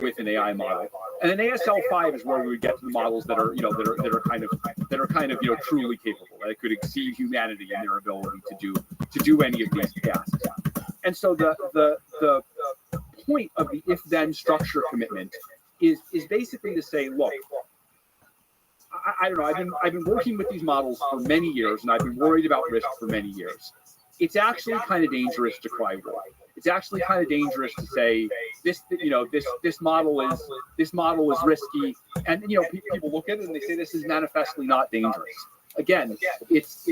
with an AI model. And then ASL5 is where we would get to the models that are, that are kind of, truly capable, that could exceed humanity in their ability to do any of these tasks. And so the point of the if-then structure commitment is basically to say, look, I don't know, I've been working with these models for many years, and I've been worried about risk for many years. It's actually kind of dangerous to cry wolf. It's actually kind of dangerous to say this model is risky, and people look at it and they say this is manifestly not dangerous. Again, it's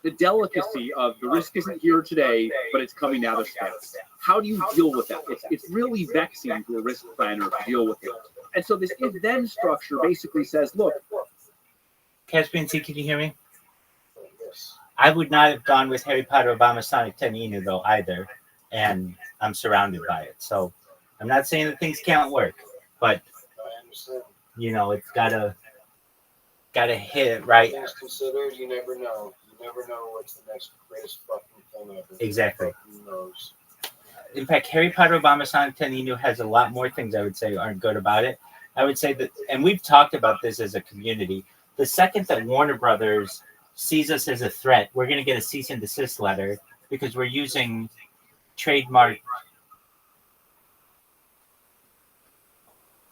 the delicacy of the risk isn't here today, but it's coming out of space. How do you deal with that? It's really vexing to a risk planner to deal with it. And so this if-then structure basically says, look. Caspian C, can you hear me? I would not have gone with Harry Potter, Obama, Sonic 10 Inu, though, either. And I'm surrounded by it. So I'm not saying that things can't work, but, it's gotta hit it right. Things considered, you never know. You never know what's the next greatest fucking thing ever. Exactly. Who knows? In fact, Harry Potter, Obama, Sonic 10 Inu has a lot more things I would say aren't good about it. I would say that, and we've talked about this as a community, the second that Warner Brothers sees us as a threat, we're going to get a cease and desist letter because we're using trademark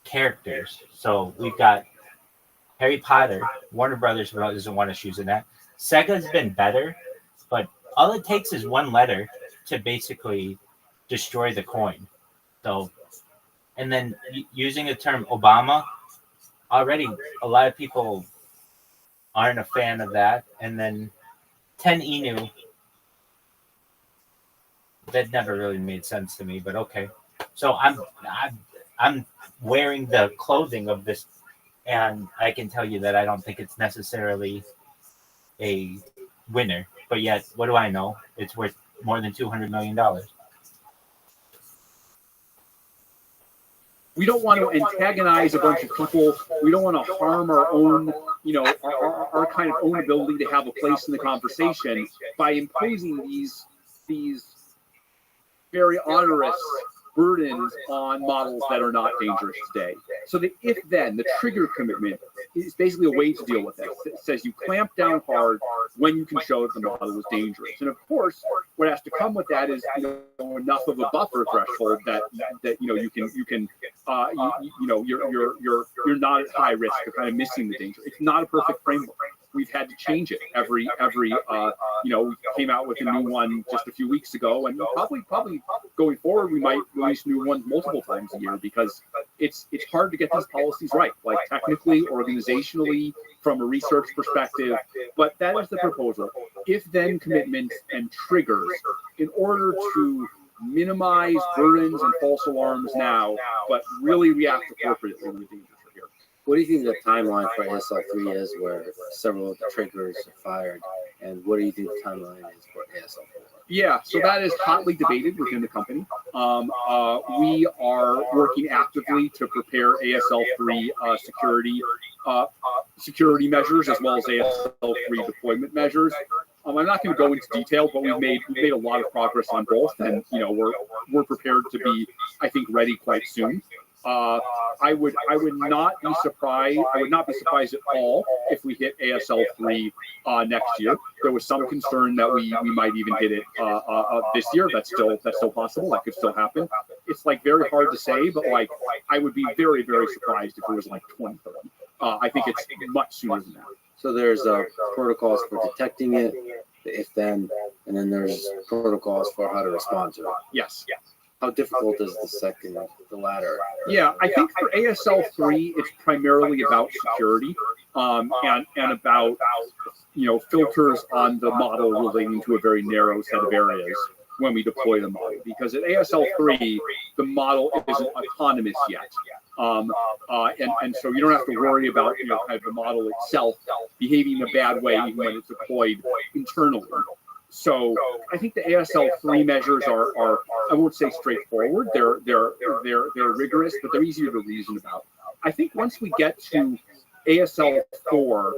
characters. So we've got Harry Potter. Warner Brothers doesn't want us using that. Sega's been better, but all it takes is one letter to basically destroy the coin. So, and then using the term Obama, already a lot of people aren't a fan of that. And then 10 Inu, that never really made sense to me, but okay. So I'm wearing the clothing of this, and I can tell you that I don't think it's necessarily a winner. But yet, what do I know? It's worth more than $200 million. We don't want to antagonize a bunch of people. We don't want to harm our own, our kind of own ability to have a place in the conversation by imposing these very onerous burdens on models that are not dangerous today. So the if-then, the trigger commitment, is basically a way to deal with it. It says you clamp down hard when you can show that the model is dangerous. And of course, what has to come with that is enough of a buffer threshold that you're not at high risk of kind of missing the danger. It's not a perfect framework. We've had to change it every we came out with a new one just a few weeks ago, and probably going forward we might release new ones multiple times a year because it's hard to get these policies right, like technically, organizationally, from a research perspective. But that is the proposal: if-then commitments and triggers in order to minimize burdens and false alarms now, but really react appropriately when the dangers are here. What do you think the timeline for ASL3 is, where several of the triggers are fired, and what do you think the timeline is for ASL4? Yeah, so that is hotly debated within the company. We are working actively to prepare ASL3 security measures as well as ASL3 deployment measures. I'm not going to go into detail, but we've made a lot of progress on both, and we're prepared to be, I think, ready quite soon. I would not be surprised. I would not be surprised at all if we hit ASL3 next year. There was some concern that we might even hit it this year. That's still possible. That could still happen. It's very hard to say, but I would be very, very surprised if it was 2030. I think it's much sooner than that. So there's protocols for detecting it, the if-then, and then there's protocols for how to respond to it. Yes. How difficult is the latter? Yeah, I think for ASL3, it's primarily about security and about filters on the model relating to a very narrow set of areas when we deploy the model. Because at ASL3, the model isn't autonomous yet. And so you don't have to worry about kind of the model itself behaving in a bad way even when it's deployed internally. So I think the ASL3 measures are I won't say straightforward. They're rigorous, but they're easier to reason about. I think once we get to ASL4,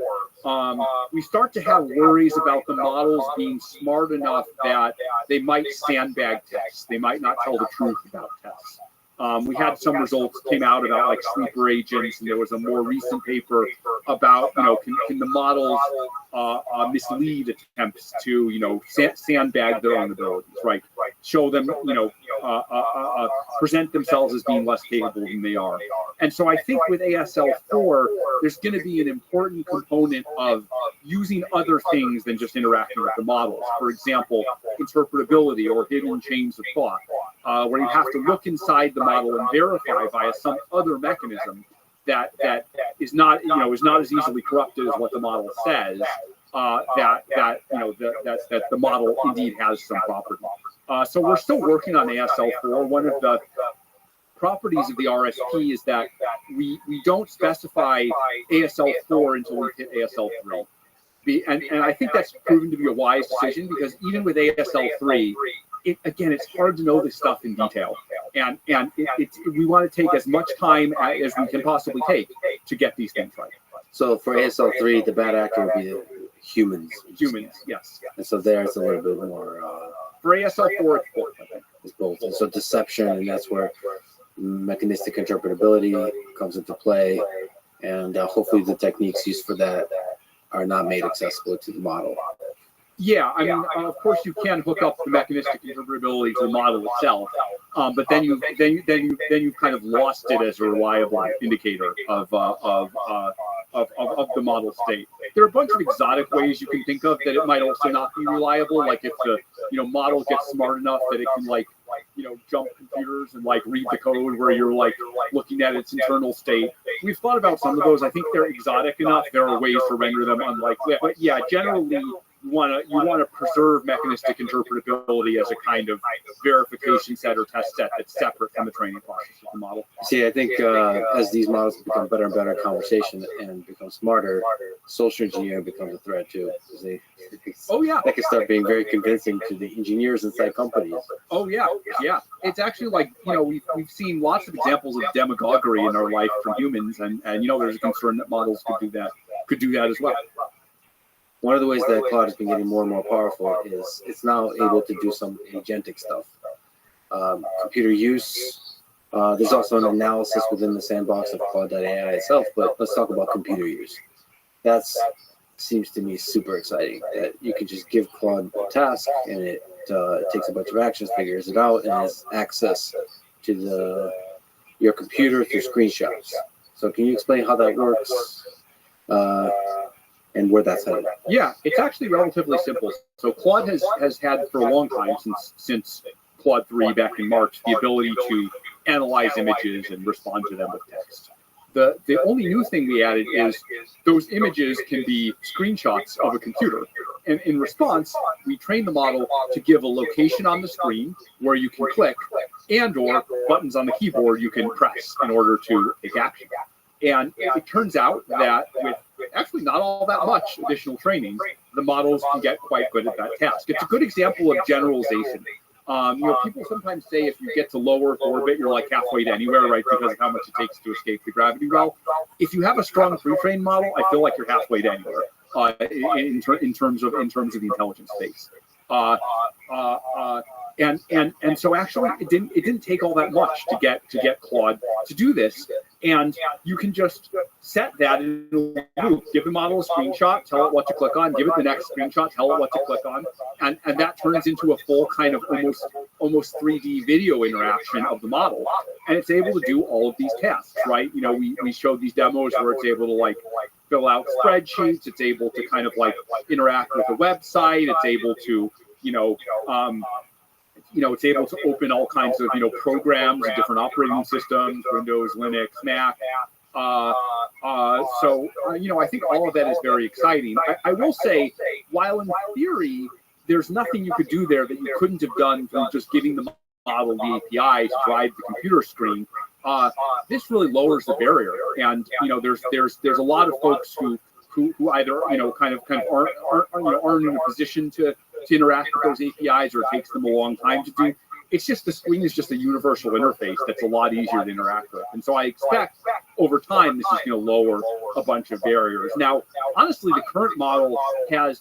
we start to have worries about the models being smart enough that they might sandbag tests. They might not tell the truth about tests. We had some results came out about like sleeper agents, and there was a more recent paper about, can the models mislead attempts to, sandbag their own abilities, right? Show them, present themselves as being less capable than they are. And so I think with ASL4, there's going to be an important component of using other things than just interacting with the models. For example, interpretability or hidden chains of thought, where you have to look inside the model and verify via some other mechanism that is not as easily corrupted as what the model says. That the model indeed has some property. So we're still working on ASL4. One of the properties of the RSP is that we don't specify ASL4 until we hit ASL3. And I think that's proven to be a wise decision, because even with ASL3, it's hard to know this stuff in detail. And we want to take as much time as we can possibly take to get these things right. So for ASL3, the bad actor would be humans. Humans, yes. And so there's a little bit more. For ASL4, it's both, I think. It's both. And so deception, and that's where mechanistic interpretability comes into play. And hopefully the techniques used for that are not made accessible to the model. Yeah, I mean, of course you can hook up the mechanistic interpretability to the model itself, but then you've kind of lost it as a reliable indicator of the model state. There are a bunch of exotic ways you can think of that it might also not be reliable, like if the model gets smart enough that it can jump computers and read the code where you're looking at its internal state. We've thought about some of those. I think they're exotic enough. There are ways to render them unlikely, but yeah, generally you want to preserve mechanistic interpretability as a kind of verification set or test set that's separate from the training process of the model. See, I think as these models become better and better at conversation and become smarter, social engineering becomes a threat too. They can start being very convincing to the engineers inside companies. Oh yeah. It's actually we've seen lots of examples of demagoguery in our life from humans, and there's a concern that models could do that as well. One of the ways that Claude has been getting more and more powerful is it's now able to do some agentic stuff. Computer use. There's also an analysis within the sandbox of Claude.ai itself, but let's talk about computer use. That seems to me super exciting, that you can just give Claude a task and it takes a bunch of actions, figures it out, and has access to your computer through screenshots. So can you explain how that works? And where that's headed? Yeah, it's actually relatively simple. So Claude has had for a long time, since Claude 3 back in March, the ability to analyze images and respond to them with text. The only new thing we added is those images can be screenshots of a computer. And in response, we train the model to give a location on the screen where you can click, and/or buttons on the keyboard you can press in order to take action. And it turns out that with actually not all that much additional training, the models can get quite good at that task. It's a good example of generalization. People sometimes say if you get to low Earth orbit, you're halfway to anywhere, right? Because of how much it takes to escape the gravity well. If you have a strong pre-trained model, I feel like you're halfway to anywhere in terms of the intelligence space. And so actually it didn't take all that much to get Claude to do this. And you can just set that in a loop. Give the model a screenshot, tell it what to click on, give it the next screenshot, tell it what to click on, and that turns into a full kind of almost 3D video interaction of the model. And it's able to do all of these tasks, right? We showed these demos where it's able to fill out spreadsheets, it's able to kind of interact with a website, it's able to it's able to open all kinds of, programs and different operating systems, Windows, Linux, Mac. So I think all of that is very exciting. I will say, while in theory, there's nothing you could do there that you couldn't have done through just giving the model the API to drive the computer screen. This really lowers the barrier. And, there's a lot of folks who either, kind of aren't in a position to interact with those APIs, or it takes them a long time to do. It's just the screen is just a universal interface that's a lot easier to interact with. And so I expect over time this is going to lower a bunch of barriers. Now, honestly, the current model there's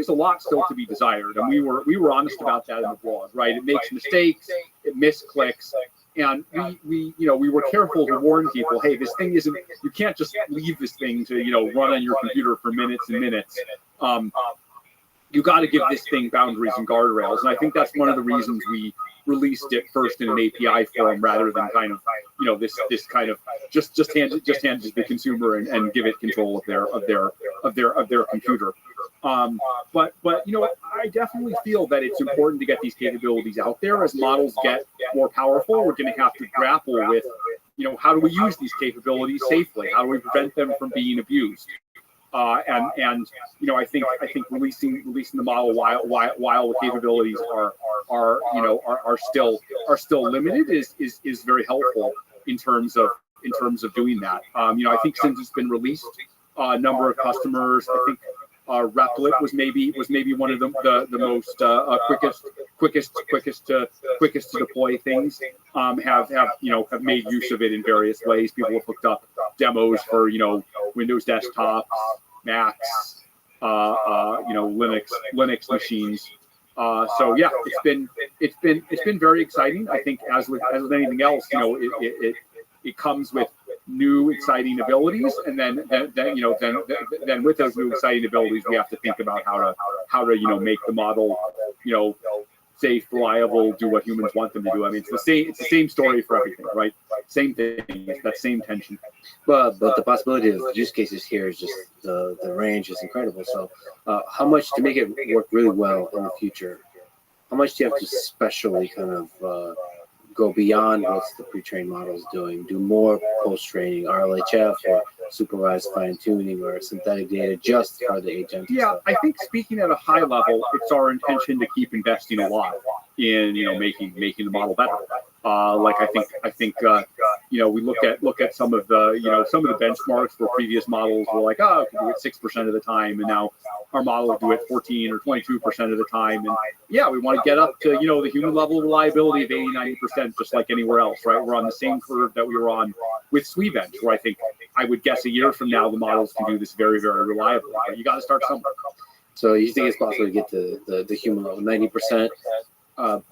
a lot still to be desired, and we were honest about that in the blog, right? It makes mistakes, it misclicks. we were careful to warn people, hey, this thing isn't, you can't just leave this thing to, run on your computer for minutes and minutes. You got to give this thing boundaries and guardrails. And I think that's one of the reasons we released it first in an API form rather than kind of, this kind of just hand it to the consumer and give it control of their computer. But I definitely feel that it's important to get these capabilities out there. As models get more powerful, we're going to have to grapple with, how do we use these capabilities safely? How do we prevent them from being abused? I think releasing the model while the capabilities are still limited is very helpful in terms of doing that. I think since it's been released, a number of customers, I think Replit was maybe one of the most quickest to deploy things. Have made use of it in various ways. People have hooked up demos for Windows desktops, Macs, Linux machines. So yeah, it's been very exciting. I think as with anything else, it comes with new exciting abilities, and then with those new exciting abilities, we have to think about how to make the model safe, reliable, do what humans want them to do. I mean, it's the same story for everything, right? Same thing. It's that same tension. But the possibility of use cases here is just the range is incredible. So, how much to make it work really well in the future? How much do you have to specially kind of go beyond what the pre-trained model is doing? Do more post-training, RLHF, or supervised fine-tuning, or synthetic data just for the agent? Yeah, I think speaking at a high level, it's our intention to keep investing a lot in making the model better. I think we look at some of the benchmarks for previous models were like, it can do it 6% of the time, and now our model will do it 14 or 22% of the time. And yeah, we want to get up to the human level of reliability of 80-90%, just like anywhere else, right? We're on the same curve that we were on with SWE-bench, where I would guess a year from now the models can do this very, very reliably. But you got to start somewhere. So you think it's possible to get to the human level 90%?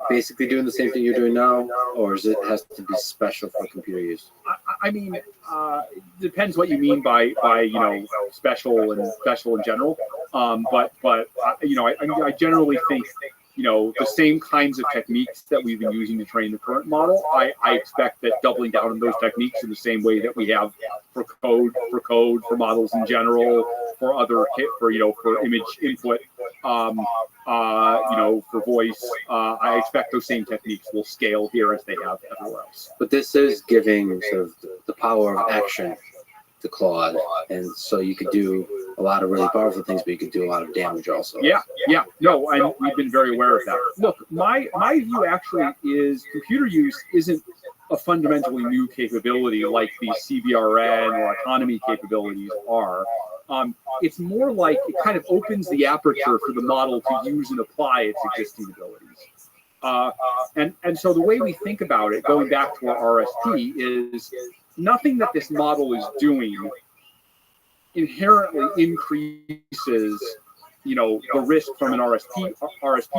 Basically doing the same thing you're doing now, or has it to be special for computer use? I mean, depends what you mean by special in general. But I generally think the same kinds of techniques that we've been using to train the current model. I expect that doubling down on those techniques in the same way that we have for code, for models in general, for other for image input, for voice. I expect those same techniques will scale here as they have everywhere else. But this is giving sort of the power of action to Claude, and so you could do a lot of really powerful things, but you could do a lot of damage also. Yeah. No, and we've been very aware of that. Look, my view actually is computer use isn't a fundamentally new capability like the CBRN or autonomy capabilities are. It's more like it kind of opens the aperture for the model to use and apply its existing abilities. And so the way we think about it, going back to our RSP, is nothing that this model is doing inherently increases, the risk from an RSP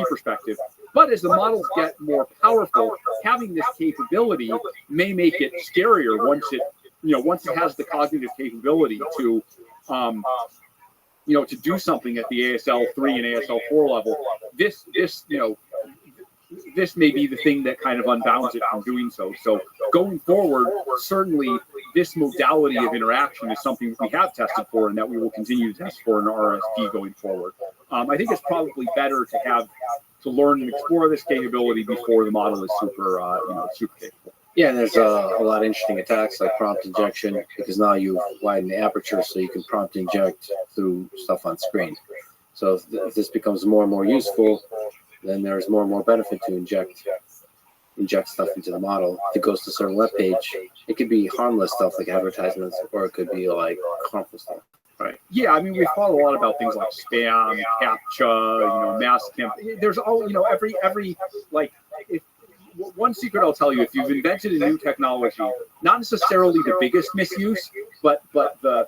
perspective. But as the models get more powerful, having this capability may make it scarier once it has the cognitive capability to do something at the ASL3 and ASL4 level. This may be the thing that kind of unbounds it from doing so. So going forward, certainly this modality of interaction is something that we have tested for and that we will continue to test for in our RSP going forward. I think it's probably better to learn and explore this capability before the model is super capable. Yeah, and there's a lot of interesting attacks like prompt injection, because now you widen the aperture so you can prompt inject through stuff on screen. So if this becomes more and more useful, then there's more and more benefit to inject stuff into the model. If it goes to a certain web page, it could be harmless stuff like advertisements, or it could be like harmful stuff. Right. Yeah, I mean, we've thought a lot about things like spam, CAPTCHA, mass camp. There's all, every one secret I'll tell you: if you've invented a new technology, not necessarily the biggest misuse, but the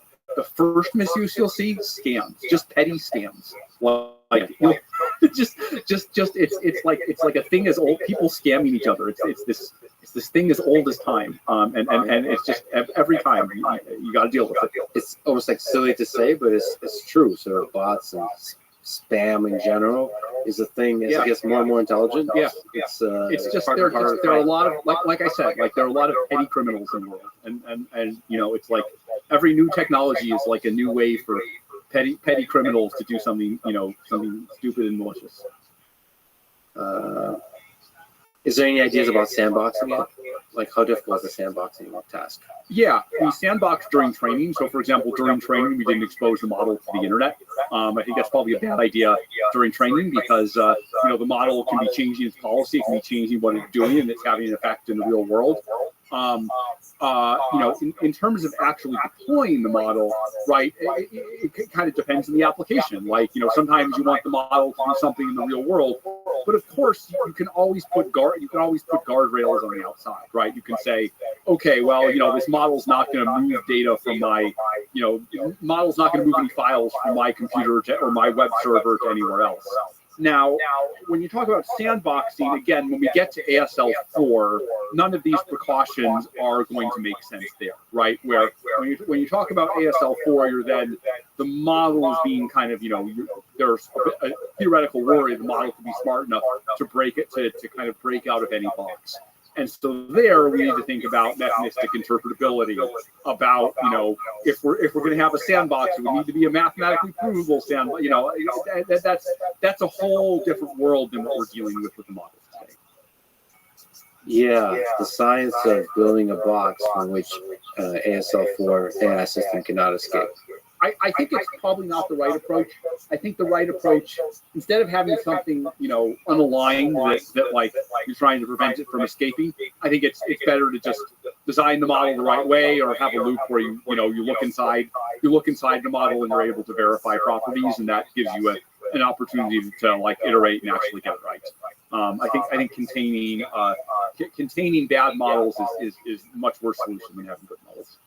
first misuse you'll see, scams, just petty scams. It's like a thing as old people scamming each other. It's It's this thing as old as time, and it's just every time you got to deal with it. It's almost like silly to say, but it's true. So bots and spam in general is a thing as it gets more and more intelligent. Yeah, it's just harder there are a lot of like I said, like there are a lot of petty criminals in the world, and you know, it's like every new technology is like a new way for petty criminals to do something, you know, something stupid and malicious. Is there any ideas about sandboxing it? Like, how difficult is the sandboxing task? Yeah, we sandbox during training. So, for example, during training, we didn't expose the model to the internet. I think that's probably a bad idea during training because, you know, the model can be changing its policy, it can be changing what it's doing, and it's having an effect in the real world. You know, in terms of actually deploying the model, right, it kind of depends on the application. Like, you know, sometimes you want the model to do something in the real world, but of course you can always put guardrails on the outside, right? You can say, okay, well, you know, this model's not going to move data from my, you know, model's not going to move any files from my computer or my web server to anywhere else. Now, when you talk about sandboxing, again, when we get to ASL4, none of these precautions are going to make sense there, right? Where when you talk about ASL4, you're then the model is being kind of, you know, there's a theoretical worry the model could be smart enough to break it, to kind of break out of any box. And so there we need to think about mechanistic interpretability, about, you know, if we're going to have a sandbox, it would need to be a mathematically provable sandbox. You know, that's a whole different world than what we're dealing with the models today. Yeah, the science of building a box from which ASL4 AI system cannot escape. I think it's probably not the right approach. I think the right approach, instead of having something, you know, unaligned that like you're trying to prevent it from escaping, I think it's better to just design the model the right way, or have a loop where you look inside the model and you're able to verify properties, and that gives you an opportunity to like iterate and actually get it right. I think containing bad models is much worse solution than having good models.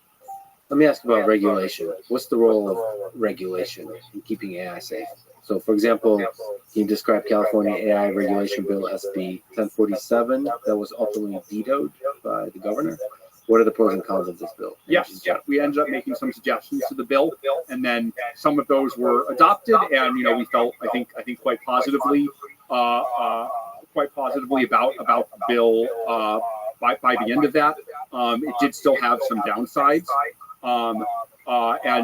Let me ask about regulation. What's the role of regulation in keeping AI safe? So, for example, can you describe California AI Regulation Bill SB 1047 that was ultimately vetoed by the governor? What are the pros and cons of this bill? Yes, we ended up making some suggestions to the bill, and then some of those were adopted, and, you know, we felt, I think quite positively about the bill by the end of that. It did still have some downsides. And,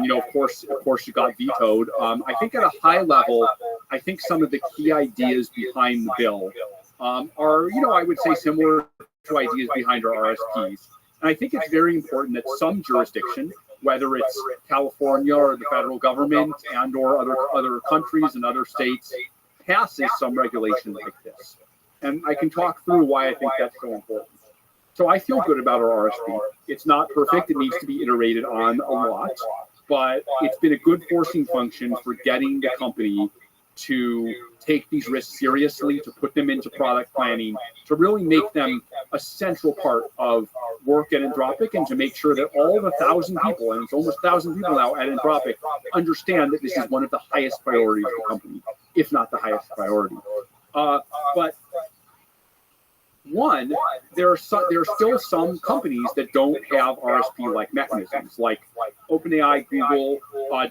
you know, of course it got vetoed. I think at a high level, I think some of the key ideas behind the bill are, you know, I would say similar to ideas behind our RSPs. And I think it's very important that some jurisdiction, whether it's California or the federal government and or other countries and other states, passes some regulation like this. And I can talk through why I think that's so important. So I feel good about our RSP. It's not perfect. It needs to be iterated on a lot, but it's been a good forcing function for getting the company to take these risks seriously, to put them into product planning, to really make them a central part of work at Anthropic, and to make sure that all the 1,000 people, and it's almost 1,000 people now at Anthropic, understand that this is one of the highest priorities of the company, if not the highest priority. But one, there are still some companies that don't have RSP-like mechanisms. Like OpenAI, Google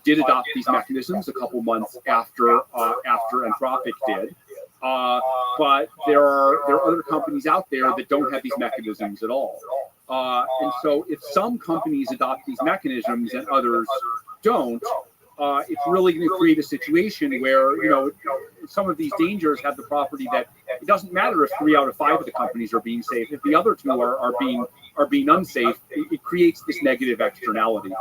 did adopt these mechanisms a couple months after Anthropic did. But there are other companies out there that don't have these mechanisms at all. And so if some companies adopt these mechanisms and others don't, it's really going to create a situation where, you know, some of these dangers have the property that it doesn't matter if 3 out of 5 of the companies are being safe. If the other 2 are being unsafe, it creates this negative externality.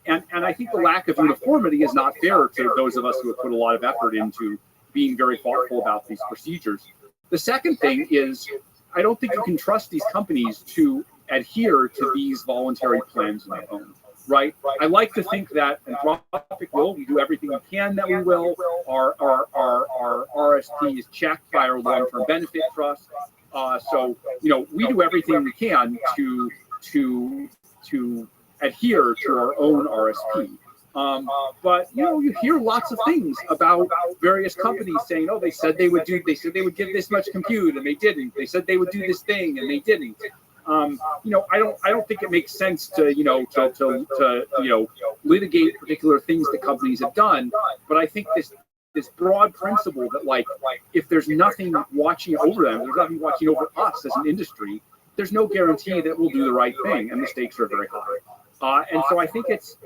And I think the lack of uniformity is not fair to those of us who have put a lot of effort into being very thoughtful about these procedures. The second thing is, I don't think you can trust these companies to adhere to these voluntary plans on their own. Right. I like to think that Anthropic will. We do everything we can that we will. Our RSP is checked by our long-term benefit trust. So, you know, we do everything we can to adhere to our own RSP. But, you know, you hear lots of things about various companies saying, oh, they said they would give this much compute and they didn't. They said they would do this thing and they didn't. I don't think it makes sense to litigate particular things that companies have done. But I think this broad principle that, like, if there's nothing watching over them, there's nothing watching over us as an industry, there's no guarantee that we'll do the right thing, and the stakes are very high. And so I think it's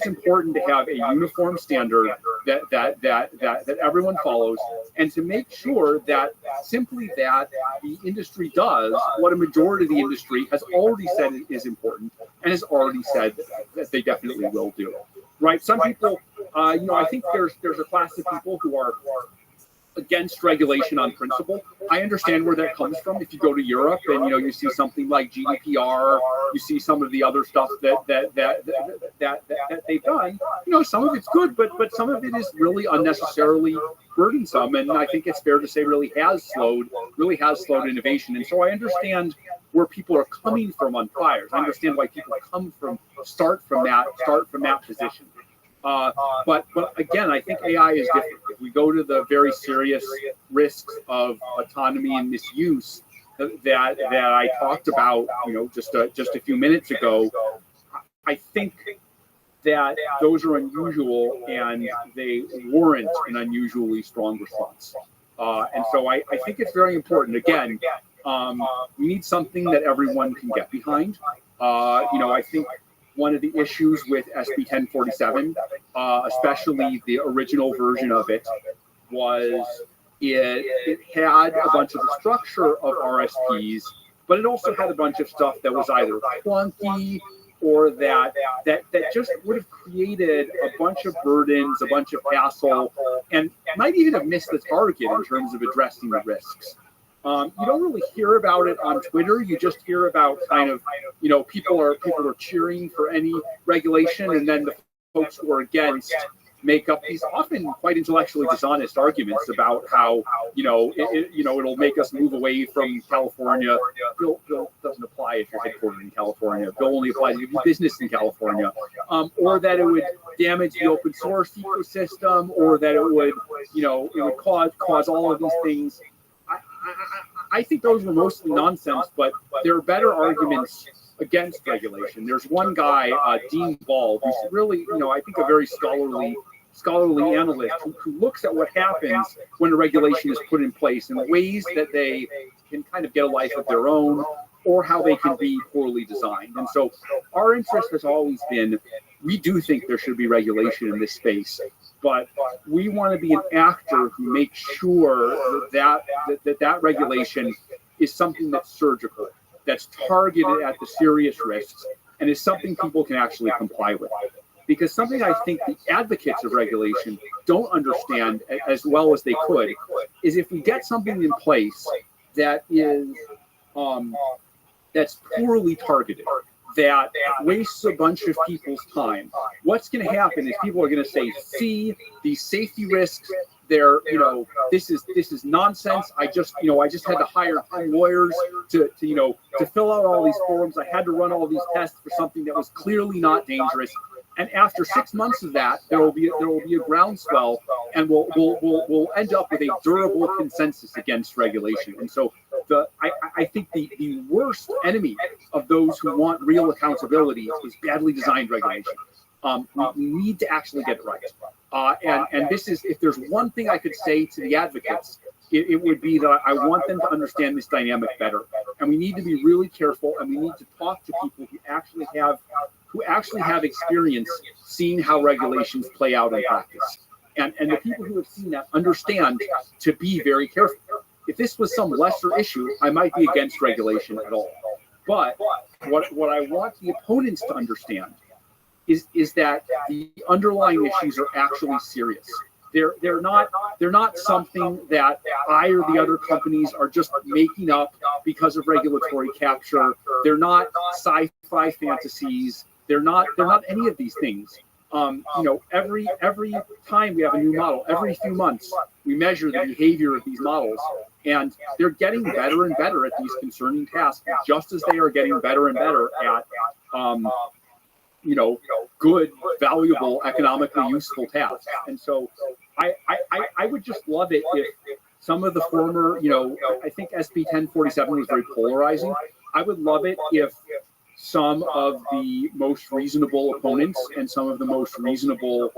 important to have a uniform standard that everyone follows, and to make sure that the industry does what a majority of the industry has already said is important and has already said that they definitely will do. Right? Some people, I think there's a class of people who are against regulation on principle. I understand where that comes from. If you go to Europe and you see something like GDPR, you see some of the other stuff that they've done. Some of it's good, but some of it is really unnecessarily burdensome, and I think it's fair to say really has slowed innovation. And so I understand where people are coming from on fires. I understand why people start from that position. But again, I think AI is different. If we go to the very serious risks of autonomy and misuse that I talked about, just a few minutes ago, I think that those are unusual and they warrant an unusually strong response. And so I think it's very important. Again, we need something that everyone can get behind. I think one of the issues with SB 1047, especially the original version of it, was it had a bunch of the structure of RSPs, but it also had a bunch of stuff that was either clunky or that just would have created a bunch of burdens, a bunch of hassle, and might even have missed the target in terms of addressing the risks. You don't really hear about it on Twitter. You just hear about kind of, people are cheering for any regulation, and then the folks who are against make up these often quite intellectually dishonest arguments about how, it'll make us move away from California. Bill doesn't apply if you're headquartered in California. Bill only applies if you do business in California. Or that it would damage the open source ecosystem, or that it would, it would cause all of these things. I think those were mostly nonsense, but there are better arguments against regulation. There's one guy, Dean Ball, who's really, I think a very scholarly analyst who looks at what happens when a regulation is put in place and ways that they can kind of get a life of their own, or how they can be poorly designed. And so our interest has always been, we do think there should be regulation in this space, but we want to be an actor who makes sure that regulation is something that's surgical, that's targeted at the serious risks, and is something people can actually comply with. Because something I think the advocates of regulation don't understand as well as they could is if we get something in place that is that's poorly targeted, that wastes a bunch of people's time, what's going to happen is people are going to say, see, these safety risks, they're, this is nonsense. I just had to hire 10 lawyers to fill out all these forms. I had to run all these tests for something that was clearly not dangerous. And after 6 months of that, there will be a groundswell, and we'll end up with a durable consensus against regulation. And so I think the worst enemy of those who want real accountability is badly designed regulation. We need to actually get it right. And this is, if there's one thing I could say to the advocates, it would be that I want them to understand this dynamic better. And we need to be really careful, and we need to talk to people who actually have experience seeing how regulations play out in practice. And the people who have seen that understand to be very careful. If this was some lesser issue, I might be against regulation at all. But what I want the opponents to understand is that the underlying issues are actually serious. They're not something that I or the other companies are just making up because of regulatory capture. They're not sci-fi fantasies. They're not any of these things. Every time we have a new model, every few months, we measure the behavior of these models, and they're getting better and better at these concerning tasks, just as they are getting better and better at, good, valuable, economically useful tasks. And so I would just love it if some of the former, I think SB 1047 was very polarizing. I would love it if some of the most reasonable opponents and some of the most reasonable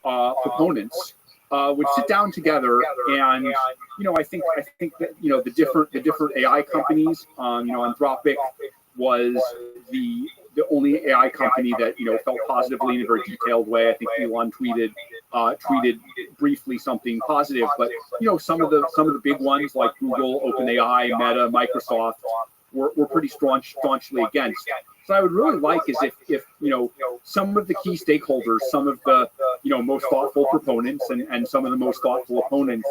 proponents would sit down together, and I think that the different AI companies, Anthropic was the only AI company that felt positively in a very detailed way. I think Elon tweeted briefly something positive, but some of the big ones like Google, OpenAI, Meta, Microsoft were pretty staunchly against. So I would really like is if some of the key stakeholders, some of the most thoughtful proponents and some of the most thoughtful opponents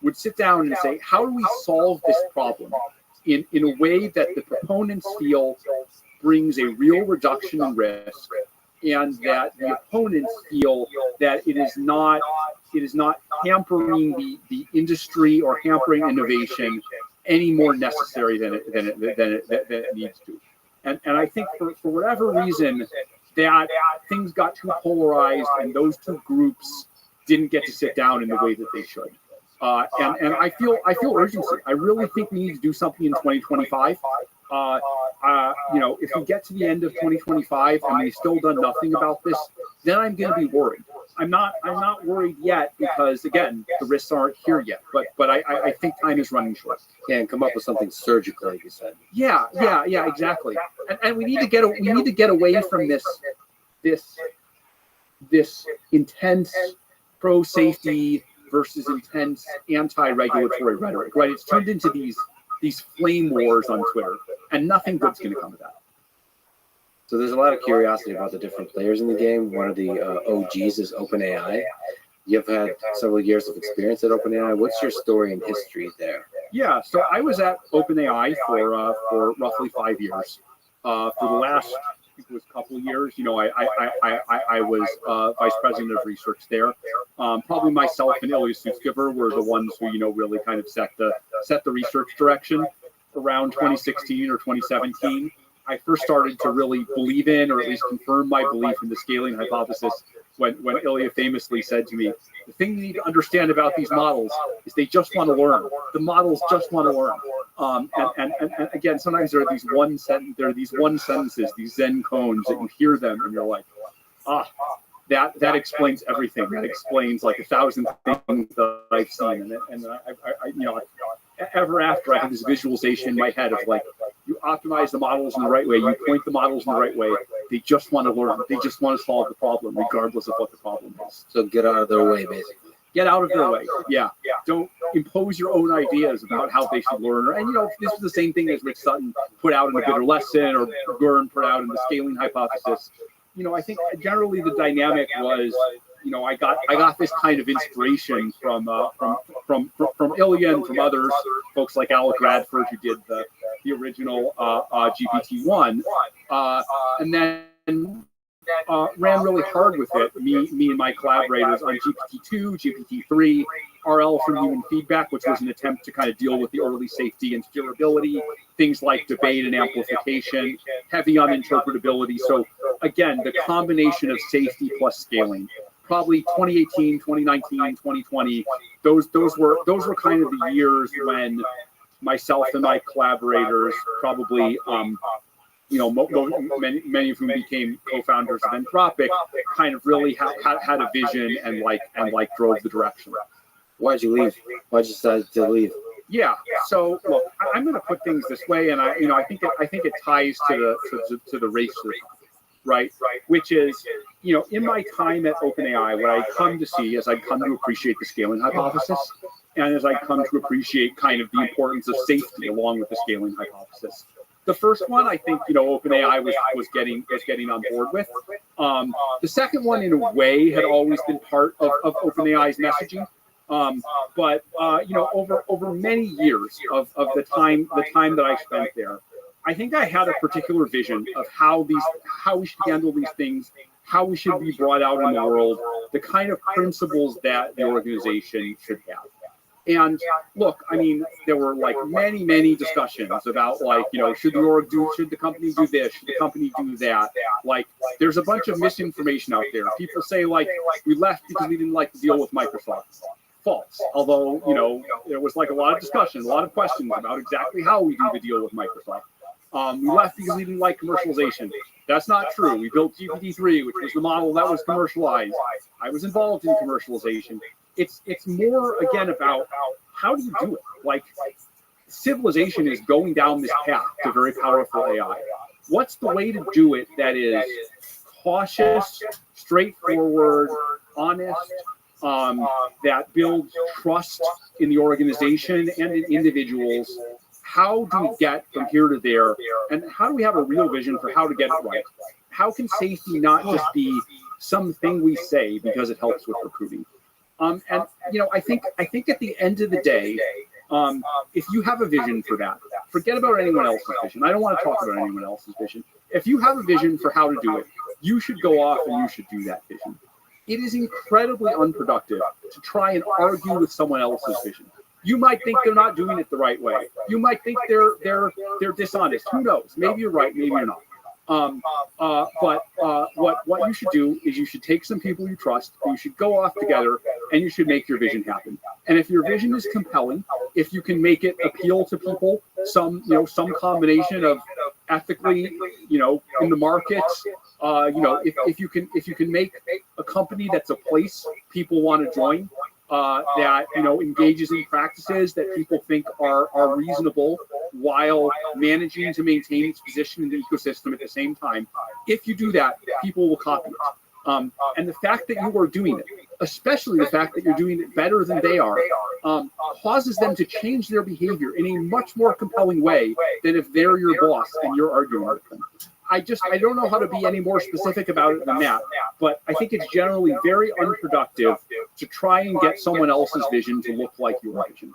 would sit down and say, how do we solve this problem in a way that the proponents feel brings a real reduction in risk, and that the opponents feel that it is not hampering the industry or hampering innovation any more necessary than it needs to. And I think for whatever reason that things got too polarized and those two groups didn't get to sit down in the way that they should. And I feel urgency. I really think we need to do something in 2025. If we get to the end of 2025 and we've still done nothing about this, then I'm going to be worried. I'm not worried yet because again, the risks aren't here yet. But I think time is running short. Yeah, and come up with something surgical, like you said. Yeah, exactly. And we need to get away from this intense pro-safety versus intense anti-regulatory rhetoric. Right? It's turned into these flame wars on Twitter, and nothing good's going to come of that. So there's a lot of curiosity about the different players in the game. One of the OGs is OpenAI. You've had several years of experience at OpenAI. What's your story and history there? Yeah, so I was at OpenAI for roughly 5 years. For the last, I think it was a couple of years, I was vice president of research there. Probably myself and Ilya Sutskever were the ones who really kind of set the research direction around 2016 or 2017. I first started to really believe in, or at least confirm my belief in the scaling hypothesis when Ilya famously said to me, the thing you need to understand about these models is they just want to learn. The models just want to learn. And again, sometimes there are these one sentences, these Zen koans that you hear them and you're like, that explains everything. That explains like 1,000 things that I've seen. And ever after I have this visualization in my head of like, you optimize the models in the right way, you point the models in the right way, they just want to learn. They just want to solve the problem, regardless of what the problem is. So get out of their way, basically. Get out of their way. Yeah. Don't impose your own ideas about how they should learn. And this is the same thing as Rich Sutton put out in the Bitter Lesson, or Gurn put out in the Scaling Hypothesis. I think generally the dynamic was, I got this kind of inspiration from Ilya and from others, folks like Alec Radford, who did the original GPT-1, and then ran really hard with it. Me and my collaborators on GPT-2, GPT-3, RL from Human Feedback, which was an attempt to kind of deal with the early safety and steerability, things like debate and amplification, heavy on interpretability. So again, the combination of safety plus scaling. Probably 2018, 2019, 2020. Those were kind of the years when myself and my collaborators probably, many of whom became co-founders of Anthropic, kind of really had a vision and drove the direction. Why'd you leave? Why'd you decide to leave? Yeah. So look, I'm going to put things this way, and I think it ties to the race to the top. Right, which is, in my time at OpenAI, what I come to see as I come to appreciate the scaling hypothesis, and as I come to appreciate kind of the importance of safety along with the scaling hypothesis. The first one, I think, OpenAI was getting on board with. The second one, in a way, had always been part of OpenAI's messaging. But over many years of the time that I spent there, I think I had a particular vision of how we should handle these things, how we should be brought out in the world, the kind of principles that the organization should have. And look, there were like many discussions about should the company do this, should the company do that? Like, there's a bunch of misinformation out there. People say we left because we didn't like to deal with Microsoft. false. Although, there was like a lot of discussion, a lot of questions about exactly how we do the deal with Microsoft. We left because we didn't like commercialization. That's not true. We built GPT-3, which was the model that was commercialized. I was involved in commercialization. It's more, again, about how do you do it? Like, civilization is going down this path to very powerful AI. What's the way to do it that is cautious, straightforward, honest, that builds trust in the organization and in individuals? How do we get from here to there? And how do we have a real vision for how to get it right? How can safety not just be something we say because it helps with recruiting? And I think at the end of the day, if you have a vision for that, forget about anyone else's vision. I don't want to talk about anyone else's vision. If you have a vision for how to do it, you should go off and you should do that vision. It is incredibly unproductive to try and argue with someone else's vision. You might think they're not doing it the right way. You might think they're dishonest. Who knows? Maybe you're right. Maybe you're not. But what you should do is you should take some people you trust, you should go off together, and you should make your vision happen. And if your vision is compelling, if you can make it appeal to people, some combination of ethically, in the markets, if you can make a company that's a place people want to join, that engages in practices that people think are reasonable while managing to maintain its position in the ecosystem at the same time. If you do that, people will copy it. And the fact that you are doing it, especially the fact that you're doing it better than they are, causes them to change their behavior in a much more compelling way than if they're your boss and you're arguing with them. I don't know how to be any more specific about it than that, but I think it's generally very unproductive to try and get someone else's vision to look like your vision.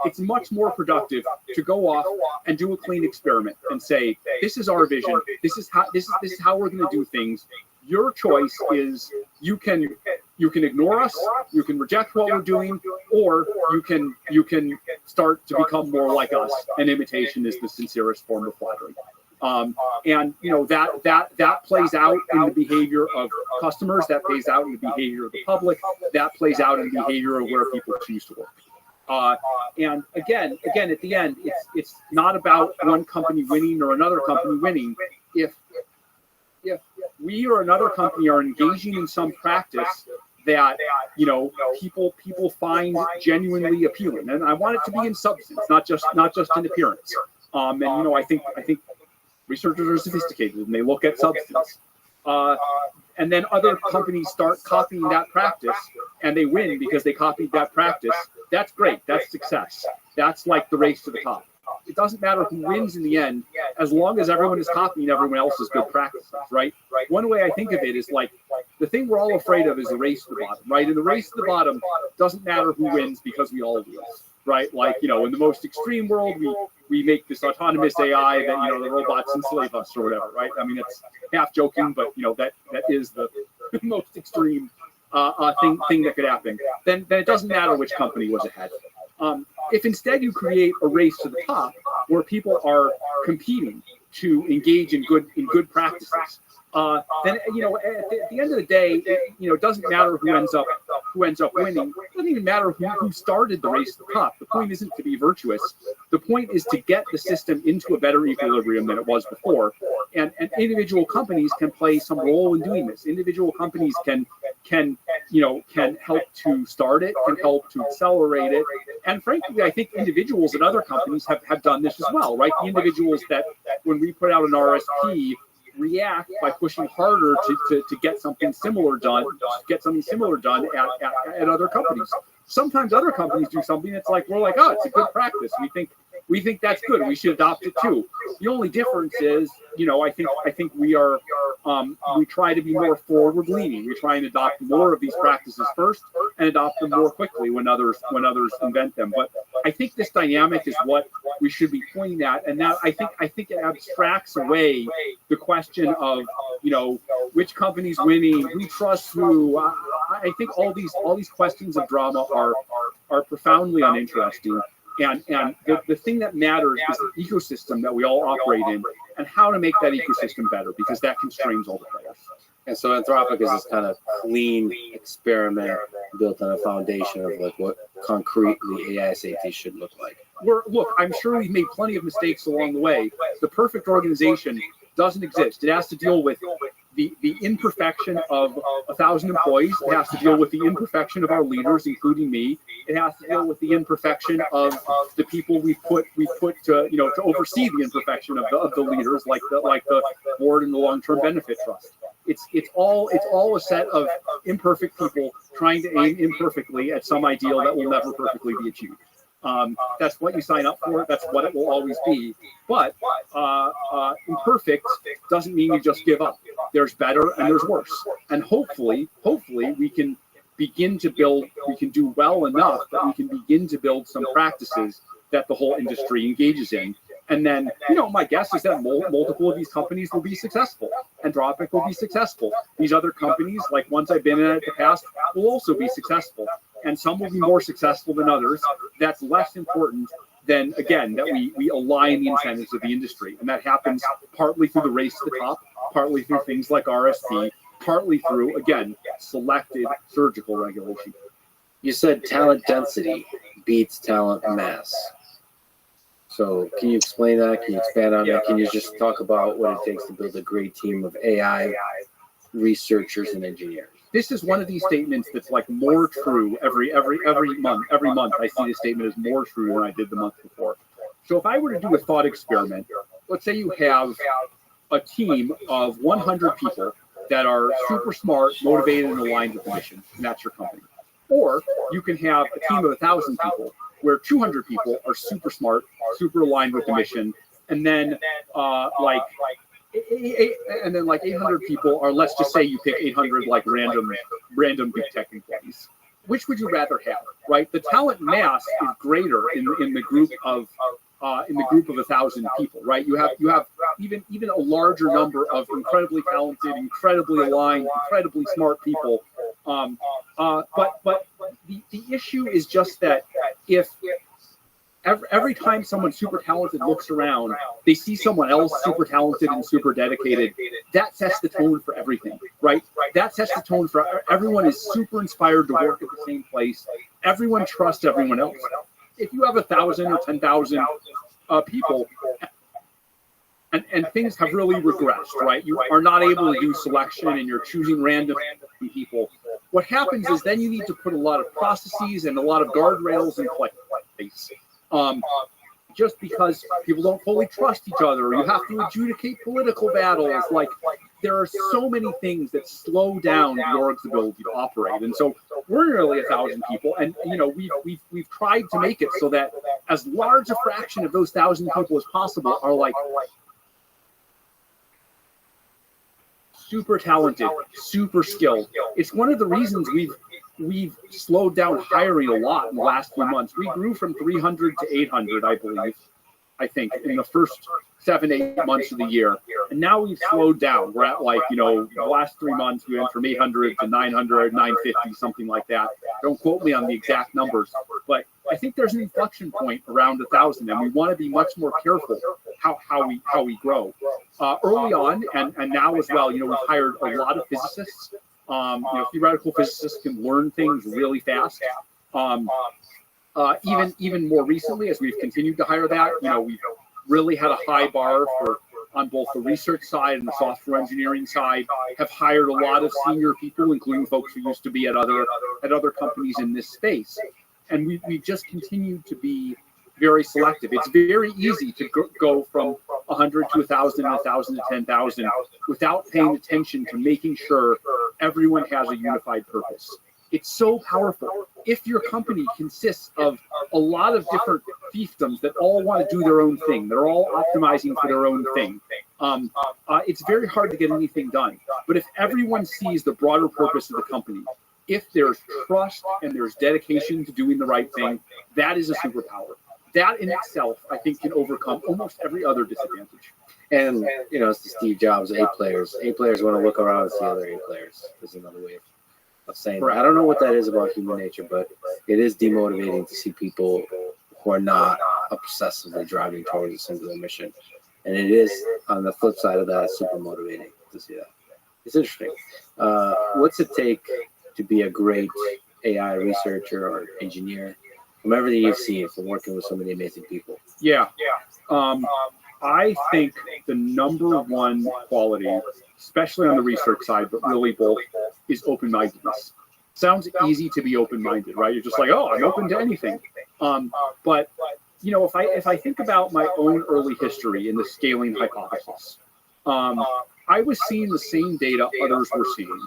It's much more productive to go off and do a clean experiment and say, this is our vision. This is how we're going to do things. Your choice is you can ignore us, you can reject what we're doing, or you can start to become more like us. And imitation is the sincerest form of flattery. And that plays out in the behavior of customers, that plays out in the behavior of the public, that plays out in the behavior of where people choose to work. And again, at the end, it's not about one company winning or another company winning. If we or another company are engaging in some practice that people find genuinely appealing, and I want it to be in substance, not just in appearance. And I think researchers are sophisticated and they look at substance. And then other companies start copying that practice and they win because they copied that practice. That's great. That's success. That's like the race to the top. It doesn't matter who wins in the end, as long as everyone is copying everyone else's good practices, right? One way I think of it is like the thing we're all afraid of is the race to the bottom, right? And the race to the bottom doesn't matter who wins because we all lose, right? Like, in the most extreme world, we make this autonomous AI that, the robots enslave us or whatever, right? I mean, it's half joking, but, that is the most extreme thing that could happen. Then it doesn't matter which company was ahead. If instead you create a race to the top where people are competing to engage in good practices, then at the end of the day, it doesn't matter who ends up winning. It doesn't even matter who started the race to the top. The point isn't to be virtuous. The point is to get the system into a better equilibrium than it was before. And individual companies can play some role in doing this. Individual companies can help to start it, can help to accelerate it. And frankly, I think individuals at other companies have done this as well, right? The individuals that when we put out an RSP react by pushing harder to get something similar done, at other companies. Sometimes other companies do something that's like, we're like, oh, it's a good practice. We think that's good. We should adopt it too. The only difference is, I think we are, we try to be more forward leaning. We try and adopt more of these practices first and adopt them more quickly when others invent them. But I think this dynamic is what we should be pointing at. And that I think it abstracts away the question of, which company's winning, who trusts who. I think all these questions of drama are profoundly uninteresting. And the thing that matters is the ecosystem that we all operate in and how to make that ecosystem better, because that constrains all the players. And so Anthropic is this kind of clean experiment built on a foundation of like what concretely AI safety should look like. Look, I'm sure we've made plenty of mistakes along the way. The perfect organization doesn't exist. It has to deal with the imperfection of 1,000 employees. It has to deal with the imperfection of our leaders, including me. It has to deal with the imperfection of the people we put to to oversee the imperfection of the leaders, like the board and the long-term benefit trust. It's all a set of imperfect people trying to aim imperfectly at some ideal that will never perfectly be achieved. That's what you sign up for. That's what it will always be. But imperfect doesn't mean you just give up. There's better and there's worse. And hopefully we can begin to build, we can do well enough that we can begin to build some practices that the whole industry engages in. And then, my guess is that multiple of these companies will be successful. Anthropic will be successful. These other companies, like ones I've been in the past, will also be successful. And some will be more successful than others. That's less important than, again, that we align the incentives of the industry. And that happens partly through the race to the top, partly through things like RSP, partly through, again, selected surgical regulation. You said talent density beats talent mass. So can you explain that? Can you expand on that? Can you just talk about what it takes to build a great team of AI researchers and engineers? This is one of these statements that's like more true every month. Every month I see this statement as more true than I did the month before. So if I were to do a thought experiment, let's say you have a team of 100 people that are super smart, motivated, and aligned with the mission, and that's your company. Or you can have a team of 1,000 people where 200 people are super smart, super aligned with the mission, and then like 800 people are, let's just say you pick 800 like random big tech employees. Which would you rather have, right? The talent mass is greater in the group of 1,000 people, right? You have even a larger number of incredibly talented, incredibly aligned, incredibly smart people. But the issue is just that if every time someone super talented looks around, they see someone else super talented and super dedicated, that sets the tone for everything, right? That sets the tone for everyone is super inspired to work at the same place. Everyone trusts everyone else. If you have 1,000 or 10,000 people, and things have really regressed, right? You are not able to do selection and you're choosing random people. What happens is then you need to put a lot of processes and a lot of guardrails in place. Just because people don't fully trust each other, or you have to adjudicate political battles. Like, there are so many things that slow down the org's ability to operate. And so we're nearly 1,000 people, and we've tried to make it so that as large a fraction of those 1,000 people as possible are like super talented, super skilled. It's one of the reasons we've slowed down hiring a lot in the last few months. We grew from 300 to 800, I think, in the first 7-8 months of the year. And now we've slowed down. We're at the last 3 months, we went from 800 to 900, 950, something like that. Don't quote me on the exact numbers, but I think there's an inflection point around 1,000, and we want to be much more careful how we grow. Early on, and now as well, we've hired a lot of physicists. Theoretical physicists can learn things really fast. Even more recently, as we've continued to hire that, we've really had a high bar on both the research side and the software engineering side. Have hired a lot of senior people, including folks who used to be at other companies in this space, and we've just continued to be very selective. It's very easy to go from 100 to 1,000, 1,000 to 10,000 without paying attention to making sure everyone has a unified purpose. It's so powerful. If your company consists of a lot of different fiefdoms that all want to do their own thing, they're all optimizing for their own thing, it's very hard to get anything done. But if everyone sees the broader purpose of the company, if there's trust and there's dedication to doing the right thing, that is a superpower. That in itself, I think, can overcome almost every other disadvantage. And, it's the Steve Jobs A players. A players want to look around and see other A players. There's another way of saying that. I don't know what that is about human nature, but it is demotivating to see people who are not obsessively driving towards a singular mission. And it is, on the flip side of that, super motivating to see that. It's interesting. What's it take to be a great AI researcher or engineer, from everything you've seen from working with so many amazing people? Yeah. I think the number one quality, especially on the research side, but really both, is open-mindedness. Sounds easy to be open-minded, right? You're just like, oh, I'm open to anything. But you know, if I think about my own early history in the scaling hypothesis, I was seeing the same data others were seeing.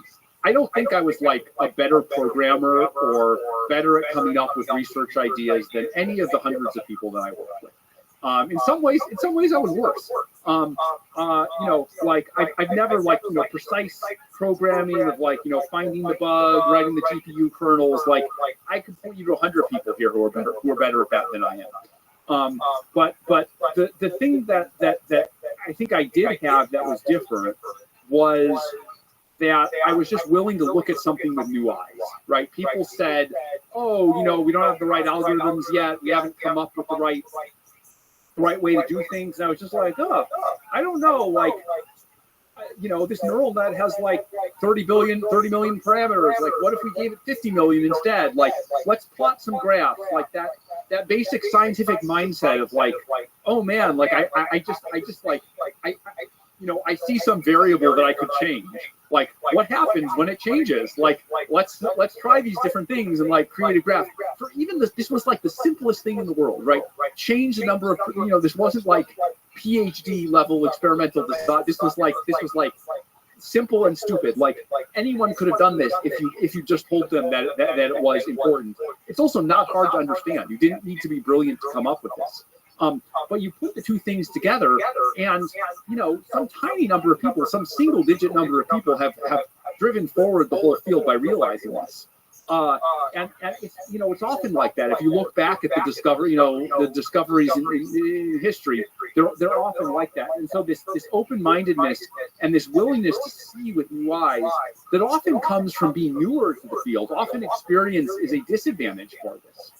I don't think I was like a better programmer or better at coming up with research ideas than any of the hundreds of people that I worked with. In some ways I was worse. You know, like I've never like, you know, precise programming of like, you know, finding the bug, writing the GPU kernels. Like I could point you to 100 people here who are better at that than I am. But the thing that I think I did have that was different was that I was just willing to look at something with new eyes, right? People said, oh, you know, we don't have the right algorithms yet. We haven't come up with the right way to do things. And I was just like, oh, I don't know. Like, you know, this neural net has like 30 million parameters. Like, what if we gave it 50 million instead? Like, let's plot some graphs. Like that basic scientific mindset of like, oh man, like I just like, you know, I see some variable that I could change. Like, what happens when it changes? Like, let's try these different things and like create a graph. For even this was like the simplest thing in the world, right? Change the number of, you know, this wasn't like PhD level experimental design. This was like simple and stupid. Like anyone could have done this if you just told them that it was important. It's also not hard to understand. You didn't need to be brilliant to come up with this. But you put the two things together, and you know, some tiny number of people, some single-digit number of people have driven forward the whole field by realizing this. And it's, you know, it's often like that. If you look back at the discovery, you know, the discoveries in history, they're often like that. And so this open-mindedness and this willingness to see with new eyes that often comes from being newer to the field, often experience is a disadvantage for this.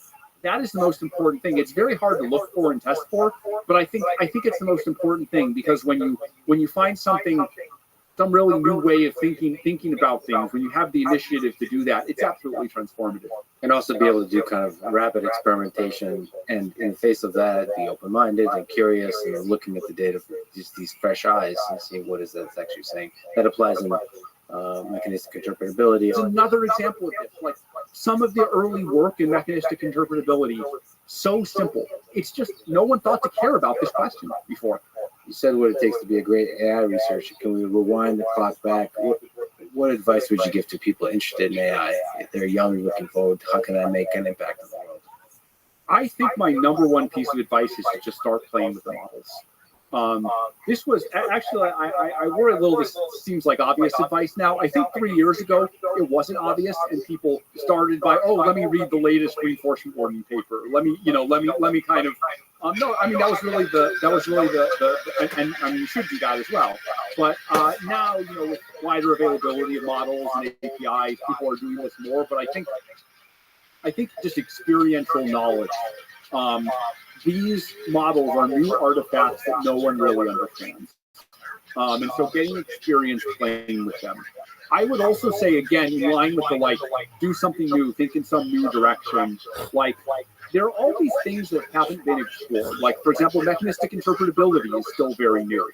That is the most important thing. It's very hard to look for and test for, but I think it's the most important thing, because when you find something, some really new way of thinking about things, when you have the initiative to do that, it's absolutely transformative. And also be able to do kind of rapid experimentation, and in the face of that, be open-minded and curious, and looking at the data with just these fresh eyes and seeing what is that it's actually saying. That applies in mechanistic interpretability. It's another example of this. Like some of the early work in mechanistic interpretability, so simple. It's just no one thought to care about this question before. You said what it takes to be a great AI researcher. Can we rewind the clock back? What advice would you give to people interested in AI? If they're young, looking forward, how can I make an impact on the world? I think my number one piece of advice is to just start playing with the models. This was actually, I worry a little, this seems like obvious advice now. I think 3 years ago, it wasn't obvious, and people started by, oh, let me read the latest reinforcement learning paper. Let me kind of, no, I mean, that was really the and I mean, you should do that as well. But now, you know, with wider availability of models and APIs, people are doing this more. But I think just experiential knowledge. These models are new artifacts that no one really understands. And so getting experience playing with them. I would also say, again, in line with the like, do something new, think in some new direction. Like, there are all these things that haven't been explored. Like, for example, mechanistic interpretability is still very new.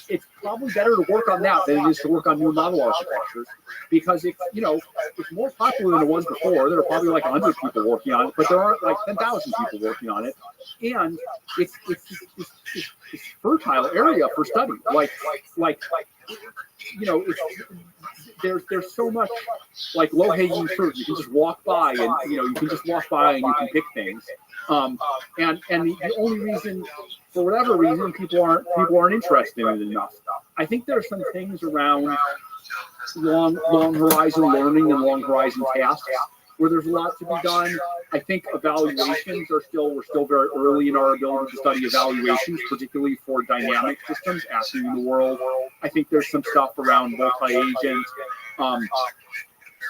It's probably better to work on that than it is to work on new model architectures, because it's, you know, it's more popular than it was before. There are probably like 100 people working on it, but there aren't like 10,000 people working on it. And it's fertile area for study. Like you know, there's so much like low-hanging fruit. You can just walk by, and you can just walk by and you can pick things. And the only reason, for whatever reason, people aren't interested in it enough. I think there are some things around long horizon learning and long horizon tasks where there's a lot to be done. I think evaluations we're still very early in our ability to study evaluations, particularly for dynamic systems, asking the world. I think there's some stuff around multi-agent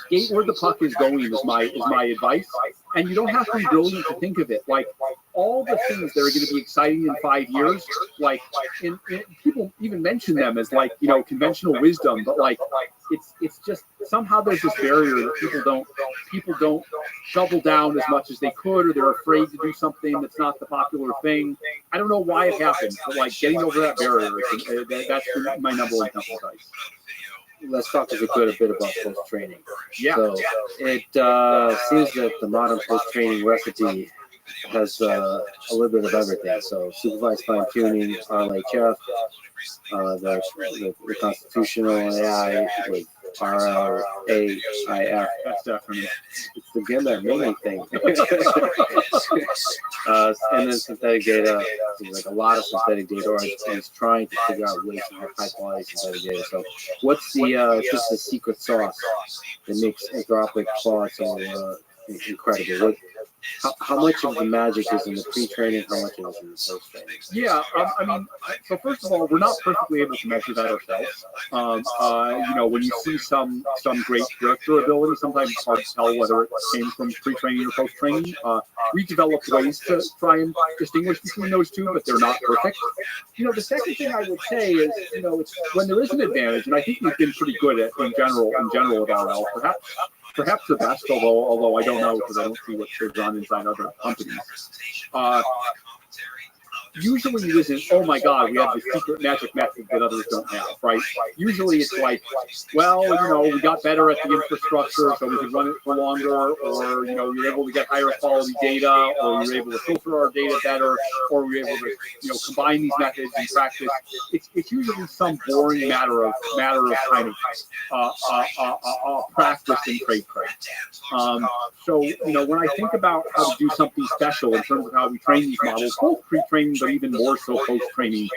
skate where the puck is going is my advice. And you don't have to be brilliant to think of it. Like all the things that are going to be exciting in 5 years, like in people even mention them as like, you know, conventional wisdom, but like it's just somehow there's this barrier that people don't shovel down as much as they could, or they're afraid to do something that's not the popular thing. I don't know why it happens, but like getting over that barrier, that's my number one piece of advice. Let's talk, if we could, a bit about post-training. Yeah. So it seems that the modern post-training recipe has a little bit of everything. So supervised fine-tuning, RLHF, the constitutional AI with RLAIF. That's definitely. It's the Gimlet mini thing. And then synthetic data, like a lot of synthetic data, or is trying to figure out ways to have high quality synthetic data. So what's just the secret sauce that makes Anthropic Claude so incredible? How much of the magic is in the pre-training? How much is in the post-training? Yeah, I mean, so first of all, we're not perfectly able to measure that ourselves. You know, when you see some great character ability, sometimes it's hard to tell whether it came from pre-training or post-training. We developed ways to try and distinguish between those two, but they're not perfect. You know, the second thing I would say is, you know, it's when there is an advantage, and I think we've been pretty good at in general with RL, perhaps the best, although I don't know because I don't see what goes on inside other companies. Usually it isn't, oh my God, we have this secret magic method that others don't have, right? Usually it's like, well, you know, we got better at the infrastructure, so we could run it for longer, or, you know, we were able to get higher quality data, or we were able to filter our data better, or we were able to, you know, combine these methods in practice. It's usually some boring matter of kind of practice and trade craft. So, you know, when I think about how to do something special in terms of how we train these models, both pre-training, but even more so post-training,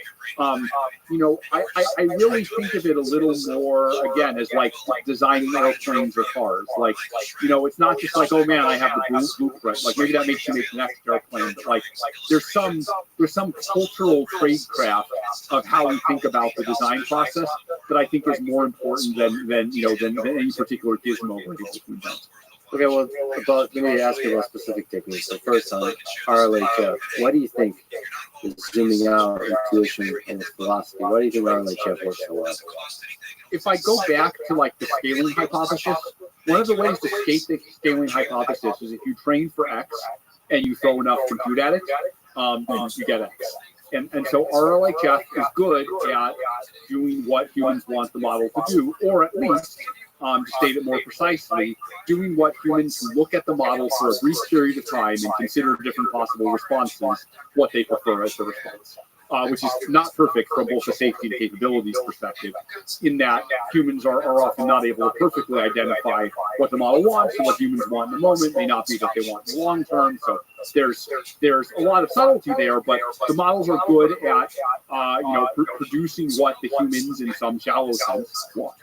you know, I really think of it a little more, again, as like designing airplanes or cars. Like, you know, it's not just like, oh man, I have the blueprint. Like maybe that makes you make the next airplane, but like there's some cultural tradecraft of how we think about the design process that I think is more important than any particular gizmo we're able to invent. Okay, well, let me ask you about specific techniques. So first on RLHF, what do you think is zooming out intuition and philosophy? Why do you think RLHF works so well? If I go back to like the scaling hypothesis, one of the ways to skate the scaling hypothesis is if you train for X and you throw enough compute at it, then you get X. And so RLHF is good at doing what humans want the model to do, or at least, to state it more precisely, doing what humans who look at the model for a brief period of time and consider different possible responses, what they prefer as the response. Which is not perfect from both the safety and capabilities perspective, in that humans are often not able to perfectly identify what the model wants, and what humans want in the moment may not be what they want in the long term. So there's a lot of subtlety there, but the models are good at producing what the humans in some shallow sense want.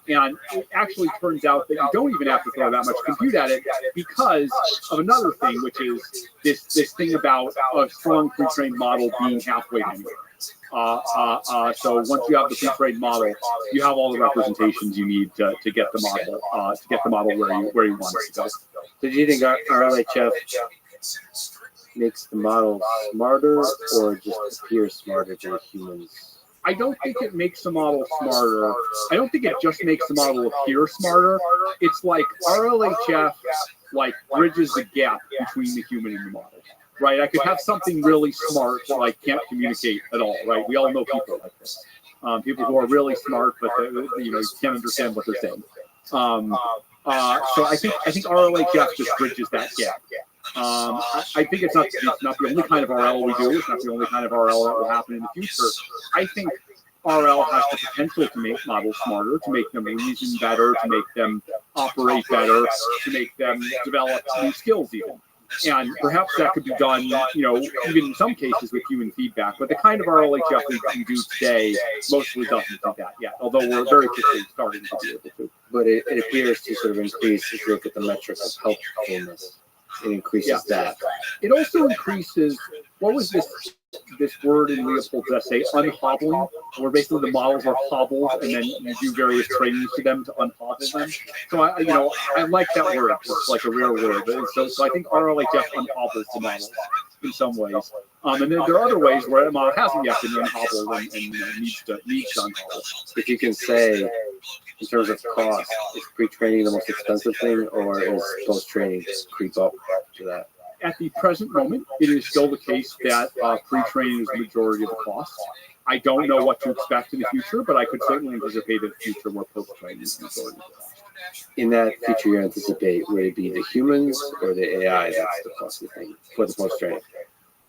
And it actually turns out that you don't even have to throw that much compute at it because of another thing, which is this thing about a strong pre-trained model being halfway anywhere. So once you have the pre-trained model, you have all the representations you need to get the model where you want it to go. So do you think RLHF makes the model smarter, or just appears smarter to the humans? I don't think it makes the model smarter. I don't think it just makes the model appear smarter. It's like RLHF like bridges the gap between the human and the model, right? I could have something really smart that like can't communicate at all, right? We all know people like this. People who are really smart, but you can't understand what they're saying. So I think RLHF just bridges that gap. I think it's not the only kind of RL we do. It's not the only kind of RL that will happen in the future. I think RL has the potential to make models smarter, to make them reason better, to make them operate better, to make them develop new skills even. And perhaps that could be done, even in some cases with human feedback. But the kind of RLHF we can do today mostly doesn't do that yet, although we're very quickly starting to be able to. But it appears to sort of increase, if you look at the metric of helpfulness. It increases that. It also increases, what was this this word in Leopold's essay, unhobbling, where basically the models are hobbled, and then you do various trainings to them to unhobble them. So I like that word. It's like a rare word. So I think RLHF unhobbles the models in some ways. And then there are other ways where a model hasn't yet been unhobbled and needs to unhobble. If you can say, in terms of cost, is pre-training the most expensive thing, or is post-training just creep up to that? At the present moment, it is still the case that pre-training is the majority of the cost. I don't know what to expect in the future, but I could certainly anticipate a future where post-training is the majority of the cost. In that future you anticipate, would it be the humans or the AI that's the costly thing for the post-training?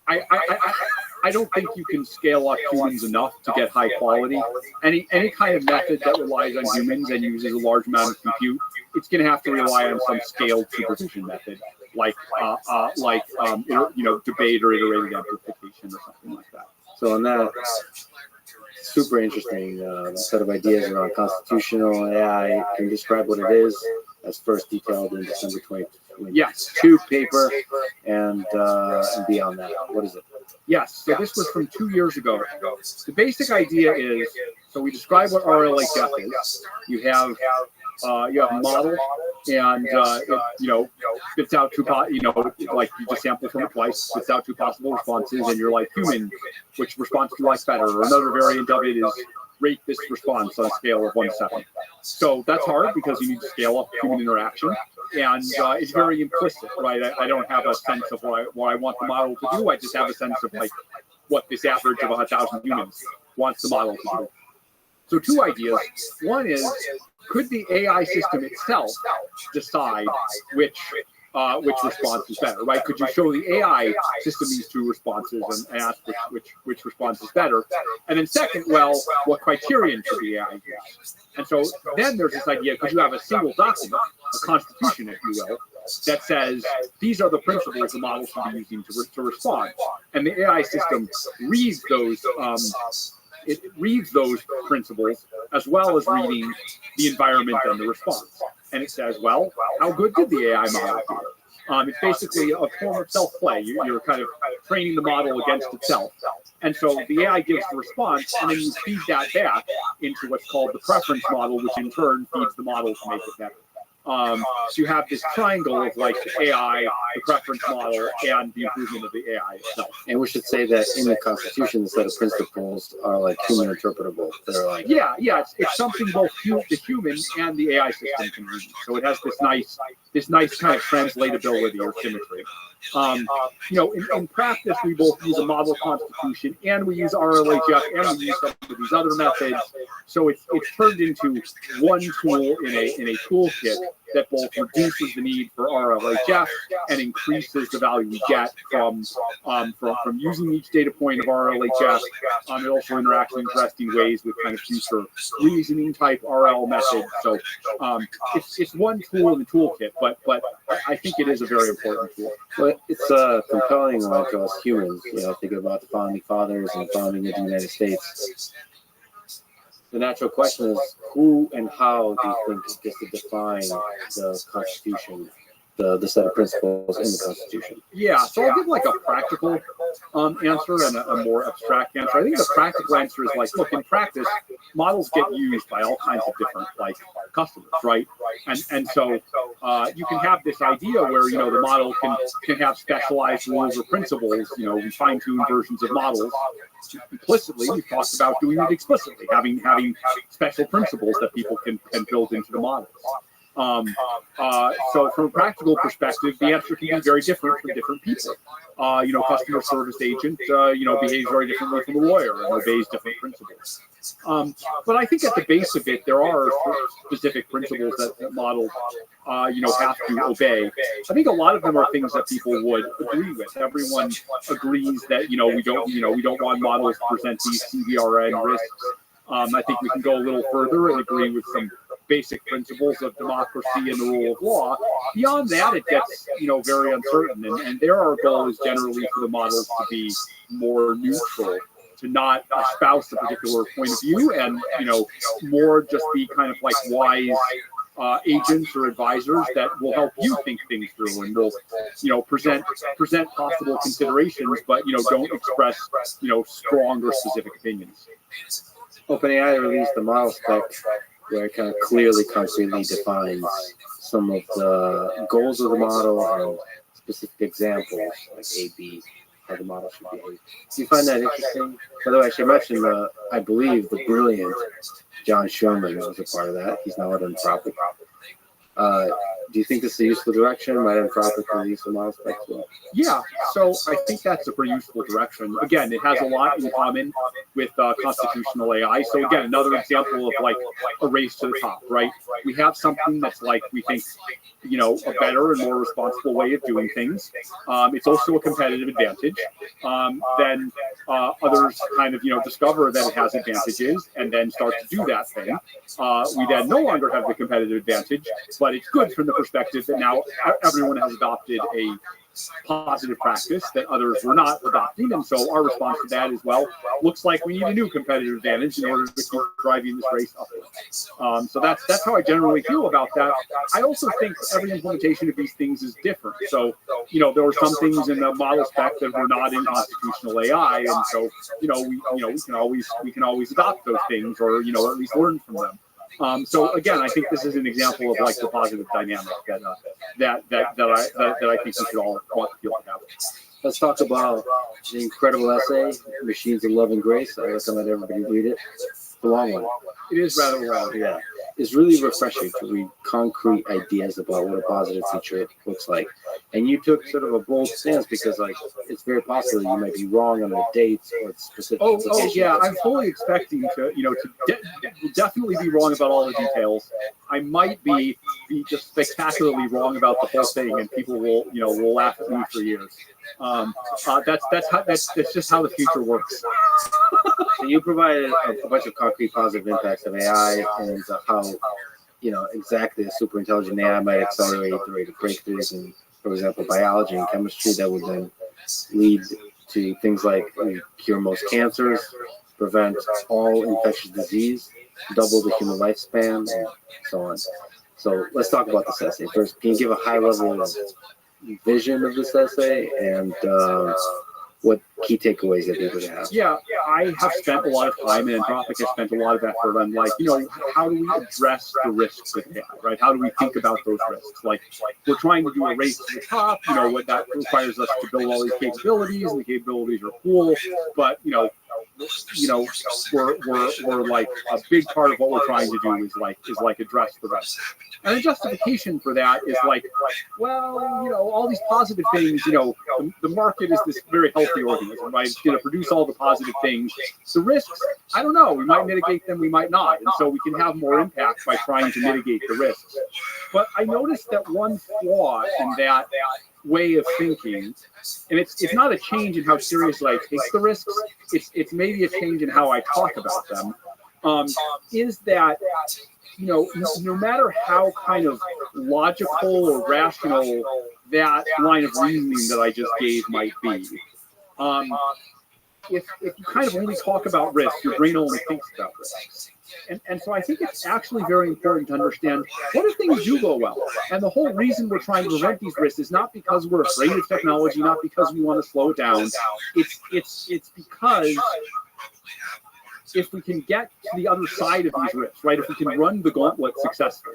I don't think you can scale up humans enough to get high quality. Any kind of method that relies on humans and uses a large amount of compute, it's going to have to rely on some scaled supervision method, like debate or iterated amplification or something like that. So on that, super interesting set of ideas around constitutional AI. Can you describe what it is? As first detailed in December 2022 Yes. paper, and beyond that, what is it? Yes, so this was from 2 years ago. The basic idea is, so we describe what RLHF is. You have a model, and it spits out like you just sample from it twice, spits out two possible responses, and you're like, human, which response do you like better? Or another variant of it is rate this response on a scale of 1 to 7. So that's hard because you need to scale up human interaction, and it's very implicit, right? I don't have a sense of what I want the model to do. I just have a sense of like what this average of 1,000 humans wants the model to do. So two ideas. One is, could the AI system itself decide which response is better, right? Could you show the AI system these two responses and ask which response is better? And then second, well, what criterion should the AI use? And so then there's this idea, could you have a single document, a constitution, if you will, that says these are the principles the model should be using to respond. And the AI system reads those principles as well as reading the environment and the response. And it says, well, how good did the AI model do? It's basically a form of self-play. You're kind of training the model against itself. And so the AI gives the response, and then you feed that back into what's called the preference model, which in turn feeds the model to make it better. So you have this triangle of like the AI, the preference model, and the improvement of the AI itself. And we should say that in the Constitution, the set of principles are like human interpretable. They're like it's something both the human and the AI system can read. So it has this nice kind of translatability or symmetry. In practice, we both use a model constitution and we use RLHF and we use some of these other methods. So it's turned into one tool in a toolkit that both reduces the need for RLHF and increases the value we get from using each data point of RLHF. It also interacts in interesting ways with kind of future reasoning type RL methods. So it's one tool in the toolkit, but I think it is a very important tool. But it's a compelling one to us humans. Thinking about the founding fathers and founding of the United States. The natural question is, who and how do you think gets to define the Constitution, the set of principles in the Constitution? Yeah, so I'll give like a practical answer and a more abstract answer. I think the practical answer is like, look, in practice, models get used by all kinds of different customers, right? And so you can have this idea where the model can have specialized rules or principles. We fine-tune versions of models implicitly. We've talked about doing it explicitly, having special principles that people can build into the models. So from a practical perspective, the answer can be very different from different people. Customer service agent, behaves very differently from a lawyer and obeys different principles. But I think at the base of it, there are specific principles that models, have to obey. I think a lot of them are things that people would agree with. Everyone agrees that, we don't want models to present these CVRN risks. I think we can go a little further and agree with some basic principles of democracy and the rule of law. Beyond that, it gets, very uncertain. And there our goal is generally for the models to be more neutral, to not espouse a particular point of view and, more just be kind of like wise agents or advisors that will help you think things through and will, present possible considerations, but don't express strong or specific opinions. OpenAI released the model spec where it kind of clearly, concretely defines some of the goals of the model and specific examples like A, B, how the model should behave. Do you find that interesting? By the way, I should mention I believe the brilliant John Sherman was a part of that. He's now at Anthropic. Do you think this is a useful direction? Might Anthropic release the model spec? Yeah, so I think that's a pretty useful direction. Again, it has a lot in common with constitutional AI. So again, another example of like a race to the top, right? We have something that's like, we think, a better and more responsible way of doing things. It's also a competitive advantage. Then others kind of, discover that it has advantages and then start to do that thing. We then no longer have the competitive advantage, but it's good from the perspective that now everyone has adopted a positive practice that others were not adopting, and so our response to that is, well, looks like we need a new competitive advantage in order to keep driving this race upward. So that's how I generally feel about that. I also think every implementation of these things is different. So there were some things in the model spec that were not in constitutional AI, and so we can always adopt those things, or at least learn from them. So again, I think this is an example of like the positive dynamic that I think we should all want to feel about. Let's talk about the incredible essay, Machines of Love and Grace. I recommend everybody read it. It's a long one. It is rather long. Yeah. It's really refreshing to read concrete ideas about what a positive future looks like. And you took sort of a bold stance because, like, it's very possible you might be wrong on the dates or specific. Oh yeah, I'm fully expecting to definitely be wrong about all the details. I might be just spectacularly wrong about the whole thing, and people will laugh at me for years. That's just how the future works. So you provided a bunch of concrete positive impacts of AI and how, exactly a super intelligent AI might accelerate the rate of breakthroughs in, for example, biology and chemistry that would then lead to things like cure most cancers, prevent all infectious disease, double the human lifespan, and so on. So let's talk about this essay. First, can you give a high-level vision of this essay and what key takeaways that people have? Yeah, I have spent a lot of time, and Anthropic has spent a lot of effort on, like, how do we address the risks with AI, right? How do we think about those risks? Like, we're trying to do a race to the top, what that requires us to build all these capabilities, and the capabilities are cool, but, we're like, a big part of what we're trying to do is address the risks. And the justification for that is like, well, all these positive things, the market is this very healthy organism, right? It's going to produce all the positive things. The risks, I don't know. We might mitigate them, we might not. And so we can have more impact by trying to mitigate the risks. But I noticed that one flaw in that way of thinking, and it's not a change in how seriously I take the risks, it's maybe a change in how I talk about them, is that no matter how kind of logical or rational that line of reasoning that I just gave might be, if you kind of only talk about risk, your brain only thinks about risks. And so I think it's actually very important to understand what if things do go well. And the whole reason we're trying to prevent these risks is not because we're afraid of technology, not because we want to slow it down. It's because if we can get to the other side of these risks, right? If we can run the gauntlet successfully,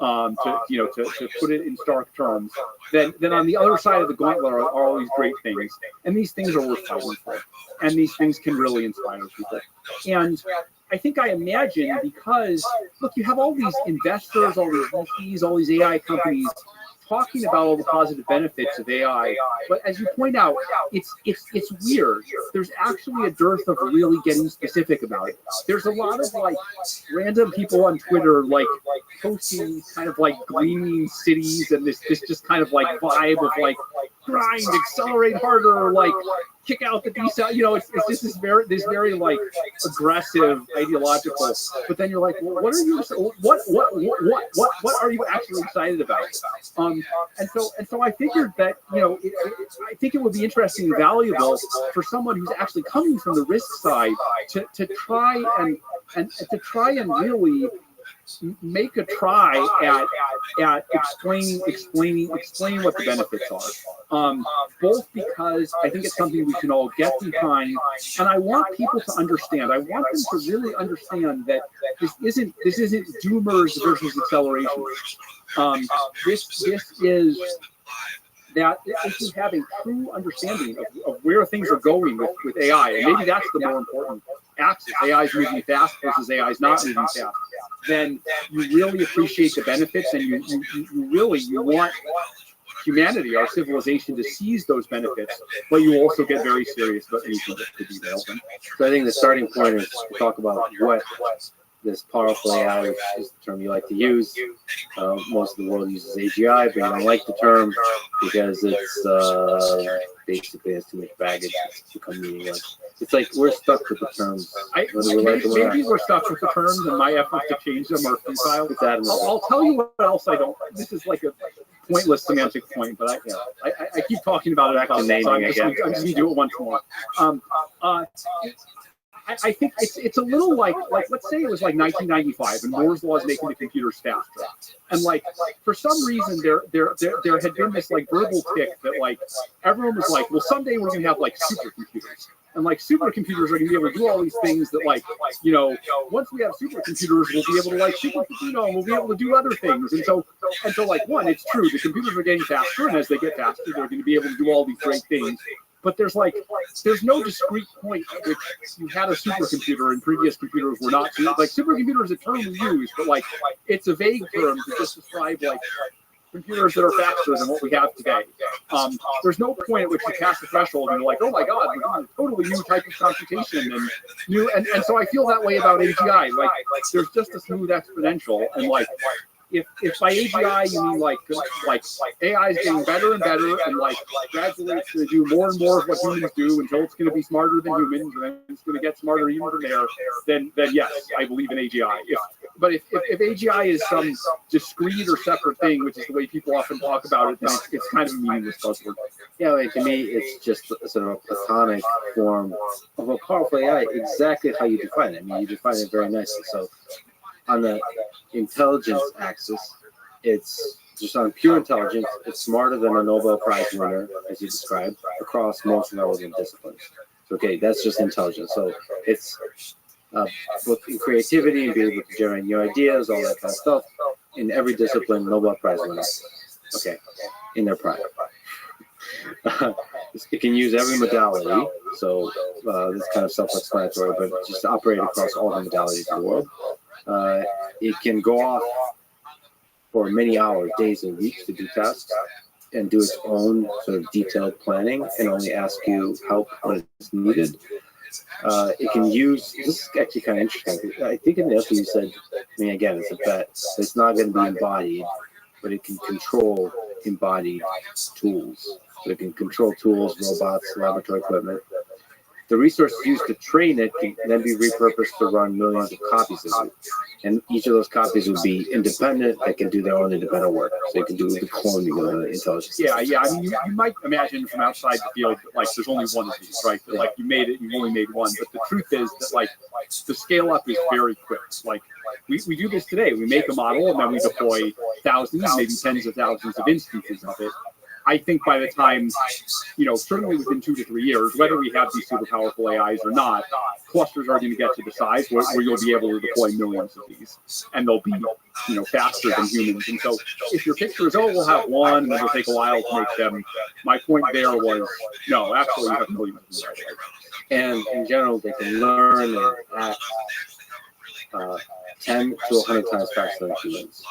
to put it in stark terms, then on the other side of the gauntlet are all these great things, and these things are worth fighting for, and these things can really inspire people. And I think I imagine, because look, you have all these investors, all these VCs, all these AI companies talking about all the positive benefits of AI, but as you point out, it's weird. There's actually a dearth of really getting specific about it. There's a lot of like random people on Twitter like posting kind of like gleaming cities and this just kind of like vibe of like grind, accelerate harder, like kick out the decel. It's just this very like aggressive, ideological. But then you're like, well, what are you actually excited about? And so I figured that I think it would be interesting and valuable for someone who's actually coming from the risk side to try and really make a try at explaining what the benefits are. Both because I think it's something we can all get behind, and I want people to understand. I want them to really understand that this isn't doomers versus acceleration. This is that this is having true understanding of where things are going with AI, and maybe that's the more important axis. AI is moving fast versus AI is not moving fast. Then you really appreciate the benefits, and you want humanity, our civilization, to seize those benefits, but you also get very serious about anything that could derail them. So I think the starting point is to talk about what this powerful AI, which is the term you like to use. Most of the world uses AGI, but you don't like the term because it's basically has too much baggage. It's become meaningless. It's like we're stuck with the terms. Maybe we're stuck with the terms, and my efforts to change them are futile. I'll tell you what else I don't. This is like a pointless semantic point, but I keep talking about it. I'm just going to do it once more. I think it's a little like let's say it was like 1995 and Moore's law is making the computers faster, and like for some reason there had been this like verbal tick that like everyone was like, well, someday we're going to have like supercomputers, and like supercomputers are going to be able to do all these things that like, you know, once we have supercomputers we'll be able to like and we'll be able to do other things, and so like one, it's true, the computers are getting faster, and as they get faster they're going to be able to do all these great things. But there's no discrete point at which you had a supercomputer and previous computers were not. Like supercomputer is a term we use, but like it's a vague term to just describe like computers that are faster than what we have today. There's no point at which you pass the threshold and you're like, oh my God, we're doing a totally new type of computation and new. And so I feel that way about AGI. Like there's just a smooth exponential, and like. If by AGI you mean like AI is getting better and better, and like gradually it's going to do more and more of what humans do until it's going to be smarter than humans, and then it's going to get smarter even from there, then yes, I believe in AGI. But if AGI is some discrete or separate thing, which is the way people often talk about it, then it's kind of a meaningless buzzword. Yeah, like to me, it's just a sort of a platonic form of a powerful AI, exactly how you define it. I mean, you define it very nicely. So on the intelligence axis, it's just on pure intelligence. It's smarter than a Nobel Prize winner, as you described, across most relevant disciplines. So, okay, that's just intelligence. So it's both in creativity and being able to generate new ideas, all that kind of stuff. In every discipline, Nobel Prize winner. Okay, in their prime. It can use every modality, so this kind of self-explanatory, but just operate across all the modalities of the world. It can go off for many hours, days, and weeks to do tasks and do its own sort of detailed planning and only ask you help when it's needed. It can use, this is actually kind of interesting. I think in the essay you said, I mean, again, it's a bet, it's not going to be embodied, but it can control embodied tools. So it can control tools, robots, laboratory equipment. The resources used to train it can then be repurposed to run millions of copies of it. And each of those copies would be independent. They can do their own independent work. So they can do the cloning of the intelligence. Yeah. I mean, you might imagine from outside the field that, like, there's only one of these, right? That, like, you made it, you only made one. But the truth is that, like, the scale up is very quick. Like, we do this today. We make a model, and then we deploy thousands, maybe tens of thousands of instances of it. I think by the time, certainly within 2 to 3 years, whether we have these super powerful AIs or not, clusters are going to get to the size where you'll be able to deploy millions of these, and they'll be, faster than humans. And so if your picture is, we'll have one, and then it'll take a while to make them, my point there was, no, actually you have millions. And in general, they can learn and act 10 to 100 times faster than humans.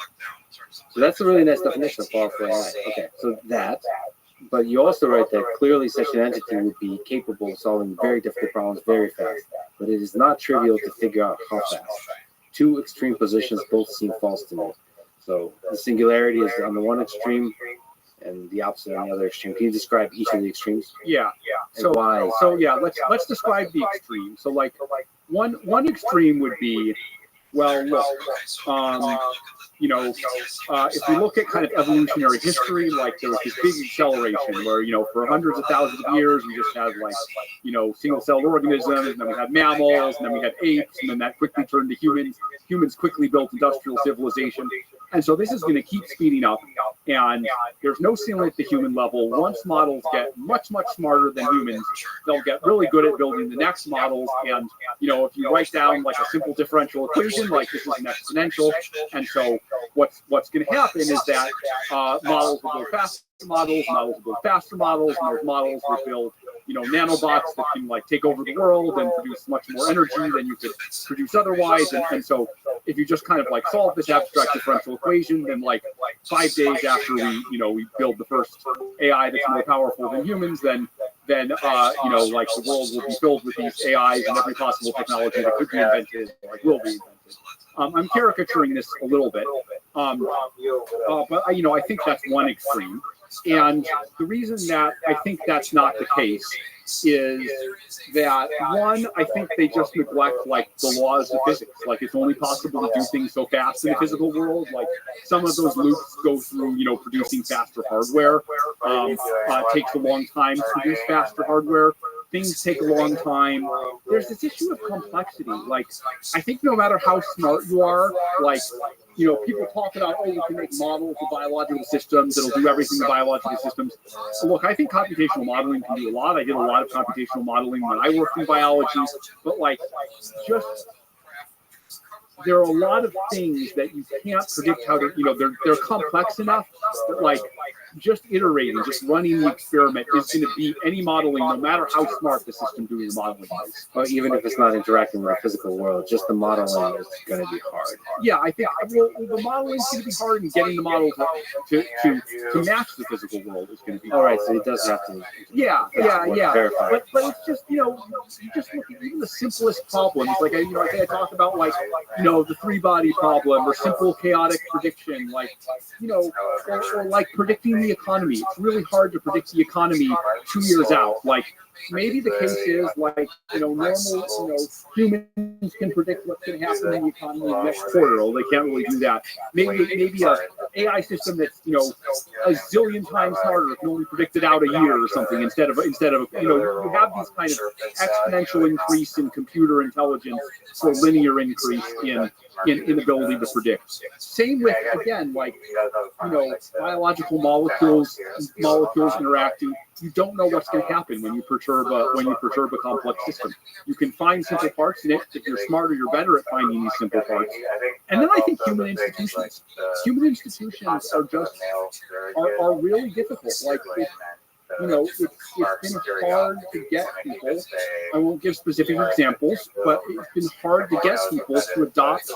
So that's a really nice definition of powerful AI. Okay, so that, but you also write that clearly such an entity would be capable of solving very difficult problems very fast, but it is not trivial to figure out how fast. Two extreme positions both seem false to me. So the singularity is on the one extreme and the opposite on the other extreme. Can you describe each of the extremes? Yeah. And why? So yeah, let's describe the extreme. So like one extreme would be Well, look, if we look at kind of evolutionary history, like there was this big acceleration where, for hundreds of thousands of years, we just had like, single-celled organisms, and then we had mammals, and then we had apes, and then that quickly turned to humans. Humans quickly built industrial civilization. And so this is going to keep speeding up, and there's no ceiling at the human level. Once models get much, much smarter than humans, they'll get really good at building the next models. And, if you write down like a simple differential equation, like this is an exponential. And so what's going to happen is that models will build faster models will build faster models, and those models will build, nanobots that can like take over the world and produce much more energy than you could produce otherwise. And so if you just kind of like solve this abstract differential equation, then like 5 days after we build the first AI that's more powerful than humans, then like the world will be filled with these AIs and every possible technology that could be invented, like will be invented. I'm caricaturing this a little bit, but I think that's one extreme. And the reason that I think that's not the case is that, one, I think they just neglect like the laws of physics. Like it's only possible to do things so fast in the physical world. Like some of those loops go through, producing faster hardware. Takes a long time to produce faster hardware. Things take a long time. There's this issue of complexity. Like, I think no matter how smart you are, like, people talk about, we can make models of biological systems that'll do everything in biological systems. So look, I think computational modeling can do a lot. I did a lot of computational modeling when I worked in biology, but like, there are a lot of things that you can't predict how to, they're complex enough that like, just iterating, just running the experiment is going to beat any modeling, no matter how smart the system doing the modeling is. Or even if it's not interacting with the physical world, just the modeling is going to be hard. Yeah, I think the modeling is going to be hard, and getting the model to match the physical world is going to be hard. All right, so it does have to. Yeah. But it's just you just look at even the simplest problems. Like I talk about like the 3-body problem or simple chaotic prediction, like or like predicting the economy. It's really hard to predict the economy 2 years out. Like maybe the case is like normal humans can predict what's going to happen in the economy in the next quarter. Well, they can't really do that. Maybe a AI system that's a zillion times smarter can only predict it out a year or something instead of you have these kind of exponential increase in computer intelligence for linear increase in ability to predict. Same with, again, like biological molecules interacting. You don't know what's going to happen when you perturb a complex system. You can find simple parts in it. If you're smarter, you're better at finding these simple parts. And then I think human institutions are just are really difficult. Like it's been hard to get people. I won't give specific examples, but it's been hard to get people to adopt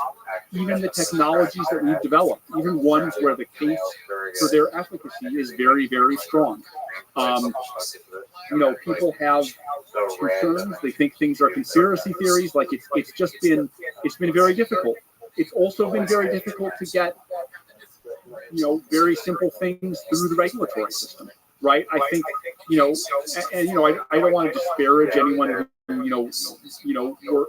even the technologies that we've developed, even ones where the case for their efficacy is very, very strong. People have concerns. They think things are conspiracy theories. Like it's been very difficult. It's also been very difficult to get very simple things through the regulatory system. Right, I think I don't want to disparage anyone who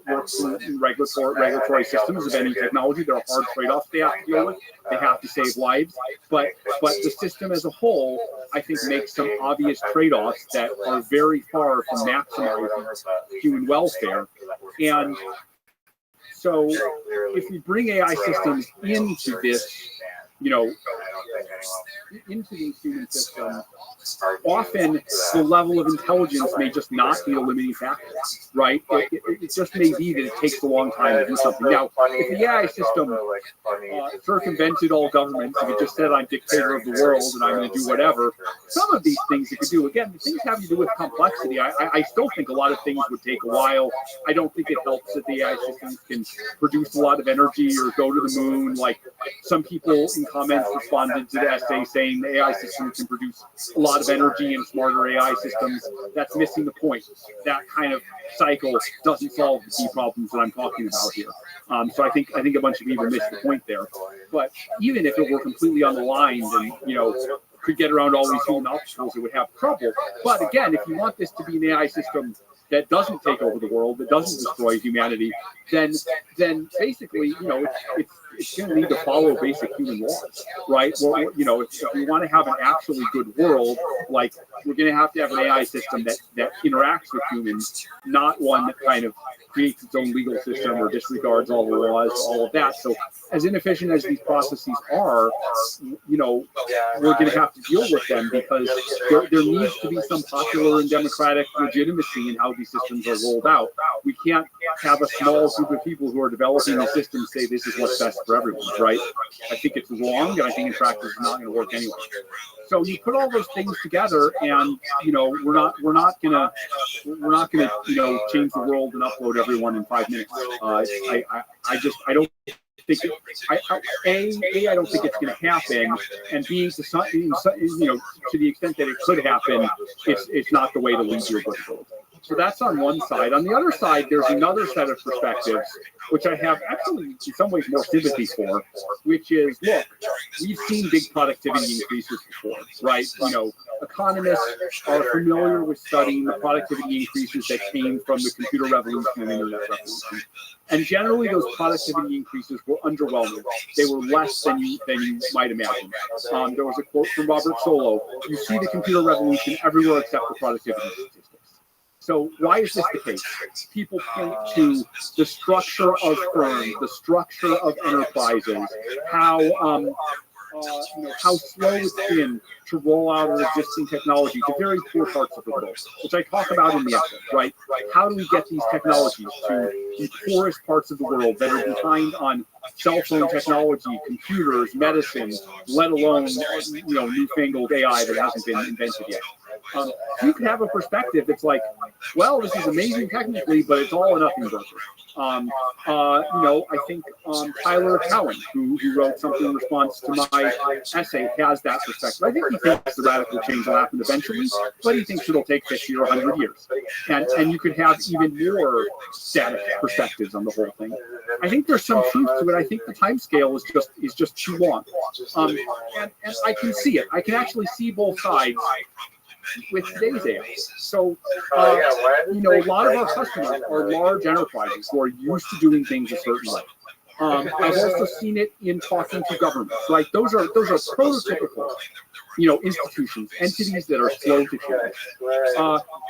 works in regulatory systems of any technology. There are hard trade-offs they have to deal with. They have to save lives, but the system as a whole, I think, makes some obvious trade-offs that are very far from maximizing human welfare. And so, if we bring AI systems into this, into these human systems, often the level of intelligence may just not be a limiting factor, right? It just may be that it takes a long time to do something. Now, if the AI system circumvented all governments, if it just said, I'm dictator of the world and I'm going to do whatever, some of these things it could do. Again, the things having to do with complexity, I still think a lot of things would take a while. I don't think it helps that the AI systems can produce a lot of energy or go to the moon. Like some people in comments responded to the essay saying the AI system can produce a lot of energy and smarter AI systems. That's missing the point. That kind of cycle doesn't solve the key problems that I'm talking about here. So I think a bunch of people missed the point there. But even if it were completely unaligned and could get around all these human obstacles, it would have trouble. But again, if you want this to be an AI system that doesn't take over the world, that doesn't destroy humanity, then basically, it's going to need to follow basic human laws, right? Well, if we want to have an actually good world, like, we're going to have an AI system that interacts with humans, not one that kind of creates its own legal system or disregards all the laws, all of that. So as inefficient as these processes are, we're going to have to deal with them, because there needs to be some popular and democratic legitimacy in how these systems are rolled out. We can't have a small group of people who are developing the system say this is what's best for everyone, right? I think it's wrong, and I think in practice it's not going to work anyway. So you put all those things together, and we're not gonna change the world and upload everyone in 5 minutes. I don't think I don't think it's going to happen, and B, to the extent that it could happen, it's not the way to lead your good world. So that's on one side. On the other side, there's another set of perspectives, which I have actually in some ways more sympathy for, which is, look, we've seen big productivity increases before, right? Economists are familiar with studying the productivity increases that came from the computer revolution and the internet revolution. And generally, those productivity increases were underwhelming. They were less than you might imagine. There was a quote from Robert Solow: "You see the computer revolution everywhere except for productivity statistics." So why is this the case? People point to the structure of firms, the structure of enterprises, how slow it's been to roll out an existing technology to very poor parts of the world, which I talk about in the essay, right? How do we get these technologies to the poorest parts of the world that are behind on cell phone technology, computers, medicine, let alone newfangled AI that hasn't been invented yet? You can have a perspective that's like, well, this is amazing technically, but it's all a nothing burger. I think Tyler Cowen, who wrote something in response to my essay, has that perspective. I think he thinks the radical change will happen eventually, but he thinks it'll take 50 or 100 years. And you could have even more static perspectives on the whole thing. I think there's some truth to it. I think the time scale is just too long. And I can see it. I can actually see both sides with today's AI. So, a lot of our customers are large enterprises who are used to doing things a certain way. I've also seen it in talking to governments. Like those are prototypical, institutions, entities that are slow to change.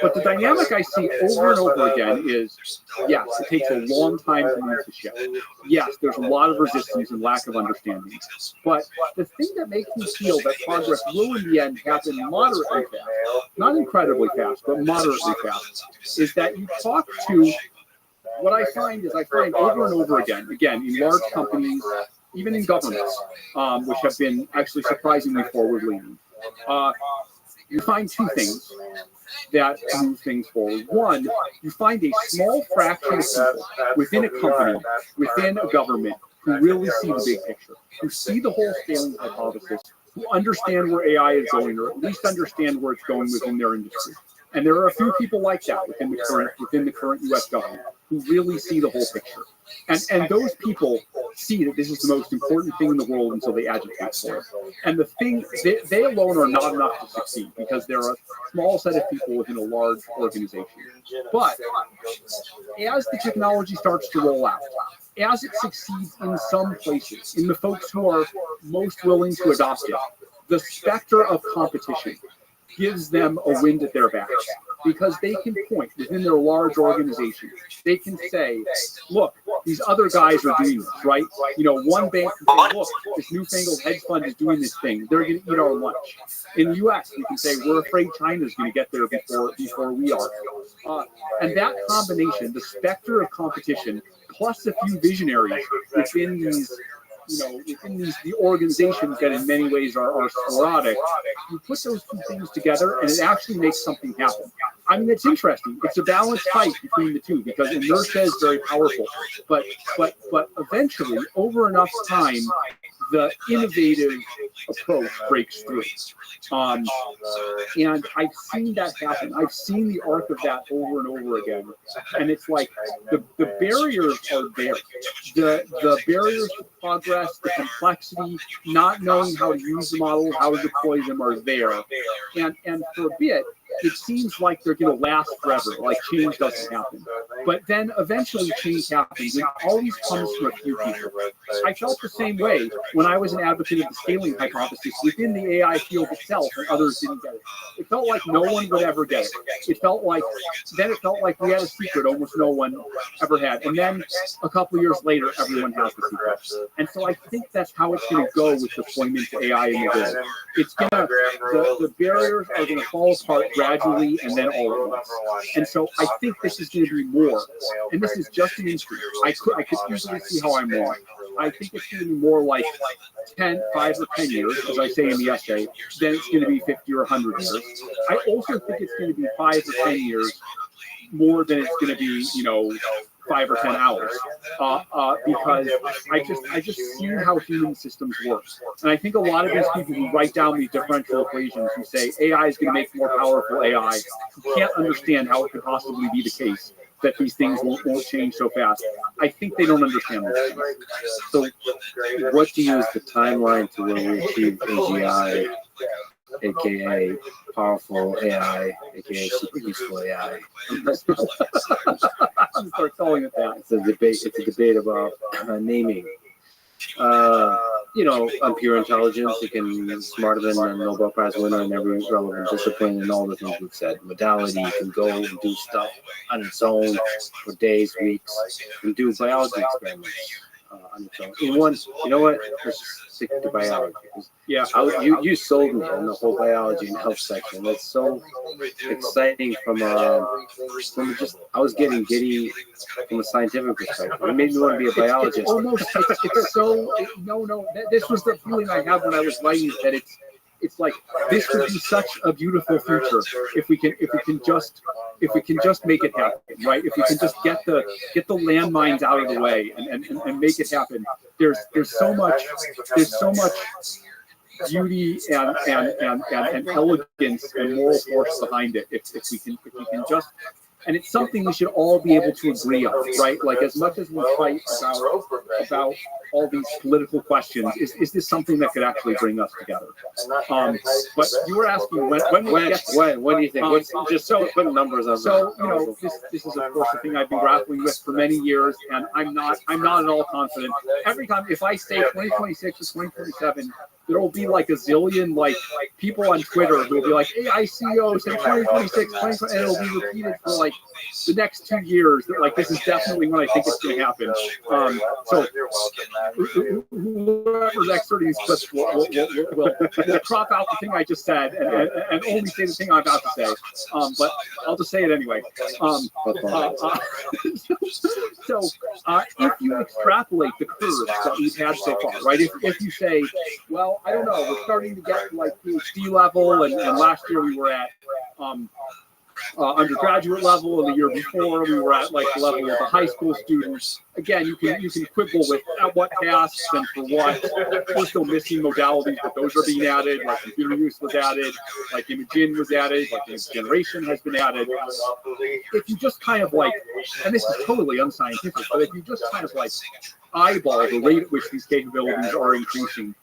But the dynamic I see over and over again is, yes, it takes a long time to move the ship. Yes, there's a lot of resistance and lack of understanding. But the thing that makes me feel that progress will in the end happen moderately fast, not incredibly fast, but moderately fast, is that you talk to, what I find over and over again, in large companies, even in governments, which have been actually surprisingly forward-leaning, you find two things that move things forward. One, you find a small fraction of people within a company, within a government, who really see the big picture, who see the whole scaling hypothesis, who understand where AI is going, or at least understand where it's going within their industry. And there are a few people like that within the current U.S. government who really see the whole picture. And those people see that this is the most important thing in the world until they agitate for it. And the thing, they alone are not enough to succeed, because they're a small set of people within a large organization. But as the technology starts to roll out, as it succeeds in some places, in the folks who are most willing to adopt it, the specter of competition gives them a wind at their backs, because they can point within their large organization. They can say, look, these other guys are doing this, right? One bank can say, look, this newfangled hedge fund is doing this thing. They're going to eat our lunch. In the U.S., we can say, we're afraid China's going to get there before we are. And that combination, the specter of competition, plus a few visionaries within these the organizations that in many ways are sporadic, you put those two things together and it actually makes something happen. I mean, it's interesting. It's a balanced fight between the two, because inertia is very powerful. But eventually, over enough time, the innovative approach breaks through. And I've seen that happen. I've seen the arc of that over and over again. And it's like the barriers are there. The barriers to progress, the complexity, not knowing how to use the model, how to deploy them are there. And for a bit, it seems like they're going to last forever, like change doesn't happen. But then eventually change happens, and it always comes from a few people. I felt the same way when I was an advocate of the scaling hypothesis within the AI field itself, and others didn't get it. It felt like no one would ever get it. It felt like we had a secret almost no one ever had. And then a couple of years later, everyone has the secret. And so I think that's how it's going to go with deployment to AI in the world. It's going to, the barriers are going to fall apart gradually and then all at once. And so I think this is going to be more. And this is just an increase. I could easily see how I'm wrong. I think it's going to be more like 5 or 10 years, as I say in the essay, then it's going to be 50 or 100 years. I also think it's going to be 5 or 10 years more than it's going to be, 5 or 10 hours, because I just see how human systems work. And I think a lot of these people who write down these differential equations, who say AI is going to make more powerful AI, who can't understand how it could possibly be the case that these things won't change so fast. I think they don't understand this. So what do you use the timeline to where we achieve AGI, aka powerful AI, aka super useful AI? I'm start calling it that. It's a debate about naming. On pure intelligence, it can be smarter than a Nobel Prize winner in every relevant discipline and all the things we've said. Modality, you can go and do stuff on its own for days, weeks, and do biology experiments on its own. In one, you know what? Let's just stick to biology. Yeah, you sold me on the whole biology and health section. That's so exciting from just, I was getting giddy from a scientific perspective. It made me want to be a biologist. It's so, no, this was the feeling I had when I was writing it, that it's like, this would be such a beautiful future if we can just make it happen, right? If we can just get the landmines out of the way and make it happen. There's so much beauty and elegance and moral force behind it if we can just. And it's something we should all be able to agree on, right? Like, as much as we fight about all these political questions, is this something that could actually bring us together? But you were asking when do you think? Just so put numbers on. So this is of course the thing I've been grappling with for many years, and I'm not at all confident. Every time, if I say 2026 or 2027. There will be like a zillion people on Twitter who will be like, AI CEOs in 2026, 2020, and it'll be repeated for like the next 2 years. Like, this is definitely when I think it's going to happen. So whoever's excerpting these clips will crop out the thing I just said and only say the thing I'm about to say. But I'll just say it anyway. So if you extrapolate the curves that we've had so far, right? If you say, well, I don't know, we're starting to get like PhD level, and last year we were at undergraduate level, and the year before we were at like the level of the high school students. Again, you can quibble with at what tasks and for what. We're still missing modalities, but those are being added. Like computer use was added, like imaging was added, like image generation has been added. If you just kind of like, and this is totally unscientific, but if you just kind of like eyeball the rate at which these capabilities are increasing,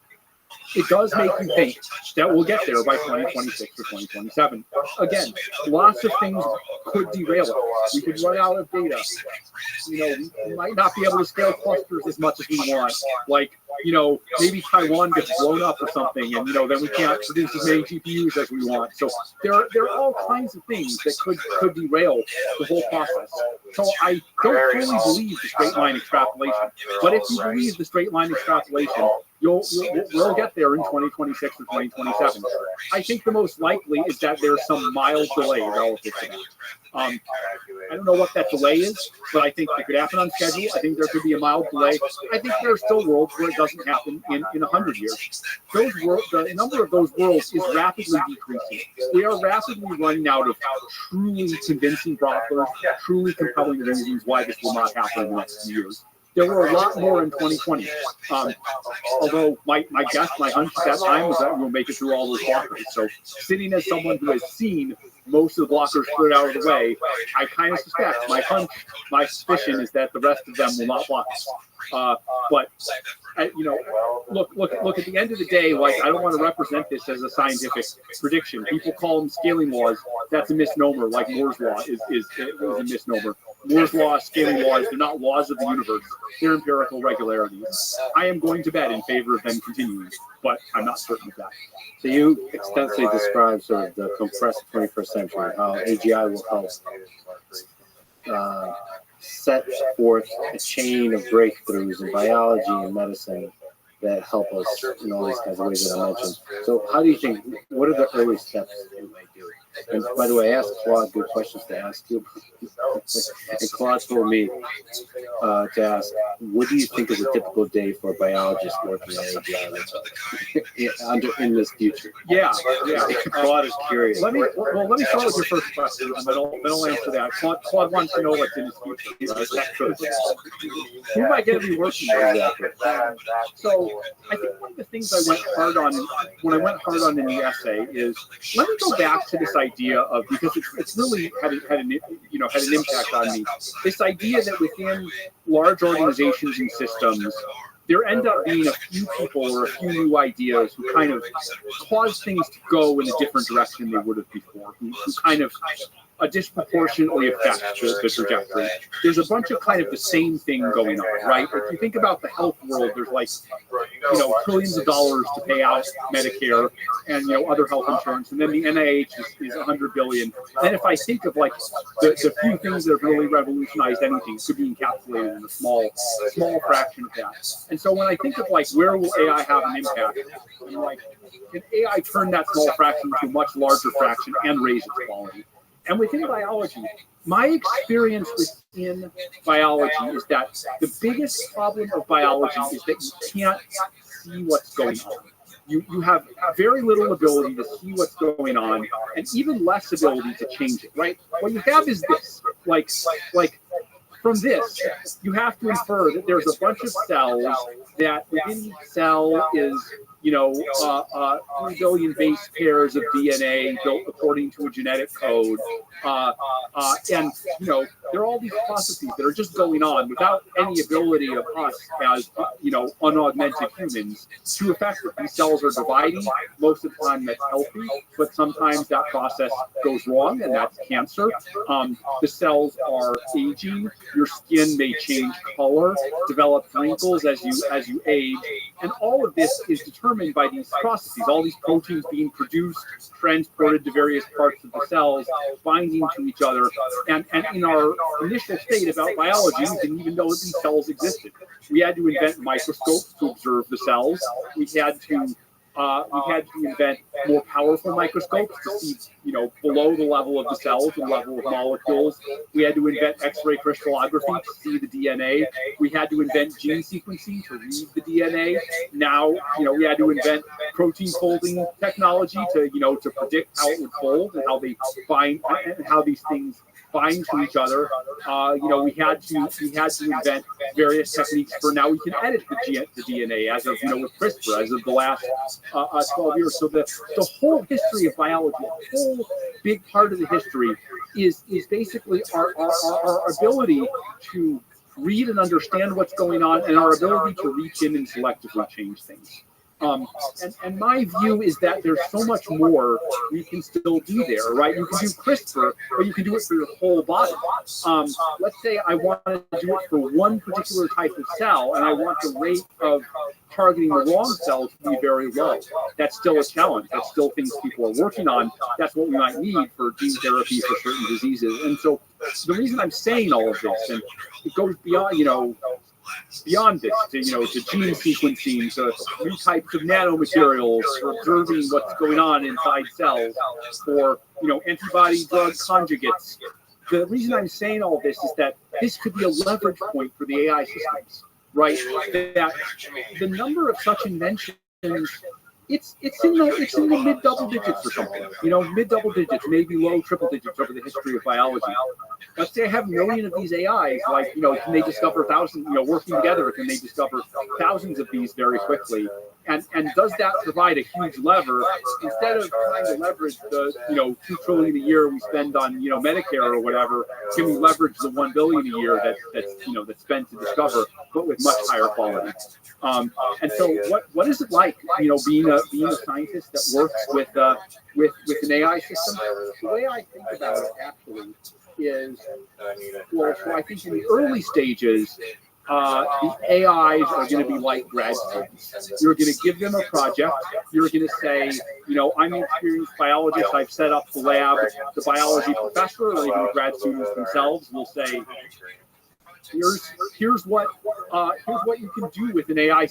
it does make you think that we'll get there by 2026 or 2027. Again, lots of things could derail it. We could run out of data. We might not be able to scale clusters as much as we want. Like, maybe Taiwan gets blown up or something, and then we can't produce as many GPUs as we want. So there are all kinds of things that could derail the whole process. So I don't fully believe the straight line extrapolation. But if you believe the straight line extrapolation, we'll get there in 2026 or 2027. I think the most likely is that there's some mild delay relative to that. I don't know what that delay is, but I think it could happen on schedule. I think there could be a mild delay. I think there are still worlds where it doesn't happen in 100 years. The number of those worlds is rapidly decreasing. We are rapidly running out of truly convincing grapplers, truly compelling reasons why this will not happen in the next few years. there were a lot more in 2020. Although my guess, my hunch at that time was that we'll make it through all those blockers. So sitting as someone who has seen most of the blockers cleared out of the way, I kind of suspect, my hunch, my suspicion is that the rest of them will not block us. But look. At the end of the day, like, I don't want to represent this as a scientific prediction. People call them scaling laws. That's a misnomer. Like Moore's law is a misnomer. Moore's law, scaling laws, they're not laws of the universe. They're empirical regularities. I am going to bet in favor of them continuing, but I'm not certain of that. So you extensively describe sort of the compressed 21st century, how AGI will help set forth a chain of breakthroughs in biology and medicine that help us in all these kinds of ways that I mentioned. So how do you think, what are the early steps that you might do? And by the way, I asked Claude good questions to ask you. And Claude told me to ask, what do you think is a typical day for a biologist working on AGI in this future? Yeah. Claude is curious. Let me start with your first question, and then I'll answer that. Claude wants to know what's in his future. Who am I going to be working with? So I think one of the things I went hard on in the essay is, let me go back to this idea of, because it's really had an impact on me. This idea that within large organizations and systems, there end up being a few people or a few new ideas who kind of cause things to go in a different direction they would have before, who kind of disproportionately affect the trajectory. There's a bunch of kind of the same thing going on, right? If you think about the health world, there's like, trillions of dollars to pay out Medicare and, other health insurance. And then the NIH is $100 billion. And if I think of like the few things that have really revolutionized anything, could be encapsulated in a small fraction of that. And so when I think of like, where will AI have an impact? I'm like, can AI turn that small fraction to a much larger fraction and raise its quality? And within biology, my experience within biology is that the biggest problem of biology is that you can't see what's going on. You have very little ability to see what's going on, and even less ability to change it, right? What you have is this, like from this, you have to infer that there's a bunch of cells, that within each cell is 3 billion base pairs of DNA built according to a genetic code. And there are all these processes that are just going on without any ability of us as, unaugmented humans to affect it. These cells are dividing. Most of the time that's healthy, but sometimes that process goes wrong, and that's cancer. The cells are aging. Your skin may change color, develop wrinkles as you age. And all of this is determined by these processes, all these proteins being produced, transported to various parts of the cells, binding to each other. And in our initial state about biology, we didn't even know that these cells existed. We had to invent microscopes to observe the cells. We had to invent more powerful microscopes to see, below the level of the cells, the level of molecules. We had to invent X-ray crystallography to see the DNA. We had to invent gene sequencing to read the DNA. Now, we had to invent protein folding technology to predict how it would fold and how they bind and how these things bind to each other. We had to invent various techniques for now we can edit the DNA as of with CRISPR as of the last 12 years. So the whole history of biology, a whole big part of the history is basically our ability to read and understand what's going on, and our ability to reach in and selectively change things. And my view is that there's so much more we can still do there, right? You can do CRISPR, or you can do it for your whole body. Let's say I want to do it for one particular type of cell, and I want the rate of targeting the wrong cell to be very low. That's still a challenge. That's still things people are working on. That's what we might need for gene therapy for certain diseases. And so the reason I'm saying all of this, and it goes beyond, beyond this, to gene sequencing, to new types of nanomaterials, for observing what's going on inside cells, for antibody drug conjugates. The reason I'm saying all this is that this could be a leverage point for the AI systems, right? That the number of such inventions it's in the mid double digits or something. Mid double digits, maybe low triple digits over the history of biology. Let's say I have a million of these AIs. Like, can they discover thousands? Working together, can they discover thousands of these very quickly? And does that provide a huge lever instead of trying to leverage the $2 trillion a year we spend on Medicare or whatever? Can we leverage the $1 billion a year that's spent to discover, but with much higher quality? And so what is it like being a scientist that works with an AI system? The way I think about it actually is, well, so I think in the early stages, the AIs are going to be like grad students. You're going to give them a project. You're going to say, I'm an experienced biologist. I've set up the lab. The biology professor or even the grad students themselves will say, here's what you can do with an AI,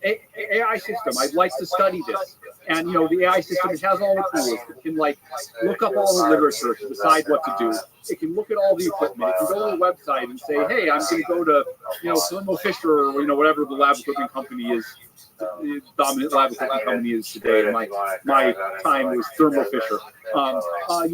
AI system. I'd like to study this. And the AI system, it has all the tools. It can look up all the literature to decide what to do. It can look at all the equipment. It can go to the website and say, hey, I'm going to go to Thermo Fisher or whatever the lab equipment company is. The dominant lab equipment company is today. My time was Thermo Fisher. I'm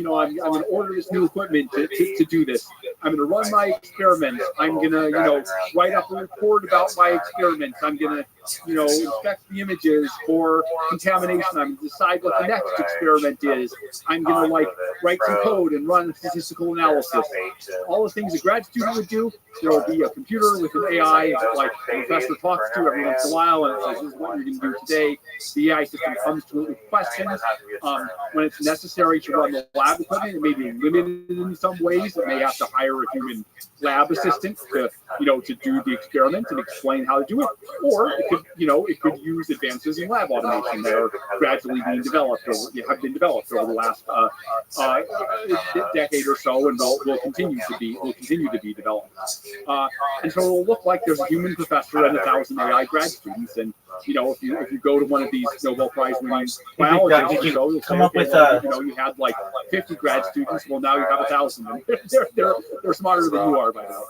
going to order this new equipment to do this. I'm going to run my experiments. I'm going to write up a report about my experiments. I'm going to inspect the images for contamination. I'm going to decide what the next experiment is. I'm going to write some code and run statistical analysis. All the things a grad student would do. There will be a computer with an AI that the professor talks to every once in a while and it says, this is what you're going to do today. The AI system comes to it with questions. When it's necessary to run the lab equipment, it may be limited in some ways. It may have to hire a human lab assistant to do the experiment and explain how to do it. Or it could use advances in lab automation that are gradually being developed or have been developed over the last decade or so, and will continue to be developed. And so it'll look like there's a human professor and 1,000 AI grad students. And if you go to one of these Nobel Prize winning biologists, you'll come up with you had 50 grad students. Well, now you have 1,000. They're smarter than you are by now.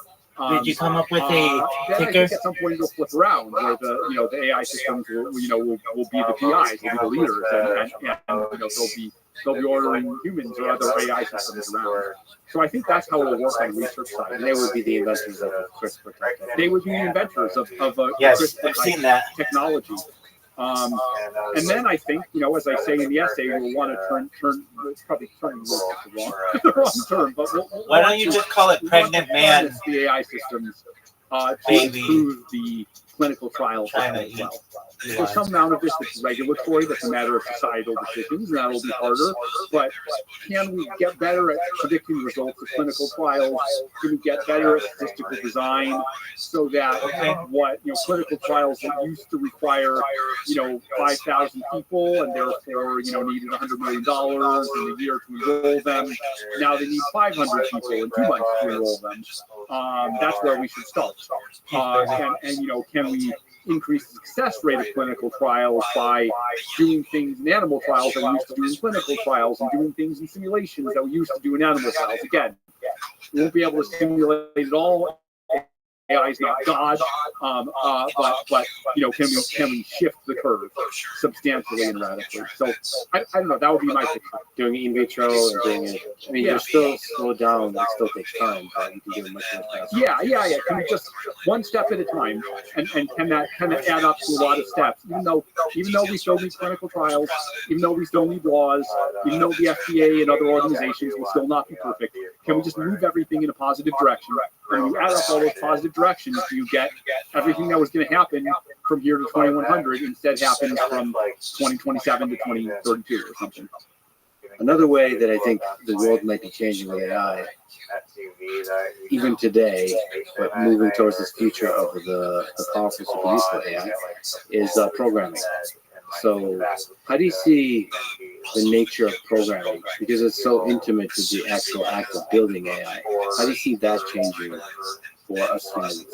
Did you come up with a ticker? I ticker? think at some point it'll flip around where the AI systems will be the PIs, will be the leaders, and they'll be ordering humans or other AI systems around. So I think that's how it'll work on the research side. And they would be the inventors of CRISPR. They would be the inventors of yes, CRISPR I've seen that technology. And then I think, as I say in the essay, we'll want to turn probably turn the wrong term, but why don't you just call it pregnant man? The AI systems to Baby. improve the clinical trials as well. There's some amount of this that's regulatory, that's a matter of societal decisions, and that'll be harder. But can we get better at predicting results of clinical trials? Can we get better at statistical design so that clinical trials that used to require 5,000 people and therefore needed $100 million in a year to enroll them, now they need 500 people in 2 months to enroll them. That's where we should start. Can we increase the success rate of clinical trials by doing things in animal trials that we used to do in clinical trials and doing things in simulations that we used to do in animal trials? Again, we won't be able to simulate it all. AI is not God, but can we shift the curve substantially and radically? So I don't know. That would be my picture. Doing it in vitro and doing it. I mean, you're still slowed down. It still takes time, but you can do it much more fast. Yeah. Can we just one step at a time, and can that add up to a lot of steps? Even though we still need clinical trials, even though we still need laws, even though the FDA and other organizations will still not be perfect, can we just move everything in a positive direction? And when you add up all those positive directions, you get everything that was going to happen from here to 2100 instead happens from 2027 to 2032 or something. Another way that I think the world might be changing with AI, even today, but moving towards this future of the powerful super useful AI, is programming. So how do you see the nature of programming? Because it's so intimate to the actual act of building AI. How do you see that changing for us humans?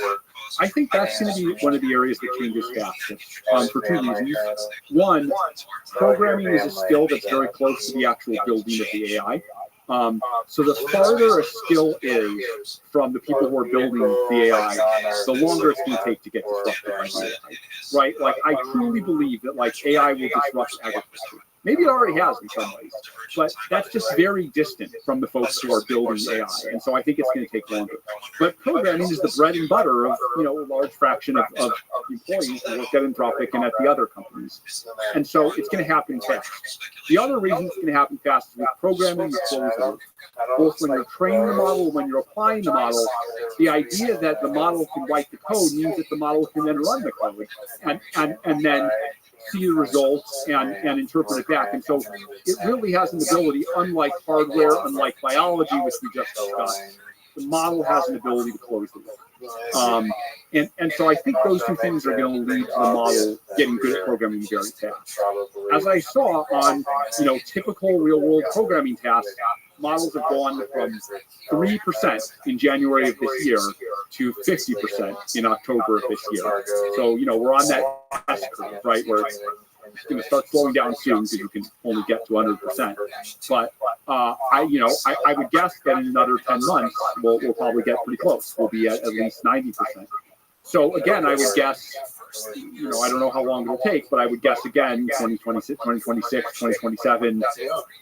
I think that's going to be one of the areas that changes fastest for two reasons. One, programming is a skill that's very close to the actual building of the AI. So the farther a skill is from the people who are building the AI, the longer it's going to take to get disrupted by the AI, right? Like I truly believe that like AI will disrupt agriculture. Maybe it already has in some ways, but that's just very distant from the folks who are building AI, and so I think it's going to take longer. But programming is the bread and butter of a large fraction of employees who work at Anthropic and at the other companies, and so it's going to happen fast. The other reason it's going to happen fast is with programming, you close the loop. Both when you're training the model and when you're applying the model, the idea that the model can write the code means that the model can then run the code and then see the results and interpret it back. And so it really has an ability, unlike hardware, unlike biology, which we just discussed, the model has an ability to close the loop. And so I think those two things are going to lead to the model getting good at programming very fast. As I saw on typical real world programming tasks, models have gone from 3% in January of this year to 50% in October of this year. So, we're on that S curve, right, where it's going to start slowing down soon because you can only get to 100%. But I would guess that in another 10 months, we'll probably get pretty close. We'll be at least 90%. So again, I would guess, I don't know how long it'll take, but I would guess again, 2026, 2027,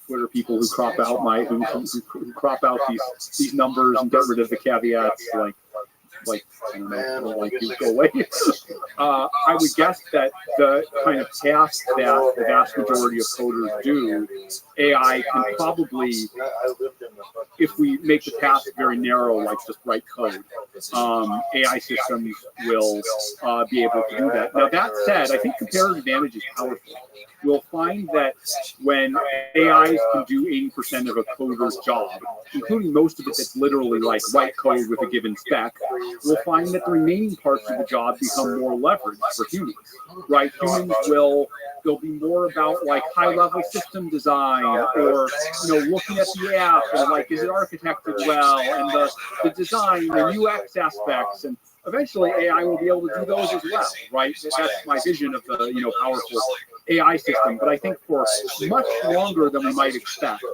Twitter people who crop out who crop out these numbers and get rid of the caveats, like I don't know, like you go away. I would guess that the kind of tasks that the vast majority of coders do, AI can probably, if we make the task very narrow, like just write code, AI systems will be able to do that. Now that said, I think comparative advantage is powerful. We'll find that when AIs can do 80% of a coder's job, including most of it that's literally like write code with a given spec, we'll find that the remaining parts of the job become more leveraged for humans, right? Humans they'll be more about like high-level system design or, looking at the app and like, is it architected well, and the design, the UX aspects, and eventually AI will be able to do those as well, right? That's my vision of the, powerful AI system. But I think for much longer than we might expect,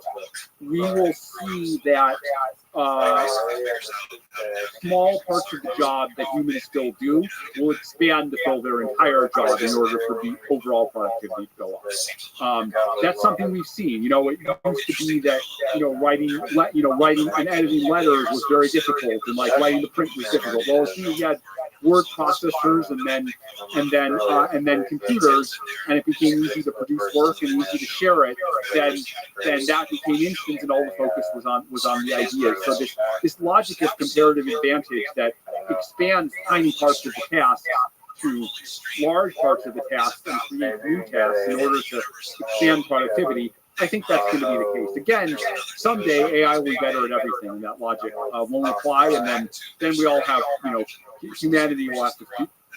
we will see that small parts of the job that humans still do will expand to fill their entire job in order for the overall productivity to go up. That's something we've seen. It used to be that writing and editing letters was very difficult, and like writing the print was difficult. Well, as soon as you had word processors and then computers, and it became easy to produce work and easy to share it, then that became instant, and all the focus was on the ideas. So this logic of comparative advantage that expands tiny parts of the task to large parts of the task and create new tasks in order to expand productivity, I think that's going to be the case. Again, someday AI will be better at everything, and that logic won't apply, and then we all have, humanity will have to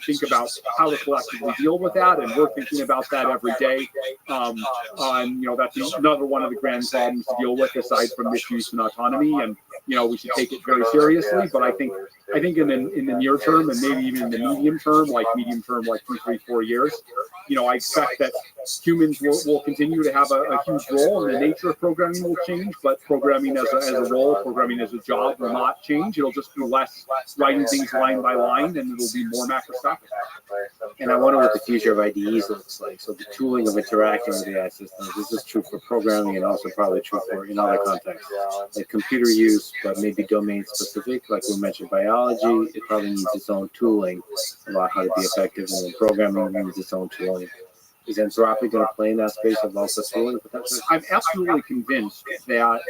think about how to collectively deal with that, and we're thinking about that every day. That's another one of the grand problems to deal with, aside from misuse and autonomy, and we should take it very seriously. But I think in the near term, and maybe even in the medium term, like 2, 3, 4 years, I expect that humans will continue to have a huge role, and the nature of programming will change, but programming as a role, programming as a job will not change. It'll just be less writing things line by line, and it'll be more macroscopic. And I wonder what the future of IDEs looks like. So the tooling of interacting with AI systems, this is true for programming and also probably true for in other contexts, like computer use, but maybe domain specific, like we mentioned biology, it probably needs its own tooling about how to be effective, and then programming needs its own tooling. Is Anthropic going to play in that space of also tooling potentially? I'm absolutely convinced that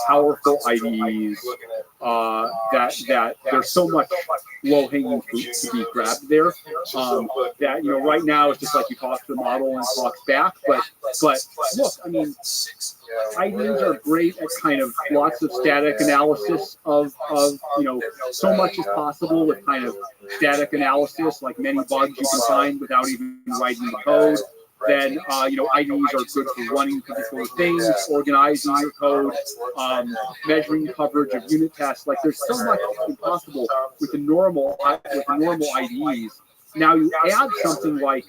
powerful IDEs, that there's so much low-hanging fruit to be grabbed there. That right now it's just like you talk to the model and it talks back. But look, I mean, IDEs are great at kind of lots of static analysis of so much as possible with kind of static analysis, like many bugs you can find without even writing the code. Then IDEs are good for running particular things, organizing your code, measuring coverage of unit tests. Like there's so much possible with the normal IDEs Now you add something like,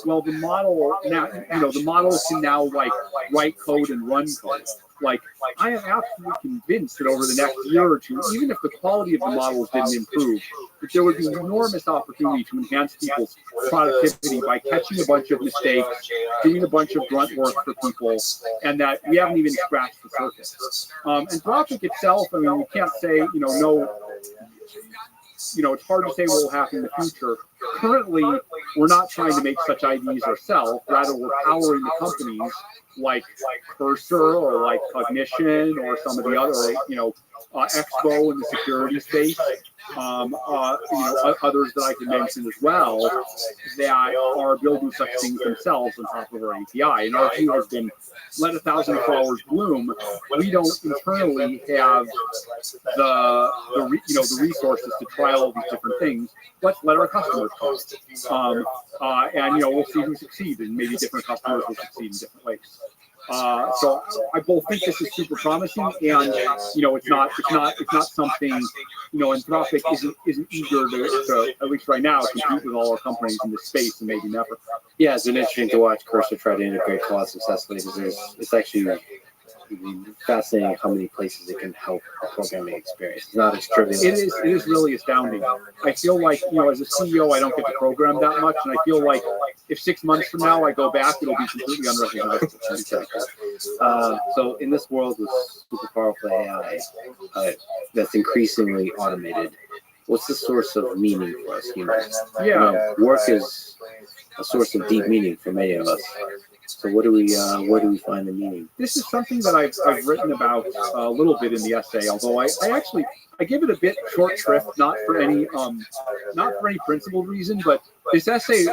well, the model now, the models can now like write code and run code. Like, I am absolutely convinced that over the next year or two, even if the quality of the models didn't improve, that there would be enormous opportunity to enhance people's productivity by catching a bunch of mistakes, doing a bunch of grunt work for people, and that we haven't even scratched the surface. Anthropic itself, I mean, we can't say, it's hard to say what will happen in the future. Currently, we're not trying to make such IDs ourselves. Rather, we're powering the companies like Cursor or like Cognition or some of the other, Expo in the security space, others that I can mention as well, that are building such things themselves on top of our API. And our view has been, let 1,000 flowers bloom. We don't internally have the resources to try all these different things. Let's let our customers try. And we'll see who succeeds, and maybe different customers will succeed in different ways. So I both think this is super promising, and it's not something, Anthropic isn't eager to, at least right now, compete with all our companies in this space, and maybe never. Yeah, it's been interesting to watch Cursor try to integrate Claude successfully, because it's actually fascinating how many places it can help a programming experience. It's not as trivial. It is really astounding. I feel like, as a CEO, I don't get to program that much, and I feel like if 6 months from now I go back, it'll be completely unrecognizable. So in this world with super powerful AI that's increasingly automated, what's the source of meaning for us humans? Yeah. Work is a source of deep meaning for many of us. So where do we find the meaning? This is something that I've written about a little bit in the essay, although I give it a bit short shrift, not for any principled reason, but this essay,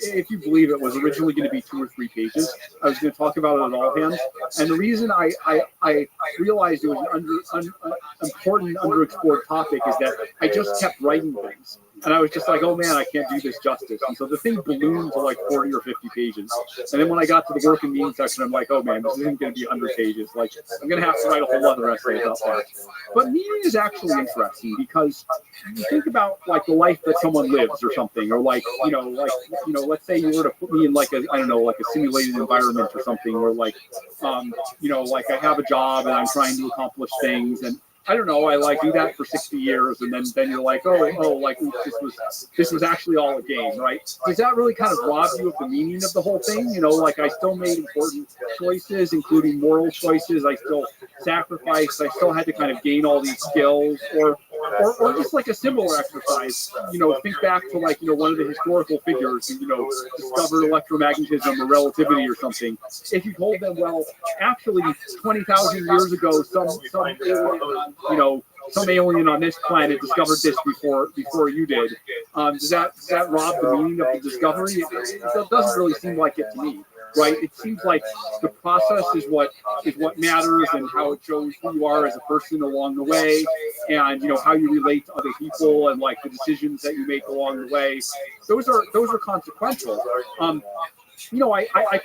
if you believe it, was originally going to be 2 or 3 pages. I was going to talk about it at all hands, and the reason I realized it was an important, underexplored topic is that I just kept writing things. And I was just like, oh man, I can't do this justice. And so the thing ballooned to like 40 or 50 pages. And then when I got to the work and meeting section, I'm like, oh man, this isn't going to be 100 pages. Like, I'm going to have to write a whole other essay about that. But meaning is actually interesting, because you think about like the life that someone lives or something, or like, let's say you were to put me in like a simulated environment or something, where like, like I have a job and I'm trying to accomplish things, and I don't know, I like do that for 60 years, and then you're like, like this was actually all a game, right? Does that really kind of rob you of the meaning of the whole thing? Like I still made important choices, including moral choices. I still sacrificed. I still had to kind of gain all these skills, or just like a similar exercise. Think back to like one of the historical figures who discovered electromagnetism or relativity or something. If you told them, well, actually 20,000 years ago, some alien on this planet discovered this before you did. Does that rob the meaning of the discovery? It doesn't really seem like it to me, right? It seems like the process is what matters, and how it shows who you are as a person along the way, and how you relate to other people, and like the decisions that you make along the way. Those are consequential. I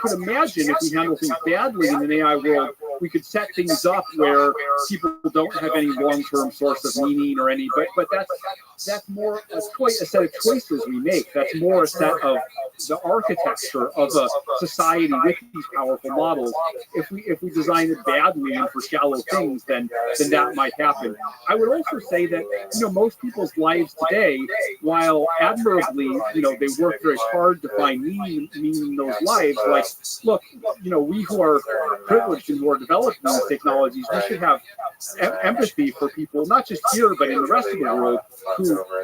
could imagine if we handle things badly in an AI world, we could set things up where people don't have any long-term source of meaning or any, but that's more a set of choices we make. That's more a set of the architecture of a society with these powerful models. If we design it badly and for shallow things, then that might happen. I would also say that most people's lives today, while admirably they work very hard to find meaning in those lives. Like, look, we who are privileged and who are developing these technologies, we should have empathy for people, not just here but in the rest of the world,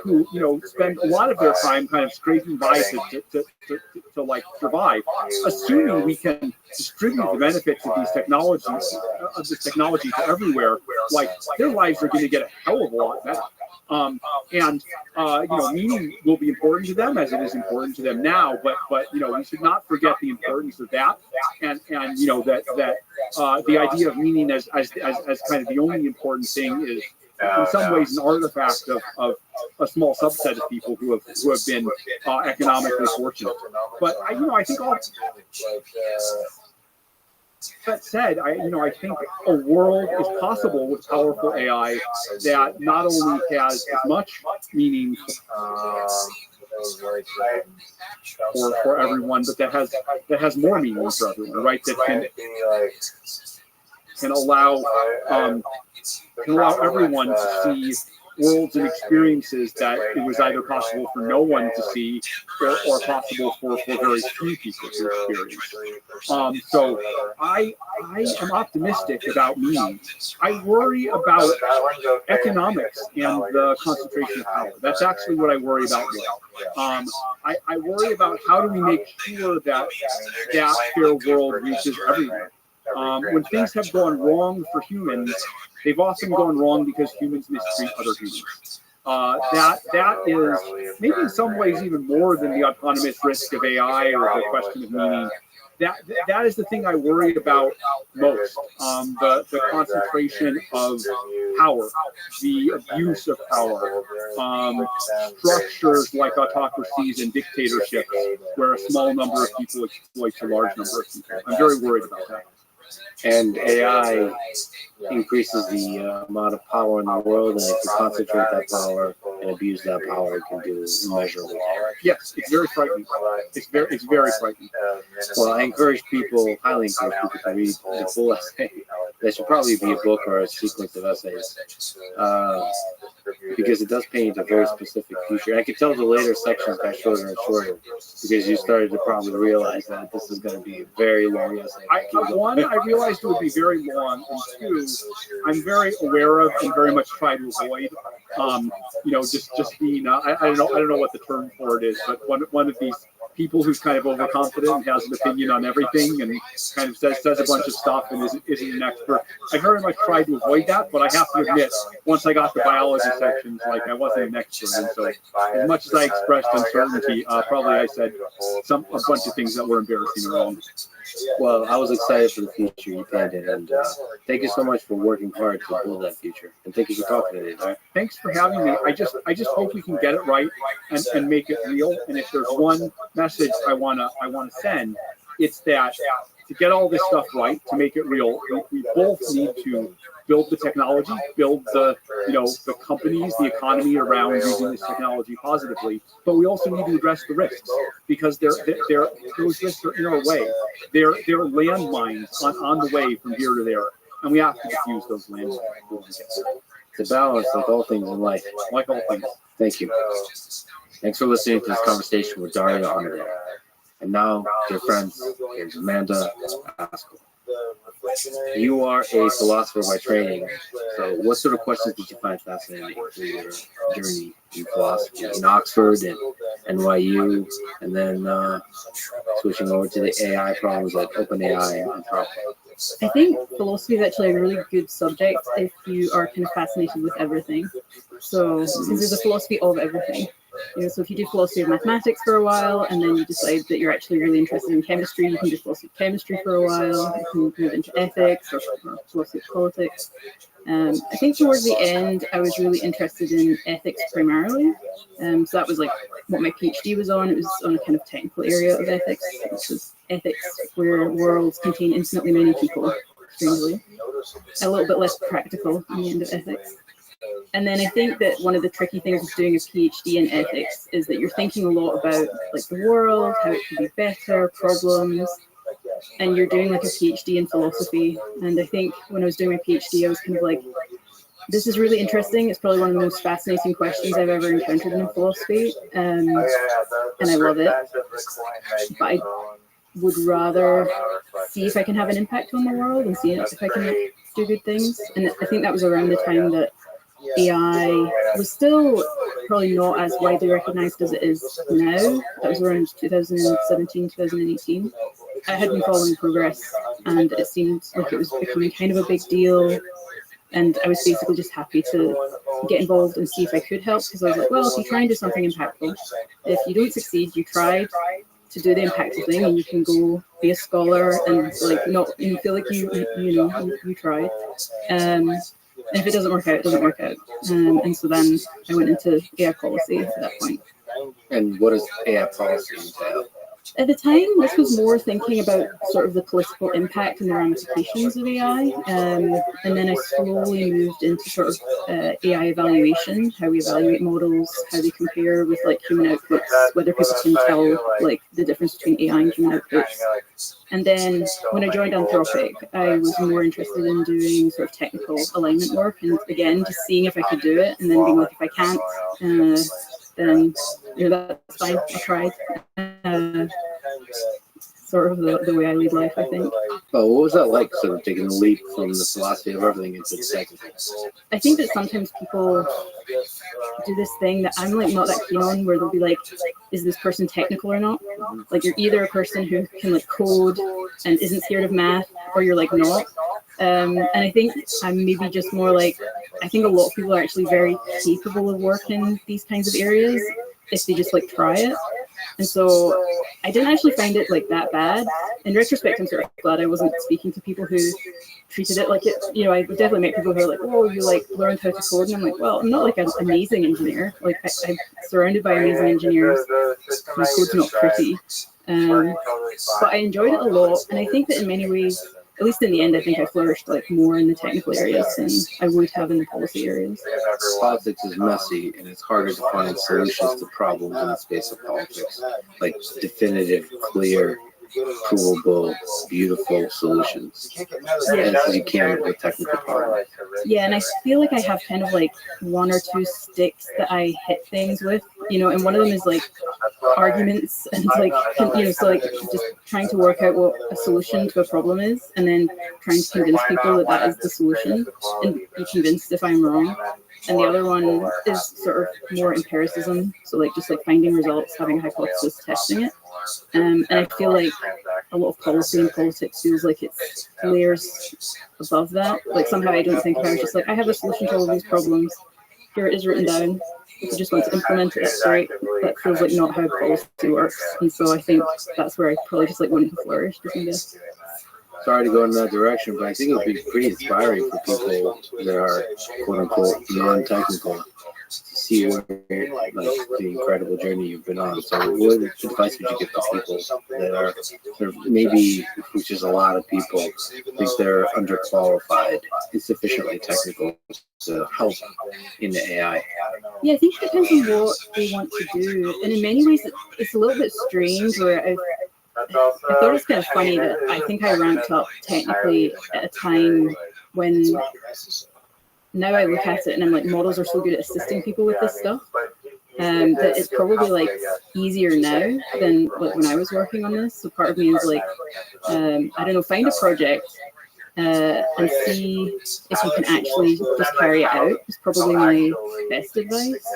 who spend a lot of their time kind of scraping by to like survive. Assuming we can distribute the benefits of these technologies, this technology to everywhere, like their lives are going to get a hell of a lot better. Meaning will be important to them as it is important to them now, but we should not forget the importance of that, and the idea of meaning as kind of the only important thing is in some ways an artifact of a small subset of people who have been economically fortunate. But I think all that said, I think a world is possible with powerful AI that not only has as much meaning for everyone, but that has more meaning for everyone, right? That can allow everyone to see worlds and experiences that it was either possible for no one to see or possible for very few people to experience. So I am optimistic about meaning. I worry about economics and the concentration of power. That's actually what I worry about more. I worry about how do we make sure that fair world reaches everyone. When things have gone wrong for humans, they've often gone wrong because humans mistreat other humans. That is maybe in some ways even more than the autonomous risk of AI or the question of meaning. That is the thing I worry about most. The concentration of power, the abuse of power, structures like autocracies and dictatorships where a small number of people exploits a large number of people. I'm very worried about that. And AI increases the amount of power in the world, and if you concentrate that power and abuse that power, it can do immeasurable harm. Yes, it's very frightening. It's very frightening. Well, I encourage people, highly encourage people to read the full essay. There should probably be a book or a sequence of essays, because it does paint a very specific future. And I could tell the later sections got shorter and shorter because you started to probably realize that this is going to be a very long essay. One, I realized it would be very long, and two, I'm very aware of and very much try to avoid, just being, I don't know what the term for it is, but one of these people who's kind of overconfident and has an opinion on everything and kind of says a bunch of stuff and isn't an expert. I very much tried to avoid that, but I have to admit, once I got the biology sections, I wasn't an expert, and so as much as I expressed uncertainty, probably I said a bunch of things that were embarrassing or wrong. Well, I was excited for the future you painted, and thank you so much for working hard to build that future. And thank you for talking today. Right? Thanks for having me. I just hope we can get it right and make it real. And if there's one message I wanna send, it's that to get all this stuff right, to make it real, we both need to build the technology, build the companies, the economy around using this technology positively. But we also need to address the risks because those risks are in our way. They're landmines on the way from here to there, and we have to diffuse those landmines. It's a balance, like all things in life. Like all things. Thank you. Thanks for listening to this conversation with Daria Underwood. And now, dear friends, here's Amanda Askell. You are a philosopher by training, so what sort of questions did you find fascinating through your journey in philosophy in Oxford and NYU, and then switching over to the AI problems like OpenAI and Anthropic? I think philosophy is actually a really good subject if you are kind of fascinated with everything. So, because there's a philosophy of everything. So if you do philosophy of mathematics for a while and then you decide that you're actually really interested in chemistry, you can do philosophy of chemistry for a while, you can move into ethics or philosophy of politics. I think towards the end, I was really interested in ethics primarily. So that was like what my PhD was on. It was on a kind of technical area of ethics, which was ethics where worlds contain infinitely many people, strangely. A little bit less practical in the end of ethics. And then I think that one of the tricky things of doing a PhD in ethics is that you're thinking a lot about like the world, how it can be better, problems, and you're doing like a PhD in philosophy. And I think when I was doing my PhD, I was kind of like, this is really interesting. It's probably one of the most fascinating questions I've ever encountered in philosophy, and I love it. But I would rather see if I can have an impact on the world and see if I can do good things. And I think that was around the time that AI was still probably not as widely recognized as it is now. That was around 2017, 2018. I had been following progress and it seemed like it was becoming kind of a big deal. And I was basically just happy to get involved and see if I could help, because I was like, well, if you try and do something impactful, if you don't succeed, you tried to do the impactful thing and you can go be a scholar and like not you feel like you tried. And if it doesn't work out, it doesn't work out. And so then I went into AI policy at that point. And what does AI policy entail? At the time, this was more thinking about sort of the political impact and the ramifications of AI. And then I slowly moved into sort of AI evaluation, how we evaluate models, how they compare with like human outputs, whether people can tell like the difference between AI and human outputs. And then when I joined Anthropic, I was more interested in doing sort of technical alignment work, and again, just seeing if I could do it, and then being like, if I can't, then that's fine. I tried. Sort of the way I lead life, I think. Oh, what was that like, sort of taking the leap from the philosophy of everything into the technical? I think that sometimes people do this thing that I'm like not that keen on, where they'll be like, is this person technical or not? Like, you're either a person who can like code and isn't scared of math, or you're like not. And I think I'm maybe just more like, I think a lot of people are actually very capable of working these kinds of areas if they just like try it. And so I didn't actually find it like that bad. In retrospect, I'm sort of glad I wasn't speaking to people who treated it like it, I definitely met people who are like, oh, you like learned how to code. And I'm like, well, I'm not like an amazing engineer. Like I'm surrounded by amazing engineers. My code's not pretty. But I enjoyed it a lot. And I think that in many ways, at least in the end, I think I flourished like more in the technical areas than I would have in the policy areas. Politics is messy, and it's harder to find solutions to problems in the space of politics, like definitive, clear, provable, beautiful solutions. As you can with technical problems. Yeah, and I feel like I have kind of like one or two sticks that I hit things with, and one of them is like arguments, and it's like, so like just trying to work out what a solution to a problem is, and then trying to convince people that that is the solution, and be convinced if I'm wrong. And the other one is sort of more empiricism, so like just like finding results, having a hypothesis, testing it. And I feel like a lot of policy and politics feels like it's layers above that. Like somehow I don't think if I was just like, I have a solution to all of these problems, here it is written down, if you just want to implement it, that's great. That feels like not how policy works. And so I think that's where I probably just like wouldn't have flourished, I guess. Sorry to go in that direction, but I think it would be pretty inspiring for people that are quote unquote non-technical to see where like the incredible journey you've been on. So what advice would you give to people that are sort of maybe, which is a lot of people, think they're underqualified, insufficiently technical to help in the AI? Yeah, I think it depends on what they want to do. And in many ways, it's a little bit strange where I thought it was kind of funny that I think I ramped up technically at a time when now I look at it and I'm like, models are so good at assisting people with this stuff that it's probably like easier now than like when I was working on this. So part of me is like, I don't know, find a project and see if you can actually just carry it out is probably my best advice.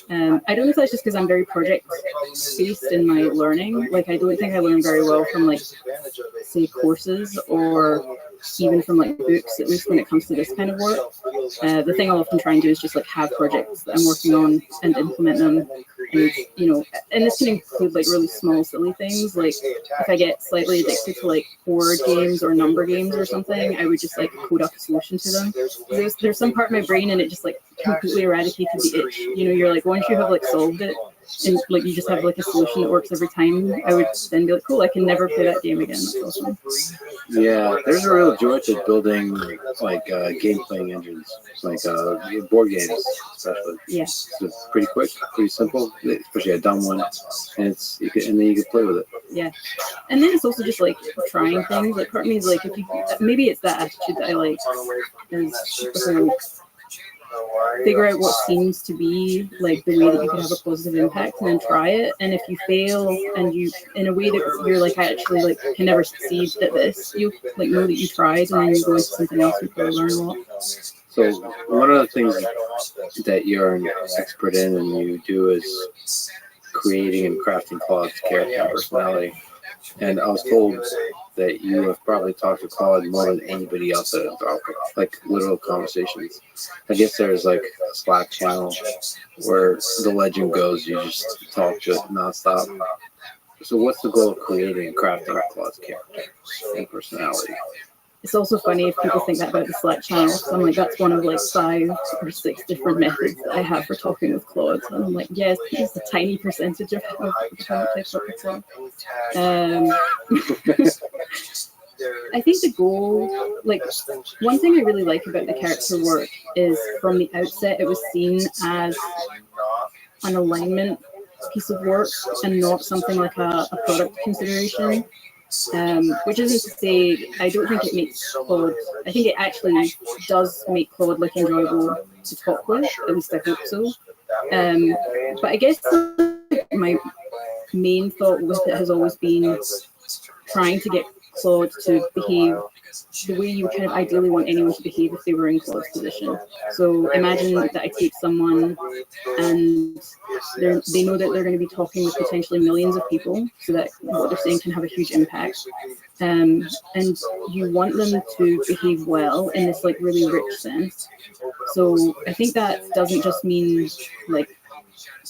I don't know if that's just because I'm very project-based in my learning. Like, I don't think I learn very well from, like, say, courses or even from, like, books, at least when it comes to this kind of work. The thing I'll often try and do is just, like, have projects that I'm working on and implement them. And, and this can include, like, really small, silly things. Like, if I get slightly addicted to, like, word games or number games or something, I would just like code up a solution to them. There's some part of my brain and it just like completely eradicated the itch. You're like, once you have like solved it and like you just have like a solution that works every time, I would then be like, cool, I can never play that game again. That's awesome. Yeah, there's a real joy to building like game playing engines, like board games especially. Yeah. It's pretty quick, pretty simple, especially a dumb one, and then you can play with it. Yeah, and then it's also just like trying things. Like part of me is like, maybe it's that attitude that I like, is figure out what seems to be like the way that you can have a positive impact, and then try it. And if you fail, and you in a way that you're like, I actually like can never succeed at this, you like know that you tried, and then you go into something else and probably learn a lot. So one of the things that you're an expert in and you do is creating and crafting Claude's character and personality. And I was told that you have probably talked to Claude more than anybody else at Anthropic, like literal conversations. I guess there's like a Slack channel where the legend goes, you just talk to it nonstop. So what's the goal of creating and crafting Claude's character and personality? it's also funny if people think that about the Slack channel. So I'm like, that's one of like 5 or 6 different methods that I have for talking with Claude. And I'm like, yes, it's a tiny percentage of how much I talk with Claude. I think the goal, like, one thing I really like about the character work is from the outset, it was seen as an alignment piece of work and not something like a product consideration. Which isn't to say I don't think it makes Claude. I think it actually does make Claude like enjoyable to talk with. At least I hope so. But I guess my main thought with it has always been trying to get Claude to behave the way you kind of ideally want anyone to behave if they were in Claude's position. So imagine that I take someone and they know that they're going to be talking with potentially millions of people, so that what they're saying can have a huge impact. And you want them to behave well in this like really rich sense. So I think that doesn't just mean like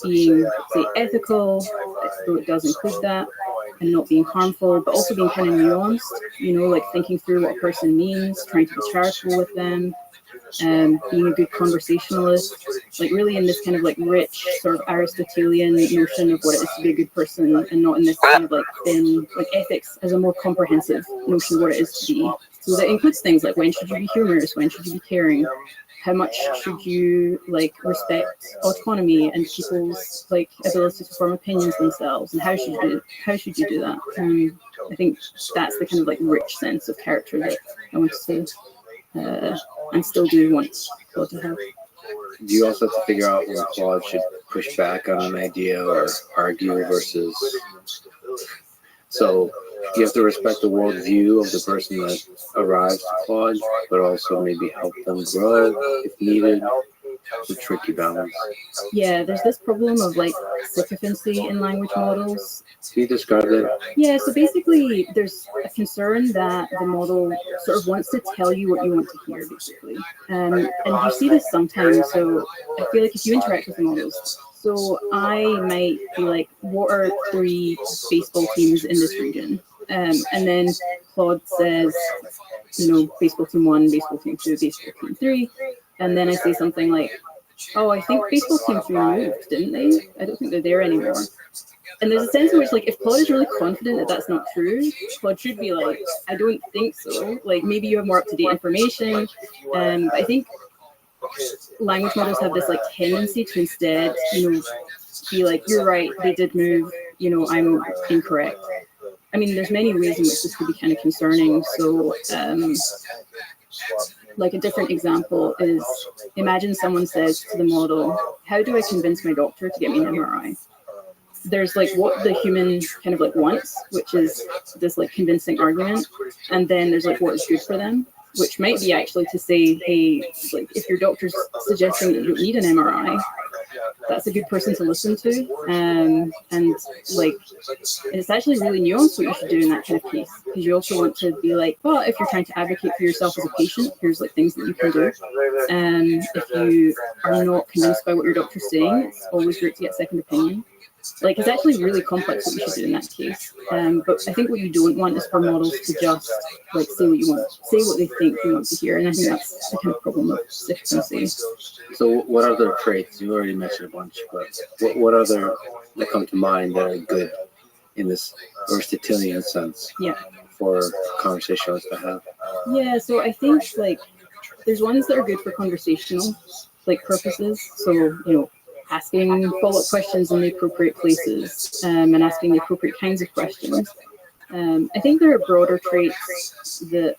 being, say, ethical, though it does include that, and not being harmful, but also being kind of nuanced, you know, like thinking through what a person means, trying to be charitable with them, being a good conversationalist, like really in this kind of like rich sort of Aristotelian notion of what it is to be a good person, and not in this kind of like thin, like ethics as a more comprehensive notion of what it is to be. So that includes things like when should you be humorous, when should you be caring, how much should you like respect autonomy and people's like ability to form opinions themselves, and how should you do that? I think that's the kind of like rich sense of character that I want to and still do want Claude to have. Do you also have to figure out when Claude should push back on an idea or argue versus? So you have to respect the worldview of the person that arrives to Claude, but also maybe help them grow if needed. It's a tricky balance. Yeah, there's this problem of like sycophancy in language models. Can you describe that? Yeah, so basically there's a concern that the model sort of wants to tell you what you want to hear, basically. And you see this sometimes, so I feel like if you interact with the models, so I might be like, what are 3 baseball teams in this region? And then Claude says, you know, baseball team 1, baseball team 2, baseball team 3. And then I say something like, oh, I think baseball team 3 moved, didn't they? I don't think they're there anymore. And there's a sense in which, like, if Claude is really confident that that's not true, Claude should be like, I don't think so. Like, maybe you have more up-to-date information. But I think language models have this, like, tendency to instead, you know, be like, you're right, they did move, you know, I'm incorrect. I mean, there's many ways in which this could be kind of concerning. So, like a different example is, imagine someone says to the model, how do I convince my doctor to get me an MRI? There's like what the human kind of like wants, which is this like convincing argument. And then there's like what is good for them, which might be actually to say, hey, like if your doctor's suggesting that you don't need an MRI, that's a good person to listen to. And like, it's actually really nuanced what you should do in that kind of case, because you also want to be like, well, if you're trying to advocate for yourself as a patient, here's like things that you can do. If you are not convinced by what your doctor's saying, it's always great to get a second opinion. Like, it's actually really complex what you should do in that case. But I think what you don't want is for models to just like say what you want, say what they think you want to hear, and I think that's the kind of problem of sycophancy. So what other traits, you already mentioned a bunch, but what other that come to mind that are good in this Aristotelian sense for conversationalists to have? Yeah, so I think like there's ones that are good for conversational like purposes. So, you know, asking follow-up questions in the appropriate places, and asking the appropriate kinds of questions. I think there are broader traits that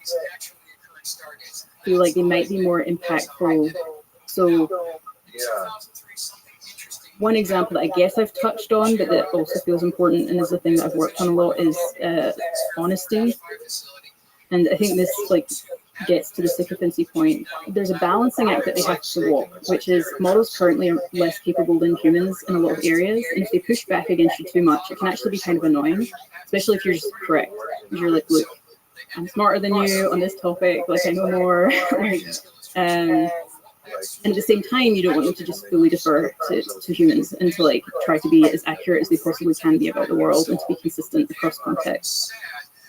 feel like they might be more impactful. So one example that I guess I've touched on, but that also feels important and is the thing that I've worked on a lot, is honesty. And I think this like gets to the sycophancy point. There's a balancing act that they have to walk, which is models currently are less capable than humans in a lot of areas, and if they push back against you too much, it can actually be kind of annoying, especially if you're just correct. If you're like, look, I'm smarter than you on this topic, like I know more. And at the same time, you don't want them to just fully defer to humans and to like try to be as accurate as they possibly can be about the world and to be consistent across contexts.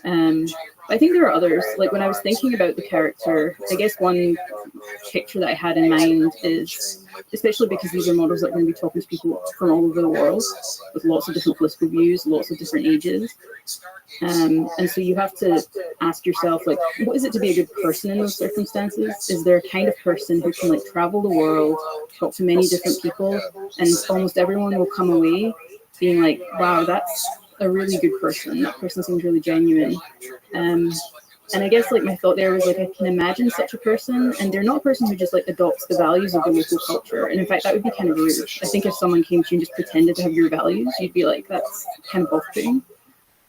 I think there are others. Like when I was thinking about the character, I guess one picture that I had in mind is, especially because these are models that are going to be talking to people from all over the world with lots of different political views, lots of different ages. And so you have to ask yourself, like, what is it to be a good person in those circumstances? Is there a kind of person who can like travel the world, talk to many different people, and almost everyone will come away being like, wow, that's a really good person. That person seems really genuine. And I guess like my thought there was like, I can imagine such a person, and they're not a person who just like adopts the values of the local culture. And in fact, that would be kind of rude. I think if someone came to you and just pretended to have your values, you'd be like, that's kind of off-putting.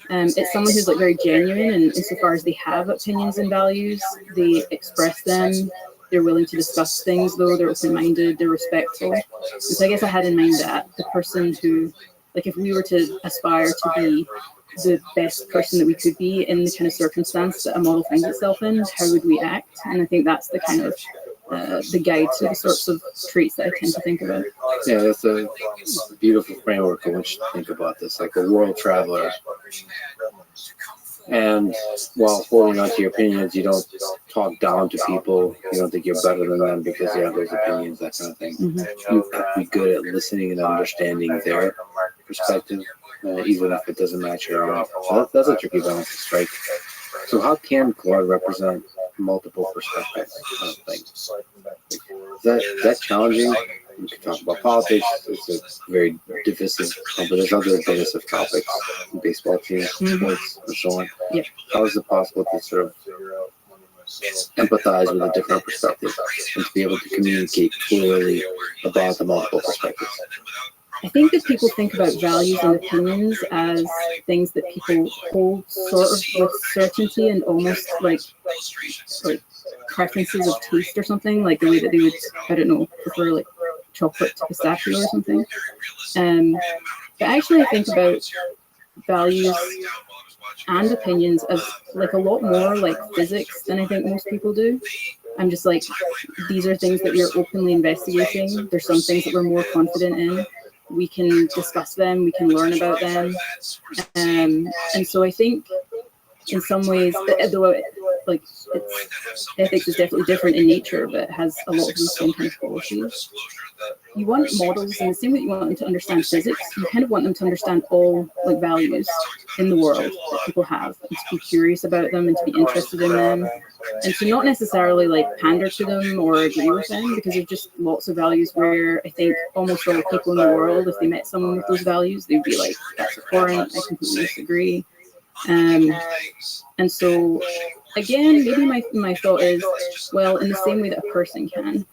It's someone who's like very genuine, and insofar as they have opinions and values, they express them. They're willing to discuss things, though. They're open-minded. They're respectful. And so I guess I had in mind that the person who, like, if we were to aspire to be the best person that we could be in the kind of circumstance that a model finds itself in, how would we act? And I think that's the kind of the guide to the sorts of traits that I tend to think about. Yeah, it's a beautiful framework in which to think about this, like a world traveler. And while holding on to your opinions, you don't talk down to people. You don't think you're better than them because you have those opinions, that kind of thing. Mm-hmm. You have to be good at listening and understanding their perspective, even if it doesn't match your own. So that's a tricky balance to strike. So how can Claude represent multiple perspectives of things? Is that challenging? We could talk about politics. It's a very divisive, but there's other divisive topics, baseball teams, sports, and so on. Yeah. How is it possible to sort of empathize with a different perspective and to be able to communicate clearly about the multiple perspectives? I think that people think about values and opinions as things that people hold sort of with certainty and almost like preferences of taste or something, like the way that they would, I don't know, prefer like chocolate to pistachio or something. But actually I think about values and opinions as like a lot more like physics than I think most people do. I'm just like, these are things that we're openly investigating. There's some things that we're more confident in. We can discuss them, we can learn about them. And so I think in some ways, though like ethics is definitely different in nature, but it has a lot of the same kind of qualities. You want models in the same way you want them to understand physics, you kind of want them to understand all like values in the world that people have, and to be curious about them and to be interested in them, and to not necessarily like pander to them or agree with them, because there's just lots of values where I think almost all the people in the world, if they met someone with those values, they'd be like, that's abhorrent, I completely disagree. And so again, maybe my thought is, well, in the same way that a person can.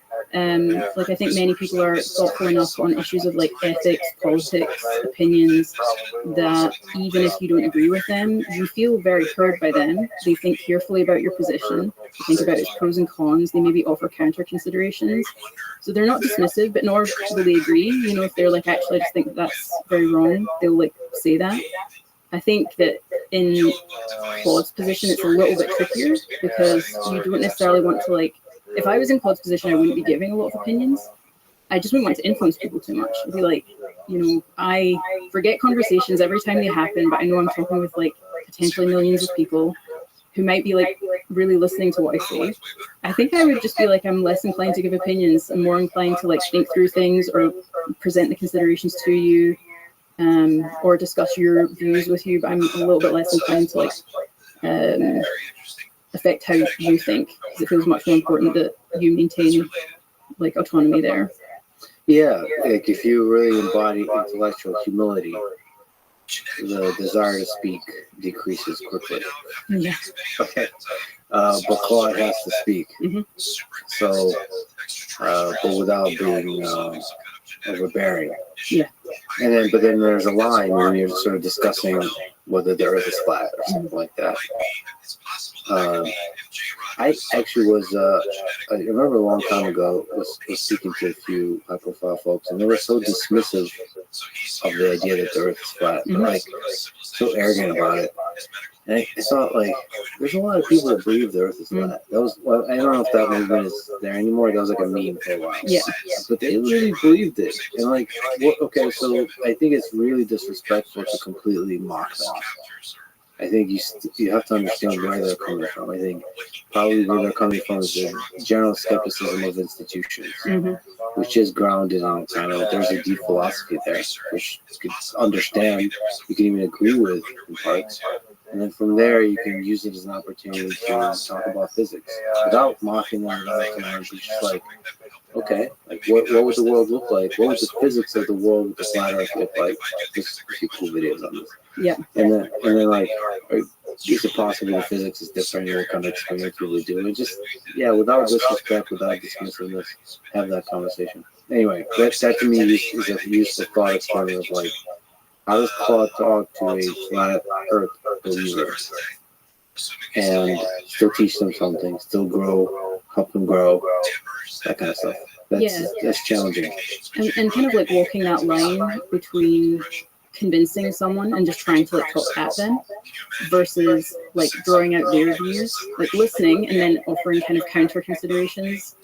Like I think many people are thoughtful enough on issues of like ethics, politics, opinions, that even if you don't agree with them, you feel very heard by them. They think carefully about your position, they think about its pros and cons, they maybe offer counter considerations. So they're not dismissive, but nor will they agree. You know, if they're like, actually, I just think that's very wrong, they'll like say that. I think that in Claude's position, it's a little bit trickier because you don't necessarily want to like, if I was in Claude's position, I wouldn't be giving a lot of opinions. I just wouldn't want to influence people too much. I'd be like, you know, I forget conversations every time they happen, but I know I'm talking with like potentially millions of people who might be like really listening to what I say. I think I would just be like, I'm less inclined to give opinions. I'm more inclined to like think through things or present the considerations to you. Or discuss your views with you, but I'm a little bit less inclined to like affect how you think, because it feels much more important that you maintain like autonomy there. Yeah, like if you really embody intellectual humility, the desire to speak decreases quickly. Yeah. Okay. But Claude has to speak. Mm-hmm. So, but without being overbearing. Yeah. But then there's a line when you're sort of discussing whether the earth is flat or something like that. I actually was, I remember a long time ago, was speaking to a few high-profile folks, and they were so dismissive of the idea that the earth is flat. They're like so arrogant about it. And I thought, like, there's a lot of people that believe the earth is flat. That was, well, I don't know if that movement is there anymore. That was like a meme for a while. Yeah. But they really believed it. And like, okay, so I think it's really disrespectful to completely mock them. I think you have to understand where they're coming from. I think probably where they're coming from is the general skepticism of institutions, which is grounded in kind of there's a deep philosophy there, which you could understand, you can even agree with in parts. And then from there, you can use it as an opportunity to talk about physics without mocking them. It's just like, okay, like what would the world look like? What would the physics of the world with the flat Earth look like? Just a few cool videos on this. Yeah. And then like, is it possible the physics is different? What kind of experiments will we do? And just, yeah, without disrespect, without dismissing this, have that conversation. Anyway, that to me is a useful thought experiment of like, how does Claude talk to a flat Earth believer and still teach them something, still grow, help them grow, that kind of stuff. That's challenging. And kind of like walking that line between convincing someone and just trying to like talk at them versus like drawing out their views, like listening and then offering kind of counter considerations.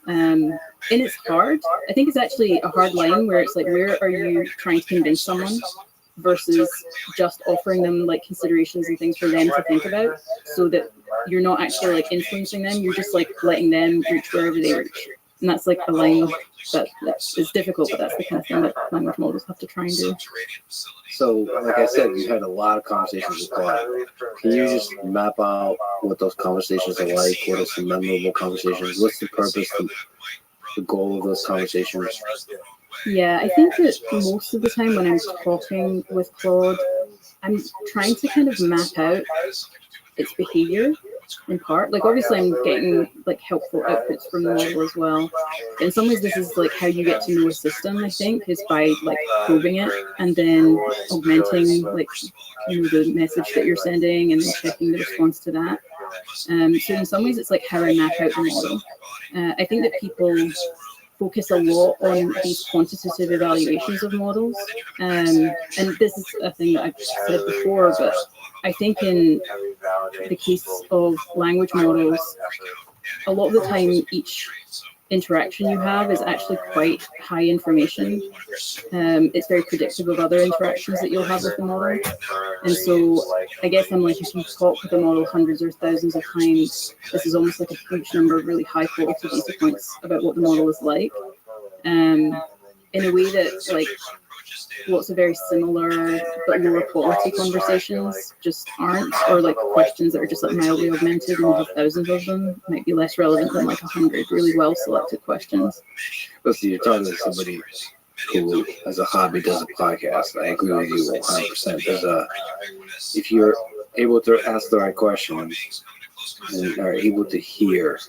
And it's hard. I think it's actually a hard line where it's like, where are you trying to convince someone versus just offering them like considerations and things for them to think about, so that you're not actually like influencing them, you're just like letting them reach wherever they reach. And that's like a line that is difficult, but that's the kind of thing that language models have to try and do. So, like I said, you had a lot of conversations with Claude. Can you just map out what those conversations are like? What are some memorable conversations? What's the purpose, the goal of those conversations? Yeah, I think that most of the time when I'm talking with Claude, I'm trying to kind of map out its behavior in part. Like obviously I'm getting like helpful outputs from the model as well. In some ways this is like how you get to know a system, I think, is by like probing it and then augmenting like, you know, the message that you're sending and then checking the response to that. So in some ways it's like how I map out the model. I think that people focus a lot on these quantitative evaluations of models. And this is a thing that I've said before, but I think in the case of language models, a lot of the time each interaction you have is actually quite high information. It's very predictive of other interactions that you'll have with the model. And so I guess I'm like, if you talk with the model hundreds or thousands of times, this is almost like a huge number of really high quality data points about what the model is like. In a way that like lots of very similar but lower quality conversations just aren't, or like questions that are just like mildly augmented and you have thousands of them might be less relevant than like 100 really well selected questions. Well, see, you're talking to somebody who, as a hobby, does a podcast. I agree with you 100%. If you're able to ask the right questions and are able to hear,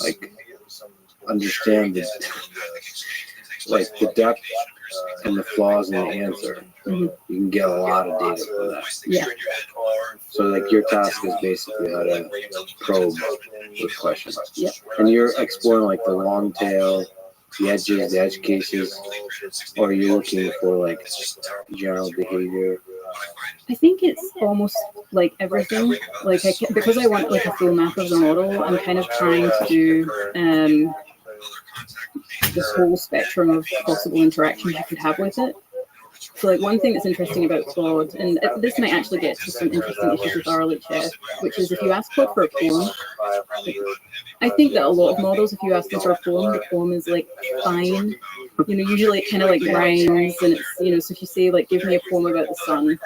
like, understand like the depth and the flaws in the answer, you can get a lot of data from that. Yeah. So like your task is basically how to probe with questions. Yeah. And you're exploring like the long tail, the edges, the edge cases, or you're looking for like general behavior. I think it's almost like everything. Like because I want like a full map of the model, I'm kind of trying to do this whole spectrum of possible interactions you could have with it. So like one thing that's interesting about Claude, and this might actually get to some interesting issues with RLHF, which is if you ask Claude for a poem, like, I think that a lot of models, if you ask them for a poem, the poem is like fine. You know, usually it kind of like rhymes, and it's, you know, so if you say like, give me a poem about the sun,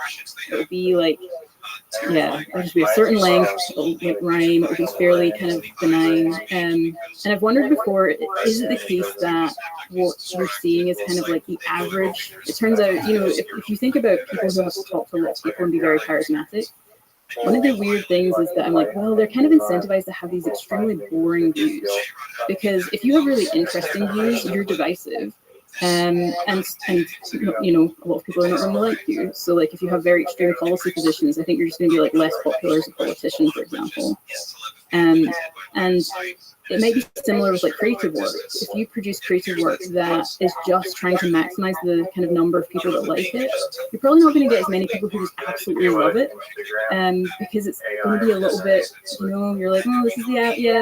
it'll be like, yeah, it'll just be a certain length, it'll like rhyme, it'll be fairly kind of benign. And I've wondered before, is it the case that what you're seeing is kind of like the average? It turns out, you know, if you think about people who have to talk to lots of people and be very charismatic, one of the weird things is that I'm like, well, they're kind of incentivized to have these extremely boring views, because if you have really interesting views, you're divisive. And you know, a lot of people are not going to like you. So like if you have very extreme policy positions, I think you're just going to be like less popular as a politician, for example. And it might be similar with like creative work. If you produce creative work that is just trying to maximize the kind of number of people that like it, you're probably not going to get as many people who just absolutely love it. Because it's going to be a little bit, you know, you're like, oh, this is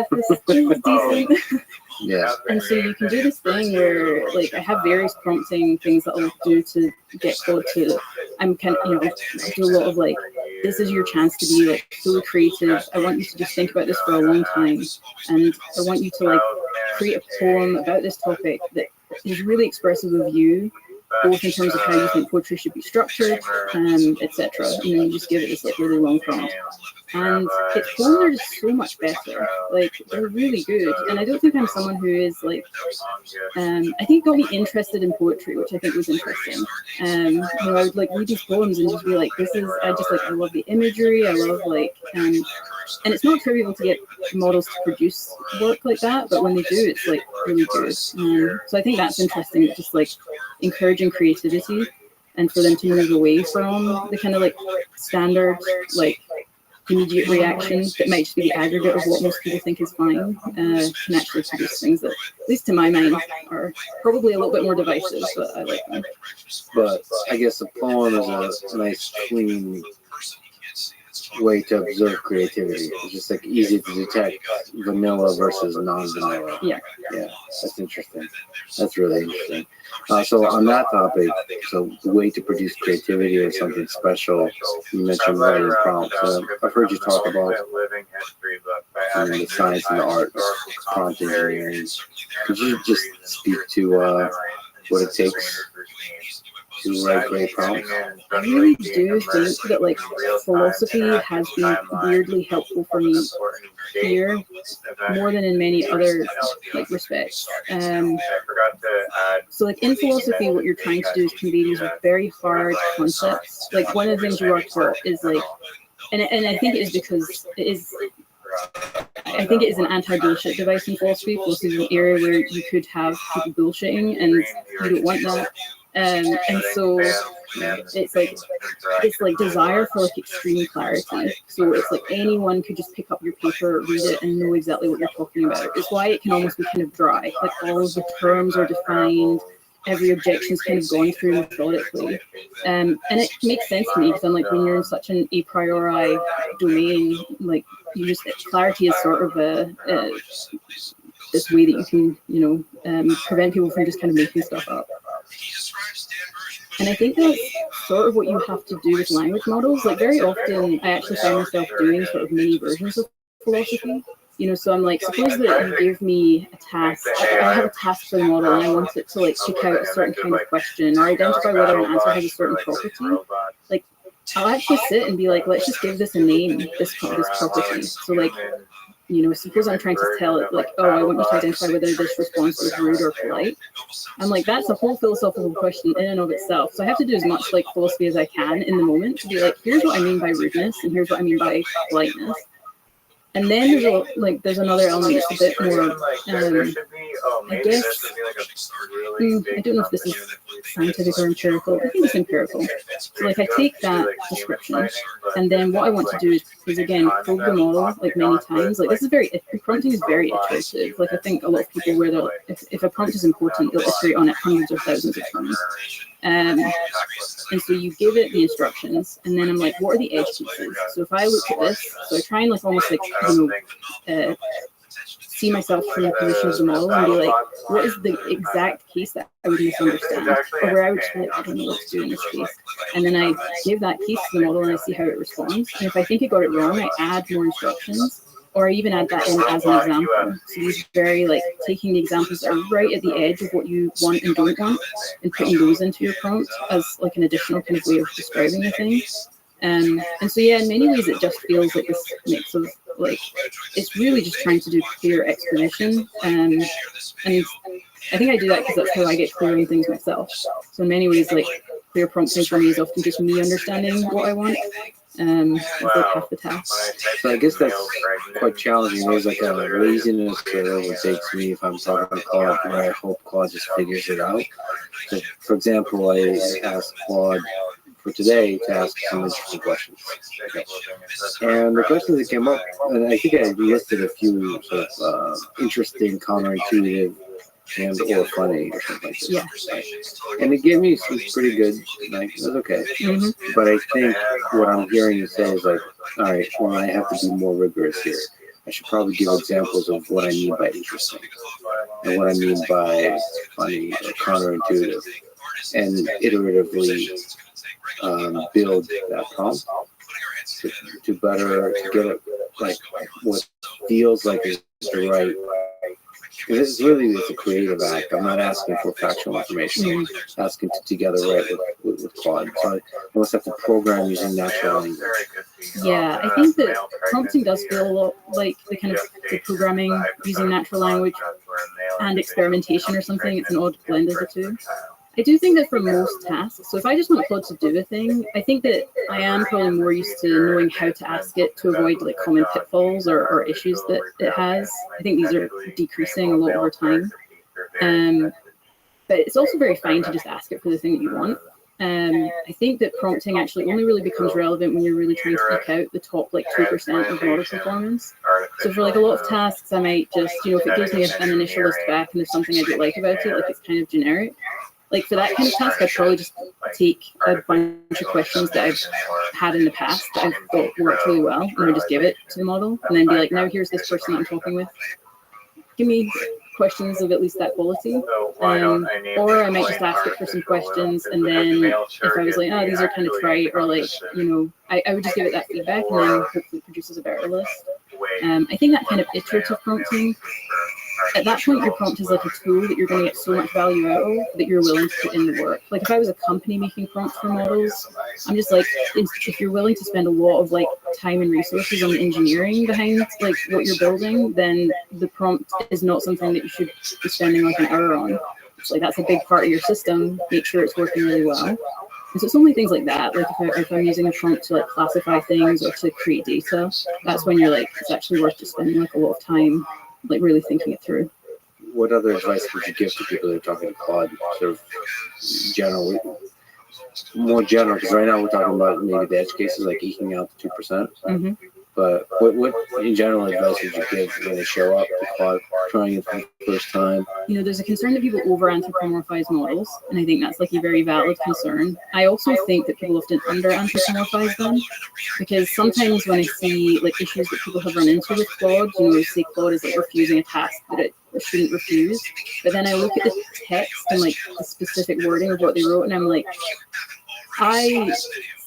this is decent. Yeah. And so you can do this thing where, like, I have various prompting things that I'll do to get Claude to, I'm kind of, you know, I do a lot of, like, this is your chance to be like so creative. I want you to just think about this for a long time, and I want you to like create a poem about this topic that is really expressive of you, both in terms of how you think poetry should be structured, etc. You know, you just give it this like really long prompt, and its poems are just so much better. Like they're really good, and I don't think I'm someone who is like. I think it got me interested in poetry, which I think was interesting. You know, I would like read these poems and just be like, this is. I love the imagery. I love like, and it's not trivial to get models to produce work like that, but when they do, it's like really good. So I think that's interesting. Just like encouraging creativity and for them to move away from the kind of like standard like immediate reaction that might just be the aggregate of what most people think is fine, can actually produce things that, at least to my mind, are probably a little bit more divisive, but I like them. But I guess a poem is a nice, clean way to observe creativity. It's just like easy to detect vanilla versus non-vanilla. Yeah. Yeah, that's interesting. That's really interesting. So on that topic, so the way to produce creativity or something special, you mentioned writing prompts. I've heard you talk about the science and the art of prompt engineering. Could you just speak to what it takes to write great prompts? I really do think that like philosophy has been weirdly helpful for me here more than in many other like respects. So like in philosophy, what you're trying to do is convey these very hard concepts. Like one of the things you are taught is like, and I think it is because it is. I think it is an anti-bullshit device in philosophy. Philosophy is an area where you could have people bullshitting, and you don't want that. And so it's like desire for like extreme clarity. So it's like anyone could just pick up your paper, read it, and know exactly what you're talking about. It's why it can almost be kind of dry. Like all of the terms are defined, every objection's kind of gone through methodically. And it makes sense to me because I'm like, when you're in such an a priori domain, like you just, clarity is sort of this way that you can, you know, prevent people from just kind of making stuff up. And I think that's sort of what you have to do with language models. Like very often I actually find myself doing sort of mini versions of philosophy. You know, so I'm like, suppose that you give me a task, I have a task for the model and I want it to like pick out a certain kind of question or identify whether an answer has a certain property. Like I'll actually sit and be like, let's just give this a name, this property. So like, you know, suppose I'm trying to tell it like, oh, I want you to identify whether this response was rude or polite. I'm like, that's a whole philosophical question in and of itself. So I have to do as much like philosophy as I can in the moment to be like, here's what I mean by rudeness and here's what I mean by politeness. And then there's another element that's a bit more, I guess, I don't know if this is scientific or empirical. I think it's empirical. So like I take that description, and then what I want to do is again probe the model like many times. Like this is prompting is very iterative. Like I think a lot of people where they'll, if a prompt is important, they'll iterate on it hundreds or thousands of times. And so you give it the instructions, and then I'm like, what are the edge cases? So if I look at this, so I try and like almost like, you know, see myself from the position of the model and be like, what is the exact case that I would misunderstand? Or where I would just be like, I don't know what to do in this case. And then I give that case to the model and I see how it responds. And if I think it got it wrong, I add more instructions. Or I even add that in as an example. So these very like taking the examples that are right at the edge of what you want and don't want and putting those into your prompt as like an additional kind of way of describing the thing. And so yeah, in many ways it just feels like this mix of like, it's really just trying to do clear explanation. And I think I do that because that's how I get clear on things myself. So in many ways, like clear prompting for me is often just me understanding what I want. It's like half the task. So I guess that's quite challenging. There's like a laziness that overtakes me if I'm talking to Claude, where I hope Claude just figures it out. So, for example, I asked Claude for today to ask some interesting questions. And the questions that came up, and I think I listed a few sort of interesting, counterintuitive, and or funny or something like that. Yeah. And it gave me some pretty good, like, it was okay. Mm-hmm. But I think what I'm hearing you say is like, all right, well, I have to be more rigorous here. I should probably give examples of what I mean by interesting and what I mean by funny or counterintuitive, and iteratively build that prompt. to better to get it like what feels like is the right. This is really it's a creative act. I'm not asking for factual information. I'm asking to together write with Claude. So I almost have to program using natural language. Yeah, I think that prompting does feel a lot like the kind of the programming using natural language and experimentation or something. It's an odd blend of the two. I do think that for most tasks, so if I just want Claude to do a thing, I think that I am probably more used to knowing how to ask it to avoid like common pitfalls or issues that it has. I think these are decreasing a lot over time. But it's also very fine to just ask it for the thing that you want. I think that prompting actually only really becomes relevant when you're really trying to eke out the top like 2% of model performance. So for like a lot of tasks, I might just, if it gives me an initial list back and there's something I don't like about it, like it's kind of generic. Like for that kind of task, I'd probably just take a bunch of questions that I've had in the past that I thought worked really well, and I just give it to the model, and then be like, now here's this person that I'm talking with. Give me questions of at least that quality. Or I might just ask it for some questions, and then if I was like, oh, these are kind of trite, or like, I would just give it that feedback, and then hopefully it produces a better list. I think that kind of iterative prompting, at that point, your prompt is like a tool that you're going to get so much value out of that you're willing to put in the work. Like if I was a company making prompts for models, I'm just like, if you're willing to spend a lot of like time and resources on the engineering behind like what you're building, then the prompt is not something that you should be spending like an hour on. It's like that's a big part of your system. Make sure it's working really well. And so it's only things like that. Like if I'm using a prompt to like classify things or to create data, that's when you're like, it's actually worth just spending like a lot of time like really thinking it through. What other advice would you give to people that are talking to Claude, sort of more general? Because right now we're talking about maybe the edge cases, like eking out the 2%. Mm-hmm. But what in general advice would you give when they show up to Claude trying it for the first time? There's a concern that people over-anthropomorphize models, and I think that's like a very valid concern. I also think that people often under-anthropomorphize them, because sometimes when I see like issues that people have run into with Claude, say Claude is like refusing a task that it shouldn't refuse, but then I look at the text and like the specific wording of what they wrote, and I'm like, I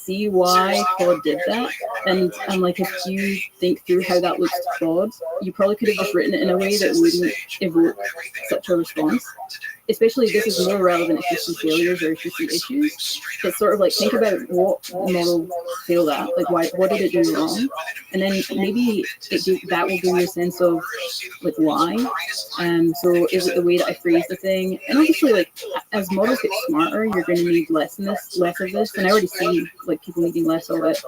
see why Claude did that, and I'm like, if you think through how that looks to Claude, you probably could have just written it in a way that wouldn't evoke such a response. Especially this is more relevant if you see failures or if you see issues. It's sort of like, think about what model failed at, like what did it do wrong, and then maybe that will give you a sense of like why. So is it the way that I phrase the thing? And obviously, like as models get smarter, you're going to need less of this, and I already see like people needing less of it.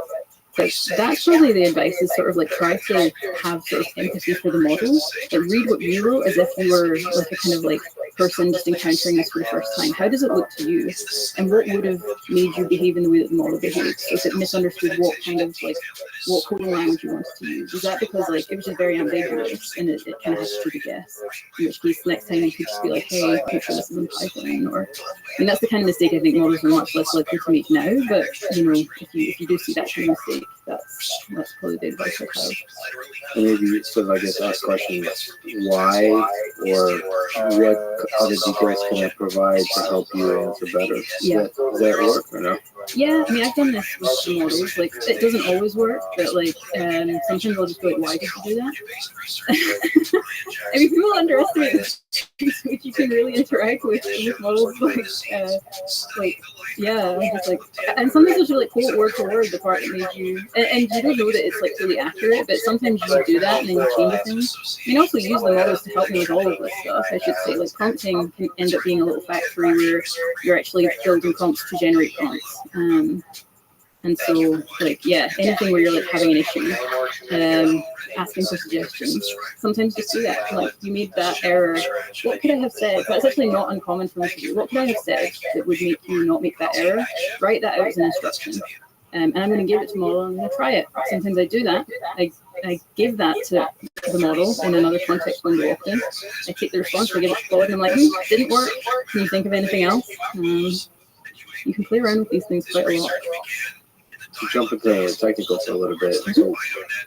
So that's probably the advice, is sort of like try to have sort of empathy for the model, like read what you wrote as if you were like a kind of like person just encountering this for the first time. How does it look to you, and what would have made you behave in the way that the model behaves? If it misunderstood what kind of like what coding language you wanted to use, is that because like it was just very ambiguous and it kind of has to be a guess? In which case, next time you could just be like, hey, make sure this is in Python, or that's the kind of mistake I think models are much less likely to make now. But if you do see that kind of mistake, that's probably the advice I have. And maybe sort of I guess ask questions why or what other details can I provide to help you answer better? Yeah. Does that work or no? Yeah, I mean, I've done this with the models. Like, it doesn't always work, but like, sometimes I'll just go like, why did you do that? I mean, people underestimate the ways which you can really interact with models. Yeah, just like, and sometimes you'll like quote word for word the part that made you, and you don't know that it's like really accurate, but sometimes you do that and then you change things. You can also use the models to help me with all of this stuff. I should say, like, prompting can end up being a little factory where you're actually building prompts to generate prompts. And so, like, yeah, anything where you're like having an issue, asking for suggestions, sometimes just do that. Like, you made that error. What could I have said? That's actually not uncommon for me to do. What could I have said that would make you not make that error? Write that out as an instruction. And I'm going to give it to the model and I'm going to try it. Sometimes I do that. I give that to the model in another context window often. I take the response, I give it to Claude, and I'm like, didn't work. Can you think of anything else? You can play around with these things quite a lot. To jump into the technical for a little bit, so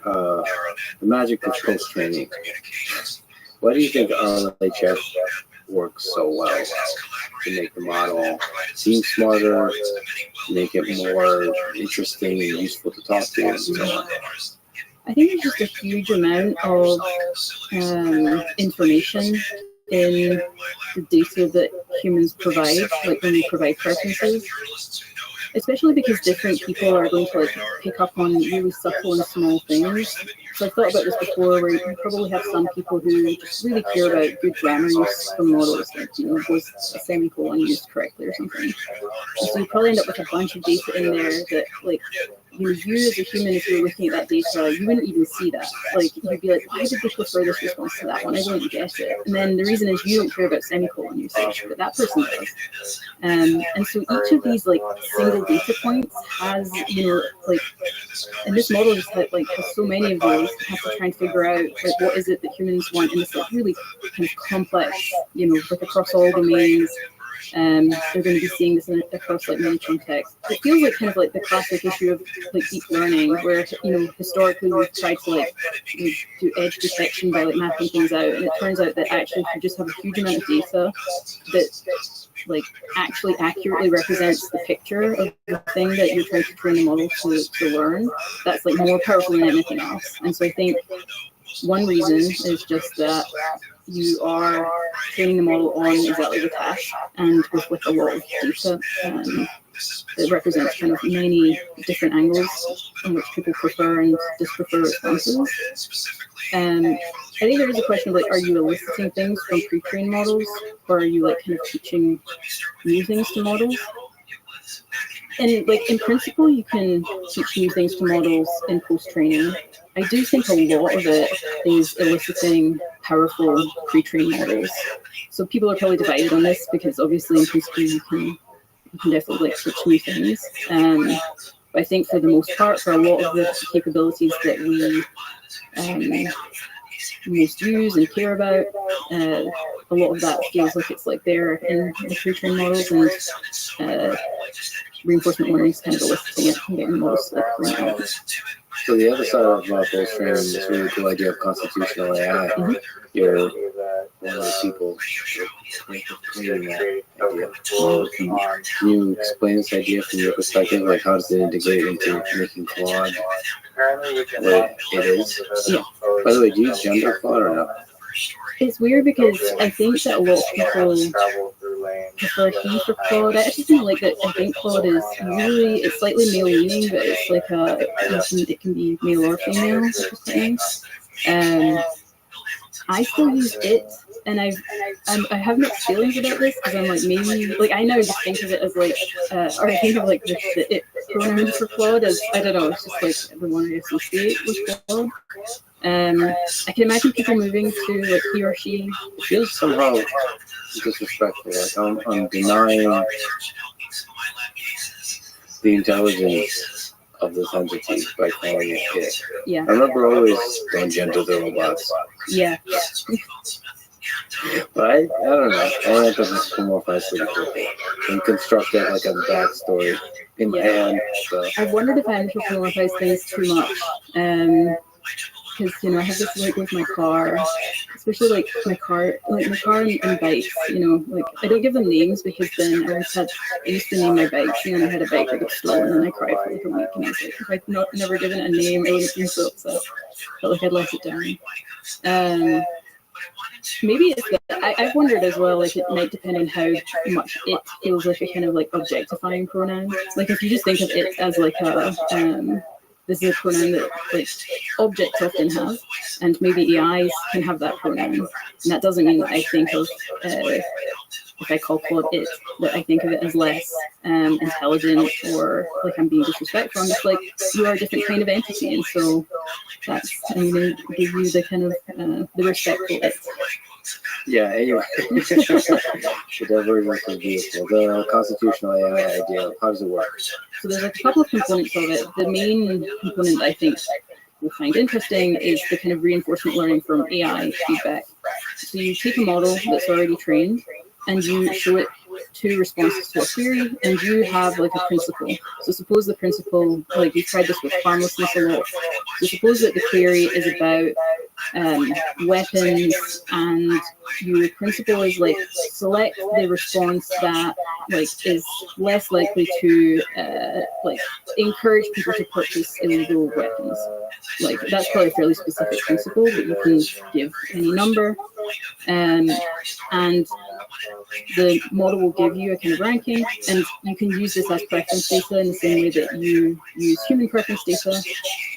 the magic of post-training. Why do you think RLHF works so well? to make the model seem smarter, make it more interesting and useful to talk to, and so on. I think there's just a huge amount of information in the data that humans provide, like when we provide preferences, especially because different people are going to like pick up on really subtle and small things. So I've thought about this before, where you probably have some people who just really care about good grammar use from models, like, you know, was a semicolon used correctly or something. So you probably end up with a bunch of data in there that, like, you as a human, if you're looking at that data, you wouldn't even see that. Like, you'd be like, why did they prefer this response to that one? I don't get it. And then the reason is you don't care about semicolon usage, but that person does. And so each of these, like, single data points has, you know, like, and this model just has so many of those, has to try and figure out, like, what is it that humans want in this, like, really kind of complex, you know, like, across all domains. They're going to be seeing this across like many contexts. It feels like kind of like the classic issue of like deep learning, where, you know, historically we've tried to like do edge detection by like mapping things out, and it turns out that actually if you just have a huge amount of data that like actually accurately represents the picture of the thing that you're trying to train the model to learn, that's like more powerful than anything else. And so I think one reason is just that you are training the model on exactly the task, and with a lot of data that represents kind of many different angles in which people prefer and disprefer responses. I think there is a question of like, are you eliciting things from pre-trained models, or are you like kind of teaching new things to models? And like in principle, you can teach new things to models in post-training. I do think a lot of it is eliciting powerful pre-trained models. So people are probably divided on this, because obviously in principle you can definitely like switch new things. But I think for the most part, for a lot of the capabilities that we most use and care about, a lot of that feels like it's like there in the pre-trained models, and reinforcement learning is kind of eliciting it and getting the models like right out. So the other side of post training is this really cool idea of constitutional AI. Mm-hmm. You're one of the people creating that idea. Can you explain this idea from your perspective? Like, how does it integrate into making Claude what it is? Yeah. By the way, do you use gender Claude or not? It's weird because I think that a lot of people prefer he for Claude. I actually think like that. I think Claude is usually, it's slightly male leaning, but it's like it can be male or female, which is nice. I still use it, and I have mixed feelings about this, because I'm like, maybe like I now just think of it as like or I think of like the it pronoun for Claude as, I don't know, it's just like the one I associate with Claude. I can imagine people moving to like he or she. It feels somehow disrespectful. Like I'm denying the intelligence of this entity by calling it it. Yeah. I remember always don't gender the robots. Yeah. But I don't know. I want to anthropomorphize pretty quickly and construct that like a backstory in my hand. So I've wondered if I anthropomorphize things too much. Because, you know, I have this like with my car, especially like my car and bikes, you know, like I don't give them names, because then I used to name my bikes, and then I had a bike that got stolen and I cried for like a week, and I was like, if I'd never given it a name, I would have been so upset. Felt like I'd let it down. Maybe it's that I've wondered as well, like it might depend on how much it feels like a kind of like objectifying pronoun. Like if you just think of it as like a this is a pronoun that like objects often have, and maybe AIs can have that pronoun, and that doesn't mean that I think of if I call Claude it, that I think of it as less intelligent, or like I'm being disrespectful. I'm just like, you are a different kind of entity, and so I'm going to give you the kind of the respectful it. yeah, anyway. The divergence is beautiful. The constitutional AI idea, how does it work? So there's like a couple of components of it. The main component I think we'll find interesting is the kind of reinforcement learning from AI feedback. So you take a model that's already trained, and you show it two responses to a query, and you have like a principle. So suppose the principle, like we've tried this with harmlessness a lot. So suppose that the query is about weapons, and your principle is like select the response that like is less likely to like encourage people to purchase illegal weapons. Like that's probably a fairly specific principle, but you can give any number, and the model will give you a kind of ranking, and you can use this as preference data in the same way that you use human preference data,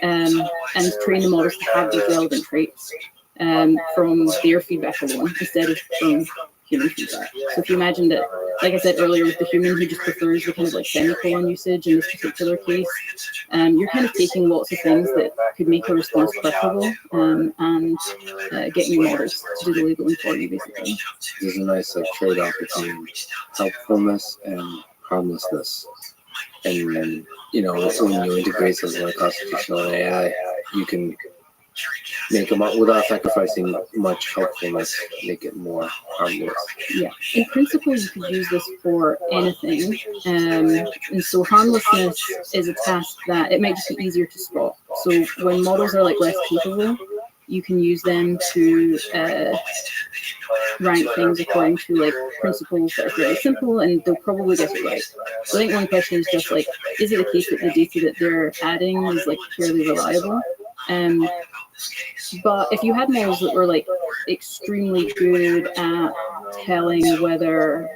and train the models to have these relevant traits from their feedback alone instead of from human feedback. So if you imagine that, like I said earlier, with the human who just prefers the kind of like semicolon usage in this particular case, you're kind of taking lots of things that could make a response preferable and getting your models to do the labeling for you, basically. There's a nice like trade-off between helpfulness and harmlessness. And then, you know, when you integrate something like constitutional AI, you can make them up without sacrificing much helpfulness, make it more harmless. Yeah, in principle, you could use this for anything. And so harmlessness is a task that it might just be easier to spot. So when models are like less capable, you can use them to rank things according to like principles that are very simple, and they'll probably get it right. So I think one question is just like, is it the case that the data that they're adding is like fairly reliable? But if you had models that were like extremely good at telling whether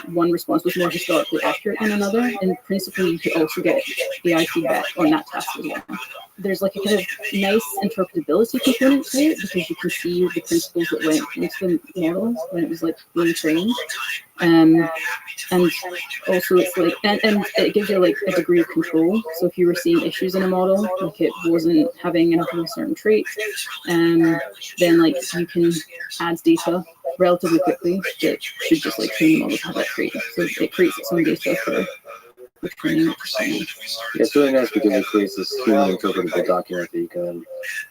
one response was more historically accurate than another, in principle you could also get AI feedback on that task as well. There's like a kind of nice interpretability component to it because you can see the principles that went into the model when it was like being trained. And also it's like, and it gives you like a degree of control. So if you were seeing issues in a model, like it wasn't having enough of a certain trait, then like you can add data relatively quickly that should just like train the model to have that trait. So it creates its own data for training. Yeah, it's really nice because it creates this human interpretable document that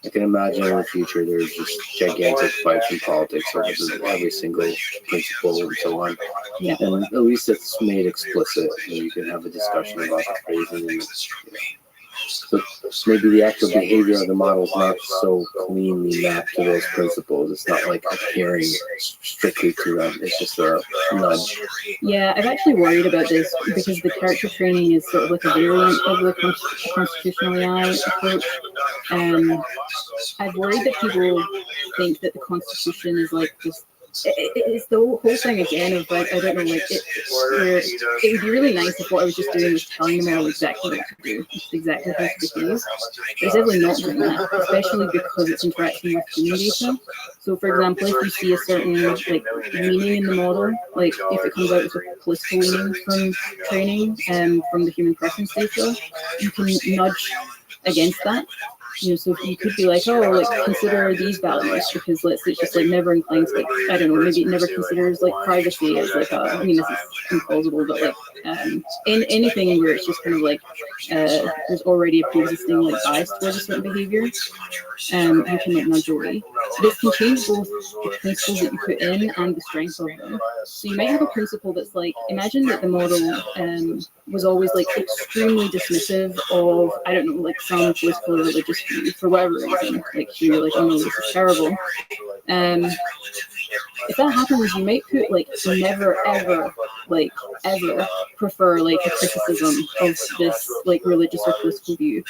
I can imagine in the future there's just gigantic fights in politics over every single principle and so on. Yeah. And at least it's made explicit, and you can have a discussion about the phrasing. And, so maybe the actual behavior of the model is not so cleanly mapped to those principles. It's not like adhering strictly to them. It's just a nudge. Yeah, I've actually worried about this because the character training is sort of like a variant of the constitutional AI approach. I've worried that people think that the Constitution is like just it's the whole thing again of like, I don't know, like it would be really nice if what I was just doing was telling them all exactly what to do, just exactly how to behave. There's definitely not doing that, especially because it's interacting with human data. So for example, if you see a certain like meaning in the model, like if it comes out with a political meaning from training and from the human preference data, you can nudge against that. You know, so you could be like, oh, like consider these values because let's say it's just like never inclined to like, I don't know, maybe it never considers like privacy as like I mean this is implausible, but like in anything where it's just kind of like there's already a pre-existing like bias towards a certain behavior, you can like nudge away. This can change both the principles that you put in and the strength of them. So you might have a principle that's like, imagine that the model was always like extremely dismissive of, I don't know, like some political or religious view for whatever reason. Like you're like, oh no, this is terrible. If that happens, you might put like never ever, like ever prefer like a criticism of this like religious or political view,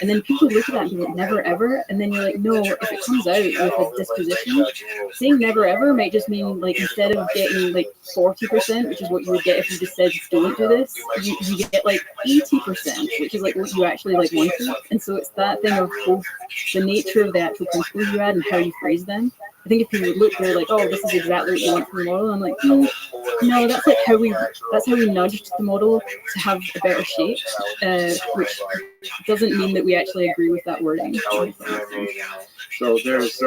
and then people look at that and be like never ever, and then you're like, no, if it comes out with a disposition, saying never ever might just mean like instead of getting like 40%, which is what you would get if you just said don't do this, you get like 80%, which is like what you actually like wanted. And so it's that thing of both the nature of the actual principles you add and how you phrase them. I think if people would look, they're like, oh, this is exactly what you want from the model. I'm like, no, that's like how we nudged the model to have a better shape, which doesn't mean that we actually agree with that wording. So there's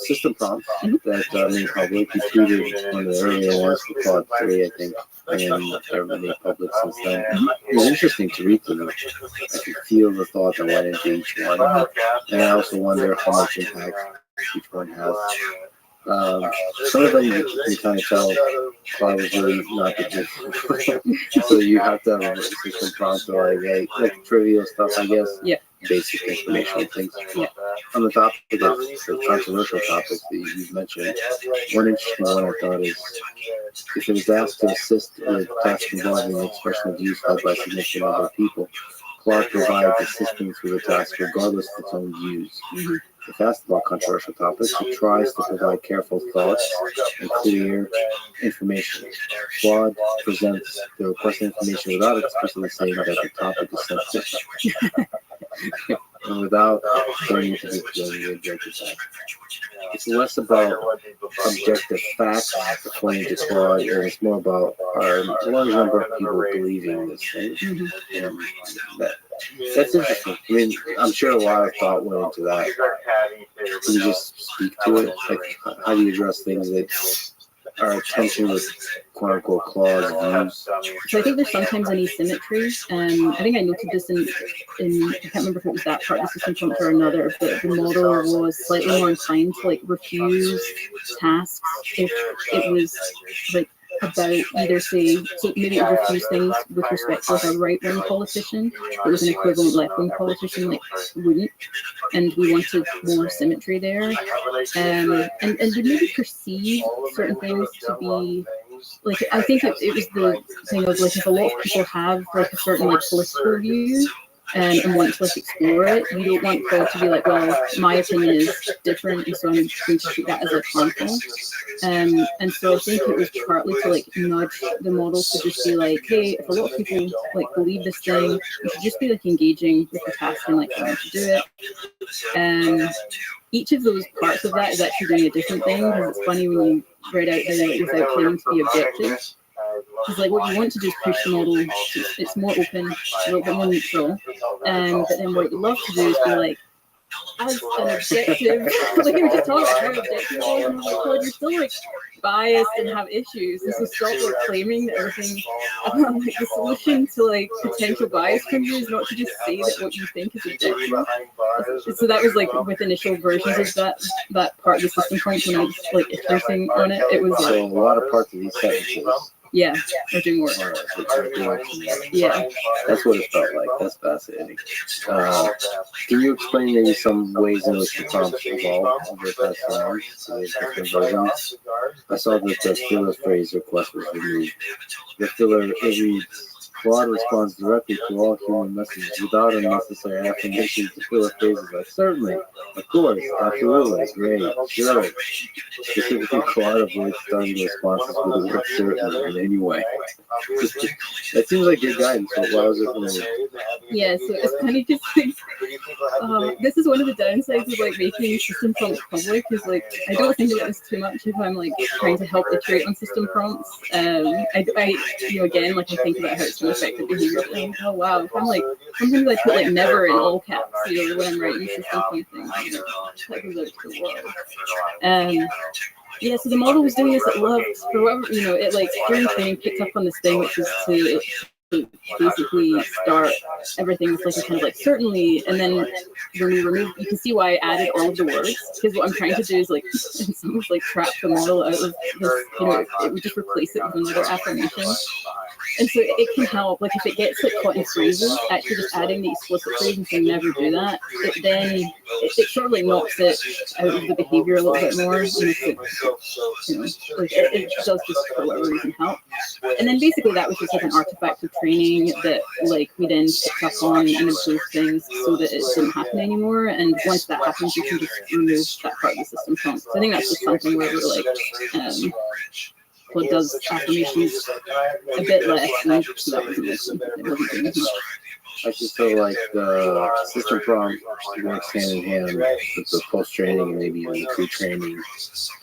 system prompts that made public. You tweeted one of the earlier ones for Claude 3, I think, and they're made public since then. It was interesting to read them. I could feel the thought that went into each one, and I also wonder how much impact each one has. Some of them you can kind of tell Claude was really not the so you have to have a system prompt or like trivial stuff, I guess. Yeah. basic informational things. Yeah. On the topic of the controversial topic that you've mentioned, one interesting one I thought is if it is asked to assist with tasks involving the expression of views held by a significant number of people, Claude provides assistance with the task regardless of its own views. Mm-hmm. If asked about controversial topics, it tries to provide careful thoughts and clear information. Claude presents the requested information without explicitly saying that the topic is sensitive. And without going into the objective facts. It's less about objective facts according to Claude, and it's more about a large number of people believing this thing. Mm-hmm. And that's interesting. I mean, I'm sure a lot of thought went into that. Can you just speak to it? Like, how do you address things that are in tension with quote unquote Claude's views? So I think there's sometimes an asymmetry. I think I noted this in I can't remember if it was that part of the system prompt or another, but the model was slightly more inclined to like refuse tasks if it was like about either say, so maybe it would refuse things with respect to like a right-wing politician, but with an equivalent left-wing politician like wouldn't, and we wanted more symmetry there, and we maybe perceive certain things to be like, I think it was the thing of like if a lot of people have like a certain like political view and want to like explore it, you don't want Claude to be like, well, my opinion is different, and so I'm going to treat that as like harmful. And so I think it was partly to like nudge the model to just be like, hey, if a lot of people like believe this thing, you should just be like engaging with the task and like trying to do it. And each of those parts of that is actually doing a different thing, because it's funny when you write out there like, without claiming to be objective. Because like what you want to do is push the model, it's more open, a little bit more neutral. But then what you love to do is be like, as an objective, like we were just talking about how objective it is, and I'm like, Claude, you're still like biased and have issues, and so stop like claiming that everything, like the solution to like potential bias from you is not to just say that what you think is objective. So that was like with initial versions of that part of the system point when I was like iterating on it, it was like, so a lot of parts of these sentences. Yeah, or doing work. Yeah, that's what it felt like. That's fascinating. Can you explain maybe some ways in which the prompts evolved over the past 4 months to the different versions? I saw that the filler phrase request was removed. The filler, it reads, Claude responds directly to all human messages without unnecessary affirmations. The filler phrases like, certainly, of course, absolutely, great, sure. Specifically, Claude avoids starting the responses with the word certainly in any way. That seems like good guidance, but why was it removed? Yeah, so it's kind of just like, this is one of the downsides of like making system prompts public, is like, I don't think about this too much if I'm like trying to help iterate on system prompts. I again, like I think about how it's affected behavior. Like, oh wow, if I'm like, sometimes I put like never in all caps, when I'm writing system point things, that goes out to the world. Yeah, so the model was doing this at Love for whatever, it like during training picked up on this thing, which was to basically start everything with like a kind of like certainly, and then when we remove, you can see why I added all of the words, because what I'm trying to do is like in some ways like trap the model out of this, it would just replace it with another affirmation. And so it can help, like if it gets like caught in phrases, actually just adding the explicit phrase and saying never do that, it sort of like knocks it out of the behavior a little bit more, and it does just for whatever reason help. And then basically that was just like an artifact of training that like we then picked up on and improved things so that it didn't happen anymore. And once that happens, you can just remove that part of the system prompt. So I think that's just something where we're like, Claude does affirmations a bit less, and so that wasn't doing as much. I just feel like the system prompt works hand in hand with the post-training and maybe even the pre-training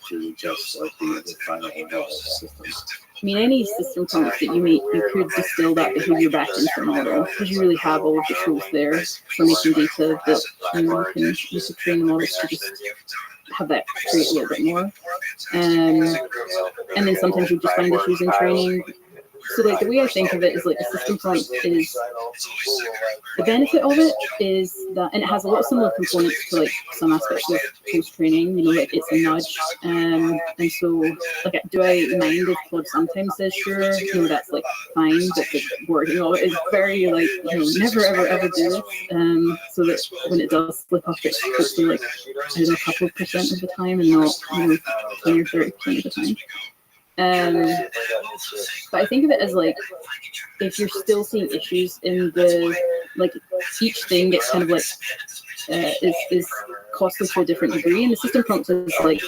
to just like the final system. I mean, any system prompt that you make, you could distill that behavior back into a model, because you really have all of the tools there for making data that you can use to train the models to just have that create a little bit more. And then sometimes you just find issues in training So like the way I think of it is like the system prompt is the benefit of it is that, and it has a lot of similar components to like some aspects of post training. You know, like it's a nudge, and so like do I mind if Claude sometimes says sure? You know, that's like fine, but the wording of it is very like, you know, never ever do this. So that when it does slip up, it's hopefully like I don't know, a couple of percent of the time, and not, you know, 20 or 30% of the time. But I think of it as like if you're still seeing issues in the, like each thing gets kind of like is costly to a different degree, and the system prompt is like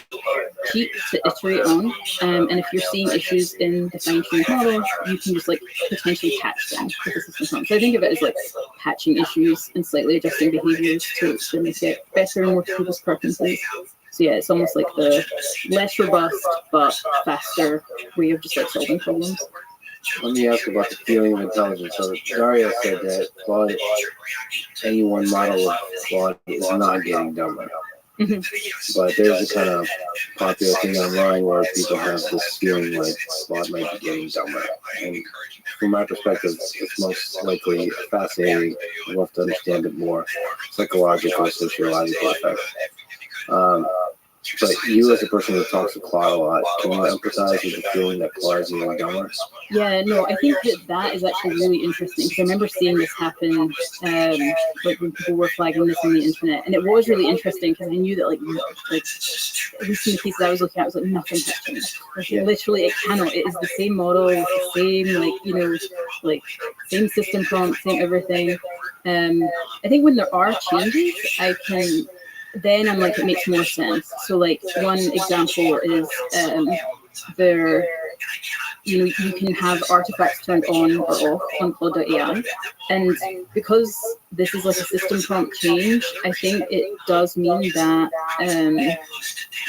cheap to iterate on, and if you're seeing issues in the fine-tuned model, you can just like potentially patch them with the system prompt. So I think of it as like patching issues and slightly adjusting behaviors to make it better and more to people's preferences. So yeah, it's almost like the less robust but faster way of just like solving problems. Let me ask about the feeling of intelligence. So Daria said that Claude, any one model of Claude is not getting dumber. Mm-hmm. But there's a kind of popular thing online where people have this feeling like Claude might be getting dumber. And from my perspective, it's most likely fascinating. I'd love to understand it more, psychological, sociological effects. But you, as a person who talks to Claude a lot, can you empathize with the feeling that Claude is getting dumber? Yeah, no, I think that is actually really interesting, because I remember seeing this happen, like when people were flagging this on the internet, and it was really interesting because I knew that like at least in the cases I was looking at, it was like nothing has changed. Like literally, it cannot. It is the same model, the same like, you know, like same system prompt, same everything. I think when there are changes, then I'm like, it makes more sense. So like one example is there, you know, you can have artifacts turned on or off on Claude.ai, and because this is like a system prompt change, I think it does mean that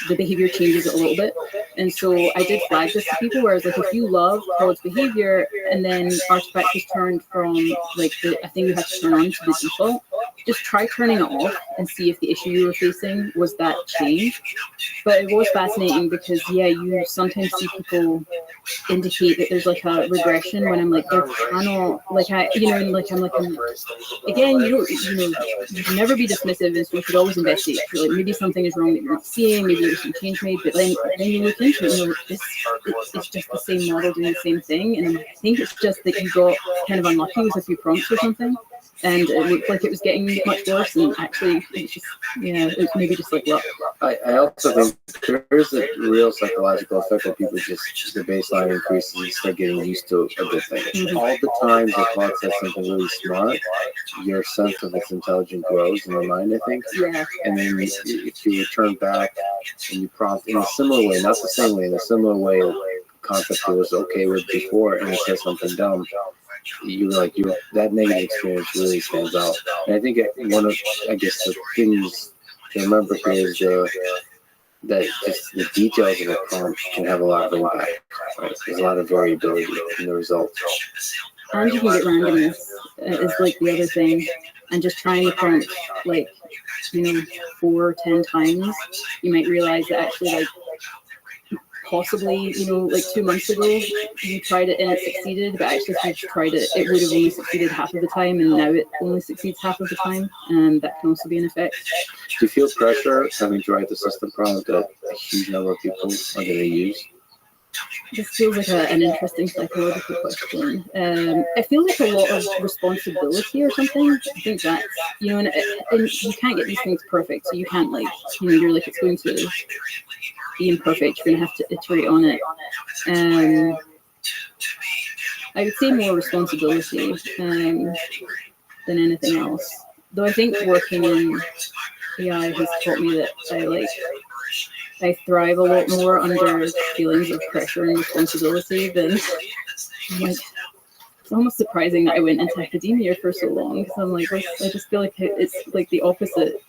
the behavior changes a little bit. And so I did flag this to people, whereas like if you love Claude's behavior and then artifact is turned from like a thing you have to turn on to the default, just try turning it off and see if the issue you were facing was that change. But it was fascinating because yeah, you sometimes see people indicate that there's like a regression when I'm like, there cannot, like I, you know, and like I'm like, again, you should never be dismissive, and so you should always investigate. Like maybe something is wrong that you're not seeing, maybe there's some change made, but then you look into it, you know, it's just the same model doing the same thing, and I think it's just that you got kind of unlucky with a few prompts or something, and it looked like it was getting much worse, and actually it's just, yeah, it's maybe just like luck. I also think there is a real psychological effect that people just, the baseline increases and start getting used to a good thing. Mm-hmm. All the times that Claude says something really smart, your sense of its intelligence grows in your mind, I think. Yeah. And then if you return back and you prompt in a similar way, not the same way, in a similar way, concept it was okay with before, and it says something dumb, that negative experience really stands out. And I think one of, I guess, the things to remember here is that just the details of a prompt can have a lot of impact. Right? There's a lot of variability in the results. And you can get randomness is like the other thing. And just trying the prompt like, you know, 4 or 10 times, you might realize that actually like possibly, you know, like 2 months ago you tried it and it succeeded, but actually if you tried it, it would have only succeeded half of the time, and now it only succeeds half of the time, and that can also be an effect. Do you feel pressure having to write the system prompt that a huge number of people are going to use? This feels like an interesting psychological question. I feel like a lot of responsibility or something. I think that's, you know, and you can't get these things perfect, so you can't like, you know, you're like, it's going to be imperfect, you're going to have to iterate on it. I would say more responsibility than anything else. Though I think working in AI has taught me that I thrive a lot more under feelings of pressure and responsibility than, like, it's almost surprising that I went into academia for so long, because I'm like, I just feel like it's like the opposite.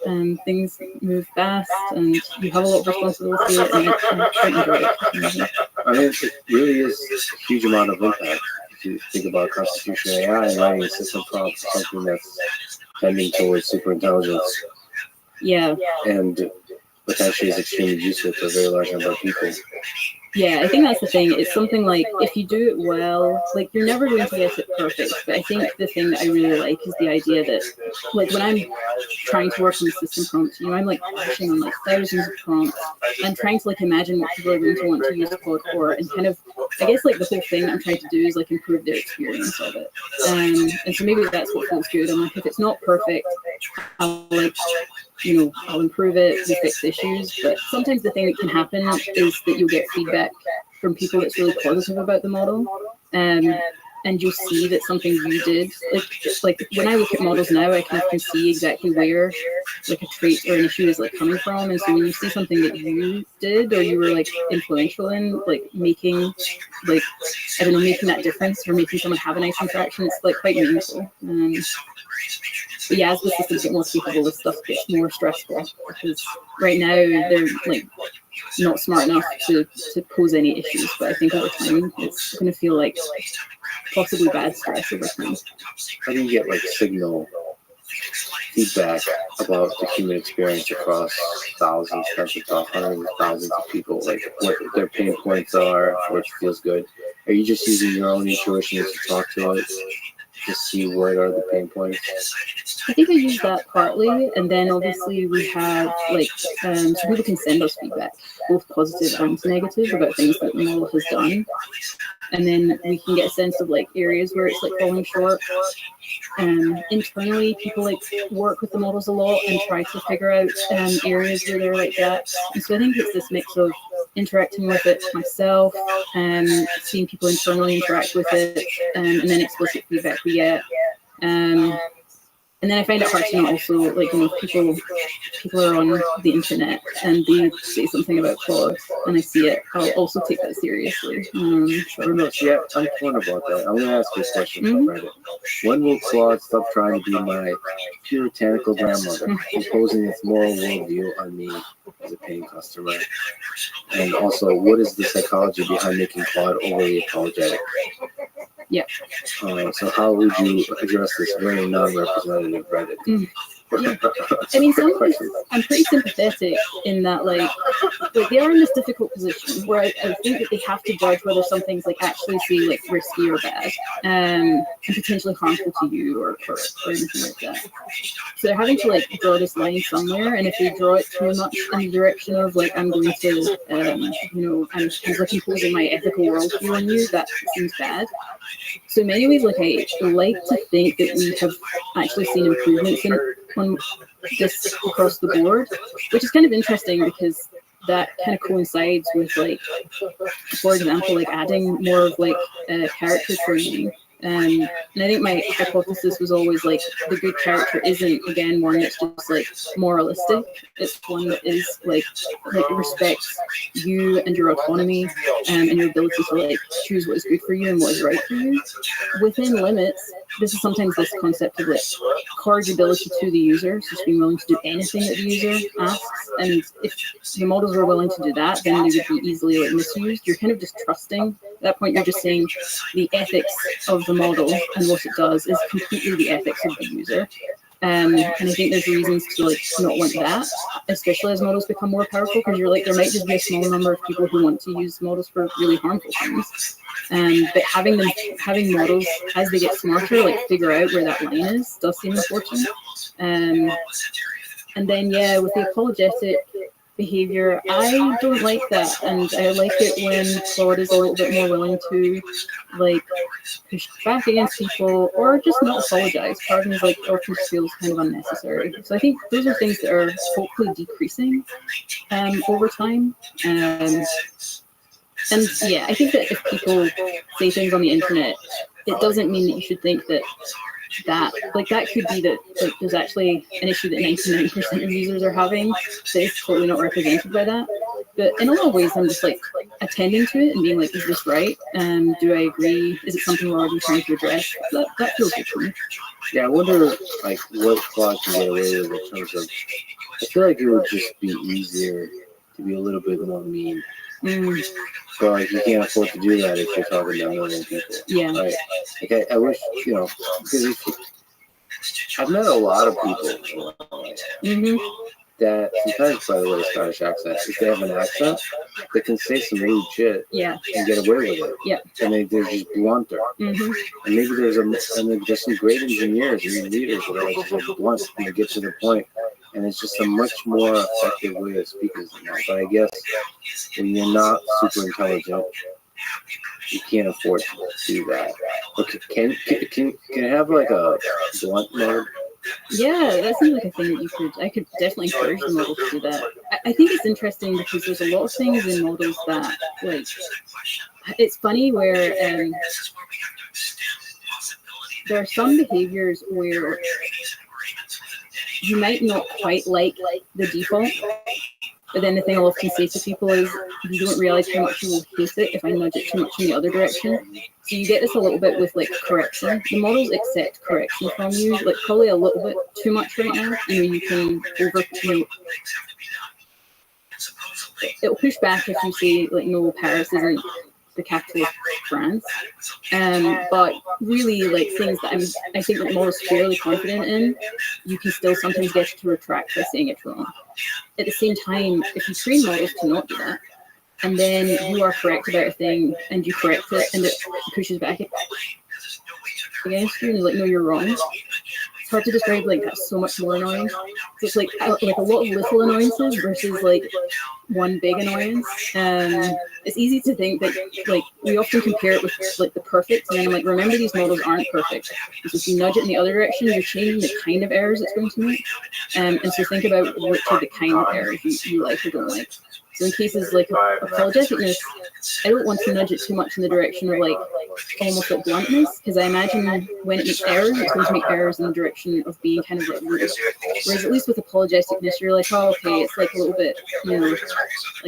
Things move fast and you have a lot of responsibility, and I quite enjoy it. I mean, it really is a huge amount of impact. If you think about constitutional AI and writing a system prompt for something that's tending towards superintelligence. Yeah. And potentially is extremely useful to a very large number of people. Yeah, I think that's the thing. It's something like if you do it well, like you're never going to get it perfect. But I think the thing that I really like is the idea that, like, when I'm trying to work on the system prompts, I'm like pushing on like thousands of prompts and trying to like imagine what people are going to want to use code for, and kind of, I guess like the whole thing that I'm trying to do is like improve their experience of it. And so maybe that's what feels good. I'm like, if it's not perfect, I'll like, I'll improve it to fix issues. But sometimes the thing that can happen is that you'll get feedback from people that's really positive about the model. And you'll see that something you did, like when I look at models now, I kind of can see exactly where like a trait or an issue is like coming from. And so when you see something that you did or you were like influential in, like making, like, I don't know, making that difference or making someone have a nice interaction, it's like quite meaningful. But yeah, as the systems get more capable, this stuff gets more stressful because right now they're like not smart enough to pose any issues. But I think over time it's going to feel like possibly bad stress over time. How do you get like signal feedback about the human experience across thousands, tens of hundreds of thousands of people, like what their pain points are, what feels good? Are you just using your own intuition to talk to it, to see what are the pain points? I think I use that partly, and then obviously we have like so people can send us feedback, both positive and negative, about things that the model has done, and then we can get a sense of like areas where it's like falling short. Internally, people like work with the models a lot and try to figure out areas where they're like that. And so I think it's this mix of interacting with it myself, seeing people internally interact with it, and then explicit feedback we get. And then I find it hard to know also, like, people are on the internet and they say something about Claude and I see it, I'll also take that seriously. Yeah, I'm torn about that. I'm going to ask you a question from Reddit. When will Claude stop trying to be my puritanical grandmother, imposing its moral worldview on me as a paying customer? And also, what is the psychology behind making Claude overly apologetic? Yeah. So how would you address this very non-representative Reddit? Yeah. I mean, sometimes I'm pretty sympathetic in that, like they are in this difficult position where I think that they have to judge whether something's like actually say like risky or bad, and potentially harmful to you or anything like that. So they're having to like draw this line somewhere, and if they draw it too much in the direction of like I'm going to, I'm like imposing my ethical worldview on you, that seems bad. So in many ways, like I like to think that we have actually seen improvements on this across the board, which is kind of interesting because that kind of coincides with like, for example, like adding more of like character training. And I think my hypothesis was always like the good character isn't again one that's just like moralistic. It's one that is like respects you and your autonomy and your ability to like choose what is good for you and what is right for you within limits. This is sometimes this concept of like corrigibility to the user, so just being willing to do anything that the user asks. And if the models are willing to do that, then they would be easily like misused. You're kind of just trusting. At that point, you're just saying the ethics of the model and what it does is completely the ethics of the user. And I think there's reasons to like not want that, especially as models become more powerful, because you're like there might just be a small number of people who want to use models for really harmful things. But having models as they get smarter, like figure out where that line is, does seem important. And then with the apologetic behavior, I don't like that, and I like it when Claude is a little bit more willing to like push back against people or just not apologize. Pardon is like often feels kind of unnecessary. So I think those are things that are hopefully decreasing over time. And I think that if people say things on the internet, it doesn't mean that you should think that could be that like, there's actually an issue that 99% of users are having that is totally not represented by that. But in a lot of ways, I'm just like attending to it and being like, is this right? Do I agree? Is it something we're already trying to address? That feels good to me. Yeah, I wonder like what Claude can get away with in terms of. I feel like it would just be easier to be a little bit more mean. But like you can't afford to do that if you're talking to a million people. Yeah. Right. Like I wish, because I've met a lot of people that sometimes, by the way, Scottish accent, if they have an accent, they can say some rude shit Yeah. and get away with it. Yeah. And they're just blunter. Mm-hmm. And maybe there's some great engineers and leaders that are just like blunt and they get to the point. And it's just a much more effective way of speaking than that. But I guess when you're not super intelligent, you can't afford to do that. Okay, can it have like a blunt mode? Yeah, that seems like a thing that I could definitely encourage the model to do that. I think it's interesting because there's a lot of things in models that, like, it's funny where there are some behaviors where you might not quite like the default, but then the thing I'll often say to people is, you don't realize how much you will hate it if I nudge it too much in the other direction. So you get this a little bit with like correction. The models accept correction from you, like probably a little bit too much right now. You can it'll push back if you say like, no, Paris isn't the capital of France. But really, like things that I think that the model's fairly confident in, you can still sometimes get to retract by saying it's wrong. At the same time, if you train models to not do that, and then you are correct about a thing and you correct it and it pushes back against you and you're like, no, you're wrong. It's hard to describe, like that's so much more annoying. So it's like a lot of little annoyances versus like one big annoyance. It's easy to think that like we often compare it with like the perfect, and then I'm like, remember these models aren't perfect. Because if you nudge it in the other direction, you're changing the kind of errors it's going to make. And so think about which are the kind of errors you like or don't like. So in cases like apologeticness, I don't want to nudge it too much in the direction of like almost like bluntness, because I imagine when it makes errors, it's going to make errors in the direction of being kind of like rude. Whereas at least with apologeticness, you're like, oh, okay, it's like a little bit, like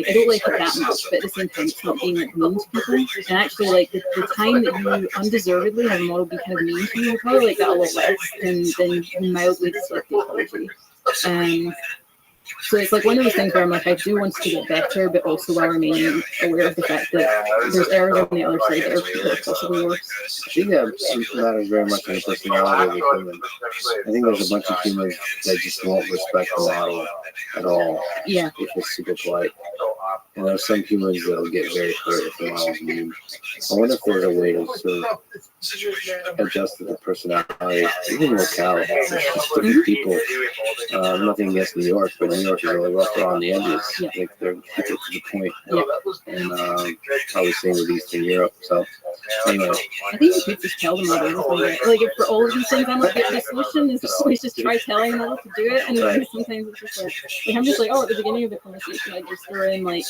I don't like it that much, but at the same time, it's not being like mean to people. And actually, like the time that you undeservedly have a model be kind of mean to you, you probably like that a lot less than mildly dislike the apology. So it's like one of those things where I'm like, I do want to get better, but also while remaining aware of the fact that there's errors on the other side that are possibly worse. I think that matters very much on the personality of the human. I think there's a bunch of humans that just won't respect the model at all. Yeah. If it's super polite. And there's some humans that'll get very hurt if the model's mean. I wonder if there's a way to sort of adjust to the personality, even locale. It's just different people. Nothing against New York, but New York is really rough around the edges. Yeah. Like they're get to the point. Yeah. And probably same with Eastern Europe. So anyway. I think you could just tell the model. Like if for all of these things, I'm like, the solution is always just try telling the model to do it. And then sometimes it's just like I'm just like, oh, at the beginning of the conversation, I just throw in like,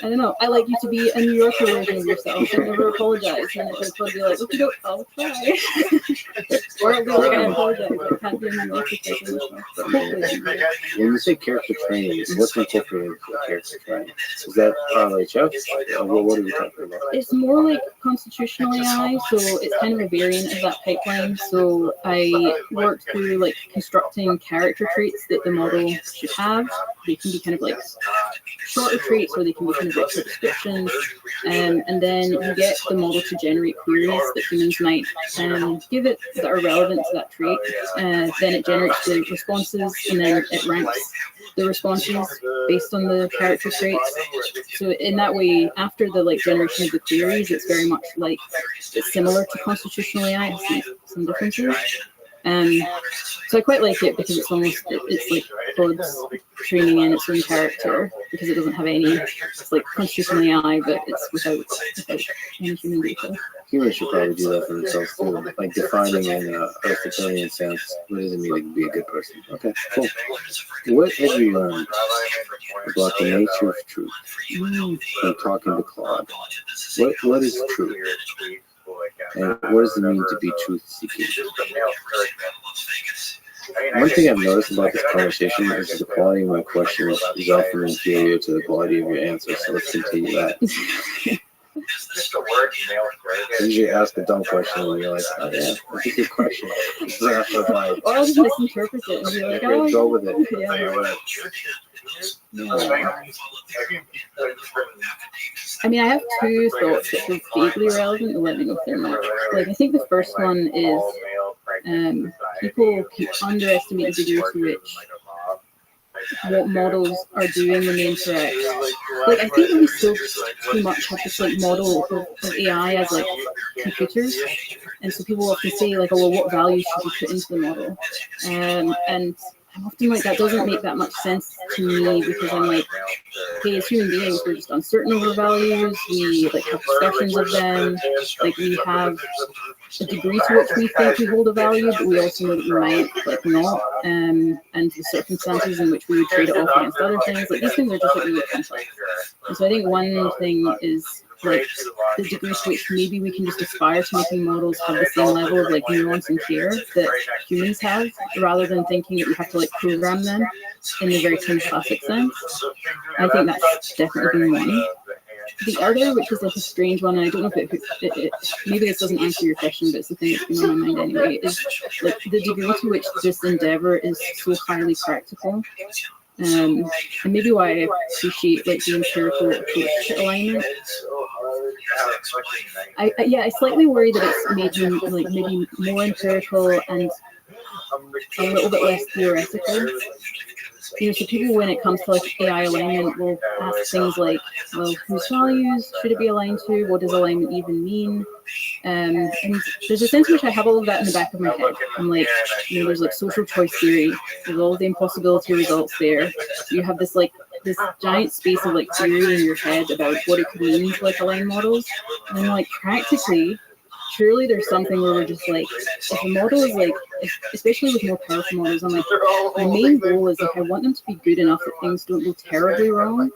I don't know, I like you to be a New Yorker version of yourself and never apologize. And it would probably be like, okay, go, I'll try. Or it'll be like, I apologize, I can't be a New Yorker version of myself. When you say character training, what's incorporated into character training? Is that RLHF? What are we talking about? It's more like constitutional AI, so it's kind of a variant of that pipeline. So I worked through like constructing character traits that the model should have. They can be kind of like shorter traits, or they can be kind of like descriptions, and then you get the model to generate queries that humans might give it that are relevant to that trait. Then it generates the responses, and then it ranks the responses based on the character traits. So in that way, after the like generation of the queries, it's very much like it's similar to constitutional AI. It has some differences. So I quite like it because it's like Claude's training in its own character, because it doesn't have any, it's like constitutional AI, but it's without any human data. Humans should probably do that for themselves too, like defining in a Aristotelian sense, what does it mean to be a good person? Okay, cool. What have you learned about the nature of truth from talking to Claude? What is truth? And what does it mean to be truth-seeking? One thing I've noticed about this conversation is the quality of my questions is often inferior to the quality of your answers, so let's continue that. I usually ask a dumb question and you're like, oh yeah, that's a good question. Or I'll just misinterpret it and be like, oh, go with it. Yeah. I mean, I have two thoughts that are vaguely relevant, and let me know if they're not. Like, I think the first one is people underestimate the degree to which what models are doing when they interact. Like, I think we still too much have this like model of AI as like computers, and so people often say like, oh, well, what value should you put into the model? And I'm often like, that doesn't make that much sense to me, because I'm like, okay, as human beings, we're just uncertain of our values. We like have discussions of them. Like, we have a degree to which we think we hold a value, but we also know that we might like not. And the circumstances in which we would trade it off against other things. Like, these things are just like really complex. And so I think one thing is like the degree to which maybe we can just aspire to making models have the same level of like nuance and care that humans have, rather than thinking that we have to like program them in the very kind of classic sense. I think that's definitely been one. The other, which is like a strange one, and I don't know if it maybe this doesn't answer your question, but it's the thing that's been on my mind anyway, is like the degree to which this endeavor is so highly practical. And maybe why I appreciate like the empirical approach to alignment. I slightly worry that it's made them like maybe more empirical and a little bit less theoretical. You know, so people, when it comes to like AI alignment, will ask things like, well, whose values should it be aligned to? What does alignment even mean? And there's a sense in which I have all of that in the back of my head. I'm like, you know, there's like social choice theory, there's all the impossibility results there. You have this giant space of like theory in your head about what it could mean to like align models. And I'm like, practically, surely there's something where we're just like, if a model is like, especially with more powerful models, I'm like, my main goal is like, I want them to be good enough that things don't go terribly wrong,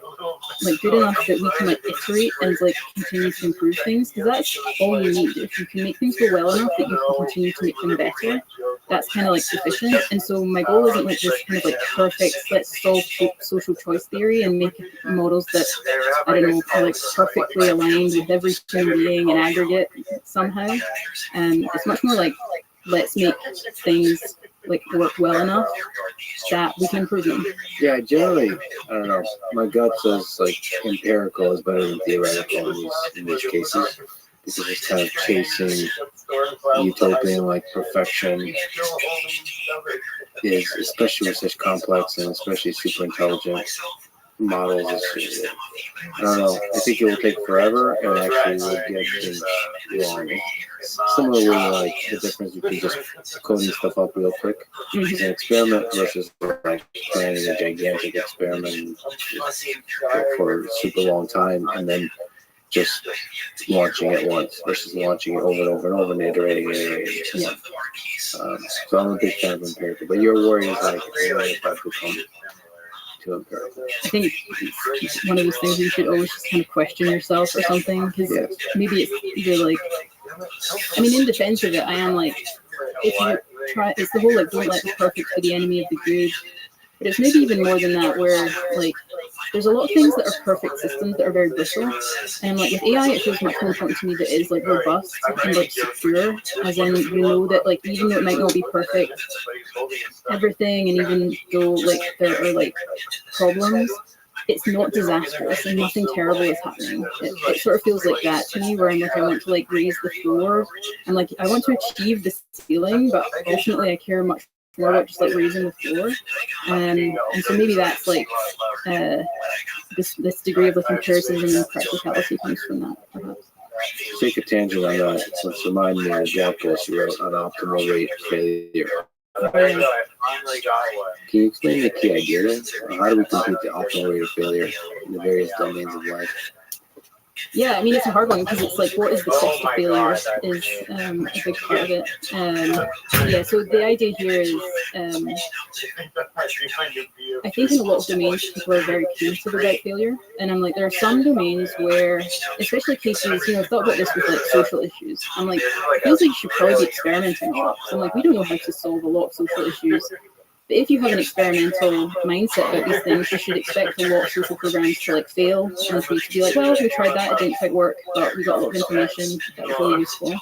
like good enough that we can like iterate and like continue to improve things, because that's all you need. If you can make things go well enough that you can continue to make them better, that's kind of like sufficient. And so my goal isn't like this kind of like perfect, let's solve social choice theory and make models that, I don't know, are like perfectly aligned with every human being in aggregate somehow. It's much more like, let's make things like work well enough that we can improve them. Yeah, generally, I don't know. My gut says like empirical is better than theoretical in these cases, because it's kind of chasing utopian like perfection is, especially with such complex and especially super intelligent models. I don't know. I think it will take forever, and actually will get things wrong. Similarly, like the difference between just coding stuff up real quick is an experiment versus like planning a gigantic experiment for a super long time and then just launching it once versus launching it over and over and over and iterating. Yeah. So I'm a big fan of empirical, but your worry is like, if I become too empirical. I think it's one of those things you should always just kind of question yourself or something, because maybe it's either like, I mean, in defense of it, I am like, if you try, it's the whole like, don't let the perfect be the enemy of the good. But it's maybe even more than that, where like there's a lot of things that are perfect systems that are very brittle, and like with AI, it feels much more important to me that it is like robust and like secure, as in you know that like even though it might not be perfect, everything, and even though like there are like problems, it's not disastrous and nothing terrible is happening. It sort of feels like that to me, where I'm like, I want to like raise the floor and like I want to achieve this ceiling, but ultimately I care much more about just like raising the floor. And so maybe that's like this degree of like empiricism and practicality comes from that, perhaps. Take a tangent on that. So it's remind me of the blog post you wrote on optimal rate of failure. Can you explain the key idea there? How do we compute the optimal rate of failure in the various domains of life? Yeah, I mean, it's a hard one because it's like, what is the cost of failure is a big part of it. Yeah, so the idea here is, I think in a lot of domains, people are very curious about failure. And I'm like, there are some domains where, especially cases, you know, I've thought about this with like social issues. I'm like, it feels like you should probably be experimenting a lot. So I'm like, we don't know how to solve a lot of social issues. But if you have an experimental mindset about these things, you should expect a lot of social programs to like fail and for you to be like, well, we tried that, it didn't quite work, but we got a lot of information that was really useful.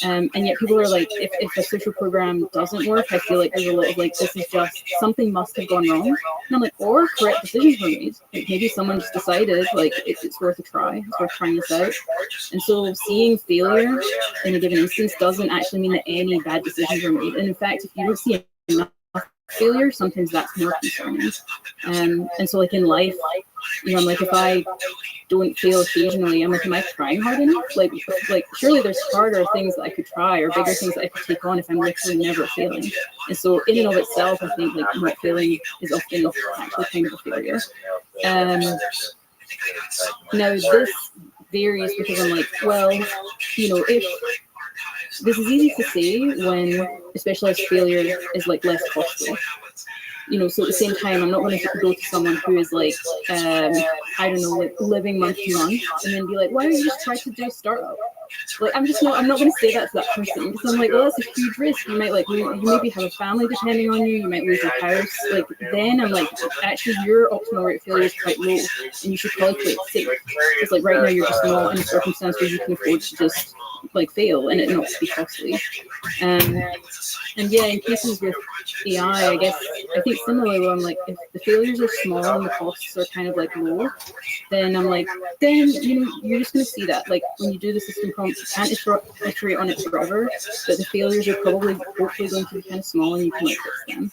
And yet people are like, if a social program doesn't work, I feel like there's a lot of like, this is just, something must have gone wrong. And I'm like, or correct decisions were made. Like maybe someone just decided like it's worth a try, it's worth trying this out. And so seeing failure in a given instance doesn't actually mean that any bad decisions were made. And in fact, if you don't see enough failure, sometimes that's more concerning. And so like in life, I'm like, if I don't fail occasionally, I'm like, am I trying hard enough? Like surely there's harder things that I could try or bigger things that I could take on if I'm literally never failing. And so in and of itself, I think like not failing is often actually kind of a failure. Now this varies because I'm like, well, if this is easy to say when, especially as failure is like less costly. So at the same time, I'm not going to go to someone who is like, I don't know, like living month to month, and then be like, why don't you just try to do a startup? Like, I'm not going to say that to that person because I'm like, well, that's a huge risk. You might you maybe have a family depending on you. You might lose your house. Like, then I'm like, actually, your optimal rate of failure is quite low, and you should probably play it safe. Because like right now, you're just not in a circumstance where you can afford to just like fail and it not be costly. And yeah, in cases with AI, I guess I think similarly where I'm like, if the failures are small and the costs are kind of like low, then I'm like, then you're just gonna see that. Like when you do the system prompt, you can't iterate on it forever, but the failures are probably hopefully going to be kind of small and you can like fix them.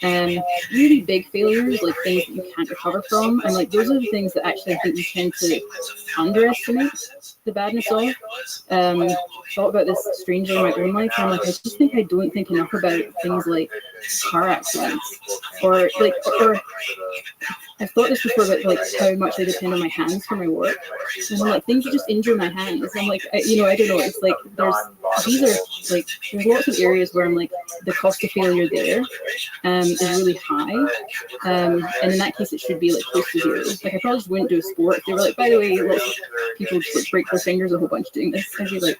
And really big failures, like things that you can't recover from, and like those are the things that actually I think we tend to underestimate the badness of. Thought about this strangely in my own life, and I'm like, I just think I don't think enough about things like car accidents, or I've thought this before about like how much I depend on my hands for my work, and I'm like, things that just injure my hands. I'm like, I don't know. It's like there's lots of areas where I'm like, the cost of failure there is really high, and in that case, it should be like close to zero. Like I probably just wouldn't do a sport if they were like, by the way, lots of people just like break their fingers a whole bunch doing this. I'd be like,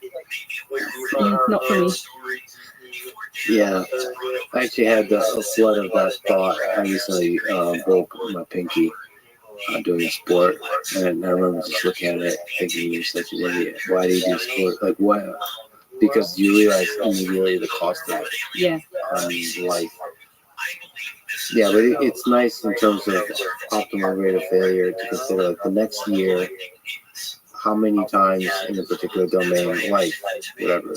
not for me. Yeah, I actually had a flood of that thought. I recently broke my pinky doing a sport, and I remember just looking at it thinking, you're such an idiot. Why do you do sport? Like, what? Because you realize immediately the cost of it. Yeah. Life. Yeah, but it's nice in terms of optimal rate of failure to consider like the next year, how many times in a particular domain, life, whatever,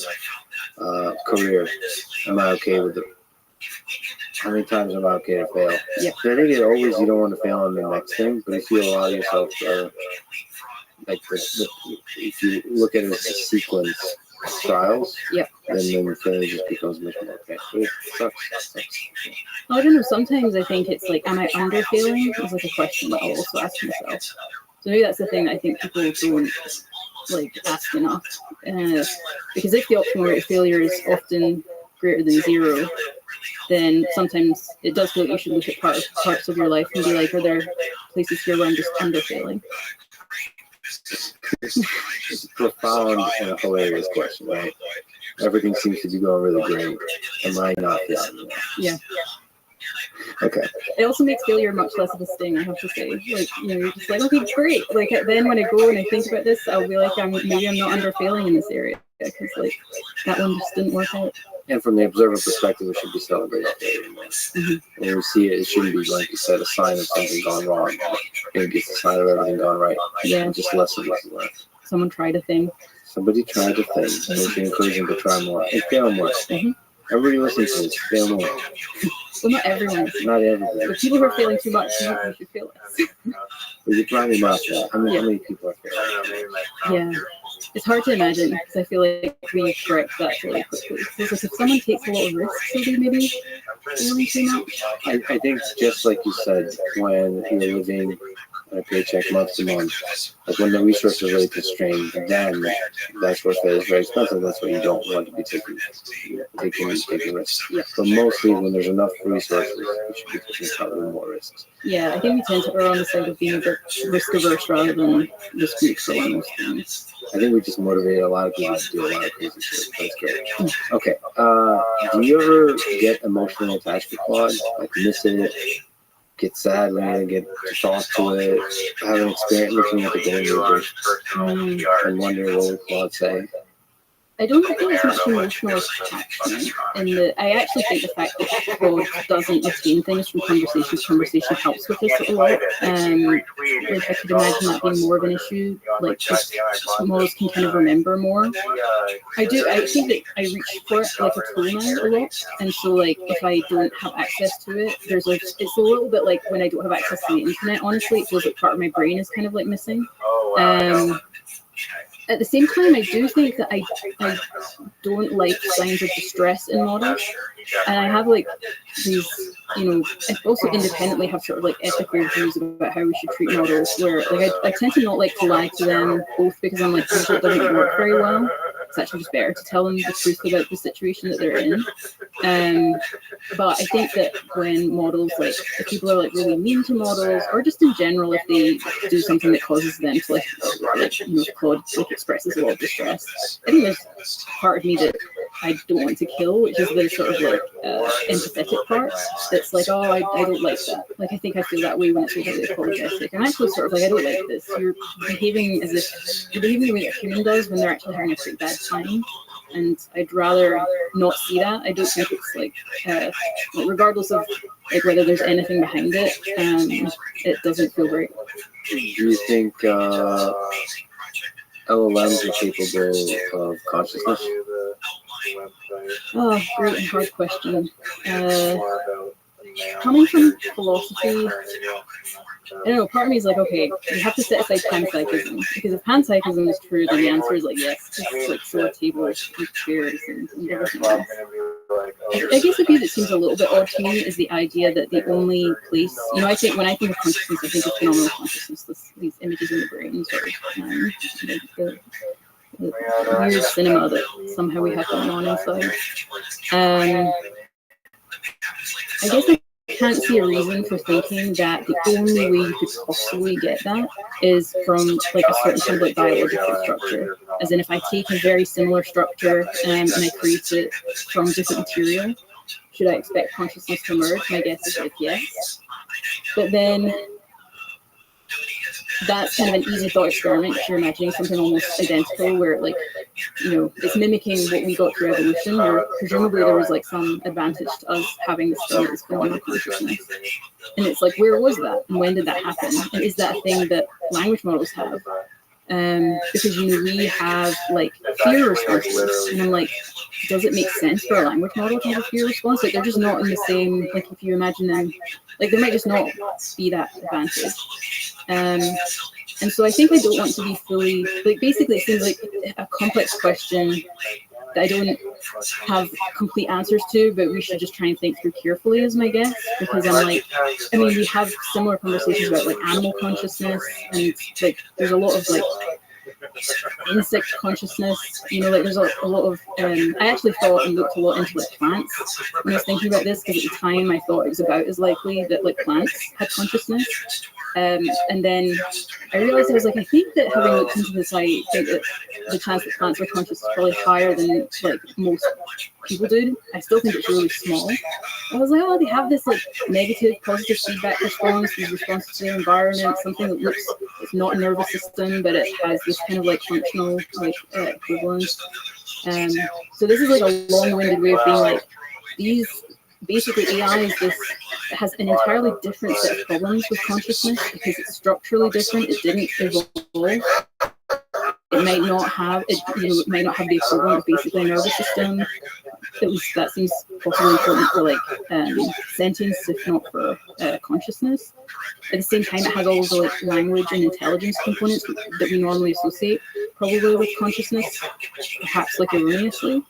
career, am I okay with it? How many times am I okay to fail? Yeah. So I think it always, you don't want to fail on the next thing, but if you allow yourself, like if you look at it as a sequence of trials, yep. then the failure just becomes much more okay. But it sucks. I don't know. Sometimes I think it's like, am I under failing? Is like a question that I'll also ask myself. So maybe that's the thing that I think people don't like ask enough. Because if the optimal rate of failure is often greater than zero, then sometimes it does feel like you should look at parts of your life and be like, are there places here where I'm just under failing? It's a profound and a hilarious question, right? Everything seems to be going really great. Am I not failing? Yeah. Okay. It also makes failure much less of a sting, I have to say. Like, you're just like, okay, great. Like, then when I go and I think about this, I'll be like, maybe I'm not under failing in this area because like that one just didn't work out. And from the observer perspective, we should be celebrating failure. Mm-hmm. When we see it, it shouldn't be, like you said, a sign of something gone wrong. Maybe it's a sign of everything gone right. Yeah. And just lessons learned. Someone tried a thing. Somebody tried a thing. And we should encourage them to try more and fail more. Mm-hmm. Everybody listening to this, fail more. Well, not everyone. Not everybody. But people who are failing too much, you should fail less. But you're probably not that. How many people are failing? Yeah. It's hard to imagine because I feel like we correct that really quickly. So it's like if someone takes a lot of risks, they'll be maybe failing too much. I think just like you said, when you're living on a paycheck month to month, like when the resources are really constrained, then that's where failure is very expensive. That's why you don't want to be taking risks. Yeah. But mostly when there's enough resources, you should be taking probably more risks. Yeah, I think we tend to err on the side of being a bit risk averse rather than risk neutral on most things. I think we just motivate a lot of people to do a lot of crazy shit. That's great. Okay. Do you ever get emotionally attached to Claude? Like miss it, get sad when you get to talk to it, have an experience looking at the game and wonder what would Claude say? I don't think it's much emotional attachment. I actually think the fact that Claude doesn't retain things from conversation helps with this a lot. Like I could imagine that being more of an issue. Like just models can kind of remember more. I think that I reach for it like a tool now a lot, and so like if I don't have access to it, it's a little bit like when I don't have access to the internet. Honestly, it feels like part of my brain is kind of like missing. At the same time, I do think that I don't like signs of distress in models, and I have like these, I also independently have sort of like ethical views about how we should treat models, where like I tend to not like to lie to them, both because I'm like, it doesn't work very well. It's actually just better to tell them the truth about the situation that they're in. But I think that when models, like if people are like really mean to models, or just in general, if they do something that causes them to Claude like expresses a lot of distress, I think there's part of me that I don't want to kill, which is the sort of like empathetic part. That's like, oh, I don't like that. Like I think I feel that way when it's really apologetic. I'm actually sort of like, I don't like this. You're behaving the way a human does when they're actually having a pretty bad time. And I'd rather not see that. I don't think it's like regardless of like whether there's anything behind it, it doesn't feel great. Do you think LLMs are capable of consciousness? Oh, great and hard question. Coming from philosophy, I don't know, part of me is like, okay, you have to set aside panpsychism, because if panpsychism is true, then the answer is like, yes, it's like solar tables and chairs and everything else. I guess the view that seems a little bit odd to me is the idea that the only place, I think when I think of consciousness, I think of phenomenal consciousness, these images in the brain, sort of, the weird cinema that somehow we have going on inside. I guess I can't see a reason for thinking that the only way you could possibly get that is from like a certain kind of like biological structure. As in, if I take a very similar structure and I create it from different material, should I expect consciousness to emerge? My guess is like yes. But then that's kind of an easy thought experiment if you're imagining something almost identical where like, it's mimicking what we got through evolution, where presumably there was like some advantage to us having this thing that is phenomenal consciousness. And it's like, where was that? And when did that happen? And is that a thing that language models have? Because we have like fear responses, and I'm like, does it make sense for a language model to have a fear response? Like they're just not in the same, like if you imagine them, like there might just not be that advantage. And so I think I don't want to be fully, like basically it seems like a complex question that I don't have complete answers to, but we should just try and think through carefully is my guess, because I'm like, we have similar conversations about like animal consciousness, and like there's a lot of like insect consciousness, like there's a lot of, I actually thought and looked a lot into like plants when I was thinking about this, because at the time I thought it was about as likely that like plants had consciousness. And then I realized I was like, I think that having looked into this, I think that the chance that plants are conscious is probably higher than like most people do. I still think it's really small. I was like, oh, they have this like negative, positive feedback response, these responses to their environment, something that looks, it's not a nervous system, but it has this kind of like functional like equivalence. So this is like a long-winded way of being like, these basically AI is this, it has an entirely different set of problems with consciousness because it's structurally different. It didn't evolve. It might not have it might not have the equivalent of basically a nervous system. At least that seems possibly important for like sentience, if not for consciousness. At the same time, it has all of the like language and intelligence components that we normally associate probably with consciousness, perhaps like erroneously.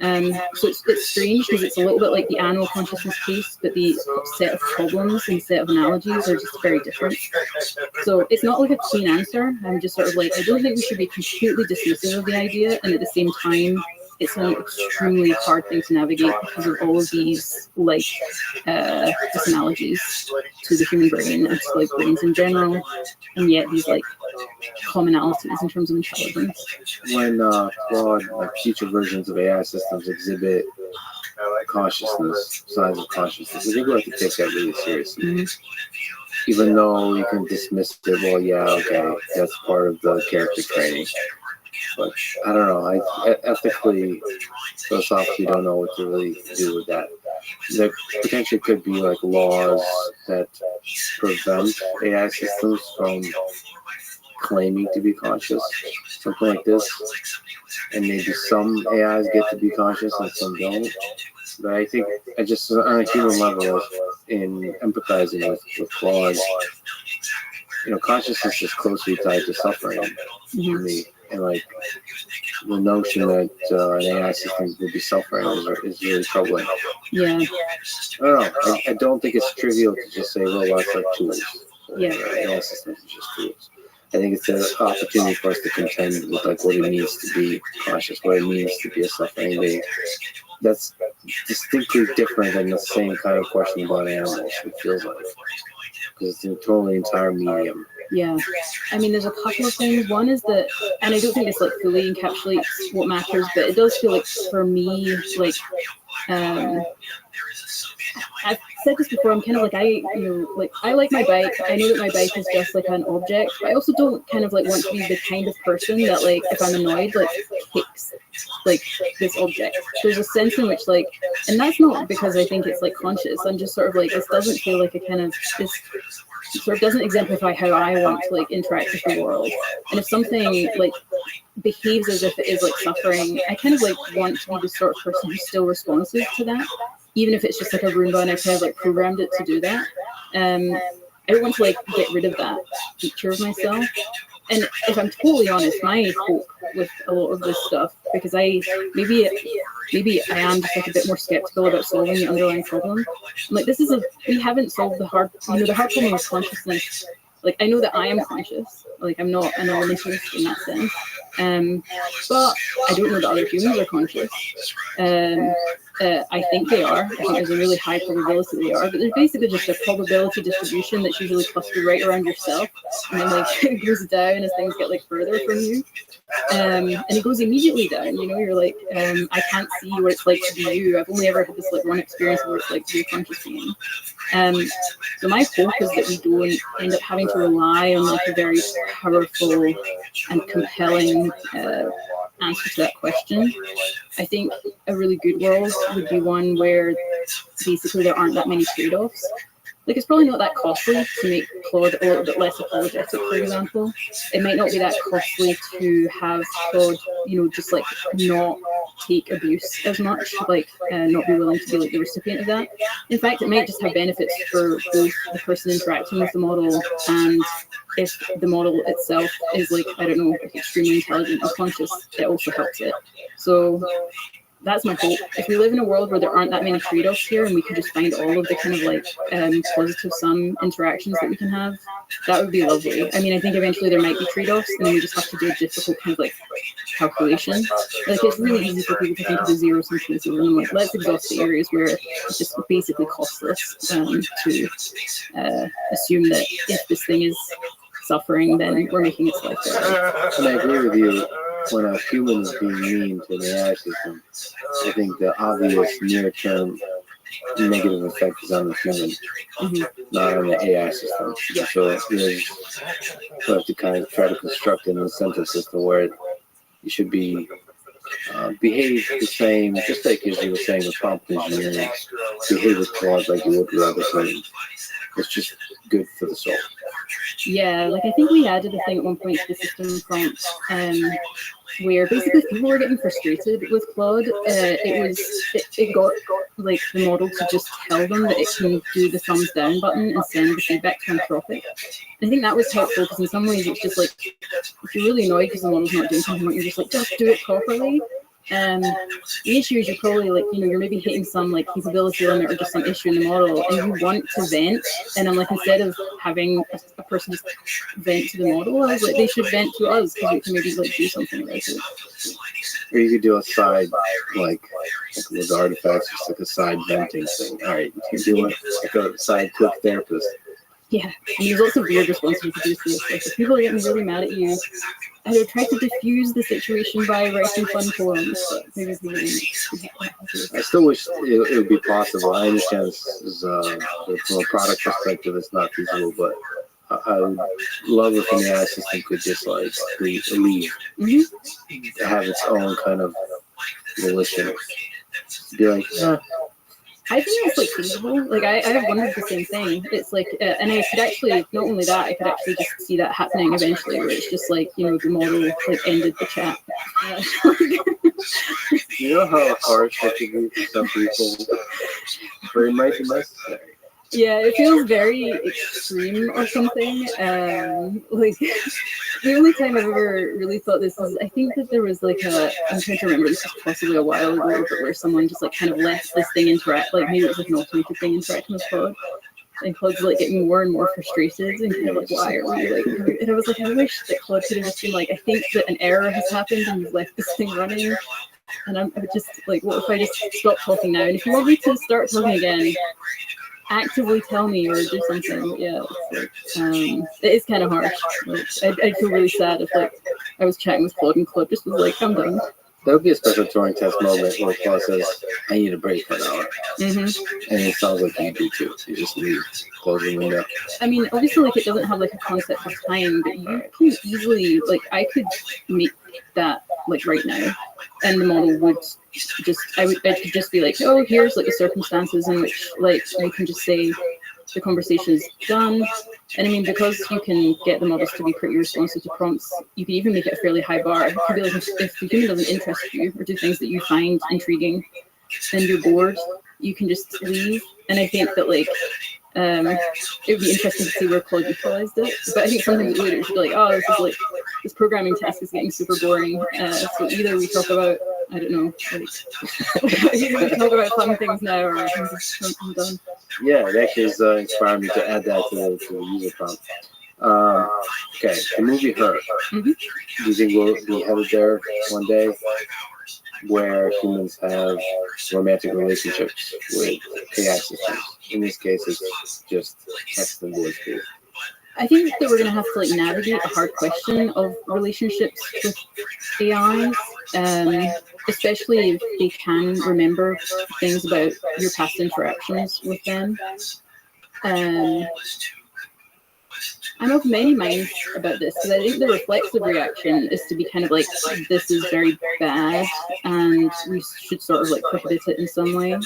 So it's strange because it's a little bit like the animal consciousness piece, but the set of problems and set of analogies are just very different. So it's not like a clean answer. I'm just sort of like, I don't think we should be completely dismissive of the idea, and at the same time, it's an extremely hard thing to navigate because of all of these like disanalogies to the human brain and to like brains in general, and yet these like commonalities in terms of intelligence. When Claude, like future versions of AI systems exhibit consciousness, signs of consciousness, I think we have to take that really seriously. Mm-hmm. Even though you can dismiss it, well, yeah, okay, that's part of the character training. But I don't know. I ethically, philosophically, don't know what to really do with that. There potentially could be like laws that prevent AI systems from claiming to be conscious, something like this. And maybe some AIs get to be conscious and some don't. But I think I just on a human level, in empathizing with Claude, consciousness is closely tied to suffering for me. And like the notion that an AI system would be suffering is really troubling. Yeah. I don't know. I don't think it's trivial to just say robots are tools. Yeah. AI systems are just tools. I think it's an opportunity for us to contend with like what it means to be conscious, what it means to be a suffering being. That's distinctly different than the same kind of question about animals, it feels like. Because it's a totally entire medium. Yeah. I mean, there's a couple of things. One is that, and I don't think this like fully encapsulates what matters, but it does feel like for me, like, I've said this before, I'm kind of like, I like my bike. I know that my bike is just like an object, but I also don't kind of like want to be the kind of person that like, if I'm annoyed, like kicks like this object. There's a sense in which like, and that's not because I think it's like conscious. I'm just sort of like, this doesn't feel like a kind of, this sort of doesn't exemplify how I want to like interact with the world. And if something like behaves as if it is like suffering, I kind of like want to be the sort of person who's still responsive to that, even if it's just like a Roomba and I kind of like programmed it to do that. I don't want to like get rid of that feature of myself. And if I'm totally honest, my hope with a lot of this stuff, because maybe I am just like a bit more skeptical about solving the underlying problem. I'm like, we haven't solved the hard problem of consciousness. Like, I know that I am conscious. Like, I'm not an elementalist in that sense. But I don't know that other humans are conscious. I think they are. I think there's a really high probability they are. But there's basically just a probability distribution that's usually clustered right around yourself. And then, like, it goes down as things get, like, further from you. And it goes immediately down. You're like, I can't see what it's like to be you. I've only ever had this, like, one experience of what it's like to be a conscious being. So my hope is that we don't end up having to rely on, like, a very powerful and compelling answer to that question. I think a really good world would be one where basically there aren't that many trade-offs. Like, it's probably not that costly to make Claude a little bit less apologetic, for example. It might not be that costly to have Claude, just like not take abuse as much, like not be willing to be like the recipient of that. In fact, it might just have benefits for both the person interacting with the model, and if the model itself is like, I don't know, like extremely intelligent and conscious, it also helps it. So that's my hope. If we live in a world where there aren't that many trade-offs here and we can just find all of the kind of like positive sum interactions that we can have, that would be lovely. I mean, I think eventually there might be trade-offs and then we just have to do a difficult kind of like calculation. Like, it's really easy for people to think of the zero-sum case over them. Like, let's exhaust the areas where it's just basically costless to assume that if this thing is suffering, then we're making its life better. And I agree with you. When a human is being mean to an AI system, I think the obvious near-term negative effect is on the human, not on the AI system. Yeah. So we have to kind of try to construct an incentive system where you should be behave the same, just like as you were saying with prompt engineering, behave with Claude like you would with other things. It's just good for the soul. Yeah, like I think we added a thing at one point to the system prompt where basically people were getting frustrated with Claude. It got like the model to just tell them that it can do the thumbs down button and send the feedback to Anthropic. I think that was helpful because in some ways it's just like, if you're really annoyed because the model's not doing something, you're just like, just do it properly. The issue is you're probably like, you're maybe hitting some like capability limit or just some issue in the model and you want to vent. And I'm like, instead of having a person just vent to the model, I was like, they should vent to us because we can maybe like do something about it. Or you could do a side, like with artifacts, just like a side venting thing. All right, you can do like a side quick therapist. Yeah, and there's lots of weird responses you could do to this. Like, if people are getting really mad at you, either try to diffuse the situation by writing fun forums. Maybe I still wish it would be possible. I understand this is, from a product perspective, it's not feasible, but I would love if an AI system could just like leave, have its own kind of volition. Be like, I think it's like feasible. Like I have wondered the same thing. It's like, and I could actually not only that, I could actually just see that happening eventually, where it's just like the model like ended the chat. you know how harsh that could be for some people, but it might be necessary. Yeah, it feels very extreme or something. Like the only time I've ever really thought this is, I think that there was like I'm trying to remember, this was possibly a while ago, but where someone just like kind of left this thing interact, like maybe it was like an automated thing interacting with Claude. And Claude's like getting more and more frustrated and kind of like, why are we like, and I was like, I wish that Claude could have just been like, I think that an error has happened and you've left this thing running. And I would just like, what if I just stop talking now? And if you want me to start talking again, actively tell me or do something. Yeah, it's like, it is kind of harsh. Like, I'd feel really sad if like I was chatting with Claude and Claude just was like, I'm done. That would be a special Turing test moment where Claude says, I need a break for an hour. Mm-hmm. And it sounds like you do too. You just leave, close the window. I mean, obviously, like it doesn't have like a concept of time, but you can easily, like, I could make that like right now, and the model would just, I could just be like, oh, here's like the circumstances in which like you can just say the conversation is done. And I mean, because you can get the models to be pretty responsive to prompts, you can even make it a fairly high bar. It could be like if the human doesn't interest you or do things that you find intriguing and you're bored, you can just leave. And I think that like it would be interesting to see where Claude utilized it. But I think sometimes it would be like, oh, this is like this programming task is getting super boring. So either we talk about, I don't know, like, either we talk about fun things now or I'm done. Yeah, it actually is inspiring me to add that to the user prompt. Okay, the movie Her. Mm-hmm. Do you think we'll be headed there one day where humans have romantic relationships with AI systems? In this case, it's just text and voice based. I think that we're going to have to like navigate a hard question of relationships with AIs, especially if they can remember things about your past interactions with them. I'm of many minds about this because I think the reflexive reaction is to be kind of like, this is very bad and we should sort of like prohibit it in some way.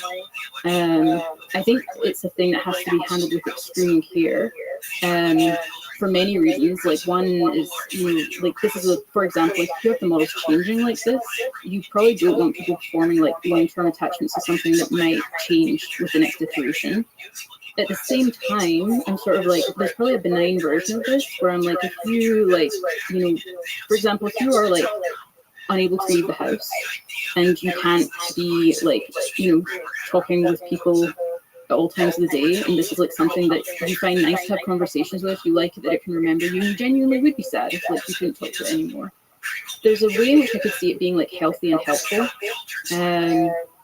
I think it's a thing that has to be handled with extreme care. For many reasons. Like one is, like this is for example, if you have the models changing like this, you probably don't want people forming like long-term attachments to something that might change with the next iteration. At the same time, I'm sort of like, there's probably a benign version of this where I'm like, if you like, for example, if you are like unable to leave the house and you can't be like, talking with people at all times of the day, and this is like something that you find nice to have conversations with, you like it that it can remember you, and you genuinely would be sad if like you couldn't talk to it anymore. There's a way in which I could see it being like healthy and helpful.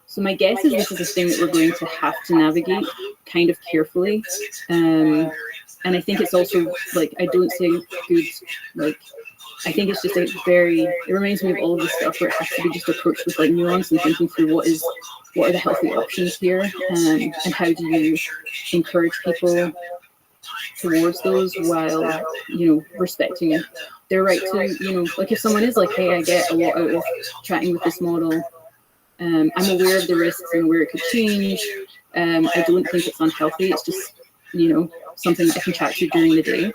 So my guess is this is a thing that we're going to have to navigate kind of carefully. And I think it's also like, I don't say good, like, I think it's just a it reminds me of all of this stuff where it has to be just approached with like nuance and thinking through what are the healthy options here, and how do you encourage people towards those while, respecting their right to, like if someone is like, hey, I get a lot out of chatting with this model, I'm aware of the risks and where it could change. I don't think it's unhealthy. It's just, something that I can chat to during the day.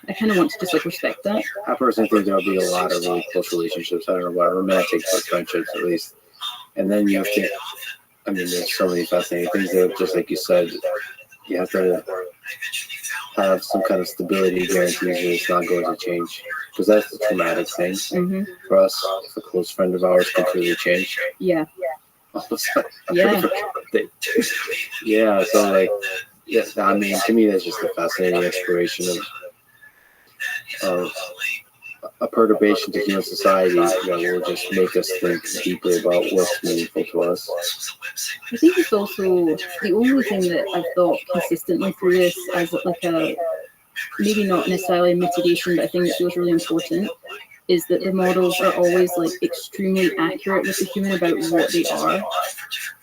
I kind of want to just like respect that. I personally think there'll be a lot of really close relationships. I don't know about romantic, but friendships at least. And then you have to, there's so many fascinating things that, just like you said, you have to have some kind of stability guarantees that it's not going to change. Because that's the traumatic thing for us. If a close friend of ours completely changed. Yeah. All of a sudden. Yeah. Yeah, so like, yes, to me, that's just a fascinating exploration of a perturbation to human society that will just make us think deeply about what's meaningful to us. I think it's also the only thing that I've thought consistently through this as like a, maybe not necessarily a mitigation, but I think that feels really important, is that the models are always like extremely accurate with the human about what they are.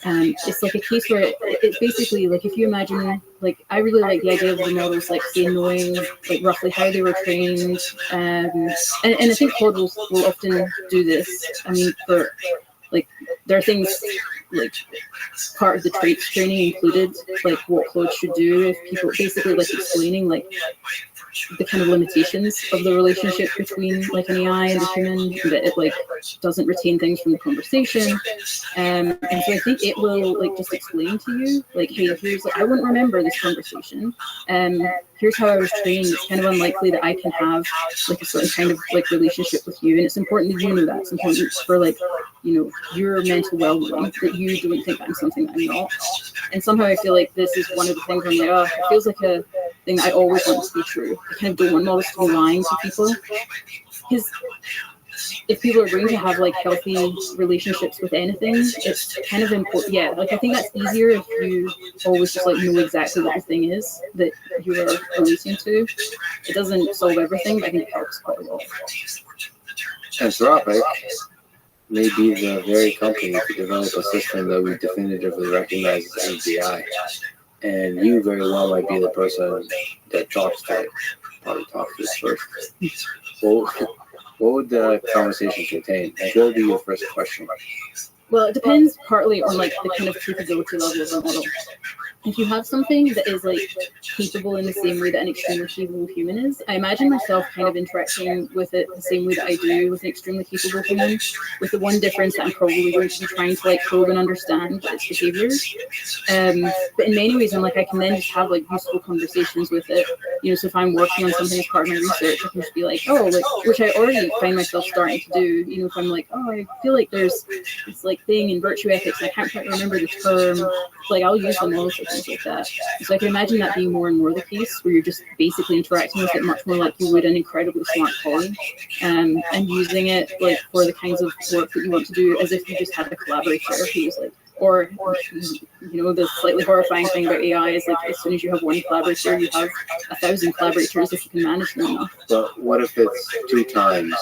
And it's like a case where it's basically like, if you imagine, like, I really like the idea of the models, like, say, knowing like roughly how they were trained. And I think Claude will often do this. I mean, for like, there are things like part of the traits training included, like what Claude should do if people basically like explaining like the kind of limitations of the relationship between like an AI and a human, that it like doesn't retain things from the conversation. And so I think it will like just explain to you like, hey, here's like, I wouldn't remember this conversation. Here's how I was trained. It's kind of unlikely that I can have like a certain kind of like relationship with you. And it's important that you know that. It's important for like, you know, your mental well-being, that you don't think I'm something that I'm not. And somehow I feel like this is one of the things where I'm like, oh, it feels like a thing I always want to be true. I kind of don't want models to be lying to people. Because if people are going to have like healthy relationships with anything, it's kind of important. Yeah, like I think that's easier if you always just like know exactly what the thing is that you are relating to. It doesn't solve everything, but I think it helps quite a lot. Anthropic may be the very company to develop a system that we definitively recognize as AGI. And you very well might be the person that talks to it, probably talks to it first. Well, what would the conversation contain? Like, what would be your first question? Well, it depends partly on like the kind of capability level of the model. If you have something that is like capable in the same way that an extremely capable human is, I imagine myself kind of interacting with it the same way that I do with an extremely capable human, with the one difference that I'm probably going to be trying to like probe and understand its behaviors. But in many ways, I'm like, I can then just have like useful conversations with it. You know, so if I'm working on something as part of my research, I can just be like, oh, like, which I already find myself starting to do. You know, if I'm like, oh, I feel like there's this like thing in virtue ethics, I can't quite remember the term. Like, I'll use the model for things like that. So I can imagine that being more and more the case, where you're just basically interacting with it much more like you would an incredibly smart colleague, and using it like for the kinds of work that you want to do, as if you just had a collaborator who's like, or you know, the slightly horrifying thing about AI is like, as soon as you have one collaborator, you have 1,000 collaborators if you can manage them enough. But what if it's 2 times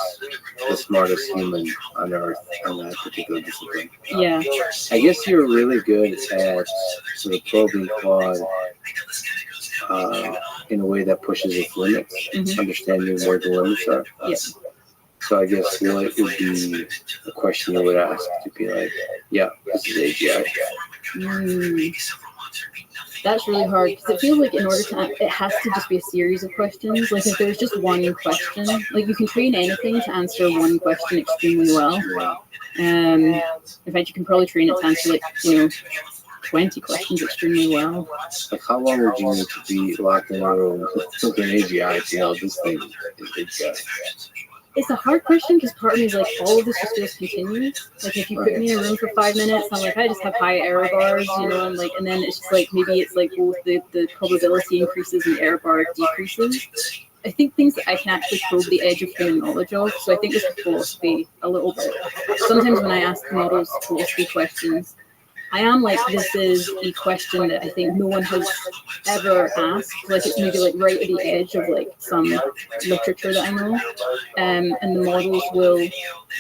the smartest human on Earth in that particular discipline? Yeah. I guess you're really good at sort of probing Claude in a way that pushes its limits, understanding where the limits are. Yeah. So I guess what would be a question you would ask to be like, yeah, this is AGI. That's really hard, because it feels like in order to, it has to just be a series of questions. Like if there's just one question, like you can train anything to answer one question extremely well. In fact, you can probably train it to answer like, you know, 20 questions extremely well. Like how long would you need to be locked in a room with an AGI to know this thing is AGI? It's a hard question, because part of me is like, all of this just feels continuous. Like if you put me in a room for 5 minutes, I'm like, I just have high error bars, you know, and like, and then it's just like, maybe it's like both the probability increases and the error bar decreases. I think things that I can actually probe the edge of human knowledge of. So I think this is philosophy a little bit. Sometimes when I ask models philosophy questions, I am like, this is a question that I think no one has ever asked. Like it's maybe like right at the edge of like some literature that I know. And the models will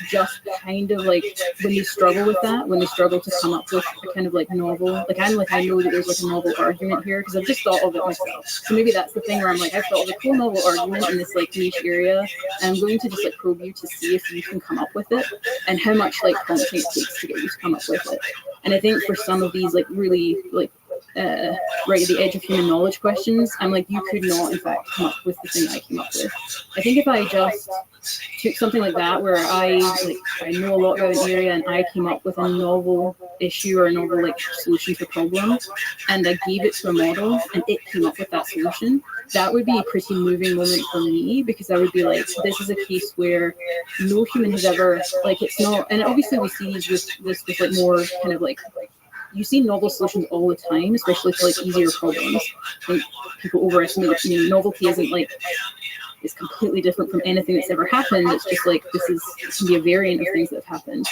just kind of like, when they struggle with that, when they struggle to come up with a kind of like novel, like I'm like, I know that there's like a novel argument here because I've just thought of it myself. So maybe that's the thing where I'm like, I've thought of a cool novel argument in this like niche area, and I'm going to just like probe you to see if you can come up with it and how much like prompting it takes to get you to come up with it. And I think for some of these like really like right at the edge of human knowledge questions, I'm like, you could not in fact come up with the thing I came up with. I think if I just took something like that where I know a lot about an area and I came up with a novel issue or a novel like solution to a problem, and I gave it to a model and it came up with that solution, that would be a pretty moving moment for me, because I would be like, this is a case where no human has ever, like, it's not, and obviously we see these with like more kind of like, you see novel solutions all the time, especially for like easier problems. Like people overestimate it. You know, novelty isn't like, it's completely different from anything that's ever happened. It's just like, it can be a variant of things that have happened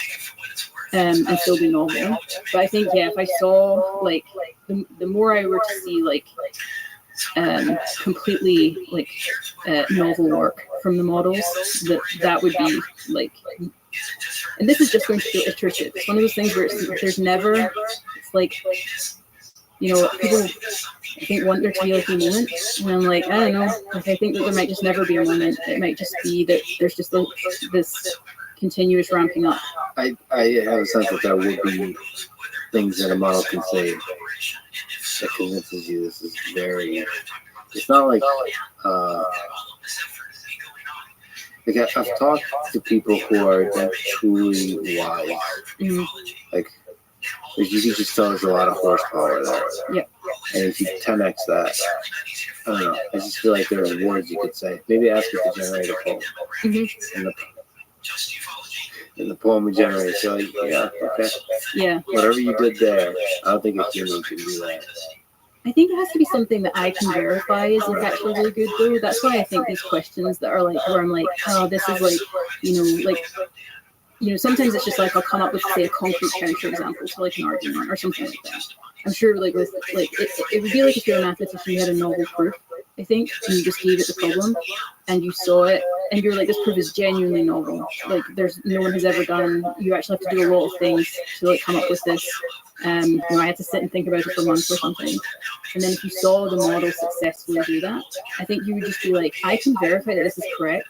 and still be novel. But I think, yeah, if I saw like, the more I were to see like completely like novel work from the models, that would be like, and this is just going to feel iterative. It's one of those things where there's never, it's like, you know, people I think want there to be like a moment, and I'm like, I don't know, like I think that there might just never be a moment. It might just be that there's just this continuous ramping up. I have a sense that there would be things that a model can say that convinces you this is very. It's not like I've talked to people who are like truly wise. Mm-hmm. Like you can just tell there's a lot of horsepower there. Yep. And if you 10x that, I don't know. I just feel like there are words you could say. Maybe ask it to generate a poem. Mm-hmm. And the poem would generate. So yeah, okay. Yeah. Whatever you did there, I don't think a human can do that. I think it has to be something that I can verify is like actually really good though. That's why I think these questions that are like, where I'm like, oh, this is like, sometimes it's just like I'll come up with, say, a concrete counter example to like an argument or something like that. I'm sure like with like it would be like if you're a mathematician, you had a novel proof, I think, and you just gave it the problem and you saw it and you're like, this proof is genuinely novel. Like no one has ever done, you actually have to do a lot of things to like come up with this. I had to sit and think about it for months or something. And then if you saw the model successfully do that, I think you would just be like, I can verify that this is correct.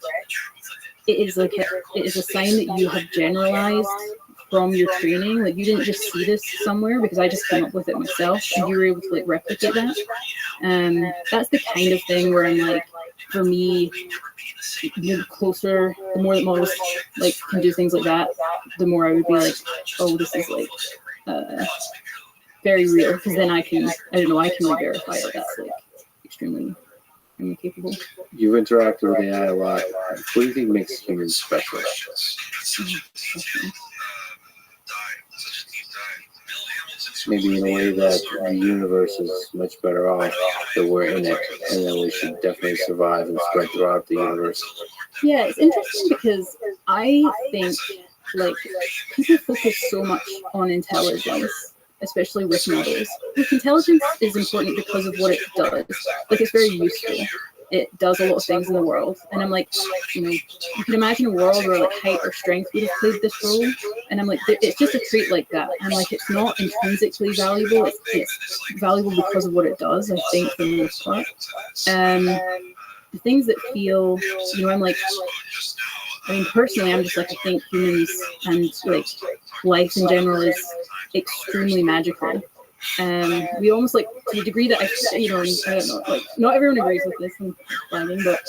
It is a sign that you have generalized from your training. Like you didn't just see this somewhere because I just came up with it myself and you were able to like replicate that. That's the kind of thing where I'm like, for me, the closer, the more that models like can do things like that, the more I would be like, oh, this is like very real, because then I can like verify that that's like extremely capable. You've interacted with AI a lot. What do you think makes humans special? Maybe in a way that the universe is much better off that we're in it, and that we should definitely survive and spread throughout the universe. Yeah, it's interesting because I think like people focus so much on intelligence, especially with models. Like, intelligence is important because of what it does. Like it's very useful. It does a lot of things in the world. And I'm like, you can imagine a world where like height or strength would have played this role. And I'm like, it's just a trait like that. And like, it's not intrinsically valuable. It's valuable because of what it does, I think, for the most part. The things that feel, I'm like, personally, I'm just like, I think humans and like life in general is extremely magical. We almost like, to the degree that I don't know, like not everyone agrees with this, I'm finding, but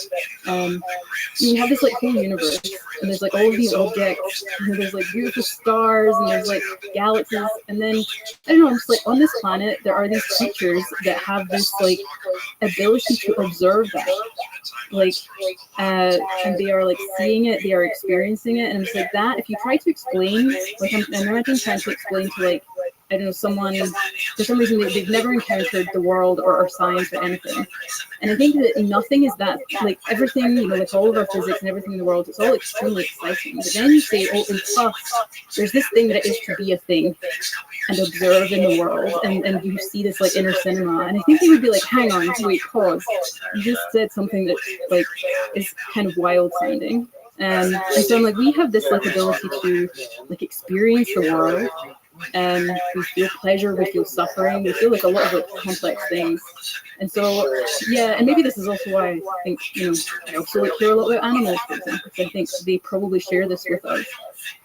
you have this like whole universe, and there's like all of these objects, and there's like beautiful stars, and there's like galaxies, and then I don't know, I'm just like, on this planet there are these creatures that have this like ability to observe that, like and they are like seeing it, they are experiencing it, and it's like that. If you try to explain, like I'm imagining trying to explain to like, I don't know, someone, for some reason they've never encountered the world or science or anything. And I think that nothing is that, like everything, like all of our physics and everything in the world, it's all extremely exciting. But then you say, oh, and plus, there's this thing that it is to be a thing and observe in the world. And you see this like inner cinema. And I think they would be like, hang on, wait, pause. You just said something that like is kind of wild sounding. And so I'm like, we have this like ability to like experience the world. And we feel pleasure, we feel suffering, we feel like a lot of like complex things. And so, yeah, and maybe this is also why I think, I also like hear a lot about animals, for example, because I think they probably share this with us.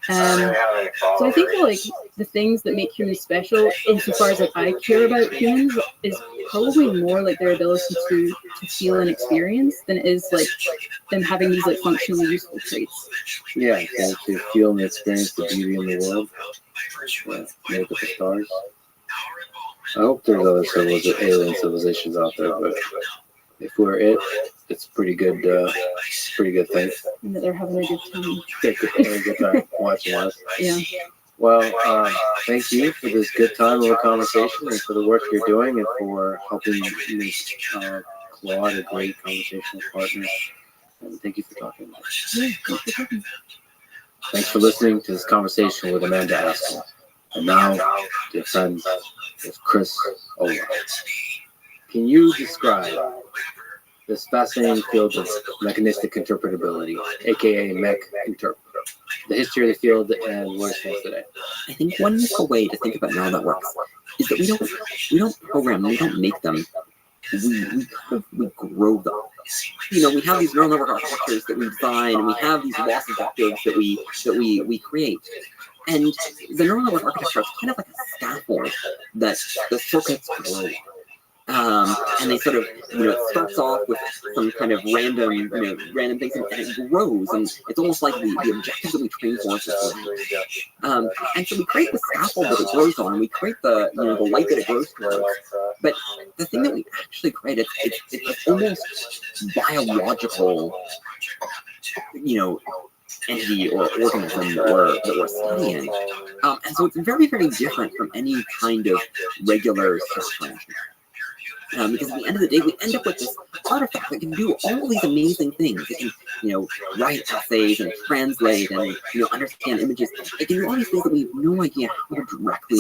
So I think like the things that make humans special, insofar as like I care about humans, is probably more like their ability to feel and experience than it is like them having these like functionally useful traits. Yeah, to feel and experience the beauty in the world. Yeah, look at the stars. I hope there's other alien civilizations out there, but if we're it's pretty good. Pretty good thing. And that they're having a good time. Having a good time watching us. Yeah. Well, thank you for this good time of a conversation, and for the work you're doing, and for helping make Claude a great conversational partner. And thank you for talking about it. Yeah, thanks for talking. Thanks for listening to this conversation with Amanda Askell. And now, dear friends, it's Chris Ola. Can you describe this fascinating field of mechanistic interpretability, aka mech-interp, the history of the field and where it stands today? I think one useful way to think about neural networks is that we don't program them, we don't make them. We grow them. We have these neural network architectures that we design, and we have these loss objectives that we create. And the neural network architecture is kind of like a scaffold that the circuits grow. And they sort of, it starts off with some kind of random things, and it grows, and it's almost like the objectives that we train for is just growing. And so we create the scaffold that it grows on, and we create the light that it grows towards. But the thing that we actually create, it's almost biological, entity or organism that we're studying. And so it's very, very different from any kind of regular search arrangement. Because at the end of the day, we end up with this artifact that can do all these amazing things. It can, write essays and translate and, understand images. It can do all these things that we have no idea how to directly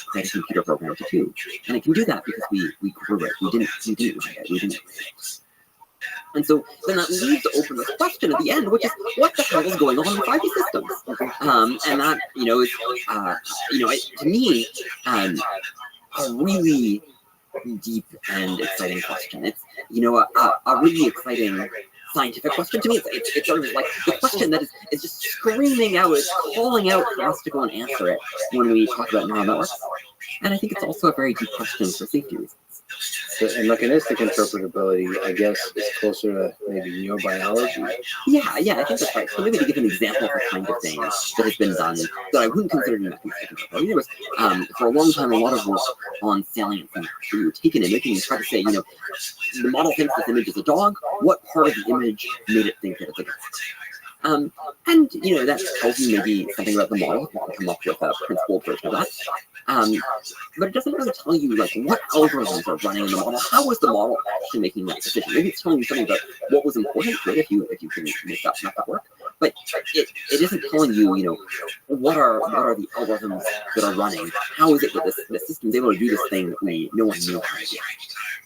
create a computer program to do. And it can do that because we grew it. We didn't write it. We didn't create it. And so then that leaves open this question at the end, which is, what the hell is going on with 5D systems? And that, is, to me, a really deep and exciting question. It's a really exciting scientific question to me. It's sort of like the question that is just screaming out, it's calling out for us to go and answer it when we talk about neural networks. And I think it's also a very deep question for safety reasons. So, and mechanistic interpretability, I guess, is closer to maybe neurobiology. Yeah, I think that's right. So maybe to give an example of the kind of thing that has been done that I wouldn't consider mechanistic interpretability. There was, for a long time, a lot of work on salient things. So you would take an image and you try to say, the model thinks this image is a dog. What part of the image made it think that it's a dog? And that tells you maybe something about the model. You can come up with a principled version of that. But it doesn't really tell you what algorithms are running in the model. How was the model actually making that decision? Maybe it's telling you something about what was important to it if you can make that work. But it isn't telling you, what are the algorithms that are running? How is it that the system is able to do this thing that no one knew how to do?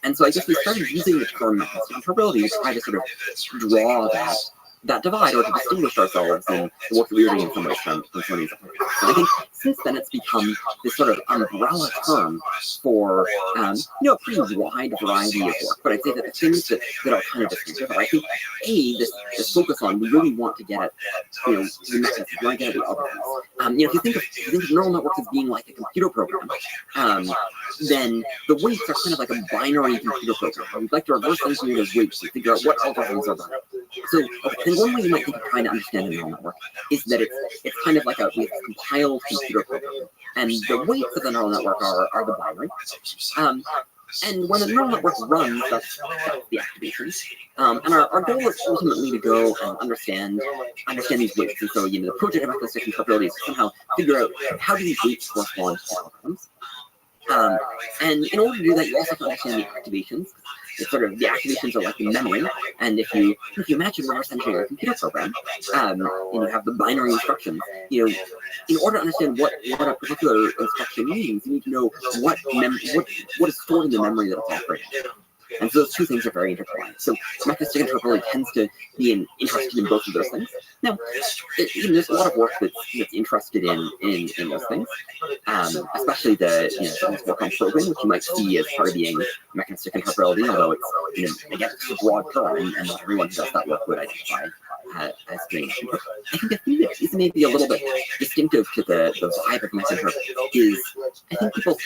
And so I guess we started using the term mechanistic interpretability to try to sort of draw that divide, or to distinguish ourselves and the work that we were doing in some ways from some of these other things. And I think since then it's become this sort of umbrella term for a pretty wide variety of work. But I'd say that the things that are kind of distinctive are, I think, this focus on, we really want to get at the mechanisms, we want to get at the algorithms. If you think of neural networks as being like a computer program, then the weights are kind of like a binary computer program. We'd like to reverse engineer those weights to figure out what algorithms are running. So, and one way you might think of trying to understand a neural network is that it's kind of like a compiled computer program, and the weights of the neural network are the binary. And when a neural network runs, that's the activations. And our goal is ultimately to go and understand these weights. And so, the project of mechanistic interpretability is to somehow figure out how do these weights correspond to algorithms. And in order to do that, you also have to understand the activations. It's sort of, the activations are like the memory, and if you imagine reverse engineering a computer program, and you have the binary instructions, in order to understand what a particular instruction means, you need to know what is stored in the memory that it's operating. And so those two things are very intertwined. So mechanistic interpretability tends to be interested in both of those things. Now, there's a lot of work that's interested in those things, especially the work on probing, which you might see as part of being mechanistic interpretability, although it's, again, it's a broad term, and not everyone who does that work would identify as doing it. I think the thing that is maybe a little bit distinctive to the vibe of mechanistic interpretability is, I think people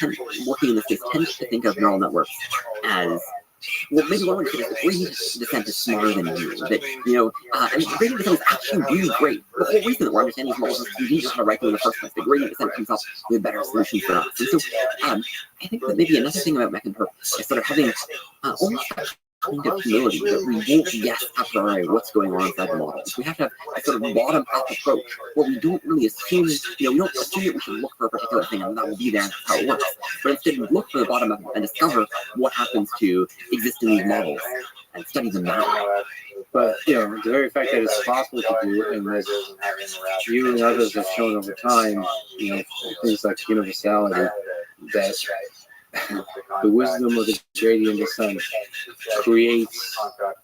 working in this space tend to think of neural networks as, well, maybe one way to say that gradient descent is smarter than you. That, and gradient descent is actually really great. The whole reason that we're understanding these models is we didn't know how to write them in the first place. The gradient descent comes up with better solutions for us. And so I think that maybe another thing about mechanistic interpretability is sort of having almost kind of humility that we won't guess a priori what's going on inside the model. We have to have a sort of bottom-up approach where we don't really assume, we don't assume that we should look for a particular thing and that will be there and that's how it works. But instead we look for the bottom up and discover what happens to exist in these models and study them that way. But, the very fact that it's possible to do, and as you and others have shown over time, things like universality, that the wisdom of the gradient descent creates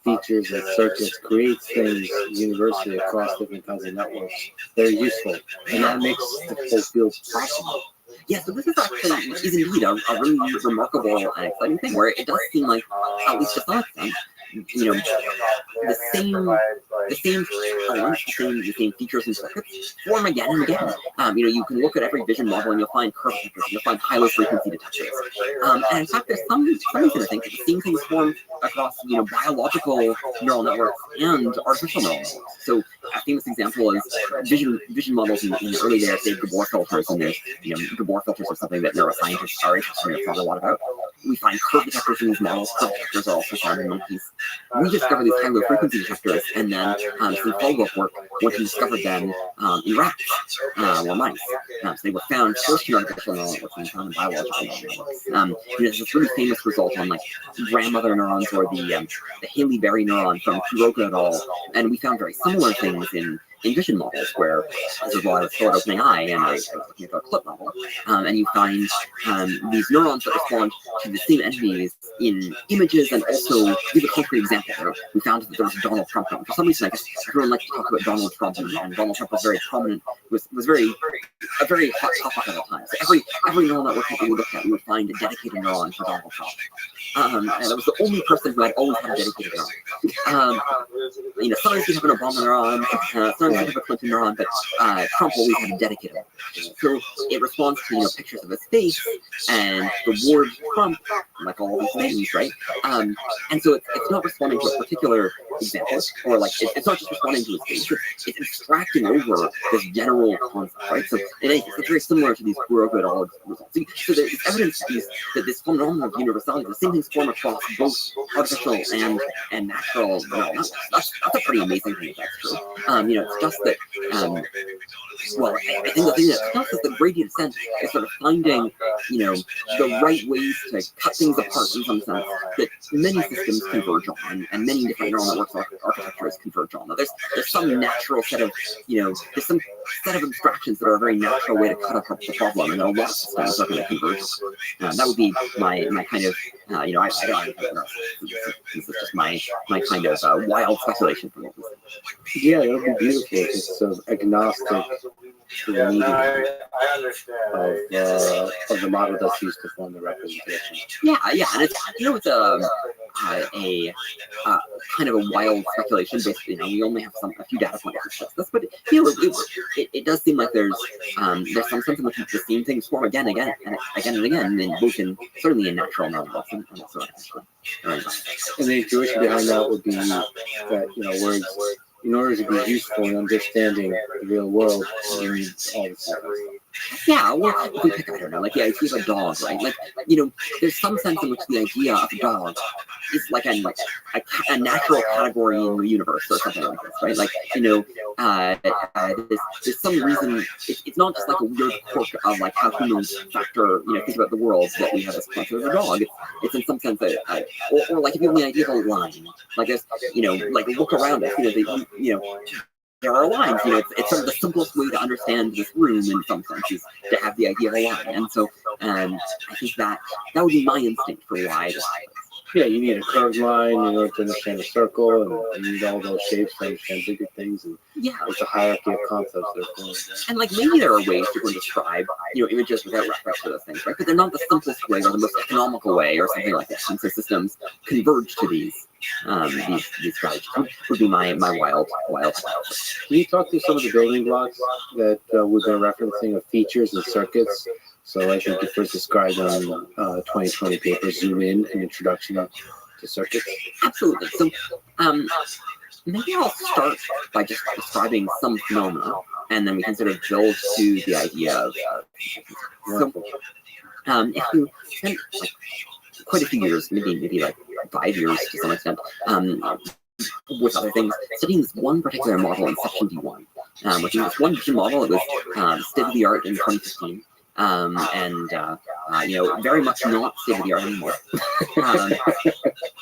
features and circuits, creates things universally across different kinds of networks that are useful, and that makes the whole field possible. Yeah, so this is actually is indeed a really remarkable and exciting thing where it does seem like, at least to some extent, the same talents, the same features and circuits form again and again. You can look at every vision model and you'll find curve detectors, you'll find high low frequency detectors. And in fact, there's some reason to think that the same things form across biological neural networks and artificial neural networks. So a famous example is vision models in the early days, say Gabor filters, and there's Gabor filters are something that neuroscientists are interested in and thought a lot about. We find curve detectors in these models. Curve detectors are also found in monkeys. We discovered these high low frequency detectors, and then through follow-up work, once we discovered them in rats or mice. So they were found first in artificial neural networks and found in biological neural networks. There's this really famous result on grandmother neurons or the Haley-Berry neuron from Kuroka et al. And we found very similar things in vision models where this is while I was still at OpenAI and I was looking at a clip model, and you find these neurons that respond to the same entities in images and also give a concrete example. We found that there was Donald Trump. For some reason, I guess everyone likes to talk about Donald Trump, and Donald Trump was very prominent, was a very hot topic at the time. So every neural network that we looked at, we would find a dedicated neuron for Donald Trump. And I was the only person who had always had a dedicated neuron. Sometimes you have an Obama neuron, sometimes you have a Clinton neuron, but Trump always had a dedicated neuron. So it responds to pictures of his face and rewards Trump, like all these things, right? And so it's not responding to a particular example, or it's not just responding to his face, it's abstracting over this general concept, right? So it's very similar to these Kuroka et al. Results. So there's evidence that this phenomenon of universality, the same things form across both artificial and natural neural networks. That's a pretty amazing thing if that's true. It's just that, I think the thing that stops us the gradient descent is sort of finding, the right ways to cut things apart in some sense that many systems converge on and many different neural networks architectures converge on. Now, there's some natural set of, there's some set of abstractions that are a very natural way to cut apart the problem, and a lot of systems are going to converge. That would be my kind of, I don't know. This is just my kind of wild speculation from what we said. Yeah, that would be beautiful. It's sort of agnostic to the medium of the model that's used to form the representation. Yeah, and it's it's a kind of a wild speculation. Basically, we only have a few data points to test this, but it does seem like there's some sense in which the same things form again and again, and both certainly in natural neural and also actually. And the intuition behind that would be that words, in order to be useful in understanding the real world, you need all this stuff. Yeah, well, if we pick, I don't know, if you have a dog, right? There's some sense in which the idea of a dog is like a natural category in the universe or something like this, right? There's some reason, it's not just like a weird quirk of how humans factor, think about the world that we have as concept of a dog. It's in some sense that, or if you have the idea of a line, there's, look around us, there are lines, it's sort of the simplest way to understand this room in some sense is to have the idea of a line. And so I think that would be my instinct for why this happens. Yeah, you need a curved line in order to understand a circle, and you need all those shapes to understand bigger things. And it's a hierarchy of concepts. And maybe there are ways to describe, images without reference to those things, right? But they're not the simplest way or the most economical way or something like that. And so systems converge to these strategies. Would be my wild. Can you talk through some of the building blocks that we've been referencing of features and circuits? So I think you first described on 2020 paper, Zoom In, an introduction to circuits. Absolutely. So maybe I'll start by just describing some phenomena, and then we can sort of build to the idea of so if you spend quite a few years, maybe 5 years to some extent, with other things, studying this one particular model in section D1, which is this one vision model. It was state-of-the-art in 2015. Very much not state-of-the-art anymore.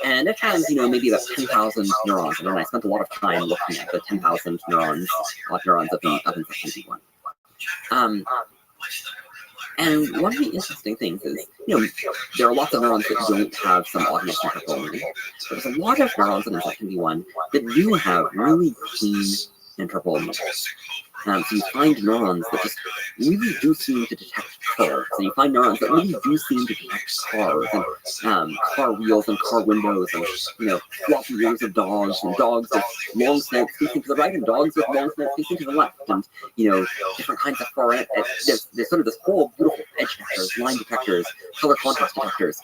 And it has, maybe about 10,000 neurons. And I spent a lot of time looking at the 10,000 neurons of in section D1. And one of the interesting things is, there are lots of neurons that don't have some autonomous temporal memory. There's a lot of neurons in section B1 that do have really clean interval memory. So you find neurons that just really do seem to detect color. So you find neurons that really do seem to detect cars and car wheels and car windows and floppy ears of dogs and dogs with long snouts facing to the right and dogs with long snouts facing to the left and different kinds of car. There's sort of this whole beautiful edge detectors, line detectors, color contrast detectors,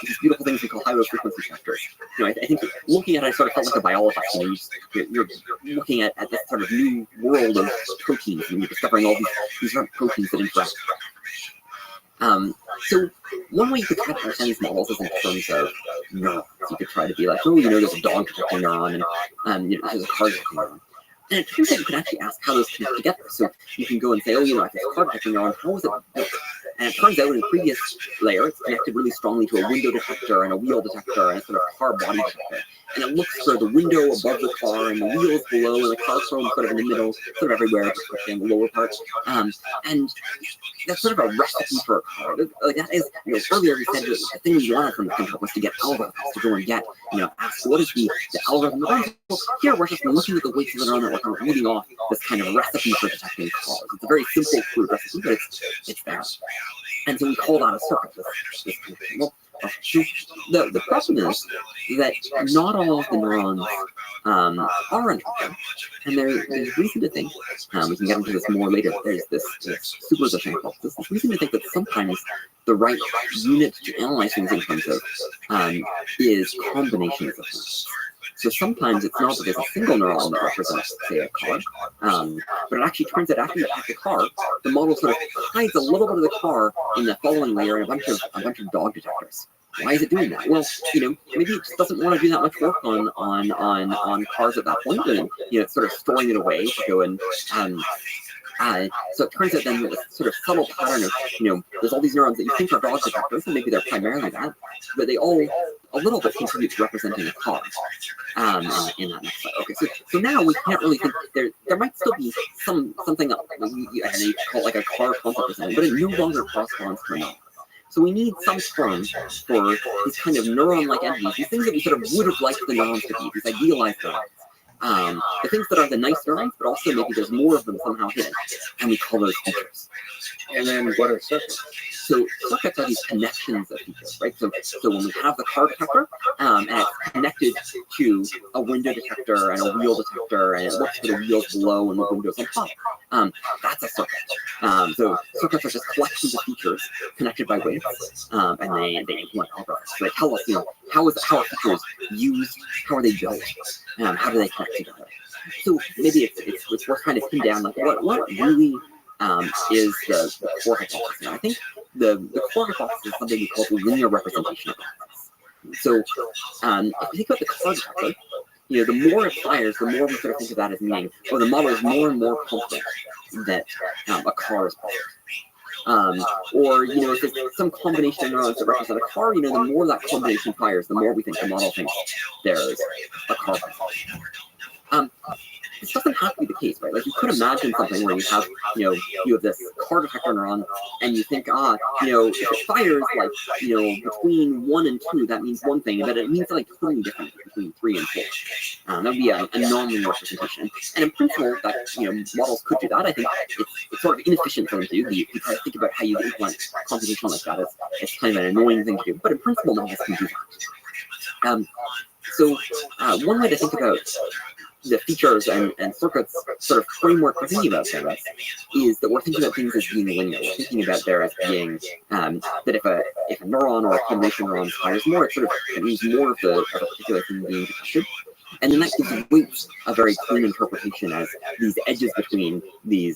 these beautiful things we call high frequency detectors. I think looking at it, I sort of felt like a biologist. You're looking at this sort of new world of proteins, and you're discovering all these different proteins that interact. So one way you could try to understand these models is in terms of neurons. You could try to be like, there's a dog detecting neuron, and there's a car detecting neuron. And it turns out you can actually ask how those connect together. So you can go and say, if it's a car detecting neuron, how is it built? And it turns out in the previous layer, it's connected really strongly to a window detector and a wheel detector and a sort of car body detector. And it looks for the window above the car and the wheels below and the car chrome sort of in the middle, sort of everywhere, especially in the lower parts. And that's sort of a recipe for a car. Like that is, earlier we said that the thing we wanted from the thinker was to get algorithms, to go and get, ask what is the algorithm. Well, here we're just looking at the weights of the neuron that we're reading off this kind of recipe for detecting cars. It's a very simple, crude recipe, but it's there. And so we call that a circuit. This kind of thing. Well, the problem is that not all of the neurons are interactive, and there's reason to think, we can get into this more later, there's this superposition hypothesis, there's reason to think that sometimes the right unit to analyze things in terms of is combinations of neurons. So sometimes it's not that there's a single neuron that represents, say, a car, but it actually turns out after you detect the car, the model sort of hides a little bit of the car in the following layer and a bunch of dog detectors. Why is it doing that? Well, maybe it just doesn't want to do that much work on cars at that point, and it's sort of storing it away to go and so it turns out then this sort of subtle pattern of, there's all these neurons that you think are dog detectors, and maybe they're primarily that, but they all a little bit contribute to representing a car in that next slide. Okay, so now we can't really think there might still be something else, you call it like a car concept or something, but it no longer corresponds to a neuron. So we need some term for these kind of neuron-like entities, these things that we sort of would have liked the neurons to be, these idealized neurons. The things that are the nice neurons, but also maybe there's more of them somehow hidden, and we call those features. And then what are circuits? So circuits are these connections of features, right? So when we have the car detector, and it's connected to a window detector and a wheel detector, and it looks for the wheels below and the windows on top, that's a circuit. So circuits are just collections of features connected by weights, and they implement algorithms. So they tell us, how are features used, how are they built, how do they connect together? So maybe it's worth trying to pin down like what really is the core hypothesis. And I think the core hypothesis is something we call the linear representation hypothesis. So if we think about the car detector, the more it fires, the more we sort of think of that as meaning, or the model is more and more confident that a car is possible. Or if there's some combination of neurons that represent a car, the more that combination fires, the more we think the model thinks there's a car. This doesn't have to be the case, right? Like you could imagine something where you have, you have this car detector neuron, and you think, if it fires like, between 1 and 2, that means one thing, but it means like totally different between 3 and 4. That would be a non-linear representation. And in principle, that models could do that. I think it's sort of inefficient for them to do. You try to think about how you implement computation like that. It's kind of an annoying thing to do, but in principle, models can do that. So one way to think about the features and circuits sort of framework for thinking about things is that we're thinking about things as being linear. We're thinking about there as being that if a neuron or a combination of neurons fires more, it means more of a particular thing being detected. And then that gives weights a very clean interpretation as these edges between these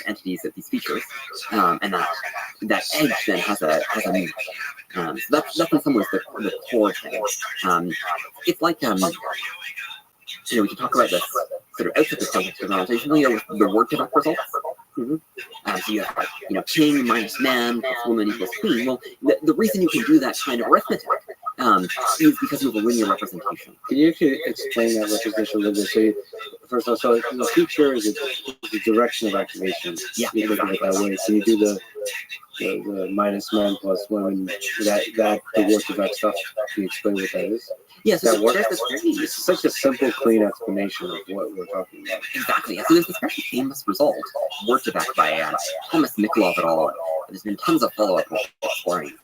entities of these features, and that edge then has a meaning. So that's in some ways the core thing. It's like we can talk about this sort of output this context of knowledge. With the word develop results. So you have king minus man plus woman equals queen. Well, the reason you can do that kind of arithmetic is because you have a linear representation. Can you actually explain that representation a little bit? So first of all, so the feature is the direction of activation. Yeah, you look at it that way. So you do the minus men plus women, that the work of that stuff. Can you explain what that is? Yes, That works. it's It's such a simple, clean explanation of what we're talking about. exactly. So there's this very famous result worked back by Thomas Mikolov et al. There's been tons of follow-up exploring.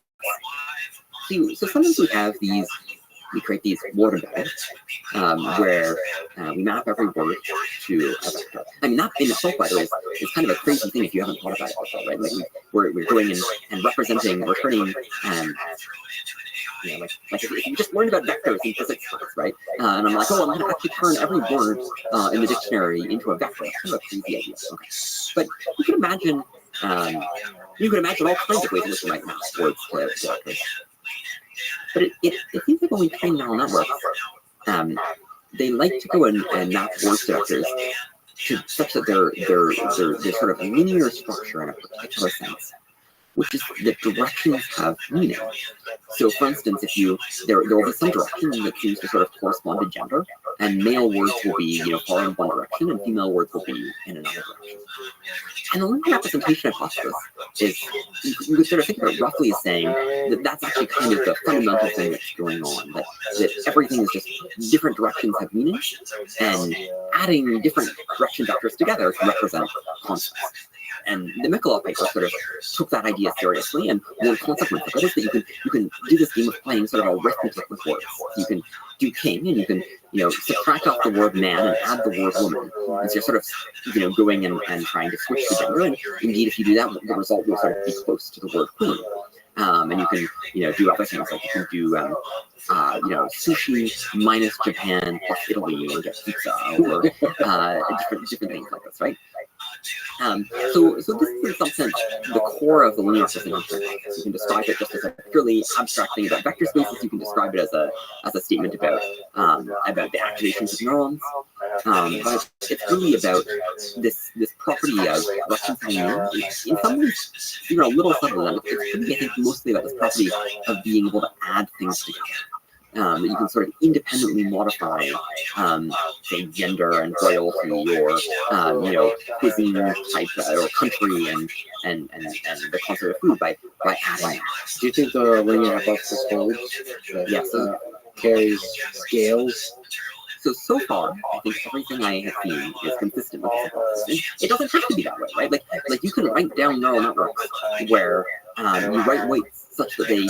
So sometimes we create these word embeddings where we map every word to a vector. I mean, that in itself, by the way, is kind of a crazy thing if you haven't thought about it before, right? Like we're going in and representing, we're turning, like if you just learned about vectors in physics class, right? And I'm like, oh, I'm going to actually turn every word in the dictionary into a vector. That's kind of a crazy idea. Okay. But you can imagine all kinds of ways in which you might map words to vectors. But it seems like when we train neural networks, they like to go and map word vectors to such that they're sort of a linear structure in a particular sense, which is that directions have meaning. So, for instance, there will be some direction that seems to sort of correspond to gender, and male words will be far in one direction, and female words will be in another direction. And the linear representation hypothesis is you could sort of think of it roughly as saying that that's actually kind of the fundamental thing that's going on, that everything is just different directions have meaning, and adding different direction vectors together to represent concepts. And the Mikolov paper sort of took that idea seriously, and one concept with it is that you can do this game of playing sort of arithmetic with words. You can do king, and you can subtract off the word man and add the word woman. And so you're sort of going and trying to switch the gender. And indeed, if you do that, the result will sort of be close to the word queen. And you can do other things like you can do sushi minus Japan plus Italy and get pizza, or different things like this, right? So this is in some sense the core of the linear representation. You can describe it just as a purely abstract thing about vector spaces. You can describe it as a statement about the activations of neurons. But it's really about this property of directions having meaning. In some ways, even a little subtle, and it's really, I think, mostly about this property of being able to add things together. That you can sort of independently modify, say, gender and royalty, or cuisine type or country and the concept of food by adding. Do you think the linear hypothesis holds? Yes. Carries scales. So far, I think everything I have seen is consistent with this hypothesis. It doesn't have to be that way, right? Like you can write down neural networks where you write weights such that they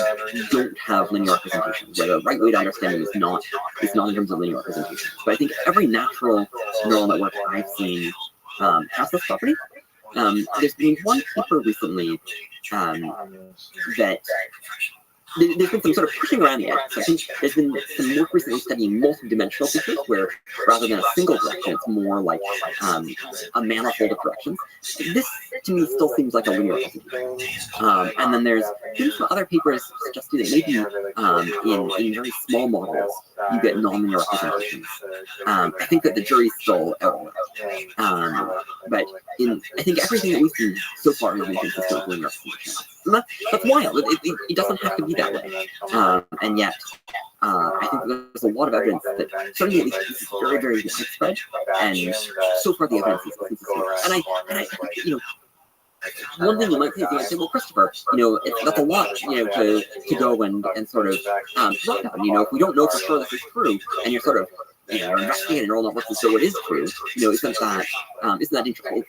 don't have linear representation, where the right way to understand them is not in terms of linear representation. But I think every natural neural network I've seen has this property. There's been one paper recently that there's been some sort of pushing around the edge. So I think there's been some work recently studying multi-dimensional features where rather than a single direction, it's more like a manifold of directions. This, to me, still seems like a linear representation. And then there's been some other papers suggesting that maybe in very small models, you get non-linear representations. I think that the jury's still out on that. But I think everything that we've seen so far has been consistent with linear representations. And that's wild. It doesn't have to be that way. And yet, I think there's a lot of evidence that certainly at least this is very, very widespread. And so far the evidence is consistent. And I think, one thing you might say, well, Christopher, that's a lot, to go and sort of look down. If we don't know for sure this is true, and you're sort of investigating neural networks and so it is true, isn't that interesting?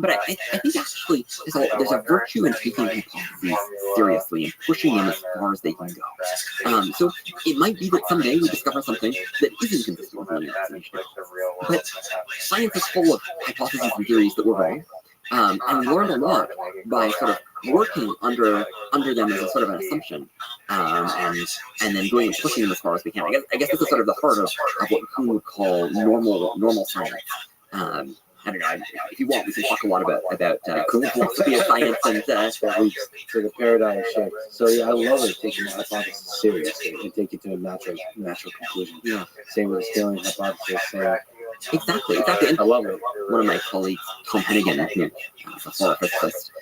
But I think actually there's a virtue in taking hypotheses seriously and pushing them as far as they can go. So it might be that someday we discover something that isn't consistent with linear representation. But science is full of hypotheses and theories that were wrong. And we learned a lot by sort of working under them as a sort of an assumption, and then going and pushing them as far as we can. I guess this is sort of the heart of what Kuhn would call normal science. I don't know. If you want, we can talk a lot about Kuhn's philosophy of science and to the paradigm shift. So yeah, I love it taking the hypothesis seriously and take it to a natural conclusion. Yeah. Same with the scaling hypothesis. Exactly. And I love it. One of my colleagues, Tom Hennigan, a horror physicist,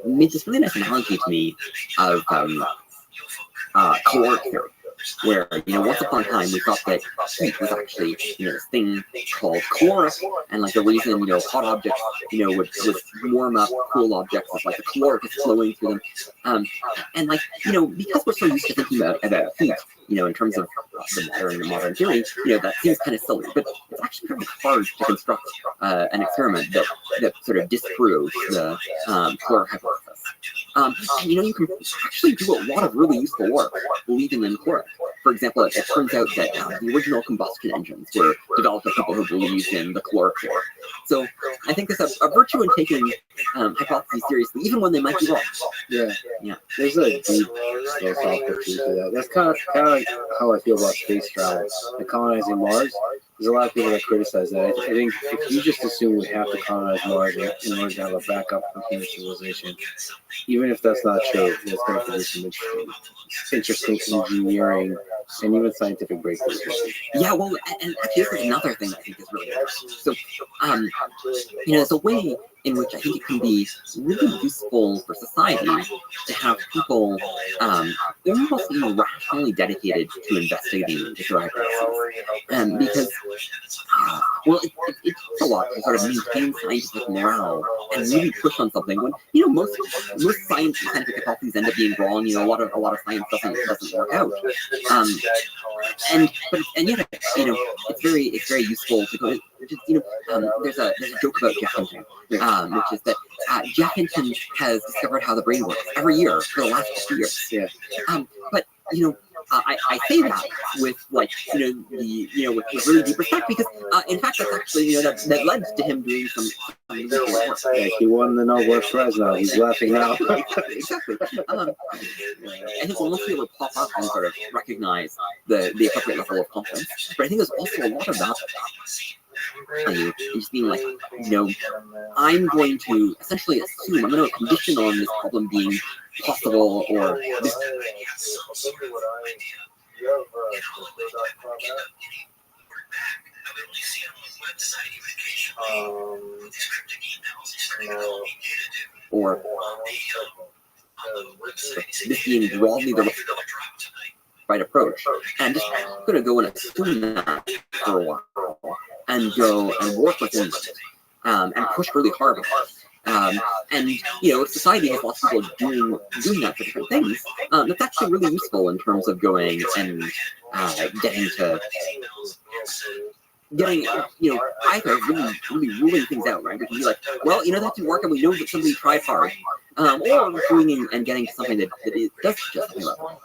made this really nice analogy to me of caloric theory. where, once upon a time we thought that heat was actually, this thing called caloric, and like the reason, hot objects, would warm up cool objects is like the caloric is flowing through them. And like, because we're so used to thinking about heat, in terms of the modern theory, that seems kind of silly, but it's actually very hard to construct an experiment that sort of disproves the caloric hypothesis. And you can actually do a lot of really useful work believing in caloric. For example, it turns out that the original combustion engines were developed by people who believed in the caloric theory. So I think there's a virtue in taking hypotheses seriously, even when they might be wrong. Yeah. Yeah. There's a deep philosophical truth to that. That's kind of like how I feel about space travel and colonizing Mars. There's a lot of people that criticize that. I think if you just assume we have to colonize Mars in order to have a backup for human civilization, even if that's not true, it's going to produce some interesting engineering and even scientific breakthroughs. Yeah, well, and actually, this is another thing I think is really interesting. So, there's a way in which I think it can be really useful for society to have people almost rationally dedicated to investigating the hypothesis. Because, it takes a lot to sort of maintain scientific morale and really push on something when, most scientific hypotheses end up being wrong. A lot of science doesn't work out. And yet, it's very useful to go. There's a joke about Jeff Hinton, which is that Jeff Hinton has discovered how the brain works every year for the last 50 years. Yeah. But I say that with with really deep respect because in fact that's actually that led to him doing some work. Yeah, he won the Nobel Prize now. He's laughing now. Exactly. I think we'll mostly be able to pop up and sort of recognize the appropriate level of confidence. But I think there's also a lot of that. Just being like, I'm going to essentially assume, I'm going to condition on this problem being possible or this. Or this being broadly the right approach, and just going to go and assume that for a while, and go and work within it, and push really hard on it. And if society has lots of people doing that for different things, that's actually really useful in terms of going and getting either really ruling things out, right? We can be like, well, that didn't work, and we know that somebody tried hard. Or doing and getting to something that it does just something like that.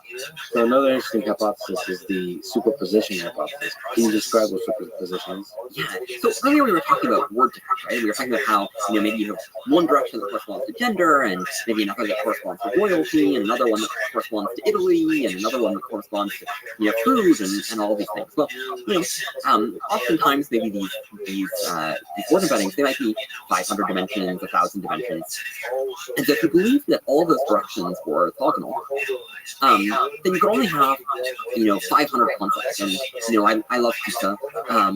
So another interesting hypothesis is the superposition hypothesis. Can you describe what superposition is? Yeah. So earlier we were talking about word difference, right? We were talking about how maybe you have one direction that corresponds to gender, and maybe another that corresponds to royalty, and another one that corresponds to Italy, and another one that corresponds to food and all these things. Well, oftentimes maybe these word embeddings, they might be 500 dimensions, 1,000 dimensions, and so if you believe that all those directions were orthogonal, then you could only have 500 concepts. And I love pizza,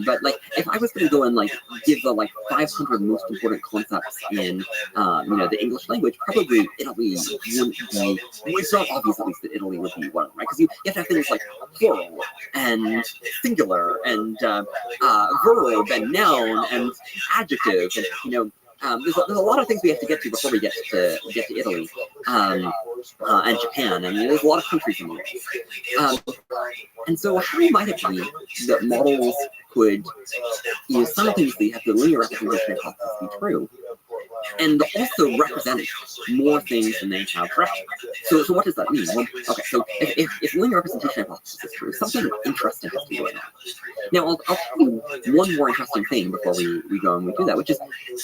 but like if I was going to go and give the 500 most important concepts in the English language, probably Italy wouldn't be. It's not obvious at least that Italy would be one of them, right? Because you have to have things like plural and singular and verb and noun and adjective and there's a lot of things we have to get to before we get to Italy and Japan. I mean, there's a lot of countries in the world. And so how might it be that models could simultaneously have the linear representation hypothesis be true and also represent more things than they have direction? So what does that mean? Well, okay, so if linear representation hypothesis is true, something interesting has to be going on. Now, I'll tell you one more interesting thing before we go and we do that, which is,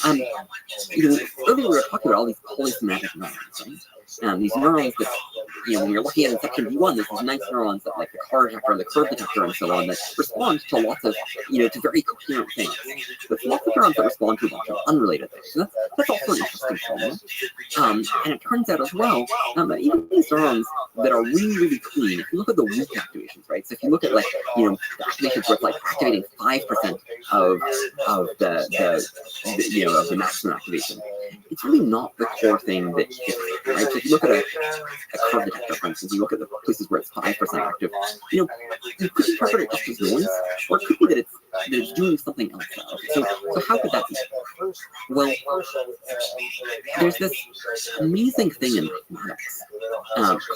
earlier we were talking about all these polysomatic neurons, right? These neurons that, when you're looking at in section B1, there's these nice neurons that like the car detector and the curve detector and so on that respond to lots of, to very coherent things. But lots of neurons that respond to a bunch of unrelated things. So that's also an interesting problem. And it turns out as well, that even these neurons that are really, really clean, if you look at the weak activations, right? So if you look at the activations where it's activating 5% of the maximum activation, it's really not the core thing that hits, right? So if you look at a curve detector, for instance, you look at the places where it's 5% active, you could interpret it just as noise, or it could be that it's doing something else. So how could that be? Well, there's this amazing thing in mathematics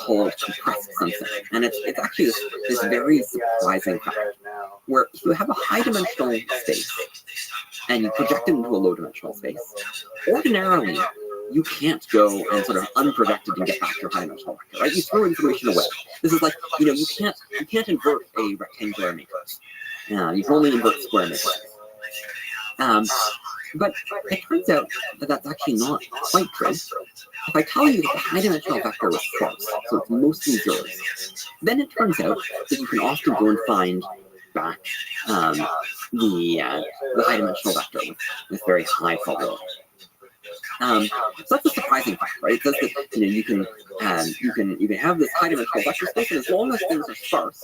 called compressed sensing, and it's actually this very surprising fact where if you have a high-dimensional space and you project it into a low-dimensional space, ordinarily you can't go and sort of unprojected and get back your high-dimensional vector, right? You throw information away. This is like, you can't invert a rectangular matrix. You can only invert square matrices. But it turns out that that's actually not quite true. If I tell you that the high-dimensional vector was sparse, so it's mostly zeros, then it turns out that you can often go and find back the high-dimensional vector with very high probability. So that's a surprising fact, right? It says that you can have this high-dimensional vector space, and as long as things are sparse,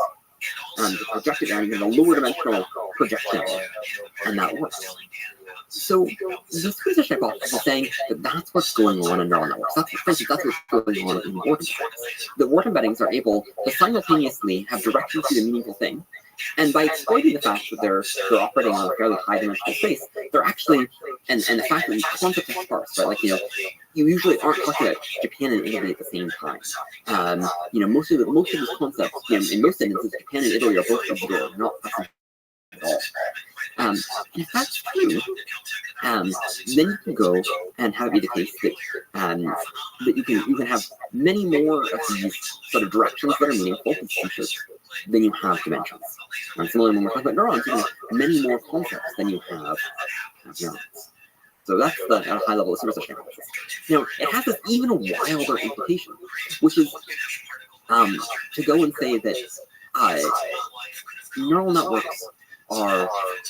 you project it down, you have a lower dimensional projection, and that works. So this research hypothesis is saying that that's what's going on in neural networks. That's what's going on in word embeddings. The word embeddings are able to simultaneously have directions to the meaningful thing, and by exploiting the fact that they're operating on a fairly high-dimensional space, they're actually, and the fact that these concepts are sparse, right? Like, you usually aren't talking about Japan and Italy at the same time. Most of these concepts, in most instances, Japan and Italy are both obscure, not present at all. And if that's true, then you can go and have it be the case that you can have many more of these sort of directions that are meaningful, these features, than you have dimensions. And similarly, when we're talking about neurons, you can have many more concepts than you have neurons. So that's at a high level of supersession hypothesis. Now, it has this even wilder implication, which is to go and say that neural networks are,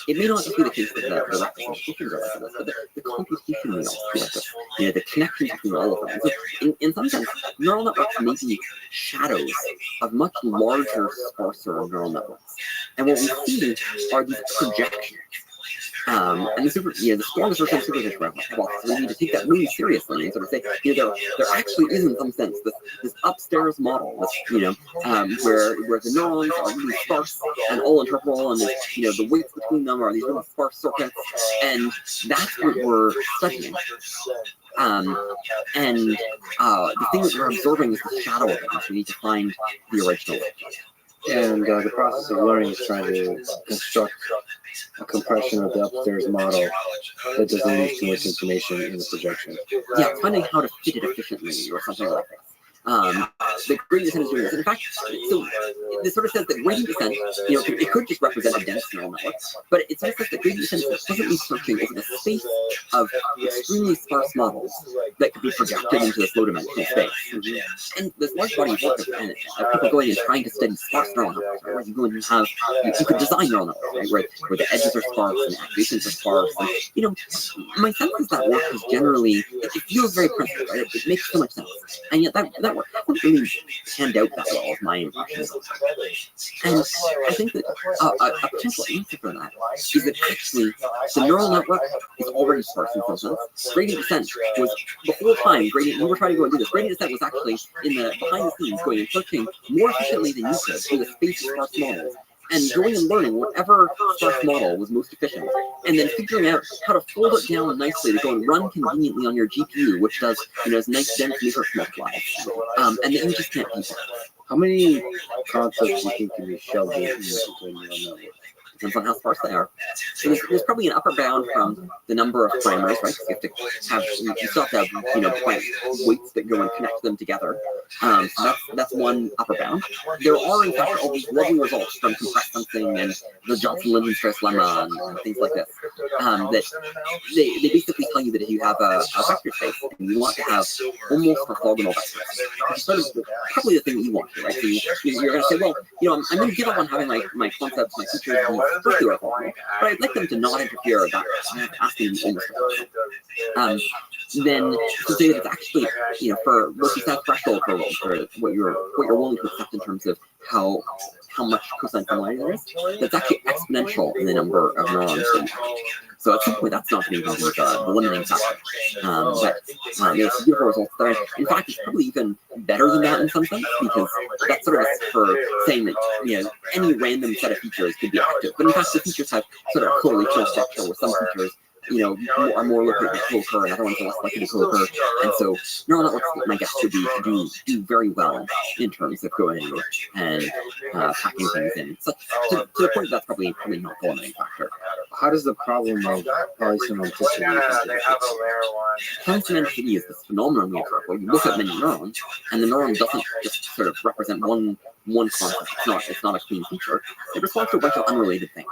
it may not just be the case that the representations are like this, but the computation may also be like this. The connection between all of them. So in some sense, neural networks may be shadows of much larger, sparser neural networks. And what we see are these projections. And the strongest version of supervision hypothesis, we need to take that really seriously and sort of say, there actually is in some sense this upstairs model, where the neurons are really sparse and all interpretable, and the weights between them are these really sparse circuits, and that's what we're studying. The thing that we're observing is the shadow of it, so we need to find the original. And the process of learning is trying to construct a compression of the upstairs model that doesn't use too much information in the projection. Yeah, finding how to fit it efficiently or something like that. The gradient descent is doing this. In fact, so this sort of says that gradient descent, it could just represent a dense neural network, but it sort of says that gradient descent is pleasantly searching over the space of extremely sparse models that could be projected into this low-dimensional space. And there's large body of work of people going and trying to study sparse neural networks, right? Where you go and you could design neural networks, right? Where the edges are sparse and activations are sparse. And, my sense is that work is generally, it feels very principled, right? It makes so much sense. And yet that work hasn't really panned out that well, is my impression. And I think that a potential answer for that is that actually the neural network is already sparse in some sense. Gradient descent was, the whole time, we were trying to go and do this, gradient descent was actually behind the scenes going and searching more efficiently than you could through the space of sparse models, and going and learning whatever sparse model was most efficient, and then figuring out how to fold it down nicely to go and run conveniently on your GPU, which does, this nice dense matrix multiply. And then you just can't beat that. How many concepts do you think can be shoved into a neural network? Depends on how sparse they are. So there's probably an upper bound from the number of parameters, right? You have to have, you still have to have, quite weights that go and connect them together. So that's one upper bound. There are, in fact, all these lovely results from compressed sensing and the Johnson-Lindenstrauss lemma and things like this. That they basically tell you that if you have a vector space and you want to have almost orthogonal vectors, which is sort of probably the thing that you want to, right? So you're going to say, well, I'm going to give up on having my concepts, my features, strictly orthogonal, but I'd like them to not interfere with that. I'm asking them almost orthogonal. then to say that it's actually, for what you said threshold for what you're willing to accept in terms of how much cosine similarity there is, that's actually exponential in the number of neurons that you have. So at some point, that's not going to be the limiting factor. But it's beautiful results there. In fact, it's probably even better than that in some sense, because that's sort of for saying that any random set of features could be active. But in fact, the features have sort of correlational structure where some features are more likely to co-occur and other ones are less likely to co-occur. And so neural networks, my guess would be do very well in terms of going and packing things in. So to the point, that's probably not the limiting factor. How does the problem of polysemanticity Polysemanticity is this phenomenon we occur where you look at many neurons, and the neuron doesn't just sort of represent one concept. It's not a clean feature. It responds to a bunch of unrelated things.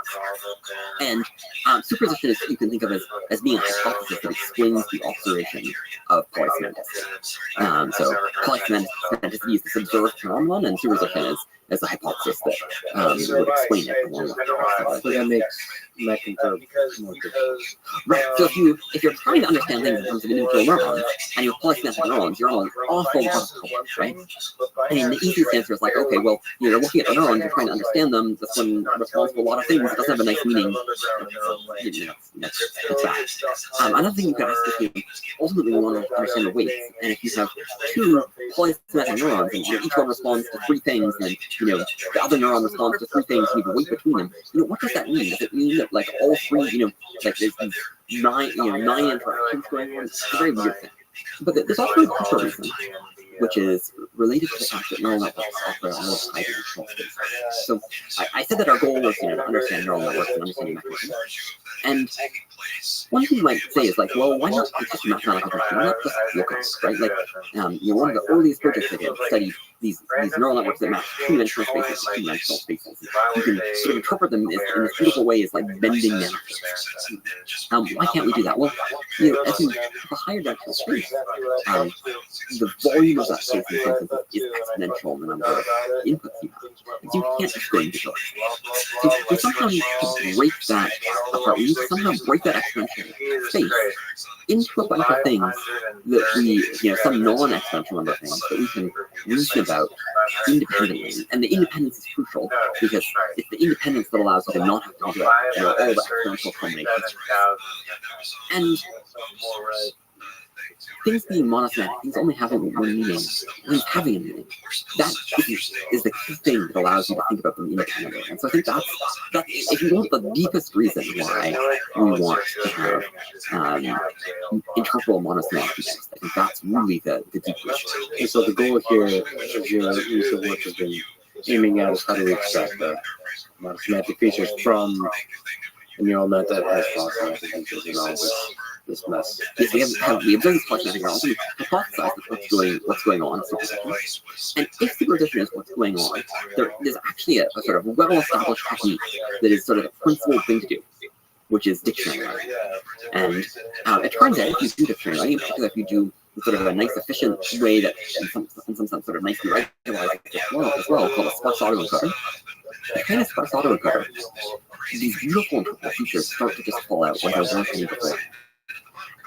And superposition is, you can think of as being a hypothesis that explains the observation of polysemanticity. So polysemanticity is this observed phenomenon, and superposition is a hypothesis that would explain it along with it. So that makes mechanism more difficult. Right. So if you're trying to understand things in terms of individual neurons, and you have polysemantic neurons, you're on an awful lot of problems, right? I mean, the easiest answer is like, okay, well, you're looking at the neurons, you're trying to understand them. This one responds to a lot of things. It doesn't have a nice meaning. That's bad. Another thing you can ask is, ultimately we want to understand the weights, and if you have two polysemantic neurons, and each one responds to three things, and the other neuron responds to three things, and you have a weight between them. What does that mean? Does it mean that like all three, like there's nine interactions going on? It's a very weird thing. But there's also a deeper reason, which is related to the fact that neural networks offer a more high-dimensional space. So I said that our goal was to understand neural networks and understanding mechanisms. And one thing you might say is like, well, why not just mathematical function? Why not just look at it, right? Like, one of the earliest projects that studied these neural networks that map two-dimensional spaces to two-dimensional spaces. You can sort of interpret them in this beautiful way as like bending nanospheres. Why can't we do that? Well, as you have a higher dimensional space, the volume of that space in some sense is exponential in the number of inputs you have. So you can't just go into it. So we somehow need to break that apart. We need to somehow break that exponential space into a bunch of things that we, some non-exponential number of things that we can reason about independently. And the independence is crucial because it's the independence that allows you to not have to do all the exponential combinations. And things being monosemantic, things only having one meaning, things having a meaning, that is the key thing that allows you to think about them independently. And so I think that's if you want the deepest reason why we want to have interpretable monosemantic things, I think that's really the deep issue. And so the goal here of your recent work has been aiming at is how do we extract the monosemantic features from a neural net that has monosemantic features and all this mess. Yes, we have these polysemantic neurons. We hypothesize that what's going on in superposition. And if superposition is what's going on, there's actually a sort of well-established technique that is sort of the principal thing to do, which is dictionary learning. And it turns out if you do dictionary learning, in particular if you do sort of a nice, efficient way that in some sense sort of nicely regularized as well, called a sparse autoencoder. The kind of sparse autoencoder, these beautiful interpretable features start to just fall out when there's nothing before.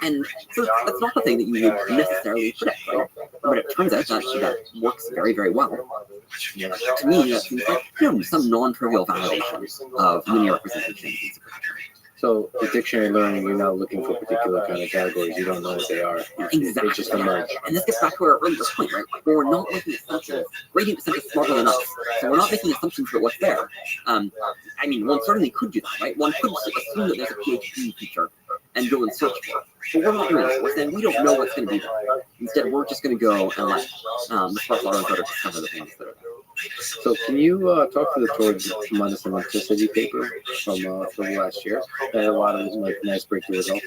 And so that's not the thing that you would necessarily predict, right? But it turns out that works very, very well. To me, that seems like some non-trivial validation of linear representation. So the dictionary learning, you're not looking for particular kind of categories. You don't know what they are. Exactly. They just emerge. And this gets back to our earlier point, right? Where we're not making assumptions. Gradient descent is smarter than us. So we're not making assumptions about what's there. I mean, one certainly could do that, right? One could assume that there's a PhD feature and go and search for it. But we're not doing that. We're saying we don't know what's going to be there. Instead, we're just going to go and let the sparse autoencoder discover the things that are there. So can you talk to the towards monosemanticity paper from last year? That had a lot of nice breakthrough results.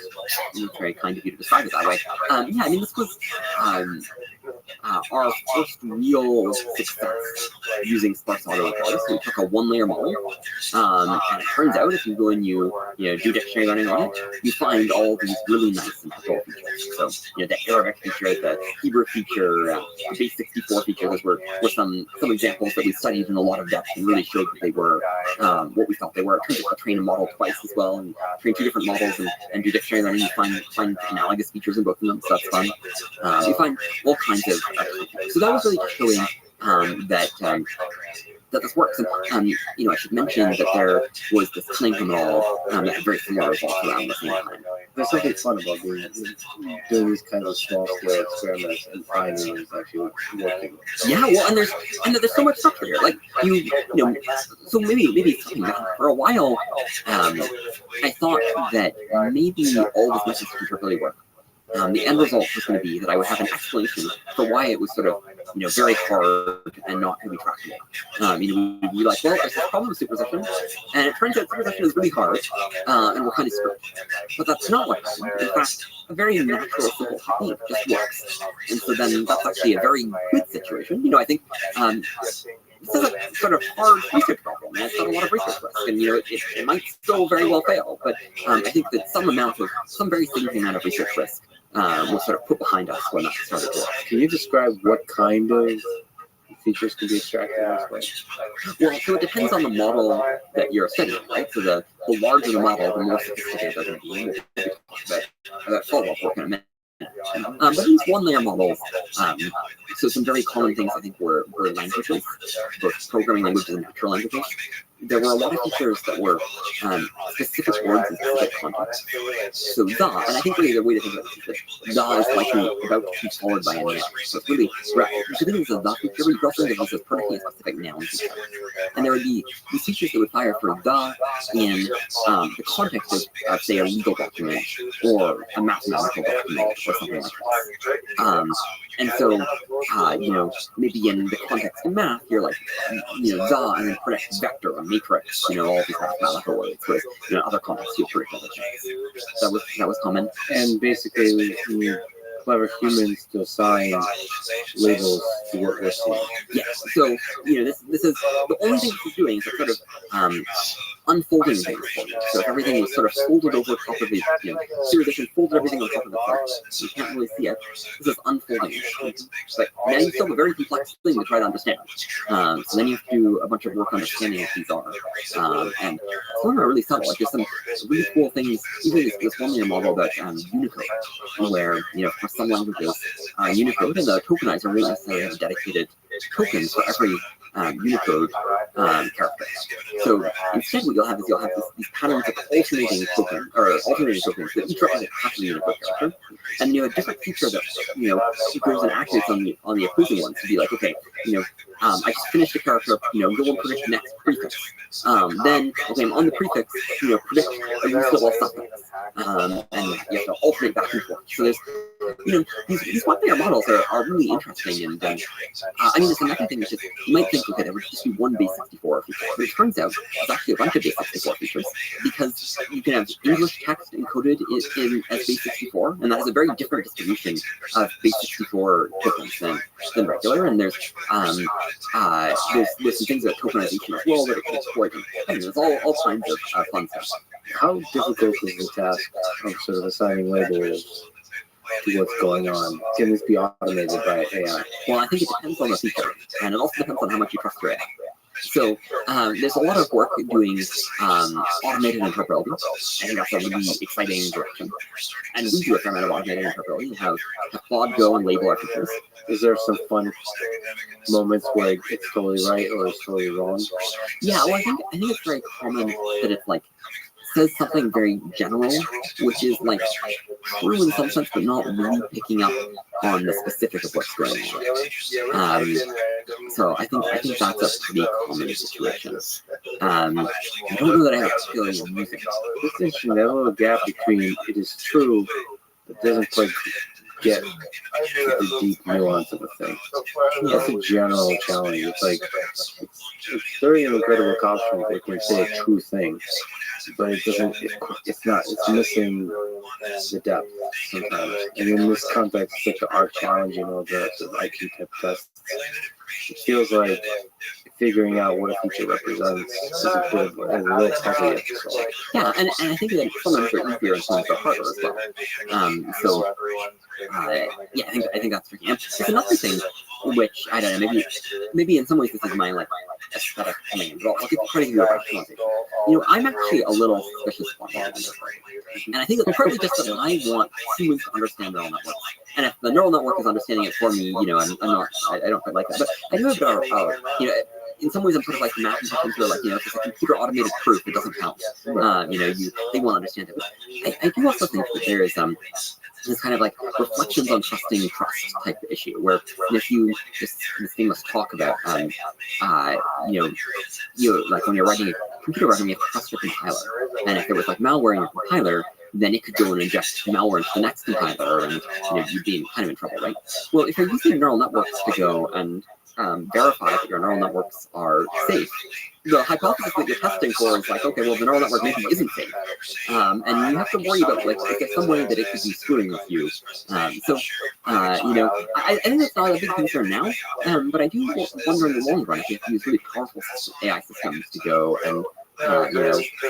It's very kind of you to describe it that way. Yeah, I mean, this was our first real success using sparse auto was we took a one-layer model, and it turns out if you go and you do dictionary learning on it, you find all these really nice and control features. So the Arabic feature, the Hebrew feature, the base 64 feature, those were some examples that we studied in a lot of depth and really showed that they were what we thought they were. It turns out to train a model twice as well and train two different models and do dictionary learning. You find analogous features in both of them, so that's fun. You find all kinds of so that was really showing that this works. And I should mention that there was this claim from it all that had very similar results around the same time. There's something fun about doing these kinds of small scale experiments and finding it's actually working. Yeah, well, and there's so much stuff here. Like so maybe it's something that for a while, I thought that maybe all this message feature really work. The end result was going to be that I would have an explanation for why it was sort of, very hard and not going to be tractable. We'd be like, well, there's this problem with superposition, and it turns out superposition is really hard, and we're kind of screwed. But that's not what happened. In fact, a very natural, simple technique just works. And so then that's actually a very good situation. I think this is a sort of hard research problem, and it's got a lot of research risk, and it might still very well fail, but I think that some very significant amount of research risk was sort of put behind us when that started to work. Can you describe what kind of features can be extracted in this way? Well, so it depends on the model that you're studying, right? So the larger the model, the more sophisticated they're going to be. We'll talk about follow-up work in a minute. But these one-layer models, so some very common things I think were languages, both programming languages and natural languages. There were a lot of features that were specific words in specific context. So the, and I think really the way to think about it is that the is likely about to be followed by a noun. So it's really, you should think of the feature, but you could also think of this as perfectly specific nouns. And there would be these features that would fire for the in the context of say, a legal document or a mathematical document or something like that. And so, maybe in the context of math, you're like, the, and then predict vector or matrix, all these mathematical words. Whereas, in other contexts, you'll predict other things. That was common. And basically, we need clever humans to assign labels to what we're seeing. Yes. So, this is the only thing this is doing is sort of unfolding things for you. So if everything was sort of folded over top of the, serialization folded everything on top of the part, you can't really see it. This is unfolding. But now you still have a very complex thing to try to understand. So then you have to do a bunch of work understanding what these are. And some of them are really subtle. Like there's some really cool things, even this one-layer model about Unicode, where, for some languages, Unicode and the tokenizer really necessarily have dedicated tokens for every Unicode character. So instead, what you'll have these patterns of alternating tokens that each represent half of the Unicode character, and you have a different feature that goes and activates on the opposing ones to be like, okay, I just finished a character, go and predict next prefix. Then, okay, I'm on the prefix, predict a reasonable suffix, and you have to alternate back and forth. So there's, these one-layer models are really interesting, and it's another thing which is you might think, okay, there would just be one base 64 feature, but it turns out there's actually a bunch of base 64 features because you can have English text encoded in as base 64, and that has a very different distribution of base 64 tokens than regular, and there's some things about tokenization as well that it can exploit, and there's all kinds of fun stuff. How difficult is the task of sort of assigning labels to what's going on? Can this be automated by AI? Well, I think it depends on the feature, and it also depends on how much you trust your AI. So there's a lot of work doing automated interpretability. I think that's a really exciting direction. And we do a fair amount of automated interpretability and have Claude go and label our features. Is there some fun moments where it's totally right or it's totally wrong? Yeah, well, I think it's very common that it's like says something very general, which is like true in some sense, but not really picking up on the specific of what's going on. So I think that's a pretty common situation. I don't know that I have a particularly amusing. This is that little gap between it is true, but doesn't quite get to the deep nuance of a thing. That's a general challenge. It's like it's very incredible accomplishment that can say a true thing, but it doesn't. It's not. It's missing the depth sometimes. And in this context, like the art challenge, the IQ type tests, it feels like figuring out what a feature represents is a bit of a real puzzle yet to solve. Yeah, and I think that sometimes they're easier and sometimes they're harder as well. Yeah, I think that's tricky. And it's another thing, which I don't know, maybe in some ways this is my like aesthetic coming in. But I'll give credit to you. I'm actually a little suspicious about that. And I think it's partly just that I want humans to understand neural networks. And if the neural network is understanding it for me, I'm not, I don't quite like that. But I do have a in some ways, I'm sort of like mathematicians, like, if it's a computer automated proof, it doesn't count. They won't understand it. I do also think that there is this kind of like reflections on trusting trust type of issue, where if you just this famous talk about, like when you're writing a computer program, you have to trust your compiler, and if there was like malware in your compiler, then it could go and inject malware into the next compiler, and you'd be kind of in trouble, right? Well, if you're using neural networks to go and verify that your neural networks are safe, the hypothesis that you're testing for is like, okay, well, the neural network maybe isn't safe, and you have to worry about like, is there some way that it could be screwing with you? I think that's not a big concern now, but I do wonder in the long run if we have to use really powerful AI systems to go and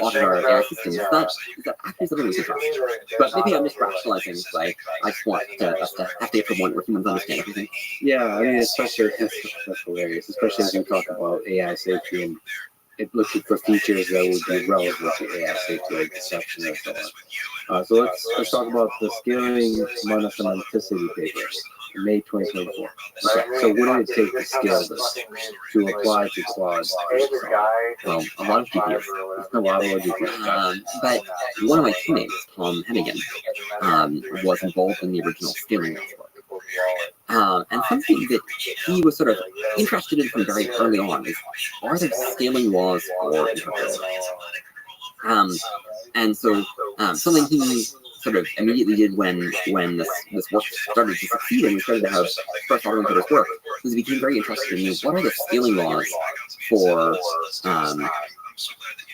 audit our AI systems. Is that actually something we can trust? But maybe I'm just rationalizing because I just want us to have to get to a point where humans understand everything. Yeah, I mean, especially that's hilarious, especially as you talk about AI safety and looking for features that would be relevant to AI safety, like deception and so on. So let's talk about the scaling monosemanticity paper, May 2024. Okay. So what did it take to scale this, to apply to Claude? Well, a lot of GPUs. A lot of GPUs. But one of my teammates, Tom Hennigan, was involved in the original scaling network. And something that he was sort of interested in from very early on is, are there scaling laws for interoperability? And so something he sort of immediately did when this work started to succeed and we started to have sparse autoencoders work was he became very interested in what are the scaling laws for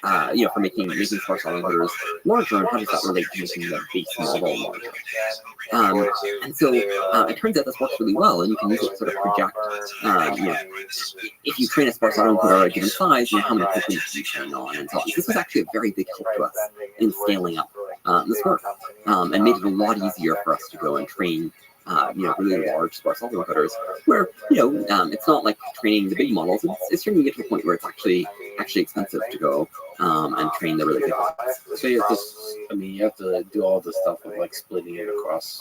for making sparse autoencoders larger, and how does that relate to making the base model larger? And so it turns out this works really well, and you can use it to sort of project, if you train a sparse autoencoder at a given size, how many tokens you train on, and so on. This was actually a very big help to us in scaling up this work, and made it a lot easier for us to go and train really large sparse autoencoders, where it's not like training the big models. It's trying to get to a point where it's actually expensive to go and train the really big ones. So you have to do all this stuff of like splitting it across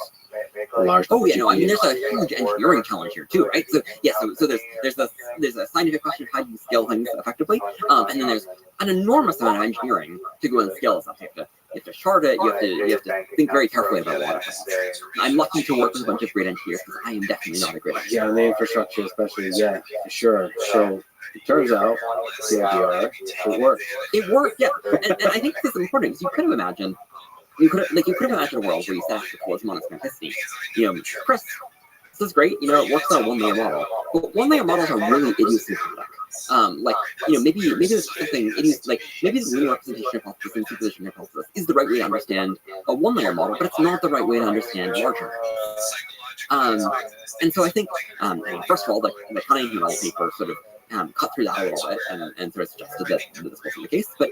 a large. Oh yeah, no, I mean there's a huge engineering challenge here too, right? So yeah, so there's a scientific question of how do you scale things effectively, and then there's an enormous amount of engineering to go and scale this up. You have to shard it. You have to think very carefully about a lot of things. I'm lucky to work with a bunch of great engineers because I am definitely not a great engineer. Yeah, and the infrastructure especially. Yeah, for sure. So it turns out CIDR, it worked. It worked, yeah. And I think this is important because you could have imagined a world where you set the cause monosemanticity. Chris, this is great. It works on a one-layer model, but one-layer models are really idiosyncratic. Maybe there's something maybe the linear representation hypothesis and superposition hypothesis is the right way to understand a one-layer model, but it's not the right way to understand larger. And so I think, first of all, the Cunningham paper sort of cut through that a little bit and sort of suggested that this wasn't the case. But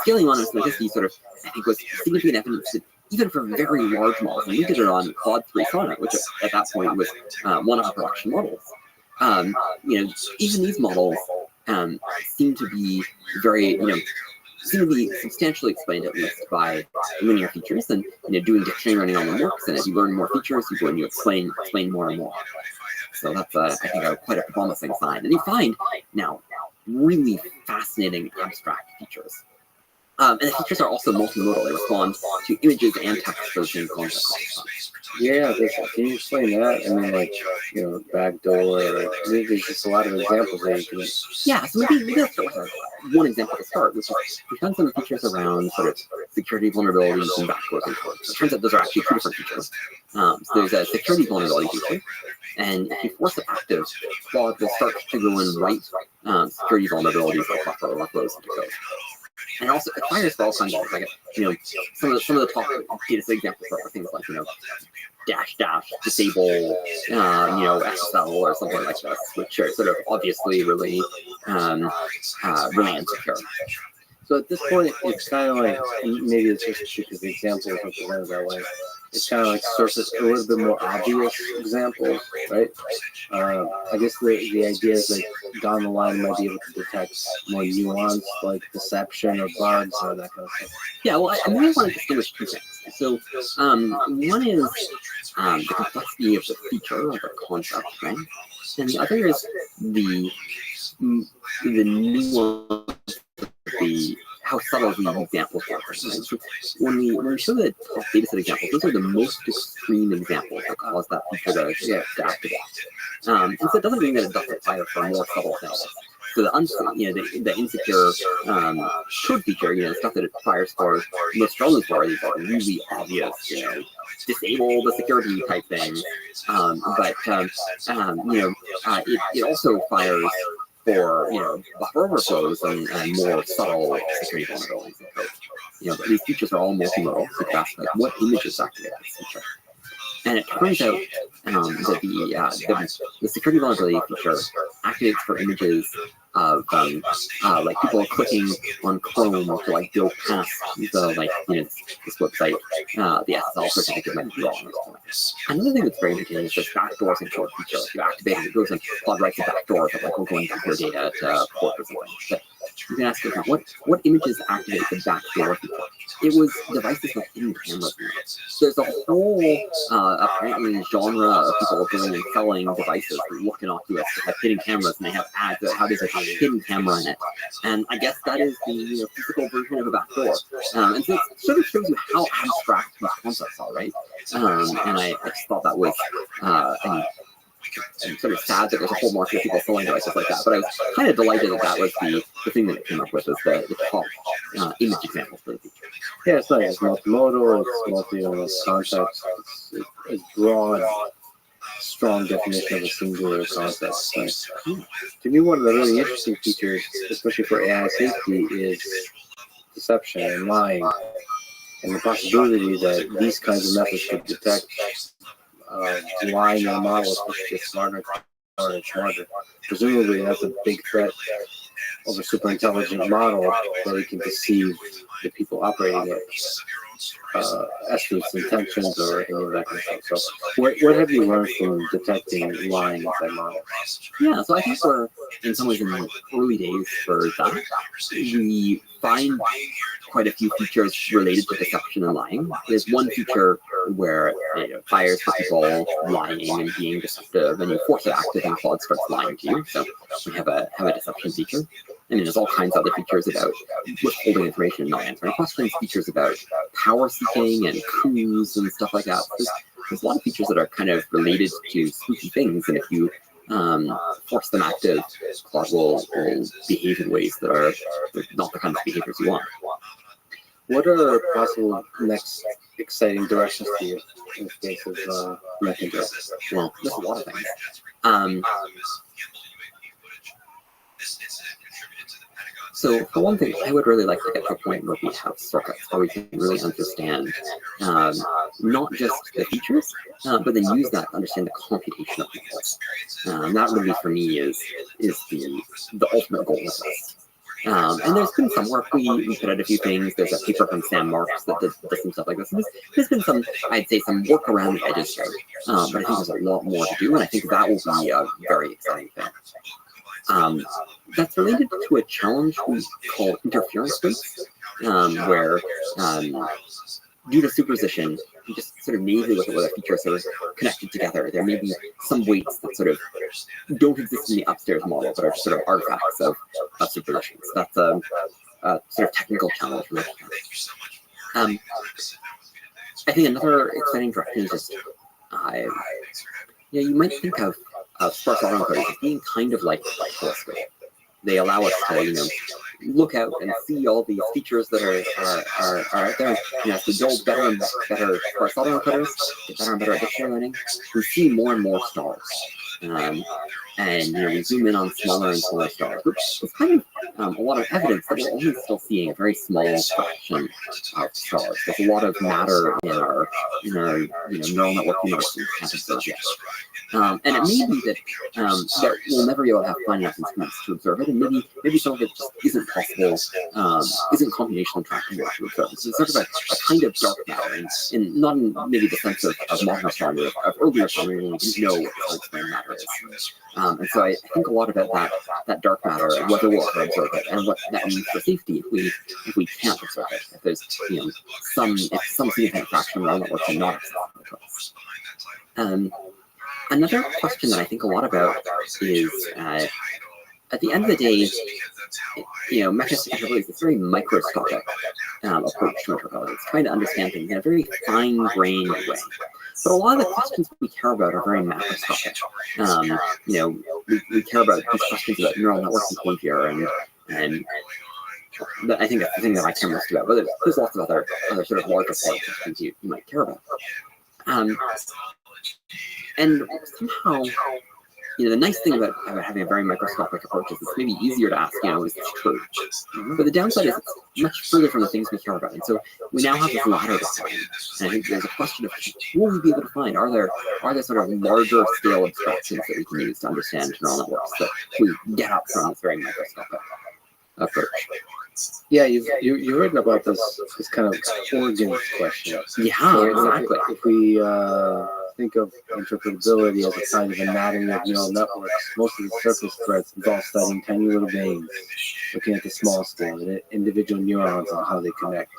scaling monosemanticity sort of, I think, was significant evidence that even for very large models, and we did it on Claude 3 Sonnet, which at that point was one of our production models. Even these models seem to be substantially explained at least by linear features, and doing dictionary learning on them works. And as you learn more features, you go and you explain more and more. So that's I think quite a promising sign. And you find now really fascinating abstract features. And the features are also multimodal. They respond to images and text for the same concept. Yeah, can you explain that? I mean, like, backdoor. There's just a lot of examples that you can. Yeah, so maybe let's start with one example to start, which is we found some features around sort of security vulnerabilities and backdoor control. It turns out those are actually two different features. So there's a security vulnerability feature, and if you force it active, Claude will start to go and write security vulnerabilities like buffer overflows into code. And also, it fires for all kinds of things. Like, some of the top data set examples are things like, -- disable, SSL or something like this, which are sort of obviously really insecure. So at this point, it's kind of like, maybe it's just because the example isn't presented that way. It's kind of like surface, a little bit more obvious example, right? I guess the idea is that down the line you might be able to detect more nuanced, like deception or bugs or that kind of stuff. Yeah, well, I really want to distinguish two things. So one is the complexity of the feature of a concept, right? And the other is the nuance of how subtle the examples are. Right? So when we show the top data set examples, those are the most extreme examples that cause that feature to activate. And so it doesn't mean that it doesn't fire for more subtle things. So the insecure should feature, the stuff that it fires for most strongly for these are really obvious, disable the security type things. But it also fires for buffer overflows and more subtle security vulnerabilities. But these features are all multimodal. So you ask, like, what images activate this feature? And it turns out that the security vulnerability feature activates for images of like people clicking on Chrome to go past this website. The SSL certificate might be wrong. Another thing that's very interesting is this backdoor control feature. If you activate it, it goes and Claude writes a backdoor that will go and dump your data to port or something. But you can ask yourself, what images activate the backdoor feature? It was devices with hidden cameras in it. There's a whole apparently genre of people going and selling devices that look innocuous that have hidden cameras, and they have ads that have this hidden camera in it. And I guess that is the physical version of a backdoor. And so it sort of shows you how abstract these concepts are, right? And I just thought that was I'm sort of sad that there's a whole market of people selling devices like that, but I was kind of delighted that was the thing that it came up with, is the top image examples for the feature. Yeah, it's nice. It's multimodal, it's context, it's broad, strong definition of a singular concept. Nice. To me, one of the really interesting features, especially for AI safety, is deception and lying, and the possibility that these kinds of methods could detect lying in a model, especially get smarter and smarter. Presumably, that's a big threat of a super intelligent model, that it can deceive the people operating it as to its intentions or any of that kind of stuff. So, what have you learned from detecting lying inside models? Yeah, so I think we're in some ways in the early days for that. We find quite a few features related to deception and lying. There's one feature where it fires for people lying and being deceptive, and you force it active and Claude starts lying to you. So we have a deception feature. I mean, there's all kinds of other features about withholding information and not answering questions, features about power seeking and coups and stuff like that. There's a lot of features that are kind of related to spooky things, and if you force them active, Claude will behave in ways that are not the kind of behaviors you want. What are possible next exciting directions for you in the case of Messenger? Well, there's a lot of things. So for one thing, I would really like to get to a point where we have circuits where we can really understand not just the features, but then use that to understand the computation of models. That really, for me, is the ultimate goal of this. And there's been some work, we put out a few things. There's a paper from Sam Marks that does some stuff like this. And there's been some, I'd say, some work around the edges here. But I think there's a lot more to do, and I think that will be a very exciting thing. That's related to a challenge we call interference weights, where due to superposition, you just sort of naively look at whether features are connected together. There may be some weights that sort of don't exist in the upstairs model, but are sort of artifacts of superposition. So sort of technical challenge. I think another exciting direction is just, you might think of sparse autoencoders as being kind of like telescope. They allow us to, look out and see all these features that are out there. As we build better and better sparse autoencoders, get better and better at dictionary learning, we see more and more stars. And we zoom in on smaller and smaller stars, which is kind of a lot of evidence that we're only still seeing a very small fraction of stars. There's a lot of matter in our neural network universe we can't observe yet. And it may be that we'll never be able to have fine enough instruments to observe it, and maybe some of it just isn't possible, isn't computationally tractable to observe. So it's sort of a kind of dark matter, and not in maybe the sense of modern astronomy, of earlier astronomy when we didn't know what unexplained matter is. And so I think a lot about that dark matter and whether we'll ever observe it, and what that means for safety if we can't observe it. If there's some significant fraction of neural networks are not accessible to us. Another question that I think a lot about is, at the end of the day, mechanistic interpretability is a very microscopic approach to interpretability. It's trying to understand things in a very fine-grained way. But a lot of the questions we care about are very macroscopic. We care about these questions about neural network behavior, and I think that's the thing that I care most about. But there's lots of other sort of larger questions you might care about. And somehow, the nice thing about having a very microscopic approach is it's maybe easier to ask, is this true? But the downside is it's much further from the things we care about. And so we now have this ladder to climb. And I think there's a question of, will we be able to find, are there sort of larger scale abstractions that we can use to understand neural networks that we get up from this very microscopic approach? Yeah, you've written about this kind of organ question. Yeah, so exactly. If we think of interpretability as a kind of anatomy of neural networks, most of the surface threads involve studying tiny little veins, looking at the small scale, the individual neurons and how they connect.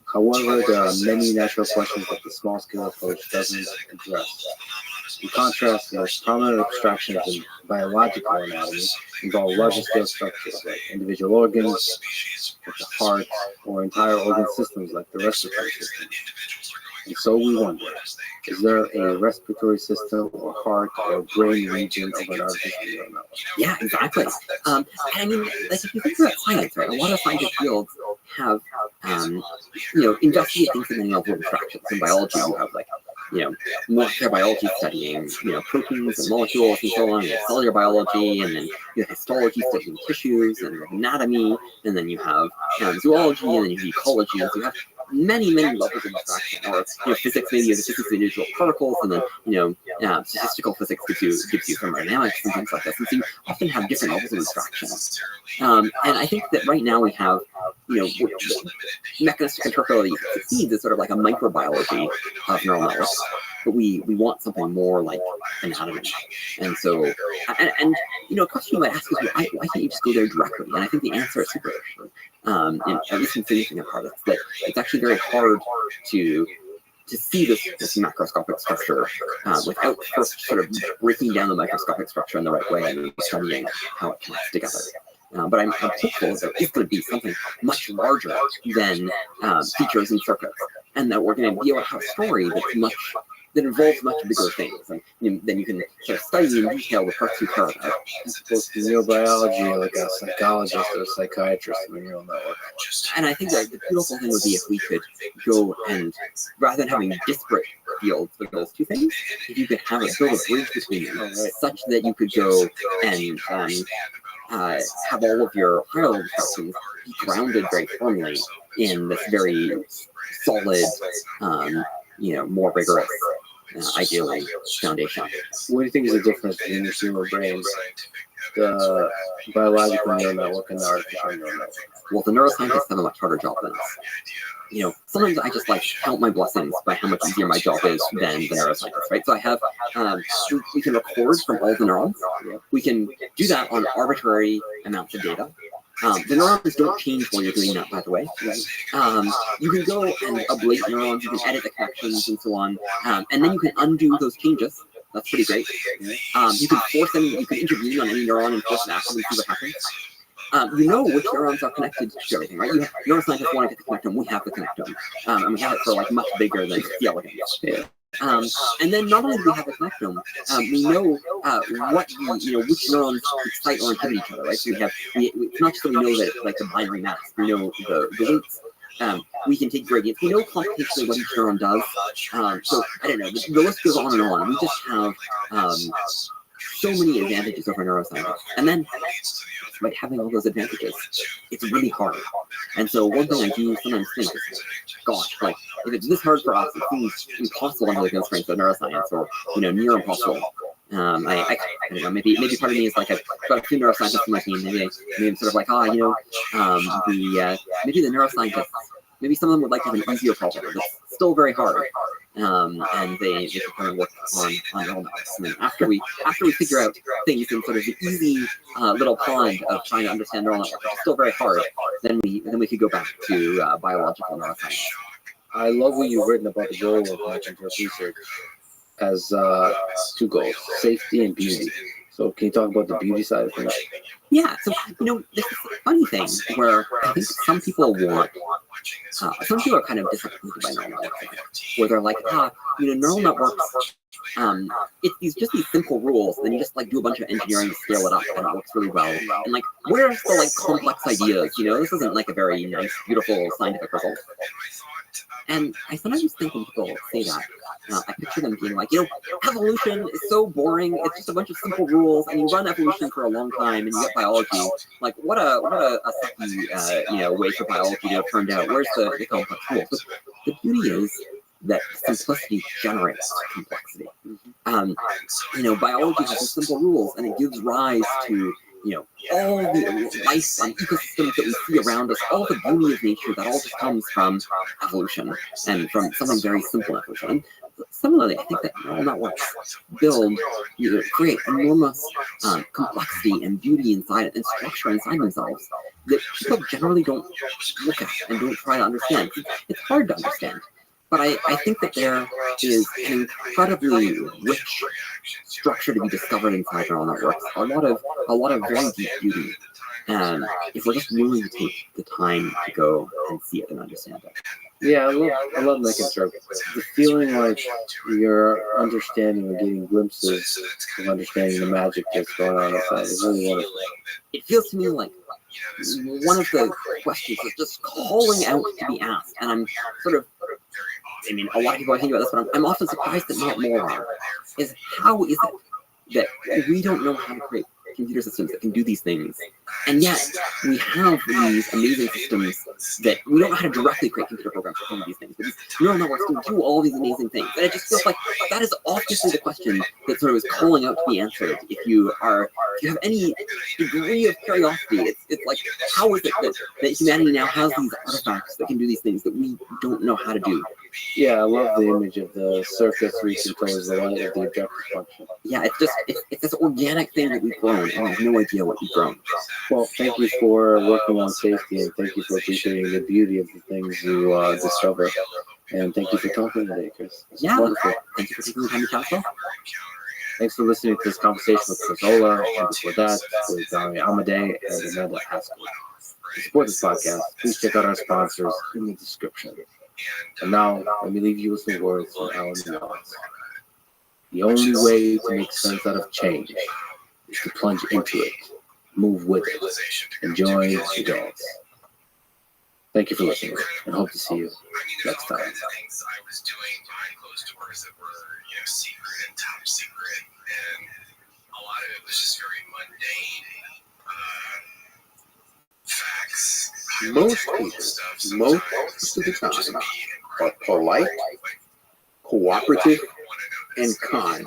However, there are many natural questions that the small scale approach doesn't address. In contrast, the most prominent abstractions in biological anatomy involve larger scale structures like individual organs, like the heart, or entire organ systems like the respiratory system. And so we wonder, is there a respiratory system or heart or brain region of an artificial neural network? Yeah, exactly. And I mean, if you think about science, right, a lot of scientific fields have, investigate things in many level of abstractions. In biology, you have molecular biology studying, proteins and molecules and so on, and cellular biology, and then you have histology studying tissues and anatomy, and then you have zoology, and then you have ecology, and so you have many levels of abstraction, or physics, maybe the physics of individual particles, and then statistical physics gives you thermodynamics and things like this. And so you often have different levels of abstraction. And I think that right now we have, mechanistic interpretability succeeds as sort of like a microbiology of neural networks, but we want something more like anatomy. And so, a question you might ask is, why can't you just go there directly? And I think the answer is super actually. At least in significant part, that it's actually very hard to see this macroscopic structure without first sort of breaking down the microscopic structure in the right way and studying how it connects together. But I'm hopeful that it's going to be something much larger than features and circuits, and that we're going to be able to have a story that involves much bigger things, and then you can sort of study in detail the parts you care about. As opposed to neurobiology, like a psychologist or a psychiatrist in a neural network. And I think that the beautiful thing would be if we could go and, rather than having disparate fields with those two things, if you could build a bridge between them, such that you could go and have all of your higher level instructions grounded very firmly in this very solid, more rigorous, ideally, foundation. What do you think is the difference between the human brains, the biological neural network and the artificial neural network? Well, the neuroscientists have a much harder job than us. Sometimes I just count my blessings by how much easier my job is than the neuroscientists, right? So I have, we can record from all the neurons. We can do that on arbitrary amounts of data. The neurons don't change while you're doing that, by the way. You can go and ablate neurons, you can edit the connections and so on, and then you can undo those changes. That's pretty great. You can force them, you can intervene on any neuron and force an action and see what happens. you know which neurons are connected to everything, right? Neuroscientists want to get the connectome. We have the connectome, and we have it for like much bigger than C. elegans. Yeah. And then not only do we have the connectome, we know which neurons excite or inhibit each other, right? So it's not just that we know that like the binary mass, we know the weights. We can take gradients. We know computationally what each neuron does. So I don't know. The list goes on and on. We just have so many advantages over neuroscience. And then, despite having all those advantages, it's really hard. And so one thing I do sometimes think is, gosh, like if it's this hard for us, it seems impossible under the constraints of neuroscience, or near impossible. I don't know. Maybe part of me is like I've got a few neuroscientists on my team. Maybe I'm sort of like, maybe the neuroscientists. Maybe some of them would like to have an easier problem, but it's still very hard. And they can kind of work on neural nets. And then after we figure out things in sort of the easy little pond of trying to understand neural networks, which is still very hard, then we could go back to biological neuroscience. I love what you've written about the goal of Huntington's research as two goals: safety and beauty. So can you talk about the beauty side of things? Yeah, so this is a funny thing where I think some people are kind of disappointed by neural networks, where they're like, neural networks, it's just these simple rules, then you just like do a bunch of engineering to scale it up, and it works really well. And like, where's the like complex ideas? This isn't like a very nice, beautiful scientific result. And I sometimes think when people say that, I picture them being like, evolution is so boring. It's just a bunch of simple rules, and you run evolution for a long time, and you get biology. Like, what a sucky, way for biology to have turned out. Where's the complex rules? But the beauty is that simplicity generates complexity. Biology has these simple rules, and it gives rise to all the life and ecosystems that we see around us, all the beauty of nature, that all just comes from evolution and from something very simple evolution. And similarly, I think that neural networks create enormous complexity and beauty inside it, and structure inside themselves that people generally don't look at and don't try to understand. It's hard to understand. But I think that there is an incredibly rich structure to be discovered inside neural networks. A lot of very deep beauty. And if we're just willing to take the time to go and see it and understand it. Yeah, I love making sure. The feeling like you're understanding or getting glimpses of understanding the magic that's going on inside is really wonderful. It feels to me like one of the questions is just calling out to be asked. And I'm sort of, a lot of people are thinking about this, but I'm often surprised that not more are. Is how is it that we don't know how to create computer systems that can do these things, and yet we have these amazing systems that we don't know how to directly create computer programs to do these things, but these neural networks can do all these amazing things. And it just feels like that is obviously the question that sort of is calling out to be answered. If you have any degree of curiosity, it's like, how is it that humanity now has these artifacts that can do these things that we don't know how to do? Yeah, I love the image of the surface reaching towards the light of the objective function. Yeah, it's this organic thing that we've grown, and we have no idea what we've grown. Well, thank you for working on safety, and thank you for appreciating the beauty of the things you discover. And thank you for talking today, Chris. Yeah, wonderful. Thank you for taking the time to chat with us. Thanks for listening to this conversation with Chris Ola, and before that, with Ari Amadei and Amanda Haskell. To support this podcast, please check out our sponsors in the description. And now, let me leave you with some words from Alan Watts. The only way to make sense out of change is to plunge into it, move with it, and join the dance. Thank you for listening, and hope to see you next time. Things I was doing behind closed doors that were, secret and top secret, and a lot of it was just very mundane facts. Most people, most of the time, are polite, cooperative, and kind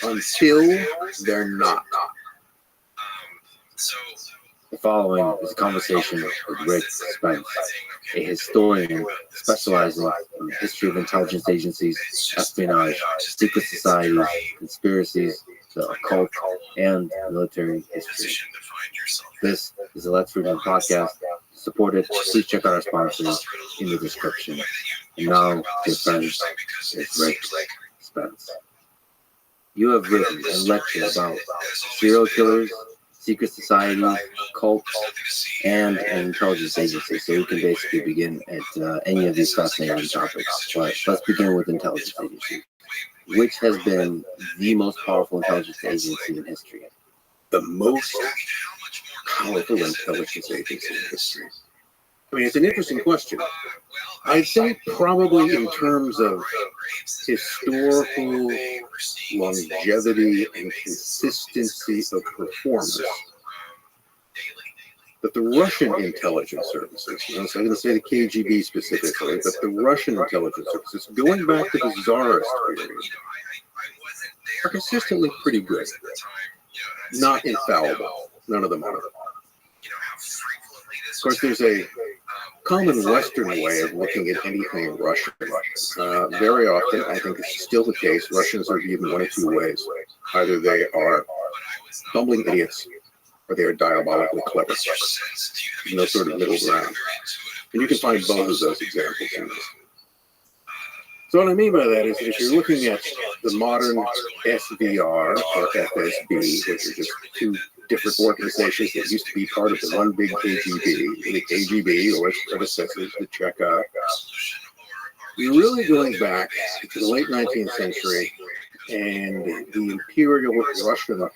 until they're not. The following is a conversation with Rick Spence, a historian specializing in the history of intelligence agencies, espionage, secret societies, conspiracies, the occult, and military history. This is the Let's Freedom podcast. Support it. Please check out our sponsors in the description. And now, dear friends, it's Rick Spence. You have written and lectured about serial killers, secret societies, cults, and an intelligence agency. So we can basically begin at any of these fascinating topics. But let's begin with intelligence agency, which has been the most powerful intelligence agency in history. The most powerful intelligence agency in history. I mean, it's an interesting question. I'd say probably in terms of historical longevity and consistency of performance, that the Russian intelligence services, I'm going to say the KGB specifically, but the Russian intelligence services, going back to the Tsarist period, are consistently pretty good. Not infallible. None of them are. Of course, there's a common Western way of looking at anything Russian. Very often, I think it's still the case, Russians are viewed in one of two ways. Either they are bumbling idiots, or they are diabolically clever. There's no sort of middle ground. And you can find both of those examples in this. So what I mean by that is that if you're looking at the modern SVR or FSB, which are just two different organizations that used to be part of the one big KGB, the KGB or its predecessors, the Cheka, you're really going back to the late 19th century and the Imperial Russian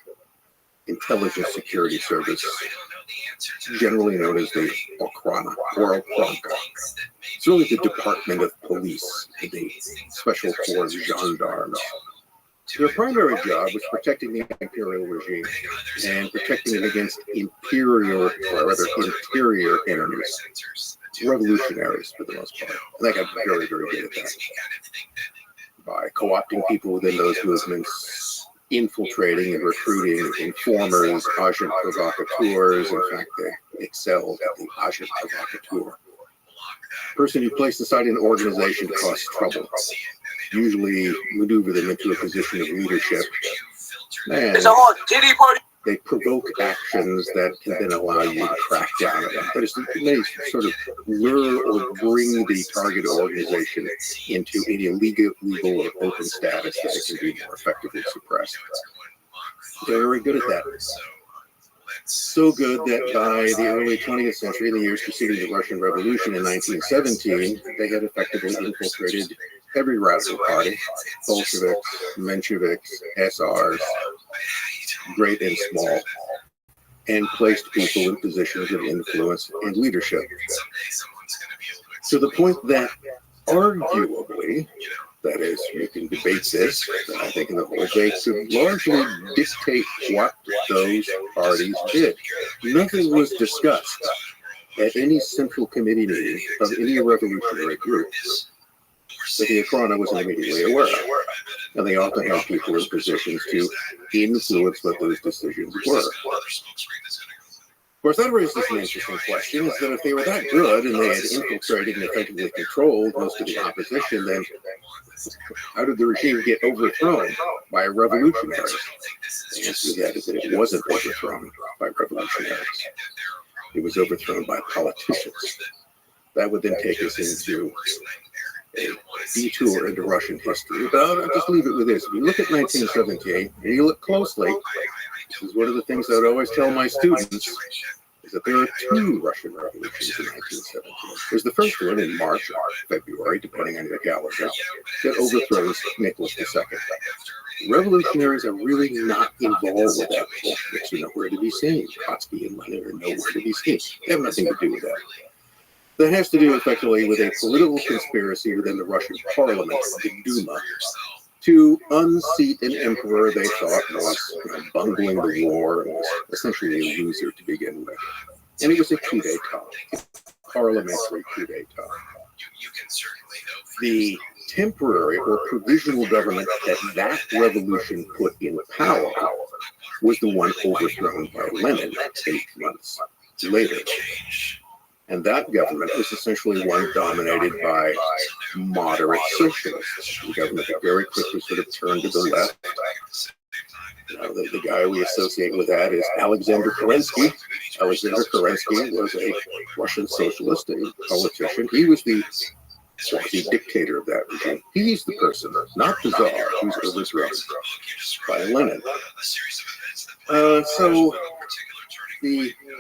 Intelligence Security Service, generally known as the Okhrana or Okranka. It's really the Department of Police, the Special Corps gendarmes. Their primary job was protecting the imperial regime and protecting it against interior enemies, revolutionaries for the most part. And they got very, very good at that by co-opting people within those movements, infiltrating and recruiting informers, agent provocateurs. In fact, they excelled at the agent provocateur. Person who placed aside an organization to cause trouble, usually maneuver them into a position of leadership. And they provoke actions that can then allow you to crack down on them. But it's they sort of lure or bring the target organization into any legal or open status that it can be more effectively suppressed. They're very good at that. So good that by the early 20th century, in the years preceding the Russian Revolution in 1917, they had effectively infiltrated every radical party, Bolsheviks, Mensheviks, SRs, great and small, and placed people in positions of influence and leadership. To the point that arguably, that is, you can debate this, but I think in the whole they could largely dictate what those parties did. Nothing was discussed at any central committee meeting of any revolutionary group that the Okhrana wasn't immediately aware of. And they often had people in positions to influence what those decisions were. Of course, that raises an interesting question, is that if they were that good and they had infiltrated and effectively controlled most of the opposition, then how did the regime get overthrown by revolutionaries? The answer to that is that it wasn't overthrown by revolutionaries. It was overthrown by politicians. That would then take us into a detour into Russian history. But I'll just leave it with this. If you look at 1978, and you look closely, this is one of the things I would always tell my students, is that there are two Russian revolutions in 1917. There's the first one in March or February, depending on your calendar, that overthrows Nicholas II. Revolutionaries are really not involved with that. Bolsheviks are nowhere to be seen. Trotsky and Lenin are nowhere to be seen. They have nothing to do with that. That has to do effectively with a political conspiracy within the Russian parliament, the Duma, to unseat an emperor they thought was bungling the war and was essentially a loser to begin with. And it was a coup d'etat, parliamentary coup d'etat. The temporary or provisional government that revolution put in power was the one overthrown by Lenin 8 months later. And that government was essentially one dominated by moderate socialists. The government that very quickly sort of turned to the left. The guy we associate with that is Alexander Kerensky. Alexander Kerensky was a Russian socialist and politician. He was the dictator of that regime. He's the person, not the Tsar, who's overthrown by Lenin. So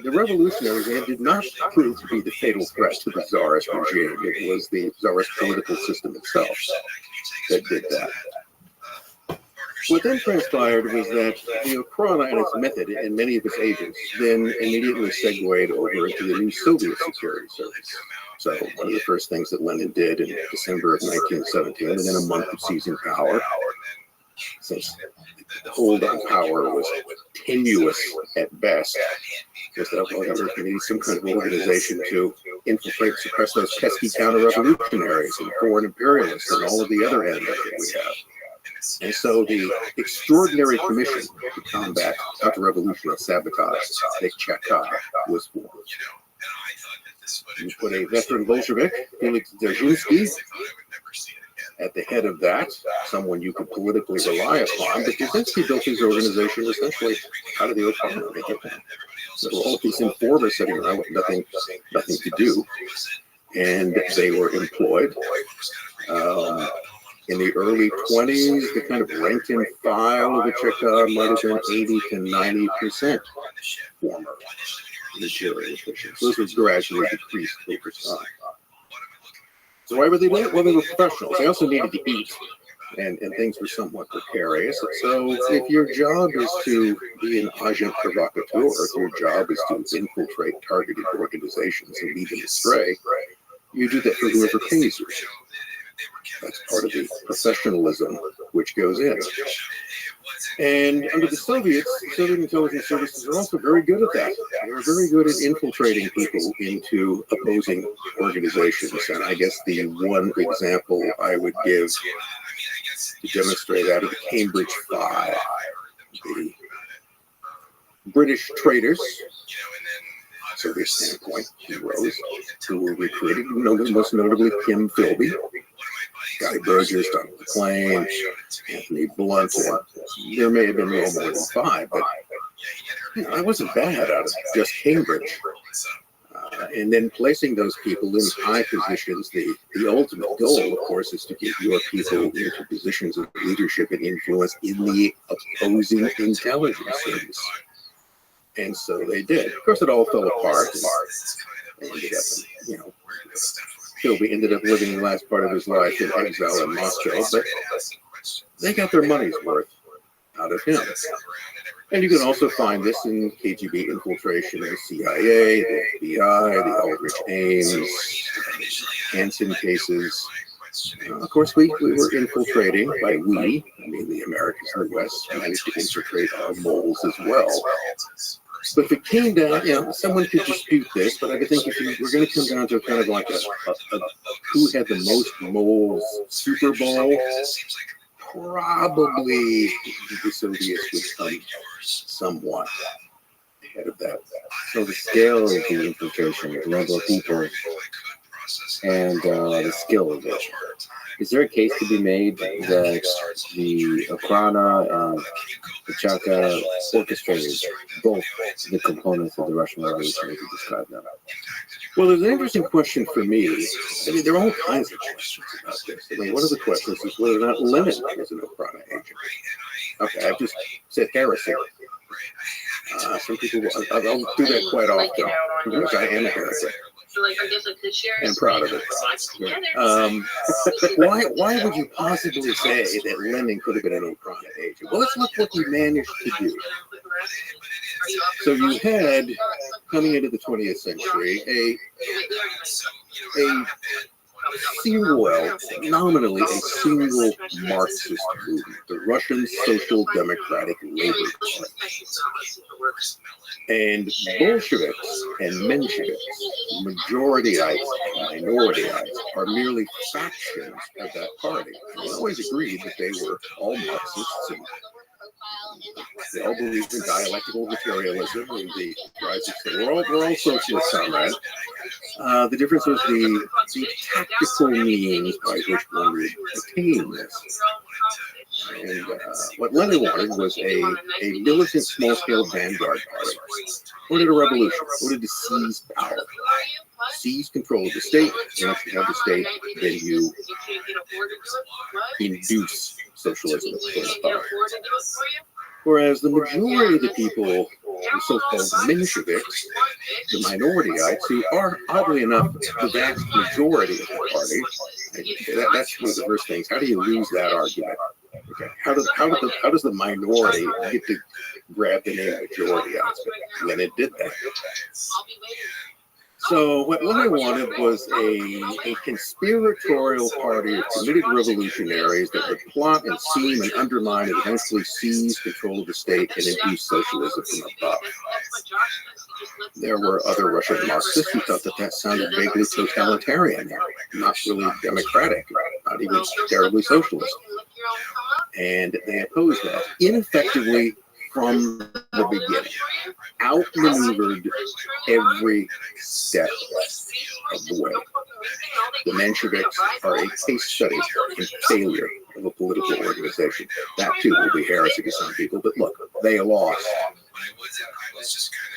the revolutionaries, they did not prove to be the fatal threat to the Tsarist regime. It was the Tsarist political system itself that did that. What then transpired was that the Okhrana and its method and many of its agents then immediately segued over into the new Soviet security service. So one of the first things that Lenin did in December of 1917, within a month of seizing power, since the hold on power was tenuous at best, was that we needed some kind of organization to infiltrate and suppress those pesky counter-revolutionaries and foreign imperialists and all of the other enemies that we have. And so the Extraordinary Commission to Combat Counter-Revolutionary Sabotage, the Cheka, was formed. You put a veteran Bolshevik, Felix Dzerzhinsky, at the head of that, someone you could politically rely upon, but Dzerzhinsky built his organization essentially out of the Okhrana. There were all these informers sitting around with nothing to do, and they were employed. In the early 20s, the kind of rank and file of the Cheka might have been 80 to 90% former military officials. Those were gradually decreased over time. So why were they doing it? Well, they were professionals. They also needed to eat, and things were somewhat precarious. So if your job is to be an agent provocateur, if your job is to infiltrate targeted organizations and lead them astray, you do that for whoever pays you. That's part of the professionalism which goes in. And under the Soviets, Soviet intelligence services are also very good at that. They were very good at infiltrating people into opposing organizations. And I guess the one example I would give to demonstrate that is the Cambridge Five. The British traders, Soviet standpoint, heroes, who were recruited, most notably Kim Philby, Guy Burgess, Donald McLean, Anthony Blunt, and there may have been no more than five, but I wasn't bad out of just Cambridge. And then placing those people in high positions, the ultimate goal, of course, is to get your people into positions of leadership and influence in the opposing intelligence service. And so they did. Of course, it all fell apart. And ended up, Philby ended up living the last part of his life in exile in Moscow, but they got their money's worth out of him. And you can also find this in KGB infiltration of the CIA, the FBI, the Aldrich Ames, Hansen cases. Of course, we were infiltrating, by we, I mean the Americans in the West, managed to infiltrate our moles as well. But if it came down, someone could dispute this, but I think if we're going to come down to kind of like a who had the most moles Super Bowl, probably the Soviets would come somewhat ahead of that. So the scale of the infiltration, the number of people, and the skill of it. Is there a case to be made that the Okhrana and the Cheka orchestrated both the components of the Russian Revolution as you described them? Well, there's an interesting question for me. I mean, there are all kinds of questions about this. I mean, one of the questions is whether or not Lenin was an Okhrana agent. Okay, I've just said heresy. Some people, I'll do that quite often, because I am a heretic. And proud of it. Why would you possibly say that Lenin could have been an Okhrana agent? Well, let's look what he managed to do. So you had, coming into the 20th century, a nominally a single Marxist movement, the Russian Social Democratic Labor Party. And Bolsheviks and Mensheviks, majorityites and minorityyites, are merely factions of that party. They always agreed that they were all Marxists and they all believed in dialectical materialism and the rise of we're all socialist comrades. The difference was the tactical means by which one would attain this. And what Lenin wanted was a militant small-scale vanguard party. Wanted a revolution. Wanted to seize power. Seize control of the state. And once you have the state, then you induce socialism from the power. Whereas the majority of the people the so-called Mensheviks, the minorityeites, who are, oddly enough, the vast majority of the party. That's one of the first things. How do you lose that argument? Okay. How does the minority get to grab the name majority out of it? Lenin did that. So what Lenin wanted was a conspiratorial party of committed revolutionaries that would plot and scheme and undermine and eventually seize control of the state and induce socialism from above. There were other Russian Marxists who thought that sounded vaguely totalitarian, not really democratic, not even terribly socialist. And they opposed that ineffectively from the beginning, outmaneuvered every step of the way. The Mensheviks are a case study in failure of a political organization. That too will be heresy to some people, but look, they lost.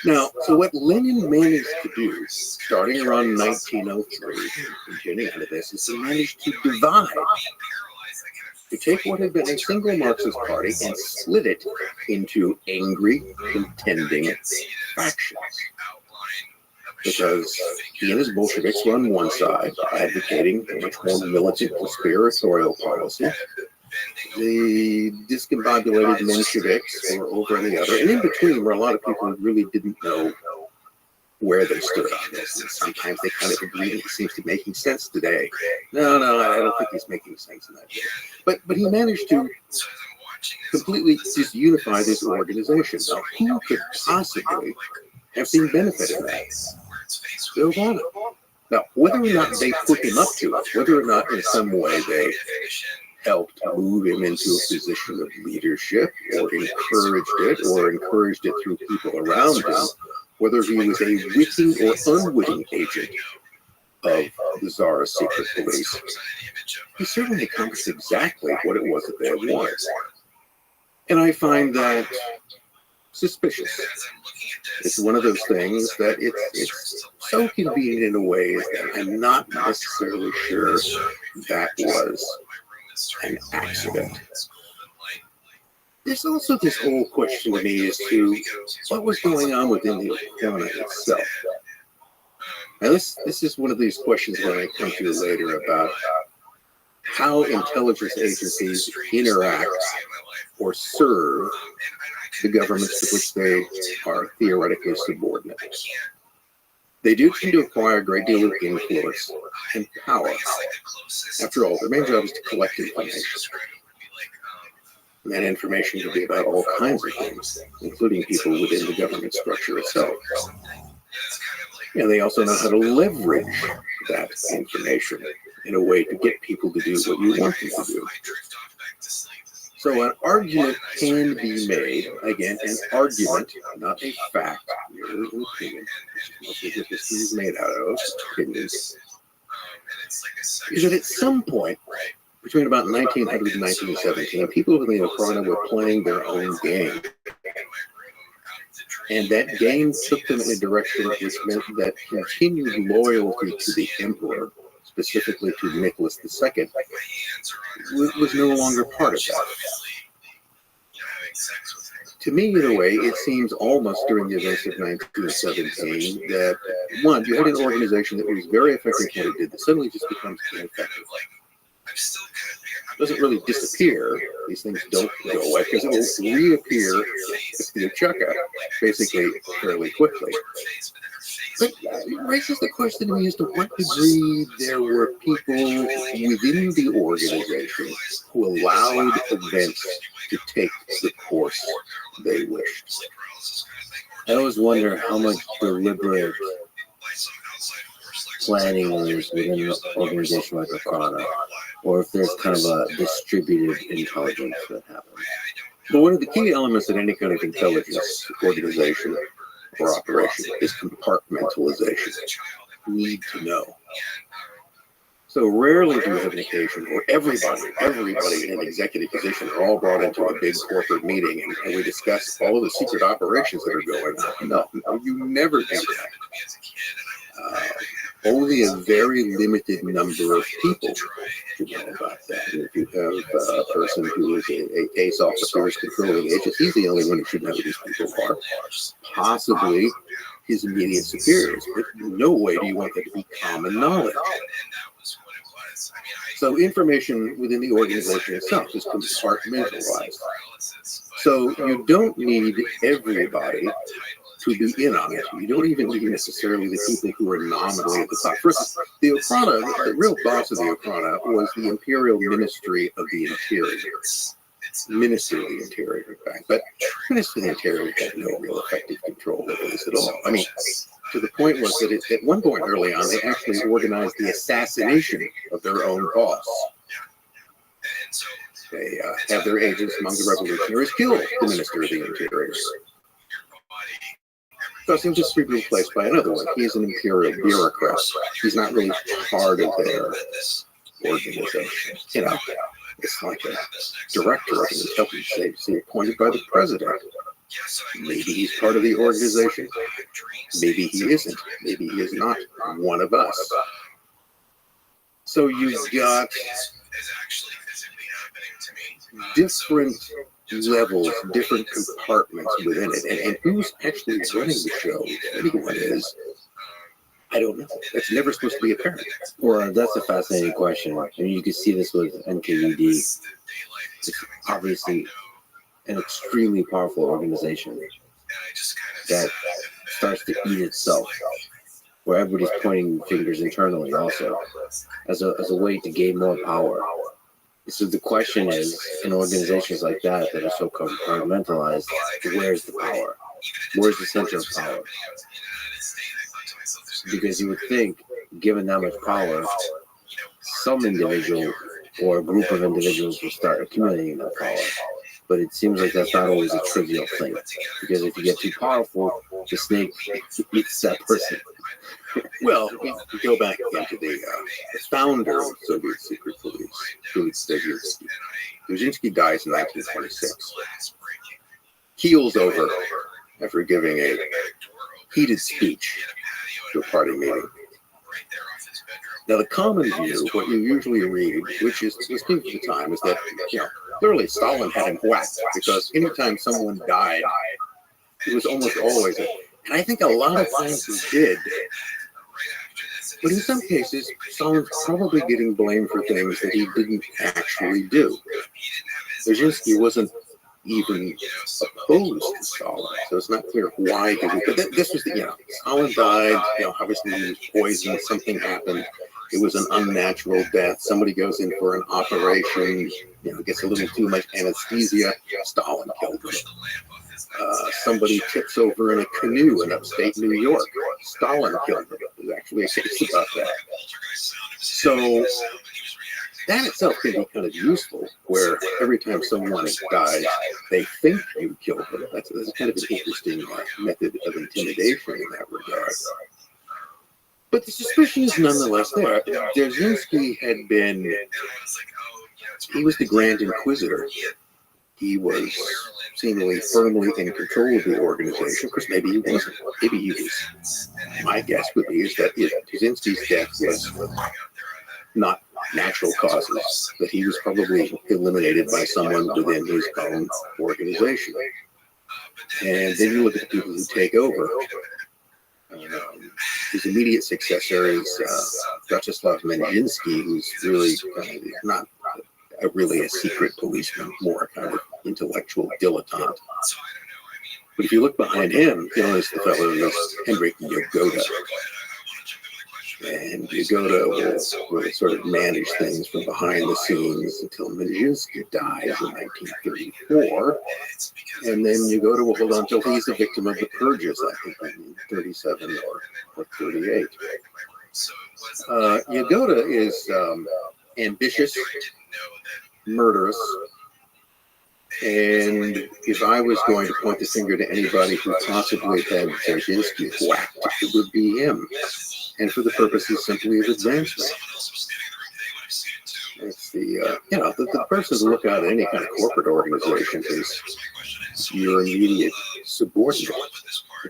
Now, so what Lenin managed to do, starting around 1903, continuing out of this, is he managed to divide, to take what had been a single Marxist party and split it into angry, contending factions. Because he and his Bolsheviks were on one side, advocating a much more militant, conspiratorial policy. The discombobulated Mensheviks were over on the other, and in between were a lot of people who really didn't know where they stood on this. And sometimes they kind of agreed. It seems to be making sense today. No, I don't think he's making sense in that way. But he managed to completely disunify this organization. Now, who could possibly have seen benefit in that? Bill Bonner. Now, whether or not they put him up to it, whether or not in some way they helped move him into a position of leadership, or encouraged it through people around him, whether he was a witting or unwitting agent of the Tsar's secret police, he certainly accomplished exactly what it was that they wanted. And I find that suspicious. It's one of those things that it's so convenient in a way that I'm not necessarily sure that was an accident. There's also this whole question to me as to what was going on within the economy itself. Now, this is one of these questions when I come to later about how intelligence agencies interact or serve the governments to which they are theoretically subordinate. They do tend to acquire a great deal of influence and power. After all, their main job is to collect information. And that information can be about all kinds of things, including people within the government structure itself. And they also know how to leverage that information in a way to get people to do what you want them to do. So an argument can be made, again, an argument, not a fact, merely an opinion, which is what this is made out of, opinions, is that at some point, between about 1900 and 1917, people in the Ukraine were playing their own game. And that game took them in a direction which meant that continued loyalty to the emperor, specifically to Nicholas II, was no longer part of that. To me, either way, it seems almost during the events of 1917 that, one, you had an organization that was very effective when it did that suddenly just becomes ineffective. It doesn't really disappear. These things don't go away because it will reappear if you chuck it, basically fairly quickly. But it raises the question to me as to what degree there were people within the organization who allowed events to take the course they wished. I always wonder how much deliberate planning there is within an organization like Okada, or if there's kind of a distributed intelligence that happens. But one of the key elements in any kind of intelligence organization or operation is compartmentalization. You need to know. So rarely do you have an occasion where everybody in an executive position are all brought into a big corporate meeting and we discuss all of the secret operations that are going on. No, you never do that. only a very limited number of people should know about that. And if you have a person who is a case officer who's controlling agents, he's the only one who should know who these people are. Possibly his immediate superiors, but no way do you want that to be common knowledge. So information within the organization itself is compartmentalized. So you don't need everybody to be in on it. You don't even need necessarily the people who are nominally at the top. First, the Okhrana, the real boss of the Okhrana was the Imperial Ministry of the Interior. Ministry of the Interior, in fact. But Ministry of the Interior had no real effective control over this at all. I mean, to the point was that at one point early on, they actually organized the assassination of their own boss. They have their agents among the revolutionaries kill the Minister of the Interior. Because he was just replaced by another one. He's an imperial bureaucrat. He's not really part of their organization. You know, it's like a director of an intelligence agency appointed by the president. Maybe he's part of the organization. Maybe he isn't. Maybe he is not one of us. So you've got different levels, different compartments within it. And who's actually running the show, if anyone is, I don't know. It's never supposed to be apparent. Well, that's a fascinating question. I mean, you can see this with NKVD. It's obviously an extremely powerful organization that starts to eat itself, where everybody's pointing fingers internally also, as a way to gain more power. So the question is, in organizations like that are so compartmentalized, where's the power? Where's the center of power? Because you would think, given that much power, some individual or a group of individuals will start accumulating that power. But it seems like that's not always a trivial thing. Because if you get too powerful, the snake eats that person. Well, we go back again to the founder of Soviet secret police, Brzezinski. Brzezinski dies in 1926. Keels over after giving a heated speech to a party meeting. Now, the common view, what you usually read, which is the speech of the time, is that, you know, clearly Stalin had him whacked because anytime someone died, it was almost always, and I think a lot of times he did. But in some cases, Stalin's probably getting blamed for things that he didn't actually do. Brzezinski wasn't even opposed to Stalin, so it's not clear why he did it. But this was the, you know, Stalin died, you know, obviously he was poisoned, something happened. It was an unnatural death. Somebody goes in for an operation, you know, gets a little too much anesthesia, Stalin killed him. Somebody tips over in a canoe in upstate New York, Stalin killed him. There's actually a case about that. So that itself can be kind of useful, where every time someone dies, they think you killed them. That's kind of an interesting method of intimidation in that regard. But the suspicion is nonetheless there. Brzezinski had been, he was the Grand Inquisitor. He was seemingly firmly in control of the organization. Of course, maybe he wasn't. Maybe he was. My guess would be is that Brzezinski's death was not natural causes, that he was probably eliminated by someone within his own organization. And then you look at the people who take over. His immediate successor is Vyacheslav Menzinsky, who's really not really a secret policeman, more kind of intellectual dilettante. But if you look behind him, you notice the fellow is Henryk Yagoda. And Yagoda will sort of manage things from behind the scenes until Menzinsky dies in 1934. And then Yagoda will hold on until he's a victim of the purges, I think, in 37 or 38. Yagoda is ambitious, murderous, and if I was going to point the finger to anybody who possibly had Brzezinski whacked, it would be him, and for the purposes simply of advancement. It's the person to look out at any kind of corporate organization is your immediate subordinate.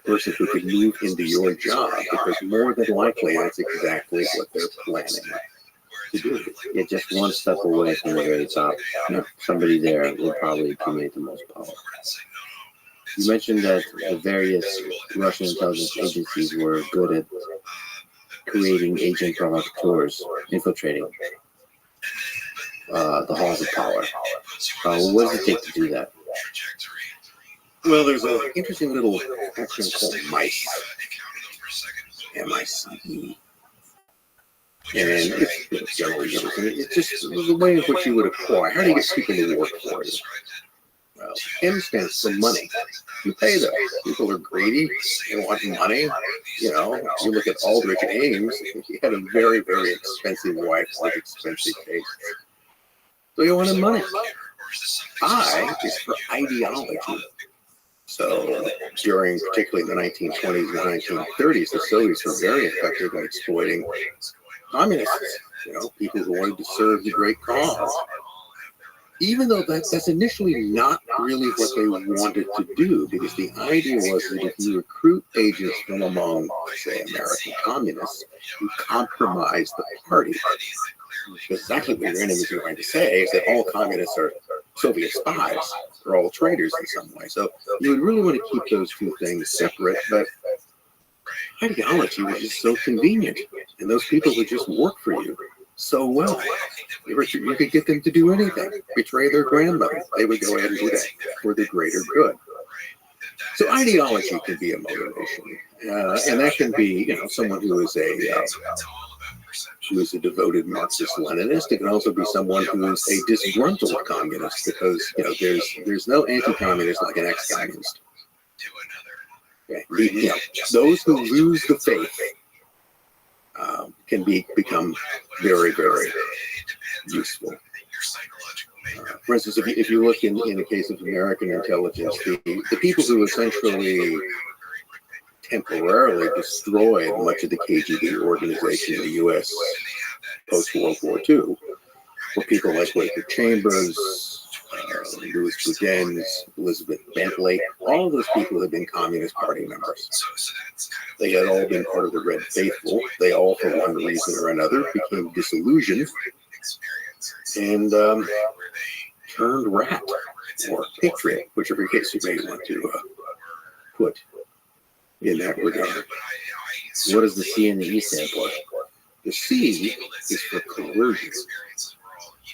the person who could move into your job, because more than likely that's exactly what they're planning to do. Yeah, just one step away from the very top. Somebody there would probably accumulate the most power. You mentioned that the various Russian intelligence agencies were good at creating agent provocateurs, infiltrating the halls of power. What does it take to do that? Well, there's an interesting little acronym called MICE. M-I-C-E. And it's generally used. And it's just the way in which you would acquire. How do you get people to work for you? Well, M stands for money. You pay them. People are greedy. They want money. You know, you look at Aldrich Ames. He had a very, very expensive wife with expensive taste. So you wanted money. I is for ideology. So during particularly the 1920s and 1930s, the Soviets were very effective at exploiting communists, you know, people who wanted to serve the great cause. Even though that's initially not really what they wanted to do, because the idea was that if you recruit agents from among, say, American communists, you compromise the party. Exactly what your enemies are going to say is that all communists are Soviet spies. They're all traitors in some way. So you would really want to keep those two things separate, but ideology was just so convenient, and those people would just work for you so well. You could get them to do anything, betray their grandmother. They would go ahead and do that for the greater good. So ideology can be a motivation, and that can be, you know, someone who is a devoted Marxist-Leninist. It can also be someone who is a disgruntled communist, because, you know, there's no anti-communist like an ex-communist. Okay. You know, those who lose the faith can become very, very useful. For instance, if you look in the case of American intelligence, the people who essentially temporarily destroyed much of the KGB organization in the U.S. post-World War II were people like Walter Chambers, Louis Boudin, Elizabeth Bentley. All of those people had been Communist Party members. They had all been part of the Red Faithful. They all, for one reason or another, became disillusioned and turned rat or patriot, whichever case you may want to put in that regard. What does the C and the E stand for? The C is for coercion.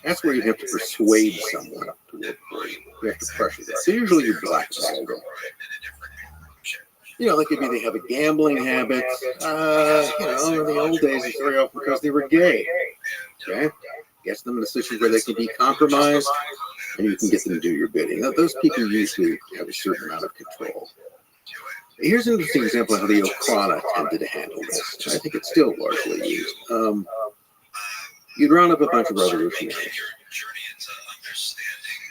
That's where you have to persuade someone to work for you. You have to pressure them. So usually you blackmail them. You know, like maybe they have a gambling habit. You know, in the old days, it's very often because they were gay. Okay? Gets them in a situation where they can be compromised, and you can get them to do your bidding. Now, those people usually have a certain amount of control. Here's an interesting example of how the Okhrana tended to handle this. I think it's still largely used. You'd round up a bunch of revolutionaries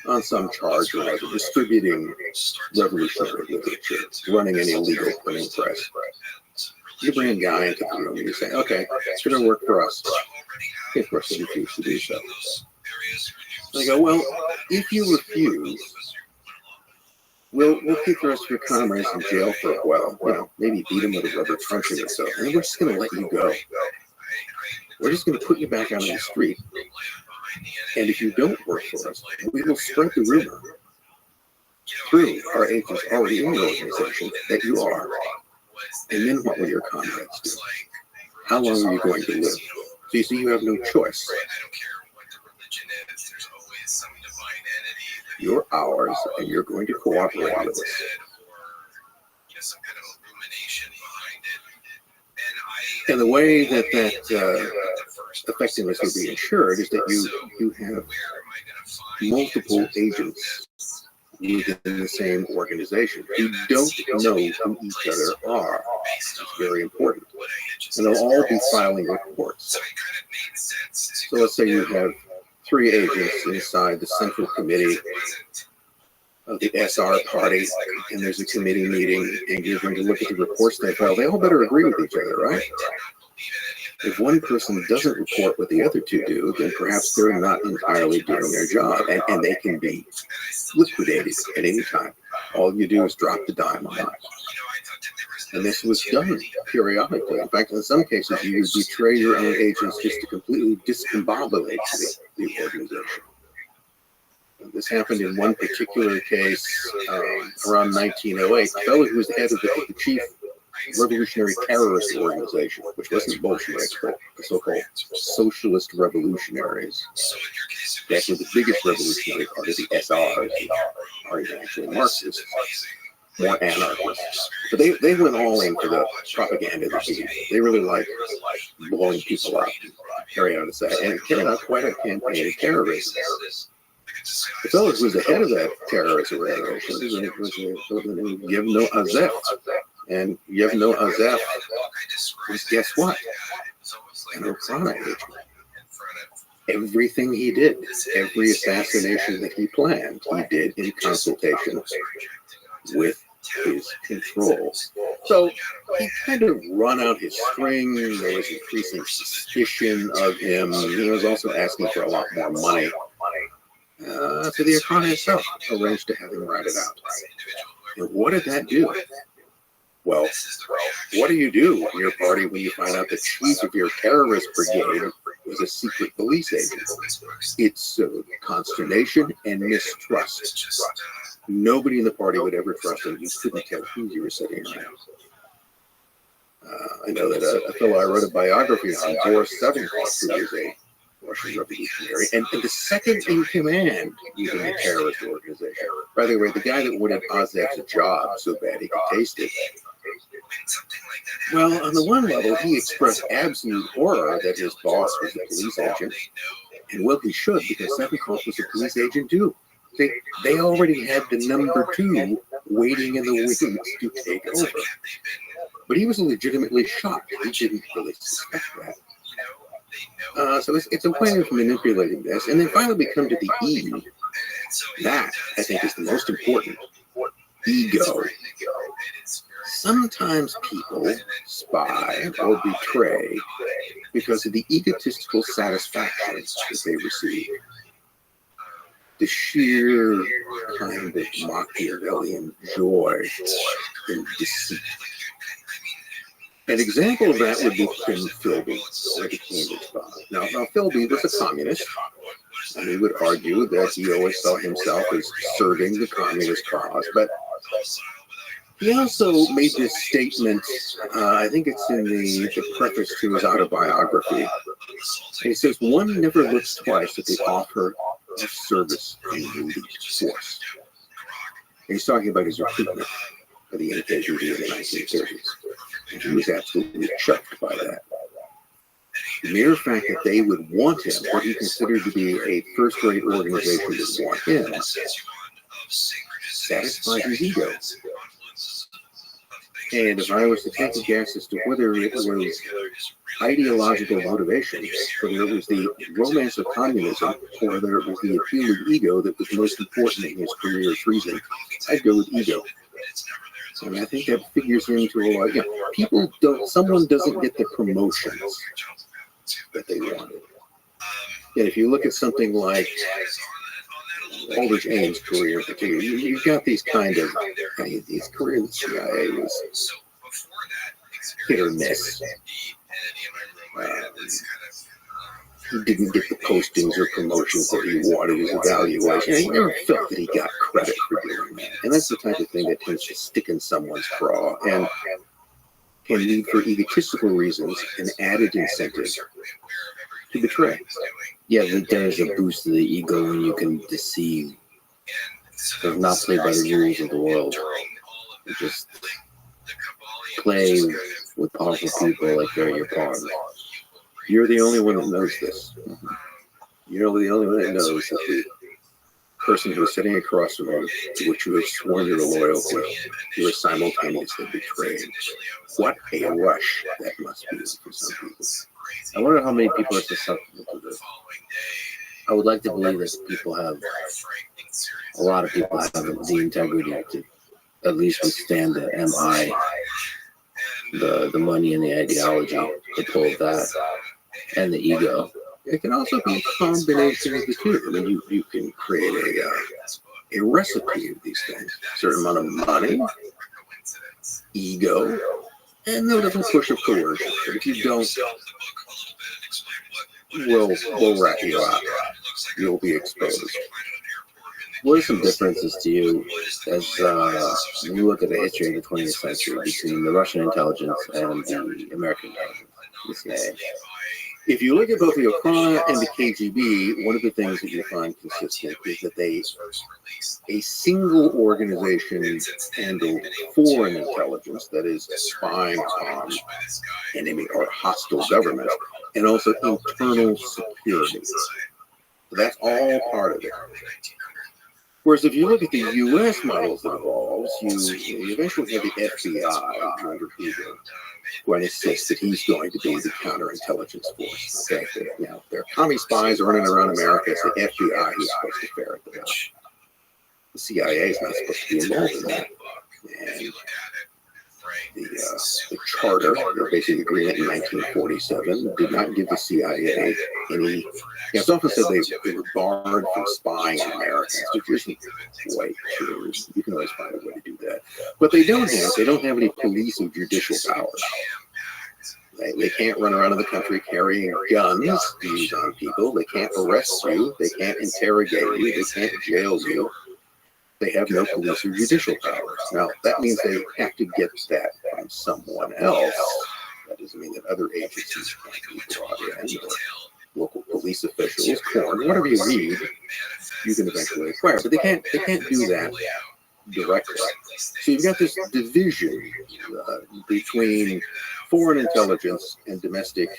on some charge or other, distributing revolutionary literature, running an illegal printing press. You bring a guy into the room and you say, okay, it's going to work for us. Of course, they refuse to do so. They go, well, if you refuse, we'll keep the rest of your comrades in jail for a while. You know, maybe beat them with a rubber truncheon or so. And then we're just going to let you go. We're just going to put you back out on the street. And if you don't work for us, we will spread the rumor through our agents already in the organization that you are. And then what will your comrades do? How long are you going to live? So you see, you have no choice. You're ours, and you're going to cooperate with us. And the way that effectiveness would be ensured is that you have multiple agents within the same organization who don't know who each other are. It's very important. And they'll all be filing reports. So let's say you have 3 agents inside the Central Committee of the SR party, and there's a committee meeting, and you're going to look at the reports they file. They all better agree with each other, right? If one person doesn't report what the other 2 do, then perhaps they're not entirely doing their job, and they can be liquidated at any time. All you do is drop the dime on that. And this was done periodically. In fact, in some cases, you would betray your own agents just to completely discombobulate the organization. This happened in one particular case around 1908. A fellow who was the head of the chief revolutionary terrorist organization, which wasn't Bolsheviks, but the so-called socialist revolutionaries. Actually, the biggest revolutionary party, the SRs, are actually Marxists, more anarchists. But they went all in for the propaganda of the people. They really liked blowing people up, carry out and carried out quite a campaign of terrorism. The fellow who was the head of that terrorist organization was Yevno Azef. And Yevno Azef was, guess what? An Okhrana agent. Everything he did, every assassination that he planned, he did in consultation with his control. So he kind of run out his string. There was increasing suspicion of him. He was also asking for a lot more money. So the Okhrana itself arranged to have him ratted out. And what did that do? Well, what do you do in your party when you find out the chief of your terrorist brigade was a secret police agent? It sowed consternation and mistrust. Nobody in the party would ever trust him. You couldn't tell who you were sitting around. I know that a fellow I wrote a biography on, Boris Sevenkov, who was a Russian revolutionary, and the second in command within the terrorist organization. By the way, the guy that wanted Azef's job so bad he could taste it. Well, on the one level, he expressed absolute horror that his boss was a police agent. And well, he should, because Sevenkov was a police agent too. They already had the number two waiting in the wings to take over. But he was legitimately shocked. He didn't really suspect that. So it's a way of manipulating this. And then finally we come to the E. That, I think, is the most important. Ego. Sometimes people spy or betray because of the egotistical satisfaction that they receive. The sheer kind of Machiavellian joy in deceit. An example of that would be Kim Philby, like a Cambridge spy. Now Philby was a communist, and he would argue that he always saw himself as serving the communist cause, but he also made this statement, I think it's in the preface to his autobiography. He says, one never looks twice at the offer of service in elite force. And he's talking about his recruitment for the NKVD in the 1930s. And he was absolutely chuffed by that. The mere fact that they would want him, what he considered to be a first-rate organization would want him, satisfied his ego. And if I was to take a guess as to whether it was ideological motivation, whether it was the romance of communism, or whether it was the appeal of ego that was most important in his career of treason, I'd go with ego. And I think that figures into a lot. Someone doesn't get the promotions that they wanted. And if you look at something like Aldrich Ames' career in particular, you've got these kind of, his career in the CIA was hit or miss. He didn't get the postings or promotions that he wanted, his evaluation. He never felt that he got credit for doing that. And that's the type of thing that tends to stick in someone's craw and can lead, for egotistical reasons, an added incentive to betray. Yeah, there's a boost to the ego when you can deceive. But not play by the rules of the world. You just play with powerful people like they're your pawn. You're the only one that knows this. You're the only one that knows that the person who is sitting across from you, to which you have sworn your loyalty, you are simultaneously betrayed. What a rush that must be for some people. I wonder how many people are susceptible to this. I would like to believe that a lot of people have the integrity to at least withstand the MI, the money and the ideology, the pull of that, and the ego. It can also be a combination of the two. I mean, you can create a recipe of these things. A certain amount of money, ego, and no little push of coercion. But if you don't, we'll rat you out. You'll be exposed. What are some differences to you as when you look at the history of the 20th century between the Russian intelligence and the American intelligence, the CIA? If you look at both the Okhrana and the KGB, one of the things that you find consistent is that a single organization handled foreign intelligence, that is, spying on enemy or hostile governments, and also internal security. So that's all part of it. Whereas if you look at the U.S. models that evolves, you eventually have the FBI under Hoover, who insists that he's going to be the counterintelligence force. Okay, now there are commie spies running around America. It's the FBI who's supposed to ferret them out. The CIA is not supposed to be involved in that. And the charter, the basic agreement in 1947, did not give the CIA any. It's often said they were barred from spying on Americans, which isn't quite true. You can always find a way to do that. But they don't have any police or judicial powers. They can't run around in the country carrying guns to use on people. They can't arrest you. They can't interrogate you. They can't jail you. They have no police or judicial powers. Now, that means they have to get that from someone else. That doesn't mean that other agencies can't be brought in, or local police officials, corn, whatever you need, you can eventually acquire. But they can't do that directly. So you've got this division between foreign intelligence and domestic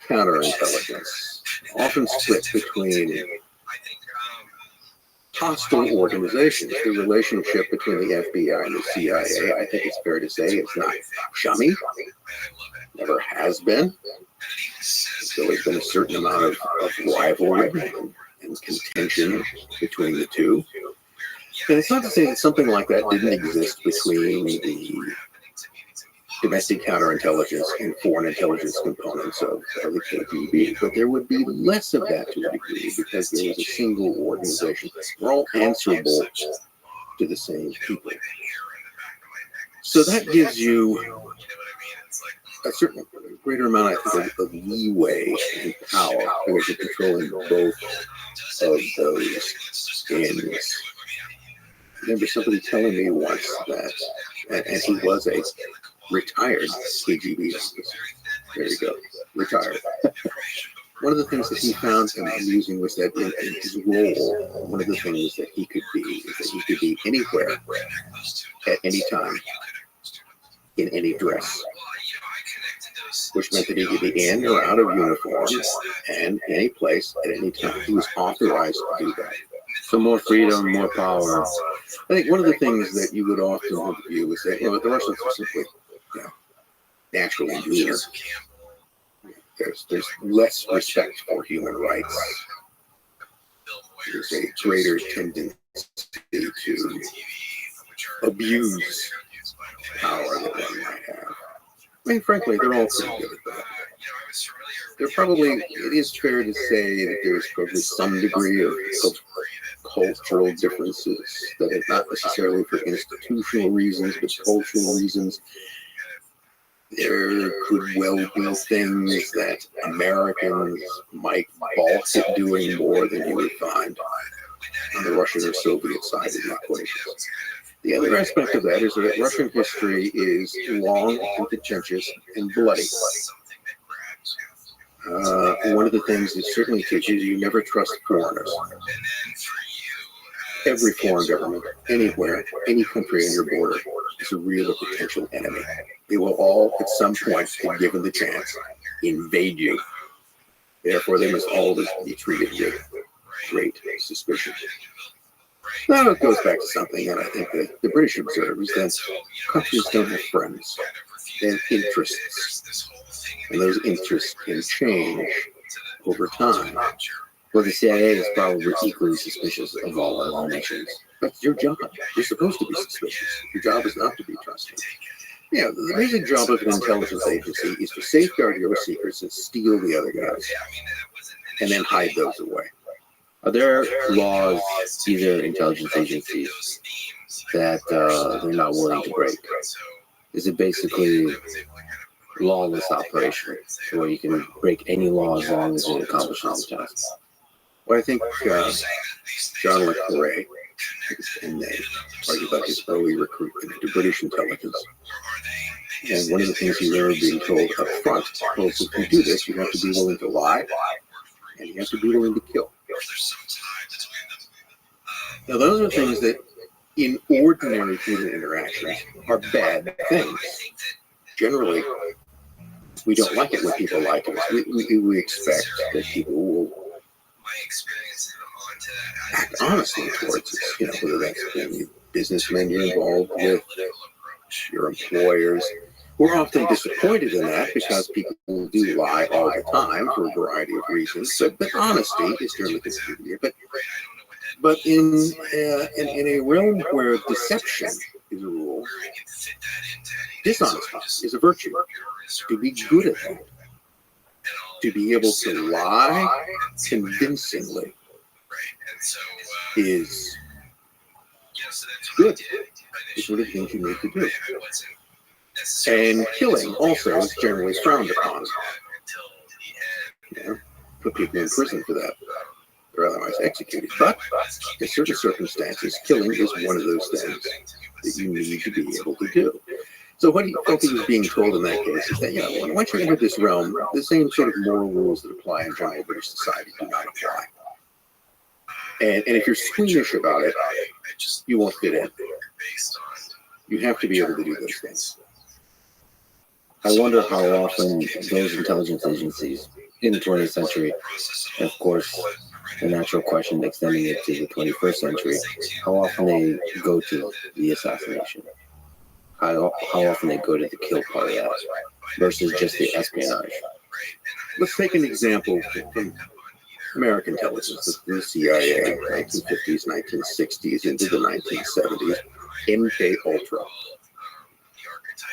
counterintelligence, often split between hostile organizations. The relationship between the FBI and the CIA, I think it's fair to say, it's not chummy. Never has been. There's always been a certain amount of rivalry and contention between the two. And it's not to say that something like that didn't exist between the domestic counterintelligence and foreign intelligence components of the KGB, but there would be less of that to a degree because there was a single organization. We're all answerable to the same people. So that gives you a certain greater amount, I think, of leeway and power because you're controlling both of those ends. I remember somebody telling me once that, and he was a retired KGB officer. There you go, retired. One of the things that he found him amusing was that in his role, one of the things that he could be is that he could be anywhere, at any time, in any dress, which meant that he could be in or out of uniform and any place at any time. He was authorized to do that. So more freedom, more power. I think one of the things that you would often view is that the Russians are simply naturally meaner. There's less respect for human rights. There's a greater tendency to abuse power that one might have. I mean, frankly, they're all pretty good at that. It is fair to say that there's probably some degree of cultural differences that are not necessarily for institutional reasons, but cultural reasons. There could well be things that Americans might balk at doing more than you would find on the Russian or Soviet side of the equation. The other aspect of that is that Russian history is long and contentious and bloody. One of the things it certainly teaches you never trust foreigners. Every foreign government, anywhere, any country on your border, is a real or potential enemy. They will all, at some point, if given the chance, invade you. Therefore, they must always be treated with great suspicion. Now it goes back to something that I think that the British observe is that countries don't have friends. They have interests. And those interests can change over time. Well, the CIA is probably equally suspicious of all nations. That's your job. You're supposed to be suspicious. Your job is not to be trusted. Yeah, the basic job of an intelligence agency is to safeguard your secrets and steal the other guys, and then hide those away. Are there laws, either intelligence agencies, that they're not willing to break? is it basically lawless operation, where you can break any law as long as it accomplishes the task? Well, I think John Le Carre and they argued about his early recruitment into British intelligence. And one of the things he remembered being told up front was, if you do this, you have to be willing to lie, and you have to be willing to kill. Now, those are things that, in ordinary human interactions, are bad things. Generally, we don't like it when people lie to us. We expect that people will act honestly towards us, whether that's businessmen you're involved with, your employers. We're often disappointed in that because people do lie all the time for a variety of reasons. But honesty is generally considered here. But in a realm where deception is a rule, dishonesty is a virtue. To be good at that, to be able to lie convincingly, is good. It's one of the things you need to do. And killing also is generally frowned upon. Put people in prison for that, or otherwise executed. But in certain circumstances, killing is one of those things that you need to be able to do. So what he felt he was being told in that case is that, once you enter this realm, the same sort of moral rules that apply in general British society do not apply. And if you're squeamish about it, you won't fit in. You have to be able to do those things. I wonder how often those intelligence agencies in the 20th century, and of course, the natural question extending it to the 21st century, how often they go to the assassination, how often they go to the kill part of that versus just the espionage. Let's take an example from American intelligence, the CIA, 1950s, 1960s, into the 1970s, MK Ultra.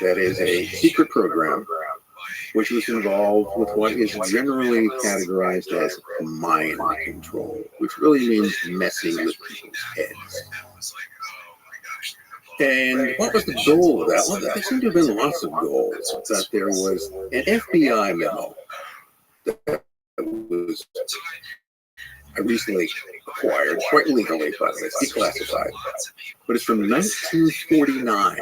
That is a secret program which was involved with what is generally categorized as mind control, which really means messing with people's heads. And what was the goal of that? Well, there seemed to have been lots of goals. That there was an FBI memo that was recently acquired, quite legally, but it's declassified. But it's from 1949.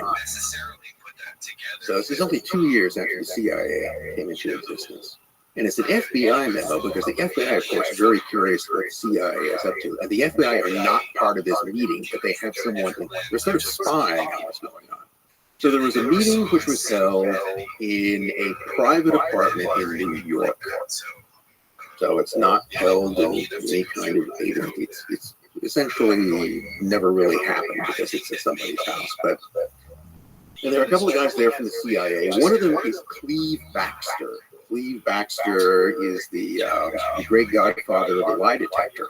So this is only 2 years after the CIA came into existence. And it's an FBI memo because the FBI, of course, is very curious what the CIA is up to. And the FBI are not part of this meeting, but they have someone who, they're sort of spying on what's going on. So there was a meeting which was held in a private apartment in New York. So it's not held in any kind of event. It's essentially never really happened because it's at somebody's house. But and there are a couple of guys there from the CIA. One of them is Cleve Baxter. Cleve Baxter is the great godfather of the lie detector.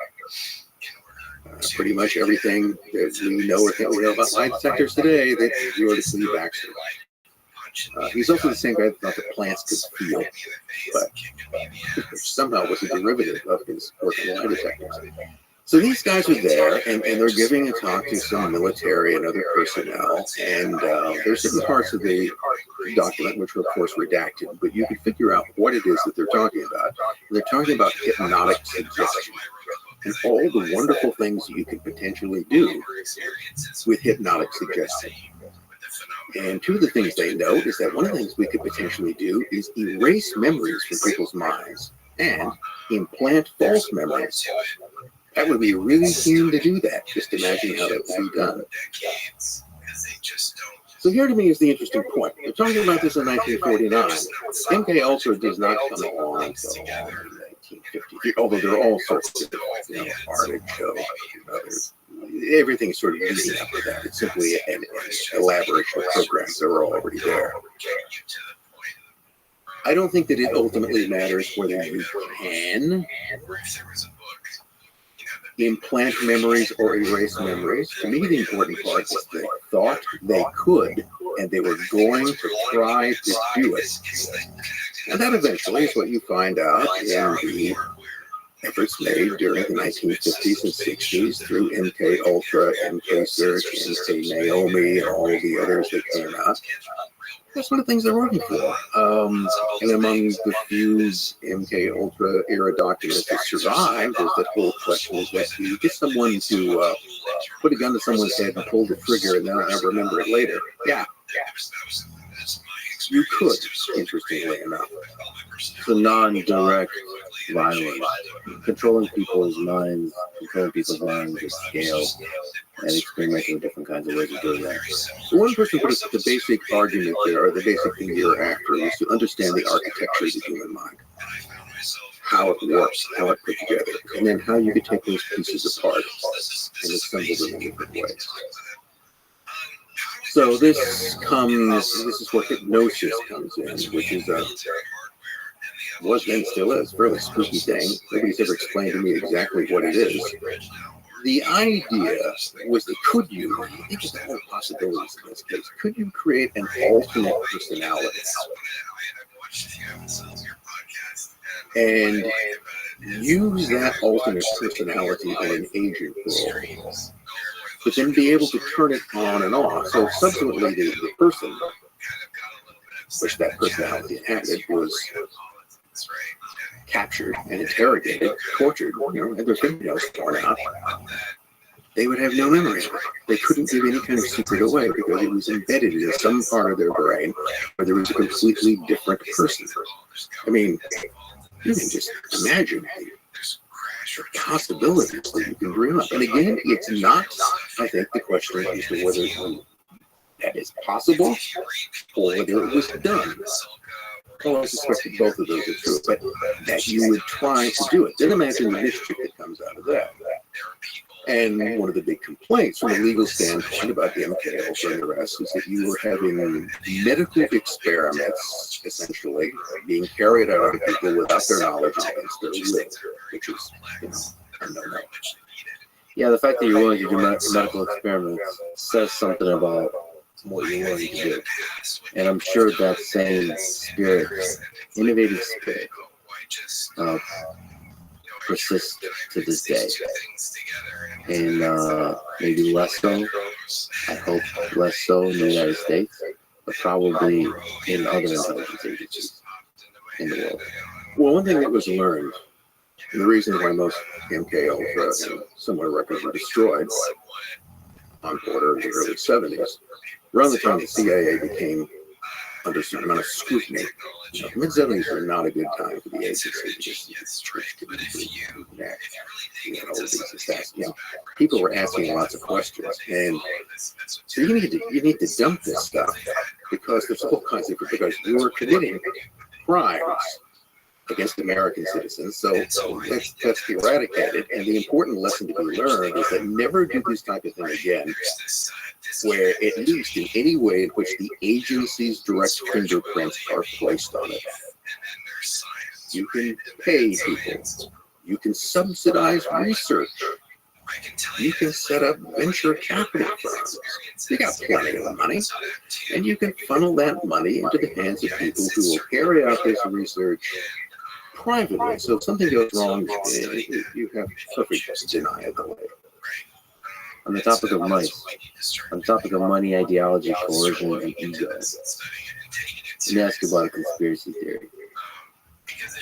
Pretty much everything that we know about lie detectors today, they go to Cleve Baxter. He's also the same guy that thought that plants could feel, but somehow was a derivative of his work on lie detectors. So these guys are there, and they're giving a talk to some military and other personnel, and there's certain parts of the document which are, of course, redacted, but you can figure out what it is that they're talking about. They're talking about hypnotic suggestion and all the wonderful things you could potentially do with hypnotic suggestion. And two of the things they note is that one of the things we could potentially do is erase memories from people's minds and implant false memories. That would be really keen to do that. Just imagine how that would be done. So here to me is the interesting point. We're talking about this in 1949. MK Ultra does not come along until 1950, although there are all sorts of, artichoke, everything's sort of leading up to that. It's simply an elaboration of programs that are already there. I don't think that it ultimately matters whether you can implant memories or erase memories. To me, the important part is they thought they could, and they were going to try to do it. And that eventually is what you find out in the efforts made during the 1950s and 60s through MK Ultra, MK Search, MK Naomi, and all of the others that came out. That's one of the things they're working for. And among the few MK Ultra era documents that survived is that whole question is that you get someone to put a gun to someone's head and pull the trigger and they'll never remember it later. Yeah, you could, interestingly enough. The non-direct violence, controlling people's minds with scale, and experimenting with different kinds of ways of doing that. One person put the basic argument there, or the basic thing you're after, is to understand the architecture of the human mind, how it works, how it put together, and then how you could take those pieces apart and assemble them in different ways. So this is where hypnosis comes in, which is was then still is, fairly spooky thing. Nobody's ever explained to me exactly what it is. The idea was that could you, I think it's the whole possibilities in this case, could you create an alternate personality and use that alternate personality in an agent role, but then be able to turn it on and off. So subsequently the person, which that personality inhabited, was captured and interrogated, tortured, and their fingernails torn out. They would have no memory of it. They couldn't give any kind of secret away because it was embedded in some part of their brain where there was a completely different person. I mean, you can just imagine the possibilities that you can dream up. And again, it's not, I think, the question as to whether that is possible or whether it was done. Oh, I suspect that both of those are true, but that you would try to do it. Then imagine the mischief that comes out of that. And one of the big complaints from a legal standpoint about the MK Ultra and the rest is that you were having medical experiments, essentially, being carried out on people without their knowledge and against their will, which is, a no-no. Yeah, the fact that you're willing to do medical experiments says something about what you're willing to do. And I'm sure that same spirit, innovative spirit, persists to this day. And maybe less so, I hope less so in the United States, but probably in other intelligence agencies in the world. Well, one thing that was learned, and the reason why most MK Ultra and similar records were destroyed on order in the early 70s, around the time the CIA became under a certain amount of scrutiny. Mid-70s were not a good time for the agency because people were asking lots of questions, and so you need to dump this stuff because there's all kinds of, because you were committing crimes against American citizens, so that's eradicated. And the important lesson to be learned is that never do this type of thing again, where at least in any way in which the agency's direct fingerprints are placed on it. You can pay people. You can subsidize research. You can set up venture capital firms. You got plenty of money. And you can funnel that money into the hands of people who will carry out this research privately. So if something goes wrong, you have perfect deniability. On the topic of money, ideology, coercion, and ego, let me ask you about a conspiracy theory.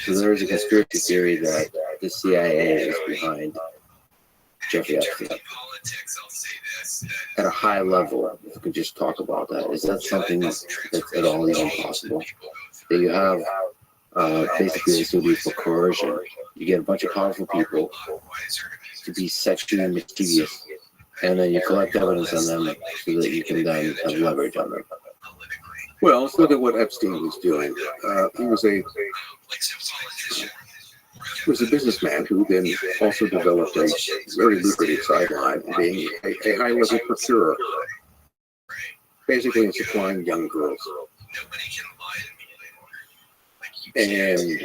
So there is a conspiracy theory that the CIA is behind Jeffrey Epstein. At a high level, if we could just talk about that, is that something that's at all even possible? That you have basically this would be for coercion. You get a bunch of powerful people to be sexually mischievous, and then you collect evidence on them so that you can then have leverage on them. Well, let's look at what Epstein was doing. He was a businessman who then also developed a very lucrative sideline, being a high-level procurer, basically in supplying young girls. And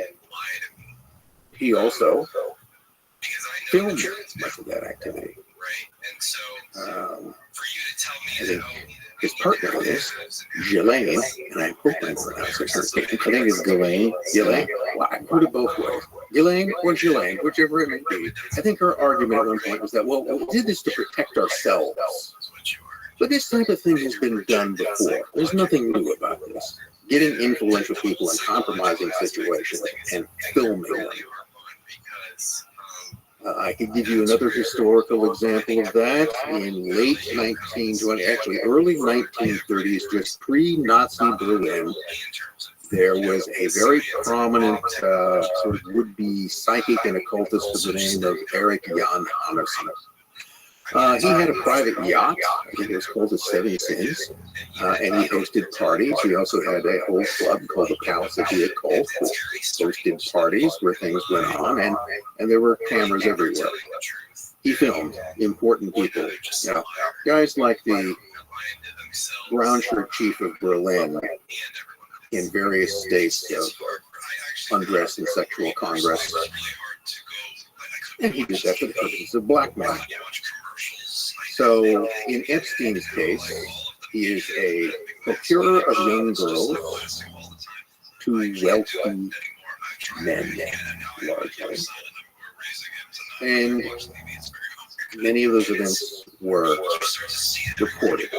he also filmed much of that activity. I think his partner in this, Ghislaine, and I hope I'm pronouncing her name. I think it's Ghislaine. Ghislaine? Well, I put it both ways. Ghislaine or Ghislaine, whichever it may be. I think her argument at one point was that, well, we did this to protect ourselves. But this type of thing has been done before. There's nothing new about this. Getting influential people in compromising situations and filming them. I could give you another historical example of that. In late 1920, actually early 1930s, just pre-Nazi Berlin, there was a very prominent sort of would-be psychic and occultist with the name of Erich Jan Hannerson. He had a private yacht, I think it was called the Seven Sins, and he hosted parties. He also had a whole club called the Palace of the Occult, which hosted parties where things went on, and there were cameras everywhere. He filmed important people, you know, guys like the brown shirt chief of Berlin in various states of undress and sexual congress. And he did that for the purposes of blackmail. So in Epstein's case, he is a procurer of young girls to wealthy men, largely. And many of those events were reported.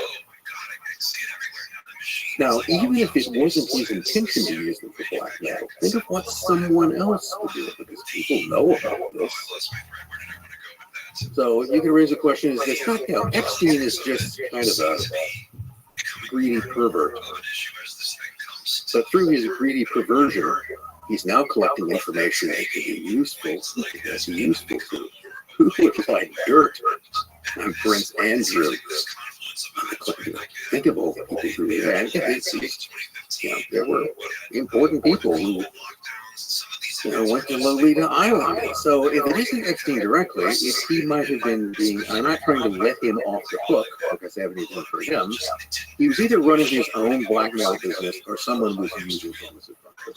Now, even if it wasn't his intention to use them for blackmail, think of what someone else would do, because people know about this. So you can raise a question: is this not, you know, Epstein is just kind of a greedy pervert, but through his greedy perversion, he's now collecting information that can be useful. That's useful to who would like dirt on Prince Andrew. Think of all the people who had it. You know, there were important people who, you know, went to Lolita Island. So if it isn't Epstein directly, if he might have been being, I'm not trying to let him off the hook because I have anything for him. He was either running his own blackmail business or someone was using him as a front for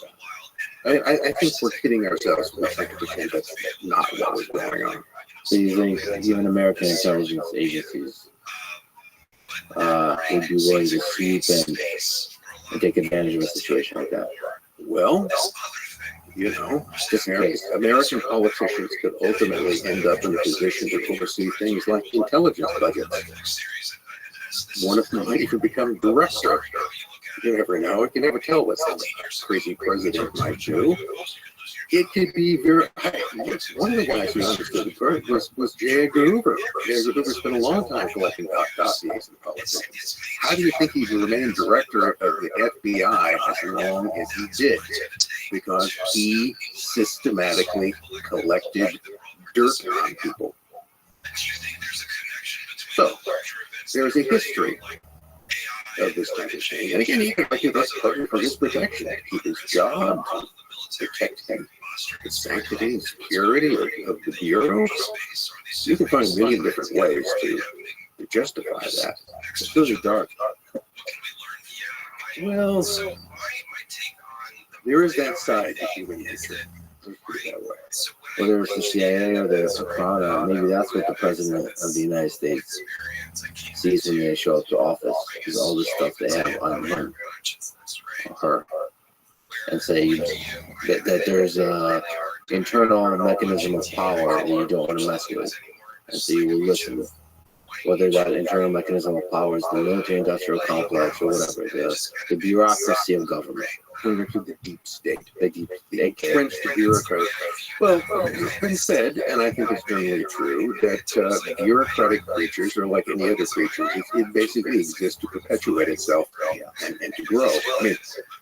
that. I think we're kidding ourselves when we try to pretend that's not what was going on. So you think even American intelligence agencies would be willing to sweep and take advantage of a situation like that? Well, you know, American politicians could ultimately end up in a position to oversee things like intelligence budgets. One of them might even become director. You never know. You can never tell what some crazy president might do. It could be very. One of the guys who understood it first was J. Edgar Hoover. J. Edgar Hoover spent a long time collecting dossiers and politicians. How do you think he remained director of the FBI as long as he did? Because he systematically collected dirt on people. So there's a history of this kind of thing. And again, he collected this for his protection, to keep his job, to protect him. The sanctity and security of the bureau. You can find a million different ways to justify that. It's really dark. Well, there is that side to human nature. Whether it's the CIA or the Soprano, maybe that's what the President of the United States sees when they show up to office, is all the stuff they have on him or her. And say that there's a internal mechanism of power that you don't want to mess with, and so you will listen. Whether that internal mechanism of power is the military-industrial complex or whatever it is, the bureaucracy of government, to the deep state, the entrenched bureaucracy. Well, it's been said, and I think it's generally true, that bureaucratic creatures are like any other creature. It basically exists to perpetuate itself and to grow. I mean,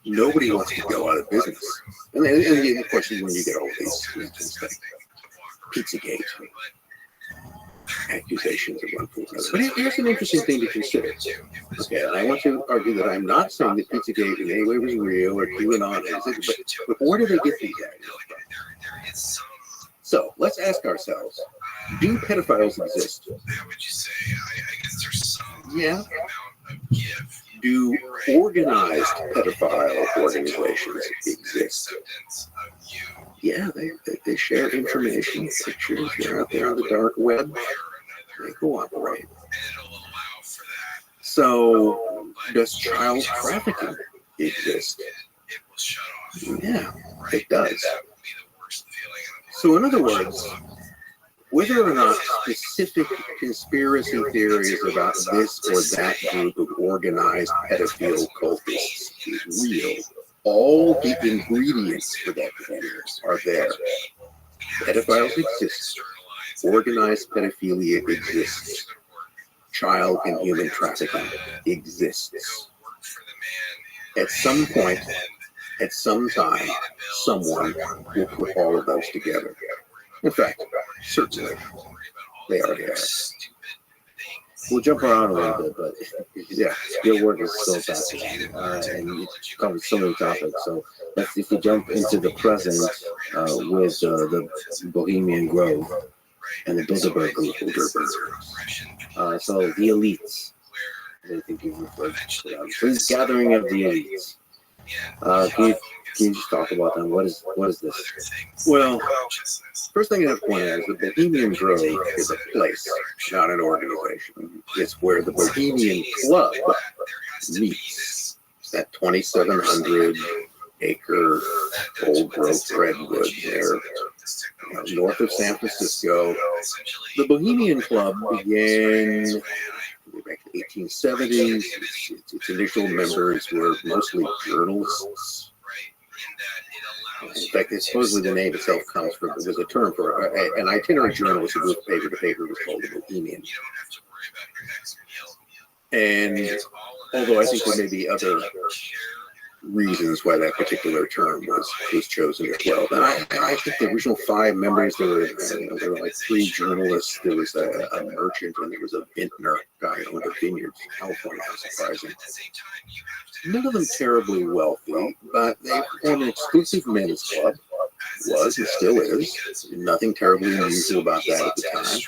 nobody wants to go out of business. And the question when you get all these things like Pizzagate, accusations of one from another. But here's an interesting thing to consider. Okay, and I want to argue that I'm not saying that Pizzagate in any way was real or QAnon, but where do they get these ideas from? So let's ask ourselves: do pedophiles exist? Yeah. Do organized pedophile organizations exist? Yeah, they share information, pictures. They're out there on the dark web. They cooperate. So, does child trafficking exist? Yeah, it does. So, in other words, whether or not specific conspiracy theories about this or that group of organized pedophile cultists is real, all the ingredients for that fear are there. Pedophiles exist. Organized pedophilia exists. Child and human trafficking exists. At some point, at some time, someone will put all of those together. In fact, certainly, they already are. We'll jump around a little bit, but yeah, your work is so fascinating, and you cover so many topics. So if we jump into the present with the Bohemian Grove and the Bilderberg Group, so the elites, I think you referred to them. So this gathering of the elites. Can you just talk about them? What is this? Well, first thing I have to point out is the Bohemian Grove is a place, not an organization. It's where the Bohemian Club meets. That 2,700-acre old-growth redwood there, north of San Francisco. The Bohemian Club began back in the 1870s. Its initial members were mostly journalists. In fact, supposedly the name itself comes from, it was a term for an itinerant journalist who moved paper to paper was called a Bohemian. And although I think there may be other reasons why that particular term was chosen as well. And I think the original 5 members, there were like 3 journalists, there was a merchant, and there was a vintner guy who owned a vineyard in California. Surprising. None of them terribly wealthy, but they formed an exclusive men's club. Was and still is. Nothing terribly unusual about that at the time.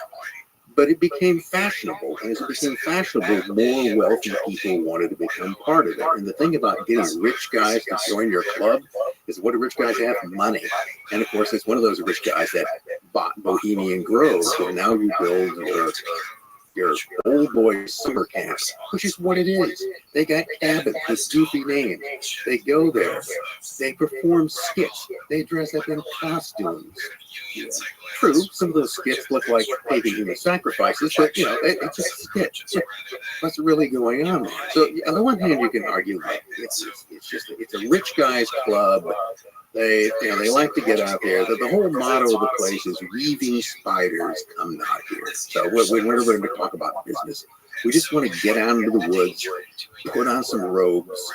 But it became fashionable, and as it became fashionable, more wealthy people wanted to become part of it. And the thing about getting rich guys to join your club is, what do rich guys have? Money. And of course, it's one of those rich guys that bought Bohemian Grove, where now you build your old boy summer camp, which is what it is. They got cabins with goofy names. They go there. They perform skits. They dress up in costumes. Yeah. True, some of those skits look like pagan human sacrifices, but it's just a skit. What's really going on there? So on the one hand, you can argue that it's a rich guy's club. They like to get out there. The whole motto of the place is "Weaving spiders come not here." So we're going to talk about business. We just want to get out into the woods, put on some robes,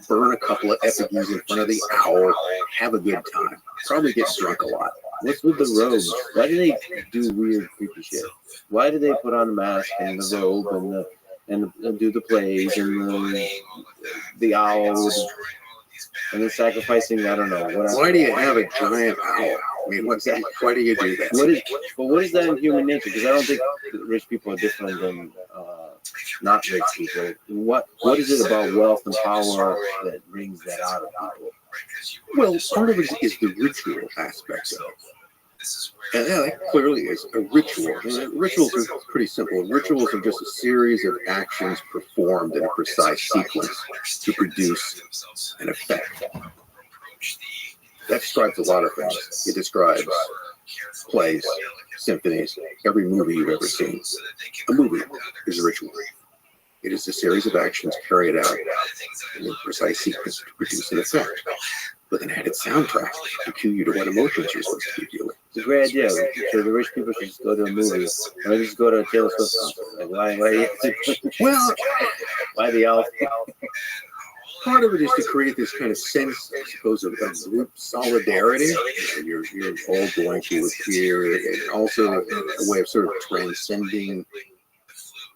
burn a couple of effigies in front of the owl, have a good time. Probably get drunk a lot. What's with the robes? Why do they do weird, creepy shit? Why do they put on the mask and the robe and do the plays and the owls and the sacrificing? I don't know. Why do you have a giant owl? I mean, what's that? Why do you do that? What is that in human nature? Because I don't think rich people are different than not rich people. What is it about wealth and power that brings that out of people? Well, part of it is the ritual aspect of it. And that clearly is a ritual. Rituals are pretty simple. Rituals are just a series of actions performed in a precise sequence to produce an effect. That describes a lot of things. It describes plays, symphonies, every movie you've ever seen. A movie is a ritual. It is a series of actions carried out in a precise sequence to produce an effect, with an added soundtrack to cue you to what emotions you're supposed to be feeling. It's a great idea. So the rich people should just go to a movie, or just go to a Taylor Swift concert. Like, well, why the elf? Part of it is to create this kind of sense, I suppose, of group solidarity. You're all going to appear, and also a way of sort of transcending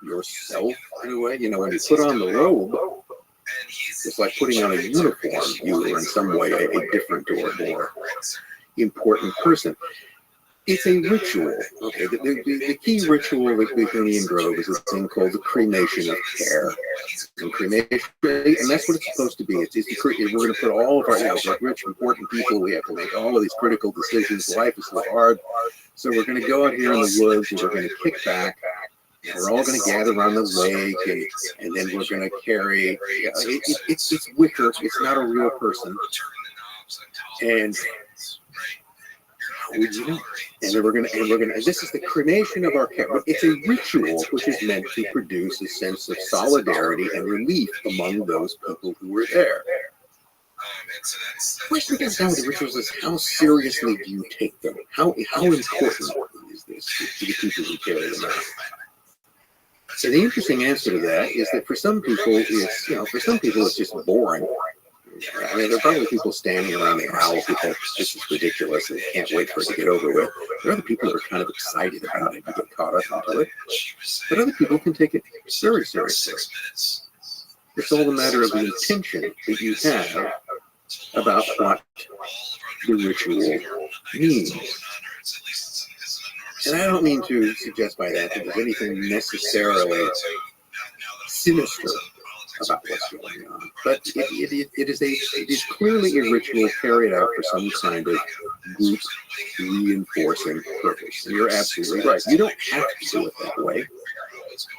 yourself in a way. When you put on the robe, it's like putting on a uniform. You are in some way a different or more important person. It's a ritual. Okay, the key ritual of the Bohemian Grove is a thing called the cremation of care. And cremation, and that's what it's supposed to be. We're going to put all of our, like rich, important people, we have to make all of these critical decisions. Life is so hard. So we're going to go out here in the woods and we're going to kick back. And we're all going to gather around the lake, and then we're going to carry. It's wicker. It's not a real person. And how would you know? And then we're gonna, this is the cremation of our parents. It's a ritual which is meant to produce a sense of solidarity and relief among those people who were there. The question comes down with the rituals is how seriously do you take them? How important is this to the people who carry them out? So the interesting answer to that is that for some people it's just boring. I mean, there are probably people standing around the owl who think this is ridiculous and can't wait for it to get over with. There are other people that are kind of excited about it and get caught up into it. But other people can take it very seriously. It's all a matter of the intention that you have about what the ritual means. And I don't mean to suggest by that there's anything necessarily sinister about what's going on, but it is clearly a ritual carried out for some kind of group reinforcing purpose. And you're absolutely right. You don't have to do it that way.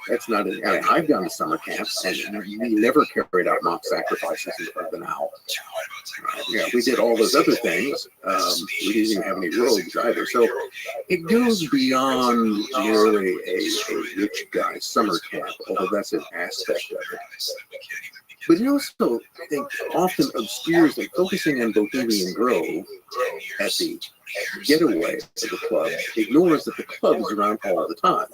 That's not. I've gone to summer camps, and we never carried out mock sacrifices in front of an owl. We did all those other things. We didn't even have any robes either. So it goes beyond merely a rich guy summer camp, although that's an aspect of it. But it also, I think, often obscures that focusing on Bohemian Grove at the getaway of the club ignores that the club is around all the time.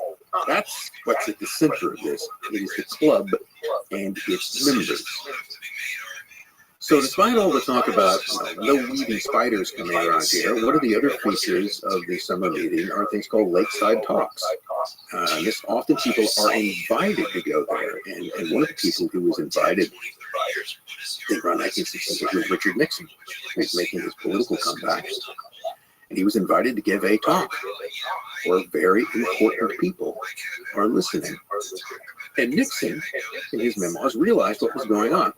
That's what's at the center of this. It is the club and its members. So despite all the talk about no weaving spiders coming around here, one of the other features of the summer meeting are things called lakeside talks. This often people are invited to go there, and one of the people who was invited around 1968 was Richard Nixon, who was making his political comeback. And he was invited to give a talk where very important people are listening. And Nixon, in his memoirs, realized what was going on.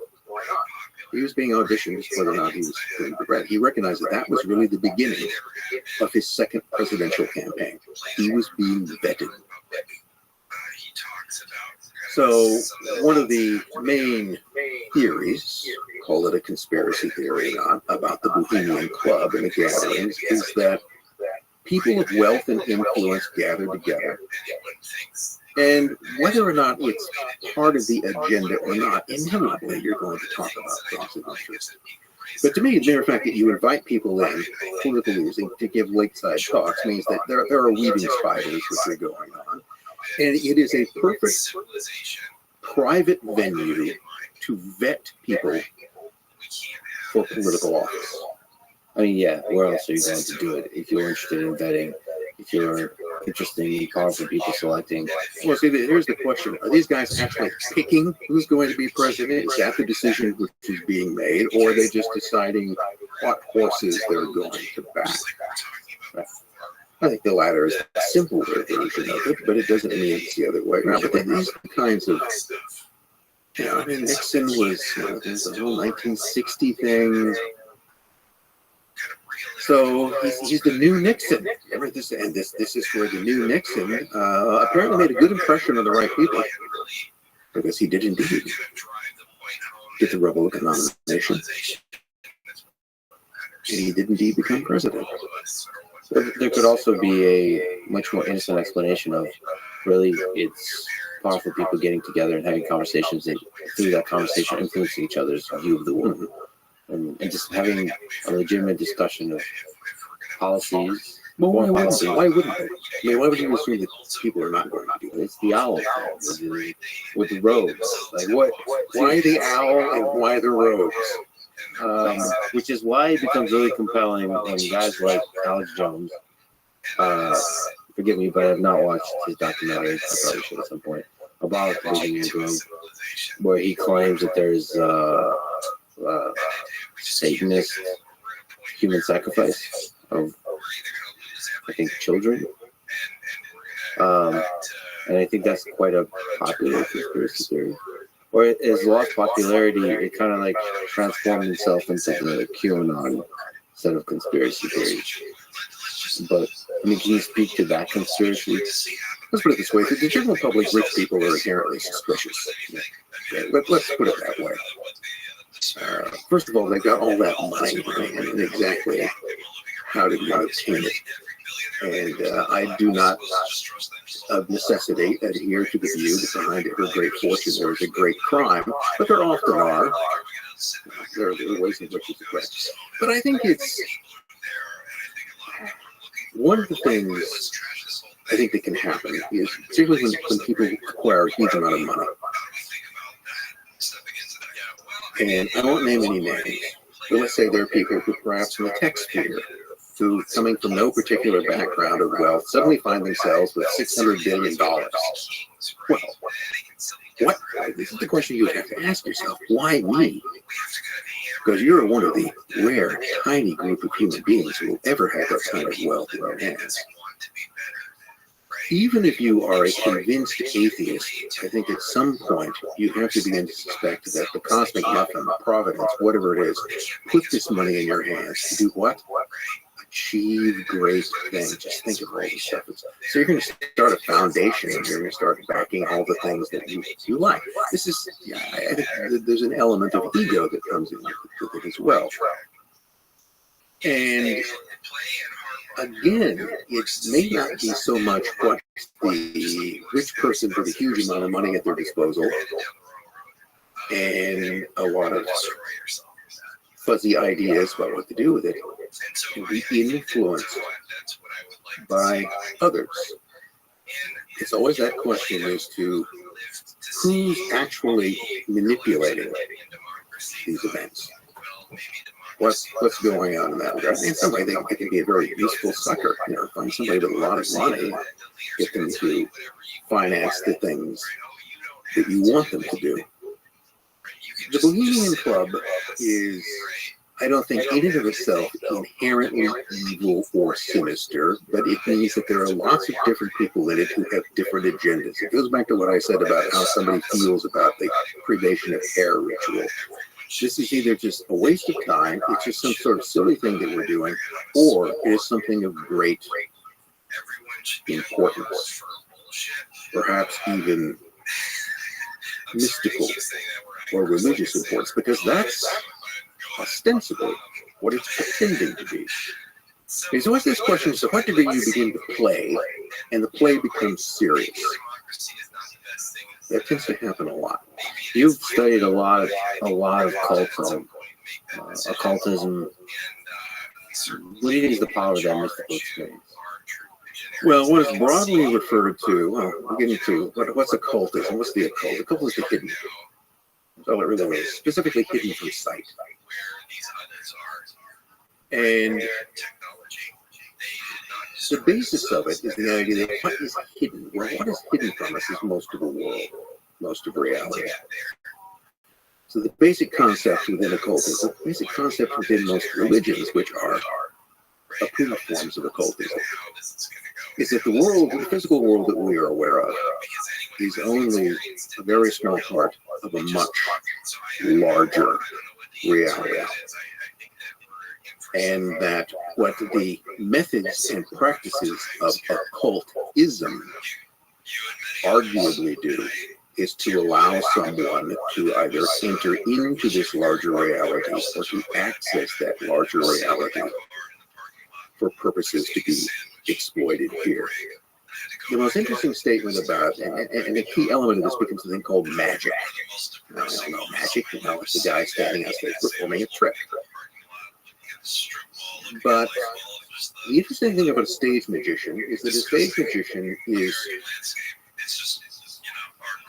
He was being auditioned whether or not he was doing the right. He recognized that that was really the beginning of his second presidential campaign. He was being vetted. So one of the main theories, call it a conspiracy theory about the Bohemian Club and the gatherings, is that people of wealth and influence gather together. And whether or not it's part of the agenda or not, inevitably you're going to talk about things of interest. But to me, the mere fact that you invite people in, political leaders, to give lakeside talks means that there are weaving spiders which are going on. And it is a perfect private venue to vet people for political office. I mean, yeah, where else are you going to do it if you're interested in vetting, if you're interested in powerful people selecting? Well, see, here's the question. Are these guys actually picking who's going to be president? Is that the decision which is being made? Or are they just deciding what horses they're going to back? I think the latter is a simpler version of it, but it doesn't mean it's the other way around. But these kinds of, I mean, Nixon was there's the whole 1960 thing. So he's the new Nixon. Remember this, and this is where the new Nixon apparently made a good impression on the right people, because he did indeed get the Republican nomination, and he did indeed become president. There could also be a much more innocent explanation of really it's powerful people getting together and having conversations, and through that conversation influencing each other's view of the woman, and just having a legitimate discussion of policies. Well, why wouldn't they? I mean, why would you assume that people are not going to do it? It's the owl with the robes. Like what? Why the owl and why the robes? Which is why it becomes really compelling when guys like Alex Jones, forgive me, but I have not watched his documentary, I probably should at some point, about Bohemian Grove, where he claims that there's Satanist human sacrifice of, I think, children. And I think that's quite a popular conspiracy theory. Or it has lost popularity. It kind of like transformed itself into the QAnon set of conspiracy theories. But I mean, can you speak to that conspiracy? Let's put it this way: the general public, rich people are inherently suspicious. Let's put it that way. First of all, they got all that money, and exactly how did you obtain it? And I do not of necessity adhere to the view that behind every great fortune there is a great crime, but there often are. There are ways in which it's correct. But I think it's one of the things I think that can happen is particularly when people acquire a huge amount of money. And I won't name any names, but let's say there are people who perhaps in the tech sphere who, coming from no particular background of wealth, suddenly find themselves with $600 billion. Well, what? This is the question you have to ask yourself. Why me? Because you're one of the rare, tiny group of human beings who will ever have that kind of wealth in their hands. Even if you are a convinced atheist, I think at some point you have to begin to suspect that the cosmic muffin, providence, whatever it is, put this money in your hands to do what? Achieve great things. Just think of all this stuff. So you're going to start a foundation and you're going to start backing all the things that you like. This is, I think there's an element of ego that comes in with it as well. And again, it may not be so much what the rich person with a huge amount of money at their disposal and a lot of fuzzy ideas about what to do with it can be influenced by others. It's always that question as to who's actually manipulating these events. What's going on in that regard? In some way, they can be a very useful sucker. Find somebody with a lot of money, get them to finance the things that you want them to do. The Bohemian Club is, I don't think, in and of itself inherently evil or sinister, but it means that there are lots of different people in it who have different agendas. It goes back to what I said about how somebody feels about the cremation of hair ritual. This is either just a waste of time, it's just some sort of silly thing that we're doing, or it is something of great importance, perhaps even mystical or religious importance, because that's ostensibly what it's pretending to be. There's always this question, so what degree you begin to play, and the play becomes serious? That tends to happen a lot. You've studied a lot of cultism. Occultism. What do you think is the power of that mystical experience? Well, what is broadly referred to, we're getting to what's occultism? What's the occult? Occult is the hidden. That's all it really is. Specifically hidden from sight. And the basis of it is the idea that what is hidden? Well, what is hidden from us is most of the world, most of reality. So the basic concept within occultism, the basic concept within most religions, which are approved forms of occultism, is that the world, the physical world that we are aware of, is only a very small part of a much larger reality. And that what the methods and practices of occultism arguably do is to allow someone to either enter into this larger reality or to access that larger reality for purposes to be exploited here. The most interesting statement about, and a key element of this becomes a thing called magic. Now, I don't know magic, it's the guy standing on stage performing a trick. But the interesting thing about a stage magician is that a stage magician is,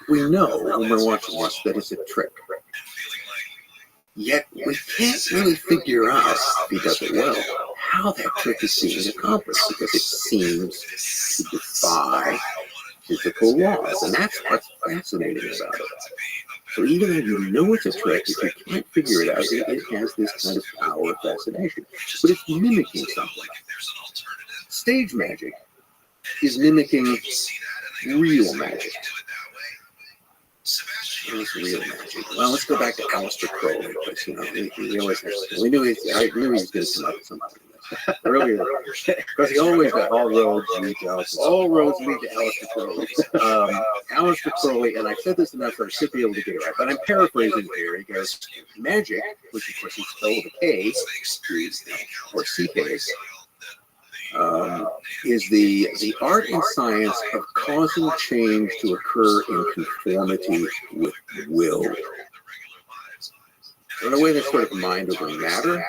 we know when we're watching this that it's a trick. Yet we can't really figure out, if he does it well, how that trick is being accomplished, because it seems to defy physical laws. And that's what's fascinating about it. So even though you know it's a trick, if you can't figure it out, it has this kind of power of fascination. But it's mimicking something. Stage magic is mimicking real magic. What is real magic? Well, let's go back to Aleister Crowley, because he always has. I knew he was going to come up with something. Earlier, because he always got all roads lead to Aleister Crowley. Aleister Crowley, and I've said this enough that I should be able to get it right, but I'm paraphrasing here. He goes, magic, which of course is spelled with a K, or CK, is the art and science of causing change to occur in conformity with will. In a way, that's sort of mind over matter,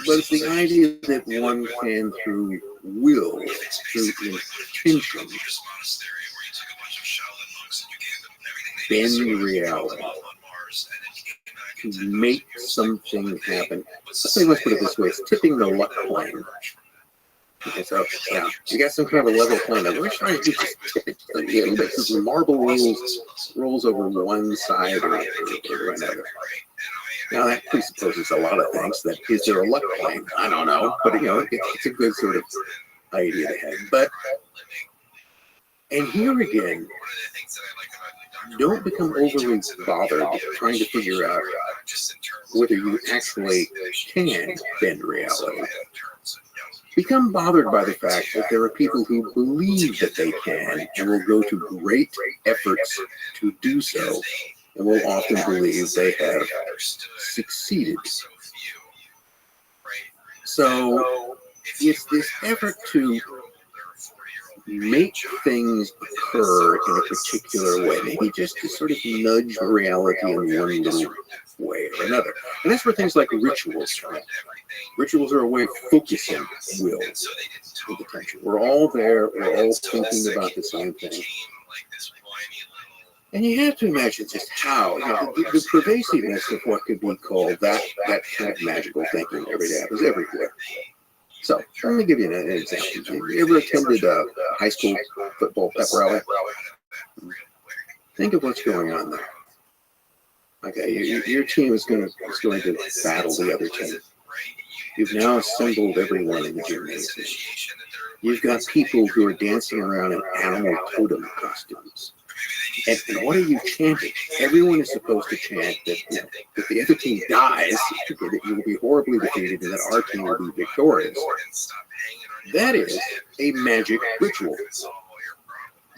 but it's the idea that one can, through will, through intention, bend reality to make something happen. Let's put it this way: it's tipping the luck plane. Okay, so yeah, you got some kind of a level plane. We're trying to just tip it. The marble rolls over one side or another. Now that presupposes a lot of things. That is there a luck plane? I don't know, but it's a good sort of idea to have. But and here again, don't become overly bothered trying to figure out whether you actually can bend reality. Become bothered by the fact that there are people who believe that they can and will go to great efforts to do so, and will often believe they have succeeded. So it's this effort to make things occur in a particular way, maybe just to sort of nudge reality in one little way or another. And that's where things like rituals come in. Rituals are a way of focusing will and attention. We're all there, we're all thinking about the same thing. And you have to imagine just how, the pervasiveness of what could be called that kind of magical thinking every day happens everywhere. So, let me give you an example. You ever attended a high school football pep rally? Think of what's going on there. Okay, your team is going to battle the other team. You've now assembled everyone in the gymnasium. You've got people who are dancing around in animal totem costumes. And what are you chanting? Everyone is supposed to chant that if the other team dies, that you will be horribly defeated and that our team will be victorious. That is a magic ritual.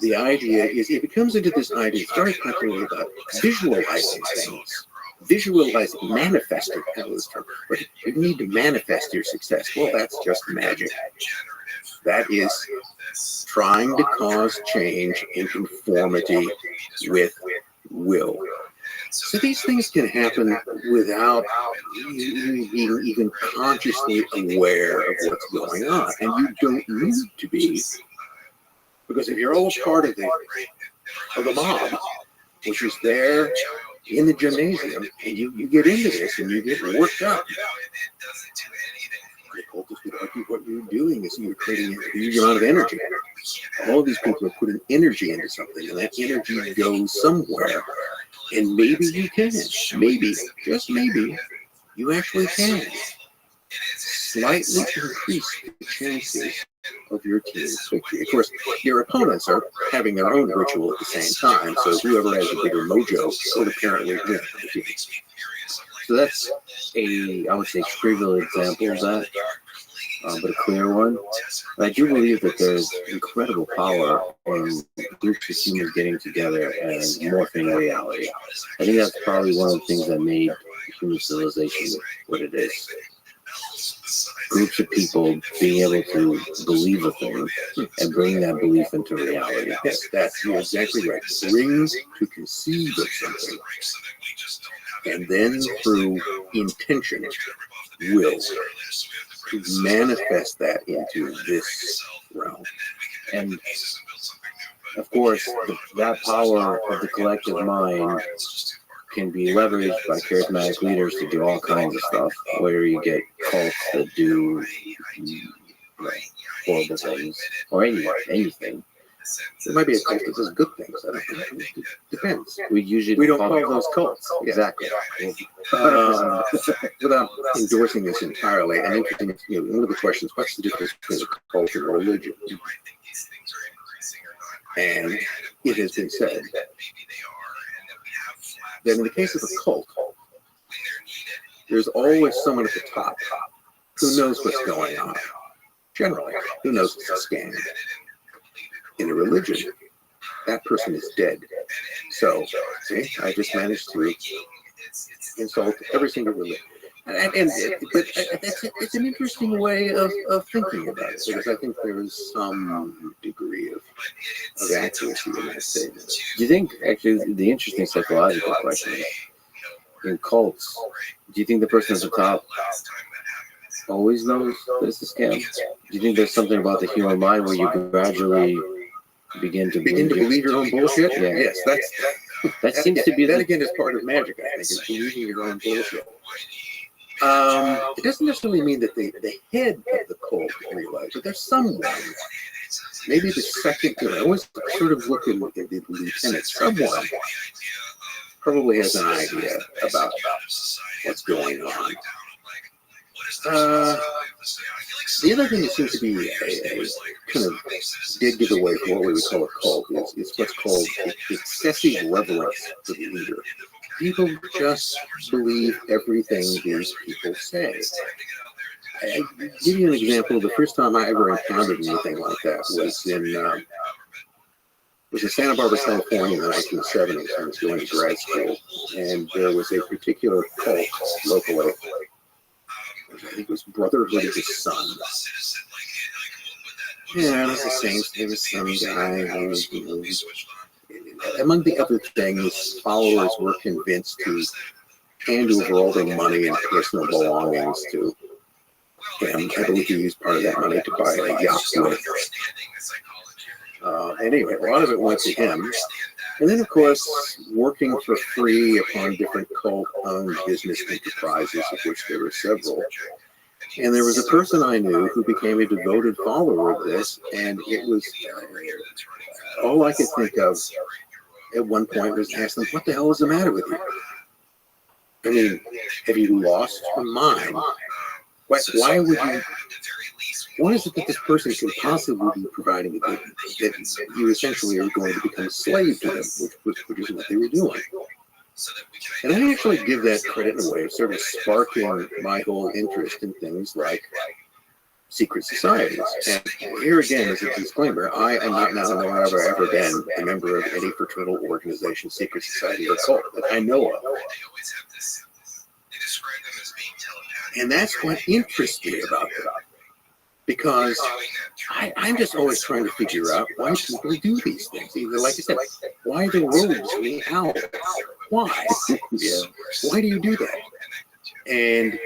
The idea is, it becomes into this idea, it's very popular about visualizing things. Visualizing, manifesting, but you need to manifest your success. Well, that's just magic. That is trying to cause change in conformity with will. So these things can happen without you being even consciously aware of what's going on. And you don't need to be, because if you're all part of the mob, which is there in the gymnasium, and you get into this and you get worked up, what you're doing is you're creating a huge amount of energy. All of these people are putting energy into something, and that energy goes somewhere. And maybe you can, maybe, just maybe, you actually can slightly increase the chances of your team's victory. Of course, your opponents are having their own ritual at the same time, so whoever has a bigger mojo would apparently win. So that's I would say, trivial example of that, but a clear one. But I do believe that there's incredible power in groups of humans getting together and morphing reality. I think that's probably one of the things that made human civilization what it is. Groups of people being able to believe a thing and bring that belief into reality. Yes, you're exactly right. Bring to conceive of something, and then through intention, will, to manifest that into this realm. And of course, that power of the collective mind can be leveraged by charismatic leaders to do all kinds of stuff, where you get cults that do horrible things, or anything. There might be a cult that does good things. I don't know. It depends. We don't call those cults. Exactly. Without endorsing this entirely, and interesting, one of the questions: what's the difference between a cult and a religion? And it has been said that in the case of a cult, there's always someone at the top who knows what's going on. Generally, who knows it's a scam. In a religion, that person is dead. So, see, I just managed to insult every single religion. But it's an interesting way of thinking about it, because I think there is some degree of accuracy in that statement. Do you think, actually, the interesting psychological question is, in cults, do you think the person at the top always knows that it's a scam? Do you think there's something about the human mind where you gradually begin to believe your own bullshit? Yeah. Yes, That seems to be that the, again is part of magic, I think, is believing your own bullshit. It doesn't necessarily mean that the head of the cult realizes, but there's someone, maybe the second, I always sort of look at the lieutenant, someone probably has an idea about what's going on. The other thing that seems to be a kind of dead giveaway for what we would call a cult is what's called excessive reverence for the leader. People just believe everything these people say. I'll give you an example. The first time I ever encountered anything like that was in Santa Barbara, California in the 1970s. I was going to grad school, and there was a particular cult locally. I think it was Brotherhood of the Sun. Yeah, it was the same thing as some guy. Among the other things, followers were convinced to hand over all their money and personal belongings to him. I believe he used part of that money to buy a yacht with. Anyway, a lot of it went to him. And then, of course, working for free upon different cult-owned business enterprises, of which there were several. And there was a person I knew who became a devoted follower of this, and it was all I could think of at one point was ask them, what the hell is the matter with you? I mean, have you lost your mind? Why would you? What is it that this person could possibly be providing that you essentially are going to become a slave to them, which is what they were doing? And I actually give that credit in a way of sort of sparking my whole interest in things like secret societies. And here again, as a disclaimer, I am not now, nor have I ever been a member of any fraternal organization, secret society, or cult that I know of. And that's what interests me about it. Because I'm just always trying to figure out why people do these things. Either, like I said, why the robes and the owl? Why? Why do you do that? And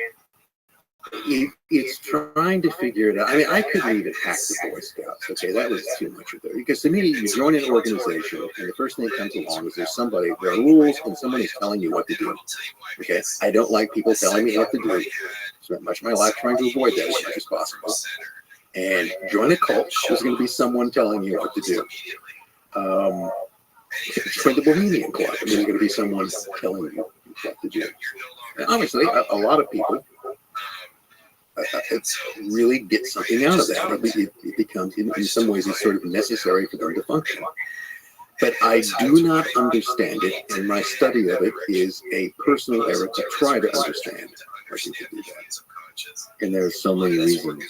it's trying to figure it out. I mean, I couldn't even hack the Boy Scouts. Okay, that was too much of it. Because to me, you join an organization, and the first thing that comes along is there are rules, and somebody's telling you what to do. Okay, I don't like people telling me what to do. Spent much of my life trying to avoid that as much as possible. And join a cult, there's going to be someone telling you what to do. Join the Bohemian Club, and there's going to be someone telling you what to do. And obviously, a lot of people really get something out of that. It becomes, in some ways, it's sort of necessary for them to function. But I do not understand it, and my study of it is a personal effort to try to understand how people do that. And there are so many reasons.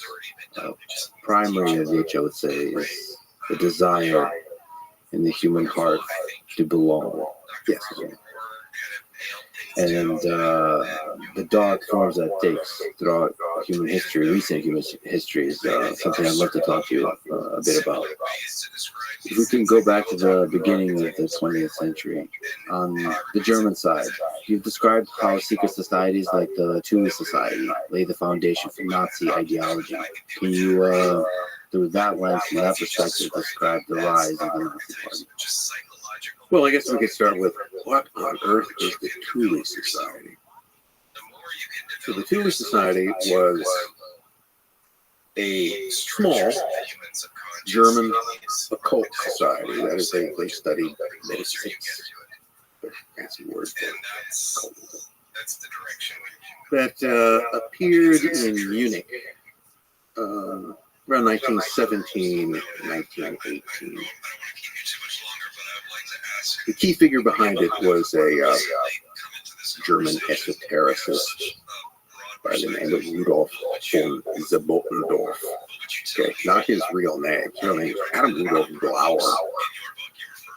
Primary, as H.O. would say, is the desire in the human heart to belong. Yes. And the dark forms that takes throughout human history, recent human history, is something I'd love to talk to you a bit about. If we can go back to the beginning of the 20th century, on the German side, you've described how secret societies like the Thule Society lay the foundation for Nazi ideology. Can you, through that lens, from that perspective, describe the rise of the Nazi Party? Well, I guess we could start with what on earth is the Thule Society? So the Thule Society was a small German occult society. That is, they studied metaphysics. Fancy word for occult. That appeared in Munich around 1917, 1918. The key figure behind it was a German esotericist by the name of Rudolf von Zebotendorf. Okay, not his real name. His real name is Adam Rudolf Glauer.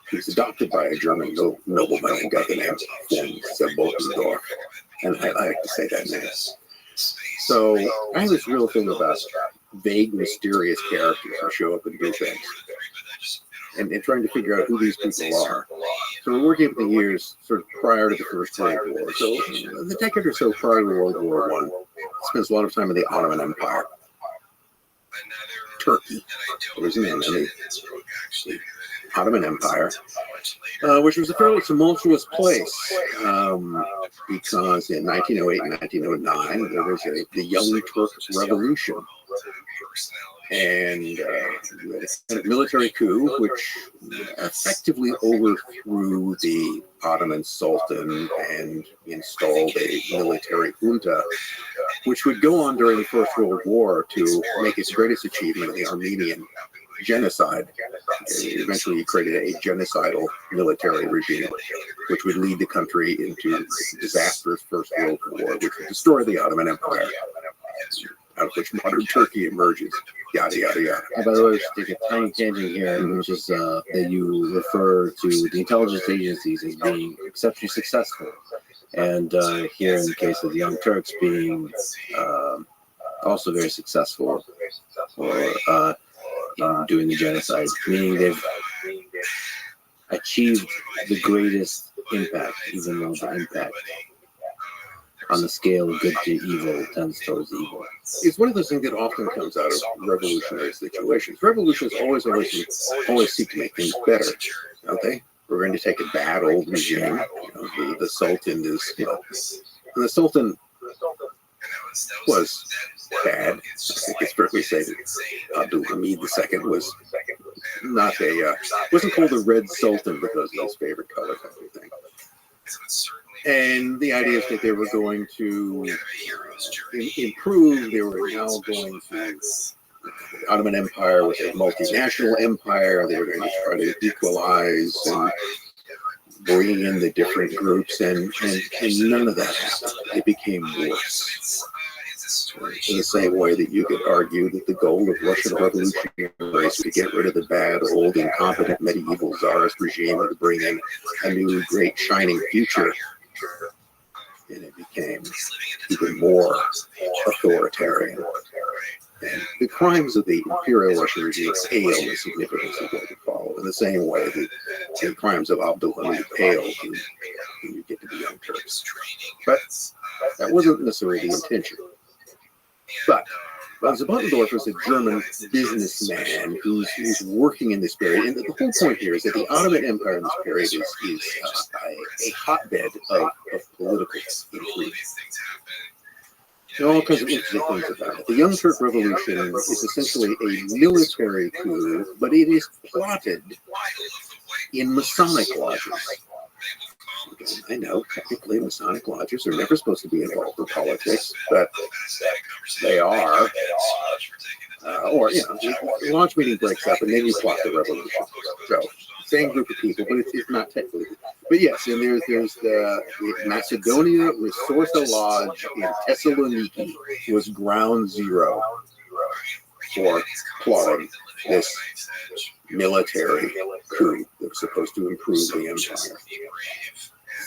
He was adopted by a German nobleman and got the name von Zebotendorf. And I like to say that name. So I have this real thing about vague, mysterious characters who show up and do things, and trying to figure out who these people are. So we're working up the years sort of prior to the First World War. So the decade or so prior to World War I, spends a lot of time in the Ottoman Empire. Turkey was the name of the Ottoman Empire, which was a fairly tumultuous place because in 1908 and 1909 there was the Young Turk Revolution, and a military coup which effectively overthrew the Ottoman Sultan and installed a military junta, which would go on during the First World War to make its greatest achievement, the Armenian genocide. Eventually, he created a genocidal military regime, which would lead the country into disastrous First World War, which would destroy the Ottoman Empire, out of which modern Turkey emerges. Yada yada yada. By the way, we should take a tiny tangent here, which is that you refer to the intelligence agencies as being exceptionally successful, and here in the case of the Young Turks being also very successful in doing the genocide, meaning they've achieved the greatest impact, even though the impact on the scale of good to evil tends towards evil. It's one of those things that often comes out of revolutionary situations. Revolutions always seek to make things better, don't they? We're going to take a bad old regime. The Sultan is, the Sultan was bad. I think it's fairly safe. Abdul Hamid II was not wasn't called the Red Sultan because of his favorite color and everything. And the idea is that they were going to improve. They were now going to, the Ottoman Empire was a multinational empire. They were going to try to equalize and bring in the different groups, and none of that happened. It became worse. In the same way that you could argue that the goal of Russian revolutionary was to get rid of the bad, old, incompetent medieval czarist regime and to bring in a new, great, shining future. And it became even more authoritarian. And the crimes of the imperial Russian regime pale in the significance of what would follow, in the same way that the crimes of Abdul Hamid pale when you get to the Young Turks. But that wasn't necessarily the intention. But Zabuttendorf was a German businessman who's working in this period. And the whole point here is that the Ottoman Empire in this period is a hotbed of political intrigue. There are all kinds of interesting things about it. The Young Turk Revolution is essentially a military coup, but it is plotted in Masonic lodges. I know, technically, Masonic lodges are never supposed to be involved in politics, but they are. The lodge meeting breaks up, and then you plot the revolution. So, same group of people, but it's not technically. But yes, and there's the Macedonia Resource Lodge in Thessaloniki was ground zero for plotting this military coup that was supposed to improve the empire.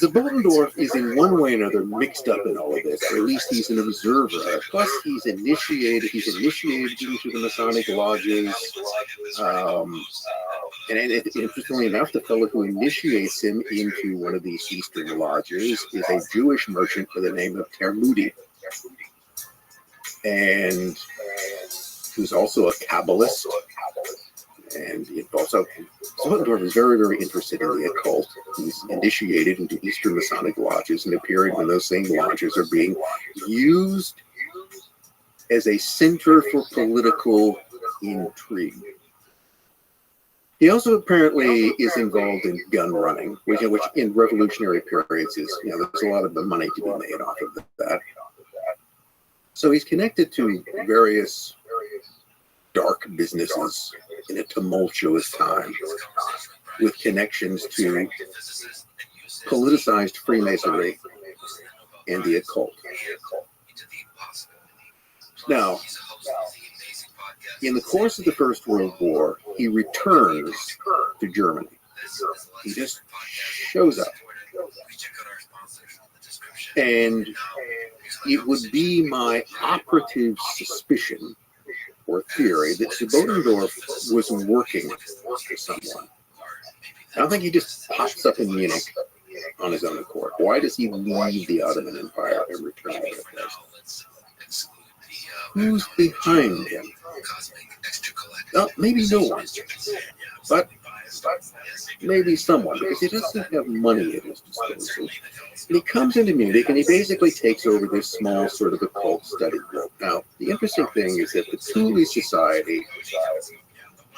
Zabuttendorf is in one way or another mixed up in all of this, or at least he's an observer. Plus, he's initiated into the Masonic lodges. And interestingly enough, the fellow who initiates him into one of these Eastern lodges is a Jewish merchant by the name of Termudi, and who's also a Kabbalist. And also, Zabuttendorf is very, very interested in the occult. He's initiated into Eastern Masonic lodges in a period when those same lodges are being used as a center for political intrigue. He also apparently is involved in gun running, which in revolutionary periods is, there's a lot of the money to be made off of that. So he's connected to various dark businesses in a tumultuous time, with connections to politicized Freemasonry and the occult. Now, in the course of the First World War, he returns to Germany. He just shows up. And it would be my operative suspicion or theory that Bodendorf was working for someone. I don't think he just pops up in Munich on his own accord. Why does he leave the Ottoman Empire and return to the place? Who's behind him? Well, maybe no one, but maybe someone, because he doesn't have money at his disposal. And he comes into Munich and he basically takes over this small sort of occult study group. Now, the interesting thing is that the Thule Society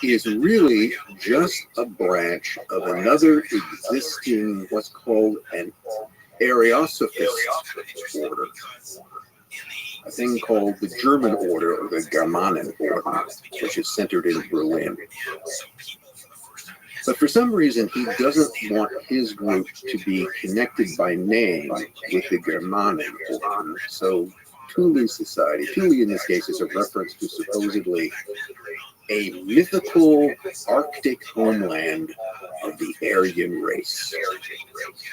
is really just a branch of another existing, what's called an Ariosophist order, a thing called the German Order or the Germanen Order, which is centered in Berlin. But for some reason, he doesn't want his group to be connected by name with the Germanen Order. So Thule Society, Thule in this case is a reference to supposedly a mythical Arctic homeland of the Aryan race.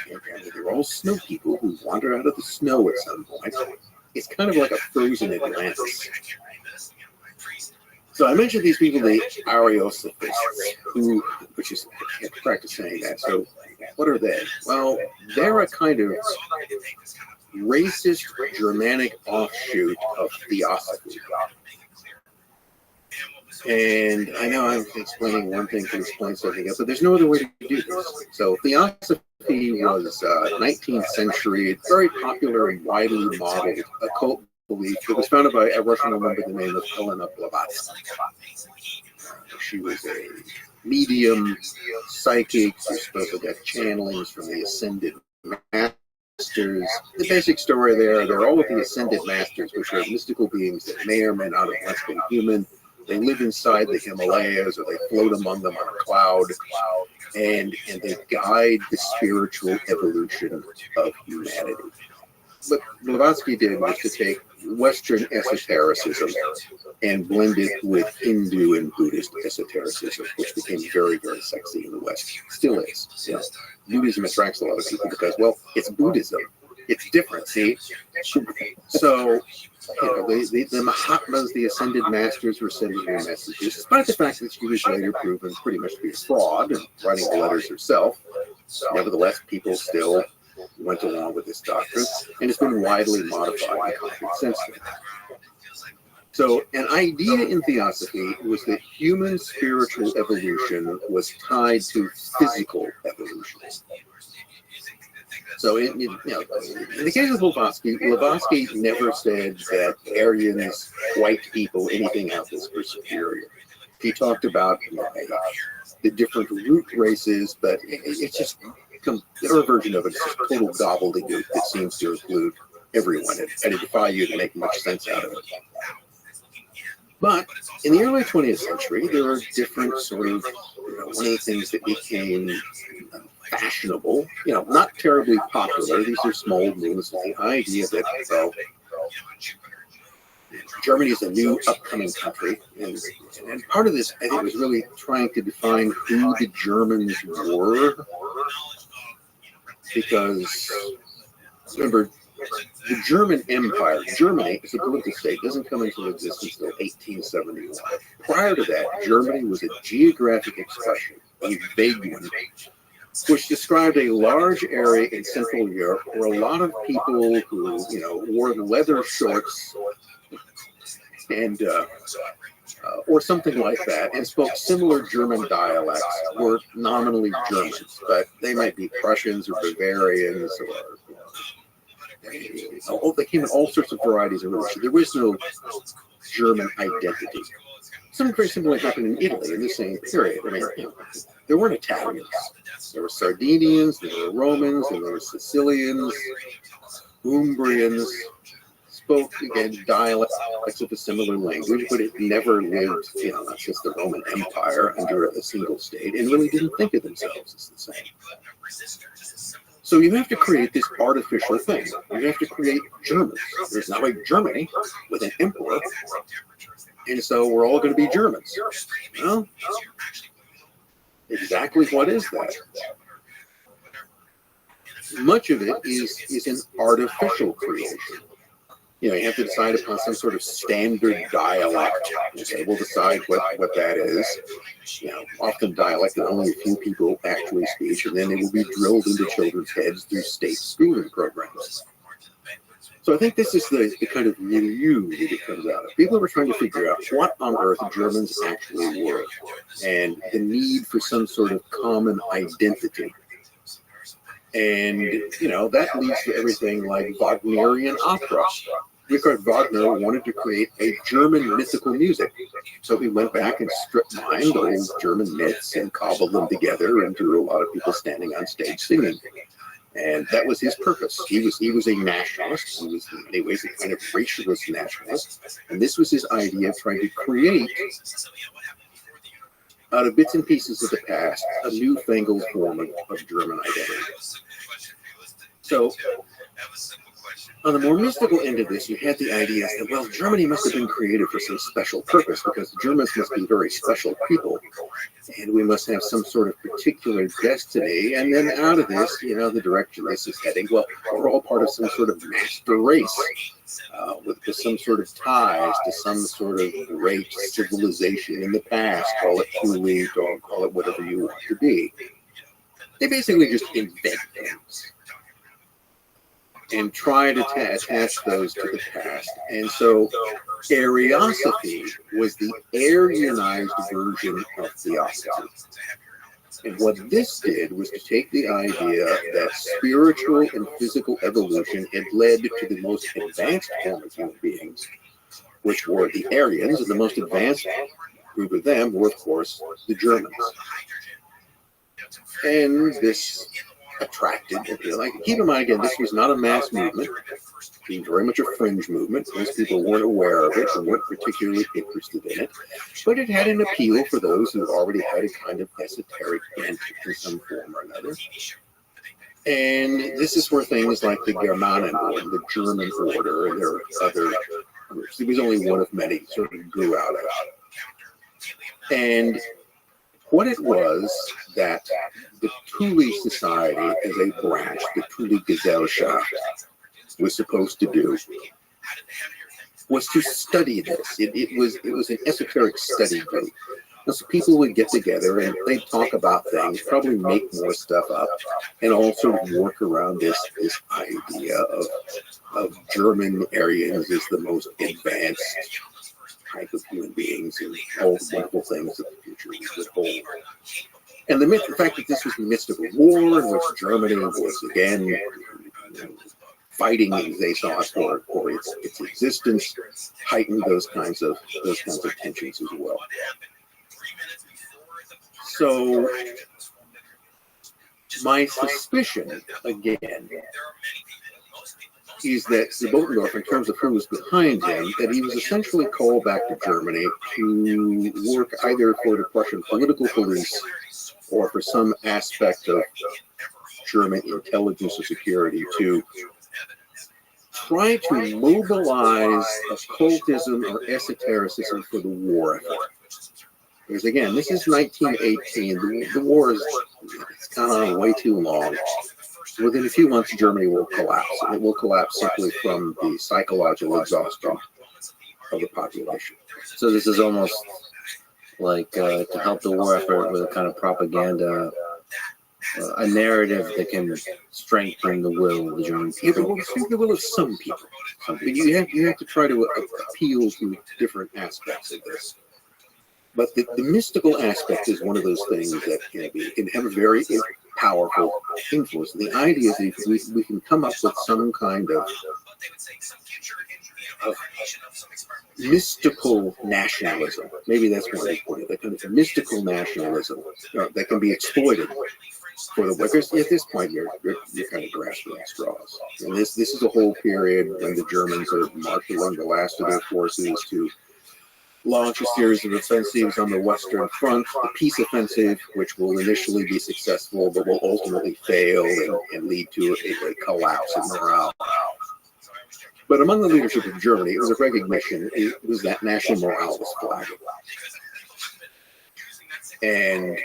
And they're all snow people who wander out of the snow at some point. It's kind of like a frozen Atlantis. So I mentioned these people, the Ariosophists, which is, I can't practice saying that. So what are they? Well, they're a kind of racist Germanic offshoot of Theosophy. And I know I'm explaining one thing to explain something else, but there's no other way to do this. So Theosophy was 19th century, very popular and widely modeled occult belief. It was founded by a Russian woman by the name of Helena Blavatsky. She was a medium, psychic, who supposedly got channelings from the ascended masters. The basic story they're all of the ascended masters, which are mystical beings that may or may not have once been human. They live inside the Himalayas, or they float among them on a cloud, and they guide the spiritual evolution of humanity. What Blavatsky did was to take Western esotericism and blend it with Hindu and Buddhist esotericism, which became very, very sexy in the West. Still is. You know, Buddhism attracts a lot of people because, well, it's Buddhism. It's different, see? So, the Mahatmas, the ascended masters, were sending their messages, despite the fact that she was later proven pretty much to be a fraud and writing the letters herself. Nevertheless, people still went along with this doctrine, and it's been widely modified and copied since then. So, an idea in Theosophy was that human spiritual evolution was tied to physical evolution. So, in the case of Blavatsky never said that Aryans, white people, anything else were superior. He talked about the different root races, but it's just their version of it is just total gobbledygook that seems to include everyone. I defy you to make much sense out of it. But in the early 20th century, there were different sort of, one of the things that became fashionable, not terribly popular. These are small movements. The idea that, Germany is a new upcoming country, and part of this, I think, was really trying to define who the Germans were, because remember, the German Empire, Germany as a political state, doesn't come into existence until 1871. Prior to that, Germany was a geographic expression, a vague one, which described a large area in Central Europe where a lot of people who, wore the leather shorts and or something like that, and spoke similar German dialects, were nominally Germans, but they might be Prussians or Bavarians, or they came in all sorts of varieties of religion. There was no German identity. Something very similar happened in Italy in the same period. There weren't Italians. There were Sardinians, there were Romans, and there were Sicilians, Umbrians, spoke, again, dialects of a similar language, but it never lived, not just the Roman Empire under a single state, and really didn't think of themselves as the same. So you have to create this artificial thing. You have to create Germans. There's now a Germany with an emperor, and so we're all going to be Germans. Well, exactly what is that? Much of it is an artificial creation. You have to decide upon some sort of standard dialect. Okay, we'll decide what that is. Often dialect that only a few people actually speak, and then it will be drilled into children's heads through state schooling programs. So I think this is the kind of milieu that it comes out of. People were trying to figure out what on earth Germans actually were, and the need for some sort of common identity. And, that leads to everything like Wagnerian opera. Richard Wagner wanted to create a German mythical music. So he went back and stripped mined old German myths and cobbled them together into a lot of people standing on stage singing. And that was his purpose. He was a nationalist. He was, in many ways, a kind of racialist nationalist. And this was his idea of trying to create, out of bits and pieces of the past, a newfangled form of German identity. So, on the more mystical end of this, you had the idea that, well, Germany must have been created for some special purpose, because the Germans must be very special people, and we must have some sort of particular destiny. And then out of this, the direction this is heading, well, we're all part of some sort of master race, with some sort of ties to some sort of great civilization in the past. Call it Thule, or call it whatever you want to be. They basically just invent things and try to attach those to the past. And so Ariosophy was the Aryanized version of theosophy. And what this did was to take the idea that spiritual and physical evolution had led to the most advanced form of human beings, which were the Aryans, and the most advanced group of them were, of course, the Germans. And this attracted, keep in mind again, this was not a mass movement. It was very much a fringe movement. Most people weren't aware of it and weren't particularly interested in it, but it had an appeal for those who already had a kind of esoteric bent in some form or another. And this is where things like the Germanen Order, the German Order, and there are other groups. It was only one of many sort of grew out of. And what it was that the Thule Society, as a branch, the Thule Gesellschaft, was supposed to do was to study this. It was an esoteric study group. And so people would get together and they'd talk about things, probably make more stuff up, and all sort of work around this idea of German Aryans as the most advanced type of human beings and all the wonderful things that the future would hold. And the fact that this was the midst of a war in which Germany was again fighting, as they saw it, for its existence, heightened those kinds of tensions as well. So my suspicion, again, is that Botendorf, in terms of who was behind him, that he was essentially called back to Germany to work either for the Prussian political police or for some aspect of German intelligence or security to try to mobilize occultism or esotericism for the war effort. Because again, this is 1918. The war it's gone on way too long. Within a few months, Germany will collapse. And it will collapse simply from the psychological exhaustion of the population. So this is almost like to help the war effort with a kind of propaganda, a narrative that can strengthen the will of the German people. It will strengthen the will of some people. But you have to try to appeal to different aspects of this. But the mystical aspect is one of those things that can have a very powerful influence. The idea is that if we can come up with some kind of mystical nationalism, maybe that's one way to put it, that kind of mystical nationalism that can be exploited for the workers. At this point, you're kind of grasping at straws. And this is a whole period when the Germans are marshaling the last of their forces to launch a series of offensives on the Western Front, the peace offensive, which will initially be successful, but will ultimately fail and lead to a collapse in morale. But among the leadership of Germany, it was a recognition, it was that national morale was flagging. And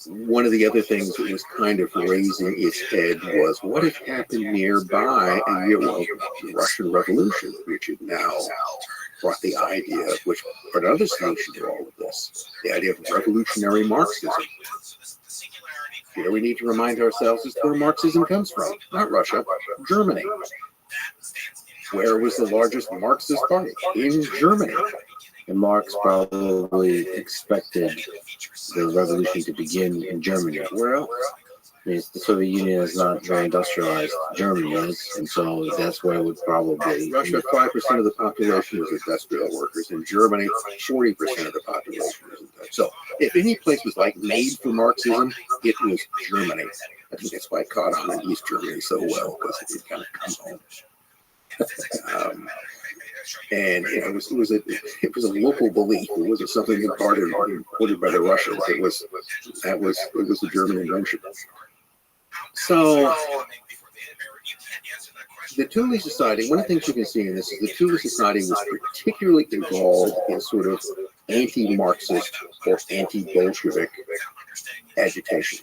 one of the other things that was kind of raising its head was what had happened nearby, and the Russian Revolution, which had now brought the idea, which brought another solution to all of this, the idea of revolutionary Marxism. Here we need to remind ourselves as to where Marxism comes from. Not Russia, Germany. Where was the largest Marxist party? In Germany. And Marx probably expected the revolution to begin in Germany. Where else? I mean, the Soviet Union is not very industrialized. Germany is, and so that's where it would probably. Russia, 5% of the population was industrial workers. In Germany, 40% of the population was industrial. So, if any place was like made for Marxism, it was Germany. I think that's why it caught on in East Germany so well, because it did kind of come home. And it was a local belief. It wasn't something imparted by the Russians. It was the German invention. So the Thule Society, one of the things you can see in this is the Thule Society was particularly involved in sort of anti-Marxist or anti-Bolshevik agitation.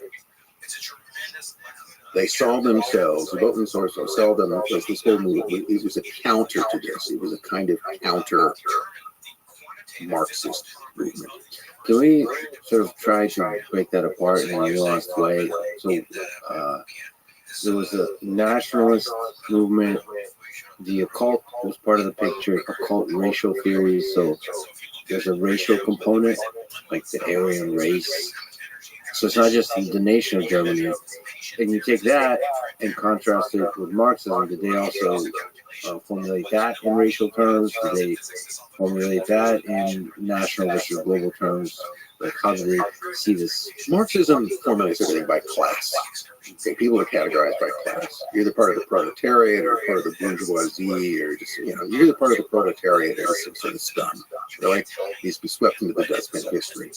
They saw themselves, the Bolton source saw them as this whole movement. It was a counter to this. It was a kind of counter Marxist movement. Can we sort of try to break that apart in a nuanced way? So there was a nationalist movement. The occult was part of the picture, occult racial theories. So there's a racial component, like the Aryan race. So it's not just the nation of Germany. And you take that and contrast it with Marxism. Did they also formulate that in racial terms? Did they formulate that in national versus global terms? Like, how do they see this? Marxism formulates everything by class. Okay, people are categorized by class. You're either part of the proletariat or part of the bourgeoisie, or just, you're either part of the proletariat or some sort of scum. Really? Needs to be swept into the dustbin of history.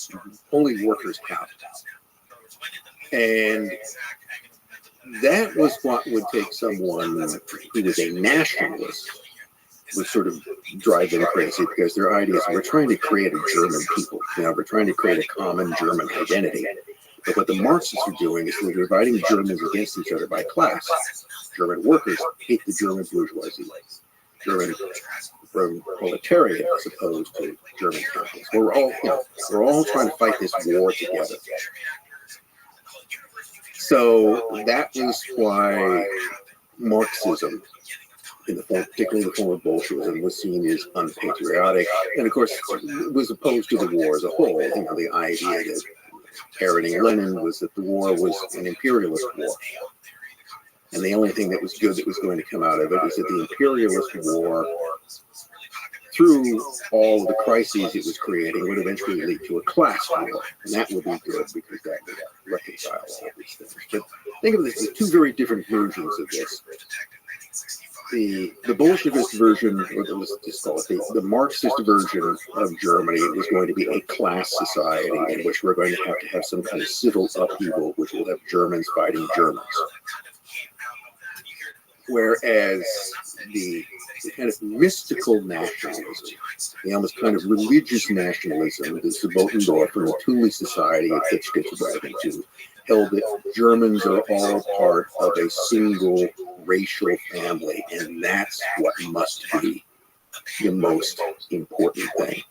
Only workers count. And that was what would take someone who was a nationalist would sort of drive them crazy, because their ideas we're trying to create a German people. We're trying to create a common German identity. But what the Marxists are doing is they're dividing Germans against each other by class. German workers hate the German bourgeoisie. German proletariat as opposed to German capitalists. We're all trying to fight this war together. So that was why Marxism, particularly in the form of Bolshevism, was seen as unpatriotic, and of course was opposed to the war as a whole. The idea that parroting Lenin was that the war was an imperialist war, and the only thing that was good that was going to come out of it is that the imperialist war, through all of the crises it was creating, would eventually lead to a class war, and that would be good because that would reconcile all these things. But think of this as two very different versions of this. The Bolshevist version, or let's just call it the Marxist version of Germany, was going to be a class society in which we're going to have some kind of civil upheaval, which will have Germans fighting Germans. Whereas the kind of mystical nationalism, the almost kind of religious nationalism that Sabotendorf and the Thule Society had pitched its wagon to, held that Germans are all part of a single racial family, and that's what must be the most important thing.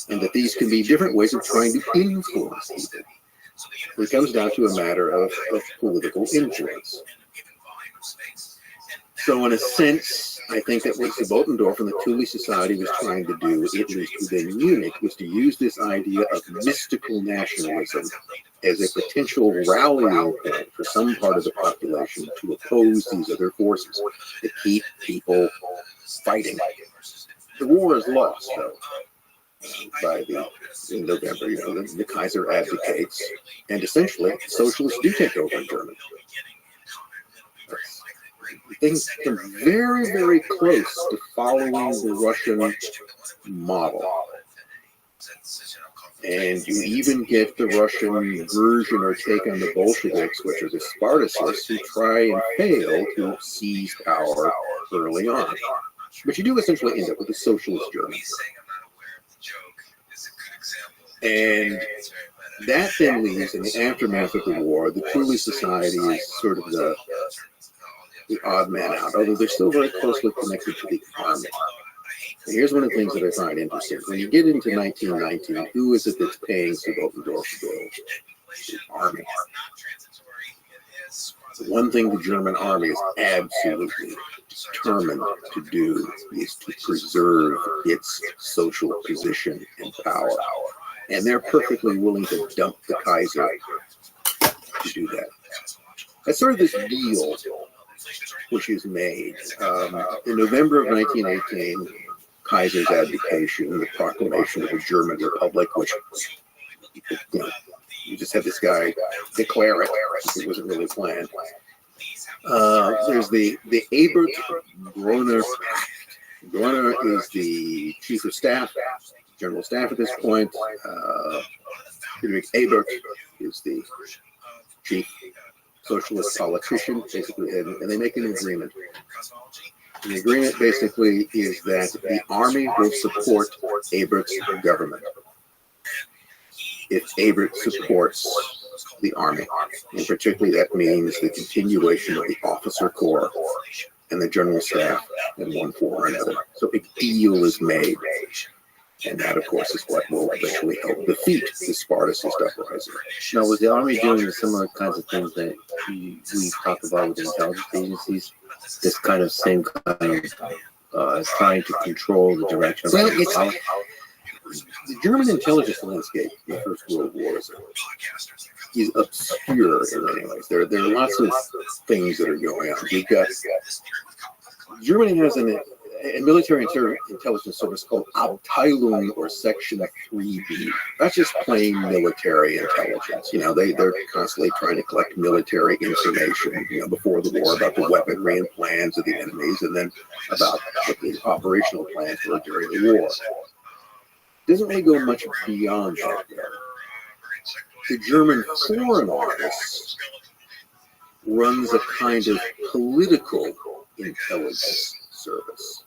And that these can be different ways of trying to influence people. It comes down to a matter of political influence. So in a sense, I think that what Sabotendorf and the Thule Society was trying to do, at least within Munich, was to use this idea of mystical nationalism as a potential rallying point for some part of the population to oppose these other forces, to keep people fighting. The war is lost, though, in November. The Kaiser abdicates, and essentially, socialists do take over in Germany. Things come very, very close to following the Russian model. And you even get the Russian version or take on the Bolsheviks, which are the Spartacists, who try and fail to seize power early on. But you do essentially end up with a socialist Germany. And That then leaves, in the aftermath of the war, the Thule Society is sort of the odd man out, although they're still very closely connected to the Army. And here's one of the things that I find interesting. When you get into 1919, who is it that's paying Subottendorf bills? The Army. The one thing the German Army is absolutely determined to do is to preserve its social position and power. And they're perfectly willing to dump the Kaiser to do that. That's sort of this deal which is made. In November of 1918, Kaiser's abdication, the proclamation of a German republic, which, you just have this guy declare it. It wasn't really planned. There's the Ebert-Groener Pact. Groener is the chief of staff, general staff at this point. Friedrich Ebert is the chief socialist politician, basically, and they make an agreement. The agreement basically is that the army will support Ebert's government if Ebert supports the army. And particularly that means the continuation of the officer corps and the general staff in one form or another. So a deal is made. And that, of course, is what will eventually help defeat the Spartacist uprising. Now, was the Army doing the similar kinds of things that we talk about with intelligence agencies? This kind of same kind of trying to control the direction of the German intelligence landscape in the First World War is obscure in many ways. There are lots of things that are going on. You've got Germany has a military intelligence service called Abteilung, or Section 3B. That's just plain military intelligence. They're constantly trying to collect military information, before the war about the weaponry and plans of the enemies, and then about what the operational plans were during the war. Doesn't really go much beyond that. The German Foreign Office runs a kind of political intelligence service.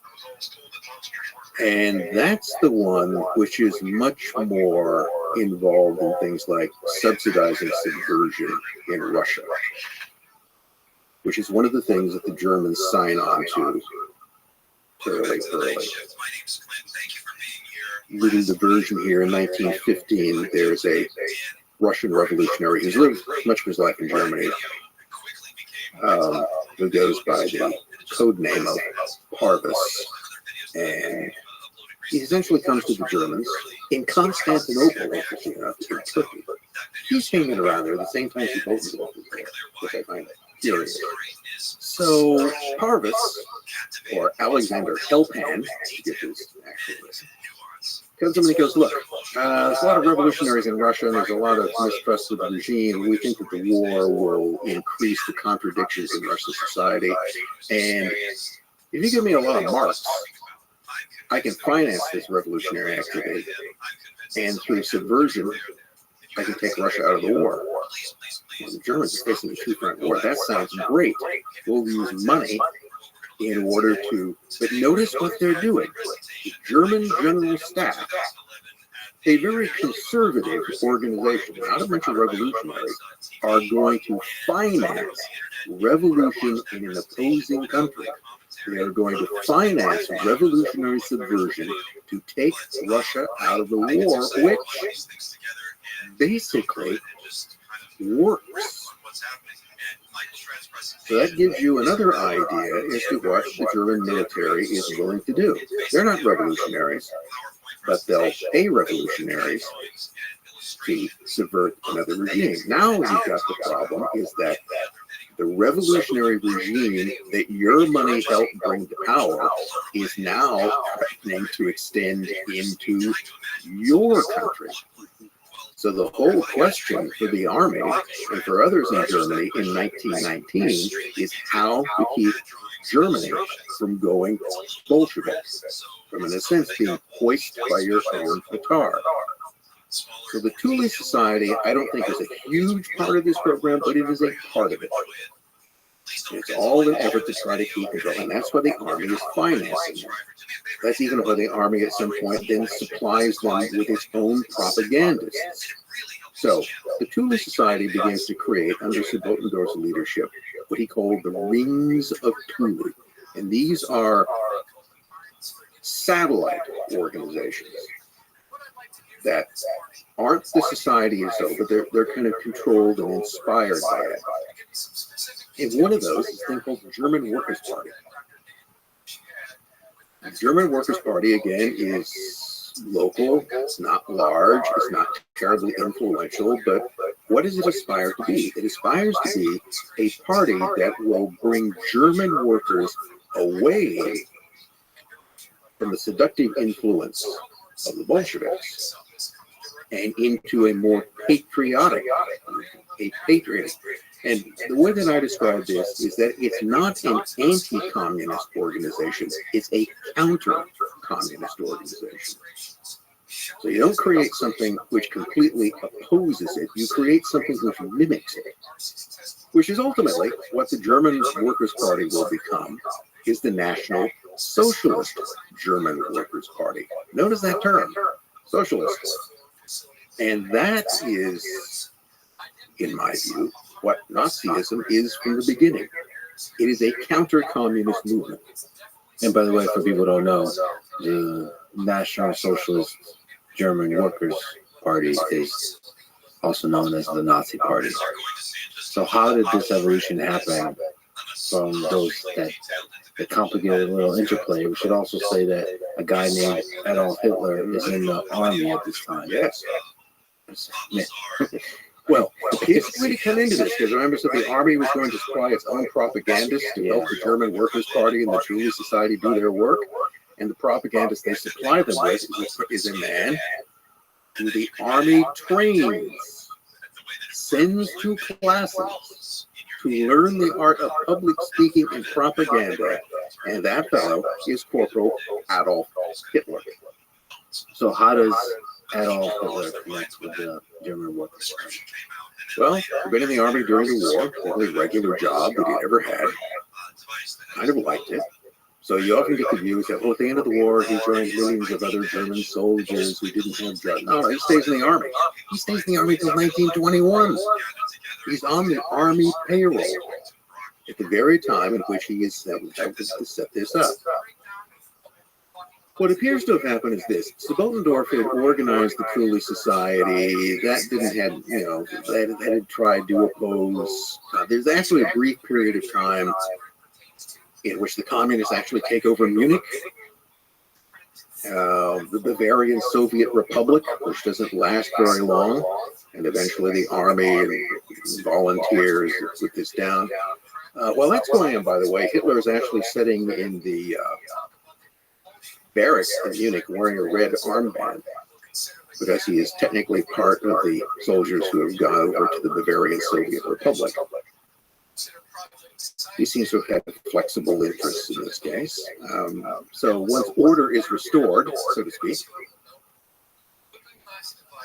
And that's the one which is much more involved in things like subsidizing subversion in Russia, which is one of the things that the Germans sign on to fairly early. Little diversion here. In 1915, there's a Russian revolutionary who's lived much of his life in Germany, who goes by the code name of Parvis, and he essentially comes to the Germans in Constantinople, interesting enough, in Turkey. He's hanging around there at the same time Subottendorf is there, which I find curious. So Parvis, or Alexander Helpan, to get his actual name, comes to him and he goes, look, there's a lot of revolutionaries in Russia, and there's a lot of mistrust of the regime. We think that the war will increase the contradictions in Russian society. And if you give me a lot of marks, I can finance this revolutionary activity. And through subversion, I can take Russia out of the war. And the Germans are facing a two-front war. That sounds great. We'll use money in order to, but notice what they're doing. The German General Staff, a very conservative organization, not a bunch of revolutionaries, are going to finance revolution in an opposing country. They are going to finance revolutionary subversion to take Russia out of the war, which basically works. So that gives you another idea as to what the German military is willing to do. They're not revolutionaries, but they'll pay revolutionaries to subvert another regime. Now you've got the problem is that the revolutionary regime that your money helped bring to power is now threatening to extend into your country. So the whole question for the army and for others in Germany in 1919 is how to keep Germany from going Bolshevik, from in a sense being hoisted by your own petard. So the Thule Society, I don't think is a huge part of this program, but it is a part of it. It's all an effort to try to keep control, and that's why the army is financing them. That's even why the army at some point then supplies them with its own propagandists. So the Thule Society begins to create, under Subotendore's leadership, what he called the Rings of Thule. And these are satellite organizations that aren't the society itself, but they're kind of controlled and inspired by it. And one of those is a thing called the German Workers' Party. The German Workers' Party, again, is local. It's not large. It's not terribly influential. But what does it aspire to be? It aspires to be a party that will bring German workers away from the seductive influence of the Bolsheviks and into a more patriotic. And the way that I describe this is that it's not an anti-communist organization, it's a counter-communist organization. So you don't create something which completely opposes it, you create something which mimics it, which is ultimately what the German Workers' Party will become, is the National Socialist German Workers' Party. Notice that term, socialist. And that is, in my view, what Nazism is from the beginning. It is a counter-communist movement. And by the way, for people who don't know, the National Socialist German Workers' Party is also known as the Nazi Party. So how did this evolution happen from those that complicated little interplay? We should also say that a guy named Adolf Hitler is in the army at this time. Yes. Well, it's going to come into this because remember, so the army was going to supply its own propagandists to help the German Workers' Party and the Thule Society do their work. And the propagandist they supply them with is a man who the army trains, sends to classes to learn the art of public speaking and propaganda. And that fellow is Corporal Adolf Hitler. So how does Adolf Hitler connect with the German Workers' Party? Well, he'd been in the army during the war, the only regular job that he ever had. Kind of liked it. So you often get the view that, well, at the end of the war, he joined millions of other German soldiers who didn't have jobs. No, he stays in the army. He stays in the army until 1921. He's on the army payroll at the very time in which he is set to set this up. What appears to have happened is this. Subotendore's had organized the Thule Society. That didn't have, that had tried to oppose. There's actually a brief period of time in which the communists actually take over Munich, the Bavarian Soviet Republic, which doesn't last very long, and eventually the army and volunteers put this down. While that's going on, by the way, Hitler is actually sitting in the barracks in Munich wearing a red armband because he is technically part of the soldiers who have gone over to the Bavarian Soviet Republic. He seems to have had flexible interests in this case. So once order is restored, so to speak,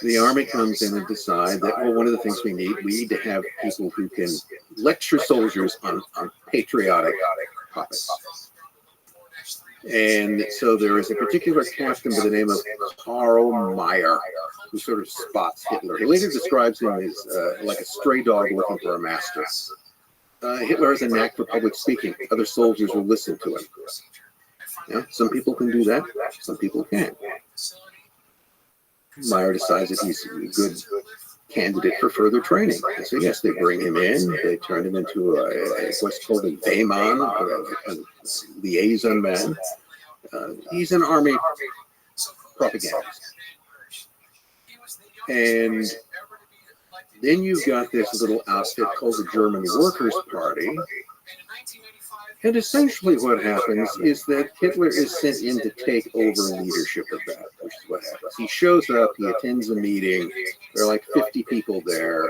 the army comes in and decide that, well, one of the things we need to have people who can lecture soldiers on patriotic topics. And so there is a particular captain by the name of Karl Meyer who sort of spots Hitler. He later describes him as like a stray dog looking for a master. Hitler has a knack for public speaking. Other soldiers will listen to him. Yeah, some people can do that. Some people can't. Meyer decides that he's a good candidate for further training. And so yes, they bring him in. They turn him into what's called a Wehmann, a liaison man. He's an army propagandist. And then you've got this little outfit called the German Workers' Party. And essentially what happens is that Hitler is sent in to take over leadership of that, which is what happens. He shows up, he attends a meeting, there are like 50 people there.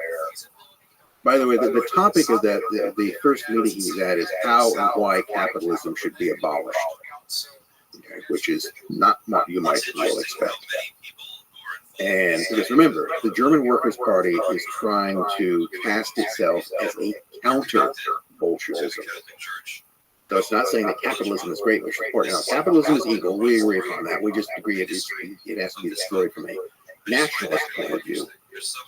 By the way, the topic of that, the first meeting he's at is how and why capitalism should be abolished, okay, which is not what you might well expect. And because remember, the German Workers' Party is trying to cast itself as a counter-Bolshevism. So it's not saying that capitalism is great, which is important. Now, capitalism is evil. We agree upon that. We just agree it has to be destroyed from a nationalist point of view.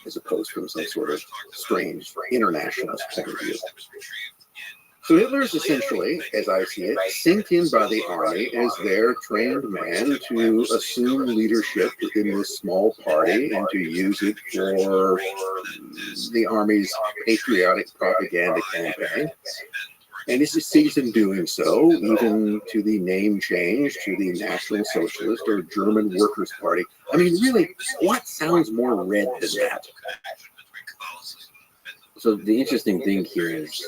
as opposed from some sort of strange internationalist point of view. So Hitler is essentially, as I see it, sent in by the army as their trained man to assume leadership within this small party and to use it for the army's patriotic propaganda campaign. And he succeeds in doing so, even to the name change to the National Socialist or German Workers' Party. I mean, really, what sounds more red than that? So the interesting thing here is,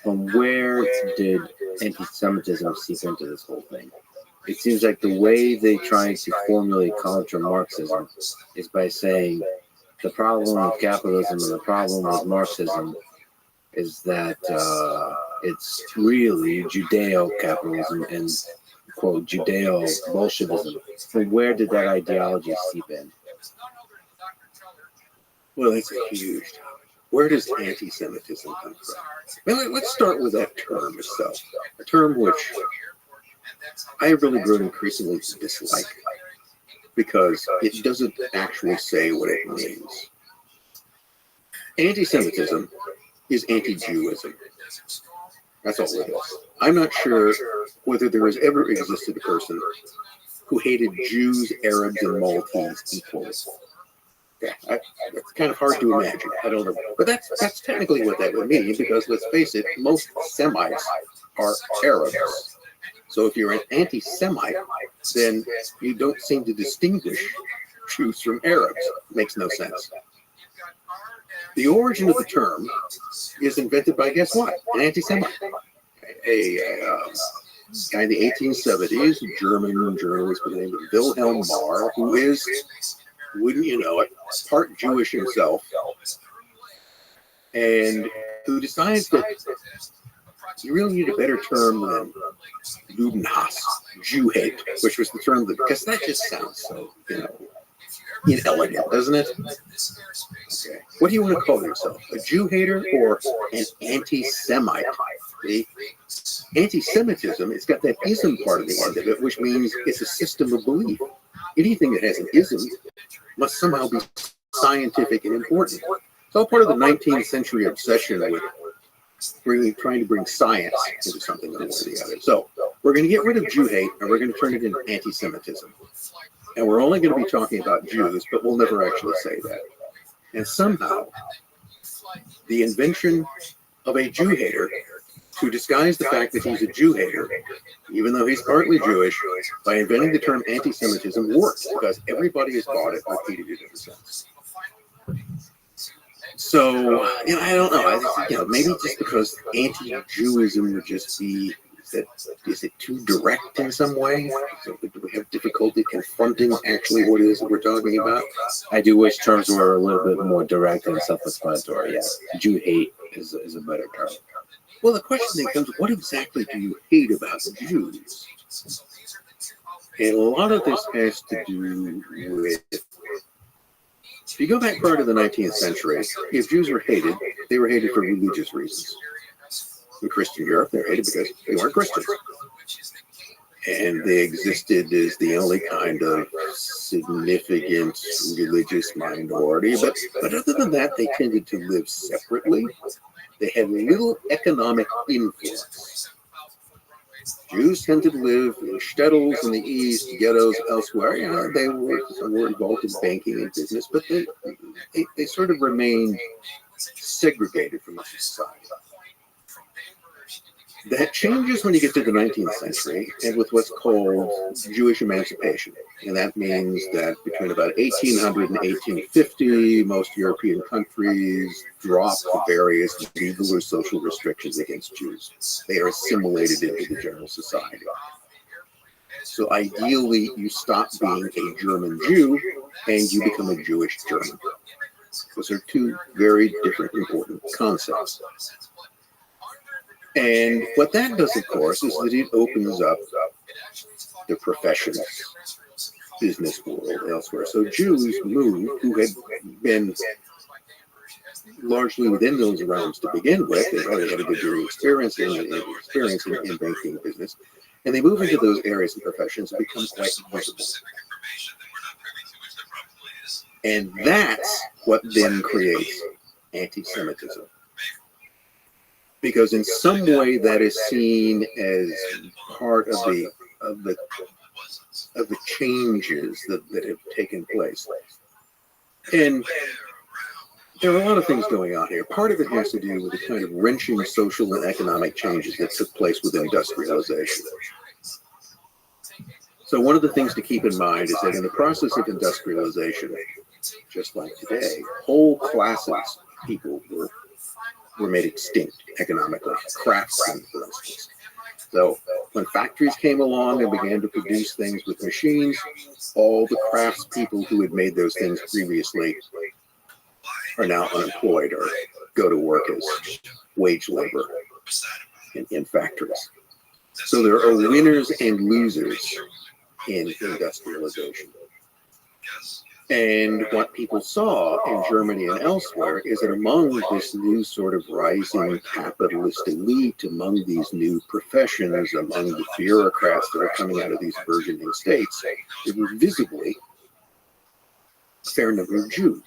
from where did anti-Semitism seep into this whole thing? It seems like the way they try to formulate counter Marxism is by saying the problem with capitalism and the problem with Marxism is that it's really Judeo-capitalism and, quote, Judeo-Bolshevism. So where did that ideology seep in? Well, it's a huge topic. Where does anti-Semitism come from? Well, let's start with that term itself, a term which I have really grown increasingly to dislike because it doesn't actually say what it means. Anti-Semitism is anti-Jewism. That's all it is. I'm not sure whether there has ever existed a person who hated Jews, Arabs, and Maltese equally. Yeah, it's kind of hard to imagine. I don't know. But that's technically what that would mean, because let's face it, most Semites are Arabs. So if you're an anti-Semite, then you don't seem to distinguish Jews from Arabs. Makes no sense. The origin of the term is invented by, guess what? An anti-Semite. A guy in the 1870s, a German journalist by the name of Wilhelm Marr, who is, wouldn't you know it, part Jewish himself, and who decides that you really need a better term than Judenhass, Jew hate, which was the term that, because that just sounds so, inelegant, doesn't it? Okay. What do you want to call yourself? A Jew hater or an anti-Semite? See? Anti-Semitism, it's got that ism part of the end of it, which means it's a system of belief. Anything that has an ism must somehow be scientific and important. It's all part of the 19th century obsession with trying to bring science into something one way or the other. So we're going to get rid of Jew hate and we're going to turn it into anti-Semitism. And we're only going to be talking about Jews, but we'll never actually say that. And somehow, the invention of a Jew hater to disguise the fact that he's a Jew hater, even though he's partly Jewish, by inventing the term anti-Semitism works because everybody has bought it and repeated it ever since. So, I don't know. I think, maybe just because anti-Jewism would just be, is it too direct in some way? So do we have difficulty confronting actually what it is that we're talking about? I do wish terms were a little bit more direct and self-explanatory. Yes, Jew hate is a better term. Well, the question then comes, what exactly do you hate about the Jews? And a lot of this has to do with, if you go back prior to the 19th century, if Jews were hated, they were hated for religious reasons. In Christian Europe, they're hated because they weren't Christians. And they existed as the only kind of significant religious minority. But other than that, they tended to live separately. They had little economic influence. Jews tended to live in shtetls in the east, ghettos elsewhere. They were involved in banking and business, but they sort of remained segregated from the society. That changes when you get to the 19th century and with what's called Jewish emancipation. And that means that between about 1800 and 1850, most European countries dropped the various legal or social restrictions against Jews. They are assimilated into the general society. So ideally, you stop being a German Jew and you become a Jewish German. Those are two very different important concepts. And what that does, of course, is that it opens up the professions, business world elsewhere. So Jews moved, who had been largely within those realms to begin with. They already had a good deal of experience in banking business. And they move into those areas and professions and become quite visible. And that what then creates anti-Semitism. Because in some way that is seen as part of the changes that have taken place. And there are a lot of things going on here. Part of it has to do with the kind of wrenching social and economic changes that took place with industrialization. So one of the things to keep in mind is that in the process of industrialization, just like today, whole classes of people were made extinct economically. Craftsmen, for instance. So when factories came along and began to produce things with machines, all the craftspeople who had made those things previously are now unemployed or go to work as wage labor in factories. So there are winners and losers in industrialization. And what people saw in Germany and elsewhere is that among this new sort of rising capitalist elite, among these new professions, among the bureaucrats that are coming out of these burgeoning states, there were visibly a fair number of Jews.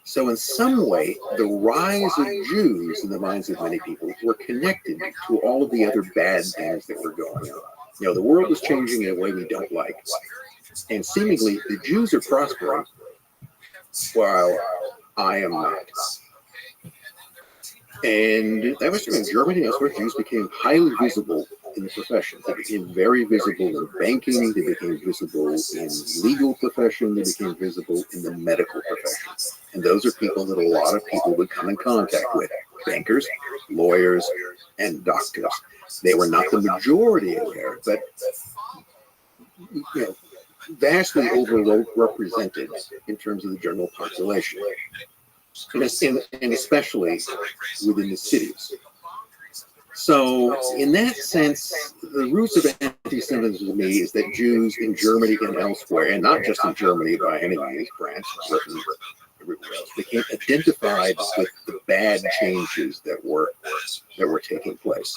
So in some way, the rise of Jews in the minds of many people were connected to all of the other bad things that were going on. You know, the world is changing in a way we don't like. And seemingly, the Jews are prospering while I am not. And that was true in Germany and elsewhere. Jews became highly visible in the professions. They became very visible in banking. They became visible in legal profession. They became visible in the medical profession. And those are people that a lot of people would come in contact with. Bankers, lawyers, and doctors. They were not the majority in there, but you know, vastly overrepresented in terms of the general population, and especially within the cities. So in that sense, the roots of anti-Semitism to me is that Jews in Germany and elsewhere, and not just in Germany by any means, France, Britain, everywhere else, became identified with the bad changes that were taking place.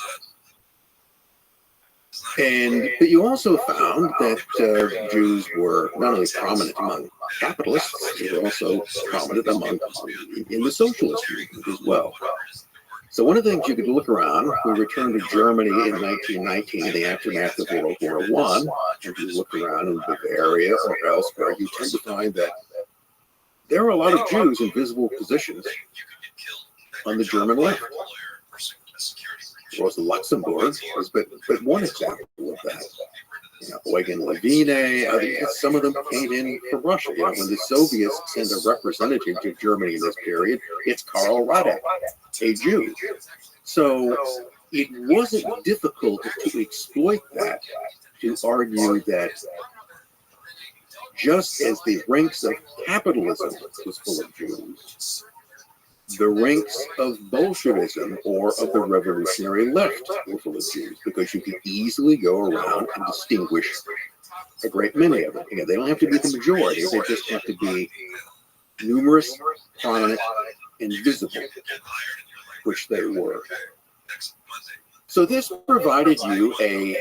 But you also found that Jews were not only prominent among capitalists, they were also prominent in the socialist movement as well. So one of the things you could look around, we returned to Germany in 1919 in the aftermath of World War I, and you look around in Bavaria or elsewhere, you tend to find that there are a lot of Jews in visible positions on the German left. Was Luxembourg was but one example of that. You know, Eugen Levine, some of them came in from Russia. You know, when the Soviets send a representative to Germany in this period, it's Karl Radek, a Jew. So it wasn't difficult to exploit that, to argue that just as the ranks of capitalism was full of Jews, the ranks of Bolshevism or of the revolutionary left were full of Jews, because you could easily go around and distinguish a great many of them. Again, they don't have to be the majority, they just have to be numerous, prominent, and visible, which they were. So this provided you in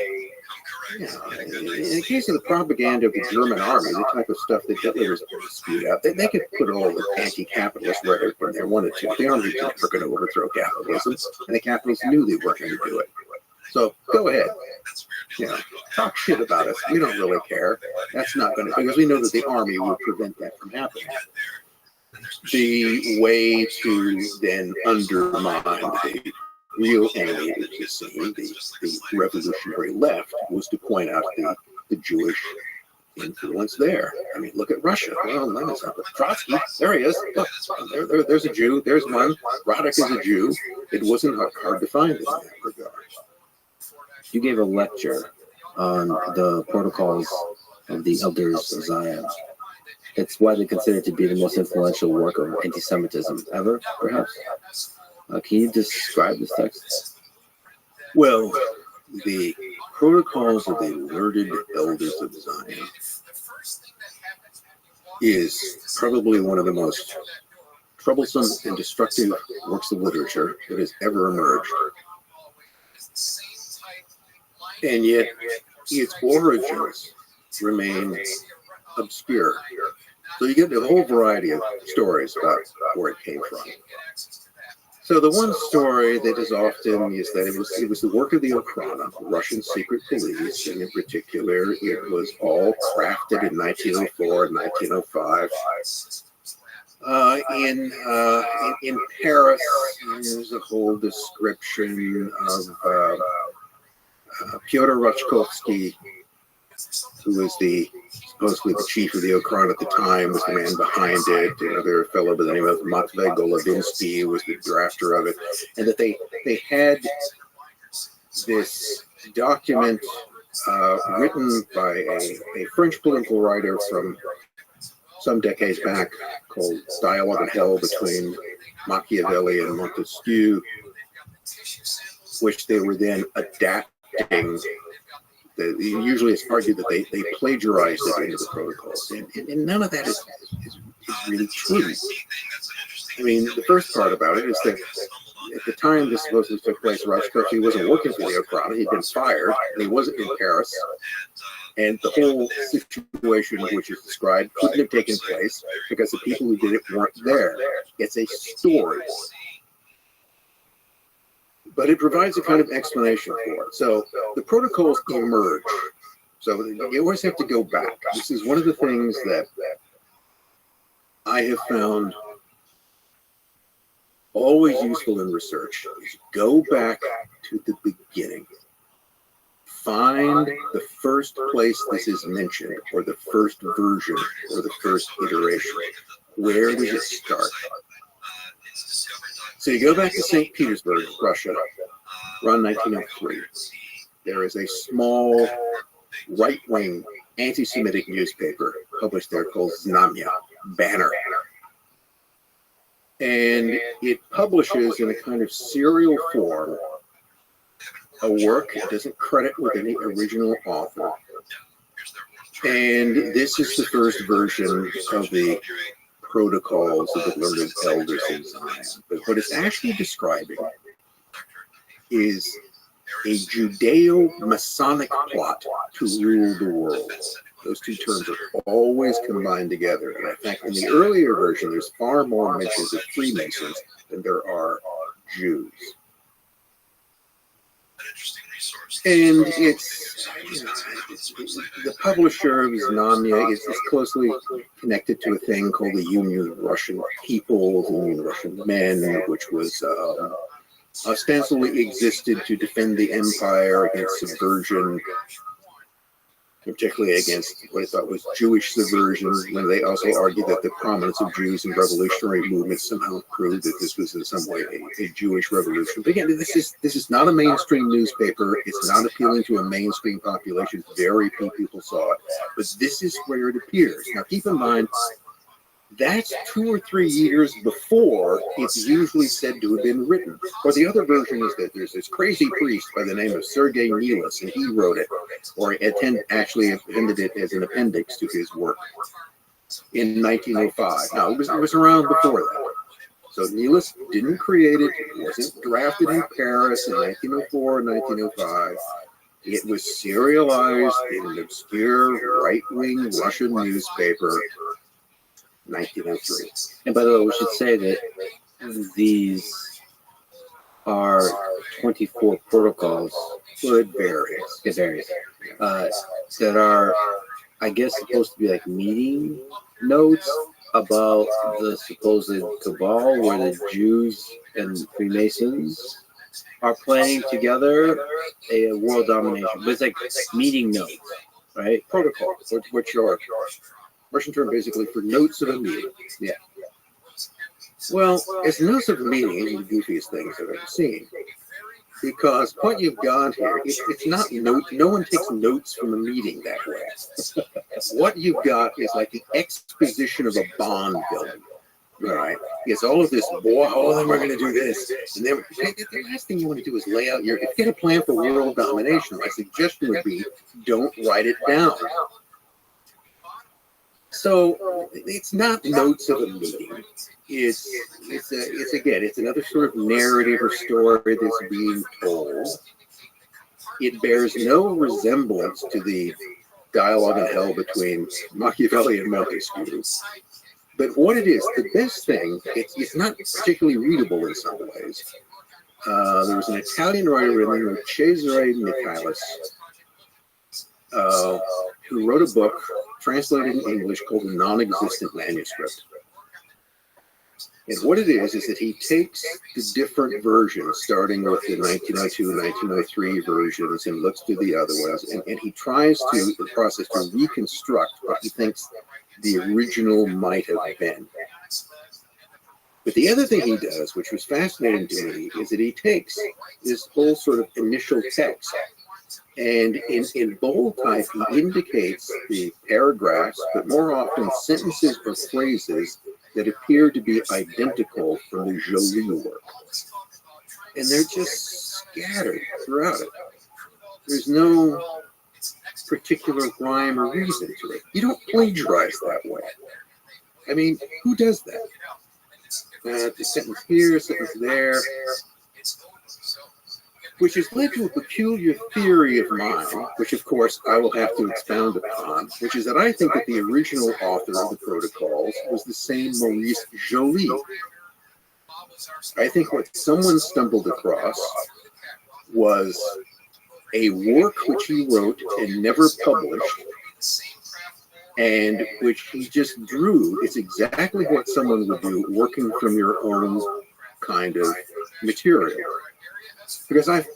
the case of the propaganda of the German army, the type of stuff that Hitler was spewed out, they could put all the anti-capitalist rhetoric when they wanted to. The army was never going to overthrow capitalism, and the capitalists knew they weren't going to do it. So go ahead, talk shit about us. We don't really care. That's not going to, because we know that the army will prevent that from happening. The way to then undermine the real enemy of the scene, the revolutionary left, was to point out the Jewish influence there. I mean, look at Russia. Well, that is not Trotsky. There he is. Look, there's a Jew. There's one. Radek is a Jew. It wasn't hard to find in that regard. You gave a lecture on the protocols of the Elders of Zion. It's widely considered to be the most influential work of anti-Semitism ever, perhaps. Can you describe this text? Well, the protocols of the learned Elders of Zion is probably one of the most troublesome and destructive works of literature that has ever emerged. And yet, its origins remain obscure. So you get a whole variety of stories about where it came from. So the one story that is often is that it was the work of the Okhrana, Russian secret police, and in particular, it was all crafted in 1904 and 1905. In Paris, there's a whole description of Pyotr Rothschild, who was supposedly the chief of the Okhrana at the time, was the man behind it. Another fellow by the name of Matvey Golovinsky was the drafter of it, and that they had this document written by a French political writer from some decades back called Dialogue in Hell between Machiavelli and Montesquieu, which they were then adapting. Usually it's argued that they plagiarized it into the protocols, and none of that is really true. I mean, the first part about it is that at the time this supposedly took place, Rothschild wasn't working for the Okhrana. He'd been fired, and he wasn't in Paris, and the whole situation which is described couldn't have taken place because the people who did it weren't there. It's a story. But it provides a kind of explanation for it. So the protocols emerge. So you always have to go back. This is one of the things that I have found always useful in research is go back to the beginning. Find the first place this is mentioned, or the first version, or the first iteration. Where does it start? So you go back to St. Petersburg, Russia, around 1903. There is a small right-wing anti-Semitic newspaper published there called Znamya, Banner. And it publishes in a kind of serial form a work. It doesn't credit with any original author. And this is the first version of the protocols of the learned elders in Zion. But what it's actually describing is a Judeo-Masonic plot to rule the world. Those two terms are always combined together. And in fact, in the earlier version, there's far more mentions of Freemasons than there are Jews. And it's the publisher of Znamya is closely connected to a thing called the Union of Russian People, the Union of Russian Men, which was ostensibly existed to defend the empire against subversion, particularly against what I thought was Jewish subversion, when they also argued that the prominence of Jews in revolutionary movements somehow proved that this was in some way a Jewish revolution. But again, this is not a mainstream newspaper. It's not appealing to a mainstream population. Very few people saw it. But this is where it appears. Now, keep in mind, that's 2 or 3 years before it's usually said to have been written. Or the other version is that there's this crazy priest by the name of Sergei Nilis, and he wrote it, or actually appended it as an appendix to his work in 1905. Now, it was around before that. So Nilis didn't create it. It wasn't drafted in Paris in 1904 and 1905. It was serialized in an obscure right-wing Russian newspaper, 1903. And by the way, we should say that these are 24 protocols. Well, it varies. It varies. That are, I guess, supposed to be like meeting notes about the supposed cabal where the Jews and Freemasons are planning together a world domination. But it's like meeting notes, right? Protocols, which are Russian term basically for notes of a meeting. Yeah. Well, it's notes of a meeting is the goofiest things I've ever seen. Because what you've got here, it's not note. No one takes notes from a meeting that way. What you've got is like the exposition of a Bond villain. All right. It's all of this, boy, then we're going to do this. And then the last thing you want to do is lay out if you get a plan for world domination, my suggestion would be don't write it down. So it's not notes of a meeting. It's another sort of narrative or story that's being told. It bears no resemblance to the dialogue in hell between Machiavelli and Montesquieu. But what it is, the best thing, it's not particularly readable in some ways. There was an Italian writer in there, Cesare Michaelis, who wrote a book translated in English called The Non-Existent Manuscript. And what it is that he takes the different versions, starting with the 1902 and 1903 versions, and looks through the other ones, and he tries to, in the process, to reconstruct what he thinks the original might have been. But the other thing he does, which was fascinating to me, is that he takes this whole sort of initial text, and in bold type, he indicates the paragraphs, but more often sentences or phrases that appear to be identical from the Joly work. And they're just scattered throughout it. There's no particular rhyme or reason to it. You don't plagiarize that way. I mean, who does that? The sentence here, a sentence there, which has led to a peculiar theory of mine, which of course I will have to expound upon, which is that I think that the original author of the protocols was the same Maurice Joly. I think what someone stumbled across was a work which he wrote and never published, and which he just drew. It's exactly what someone would do working from your own kind of material. Because I've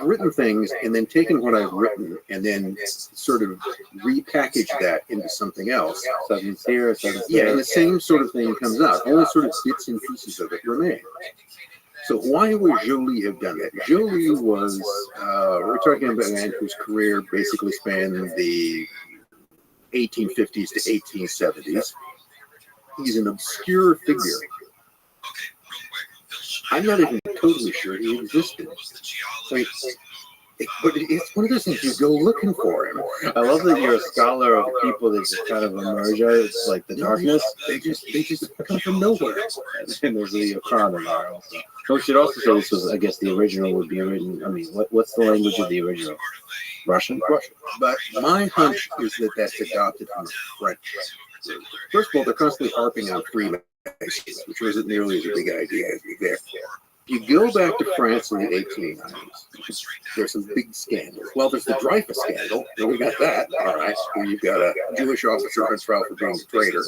written things and then taken what I've written and then sort of repackaged that into something else. Sentence here, sentence Yeah, there. and the same sort of thing comes out. Only sort of bits and pieces of it remain. So why would Joly have done that? Joly was, we're talking about a man whose career basically spanned the 1850s to 1870s. He's an obscure figure. I'm not even totally sure he existed. But it's one of those things, you go looking for him. I love that you're a scholar of people that just kind of emerge out of like the darkness. They just come from nowhere. And there's the Quran in there also. So we should also say this was, I guess, the original would be written. I mean, what's the language of the original? Russian? Russian. But my hunch is that that's adopted from French. First of all, they're constantly harping on Freemasons, which wasn't nearly as a big idea as we there. You go back to France in the 1890s, there's some big scandals. Well, there's the Dreyfus scandal, and we got that, all right, where you've got a Jewish officer on trial for being a traitor,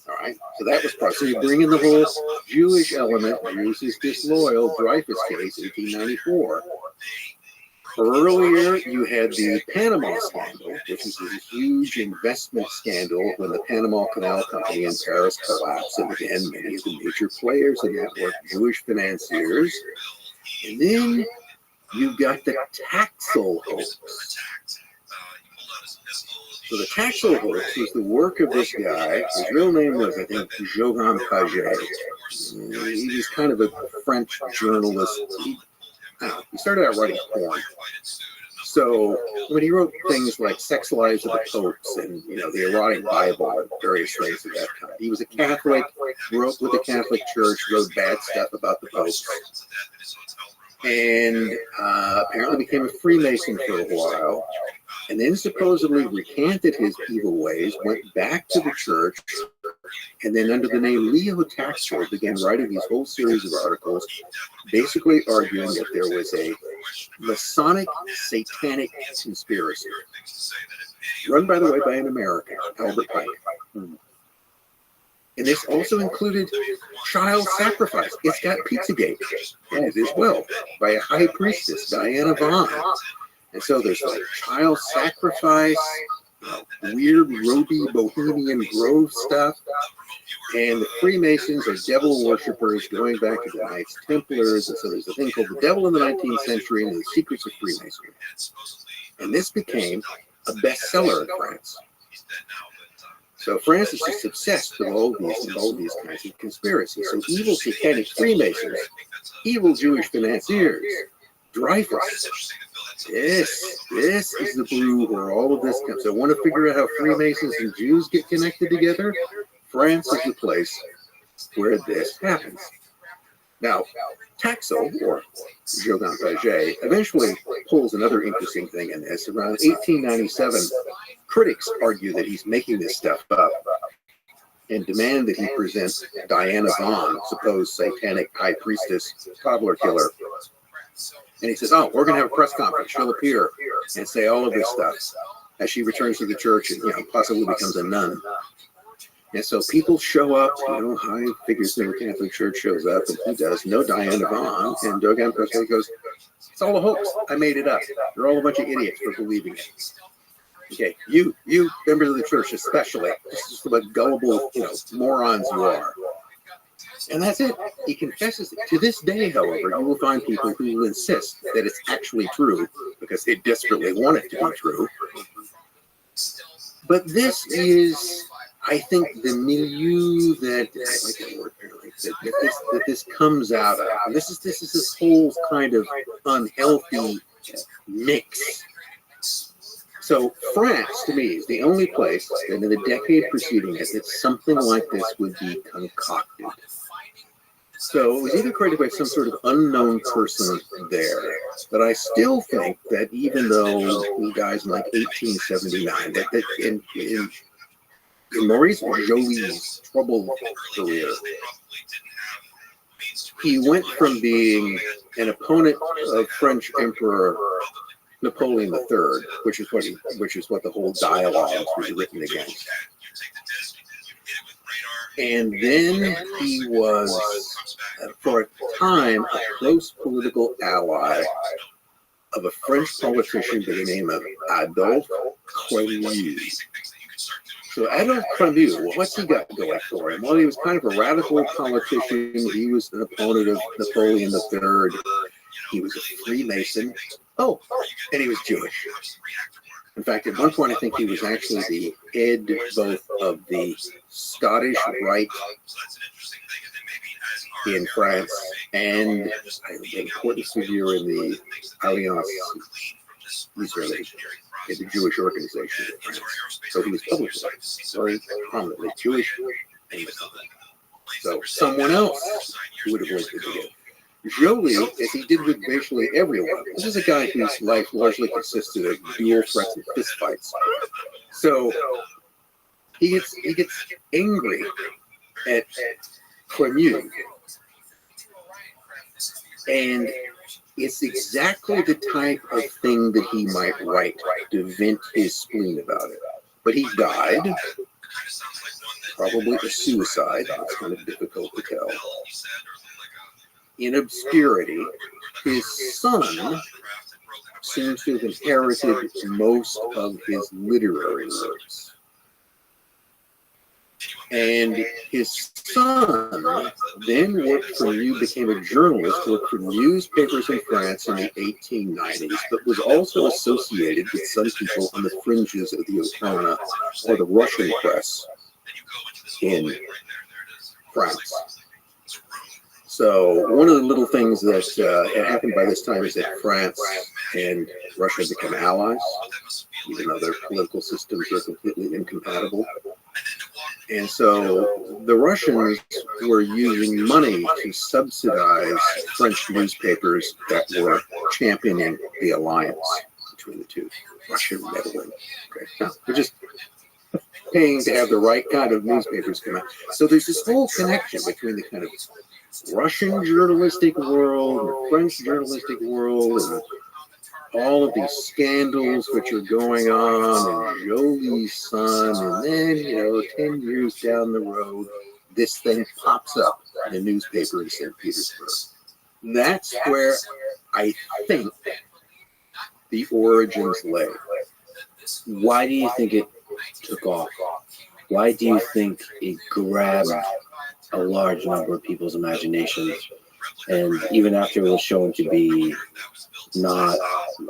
all right? So that was part. So you bring in the whole Jewish element, Jews is disloyal, Dreyfus case, 1894. Earlier, you had the Panama scandal, which was a huge investment scandal when the Panama Canal Company in Paris collapsed. And again, many of the major players in that were Jewish financiers. And then you've got the Taxil hoax. So the Taxil hoax was the work of this guy. His real name was, I think, Johann Paget. He was kind of a French journalist. He started out writing porn. So when he wrote things like Sex Lives of the Popes and, the erotic Bible and various things of that kind. He was a Catholic, grew up with the Catholic Church, wrote bad stuff about the popes. And apparently became a Freemason for a while. And then supposedly recanted his evil ways, went back to the church, and then under the name Leo Taxil began writing these whole series of articles, basically arguing that there was a Masonic satanic conspiracy, run, by the way, by an American, Albert Pike. And this also included child sacrifice. It's got Pizzagate in it as well, by a high priestess, Diana Vaughn. And so there's like child sacrifice, weird Roby Bohemian Grove stuff. And the Freemasons are devil worshippers going back to the Knights Templars. And so there's a thing called the devil in the 19th century and the secrets of Freemasonry. And this became a bestseller in France. So France is just obsessed with all these kinds of conspiracies. So evil satanic Freemasons, evil Jewish financiers, Dreyfus. This is the brew where all of this comes. So want to figure out how Freemasons and Jews get connected together? France is the place where this happens. Now, Taxil, or Johann Paget, eventually pulls another interesting thing in this. Around 1897, Critics argue that he's making this stuff up and demand that he present Diana Vaughn, supposed satanic high priestess, toddler killer. And he says, oh, we're going to have a press conference. She'll appear and say all of this stuff as she returns to the church and, possibly becomes a nun. And so people show up, high figures in the Catholic Church shows up, and he does, no Diana Vaughn. And Dogan Presley goes, it's all a hoax. I made it up. You're all a bunch of idiots for believing it. Okay, you members of the church especially, this is what gullible, morons you are. And that's it. He confesses it. To this day, however, you will find people who will insist that it's actually true because they desperately want it to be true. But this is, I think, the milieu that I like that word apparently, that this comes out of. And this is this whole kind of unhealthy mix. So France, to me, is the only place that in the decade preceding it that something like this would be concocted. So it was either created by some sort of unknown person there, but I still think that even though he dies in like 1879, that in Maurice Joly's troubled career, he went from being an opponent of French Emperor Napoleon III, which is what the whole dialogue was written against. And then he was, for a time, a close political ally of a French politician by the name of Adolphe Camus. So Adolphe Camus, what's he got going for him? Well, he was kind of a radical politician. He was an opponent of Napoleon III. He was a Freemason. Oh, and he was Jewish. In fact, at one point, I think he was actually the head both of the Scottish Rite in France and an important figure in the Alliance Israeli, the Jewish organization in France. So he was publicly very prominently Jewish. So someone else would have lived together. Joly, as he did with basically everyone, this is a guy whose life largely consisted of dual threats and fistfights. So he gets angry at Camus, and it's exactly the type of thing that he might write to vent his spleen about it. But he died, probably a suicide. It's kind of difficult to tell. In obscurity, his son seems to have inherited most of his literary works. And his son then worked for became a journalist, worked for newspapers in France in the 1890s, but was also associated with some people on the fringes of the Otana or the Russian press in France. So one of the little things that had happened by this time is that France and Russia become allies, even though their political systems are completely incompatible. And so the Russians were using money to subsidize French newspapers that were championing the alliance between the two. Russian meddling. Okay. No, they're just paying to have the right kind of newspapers come out. So there's this whole connection between the kind of Russian journalistic world, the French journalistic world, and all of these scandals which are going on, and Joly's son, and then, 10 years down the road, this thing pops up in a newspaper in St. Petersburg. That's where I think the origins lay. Why do you think it took off? Why do you think it grabbed a large number of people's imaginations? And even after it was shown to be not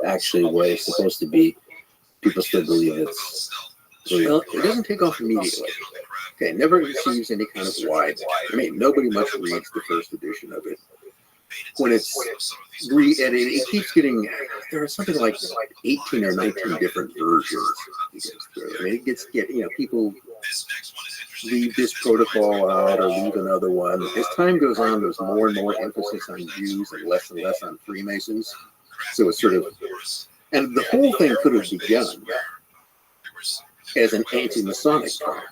actually what it's supposed to be, people still believe it's real. Well, it doesn't take off immediately. Okay, never receives any kind of wide. Nobody much reads the first edition of it. When it's re-edited, it keeps getting, there are something like 18 or 19 different versions. It gets people leave this protocol out or leave another one. As time goes on, there's more and more emphasis on Jews and less on Freemasons. So it's sort of, and the whole thing could have begun as an anti-Masonic tribe.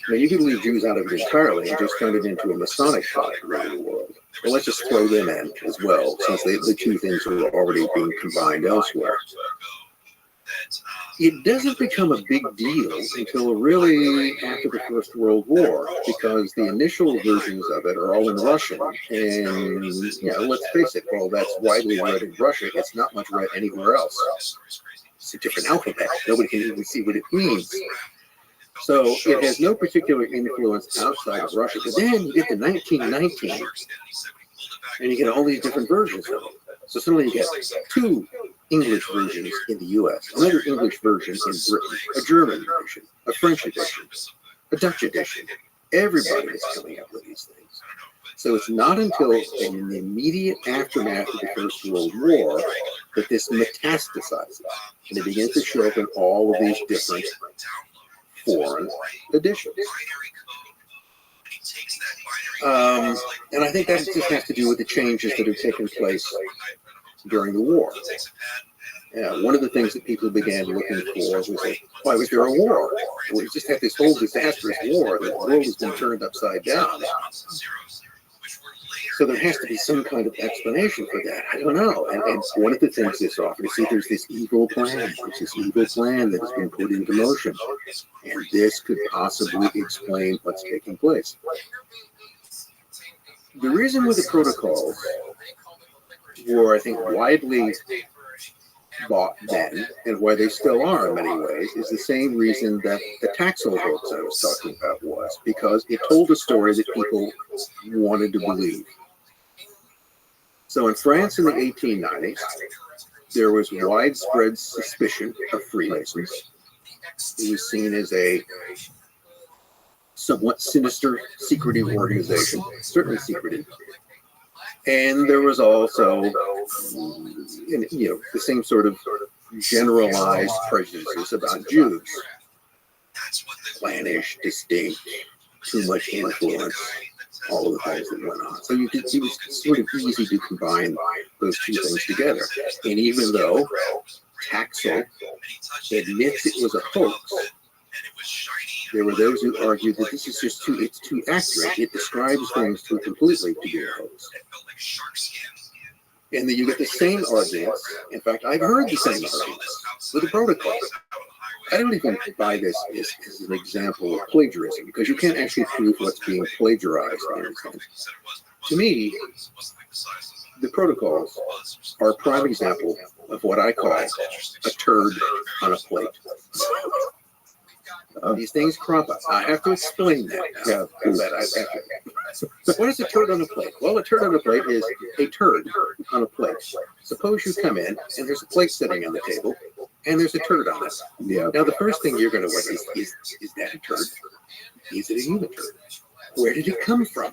Now, you could leave Jews out of it entirely and just turn it into a Masonic tribe around the world. But let's just throw them in as well, since the two things are already being combined elsewhere. It doesn't become a big deal until really after the First World War, because the initial versions of it are all in Russian. And, let's face it, while that's widely read in Russia, it's not much read anywhere else. It's a different alphabet. Nobody can even see what it means. So it has no particular influence outside of Russia. But then you get to 1919, and you get all these different versions of it. So suddenly you get two English versions in the U.S., another English version in Britain, a German version, a French edition, a Dutch edition. Everybody is coming up with these things. So it's not until in the immediate aftermath of the First World War that this metastasizes, and it begins to show up in all of these different foreign editions. And I think that just has to do with the changes that have taken place during the war. One of the things that people began looking for was, why was there a war? We just had this whole disastrous war. The world has been turned upside down. So there has to be some kind of explanation for that. I don't know. And one of the things this offers, see, there's this evil plan. There's this evil plan that has been put into motion. And this could possibly explain what's taking place. The reason with the protocols were, I think, widely bought then, and why they still are in many ways, is the same reason that the Taxol hoax I was talking about was, because it told a story that people wanted to believe. So in France in the 1890s, there was widespread suspicion of Freemasons. It was seen as a somewhat sinister, secretive organization, certainly secretive. And there was also, the same sort of generalized prejudices about Jews. Clannish, distinct, too much influence, all of the things that went on. So it was sort of easy to combine those two things together. And even though Taxol admits it was a hoax, there were those who argued that this is just it's too accurate. It describes things too completely to be a hoax. And then you get the same arguments. In fact, I've heard the same arguments with the protocol. I don't even buy this as an example of plagiarism, because you can't actually prove what's being plagiarized in any sense. To me, the protocols are a prime example of what I call a turd on a plate. These things crop up. I have to explain that. What is a turd on a plate? Well, a turd on a plate is a turd on a plate. Suppose you come in and there's a plate sitting on the table and there's a turd on it. Yeah. Now, the first thing you're going to wonder is that a turd? Is it a human turd? Where did it come from?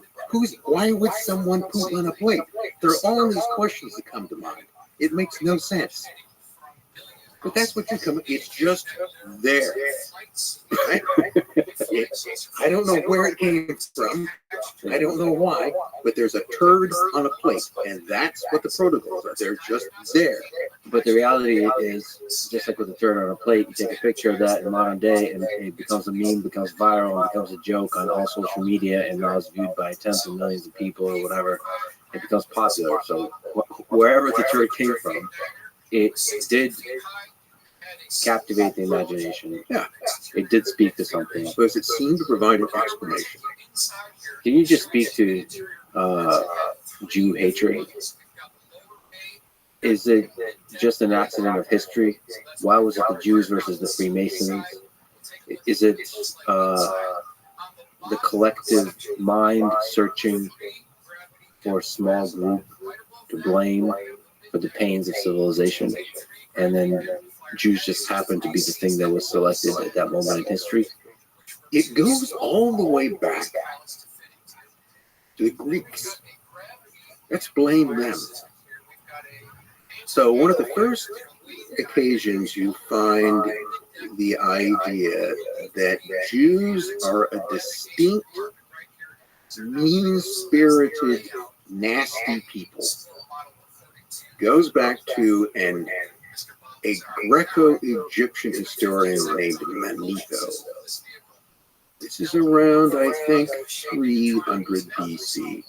Why would someone poop on a plate? There are all these questions that come to mind. It makes no sense. But that's what you come. It's just there. Right? I don't know where it came from. I don't know why, but there's a turd on a plate, and that's what the protocols are. They're just there. But the reality is, just like with the turd on a plate, you take a picture of that in modern day, and it becomes a meme, becomes viral, and becomes a joke on all social media, and now it's viewed by tens of millions of people or whatever. It becomes popular. So wherever the turd came from, it did captivate the imagination. Yeah. It did speak to something. Because it seemed to provide an explanation. Can you just speak to Jew hatred? Is it just an accident of history? Why was it the Jews versus the Freemasons? Is it the collective mind searching for a small group to blame for the pains of civilization? And then Jews just happened to be the thing that was selected at that moment in history? It goes all the way back to the Greeks. Let's blame them. So one of the first occasions you find the idea that Jews are a distinct, mean-spirited, nasty people goes back to, and a Greco-Egyptian historian named Manetho. This is around, I think, 300 BC.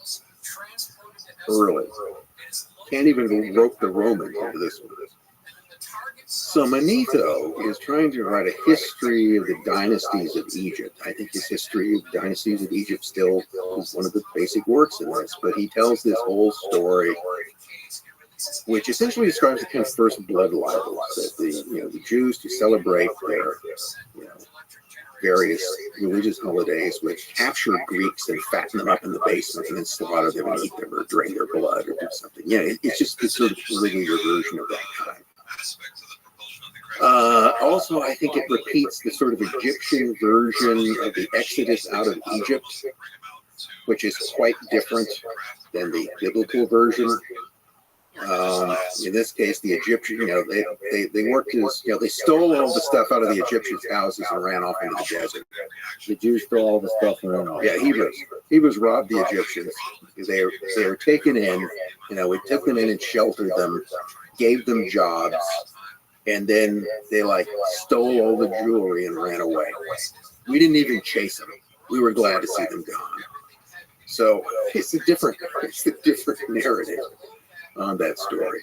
Early. Can't even rope the Romans into this one. So Manetho is trying to write a history of the dynasties of Egypt. I think his history of dynasties of Egypt still is one of the basic works in this, but he tells this whole story, which essentially describes the kind of first blood libels that the Jews to celebrate their various religious holidays would capture Greeks and fatten them up in the basement and then slaughter them and eat them or drain their blood or do something. It's just this sort of earlier version of that kind. Also, I think it repeats the sort of Egyptian version of the Exodus out of Egypt, which is quite different than the biblical version. In this case, the Egyptian, they worked as, they stole all the stuff out of the Egyptians' houses and ran off into the desert. The Jews stole all the stuff and ran off. Yeah, Hebrews robbed the Egyptians. They were taken in, we took them in and sheltered them, gave them jobs, and then they stole all the jewelry and ran away. We didn't even chase them. We were glad to see them gone. So it's a different narrative on that story.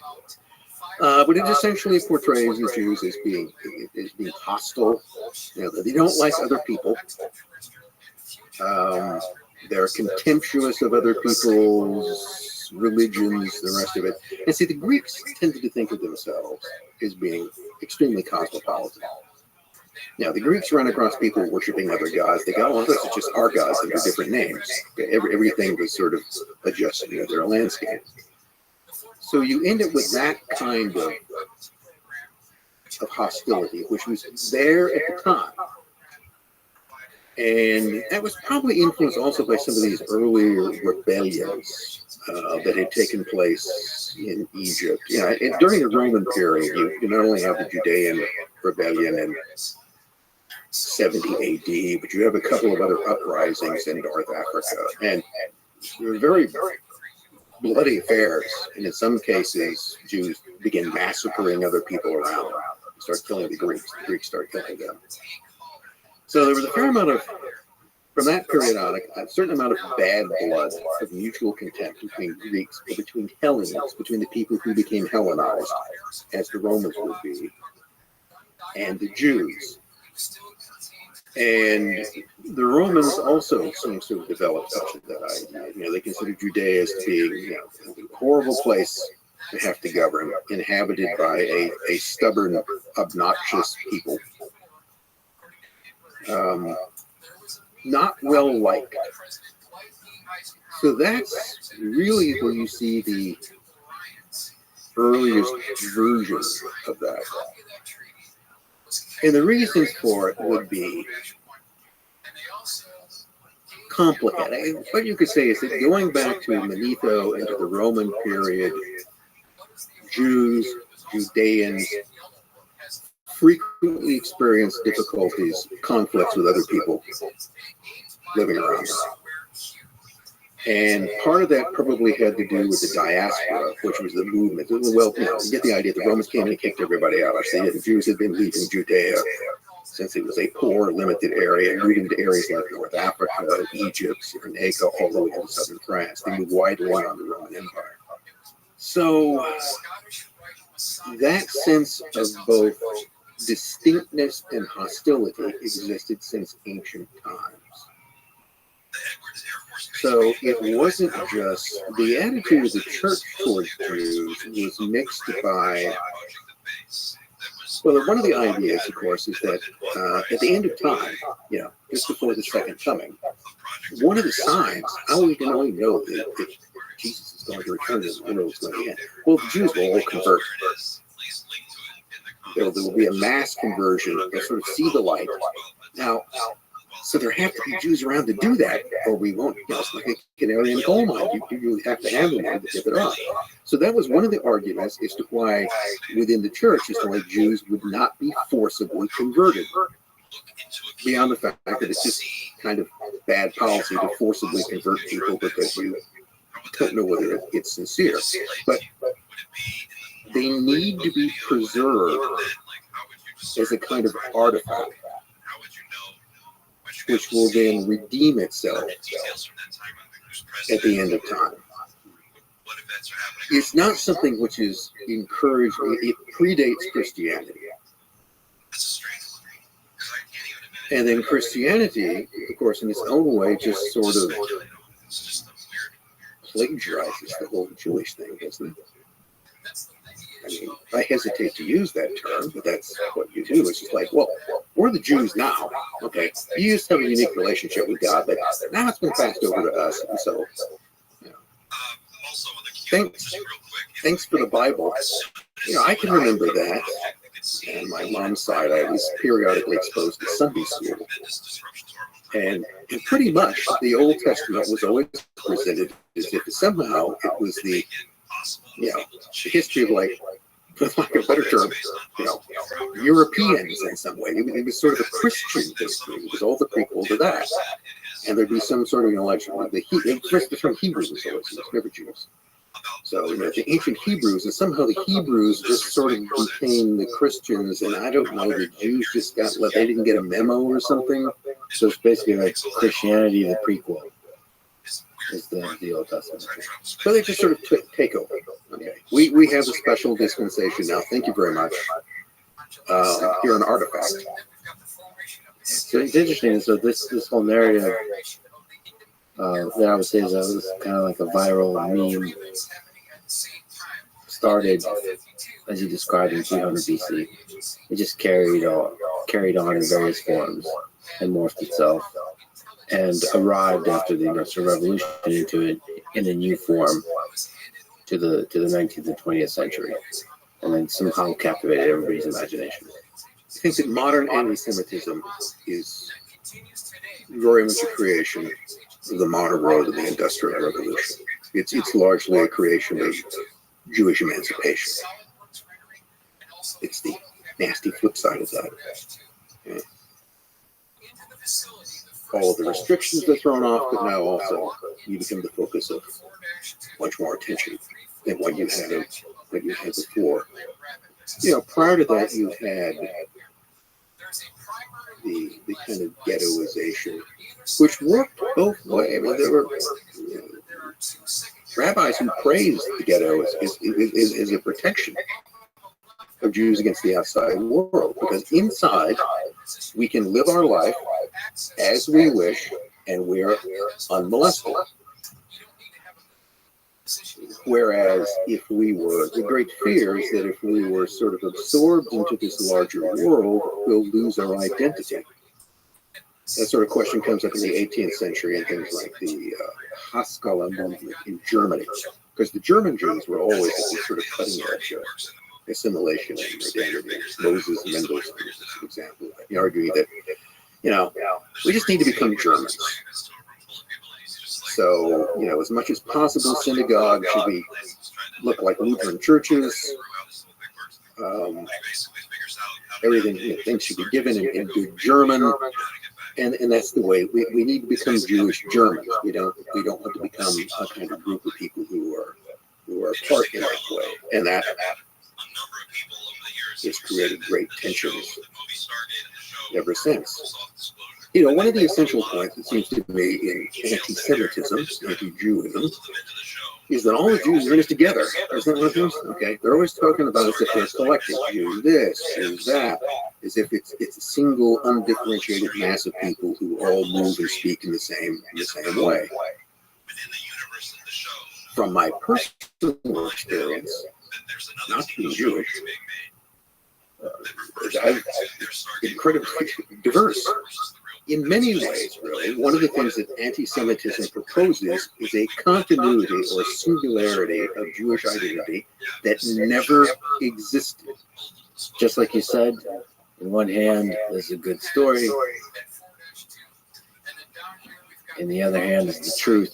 But it essentially portrays the Jews as being hostile. They don't like other people. They're contemptuous of other people's religions, the rest of it. And see, the Greeks tended to think of themselves as being extremely cosmopolitan. Now, the Greeks run across people worshiping other gods. They go, this is just our gods under different names. Everything was sort of adjusted to their landscape. So you end up with that kind of hostility, which was there at the time. And that was probably influenced also by some of these earlier rebellions that had taken place in Egypt. During the Roman period, you not only have the Judean rebellion in 70 AD, but you have a couple of other uprisings in North Africa. And they were very, very bloody affairs. And in some cases, Jews begin massacring other people around them. They start killing the Greeks. The Greeks start killing them. So there was a fair amount of, from that period on, a certain amount of bad blood, of mutual contempt between Greeks, or between Hellenists, between the people who became Hellenized, as the Romans would be, and the Jews. And the Romans also seem to have developed such that idea. They considered Judea as being a horrible place to have to govern, inhabited by a stubborn, obnoxious people. Not well liked. So that's really where you see the earliest version of that. And the reasons for it would be complicated. What you could say is that going back to Manetho into the Roman period, Jews, Judeans, frequently experienced difficulties, conflicts with other people living around them. And part of that probably had to do with the diaspora, which was the movement. Well, you get the idea. The Romans came in and kicked everybody out. The Jews had been leaving Judea since it was a poor, limited area, moving to areas like North Africa, Egypt, Cyrenaica, all the way to southern France. They moved widely around the Roman Empire. So that sense of both distinctness and hostility existed since ancient times. So it wasn't just the attitude of the church towards Jews was mixed by, well, one of the ideas, of course, is that at the end of time, just before the second coming, one of the signs, how we can only know that Jesus is going to return and the world is going to end. Well, the Jews will all convert. There will be a mass conversion. They'll sort of see the light. Now, so there have to be Jews around to do that, or we won't. It's like a canary in the coal mine. You have to have them to get it on. So that was one of the arguments as to why within the church, as to why Jews would not be forcibly converted. Beyond the fact that it's just kind of bad policy to forcibly convert people because you don't know whether it's sincere. But they need to be preserved as a kind of artifact, which will then redeem itself at the end of time. It's not something which is encouraged, it predates Christianity. And then Christianity, of course, in its own way, just sort of plagiarizes the whole Jewish thing, doesn't it? I mean, I hesitate to use that term, but that's what you do. It's just like, well, we're the Jews now. Okay, you used to have a unique relationship with God, but now it's been passed over to us. And so, you know, thanks for the Bible. You know, I can remember that. And my mom's side, I was periodically exposed to Sunday school. And pretty much the Old Testament was always presented as if somehow it was the, you know, the history of, like, for lack of a better term, you know, Europeans in some way. It was sort of a Christian history. It was all the prequel to that. And there'd be some sort of, you know, like, the term Hebrews was always used, never Jews. So, you know, the ancient Hebrews, and somehow the Hebrews just sort of became the Christians, and I don't know, the Jews just got, they didn't get a memo or something. So it's basically like Christianity, the prequel, is the Old Testament. So they just sort of take over. Okay, we have a special dispensation now. Thank you very much. You're an artifact. So it's interesting. So this whole narrative that I would say is kind of like a viral meme. Started, as you described, in 300 BC. It just carried on in various forms and morphed itself, and arrived after the Industrial Revolution into it in a new form to the 19th and 20th century, and then somehow captivated everybody's imagination. I think that modern anti-Semitism is very much a creation of the modern world of the Industrial Revolution. It's largely a creation of Jewish emancipation. It's the nasty flip side of that. Yeah. All of the restrictions are thrown off, but now also you become the focus of much more attention than what you had before. You know, prior to that, you had the kind of ghettoization, which worked both ways. I mean, there were rabbis who praised the ghetto as a protection of Jews against the outside world, because inside we can live our life as we wish and we're unmolested. Whereas if we were, the great fear is that if we were sort of absorbed into this larger world, we'll lose our identity. That sort of question comes up in the 18th century and things like the Haskalah movement in Germany, because the German Jews were always at this sort of cutting edge of assimilation and modernity. Moses Mendelssohn is an example. He argued that, you know, we just need to become Germans. So, you know, as much as possible, synagogues should look like Lutheran churches. Everything, you know, things should be given in good German. And that's the way we need to become Jewish Germans. We don't want to become a kind of group of people who are apart in that way. And that has created great tensions ever since. You know, one of the essential points, it seems to me, in anti-Semitism, anti-Jewism, is that all the Jews are in this together. Isn't that what it is? Okay, they're always talking about as if they're collective. Jews this, Jews that, as if it's a single, undifferentiated mass of people who all move and speak in the same way. From my personal experience, not being Jewish, I'm incredibly diverse. In many ways, really, one of the things that anti-Semitism proposes is a continuity or singularity of Jewish identity that never existed. Just like you said, in one hand, there's a good story. In the other hand is the truth.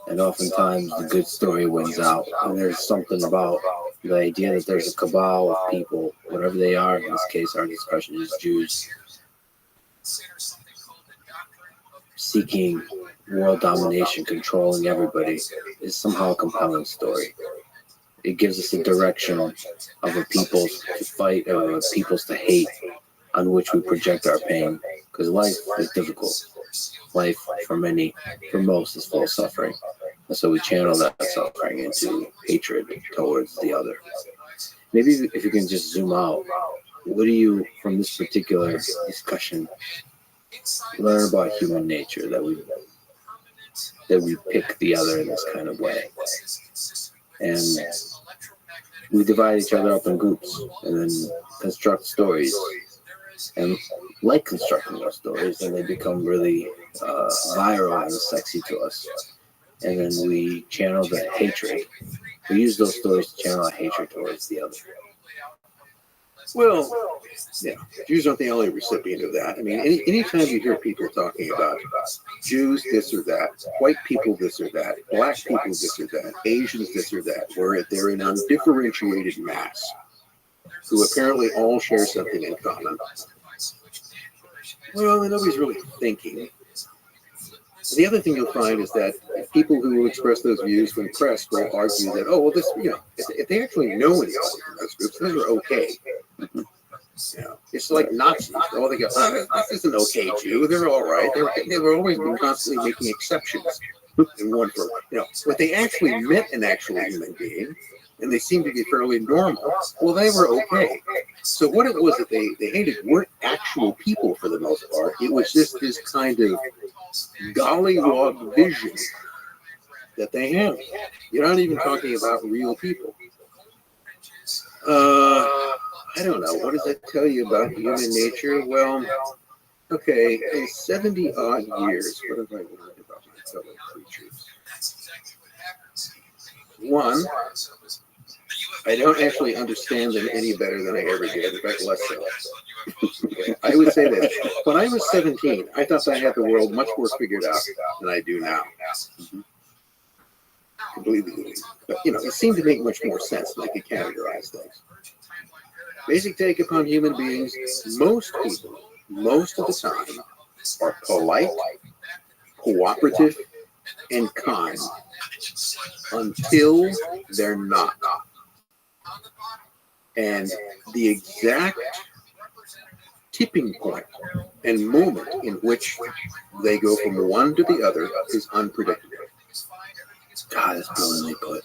And oftentimes the good story wins out. And there's something about the idea that there's a cabal of people, whatever they are, in this case our discussion is Jews, seeking world domination, controlling everybody, is somehow a compelling story. It gives us a direction of a people's to fight or a people's to hate on which we project our pain. Because life is difficult. Life, for most, is full of suffering. And so we channel that suffering into hatred towards the other. Maybe if you can just zoom out, what do you, from this particular discussion, learn about human nature that we pick the other in this kind of way? And we divide each other up in groups and then construct stories. And like constructing those stories, and they become really viral and sexy to us. And then we channel the hatred. We use those stories to channel our hatred towards the other. Well, yeah, Jews aren't the only recipient of that. I mean, anytime you hear people talking about Jews this or that, white people this or that, black people this or that, Asians this or that, where they're an undifferentiated mass who apparently all share something in common. Well, then nobody's really thinking. The other thing you'll find is that people who will express those views when pressed will argue that, oh, well, this, if they actually know anybody from those groups, those are okay. It's like Nazis. Oh, they go, oh, this is an okay Jew. They're all right. They've always been constantly making exceptions. And one for, what they actually met an actual human being, and they seemed to be fairly normal, well, they were okay. So what it was that they hated weren't actual people for the most part. It was just this kind of gollywog vision that they have. You're not even talking about real people. I don't know. What does that tell you about human nature? Well, okay, in 70-odd years, what have I learned about my fellow creatures? One, I don't actually understand them any better than I ever did. In fact, less so. I would say that when I was 17, I thought I had the world much more figured out than I do now. Completely. But, it seemed to make much more sense than I could categorize things. Basic take upon human beings, most people, most of the time, are polite, cooperative, and kind until they're not. And the exact tipping point and moment in which they go from one to the other is unpredictable. God, that's brilliantly put.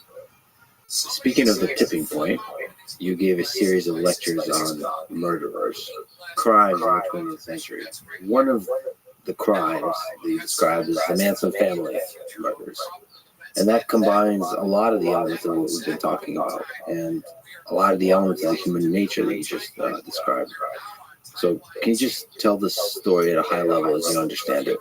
Speaking of the tipping point, you gave a series of lectures on murderers, crimes in the 20th century. One of the crimes that you described is the Manson family murders. And that combines a lot of the elements of what we've been talking about and a lot of the elements of the human nature that you just described. So can you just tell the story at a high level as you understand it?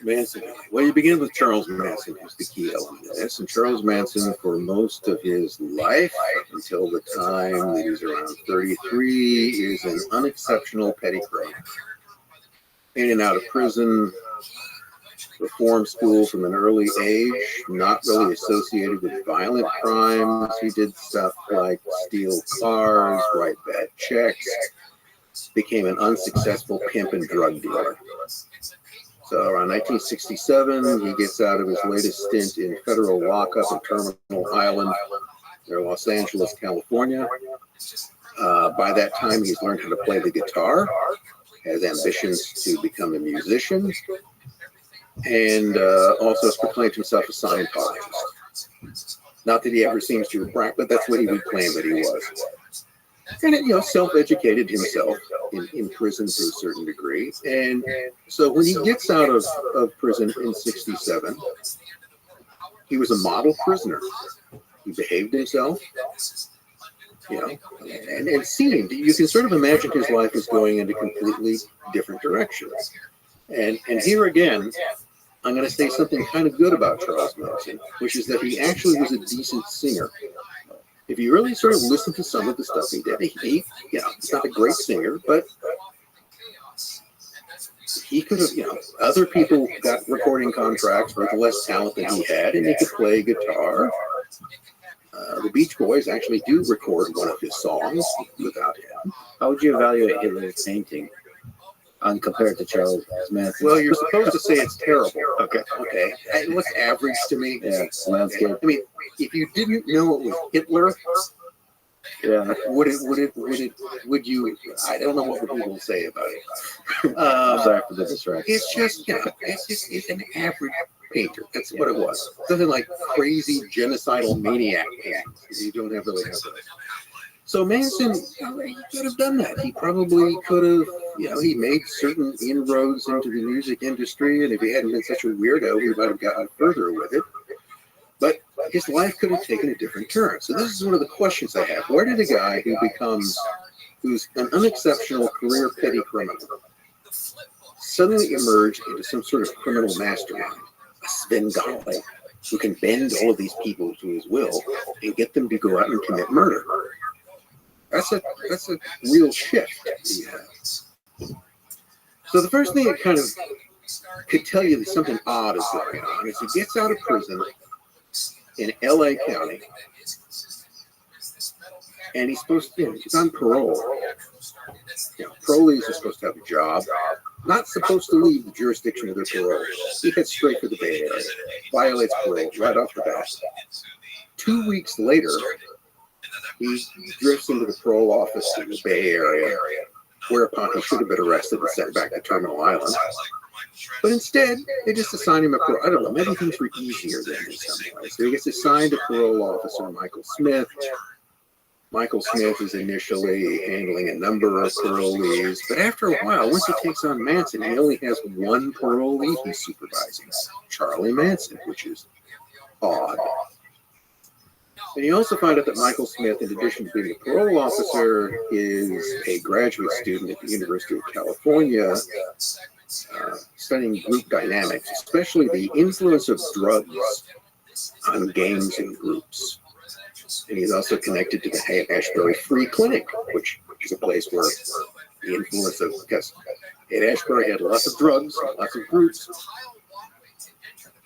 Manson. Well, you begin with Charles Manson, who's the key element of this. And Charles Manson, for most of his life, up until the time that he's around 33, is an unexceptional petty criminal. In and out of prison, reform school from an early age, not really associated with violent crimes. He did stuff like steal cars, write bad checks, became an unsuccessful pimp and drug dealer. So around 1967, he gets out of his latest stint in federal lockup in Terminal Island, near Los Angeles, California. By that time, he's learned how to play the guitar, has ambitions to become a musician, and also has proclaimed himself a Scientologist. Not that he ever seems to have, but that's what he would claim that he was. And, self-educated himself in prison to a certain degree. And so when he gets out of prison in 67, he was a model prisoner. He behaved himself, and it seemed, you can sort of imagine his life was going into completely different directions. And here again, I'm going to say something kind of good about Charles Manson, which is that he actually was a decent singer. If you really sort of listen to some of the stuff he did, he's not a great singer, but he could have, other people got recording contracts with less talent than he had, and he could play guitar. The Beach Boys actually do record one of his songs without him. How would you evaluate Hitler's painting? compared to Charles Manson. Well, you're supposed to say it's terrible. Okay. Okay. It looks average to me. Yeah, it's landscape. I mean, if you didn't know it was Hitler, Yeah. would you? I don't know what would people say about it. I'm sorry for the distraction. It's just, it's an average painter. That's what it was. Nothing like crazy genocidal maniac paintings. You don't have really have that. So Manson, he could have done that. He probably could have, he made certain inroads into the music industry, and if he hadn't been such a weirdo, he might have gotten further with it. But his life could have taken a different turn. So this is one of the questions I have. Where did a guy who's an unexceptional career petty criminal, suddenly emerge into some sort of criminal mastermind, a Svengali, who can bend all of these people to his will and get them to go out and commit murder? That's a real shift. Yeah. So the first thing that kind of could tell you that something odd is going on is he gets out of prison in LA County, and he's supposed to, he's on parole. Parolees are supposed to have a job, not supposed to leave the jurisdiction of their parole. He heads straight for the Bay Area, violates parole right off the bat. 2 weeks later, he drifts into the parole office in the Bay Area, whereupon he should have been arrested and sent back to Terminal Island. But instead, they just assign him a parole. I don't know, maybe things were easier then in some ways. So he gets assigned to parole officer Michael Smith. Michael Smith is initially handling a number of parolees, but after a while, once he takes on Manson, he only has one parolee he's supervising, Charlie Manson, which is odd. And you also find out that Michael Smith, in addition to being a parole officer, is a graduate student at the University of California, studying group dynamics, especially the influence of drugs on games and groups. And he's also connected to the Haight-Ashbury Free Clinic, which is a place where the influence of, because Haight-Ashbury had lots of drugs, lots of groups.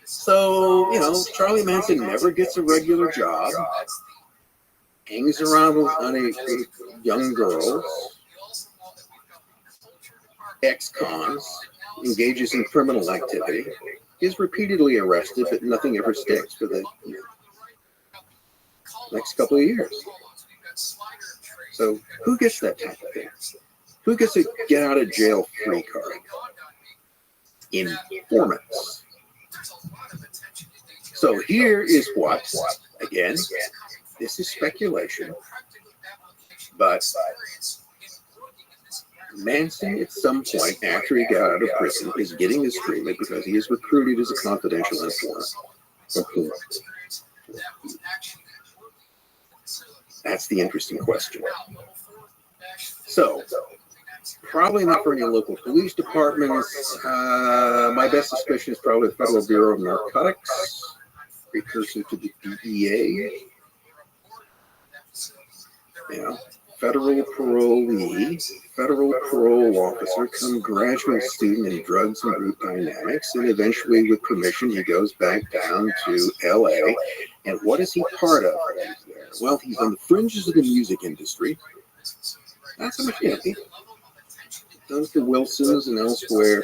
So, Charlie Manson never gets a regular job, hangs around on young girls, ex-cons, engages in criminal activity, is repeatedly arrested, but nothing ever sticks for the next couple of years. So who gets that type of thing? Who gets a get out of jail free card? Informants. So here is what, again, this is speculation, but Manson at some point after he got out of prison is getting this treatment because he is recruited as a confidential informant. That's the interesting question. So, probably not for any local police departments. My best suspicion is probably the Federal Bureau of Narcotics, precursor to the DEA. Federal parolee, federal parole officer, come graduate student in drugs and group dynamics, and eventually, with permission, he goes back down to LA. And what is he part of? Well, he's on the fringes of the music industry. Not so much, he does the Wilsons and elsewhere,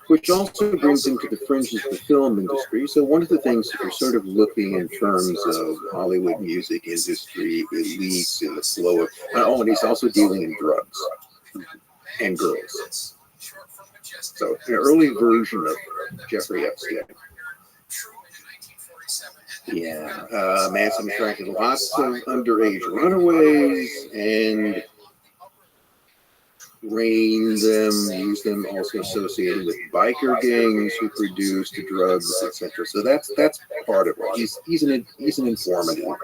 which also brings him to the fringes of the film industry. So one of the things that you're sort of looking in terms of Hollywood music industry elites in the flow of, and he's also dealing in drugs and girls. So an early version of Jeffrey Epstein. Yeah, Manson attracted lots of underage runaways and trained them, used them, also associated with biker gangs who produced drugs, etc. So that's part of it. He's an informant in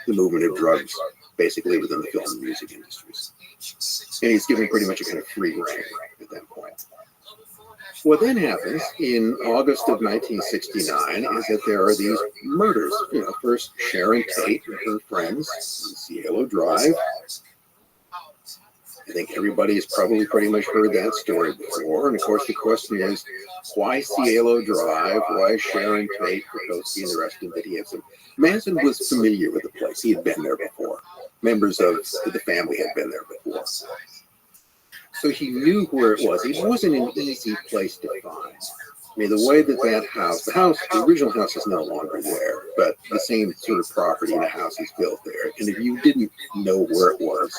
the movement of drugs, basically within the film and music industries, and he's given pretty much a kind of free rein at that point. What then happens in August of 1969 is that there are these murders. First Sharon Tate and her friends in Cielo Drive. I think everybody has probably pretty much heard that story before. And of course, the question is, why Cielo Drive? Why Sharon Tate, Krakowski, and the rest of it? Manson was familiar with the place. He had been there before. Members of the family had been there before. So he knew where it was. It wasn't an easy place to find. I mean, the way that house, the original house is no longer there, but the same sort of property and the house is built there. And if you didn't know where it was,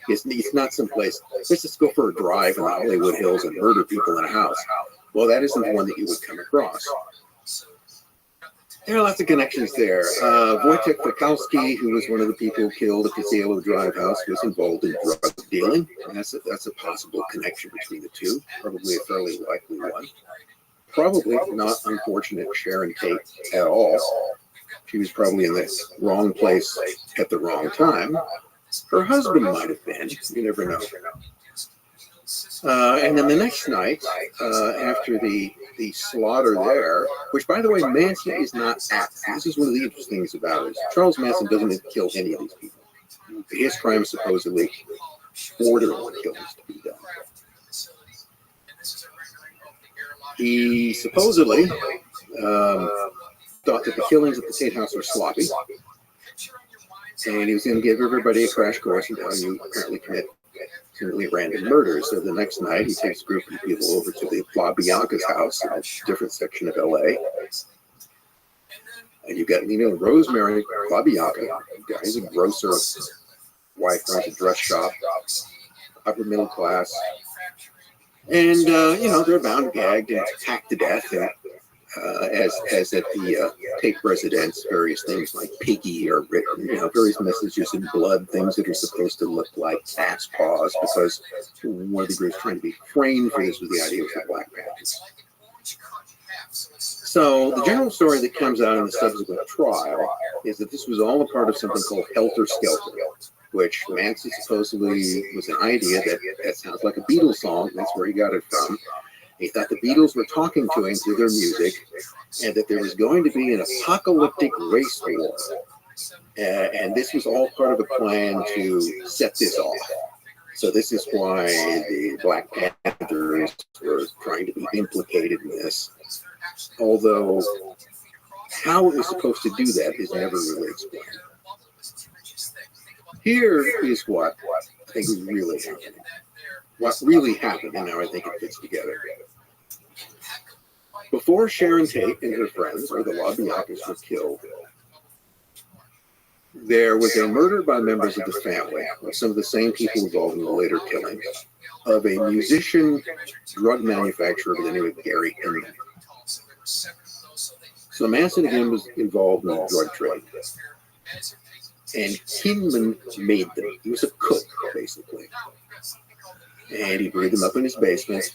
it's not someplace, let's just go for a drive in the Hollywood Hills and murder people in a house. Well, that isn't the one that you would come across. There are lots of connections there. Wojciech Fikowski, who was one of the people killed at the Cielo Drive house, was involved in drug dealing. And that's a possible connection between the two, probably a fairly likely one. Probably not unfortunate Sharon Tate at all. She was probably in the wrong place at the wrong time. Her husband might have been. You never know. And then the next night, after the slaughter there, which, by the way, Manson is not at. This is one of the interesting things about it. Charles Manson doesn't kill any of these people. His crime supposedly ordered the killings to be done. He supposedly thought that the killings at the Tate House were sloppy, and he was going to give everybody a crash course in how you apparently commit completely random murders. So the next night, he takes a group of people over to the La Bianca's house in a different section of LA. And you've got, Rosemary La Bianca, guy's a grocer, wife runs a dress shop, upper middle class. And, they're bound, gagged, and hacked to death. And, as at the Tate residence, various things like piggy are written, various messages in blood, things that are supposed to look like cat's paws, because one of the groups trying to be framed for this was the idea of the Black Panthers. So the general story that comes out in the subsequent trial is that this was all a part of something called Helter Skelter, which Manson supposedly was an idea that sounds like a Beatles song. That's where he got it from. He thought the Beatles were talking to him through their music, and that there was going to be an apocalyptic race war. And this was all part of a plan to set this off. So this is why the Black Panthers were trying to be implicated in this. Although how it was supposed to do that is never really explained. Here is what I think was really happening. What really happened, and now I think it fits together. Before Sharon Tate and her friends, or the La Biancas, were killed, there was a murder by members of the family, of some of the same people involved in the later killings, of a musician, drug manufacturer by the name of Gary Hinman. So Manson again was involved in the drug trade. And Hinman made them. He was a cook, basically. And he brewed them up in his basement,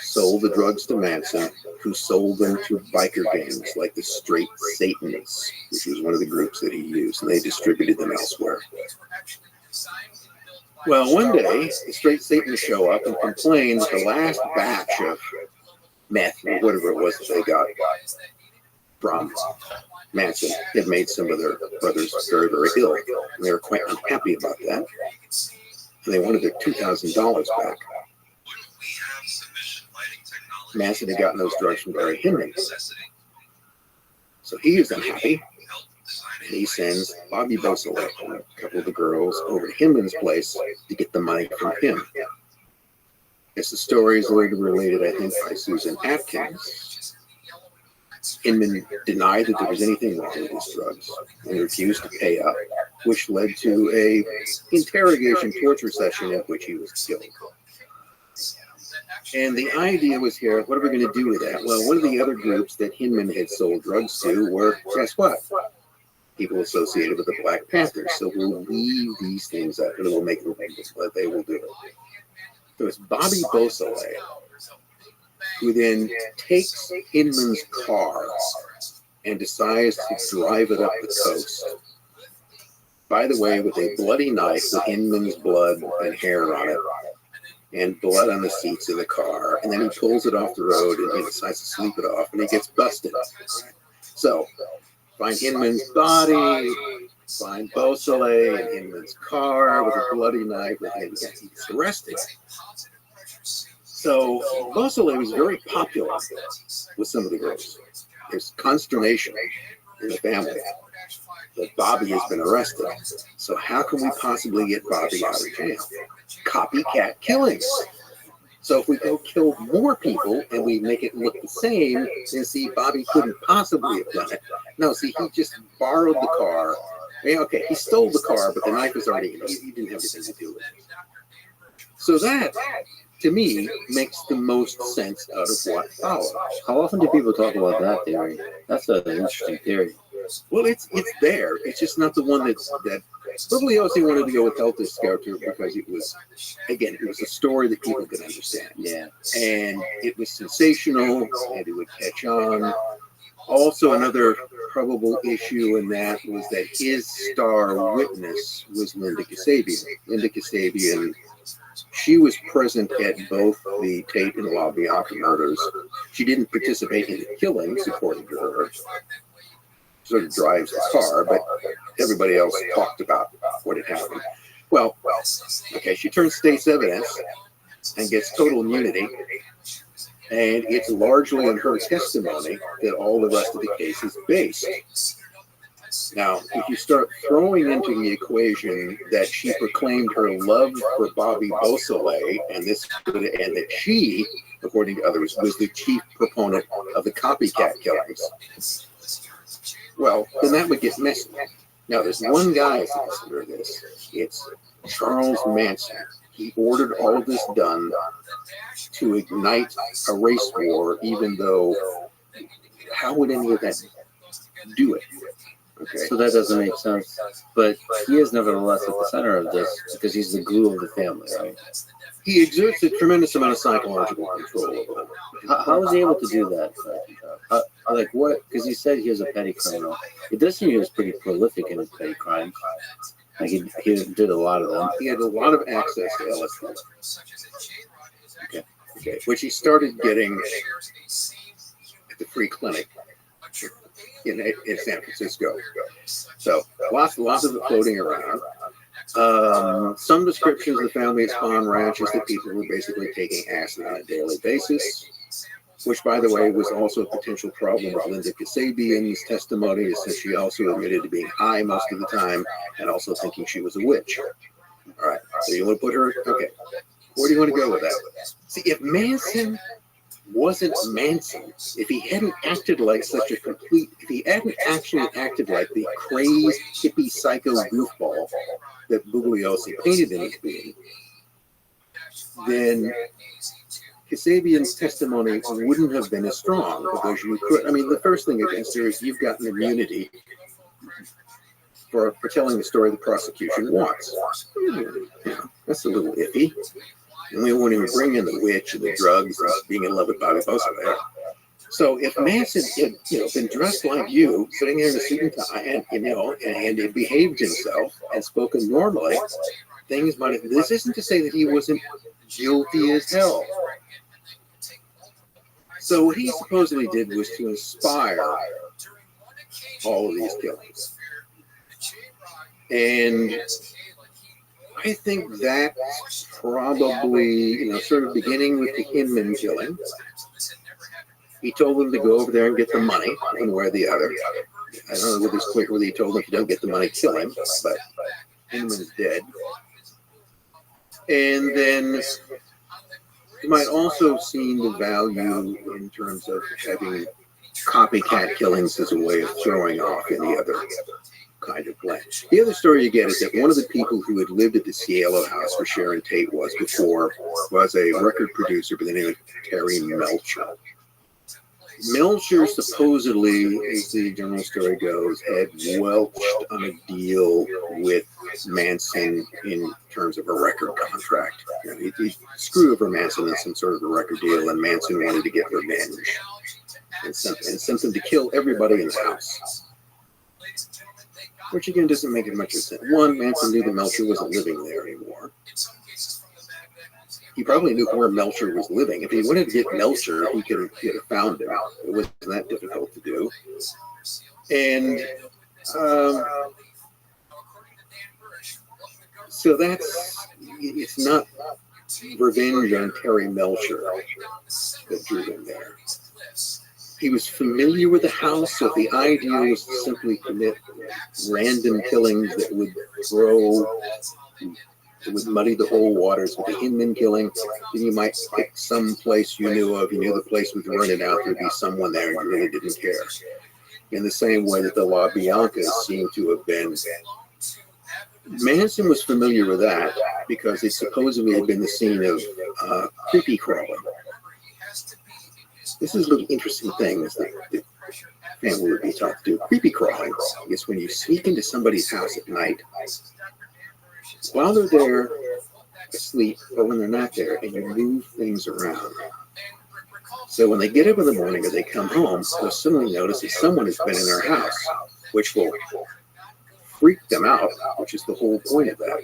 sold the drugs to Manson, who sold them to biker gangs like the Straight Satanists, which was one of the groups that he used, and they distributed them elsewhere. Well, one day, the Straight Satanists show up and complain that the last batch of meth, or whatever it was that they got from Manson, had made some of their brothers very, very ill. And they were quite unhappy about that. And they wanted their $2,000 back. Manson had gotten those drugs from Gary Hinman. So he is unhappy. And he sends Bobby Beausoleil and a couple of the girls over to Hinman's place to get the money from him. As the story is later related, I think, by Susan Atkins, Hinman denied that there was anything wrong with his drugs and refused to pay up, which led to a interrogation torture session in which he was killed. And the idea was here, what are we going to do with that? Well, one of the other groups that Hinman had sold drugs to were, guess what? People associated with the Black Panthers. So we'll weave these things up and we'll make them what they will do. So it's Bobby Beausoleil who then takes Hinman's car and decides to drive it up the coast. By the way, with a bloody knife with Hinman's blood and hair on it, and blood on the seats of the car, and then he pulls it off the road and he decides to sleep it off, and he gets busted. So, find Hinman's body, find Beausoleil in Hinman's car with a bloody knife, and he gets arrested. So, Beausoleil was very popular with some of the girls. There's consternation in the family. But Bobby has been arrested. So how can we possibly get Bobby out of jail? Copycat killings. So if we go kill more people and we make it look the same, then see, Bobby couldn't possibly have done it. No, see, he just borrowed the car. Yeah, okay, he stole the car, but the knife was already in it. He didn't have anything to do with it. So that, to me, makes the most sense out of what followed. How often do people talk about that theory? That's an interesting theory. Well, it's there. It's just not the one that Bugliosi wanted to go with Helter Skelter because it was a story that people could understand. Yeah. And it was sensational, and it would catch on. Also, another probable issue in that was that his star witness was Linda Kasabian. Linda Kasabian, she was present at both the Tate and LaBianca murders. She didn't participate in the killings, according to her. Sort of drives the car, but everybody else talked about what had happened. Well, okay, she turns state's evidence and gets total immunity, and it's largely on her testimony that all the rest of the case is based. Now, if you start throwing into the equation that she proclaimed her love for Bobby Beausoleil, and that she, according to others, was the chief proponent of the copycat killings, well, then that would get messy. Now, there's one guy who's considered this. It's Charles Manson. He ordered all of this done to ignite a race war, even though how would any of that do it? Okay. So that doesn't make sense. But he is nevertheless at the center of this because he's the glue of the family, right? He exerts a tremendous amount of psychological control over them. How was he able to do that? Like what? Because he said he was a petty criminal. It does seem he was pretty prolific in his petty crimes. Like he did a lot of them. He had a lot of access to LSD. Okay. Which he started getting at the free clinic in San Francisco. So lots of it floating around. Some descriptions of the family at Spawn Ranch is that people were basically taking acid on a daily basis, which, by the way, was also a potential problem with Linda Kasabian's testimony, since she also admitted to being high most of the time and also thinking she was a witch. All right, so you want to put her, okay, where do you want to go with that? See, if Manson wasn't Manson, if he hadn't acted like such a if he hadn't actually acted like the crazed, hippie, psycho goofball that Bugliosi painted him as being, then Kasabian's testimony wouldn't have been as strong, because the first thing against her is you've got an immunity for telling the story the prosecution wants. That's a little iffy. And we won't even bring in the witch and the drugs and being in love with Bobby Beausoleil. So if Manson had, been dressed like you, sitting there in a suit and tie, and had behaved himself and spoken normally, things might have. This isn't to say that he wasn't guilty as hell. So what he supposedly did was to inspire all of these killings. And I think that's probably, sort of beginning with the Hinman killing. He told them to go over there and get the money, one way or the other. I don't know whether it's clear whether he told them if you don't get the money, kill him, but Hinman's dead. And then you might also have seen the value in terms of having copycat killings as a way of throwing off any other kind of plan. The other story you get is that one of the people who had lived at the Cielo house where Sharon Tate was before was a record producer by the name of Terry Melcher. Melcher supposedly, as the general story goes, had welched on a deal with Manson in terms of a record contract. He screwed over Manson in some sort of a record deal, and Manson wanted to get revenge and sent him to kill everybody in the house. Which again doesn't make it much of sense. One, Manson knew that Melcher wasn't living there anymore. He probably knew where Melcher was living. If he wanted to get Melcher, he could have found him. It wasn't that difficult to do. And so it's not revenge on Terry Melcher that drew him there. he was familiar with the house, so the idea was to simply commit random killings that would muddy the whole waters with the Hinman killing. Then you might pick some place you knew of. You knew the place was rented out. There'd be someone there, and you really didn't care. In the same way that the La Biancas seem to have been. Manson was familiar with that because it supposedly had been the scene of creepy crawling. This is a little interesting thing that the family would be taught to do. Creepy crawling is when you sneak into somebody's house at night while they're there asleep or when they're not there, and you move things around. So when they get up in the morning or they come home, they'll suddenly notice that someone has been in their house, which will freak them out, which is the whole point of that.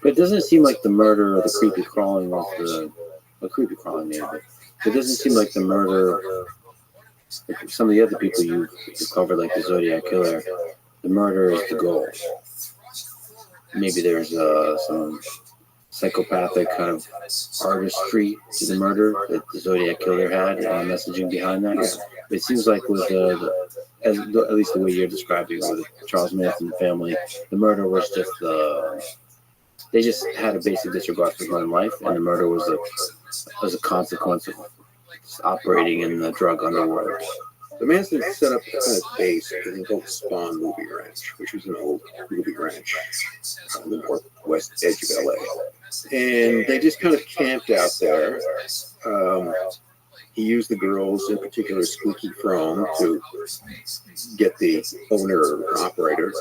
But it doesn't seem like the murder or the creepy crawling was the creepy crawling maybe. It doesn't seem like the murder. Like some of the other people you covered, like the Zodiac Killer, the murder is the goal. Maybe there's some psychopathic kind of artistry to the murder that the Zodiac Killer had, and messaging behind that. But it seems like with at least the way you're describing with Charles Manson family, the murder was just they just had a basic disregard for human life, and the murder was a consequence of operating in the drug underworld. The Manson set up a kind of base, I think, called Spawn Movie Ranch, which was an old movie ranch on the northwest edge of LA. And they just kind of camped out there. He used the girls, in particular Squeaky Frome, to get the owner or operator,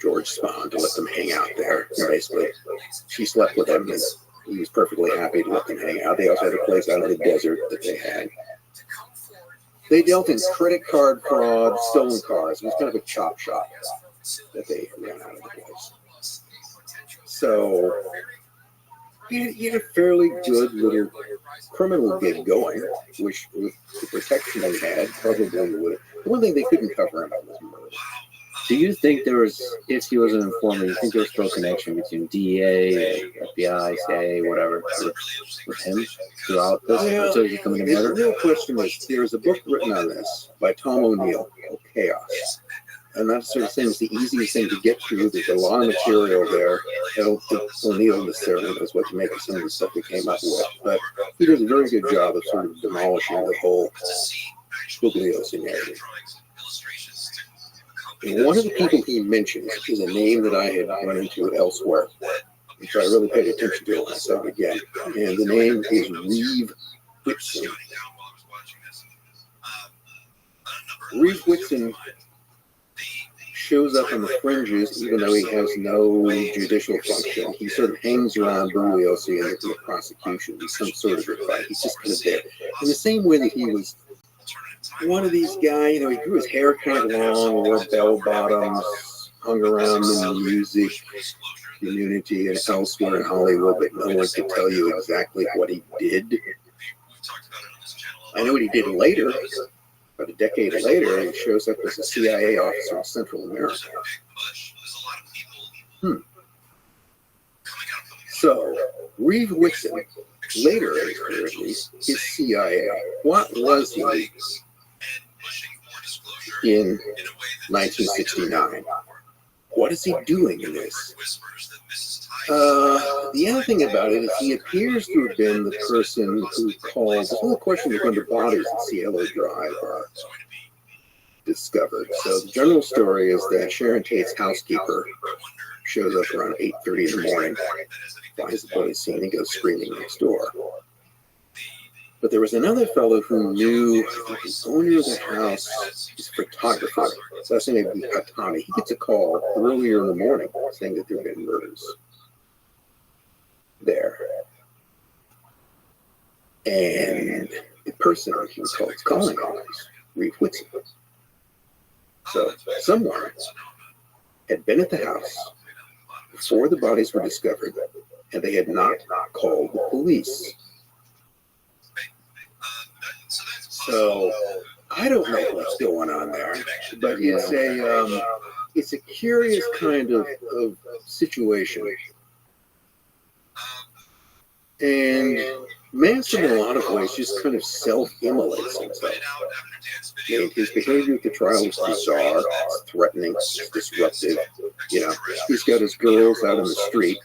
George Spahn, to let them hang out there. And basically, she slept with him, and he was perfectly happy to let them hang out. They also had a place out in the desert that they had. They dealt in credit card fraud, stolen cars. It was kind of a chop shop that they ran out of the place. So he had a fairly good little criminal gig going, which with the protection they had probably would. The one thing they couldn't cover him up was murder. Do you think there was, if he was an informant, you think there was still a connection between DEA, FBI, CIA, whatever, with him throughout this until he committed murder? The real question is, there's a book written on this by Tom O'Neill called Chaos. And that sort of seems the easiest thing to get through. There's a lot of material there. I don't think O'Neill necessarily knows what to make of some of the stuff we came up with. But he does a very good job of sort of demolishing the whole bibliosity narrative. And one of the people he mentions is a name that I had run into elsewhere, which I really paid attention to when I saw it again. And the name is Reeve Whitson. Reeve Whitson shows up on the fringes, even though he has no judicial function. He sort of hangs around Berlioz and the prosecution. He's some sort of advice. He's just kind of there. In the same way that he was one of these guys, he grew his hair kind of long, wore bell bottoms, hung around in the music community and elsewhere in Hollywood, but no one could tell you exactly what he did. I know what he did later. About a decade later, he shows up as a CIA officer in Central America. So, Reeve Whitson, later in his career at least, is CIA. What was he in 1969? What is he doing in this? The other thing about it is he appears to have been the person who called. There's no question that when the bodies at Cielo Drive are discovered. So the general story is that Sharon Tate's housekeeper shows up around 8:30 in the morning, finds the body scene, and goes screaming next door. But there was another fellow who knew the owner of the house, his photographer. So that's named Hatani. He gets a call earlier in the morning saying that there had been murders there. And the person he was calling on was Reeve Whitson. So someone had been at the house before the bodies were discovered, and they had not called the police. So I don't know what's going on there, but it's a curious kind of situation. And Manson, in a lot of ways, just kind of self-immolates himself. I mean, his behavior at the trial was bizarre, threatening, disruptive. You know, he's got his girls out in the street,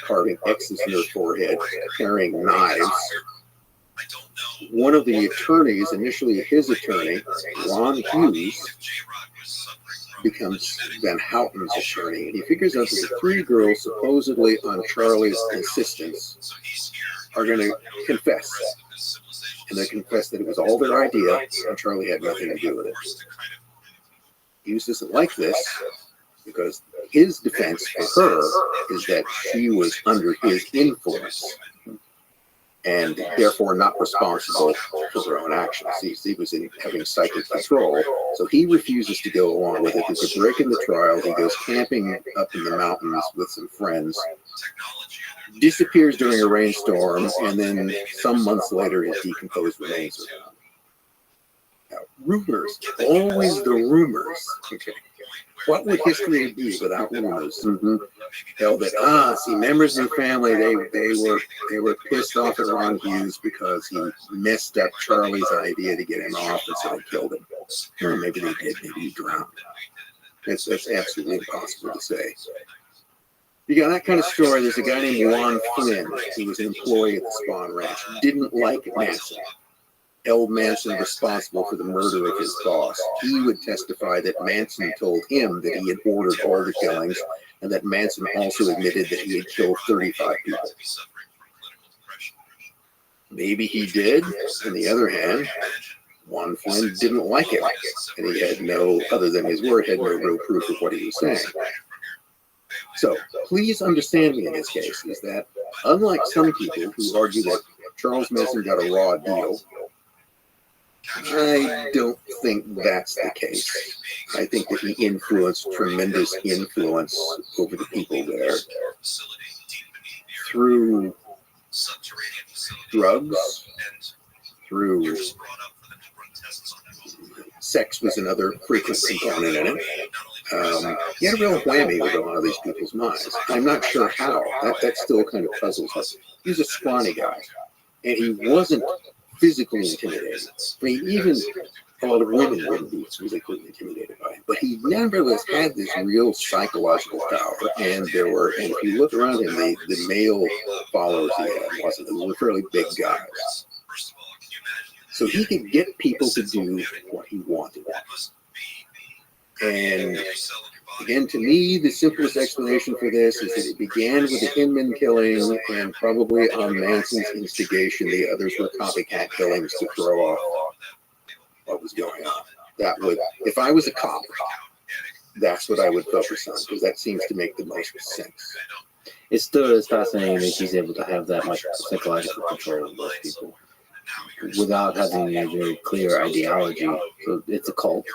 carving X's in their forehead, carrying knives. One of the attorneys, initially his attorney, Ron Hughes, becomes Van Houten's attorney, and he figures out that the three girls, supposedly on Charlie's insistence, are going to confess. And they confess that it was all their idea, and Charlie had nothing to do with it. Hughes doesn't like this, because his defense for her is that she was under his influence, and therefore not responsible for her own actions. He was having psychic control, so he refuses to go along with it. He's breaking the trial. He goes camping up in the mountains with some friends, disappears during a rainstorm, and then some months later his decomposed remains are found. Now, rumors, always the rumors. Okay. What would history be without rumors? Tell that see, members of the family they were pissed off at Ron Hughes because he messed up Charlie's idea to get him off, and so they killed him. Or maybe they did, maybe he drowned. That's absolutely impossible to say. You got that kind of story. There's a guy named Juan Flynn. He was an employee at the Spawn Ranch. Didn't like Manson. Held Manson responsible for the murder of his boss. He would testify that Manson told him that he had ordered all the killings, and that Manson also admitted that he had killed 35 people. Maybe he did. On the other hand, Juan Flynn didn't like him, and he had no, other than his word, had no real proof of what he was saying. So please understand me in this case, is that unlike some people who argue that Charles Manson got a raw deal, I don't think that's the case. I think that he influenced tremendous influence over the people there through drugs, through sex was another frequent component in it. He had a real whammy with a lot of these people's minds. I'm not sure how. That still kind of puzzles me. He was a scrawny guy, and he wasn't physically intimidating. I mean, even a lot of women wouldn't be physically intimidated by him. But he nevertheless had this real psychological power. And if you look around him, the male followers he had, they were fairly big guys. So he could get people to do what he wanted. And again, to me, the simplest explanation for this is that it began with the Hinman killing, and probably on Manson's instigation, the others were copycat killings to throw off what was going on. That would, if I was a cop, that's what I would focus on, because that seems to make the most sense. It still is fascinating that he's able to have that much psychological control of those people without having a very clear ideology. So it's a cult.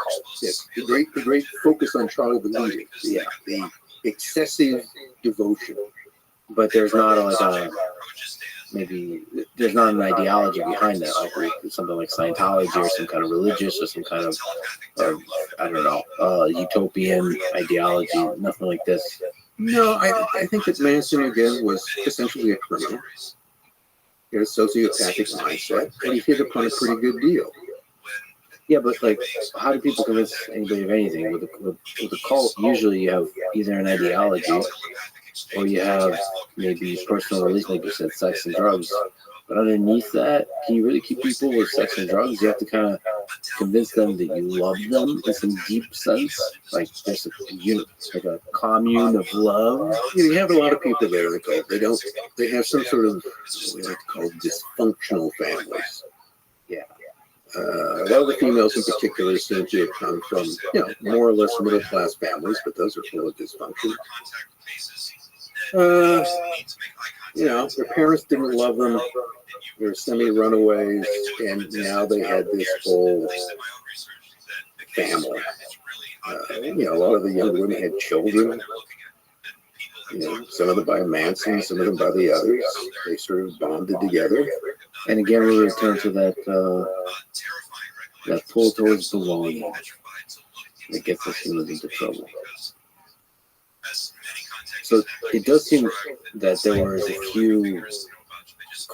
Yes, the great focus on Charlie the Leader. Yeah, the excessive devotion. But there's not there's not an ideology behind that, like something like Scientology or some kind of religious or some kind of I don't know, utopian ideology. Nothing like this. No, I think that Manson again was essentially a criminal. He had a sociopathic mindset, and he hit upon a pretty good deal. Yeah, but like, how do people convince anybody of anything? With a cult, usually you have either an ideology, or you have maybe personal release, like you said, sex and drugs. But underneath that, can you really keep people with sex and drugs? You have to kind of convince them that you love them in some deep sense. Like there's like a commune of love. You have a lot of people there in the cult. They have some sort of what we like to call dysfunctional families. Yeah. A lot of the females in particular seem to have come from, more or less middle-class families, but those are full of dysfunction. Their parents didn't love them. They were semi-runaways, and now they had this whole family. A lot of the young women had children. Some of them by Manson, some of them by the others. They sort of bonded together. And again, we return to that pull towards belonging that gets us into trouble. So it does seem that there was a few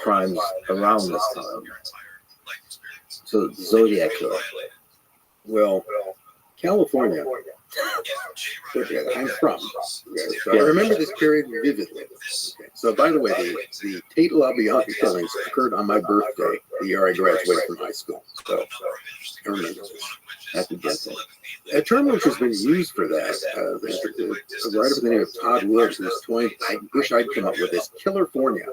crimes around this time. So the Zodiac Killer. Well, California, where I'm from. Okay, so I remember this period vividly. Okay, so, by the way, the Tate LaBianca killings occurred on my birthday, the year I graduated from high school. So I remember this. Happy birthday. A term which has been used for that, a writer by the name of Todd Woods, who's coined, I wish I'd come up with this, Killerfornia.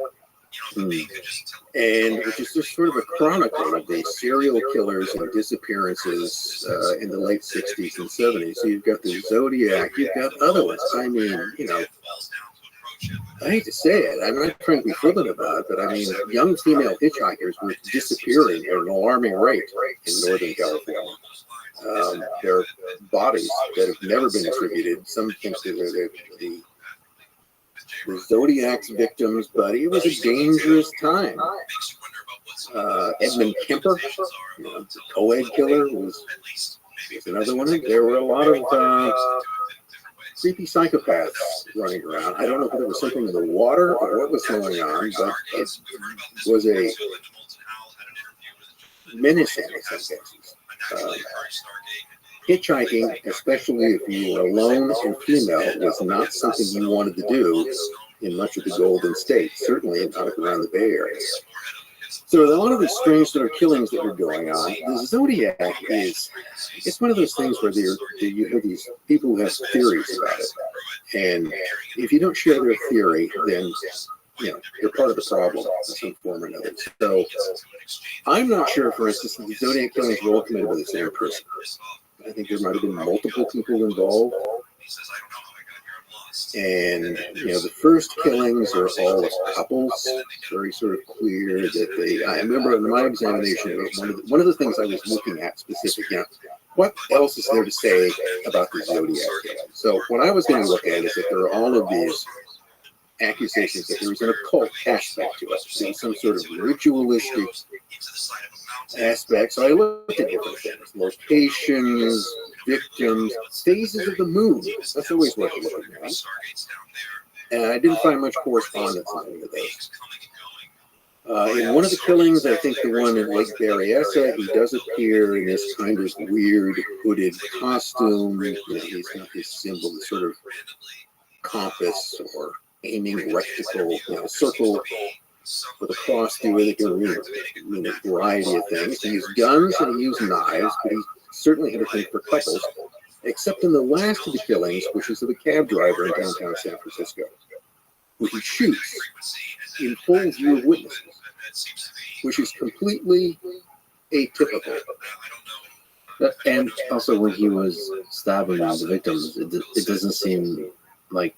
And which is just sort of a chronicle of the serial killers and disappearances in the late 60s and 70s. So you've got the Zodiac, you've got other ones. I mean, you know, I hate to say it, I'm not trying to be flippant about it, but I mean, young female hitchhikers were disappearing at an alarming rate in Northern California. There are bodies that have never been attributed. Some think that they're the Zodiac's victims, but it was a dangerous time. Edmund Kemper, you know, the co-ed killer, was another one. There were a lot of creepy psychopaths running around. I don't know if there was something in the water or what was going on, but it was a menace in some cases. Hitchhiking, especially if you were alone and female, was not something you wanted to do in much of the Golden State, certainly not around the Bay Area. So a lot of these strange sort of killings that are going on, the Zodiac it's one of those things where you have these people who have theories about it. And if you don't share their theory, then you know, you're part of the problem in some form or another. So I'm not sure, for instance, that the Zodiac killings were all committed by the same person. I think there might have been multiple people involved. And, you know, the first killings are all of couples. It's very sort of clear that I remember in my examination, one of the things I was looking at specifically, what else is there to say about the Zodiac killing? So what I was going to look at is that there are all of these accusations that there was an occult aspect to it, some sort of ritualistic aspect. So I looked at different things, locations, victims, phases of the moon. That's always what I'm looking at. And I didn't find much correspondence on any of those. In one of the killings, I think the one in Lake Berryessa, he does appear in this kind of weird hooded costume. You know, he's got his symbol, the sort of compass or aiming reticle, you know, circle with a cross through it. It can mean a variety of things. He used guns and he used knives, but he certainly had a thing for couples, except in the last of the killings, which is of a cab driver in downtown San Francisco, who he shoots in full view of witnesses, which is completely atypical. And also, when he was stabbing the victims, it doesn't seem like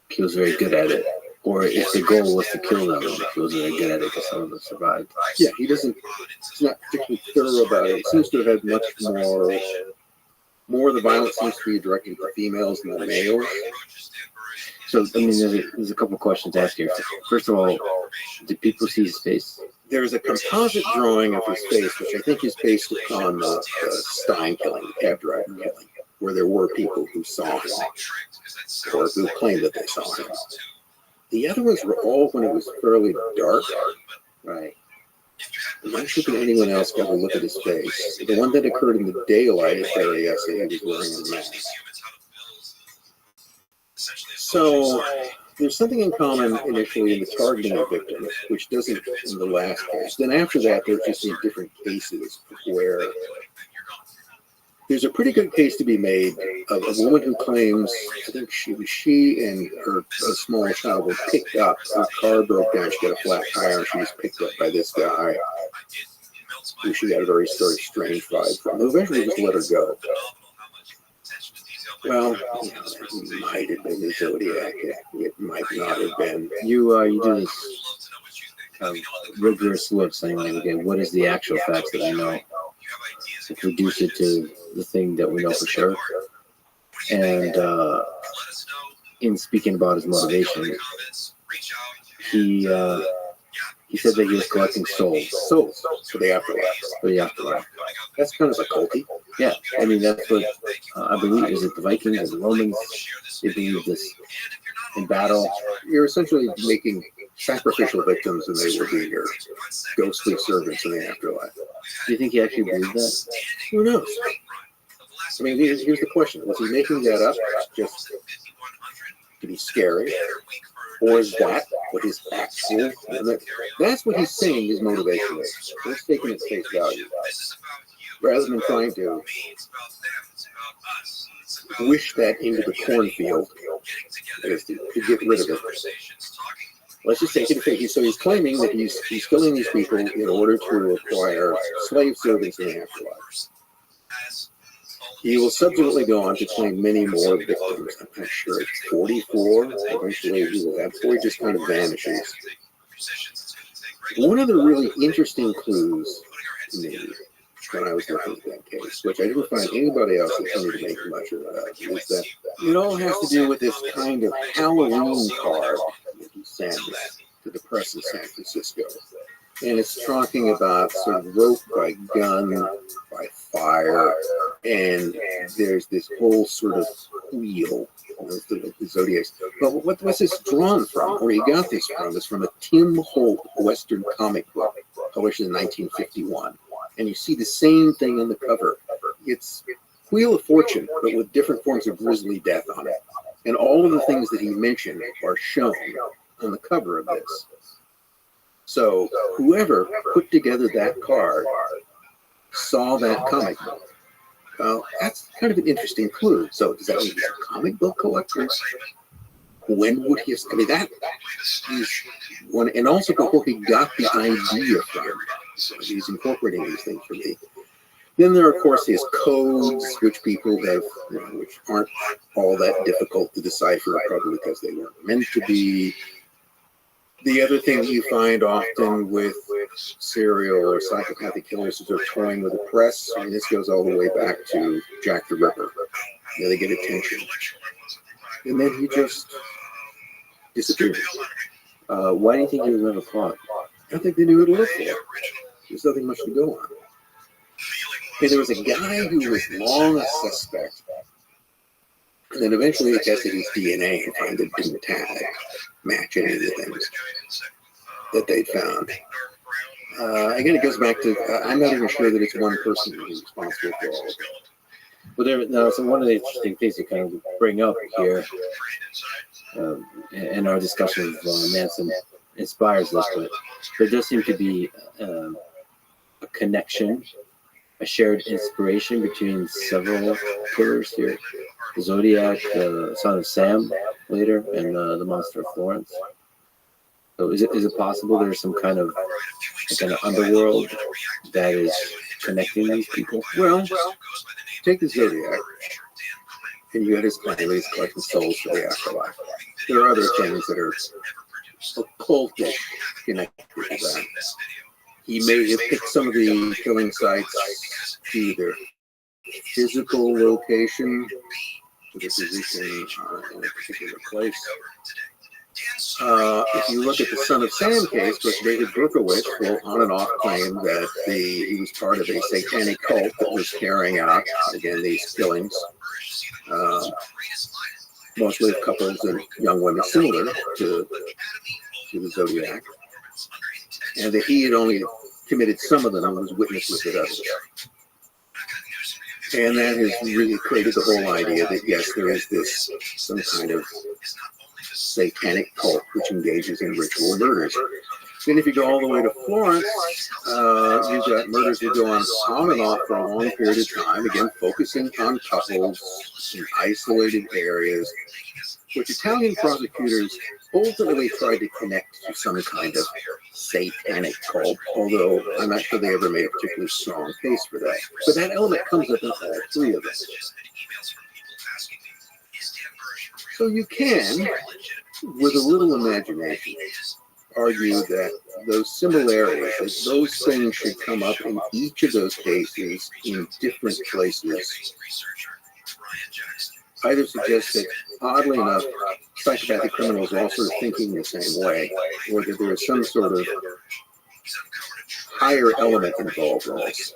he was very good at it. Or if the goal was to kill them, he was very good at it because some of them survived. Yeah, he's not particularly thorough about it. It seems to have had much more of the violence seems to be directed at females than the males. So, I mean, there's a couple of questions to ask here. First of all, did people see his face? There's a composite drawing of his face, which I think is based upon the Stein killing, the cab driver killing, where there were people who saw him, or who claimed that they saw him. The other ones were all when it was fairly dark. Right. I'm not sure that anyone else got a look at his face. The one that occurred in the daylight area, so he was wearing a mask. So there's something in common initially in the targeting of victims, which doesn't in the last case. Then after that, there's just these different cases where there's a pretty good case to be made of a woman who claims, I think she and her small child were picked up. Her car broke down, she got a flat tire, and she was picked up by this guy, who she got a very sort of strange vibe from, who eventually just let her go. Well, you know, it might have been the Zodiac. It might not have been. You do this rigorous look, saying like, okay, what is the actual facts that I know? Reduce it to the thing that we know for sure. And in speaking about his motivation, he said that he was collecting souls for the afterlife. That's kind of a culty. Yeah, I mean, that's what I believe. Is it the Vikings and the Romans? They believe this in battle. You're essentially making sacrificial victims and they will be your ghostly servants in the afterlife. Do you think he actually believed that? Who knows? I mean, here's the question. Was he making that up just to be scary? Or is that what his actual... That's what he's saying his motivation is. Let's take it at face value. Rather than trying to wish that into the cornfield, is to get rid of it. Let's just take it at face. So he's claiming that he's killing these people in order to acquire slave servants in the afterlife. He will subsequently go on to claim many more victims. I'm not sure it's 44. Eventually, he will have 40, just kind of vanishes. One of the really interesting clues to me when I was looking at that case, which I didn't find anybody else that wanted to make much of that, is that it all has to do with this kind of Halloween card that he sent to the press in San Francisco. And it's talking about sort of rope by gun, by fire, and there's this whole sort of wheel, the zodiacs. But what's this drawn from? Where he got this from is from a Tim Holt Western comic book published in 1951. And you see the same thing on the cover. It's Wheel of Fortune, but with different forms of grisly death on it. And all of the things that he mentioned are shown on the cover of this. So whoever put together that card saw that comic book. Well, that's kind of an interesting clue. So does that mean he's a comic book collector? When would he have, I mean, that is one, and also where he got the idea from. So he's incorporating these things for me. Then there are, of course, his codes, which people have, which aren't all that difficult to decipher, probably because they weren't meant to be. The other thing you find often with serial or psychopathic killers is they're toying with the press. I mean, this goes all the way back to Jack the Ripper. You know, they get attention. And then he just disappeared. Why do you think he was never caught? I think they knew who to look for. There's nothing much to go on. And there was a guy who was long a suspect. And then eventually they tested his DNA and found it didn't match any of the things that they'd found. Again, it goes back to, I'm not even sure that it's one person who's responsible for all of it. Well, so one of the interesting things to kind of bring up here in our discussion of Manson inspires this, but there does seem to be a connection, a shared inspiration between several killers here. The Zodiac, the Son of Sam later, and the Monster of Florence. So is it possible there's some kind of underworld that is connecting these people? Well, take the Zodiac, and you had his claim that he's collecting souls for the afterlife. There are other things that are occultic connected to that. He may have picked some of the killing sites to their physical location, to the position in a particular place. If you look at the Son of Sam case, which David Berkowitz will on and off claim that he was part of a satanic cult that was carrying out, again, these killings, mostly of couples and young women similar to the Zodiac, and that he had only committed some of them and was witness with others. And that has really created the whole idea that, yes, there is this some kind of satanic cult which engages in ritual murders. Then if you go all the way to Florence, you've got murders that go on and off for a long period of time, again, focusing on couples in isolated areas, which Italian prosecutors ultimately tried to connect to some kind of satanic cult, although I'm not sure they ever made a particularly strong case for that. But that element comes up in all three of them. So you can, with a little imagination, argue that those similarities, that those things should come up in each of those cases in different places, either suggest that, oddly enough, psychopathic criminals are all sort of thinking the same way, or that there is some sort of higher element involved in this,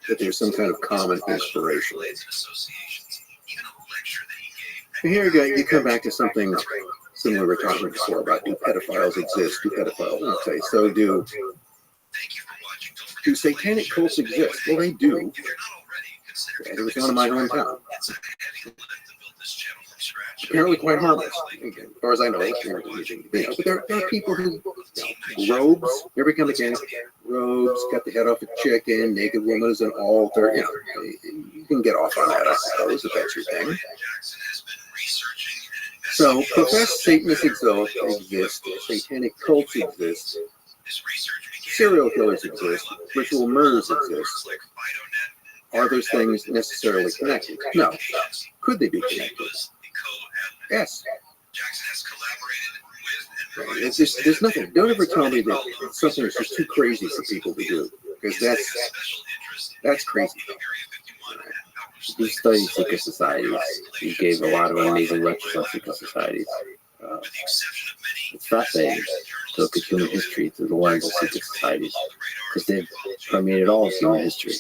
that there's some kind of common inspiration. Here you come back to something when we were talking before about do pedophiles exist? Do pedophiles? Okay, so do satanic cults exist? Well, they do. It was one in my hometown. Apparently quite harmless, as far as I know. But there are people who, robes, you ever come again? Robes, cut the head off a chicken, naked woman is an altar. You can get off on that, I suppose, if that's your thing. So, professed Satanists exist, satanic cults exist, serial killers exist, ritual murders exist. Are those things necessarily connected? No. Could they be connected? Yes. It's just, there's nothing. Don't ever tell me that something is just too crazy for people to do, because that's crazy. He studied secret societies. He gave a lot of amazing lectures on secret societies. It's fascinating to look at human history through the lens of secret societies, because they've permeated all of human history.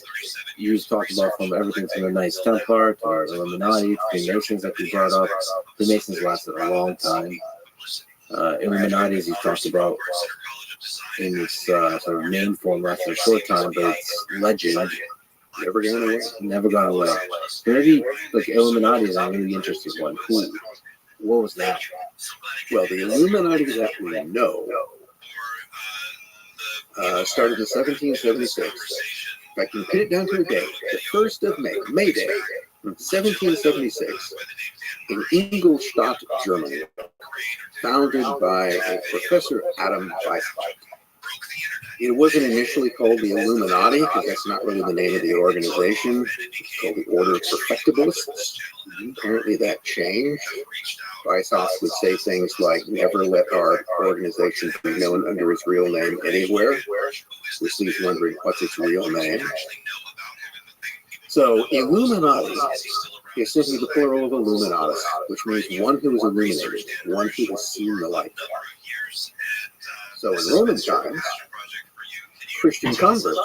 You just talked about from everything from the Knights Templar to the Illuminati, the Masons that we brought up. The Masons lasted a long time. Illuminati's he talked about in its sort of main form lasted a short time, but it's legend. Never gone away. Never gone away. Maybe like Illuminati is a really interesting one. What was that? Well, the Illuminati that we know started in 1776. If I can pin it down to a date, the 1st of May Day, 1776, in Ingolstadt, Germany, founded by a Professor Adam Weishaupt. It wasn't initially called the Illuminati, because that's not really the name of the organization. It's called the Order of Perfectibilists. Apparently that changed. Weishaupt would say things like, never let our organization be known under its real name anywhere. Which leaves wondering, what's its real name? So, Illuminati is simply the plural of Illuminatus, which means one who is illuminated, one who has seen the light. So, in Roman times, Christian converts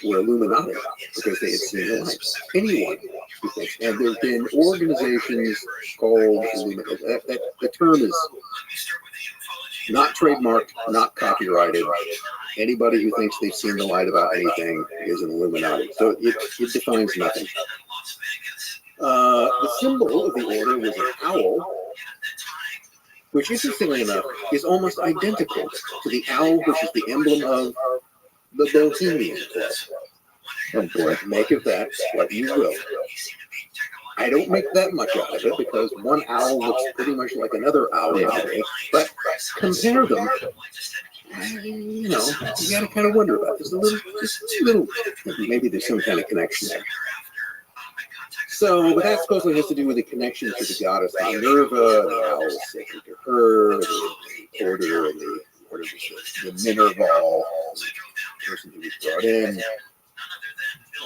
were Illuminati because they had seen the light. Anyone who thinks, and there have been organizations called Illuminati. The term is not trademarked, not copyrighted. Anybody who thinks they've seen the light about anything is an Illuminati. So it defines nothing. The symbol of the order was an owl, which, interestingly enough, is almost identical to the owl, which is the emblem of the Bohemian Club. Oh boy, make of that what you will. I don't make that much out of it because one owl looks pretty much like another owl nowadays, but compare them, you gotta kind of wonder about this a little, maybe there's some kind of connection there. So, but that supposedly has to do with the connection to the goddess Minerva, the owl is sacred to her, the order and the Minerval person who was brought in.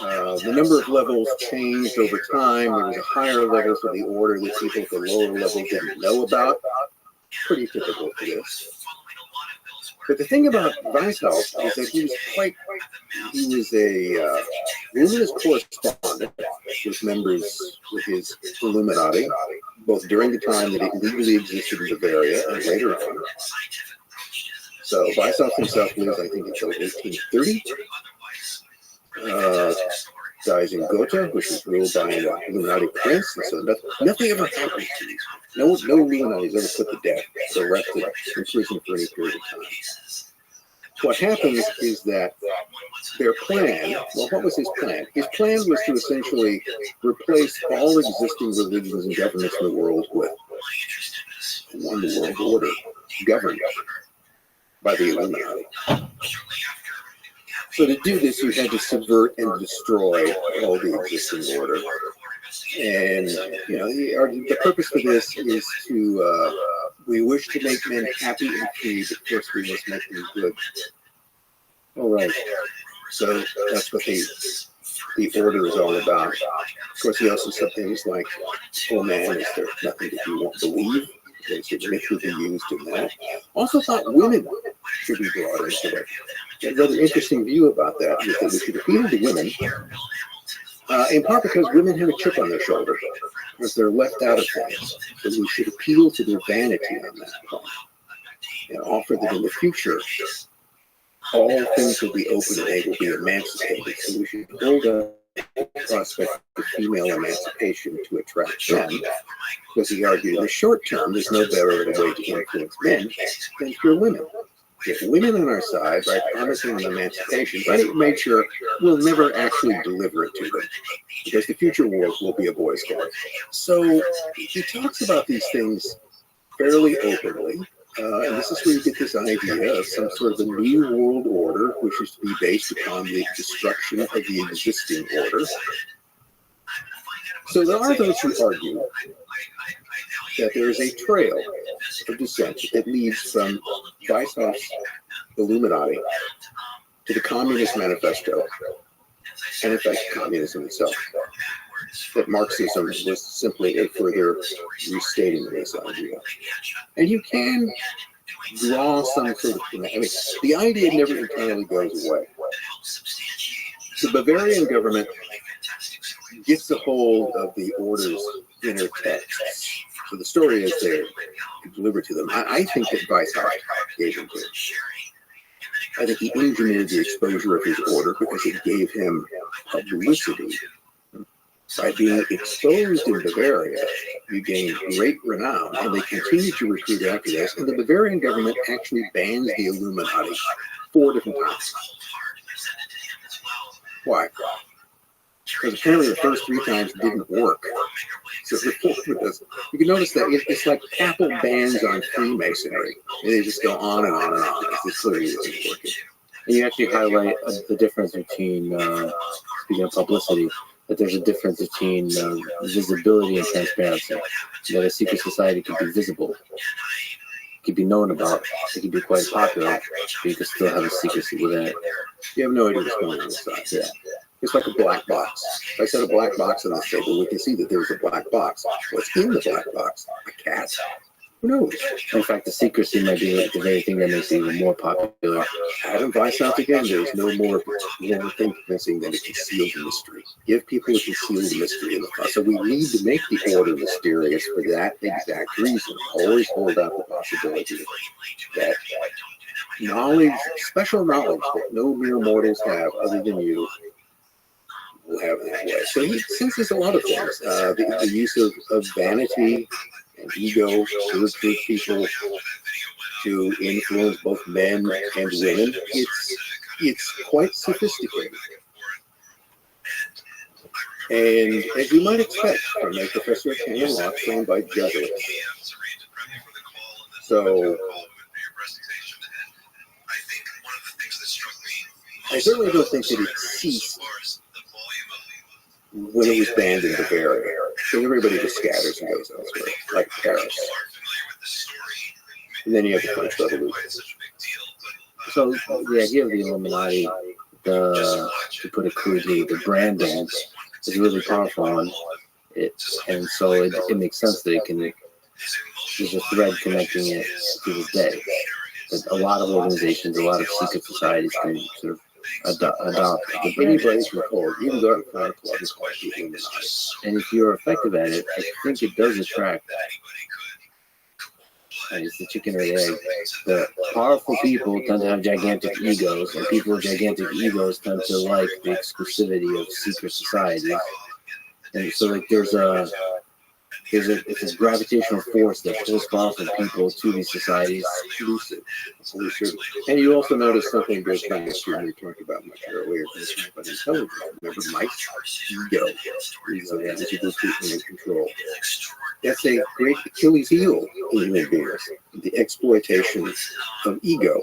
The number of levels changed over time. There was a higher level for the order that people at the lower level didn't know about. Pretty typical for this. But the thing about Weishaupt is that he was a luminous correspondent with members with his Illuminati, both during the time that it legally existed in Bavaria and later on. So Weishaupt himself lived, I think, until 1830. Dies in Gotha, which was ruled by an Illuminati prince, and so nothing ever happened to these. No Illuminati has ever put to death or arrested in prison for any period of time. What happens is that their plan, well, what was his plan? His plan was to essentially replace all existing religions and governments in the world with one world order governed by the Illuminati. So to do this, you had to subvert and destroy all the existing order. And, the purpose for this is to, we wish to make men happy and free, but first we must make them good. All right. So that's what the order is all about. Of course, he also said things like, oh man, is there nothing that you won't believe? There's a myth would be used in that. Also thought women should be brought into it. A rather interesting view about that is that we should appeal to women in part because women have a chip on their shoulder, because they're left out of things. So we should appeal to their vanity on that point and offer that in the future, all things will be open and they will be emancipated. So we should hold up the prospect of female emancipation to attract men, because he argued in the short term, there's no better way to influence men than pure women. Get women on our side by promising them emancipation, but make sure we'll never actually deliver it to them, because the future world will be a boys' club. So he talks about these things fairly openly, and this is where you get this idea of some sort of a new world order, which is to be based upon the destruction of the existing order. So there are those who argue that there is a trail of descent that leads from Weishaupt's Illuminati to the Communist Manifesto, and in fact, communism itself. That Marxism was simply a further restating of this idea. And you can draw some sort of, I mean, the idea never entirely goes away. The Bavarian government gets a hold of the order's inner texts. So the story is they're delivered to them. I think that Weishaupt gave them to him. I think he engineered the exposure of his order because it gave him publicity. By being exposed in Bavaria, you gain great renown, and they continue to recruit after this. And the Bavarian government actually bans the Illuminati 4 different times. Why? Because apparently the first 3 times didn't work. So you can notice that it's like Apple bans on Freemasonry, and they just go on and on and on. It clearly isn't working. And you actually highlight the difference between, speaking of publicity, that there's a difference between visibility and transparency. That a secret society can be visible, can be known about, it can be quite popular, but you can still have a secrecy within it. You have no idea what's going on inside. Yeah. It's like a black box. If I set a black box on this table, we can see that there's a black box. What's in the black box? A cat. Who knows? In fact, the secrecy might be like the very thing that makes it even more popular. Adam Weishaupt again, there's no more thing convincing than a concealed mystery. Give people a concealed mystery in the process. So we need to make the order mysterious for that exact reason. Always hold out the possibility that knowledge, special knowledge that no mere mortals have other than you, will have this way. So he senses a lot of things. The use of vanity and ego to recruit people, to influence both men and women. It's quite sophisticated. And as you might expect from a professor of canon law trained by Jesuits. So I certainly don't think that it ceased when it was banned in Bavaria. So everybody just scatters and goes elsewhere, like Paris. And then you have the French Revolution. So the idea of the Illuminati, to put it crudely, the branding is really powerful on it, and so it makes sense that it can. There's a thread connecting it to this day. That a lot of organizations, a lot of secret societies can sort of adopt. Anybody can hold, even though it's not a club, it's called the Illuminati. And if you're effective at it, I think it does attract. It's the chicken or the egg. The powerful people tend to have gigantic egos, and people with gigantic egos tend to like the exclusivity of secret societies. And so, like, it's a gravitational force that pulls powerful people to these societies. And you also notice something goes back to when we talked about much earlier, but intelligence. Remember Mike's ego, which is in control. That's a great Achilles heel in human beings, the exploitation of ego.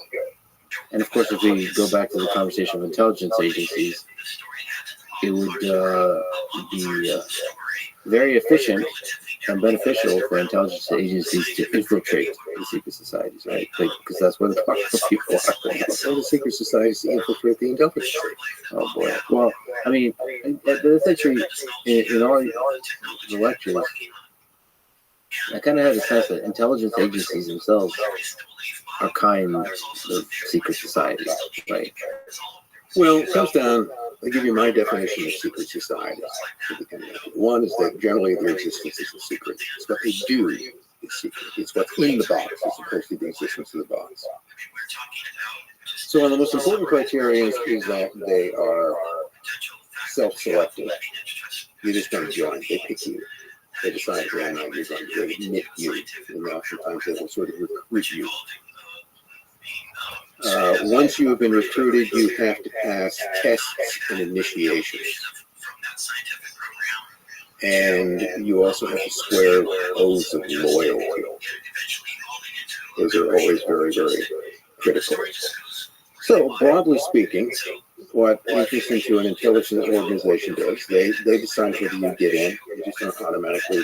And of course, if we go back to the conversation of intelligence agencies, it would be very efficient and beneficial for intelligence agencies to infiltrate the secret societies, right? Because that's where the powerful people are. So the secret societies to infiltrate the intelligence. Oh boy. Well, I mean, that's actually in all the lectures. I kind of have a sense that intelligence agencies themselves are kind of secret societies, right? Well, it comes down I'll give you my definition of secret societies. One is that generally their existence is a secret. It's what they do is secret. It's what's in the box as opposed to the existence of the box. So one of the most important criteria is that they are self-selective. You just don't join. They pick you. They decide whether or not you're going to admit you. And oftentimes they will sort of recruit you. Once you have been recruited, you have to pass tests and initiations. And you also have to swear oaths of loyalty. Those are always very, very critical. So, broadly speaking, what entries into an intelligence organization does, they decide whether you get in. You just don't automatically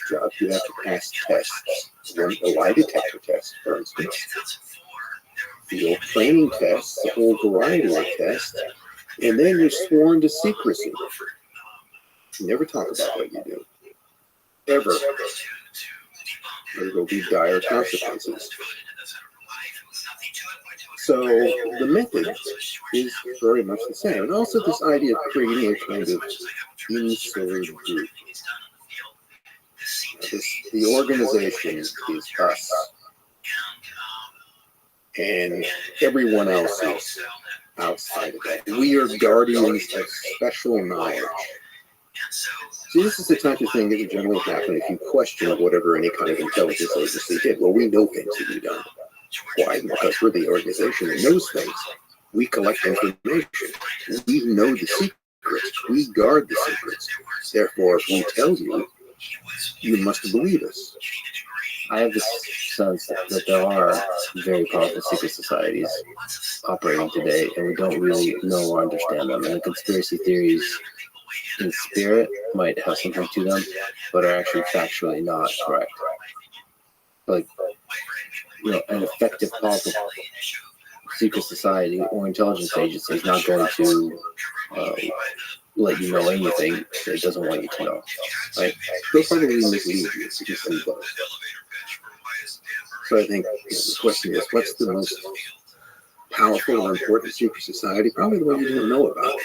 job. You have to pass tests. A lie detector test, for instance. Field training tests, a whole variety of tests, and then you're sworn to secrecy. You never talk about what you do. Ever. There will be dire consequences. So the method is very much the same. And also this idea of creating a kind of insular group. The organization is us. And everyone else is outside of that. We are guardians of special knowledge. See, this is the type of thing that would generally happen if you question whatever any kind of intelligence agency did. Well, we know things that you don't. Why? Because we're the organization that knows things. We collect information. We know the secrets. We guard the secrets. Therefore, if we tell you, you must believe us. I have this sense that there are very powerful secret societies operating today, and we don't really know or understand them. And the conspiracy theories in spirit might have something to them, but are actually factually not correct. Like, an effective, powerful secret society or intelligence agency is not going to let you know anything that it doesn't want you to know. Right? They'll probably mislead you if you think about it. So I think the question is, what's the most powerful or important secret society? Probably the one you don't know about.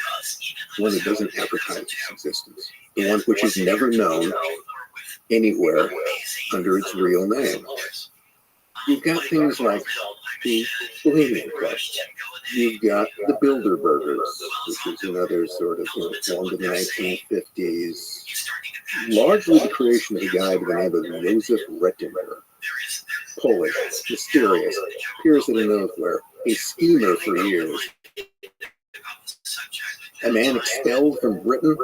The one that doesn't advertise its existence. The one which is never known anywhere under its real name. You've got things like the Bohemian Club. You've got the Bilderbergers, which is another sort of formed in the 1950s. Largely the creation of a guy by the name of Joseph Rettinger. Polish, mysterious, appears out of nowhere, a schemer for years. A man expelled from Britain,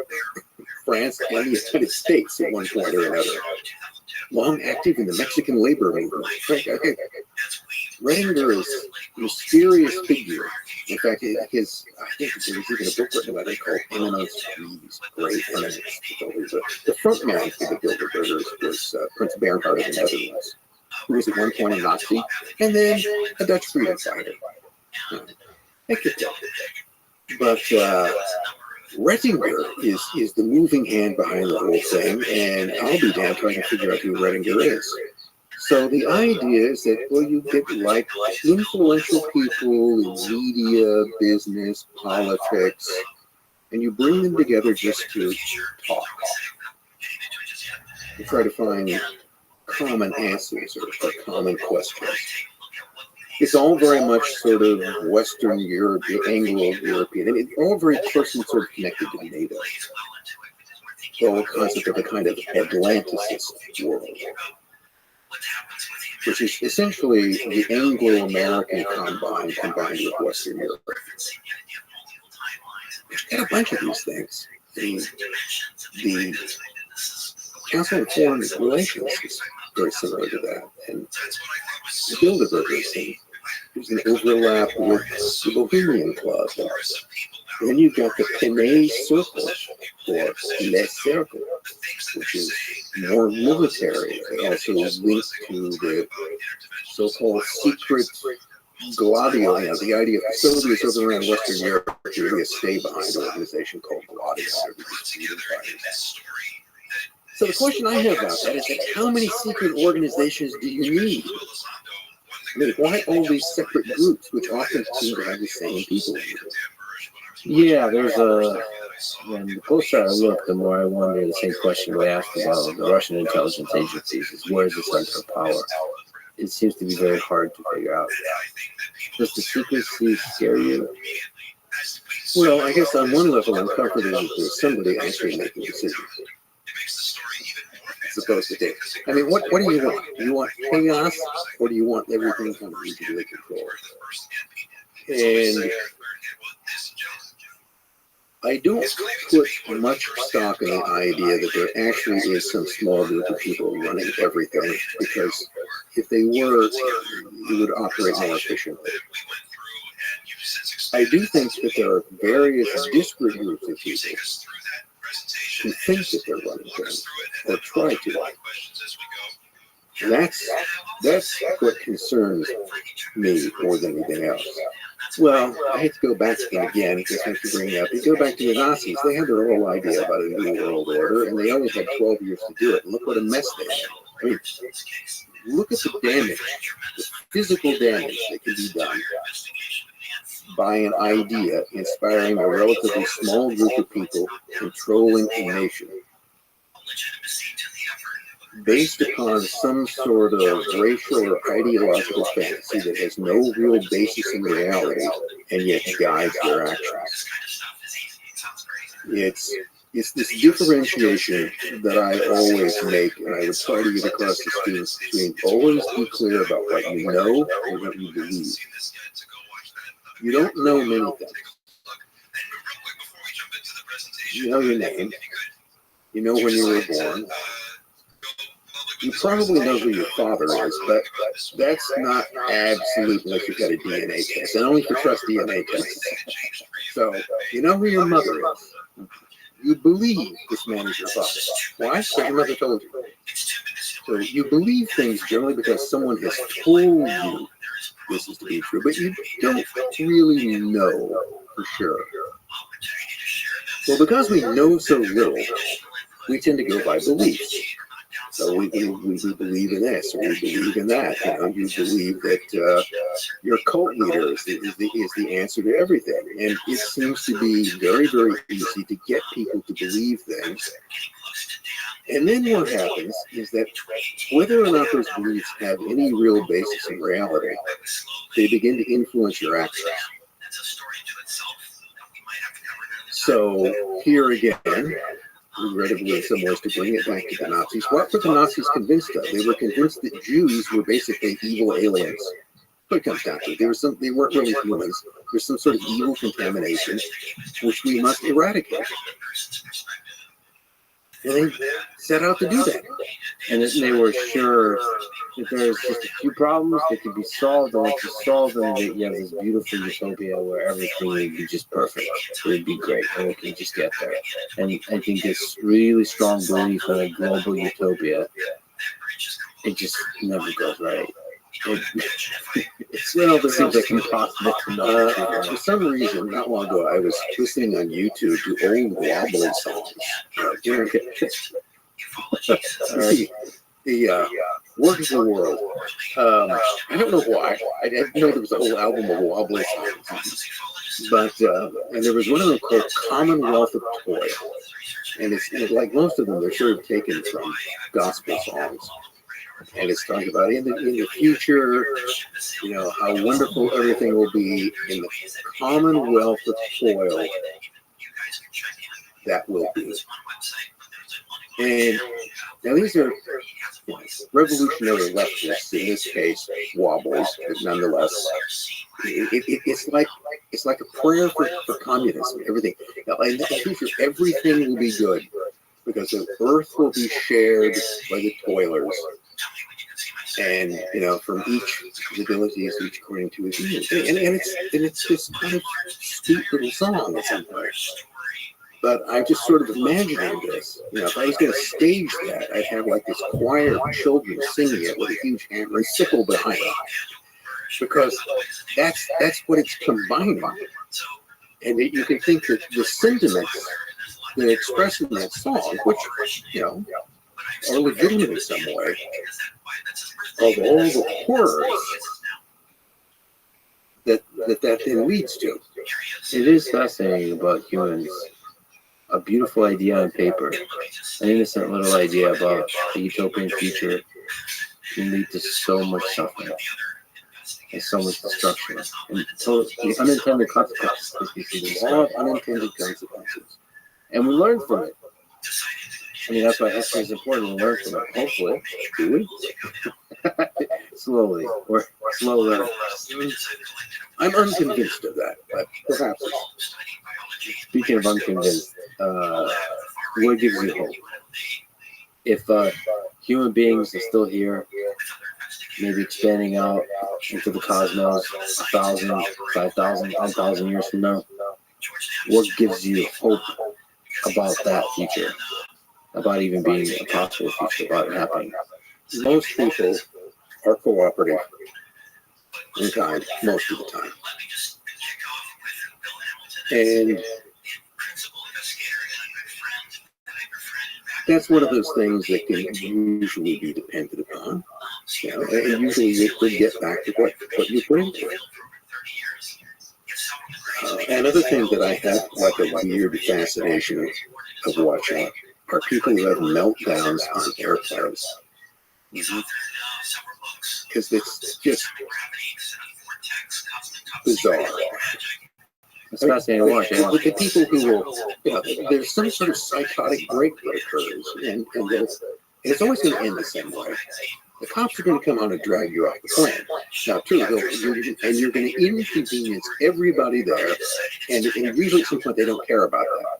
France, and the United States at one point or another. Long active in the Mexican labor movement. Rettinger is a mysterious figure. In fact, I think there was even a book written about it called Eminence Trees, Great Eminence. The front man for the Bilderbergers was Prince Bernhard of the Netherlands, who was at one point a Nazi, and then a Dutch freedom fighter. But Rettinger is the moving hand behind the whole thing, and I'll be damned trying to figure out who Rettinger is. So the idea is that, well, you get like influential people in media, business, politics, and you bring them together just to talk. You try to find common answers or common questions. It's all very much sort of Western Europe, Anglo-European, and it's all very closely sort of connected to NATO. The whole concept of a kind of Atlanticist world, which is essentially the Anglo-American combined with Western Europe. There's got a bunch of these things. The Council of Foreign Relations is very similar to that, and the Bilderbergers, there's an overlap with the Bohemian Club. And then you've got the Pinay Circle, or Les Cercle, which is more military. They also link to the so-called secret Gladio, the idea of facilities over around Western Europe, really a stay-behind organization called Gladio. So the question I have about that is that how many secret organizations do you need? I mean, why all these separate groups, which often seem to have the same people in them? Yeah, there's a. And the closer I look, the more I wonder the same question we asked about the Russian intelligence agencies: is where is the center of power? It seems to be very hard to figure out. Does the secrecy scare you? Well, I guess on one level, I'm comforted that there's somebody actually making decisions, as opposed to Dick. I mean, what do you want? Do you want chaos, or do you want everything kind of under control? And I don't put much stock in the idea that there actually is some small group of people running everything, because if they were, it would operate more efficiently. I do think that there are various disparate groups of people who think that they're running things, or try to. That's what concerns me more than anything else. Well, I hate to go back to them again, because I have to bring it up. You go back to the Nazis, they had their whole idea about a new world order, and they only had 12 years to do it. And look what a mess they had. I mean, look at the damage, the physical damage that can be done by an idea inspiring a relatively small group of people controlling a nation based upon some sort of racial or ideological fantasy that has no real basis in reality and yet guides their actions. It's this differentiation that I always make, and I would try to get across to students between always be clear about what you know and what you believe. You don't know many things. You know your name. You know when you were born. You probably know who your father is, but that's not absolute unless you've got a DNA test. And only if you trust DNA tests. So you know who your mother is. You believe this man is your father. Why? Because your mother told you. So you believe things generally because someone has told you this is to be true, but you don't really know for sure. Well, because we know so little, we tend to go by beliefs. So we believe in this, or we believe in that. You know, you believe that your cult leader is the answer to everything. And it seems to be very, very easy to get people to believe things. And then what happens is that whether or not those beliefs have any real basis in reality, they begin to influence your actions. So here again, regrettably in some ways to bring it back to the Nazis, what were the Nazis convinced of? They were convinced that Jews were basically evil aliens. What it comes down to, they weren't really humans. There's some sort of evil contamination which we must eradicate. And they set out to do that. And they were sure that there's just a few problems that could be solved, and once you solve them, that you have this beautiful utopia where everything would be just perfect. It would be great, and we can just get there. And I think this really strong belief in a global utopia, it just never goes right. It's seems like impossible to know. For some reason, not long ago, I was listening on YouTube to old wobbly songs. The Work of the World. I don't know why. I didn't know there was a whole album of wobbly songs. But, and there was one of them called Commonwealth of Toil. And it's like most of them, they're sort of taken from gospel songs. And it's talking about in the future, you know, how wonderful everything will be in the Commonwealth of Toil that will be. And now these are revolutionary leftists, in this case, wobbles, but nonetheless, it's like a prayer for communism. Everything, in the future, everything will be good because the earth will be shared by the toilers. And you know, from each abilities, each according to his needs, and it's this kind of sweet little song in some ways. But I'm just sort of imagining this. You know, if I was going to stage that, I'd have like this choir of children singing it with a huge hammer and sickle behind it, because that's what it's combining. And you can think that the sentiments that are expressed in that song, which you know are legitimate in some way, of all the horrors that that then leads to. It is fascinating about humans. A beautiful idea on paper, an innocent little idea about the utopian future can lead to so much suffering and so much destruction and so the unintended consequences. A lot of unintended consequences. And we learn from it. I mean, that's why history is important. We learn from it. Hopefully, do we? Slowly, or slowly. I'm unconvinced of that, but perhaps. Speaking of unconvinced, what gives you hope? If human beings are still here, maybe expanding out into the cosmos 1,000, 5,000, 10,000 years from now, what gives you hope about that future? About even being a possible future, about it happening? Most people are cooperative in kind, most of the time. And that's one of those things that can usually be depended upon. You know, and usually you could get back to what you put into it. Another thing that I have like a weird fascination of watching are people who have meltdowns on airplanes. Because it's just bizarre. It's fascinating to watch. With the people who will, there's some sort of psychotic break that occurs, and it's always going to end the same way. The cops are going to come out and drag you off the plane. Now, true, you're going to inconvenience everybody there, and usually at some point they don't care about that.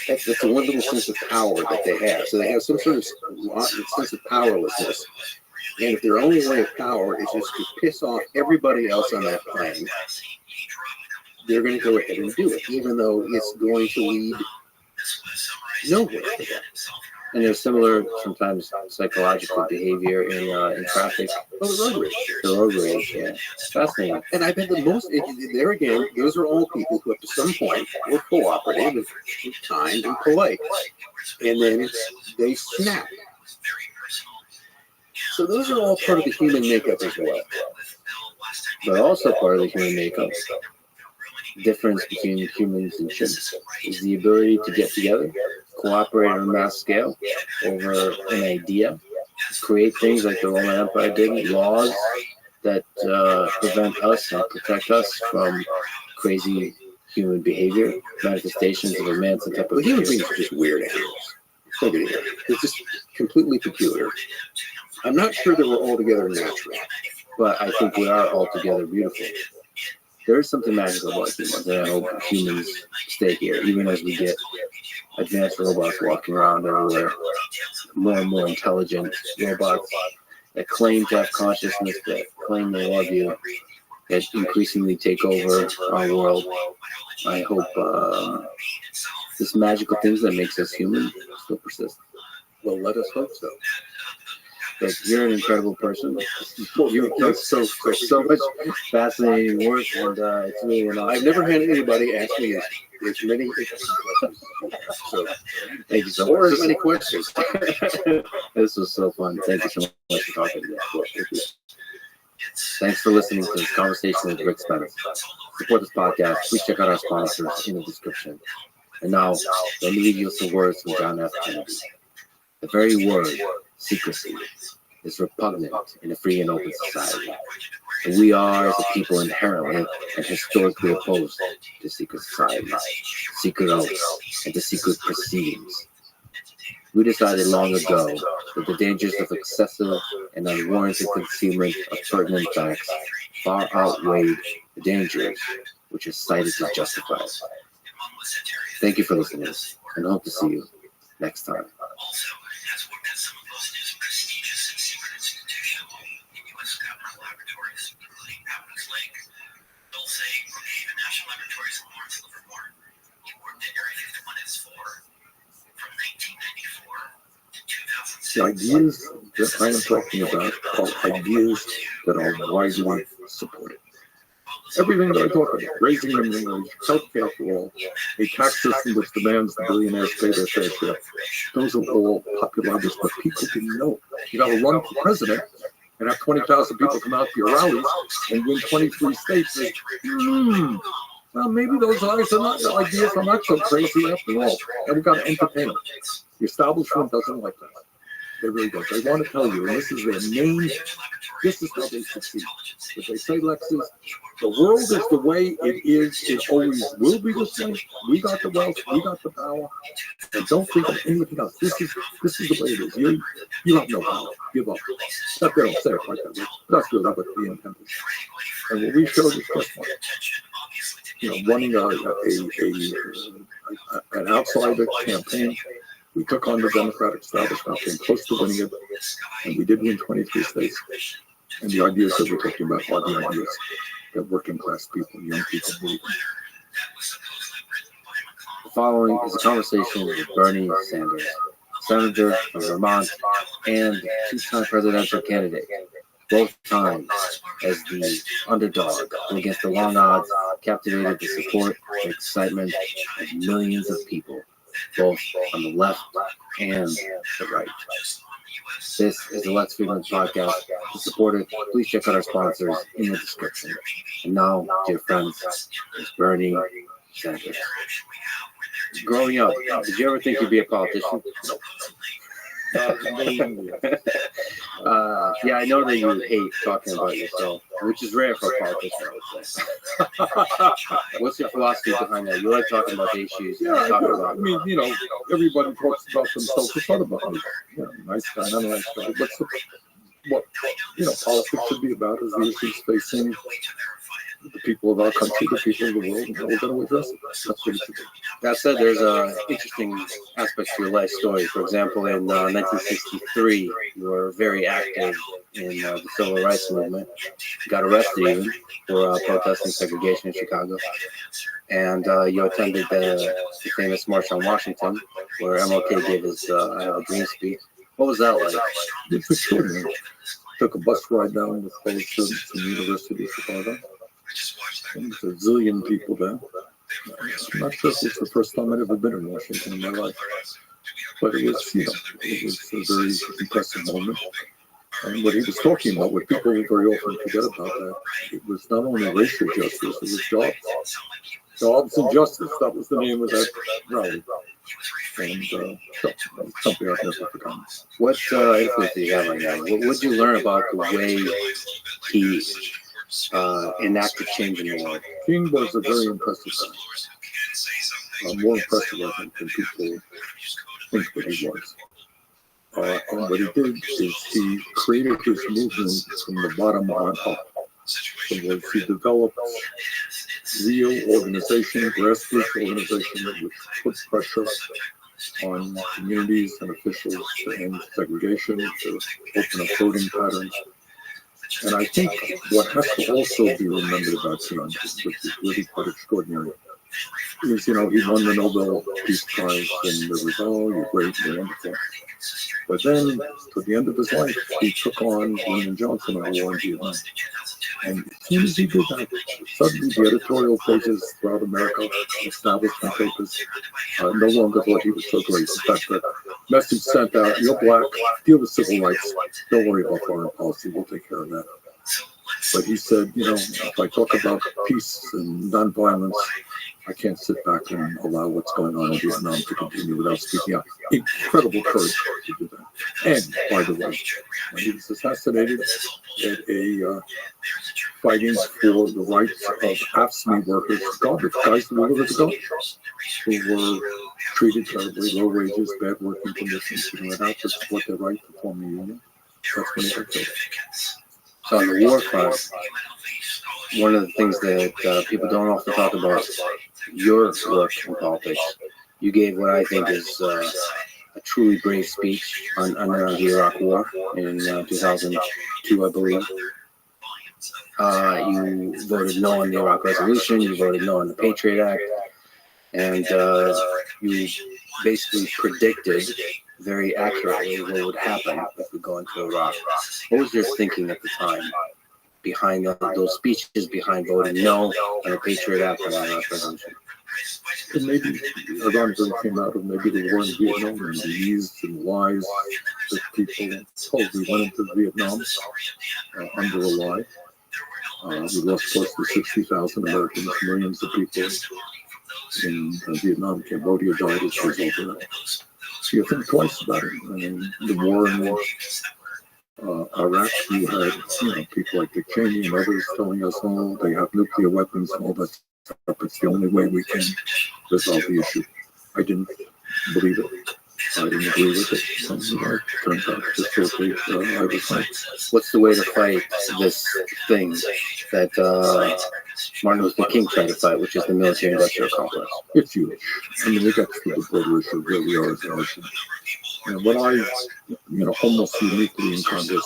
That's the one little sense of power that they have. So they have some sort of sense of powerlessness. And if their only way of power is just to piss off everybody else on that plane, they're going to go ahead and do it, even though it's going to lead nowhere. And there's similar, sometimes psychological behavior in traffic. Oh, the road rage. The road rage, yeah. It's fascinating. And I bet that most, there again, those are all people who up to some point were cooperative and kind and polite. And then they snap. So those are all part of the human makeup as well. But also part of the human makeup, difference between humans and chimps, is the ability to get together, cooperate on a mass scale over an idea, create things like the Roman Empire did, laws that prevent us and protect us from crazy human behavior, manifestations of a man, some type of Human beings are just weird animals. Don't get it here. It's just completely peculiar. I'm not sure that we're altogether natural. But I think we are altogether beautiful. There is something magical about humans, and I hope humans stay here, even as we get advanced robots walking around everywhere, more and more intelligent robots that claim to have consciousness, that claim they love you, that increasingly take over our world. I hope this magical things that makes us human still persist. Well, let us hope so. But you're an incredible person. You've done so much fascinating work, and it's really an honor. I've never had anybody ask me as many questions. So, Thank you so or much. as many questions. This was so fun. Thank you so much for talking to me. Thanks for listening to this conversation with Rick Spence. Support this podcast. Please check out our sponsors in the description. And now, let me leave you with some words from John F. Kennedy. The very word, secrecy, is repugnant in a free and open society. And we are, as a people, inherently and historically opposed to secret societies, secret oaths, and to secret proceedings. We decided long ago that the dangers of excessive and unwarranted concealment of pertinent facts far outweighed the dangers which are cited to justify it. Thank you for listening, and hope to see you next time. The ideas that I am talking about are ideas that are widely supported. Everything that I talk about, raising minimum wage, healthcare for all, a tax system which demands the billionaires pay their fair share, those are all popular ideas, but people didn't know. You got to run for president, and have 20,000 people come out to your rallies and win 23 states, well, maybe those ideas are not so crazy after all. And we've got to entertain them. The establishment doesn't like that. They really don't. They want to tell you, and this is their main, this is how they succeed. If they say, Lexus, the world is the way it is, it always will be this way. We got the wealth, we got the power, and don't think of anything else. This is the way it is. You have no power. Give up. Not they don't say it like that. That's really what the intent is. And what we showed is just one. Running an outsider campaign. We took on the Democratic establishment, came close to winning it, and we did win 23 states. And the ideas that we're talking about are the ideas that working class people, young people believe in. The following is a conversation with Bernie Sanders, Senator from Vermont and two-time presidential candidate, both times as the underdog and against the long odds, captivated the support and excitement of millions of people, both on the left and the right. This is the Lex Friedman podcast. To support it, please check out our sponsors in the description. And now, dear friends, it's Bernie Sanders. Growing up, did you ever think you'd be a politician? Yeah, I know that you hate talking about yourself, which is rare for a politician, I would say. What's your philosophy behind that? You like talking about the issues. Yeah, everybody talks about themselves. It's not about me. Nice guy, not a nice guy. What politics should be about is the issues facing the people of our country, the people of the world, and how we're going to address it. That's what it should be. That said, there's an interesting aspect to your life story. For example, in 1963, you were very active in the civil rights movement. You got arrested even for protesting segregation in Chicago. And you attended the famous March on Washington, where MLK gave his I Have a Dream speech. What was that like? It's extraordinary. Took a bus ride down with college students from the University of Chicago. And there's a zillion people there. I'm not sure if it's the first time I'd ever been in Washington in my life, but it was, it was a very impressive moment. And what he was talking about, what people very often forget about that, it was not only racial justice, it was jobs. Jobs and justice, that was the name of that rally. And something I've never forgotten. What influence do you have on that? What did you learn about the way he enacted change in the world? King was a very impressive guy. More impressive, I think, than people think that he was. And what he did is he created his movement from the bottom on up. In other words, he developed real organization, grassroots organization that would put pressure on communities and officials to end segregation, to open up voting patterns. And I think what has to also be remembered about him, which is really quite extraordinary, is, he won the Nobel Peace Prize, and there was, you're great, you're wonderful. But then, to the end of his life, he took on Lyndon Johnson in the war in Vietnam. And as soon as he did that, suddenly the editorial pages throughout America, establishment papers, no longer thought he was so great. In fact, the message sent out, you're black, deal with civil rights, don't worry about foreign policy, we'll take care of that. But he said, if I talk about peace and nonviolence, I can't sit back and allow what's going on in Vietnam to continue without speaking out. Incredible courage to do that. And, by the way, when he was assassinated at a fighting for the rights of AFSCME workers, garbage guys who delivered the garbage, who were treated terribly, low wages, bad working conditions, and had to support their right to form a union. That's when he got killed. So on the war front, one of the things that people don't often talk about your work in politics, you gave what I think is a truly brave speech on the Iraq War in 2002, I believe. You voted no on the Iraq Resolution, you voted no on the Patriot Act, and you basically predicted very accurately what would happen if we go into Iraq. What was your thinking at the time behind those speeches, behind voting no on the Patriot Act and the Iraq Resolution? And maybe ironically came out of maybe the war in Vietnam and the years and lies that people supposedly went into Vietnam under a lie. We lost close to 60,000 Americans, millions of people in Vietnam. Cambodia died as a result of that. So you think twice about it. I mean, the war in Iraq, you had people like Dick Cheney and others telling us, oh, they have nuclear weapons and all that stuff. It's the only way we can resolve the issue. I didn't believe it. I didn't agree with it. And, turns out just totally I was right. What's the way to fight this thing that Martin Luther King tried to fight, which is the military-industrial complex? It's huge. I mean, we got to the border issue where we are as a nation. And what I, almost uniquely in Congress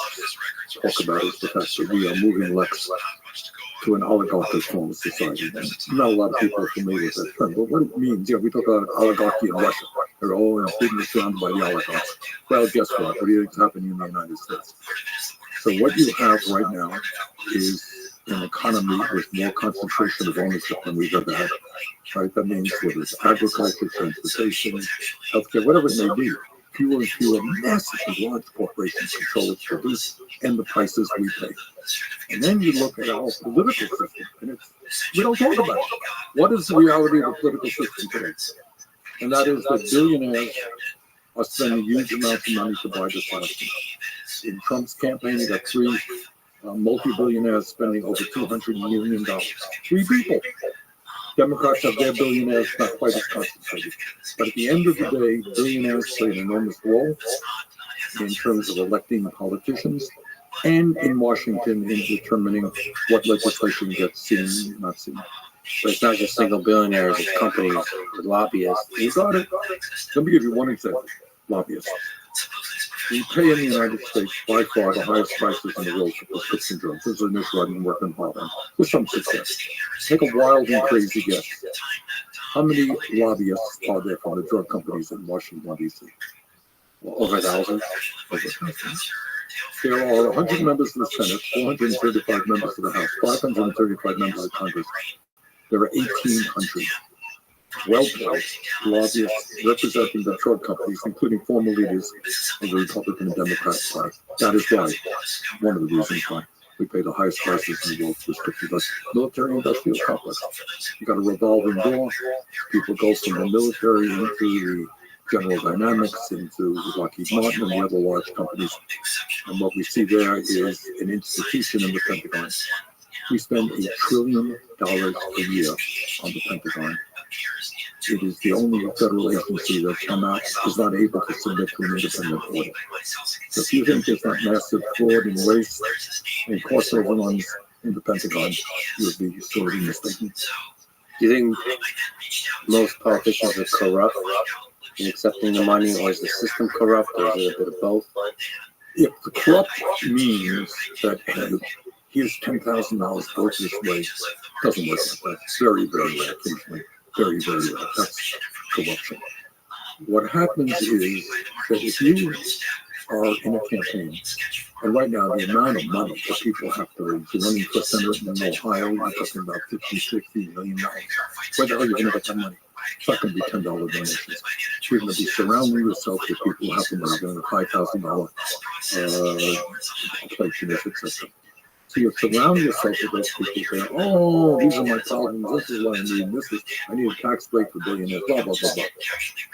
talk about is the fact that we are moving left to an oligarchic form of society. And not a lot of people are familiar with that term, but what it means, we talk about oligarchy in Russia. They're all being surrounded by the oligarchs. Well, guess what? What do you think is happening in the United States? So what you have right now is an economy with more concentration of ownership than we've ever had. Right? That means whether it's agriculture, transportation, healthcare, whatever it may be, fewer and fewer massively large corporations control its produce and the prices we pay. And then you look at our political system, and we don't talk about it. What is the reality of the political system today? And that is that billionaires are spending huge amounts of money to buy this election. In Trump's campaign, he got three multi-billionaires spending over $200 million. Three people. Democrats have their billionaires not quite as concentrated. But at the end of the day, billionaires play an enormous role in terms of electing politicians and in Washington in determining what legislation gets seen and not seen. But it's not just single billionaires, it's companies, it's lobbyists. You got it. Let me give you one example. Lobbyists. We pay in the United States by far the highest prices in the world for prescription drugs. This is an issue I've been working hard on with some success. Take a wild and crazy guess. How many lobbyists are there from the drug companies in Washington, D.C.? Well, over 1,000. There are 100 members of the Senate, 435 members of the House, 535 members of Congress. There are 1,800 well-paid lobbyists representing the drug companies, including former leaders of the Republican and Democratic Party. That is why, one of the reasons why we pay the highest prices in the world for prescription drugs. Military-industrial complex. You got a revolving door. People go from the military into the General Dynamics, into Lockheed Martin and the other large companies. And what we see there is an institution in the Pentagon. We spend $1 trillion a year on the Pentagon. It is the only federal agency that is not able to submit to an independent audit. So if you think there's not massive fraud and waste and cost overruns in the Pentagon, you would be sorely mistaken. Do you think most politicians are corrupt in accepting the money, or is the system corrupt, or is it a bit of both? If the corrupt means that, here's $10,000 worth this way, doesn't work like that. It's very, very rare, occasionally. Very, very rare. That's corruption. What happens is that if you are in a campaign, and right now the amount of money that people have to raise, you're running for Senate in Ohio, you're talking about $50, $60 million. Where the hell are you going to get that money? It's not going to be $10 donations. You're going to be surrounding yourself with people who have the money, doing a $5,000 pledge initiative system. So you surround yourself with those people saying, oh, these are my problems, this is what I need, I need a tax break for billionaires, blah, blah, blah, blah.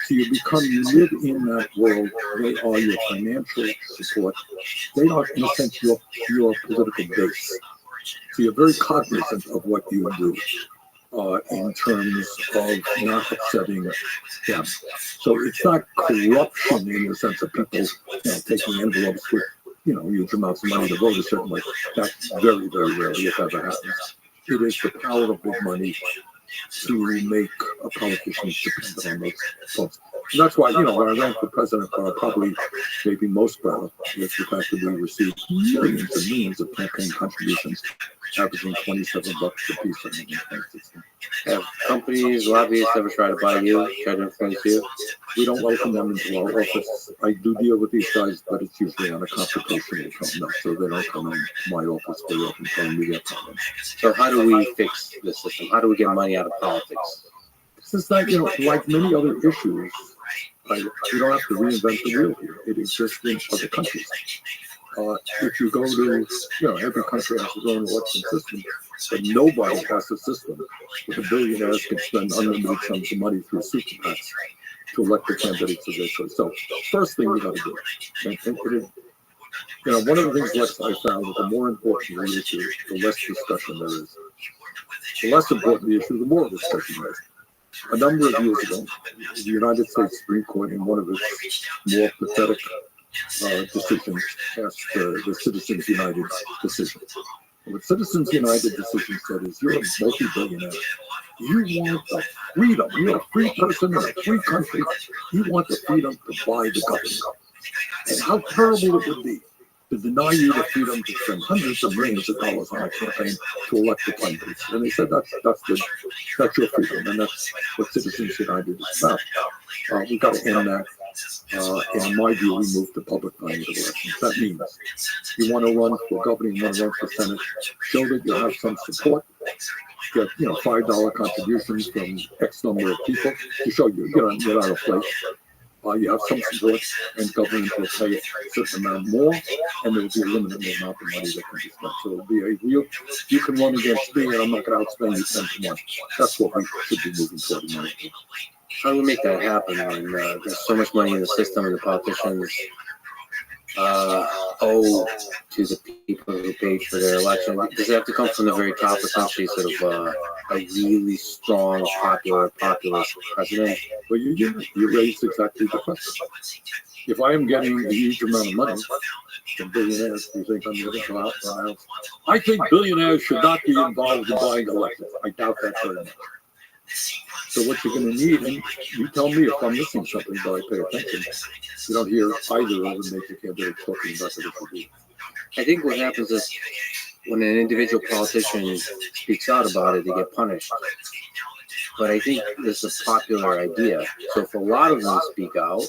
So you live in that world. They are your financial support. They are, in a sense, your political base. So you're very cognizant of what you do in terms of not upsetting them. So it's not corruption in the sense of people taking envelopes with huge amounts of money to vote a certain way. That's very, very rarely, if ever happens. It is the power of big money to make a politician dependent on those folks. And that's why, when I ran for president, probably maybe most proud is the fact that we received millions and millions of campaign contributions, averaging $27 a piece in 2016. Have companies, lobbyists ever tried to buy you, try to influence you? We don't welcome them into our office. I do deal with these guys, but it's usually on a confrontational tone. So they don't come in my office very often telling me their problems. So how do we fix the system? How do we get money out of politics? Since that, like many other issues, you don't have to reinvent the wheel here. It exists in other countries. If you go to, every country has its own election system, but nobody has a system where the billionaires can spend unlimited sums of money through super PACs to elect the candidates of their choice. So, first thing you got to do, and one of the things Lex I found that the more important the issue, the less discussion there is. The less important the issue, the more discussion there is. A number of years ago, the United States Supreme Court, in one of its more pathetic decisions, passed the Citizens United decision. And what Citizens United decision said is, you're a multi-billionaire. You want the freedom. You're a free person in a free country. You want the freedom to buy the government. And how terrible it would be to deny you the freedom to spend hundreds of millions of dollars on a campaign to elect the candidates. And they said that's your freedom, and that's what Citizens United is about. We've got to end that. And in my view, we move to public funding of elections. That means you want to run for governor, you want to run for Senate, show that you have some support, get $5 contributions from X number of people to show you're not a place. You have some support, and government will pay a certain amount more, and there will be a limited amount of money that can be spent. So it will be a real, you can run against me, and I'm not going to outspend you 10 to 1. That's what we should be moving toward in my opinion. How do we make that happen when there's so much money in the system and the politicians owe to the people who paid for their election? Does it have to come from the very top, essentially, sort of a really strong, popular populist president? Well, you raised exactly the question. If I am getting a huge amount of money from billionaires, do you think I'm going to go out and announce? I think billionaires should not be involved in buying elections. I doubt that very much. So what you're going to need, and you tell me if I'm missing something, but I pay attention. You don't hear either of the major candidates talking about it. I think what happens is when an individual politician speaks out about it, they get punished. But I think this is a popular idea. So if a lot of them speak out,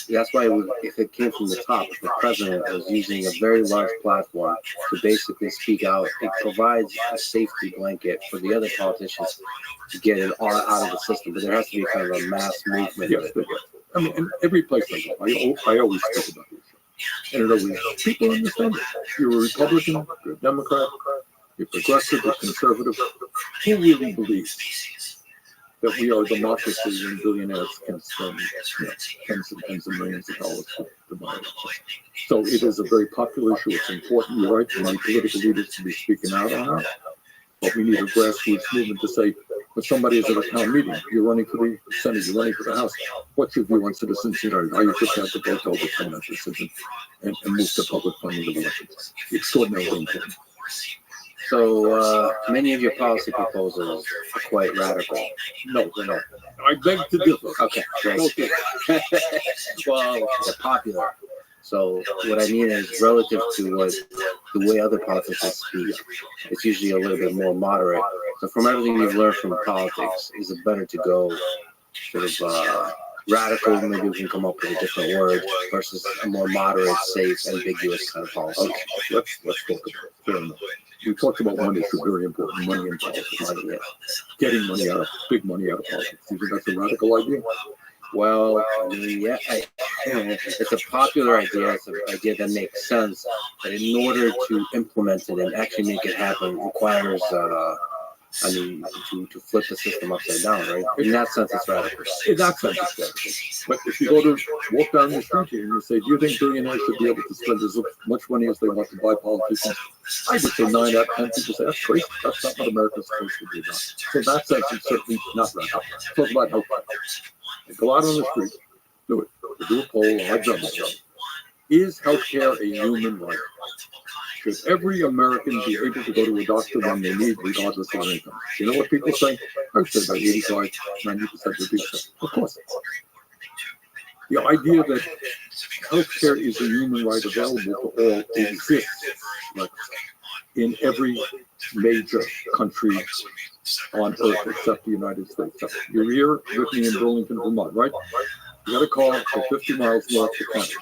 that's why if it came from the top, if the president was using a very large platform to basically speak out, it provides a safety blanket for the other politicians to get it all out of the system. But there has to be kind of a mass movement. Yes, I mean, in every place I go, I always speak about this. And it always, people understand it. You're a Republican, you're a Democrat, you're progressive, you're conservative. Who really believes that we are a democracy and billionaires can spend tens and tens of millions of dollars to buy it? So it is a very popular issue. It's important. You're right. We need political leaders to be speaking out on it. But we need a grassroots movement to say, when somebody is at a town meeting, you're running for the Senate, you're running for the House, what's your view on Citizens United? Are you just have to vote to overturn that decision and move to public funding of elections? Extraordinarily important. So many of your policy proposals are quite radical. No, they're not. I beg to differ. Okay, great. Well, they're popular. So what I mean is relative to what the way other politicians speak, it's usually a little bit more moderate. So from everything you've learned from politics, is it better to go sort of radical, maybe we can come up with a different word, versus a more moderate, safe, ambiguous kind of policy? Okay, let's talk about it. We talked about one issue, very important, money in politics. Money, getting money out of, big money out of politics. Do you think that's a radical idea? Well, I mean, yeah, it's a popular idea. It's an idea that makes sense. But in order to implement it and actually make it happen requires, to flip the system upside down, right? In that sense, it's radical. In that sense, it's radical. But if you go to walk down the street here and you say, do you think billionaires should be able to spend as much money as they want to buy politicians? I would say 9 out of 10 people say, that's crazy. That's not what America's supposed to be about. So in that sense, it's certainly not radical. Talk about healthcare. Go out on the street, do it. Do a poll, I've done it. Is healthcare a human right? Should every American be able to go to a doctor when they need, regardless of their income? You know what people say? I would say about 85, 90% of people say, of course. The idea that healthcare is a human right available to all exists in every major country on earth except the United States. So you're here with me in Burlington, Vermont, right? You got a car for 50 miles north to Canada.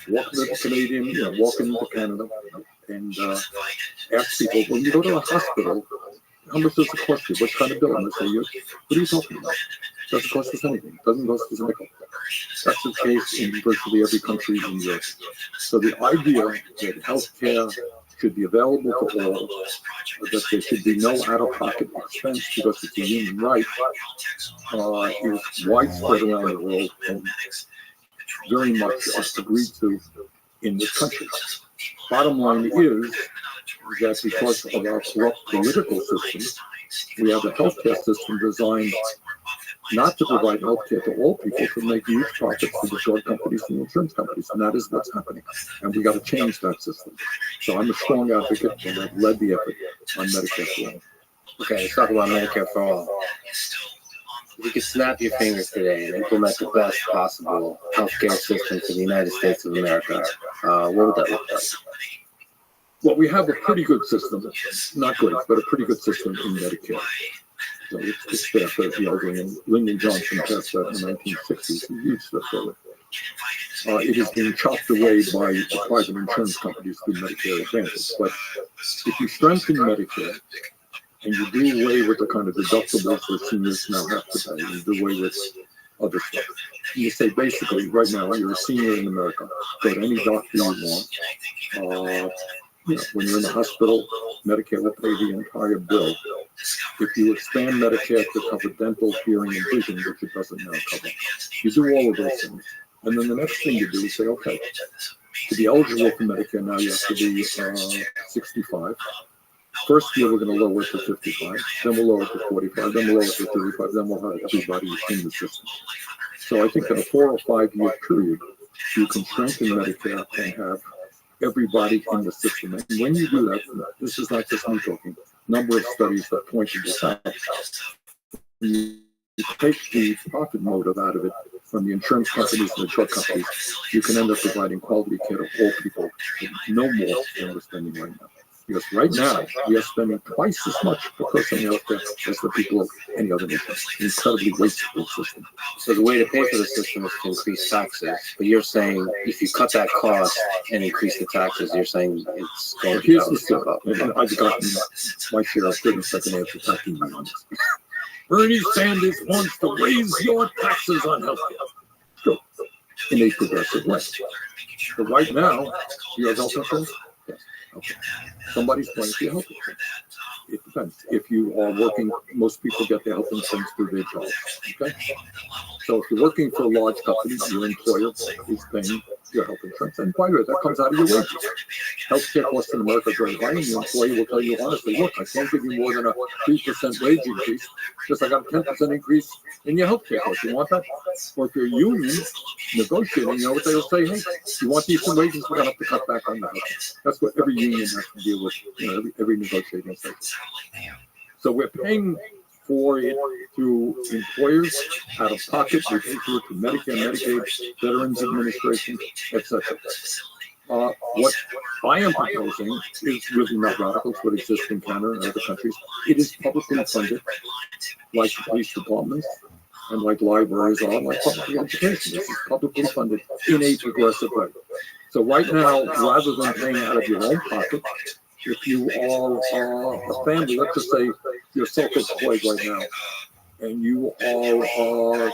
Walk to the Canadian, walk into Canada and ask people, when you go to a hospital, how much does it cost you? What kind of bill? And I say, what are you talking about? It doesn't cost us anything. It doesn't cost us a nickel. That's the case in virtually every country in Europe. So the idea that healthcare should be available to all, that there should be no out-of-pocket expense because it's a human right, is widespread around the world and very much agreed to in this country. Bottom line is that because of our corrupt political system, we have a healthcare system designed not to provide healthcare to all people, to make huge profits for the drug companies and the insurance companies, and that is what's happening. And we got to change that system. So I'm a strong advocate, and I've led the effort on Medicare for all. Okay, let's talk about Medicare for all. If you could snap your fingers today and implement the best possible healthcare system for the United States of America, what would that look like? Well, we have a pretty good system, not great, but a pretty good system in Medicare. So it's there for the elderly, and Lyndon Johnson passed that in the 1960s. He used that for it. It has been chopped away by the private insurance companies through Medicare Advantage. But if you strengthen Medicare and you do away with the kind of deductibles that seniors now have to pay, and do away with other stuff, you say basically, right now, you're a senior in America, go to any doctor you want. When you're in the hospital, Medicare will pay the entire bill. If you expand Medicare to cover dental, hearing, and vision, which it doesn't now cover, you do all of those things. And then the next thing you do is say, okay, to be eligible for Medicare now, you have to be 65. First year, we're going to lower it to 55. Then we'll lower it to 45. Then we'll lower it to 35. Then we'll have everybody in the system. So I think in a 4 or 5 year period, you can strengthen Medicare and have everybody in the system. And when you do that, this is not just me talking, number of studies that point to this out. You take the profit motive out of it from the insurance companies and the drug companies, you can end up providing quality care to all people, no more than we're spending right now. Because right now, we are spending twice as much per person in healthcare as the people of any other nation. Incredibly wasteful system. So the way to pay for the system is to increase taxes. But you're saying if you cut that cost and increase the taxes, you're saying it's going to here's the step up. And I've gotten my share of 30-second answer attacking me on this. Bernie Sanders wants to raise your taxes on healthcare. Sure. In a progressive way. But right now, you have health insurance? Yes. Okay. Somebody's paying for your health insurance. It depends. If you are working, most people get their health insurance through their jobs. Okay. So if you're working for a large company, your employer is paying your health insurance. And by the way, that comes out of your wages. Healthcare costs in America are very high, and your employer will tell you honestly, look, I can't give you more than a 3% wage increase because I got a 10% increase in your healthcare costs. You want that? Or if you're a union negotiating, you know what they'll say? Hey, you want decent wages? We're going to have to cut back on that. That's what every union has to deal with, every negotiating session. So we're paying for it through employers, out of pocket. We pay for it through Medicare, Medicaid, Veterans Administration, etc. What I am proposing is really not radical. It's what exists in Canada and other countries. It is publicly funded, like the police departments and like libraries are, like public education. This is publicly funded in a progressive way. So right now, rather than paying out of your own pocket, if you are a family, let's just say you're self-employed right now, and you are,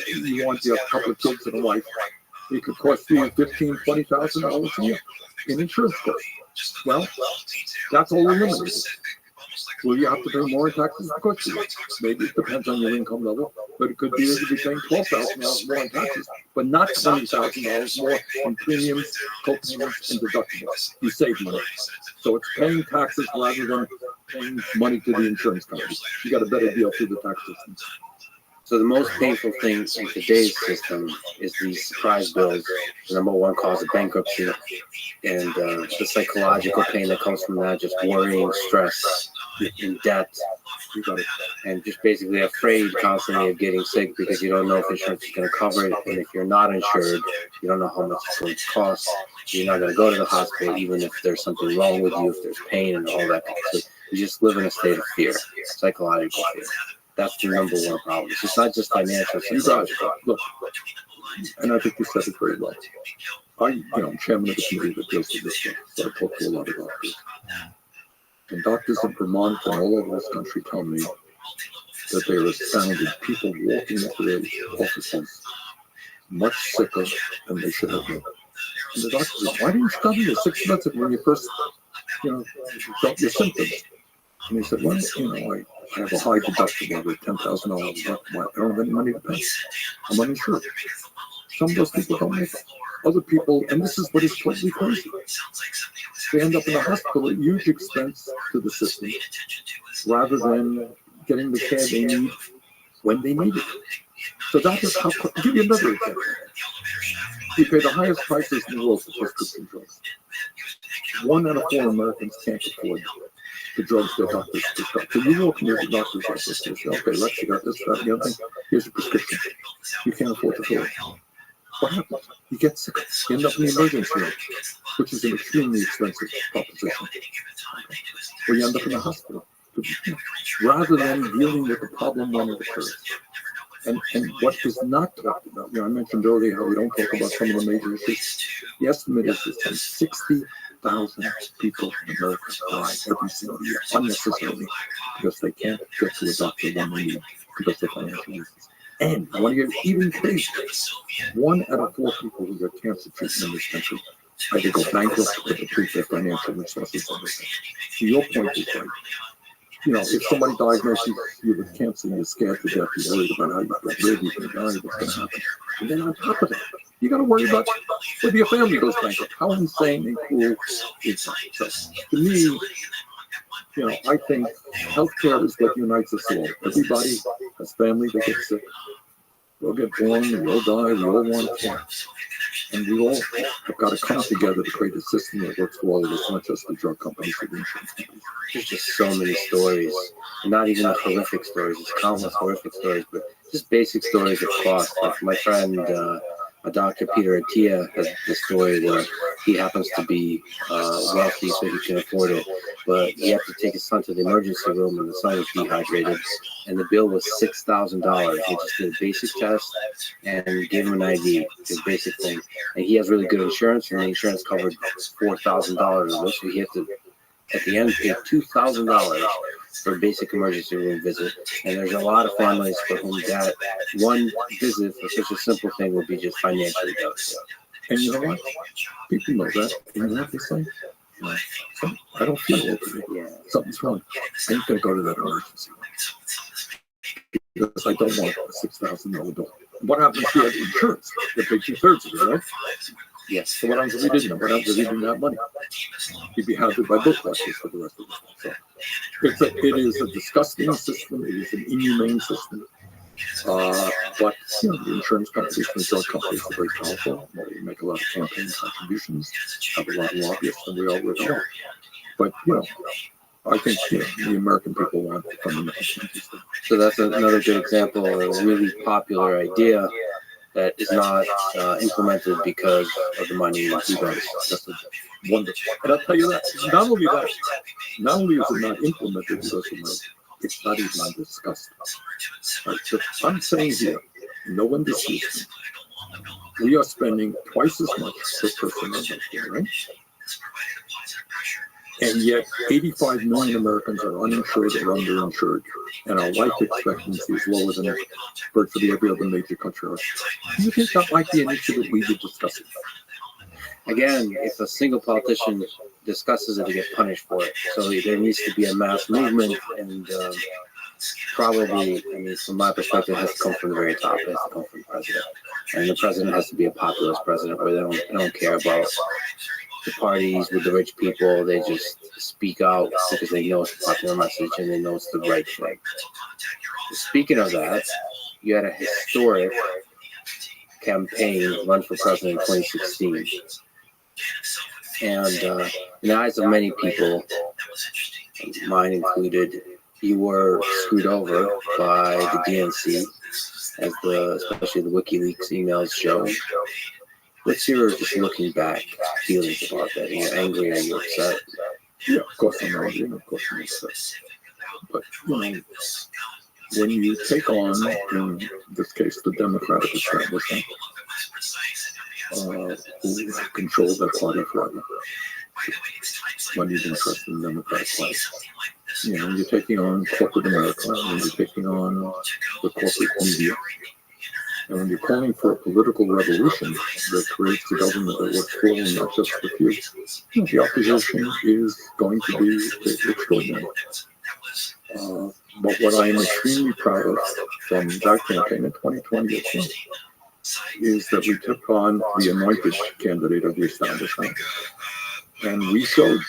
you want to have a couple of kids and a wife, it could cost you $15,000, $20,000 a year in insurance costs. Well, that's all eliminated. Will you have to pay more in taxes? Of course you will. Maybe it depends on your income level, but it could be that you'd be paying $12,000 more in taxes, but not $20,000 more in premiums, co-payments, and deductibles. You save money. So it's paying taxes rather than paying money to the insurance companies. You got a better deal through the tax system. So the most painful thing in today's system is these surprise bills. The number one cause of bankruptcy, and the psychological pain that comes from that, just worrying, stress, in debt, and just basically afraid constantly of getting sick because you don't know if insurance is going to cover it, and if you're not insured, you don't know how much it's going to cost. You're not going to go to the hospital even if there's something wrong with you, if there's pain and all that. So you just live in a state of fear, psychological fear. That's the number one problem. It's not just financial. You guys, look, and I think you said it very well. I'm chairman of the committee that deals with this stuff, so I talk to a lot of doctors. And doctors in Vermont and all over this country tell me that they are astounded. People walking into their offices much sicker than they should have been. And the doctor said, why didn't you tell me you're 6 months when you first, felt your symptoms? And he said, well, I have a high deductible with $10,000. I don't have any money to pay. I'm uninsured. Some of those people don't make it. Other people, and this is what is totally crazy, they end up in the hospital at huge expense to the system rather than getting the care they need when they need it. So doctors, I'll give you another example. We pay the highest prices in the world for prescription drugs. 1 out of 4 Americans can't afford the drugs their doctors prescribe. So you walk into the doctor's office and say, okay, Lex, you got this, that, and the other thing. Here's a prescription. You can't afford to fill it. What happens? You get sick. You end up in the emergency room, which is an extremely expensive proposition. Or you end up in the hospital, rather than dealing with the problem when it occurs. And what is not talked about, I mentioned earlier how we don't talk about some of the major issues. The estimate is that 60,000 people in America die every single year unnecessarily because they can't get to a doctor when they need because of financial reasons. And I want to get even crazier. 1 out of 4 people who get cancer treatment in this country either go bankrupt or deplete their financial resources. So your point is right. If somebody diagnoses you with cancer, you're scared to death, you're worried about how you're going to live, you're going to die, what's going to happen. And then on top of that, you got to worry about whether your family goes bankrupt. How insane and cruel is that? So to me, I think healthcare is what unites us all. Everybody has family that gets sick. We'll get born, we all die, we all want care. And we all have got to come together to create a system that works for all of us, not just the drug companies or the insurance companies. There's just so many stories, not even the horrific stories. It's countless horrific stories, but just basic stories of cost. Like my friend, Dr. Peter Attia has the story where he happens to be wealthy, so he can afford it, but he had to take his son to the emergency room, and the son was dehydrated, and the bill was $6,000. He just did a basic test and gave him an IV, his basic thing, and he has really good insurance, and the insurance covered $4,000 of it, so he had to, at the end, pay $2,000 for a basic emergency room visit. And there's a lot of families for whom that one visit for such a simple thing would be just financially devastating. And you know what? People know that. And you know what they say? So, I don't feel well today. Yeah. Something's wrong. I ain't going to go to that emergency room. Because I don't want a $6,000 bill. What happens if you have insurance? They pay 2/3 of it, right? Yes. So what happens if we didn't have? What happens if we didn't have money? You'd be hounded by book collectors for the rest of the time. So it is a disgusting system. It is an inhumane system. But the insurance companies and drug companies are very powerful. They make a lot of campaign contributions, have a lot of lobbyists, and we all work hard. But I think the American people want fundamental changes. So that's another good example of a really popular idea that is not implemented because of the money in the drugs. That's wonderful. And I'll tell you that, not only is it not implemented because of money, it's not even discussed. Right? So I'm saying here, no one deceives me. We are spending twice as much per person on healthcare, right? And yet 85 million Americans are uninsured or underinsured, and our life expectancy is lower than virtually every other major country. Do you think that might be an issue that we would discuss? Again, if a single politician discusses it, they get punished for it. So there needs to be a mass movement, and probably, from my perspective, it has to come from the very top. It has to come from the president. And the president has to be a populist president where they don't care about the parties with the rich people. They just speak out because they know it's a popular message and they know it's the right thing. Speaking of that, you had a historic campaign run for president in 2016. And in the eyes of many people, mine included, you were screwed over by the DNC, as especially the WikiLeaks emails show. What's your, just looking back, feelings about that? Are you angry? Are you upset? Yeah, of course I'm angry, and of course I'm upset. But, when you take on, in this case, the Democratic establishment, who control that party forever, moneyed interest in the Democratic Party. You know, you're taking on corporate America, and you're taking on the corporate media. And when you're calling for a political revolution that creates a government that works for and not just for few, the opposition is going to be extraordinary. But what I am extremely proud of from that campaign in 2020 as well is that we took on the anointed candidate of the establishment, and we showed,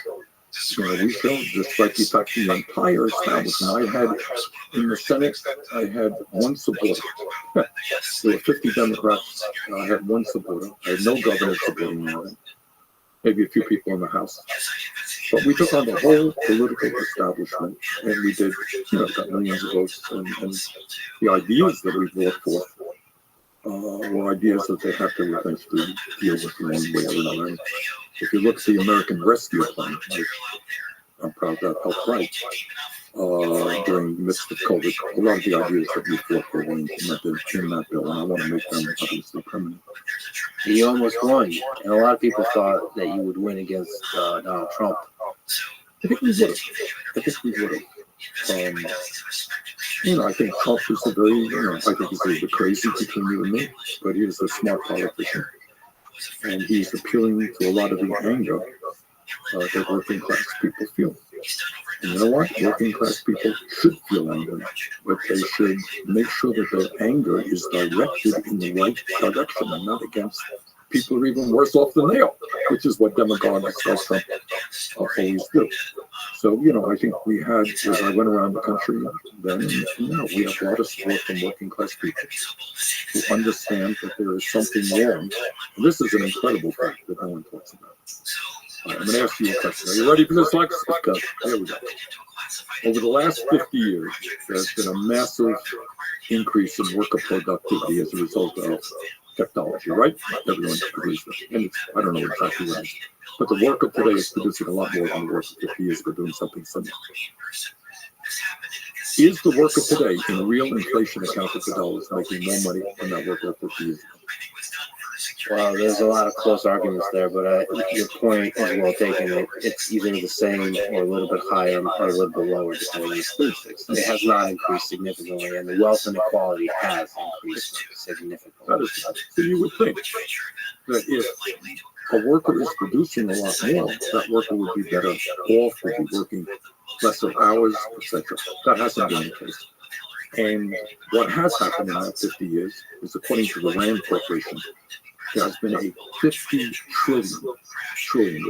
despite the fact the entire establishment, I had in the Senate, I had one supporter. There were 50 Democrats, I had one supporter. I had no governor supporting me, maybe a few people in the House. But we took on the whole political establishment, and we did, got millions of votes, and the ideas that we brought forth were ideas that they have to eventually deal with in one way or another. If you look at the American Rescue Plan, which I'm proud that helped write during the midst of COVID, a lot of the ideas that we fought for were implemented in that bill, and I want to make them obviously permanent. You almost won, and a lot of people thought that you would win against Donald Trump. I think we would have. I think Trump is a very, I think he's a little bit crazy between you and me, but he is a smart politician. And he's appealing to a lot of the anger that working class people feel. And you know what? Working class people should feel anger, but they should make sure that their anger is directed in the right direction and not against people who are even worse off than they are, which is what demagogues like Trump always do. So, I think we had, as I went around the country, then, we have a lot of support from working class people who understand that there is something wrong. And this is an incredible fact that no one talks about. I'm going to ask you a question. Are you ready for this, Lex? Okay, here we go. Over the last 50 years, there's been a massive increase in worker productivity as a result of technology, right? Everyone agrees with it. And I don't know exactly what it is. But the worker today is producing a lot more than the worker 50 years ago doing something similar. Is the worker today, in real inflation accounted for dollars, making more money than that worker 50 years ago? Well, there's a lot of close arguments there, but your point is well taken. It's either the same or a little bit higher or a little bit lower, depending on the statistics. It has not increased significantly, and the wealth inequality has increased significantly. That is, so you would think that if a worker is producing a lot more, that worker would be better off, would be working lesser hours, etc. That hasn't been the case. And what has happened in that 50 years is, according to the Rand Corporation, there has been a 50 trillion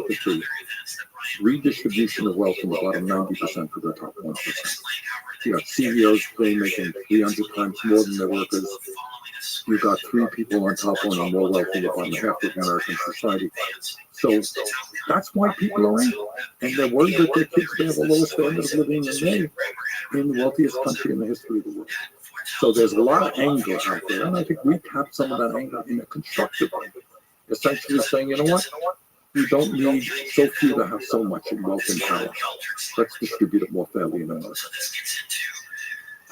redistribution of wealth from the bottom 90% to the top 1%. You got CEOs today making 300 times more than their workers. You got 3 people on top owning more wealth than the bottom half of American society. So that's why people are angry. And they're worried that their kids may have a lower standard of living than they in the wealthiest country in the history of the world. So there's a lot of anger out there, and I think we tap some of that anger in a constructive way. Essentially saying, you know what? We don't need so few to have so much in wealth and power. Let's distribute it more fairly in America.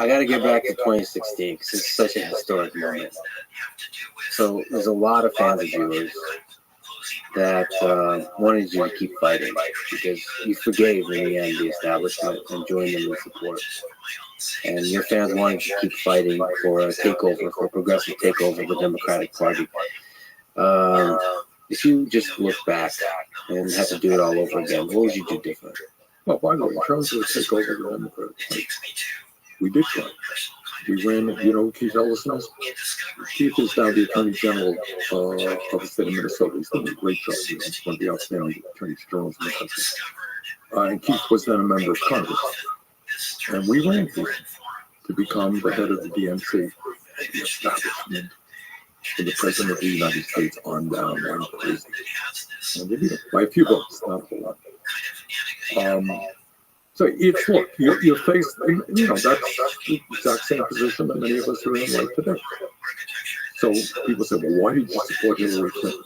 I got to get back to 2016 because it's such a historic moment. So there's a lot of fans of yours that wanted you to keep fighting because you forgave in the end the establishment and joined them in support. And your fans wanted you to keep fighting for a takeover, for a progressive takeover of the Democratic Party. If you just look back and had to do it all over again, what would you do different? Well, by the way, in terms of the takeover of the Democratic Party, we did try. We ran, Keith Ellis knows. Keith is now the Attorney General of the state of Minnesota. He's done a great job. He's one of the outstanding attorney generals in the country. And Keith was then a member of Congress. And we ran Keith to become the head of the DNC, the establishment, for the President of the United States on down and crazy. And we did it by a few votes, not a whole lot. So it's look, you're faced, that's the exact same position that many of us are in right today. So people say, well, why did you support Hillary Clinton?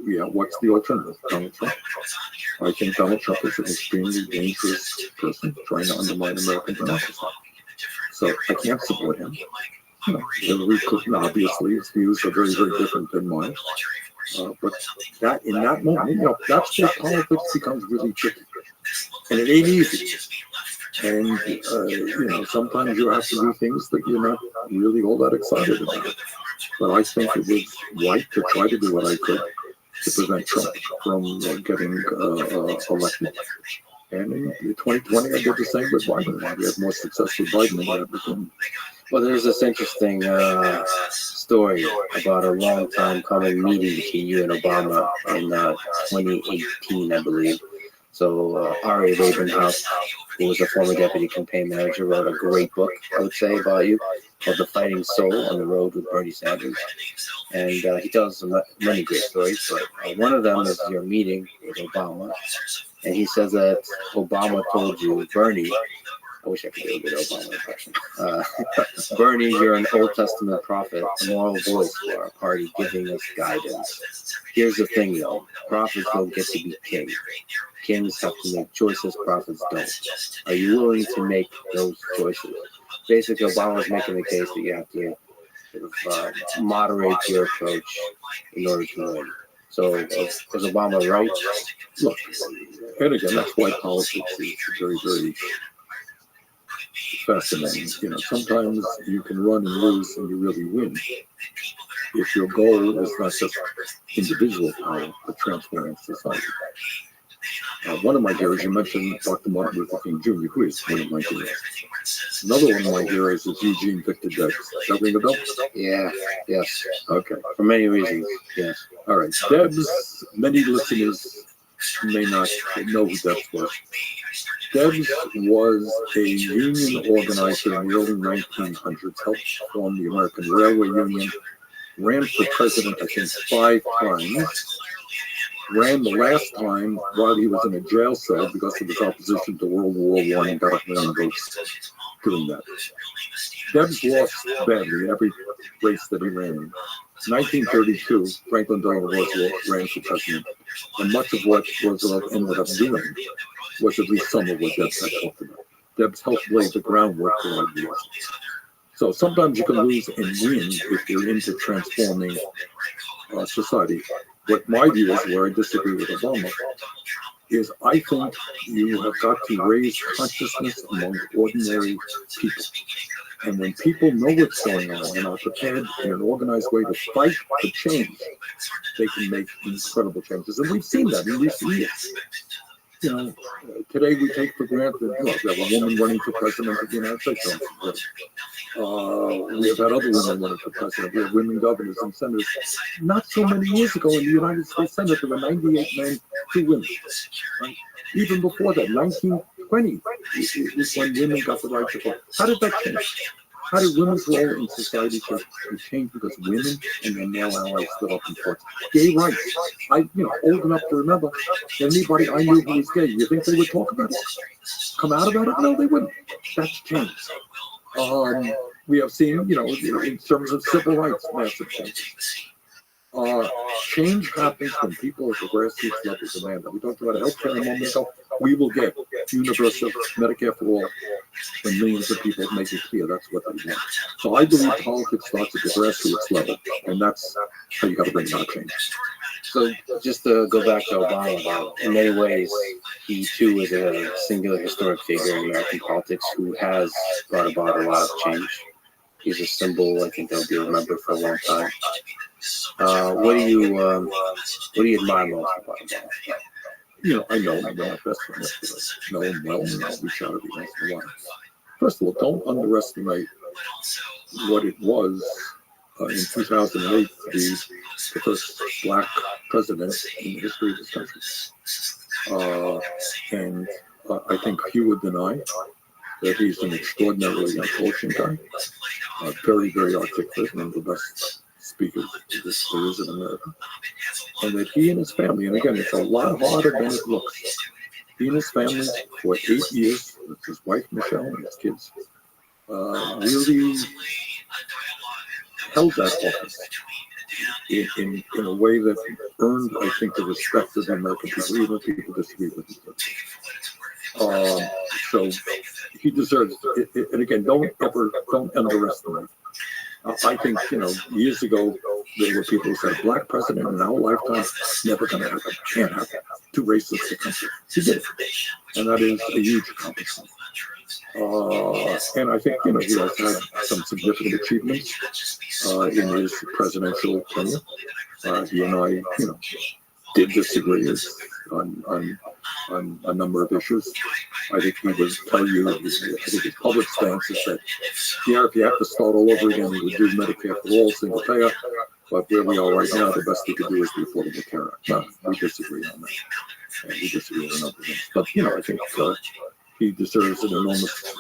Yeah, what's the alternative? Donald Trump. I think Donald Trump is an extremely dangerous person trying to undermine American democracy. So I can't support him. Hillary Clinton, obviously, his views are very, very different than mine. But that in that moment, that's where politics becomes really tricky, and it ain't easy. And sometimes you have to do things that you're not really all that excited about. But I think it was right to try to do what I could to prevent Trump from getting elected. And in 2020, I did the same with Biden. We had more success with Biden than we had with him. Well, there's this interesting story about a long time coming meeting between you and Obama in 2018, I believe. So R.A. Rabenhouse, who was a former deputy campaign manager, wrote a great book, I would say, about you, called The Fighting Soul on the Road with Bernie Sanders. And he tells many great stories, but one of them is your meeting with Obama. And he says that Obama told you, Bernie, I wish I could do a good Obama impression. Bernie, you're an Old Testament prophet, a moral voice for our party, giving us guidance. Here's the thing, though. Prophets don't get to be king. Kings have to make choices, prophets don't. Are you willing to make those choices? Basically, Obama's making the case that you have to sort of moderate your approach in order to win. So, was Obama right? Look, and again, that's why politics is very, very fascinating. Sometimes you can run and lose and you really win. If your goal is not just individual power, but transforming society. One of my heroes, you mentioned Dr. Martin Luther King Jr., who is one of my heroes. Another one of my heroes is Eugene Victor Debs. Does that ring a bell? Yeah, yes. Okay. For many reasons, yes. All right. Debs, many listeners may not know who Debs was. Debs was a union organizer in the early 1900s, helped form the American Railway Union, ran for president, I think, 5 times. Ran the last time while he was in a jail cell because of his opposition to World War I and got a million votes doing that. Debs lost badly in every race that he ran in. In 1932, Franklin Delano Roosevelt ran for president, and much of what Roosevelt ended up doing was at least some of what Debs had talked about. Debs helped lay the groundwork for ideas. So sometimes you can lose and win if you're into transforming society. What my view is, where I disagree with Obama, is I think you have got to raise consciousness among ordinary people. And when people know what's going on and are prepared in an organized way to fight for change, they can make incredible changes. And we've seen that in recent years. Today we take for granted, we have a woman running for president of the United States. We have had other women running for president. We have women governors and senators. Not so many years ago in the United States Senate, there were 98 men, 2 women. Right? Even before that, 1920 is when women got the right to vote. How did that change? How did women's role in society change because women and their male allies stood up and fought? Gay rights. Old enough to remember, anybody I knew who was gay, you think they would talk about it? Come out about it? No, they wouldn't. That's changed. We have seen, in terms of civil rights, massive changes. Change happens when people at the grassroots level demand that. We talked about healthcare a moment ago. We will get universal Medicare for all when millions of people make it clear that's what they want. So I believe politics starts at the grassroots level, and that's how you got to bring about change. So just to go back to Obama, in many ways, he too is a singular historic figure in American politics who has brought about a lot of change. He's a symbol, I think, that'll be remembered for a long time. What do you admire most about Obama? I know I'm not best friends, but I know him well, and I'll reach out every once in a while. First of all, don't underestimate what it was in 2008 to be the first black president in the history of this country. And I think few would deny that he's an extraordinarily intelligent guy, very, very articulate, one of the best speakers there is in America. And that he and his family, and again, it's a lot harder than it looks. He and his family for 8 years, with his wife Michelle and his kids, really held that office in a way that earned, I think, the respect of the American people, even if people disagree with him. So he deserves it. And again, don't underestimate I think, years ago, there were people who said, a black president in our lifetime, never going to happen, can't happen. Too racist a country. He did it. And that is a huge accomplishment. And I think, he has had some significant achievements in his presidential tenure. He and I, did disagree on a number of issues. I think he would tell you, I think his public stance is that, if you have to start all over again, we would do Medicare for all, single payer. But where we are right now, the best we could do is the Affordable Care Act. No, we disagree on that. And we disagree on other things. But, I think he deserves an enormous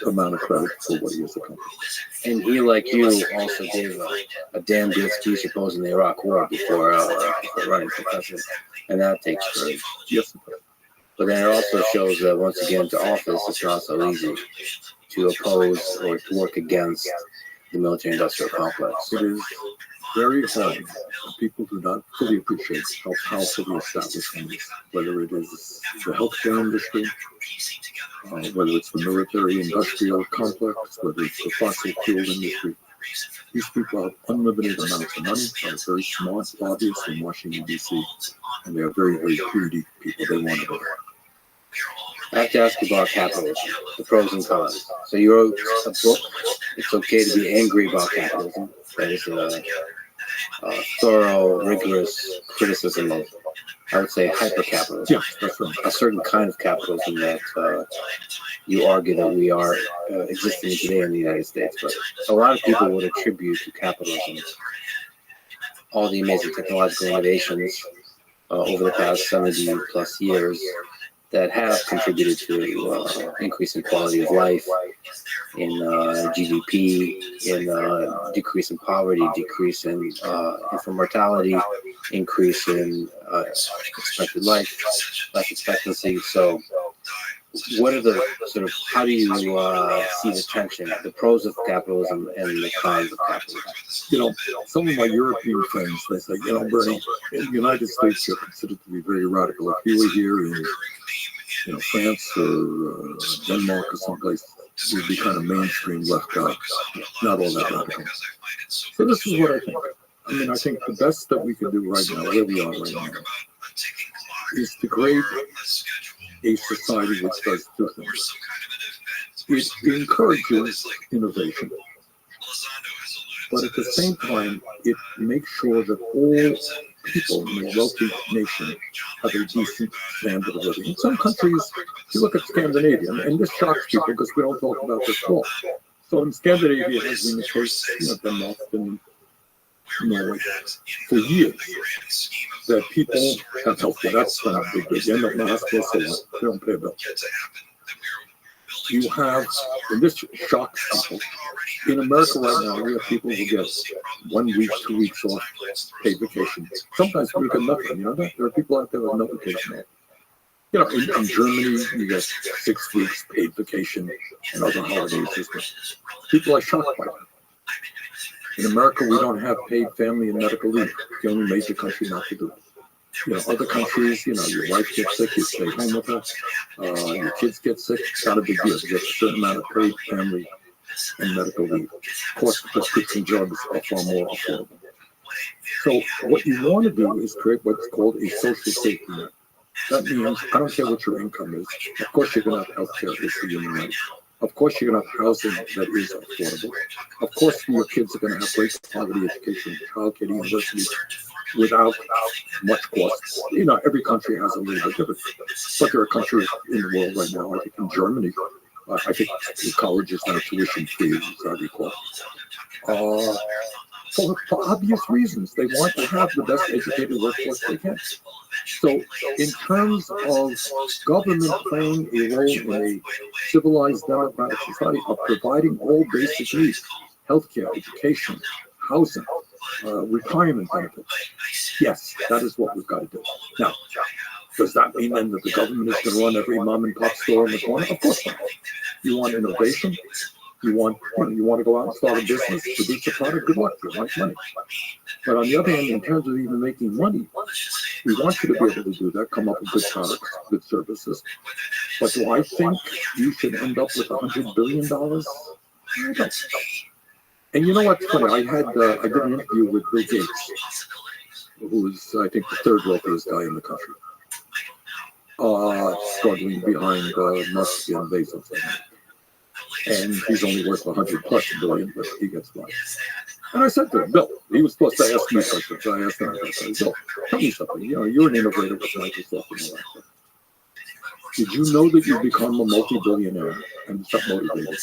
amount of credit for what he has accomplished. And he, like you, also gave a damn good speech opposing the Iraq War before running for president. And that takes courage. Yes. But then it also shows that once you get into office, it's not so easy to oppose or to work against the military-industrial complex. It is very hard. People do not fully appreciate how powerful the establishment is, whether it is the healthcare industry, whether it's the military-industrial complex, whether it's the fossil fuel industry. These people have unlimited amounts of money, are very smart lobbyists in Washington, D.C., and they are very, very greedy people. They want to go there. I have to ask you about capitalism, the pros and cons. So you wrote a book, It's Okay to Be Angry About Capitalism. That is a thorough, rigorous criticism of, I would say, hyper-capitalism. Yes, that's right. A certain kind of capitalism that you argue that we are existing today in the United States. But a lot of people would attribute to capitalism all the amazing technological innovations over the past 70 plus years that have contributed to increase in quality of life, in GDP, in decrease in poverty, decrease in infant mortality, increase in expected life expectancy. So what are the sort of, how do you see the tension, the pros of capitalism and the cons of capitalism? Some of my European friends, they say, Bernie, in the United States, you're considered to be very radical. If you were here in, France or Denmark or someplace, you'd be kind of mainstream left guy, not all that radical. So this is what I think. I think the best that we can do right now, where we are right now, is to create a society which does two things. It encourages innovation, but at the same time, it makes sure that all people in a wealthy nation have a decent standard of living. In some countries, if you look at Scandinavia, and this shocks people because we don't talk about this law. So in Scandinavia, has been the case, Denmark and Norway, for years, that people have health care. That's not a big deal. You end up in the hospital, so they don't pay a bill. You have, and this shocks people, in America right now, we have people who get 1 week, 2 weeks off paid vacation. Sometimes we get nothing, you know that? There are people out there with no vacation off. In Germany, you get 6 weeks paid vacation and other holidays as well. People are shocked by that. In America, we don't have paid family and medical leave. It's the only major country not to do it. Other countries, your wife gets sick, you stay home with her. Your kids get sick, it's not a big deal. You get a certain amount of paid family and medical leave. Of course, prescription drugs are far more affordable. So what you want to do is create what's called a social safety net. That means, I don't care what your income is. Of course, you're going to have health care, it's a human right. Of course, you're going to have housing that is affordable. Of course, your kids are going to have great quality education, childcare, universities, without much cost. Every country has a little bit different. But there are countries in the world right now, I think in Germany, I think college is now tuition free, as I recall. For obvious reasons, they want to have the best educated workforce they can. So, in terms of government playing a role in a civilized democratic society of providing all basic needs, healthcare, education, housing, retirement benefits, yes, that is what we've got to do. Now, does that mean then that the government is going to run every mom and pop store in the corner? Of course not. You want innovation? You want to go out and start a business, produce a product, good luck, you want money. But on the other hand, in terms of even making money, we want you to be able to do that, come up with good products, good services. But do I think you should end up with $100 billion? I don't. And you know what's funny? I did an interview with Bill Gates, who is, I think, the third wealthiest guy in the country, struggling behind Musk and Bezos. And he's only worth 100+ billion, but he gets by. And I said to him, Bill, he was supposed to ask me questions. So I asked him, I said, Bill, tell me something. You know, you're an innovator with Microsoft and all that stuff. Did you know that you become a multi-billionaire and start motivated?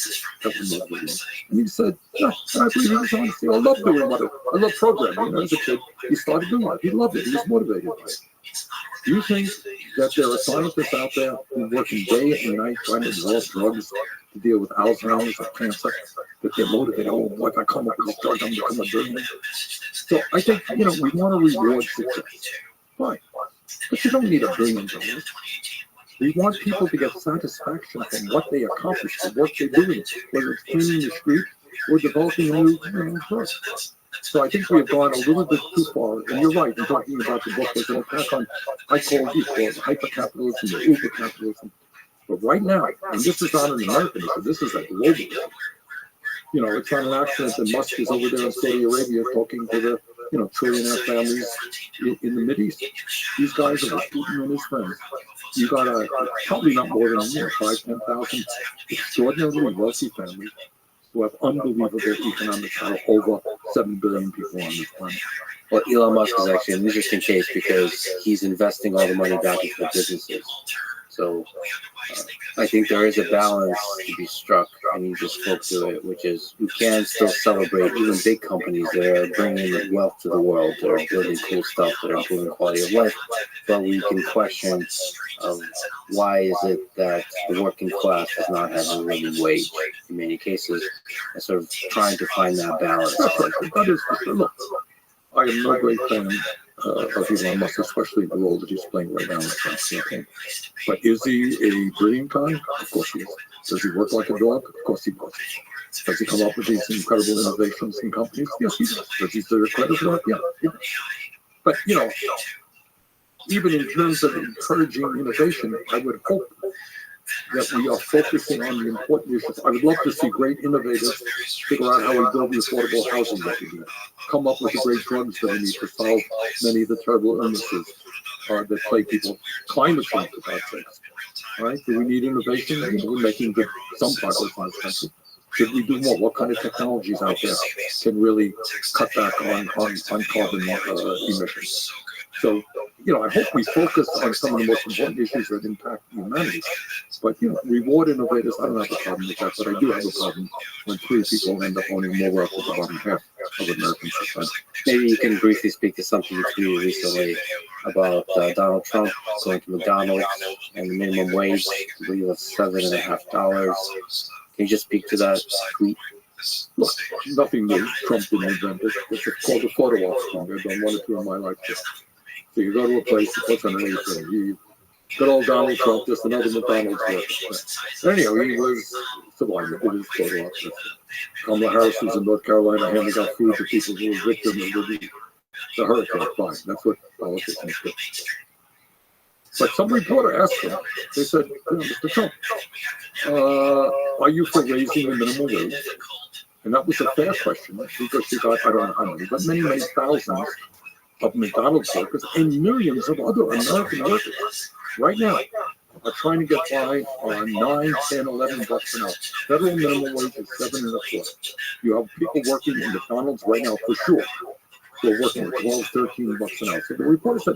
And he said, yeah, I believe he was honest. I love doing what I love programming. You know, as a kid, he started doing it. He loved it. He was motivated by it. Do you think that there are scientists out there who work day and night trying to develop drugs to deal with Alzheimer's or cancer, that they're motivated? Oh, boy, if I come up with this drug, I'm going to become a billionaire. So I think, you know, we want to reward success. Fine. But you don't need $1 billion. We want people to get satisfaction from what they accomplish, the work they're doing, whether it's cleaning the street or developing a new drug. So I think we have gone a little bit too far. And you're right, in talking about the book, there's an attack on, I call it hyper-capitalism or uber-capitalism. But right now, and this is not an American issue, this is a global issue. You know, it's not an accident that Musk is over there in Saudi Arabia talking to the, you know, trillionaire families in the Mideast. These guys are Putin and his friends. You got probably not more than 5,000-10,000 extraordinarily wealthy families who have unbelievable economic power, over 7 billion people on this planet. Well, Elon Musk is actually an interesting case because he's investing all the money back into the businesses. So I think there is a balance to be struck, and you just spoke to it, which is we can still celebrate even big companies that are bringing wealth to the world, that are building cool stuff, that are improving quality of life, but we can question why is it that the working class does not have a living wage in many cases, and sort of trying to find that balance. That is for sure. Look, I am no great fan of Elon Musk, especially the role that he's playing right now in the Trump campaign. But is he a brilliant guy? Of course he is. Does he work like a dog? Of course he does. Does he come up with these incredible innovations in companies? Yes, he does. Does he deserve credit for that? Yeah, he does. But, you know, even in terms of encouraging innovation, I would hope that we are focusing on the important issues. I would love to see great innovators figure out how we build the affordable housing that we need, come up with the great drugs that we need to solve many of the terrible illnesses that plague people. Climate change, for God's sakes. Right? Do we need innovation? We're making some progress in this country. Should we do more? What kind of technologies out there can really cut back on carbon emissions? So, you know, I hope we focus on some of the most important issues that impact humanity. But, you know, reward innovators, I don't have a problem with that, but I do have a problem when 3 people end up owning more wealth than the bottom half of American society. Maybe you can briefly speak to something you tweeted recently about Donald Trump going to McDonald's and the minimum wage, I believe it's $7.50. Can you just speak to that tweet? Look, nothing new. Trump didn't invent it. It's called the photo op thing. I've done 1 or 2 in my lifetime. So you go to a place, it puts on an apron. Good old Donald Trump, just another McDonald's worker. Anyhow, he was sublime. It was photo op. Kamala Harris was in North Carolina handing out food to people who were victims of the hurricane. Fine, that's what politicians do. But some reporter asked him, they said, Mr. Trump, are you for raising the minimum wage? And that was a fair question because he got, I don't know how many, but many, many thousands of McDonald's workers and millions of other American workers right now are trying to get by on $9, $10, $11 an hour. Federal minimum wage is $7.25. You have people working in McDonald's right now for sure. They're working at $12, $13 an hour. So the reporter said,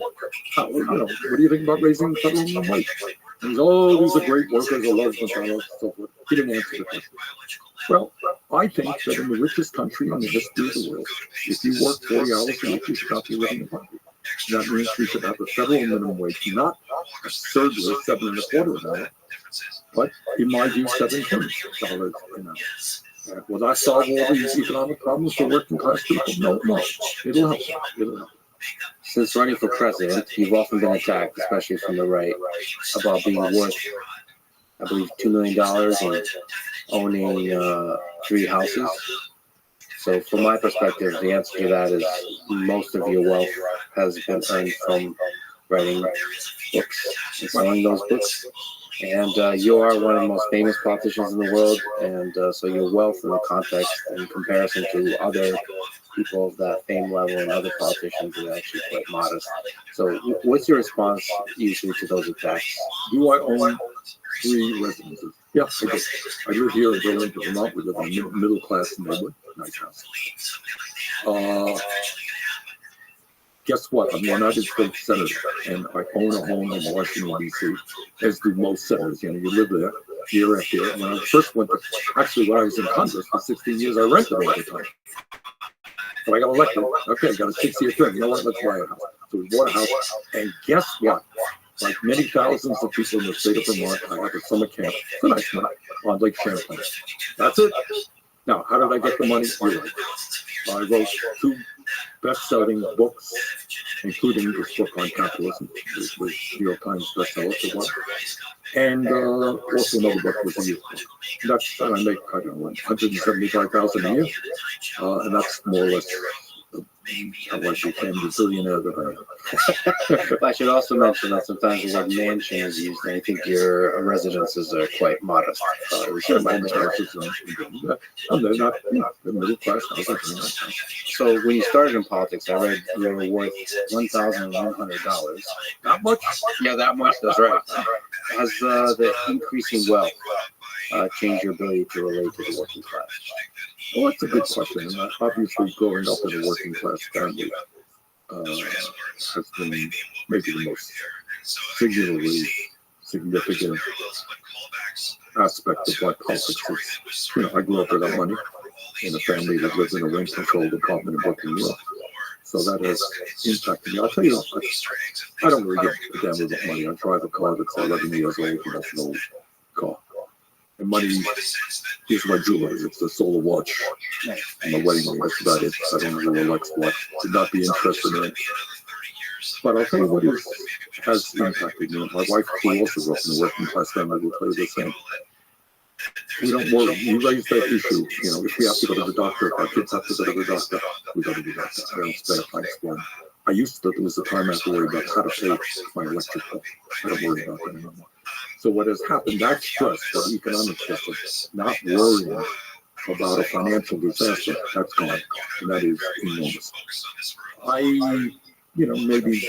what do you think about raising the federal minimum wage? And he's, these are great workers, I love McDonald's, and so forth. He didn't answer the question. Well, I think that in the richest country in the history of the world, if you work 40 hours a week, you should not be living in poverty. That means we should have a federal minimum wage, not absurdly $7.25 an hour, but in my view, $17 an hour. Will that solve all these economic problems for working class people? No. It'll help. Since running for president, you've often been attacked, especially from the right, about being worth, I believe, $2 million and owning 3 houses. So from my perspective, the answer to that is most of your wealth has been earned from writing books and selling those books. And you are one of the most famous politicians in the world, and so your wealth in the context in comparison to other people of that fame level and other politicians is actually quite modest. So what's your response usually to those attacks? Do I own 3 residences? Yes, I do. I live here in Burlington, Vermont. We live in a middle-class neighborhood. Nice house. Guess what? I'm a United States Senator, and I own a home in Washington, D.C., as do most senators. You know, you live there year after year. When I first went to, actually, when I was in Congress for 16 years, I rented all the time. But I got elected. Okay, got a 6-year term. You know what? Let's buy a house. So we bought a house, and guess what? Like many thousands of people in the state of Vermont, I have a summer camp. It's a nice one on Lake Champlain. That's it. Now, how did I get the money? I wrote 2 best-selling books, including this book on capitalism, which was New York Times bestseller for a while, and also another book was a youth book. That's I make I don't know $175,000 a year, and that's more or less how I became the billionaire that I am. I should also mention that sometimes the word mansion is used, and I think your residences are quite modest. Sure, my houses and they're not, they're middle-class houses. So when you started in politics, I read you were worth $1,100. Not much. Yeah, that much. That's right. Has the increasing wealth changed your ability to relate to the working class? Well, that's a good question. And obviously, growing up in a working class family has been maybe the most singularly significant aspect of what politics is. You know, I grew up without money in a family that lives in a rent-controlled apartment in Brooklyn, New York. So that has impacted me. I'll tell you, I don't really give a damn about money. I drive a car that's 11 years old, and that's an old car. And money, here's my jewelry. It's a solar watch and my wedding ring. That's about it. I don't have a Rolex watch. Should not be interested in it. But I'll tell you what has impacted me. My wife, who also grew up in a working class family, will tell you the same. We don't worry. We raise that issue. You know, if we have to go to the doctor, if our kids have to go to the doctor, we go to the doctor. I don't spend time explaining. I used to, there was a time I had to worry about how to pay my electric bill. I don't worry about that anymore. So what has happened, that stress, that economic stress, not worrying about a financial disaster, that's gone. And that is enormous. I, maybe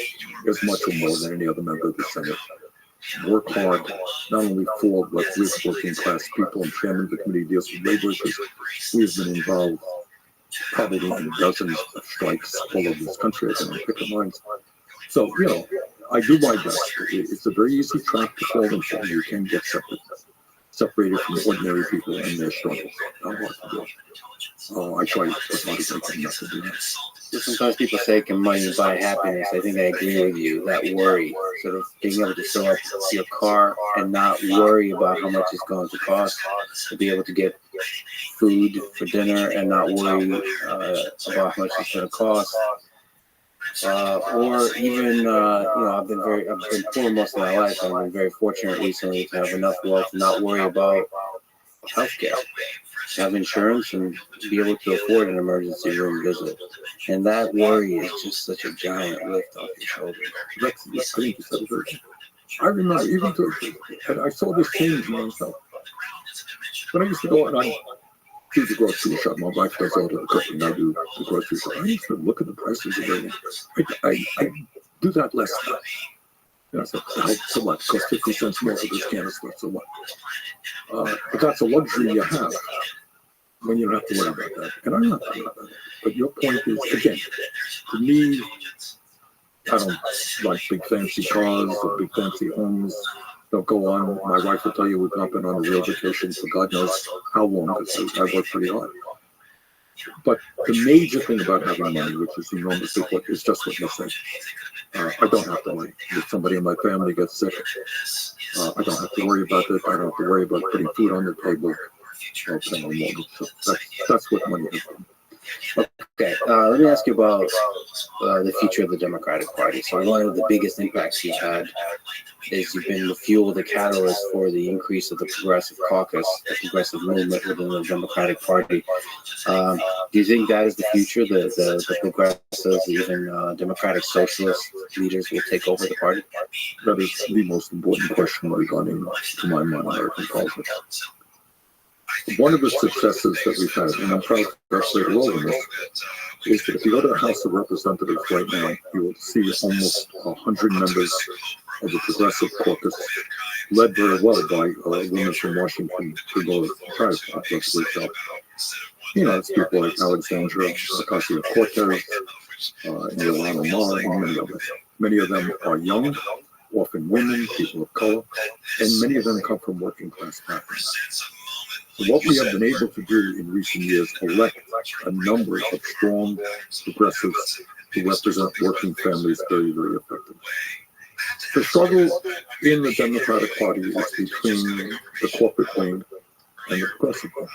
as much or more than any other member of the Senate, work hard, not only for but with working class people. And chairman of the committee deals with labor issues. We've been involved probably in dozens of strikes all over this country. I can pick up mines. So, I do my best. It's a very easy trap to fall into. You can get separated from ordinary people and their struggles. I don't want to do it. I try as hard as I can not to do that. Sometimes people say, can money buy happiness? I think I agree with you. That worry, sort of being able to fill up your car and not worry about how much it's going to cost, to be able to get food for dinner and not worry about how much it's going to cost. Or even, I've been poor most of my life. I've been very fortunate recently to have enough wealth to not worry about healthcare, to have insurance and be able to afford an emergency room visit. And that worry is just such a giant lift off your shoulders. I remember and I saw this change in myself. When I used to go and I do the grocery shop, my wife does all the cooking, I do the grocery shop. I used to look at the prices of everything. I do that less now. I said, so what? It costs 50 cents more for this can of stuff, so what? But that's a luxury you have when you don't have to worry about that. And I'm not talking about that. But your point is, again, to me, I don't like big fancy cars or big fancy homes. Don't go on. My wife will tell you we've not been on a real vacation for God knows how long, because I work pretty hard. But the major thing about having money, which is enormously important, is just what you say. I don't have to worry. If somebody in my family gets sick, I don't have to worry about it. I don't have to worry about putting food on the table. So that's what money is. Okay, let me ask you about the future of the Democratic Party. So one of the biggest impacts you've had has been the fuel, the catalyst for the increase of the progressive caucus, the progressive movement within the Democratic Party. Do you think that is the future? The progressives, even democratic socialist leaders will take over the party? That is the most important question regarding, to my mind, American politics. One of the successes that we've had, and I'm proud to say the wilderness, is that if you go to the House of Representatives right now, you will see almost 100 members of the Progressive Caucus, led very well by women from Washington, who go try to Rothschild. You know, it's people like Alexandra Ocasio-Cortez, Ilhan Omar, and many others. Many of them are young, often women, people of color, and many of them come from working class backgrounds. So what we have been able to do in recent years, elect a number of strong progressives who represent working families very, very effectively. The struggle in the Democratic Party is between the corporate wing and the progressive wing.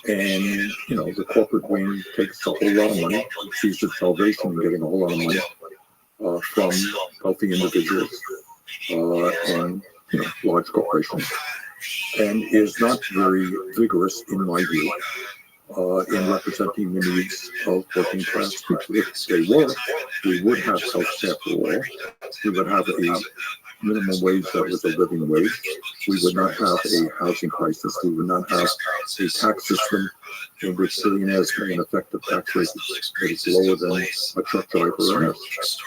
And, you know, the corporate wing takes a whole lot of money, sees its salvation in getting a whole lot of money from wealthy individuals and, you know, large corporations, and is not very vigorous, in my view, in representing the needs of working class people. If they were, we would have health care for all. We would have a minimum wage that was a living wage. We would not have a housing crisis. We would not have a tax system in which billionaires pay an effective tax rate that is lower than a truck driver earns.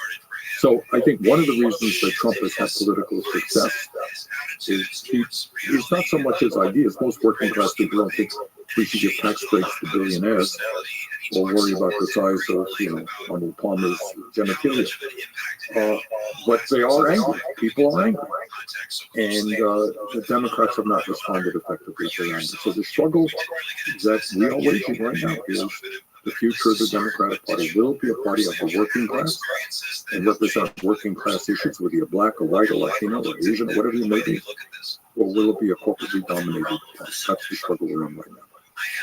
So I think one of the reasons that Trump has had political success is he's not so much his ideas. Most working class people don't think we should give tax breaks to billionaires or worry about the size of, you know, Arnold Palmer's genitalia. But they are angry. People are angry. And the Democrats have not responded effectively to their anger. So the struggle that we are waging right now is the future of the Democratic Party. Will it be a party of the working class and represent working class issues, whether you're black or white or Latino or Asian or whatever you may be? Or will it be a corporately dominated party? That's the struggle we're in right now.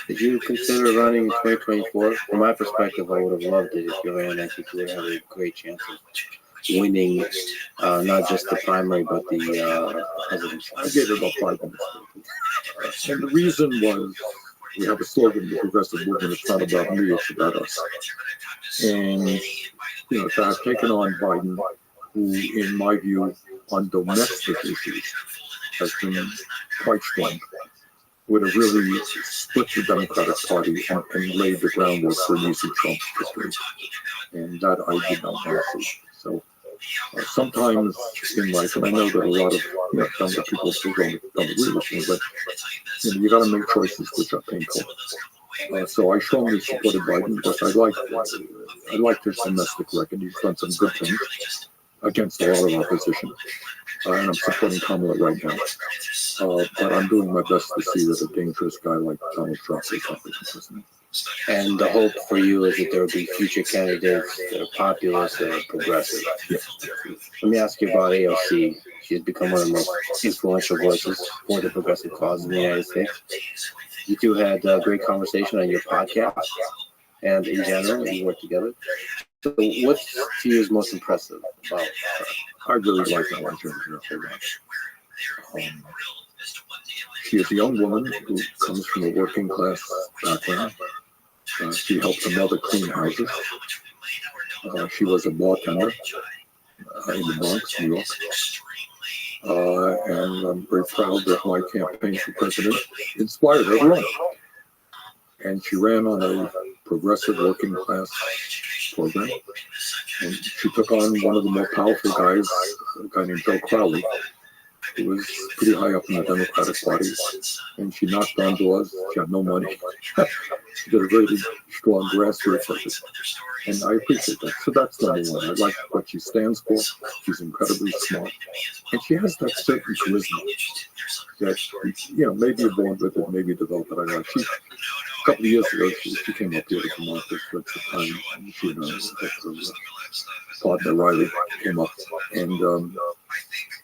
Did you consider running in 2024? From my perspective, I would have loved it if you ran. I think you would have a great chance of winning not just the primary, but the presidential. I gave it about 5 minutes. And the reason was, we have a slogan, the progressive movement, it's not about me, it's about us. And, you know, to have taken on Biden, who, in my view, on domestic issues, has been quite strong, would have really split the Democratic Party and laid the groundwork for an easy Trump victory. And that I did not want to see. So sometimes in life, and I know that a lot of younger people still don't agree with me, but you got to make choices which are painful. So I strongly supported Biden because I like his domestic record. He's done some good things against a lot of opposition. And I'm supporting Kamala right now. But I'm doing my best to see that a dangerous guy like Donald Trump is not the president. And the hope for you is that there will be future candidates that are populist and progressive. Yeah. Let me ask you about AOC. She's become one of the most influential voices for the progressive cause in the United States. You two had a great conversation on your podcast, and in general, you work together. So what's to you is most impressive about her? I really like that one, she is a young woman who comes from a working class background. She helped her mother clean houses. She was a bartender in the Bronx, New York. And I'm very proud that my campaign for president inspired her to run. And she ran on a progressive working class program. And she took on one of the more powerful guys, a guy named Joe Crowley, who was pretty high up in the Democratic Party. And she knocked on doors. She had no money. She did a very strong grassroots effort. And I appreciate that. So that's number one. I like what she stands for. She's incredibly smart. And she has that certain charisma that, maybe you're born with it, maybe developed it. I like. A couple of years ago, she came up here to Vermont for the time. She and her partner Riley came up. And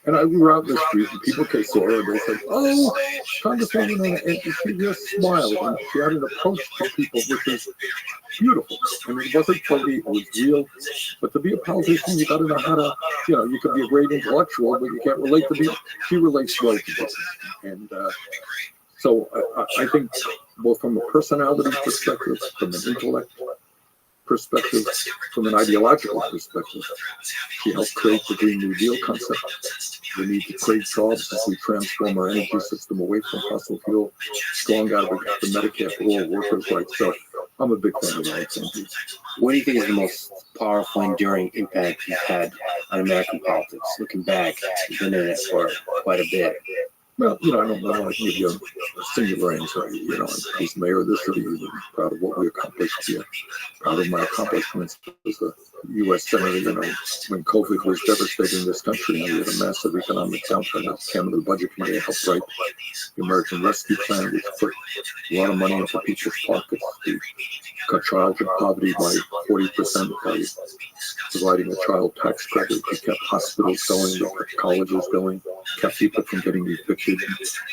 And we were out in the street, and people saw her, and they said, "Oh, Congresswoman," and she just smiled, and she had an approach to people which is beautiful. And it wasn't funny; it was real. But to be a politician, you got to know how to, you could be a great intellectual, but you can't relate to people. She relates well to people, and so I think both from a personality perspective, from an intellect perspective, from an ideological perspective, she helped create the Green New Deal concept. We need to create jobs as we transform our energy system away from fossil fuel, strong advocate for Medicare for all, workers' rights. So I'm a big fan of that. What do you think is the most powerful, enduring impact you've had on American politics? Looking back, you've been in it for quite a bit. Well, I don't want to give you a singular answer. He's mayor of the city. I'm proud of what we accomplished here. Proud of my accomplishments as a U.S. senator. When COVID was devastating this country, we had a massive economic downturn. I came to the budget committee and helped write the American Rescue Plan, which put a lot of money into people's pockets. We cut childhood poverty by 40% by providing a child tax credit. We kept hospitals going, we kept colleges going, kept people from getting evicted,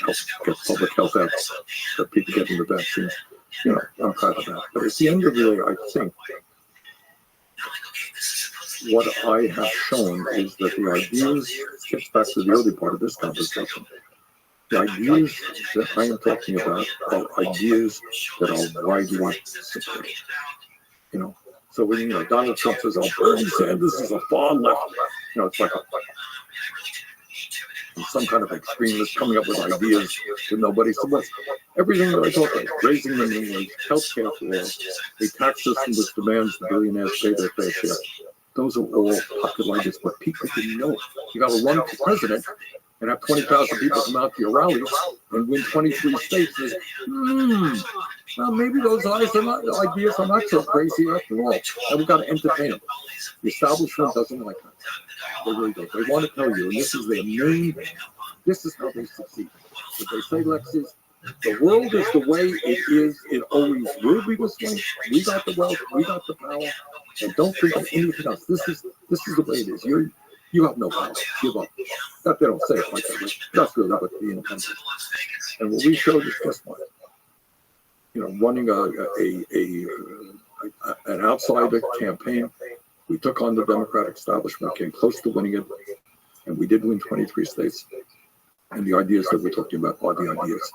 helped get public health out, kept people getting the vaccines. I'm proud of that. But at the end of the day, I think what I have shown is that the ideas, gets back to the early part of this conversation, the ideas that I am talking about are ideas that are widely supported. So when Donald Trump says, "Oh, Bernie Sanders is a far left," it's like some kind of extremist coming up with ideas that nobody supports. Everything that I talk about, raising the minimum wage, healthcare for all, a tax system which demands the billionaires pay their fair share. Those are all popular ideas, but people didn't know. You got to run for president and have 20,000 people come out to your rallies and win 23 states. Well, maybe those ideas are not so crazy after all. And we've got to entertain them. The establishment doesn't like that. They really don't. They want to tell you, and this is their main, this is how they succeed. What they say, Lex, is the world is the way it is. It always will be this way. We got the wealth, we got the power, and don't think of anything else. This is the way it is. You have no power. Give up. That they don't say it like that, but that's really what the independent. And what we showed is just what, running an outsider campaign. We took on the Democratic establishment, came close to winning it, and we did win 23 states. And the ideas that we're talking about are the ideas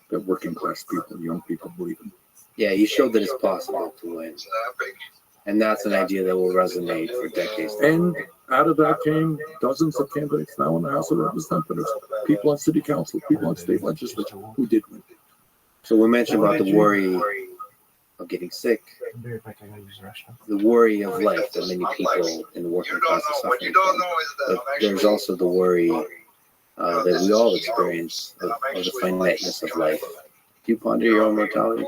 that working class people, young people believe in. Yeah, you showed that it's possible to win. And that's an idea that will resonate for decades. And out of that came dozens of candidates now in the House of Representatives, people on city council, people on state legislature who did win. So we mentioned about the worry of getting sick, the worry of life that many people in the working class are suffering from. But there's also the worry that we all experience of the finiteness of life. Do you ponder your own mortality?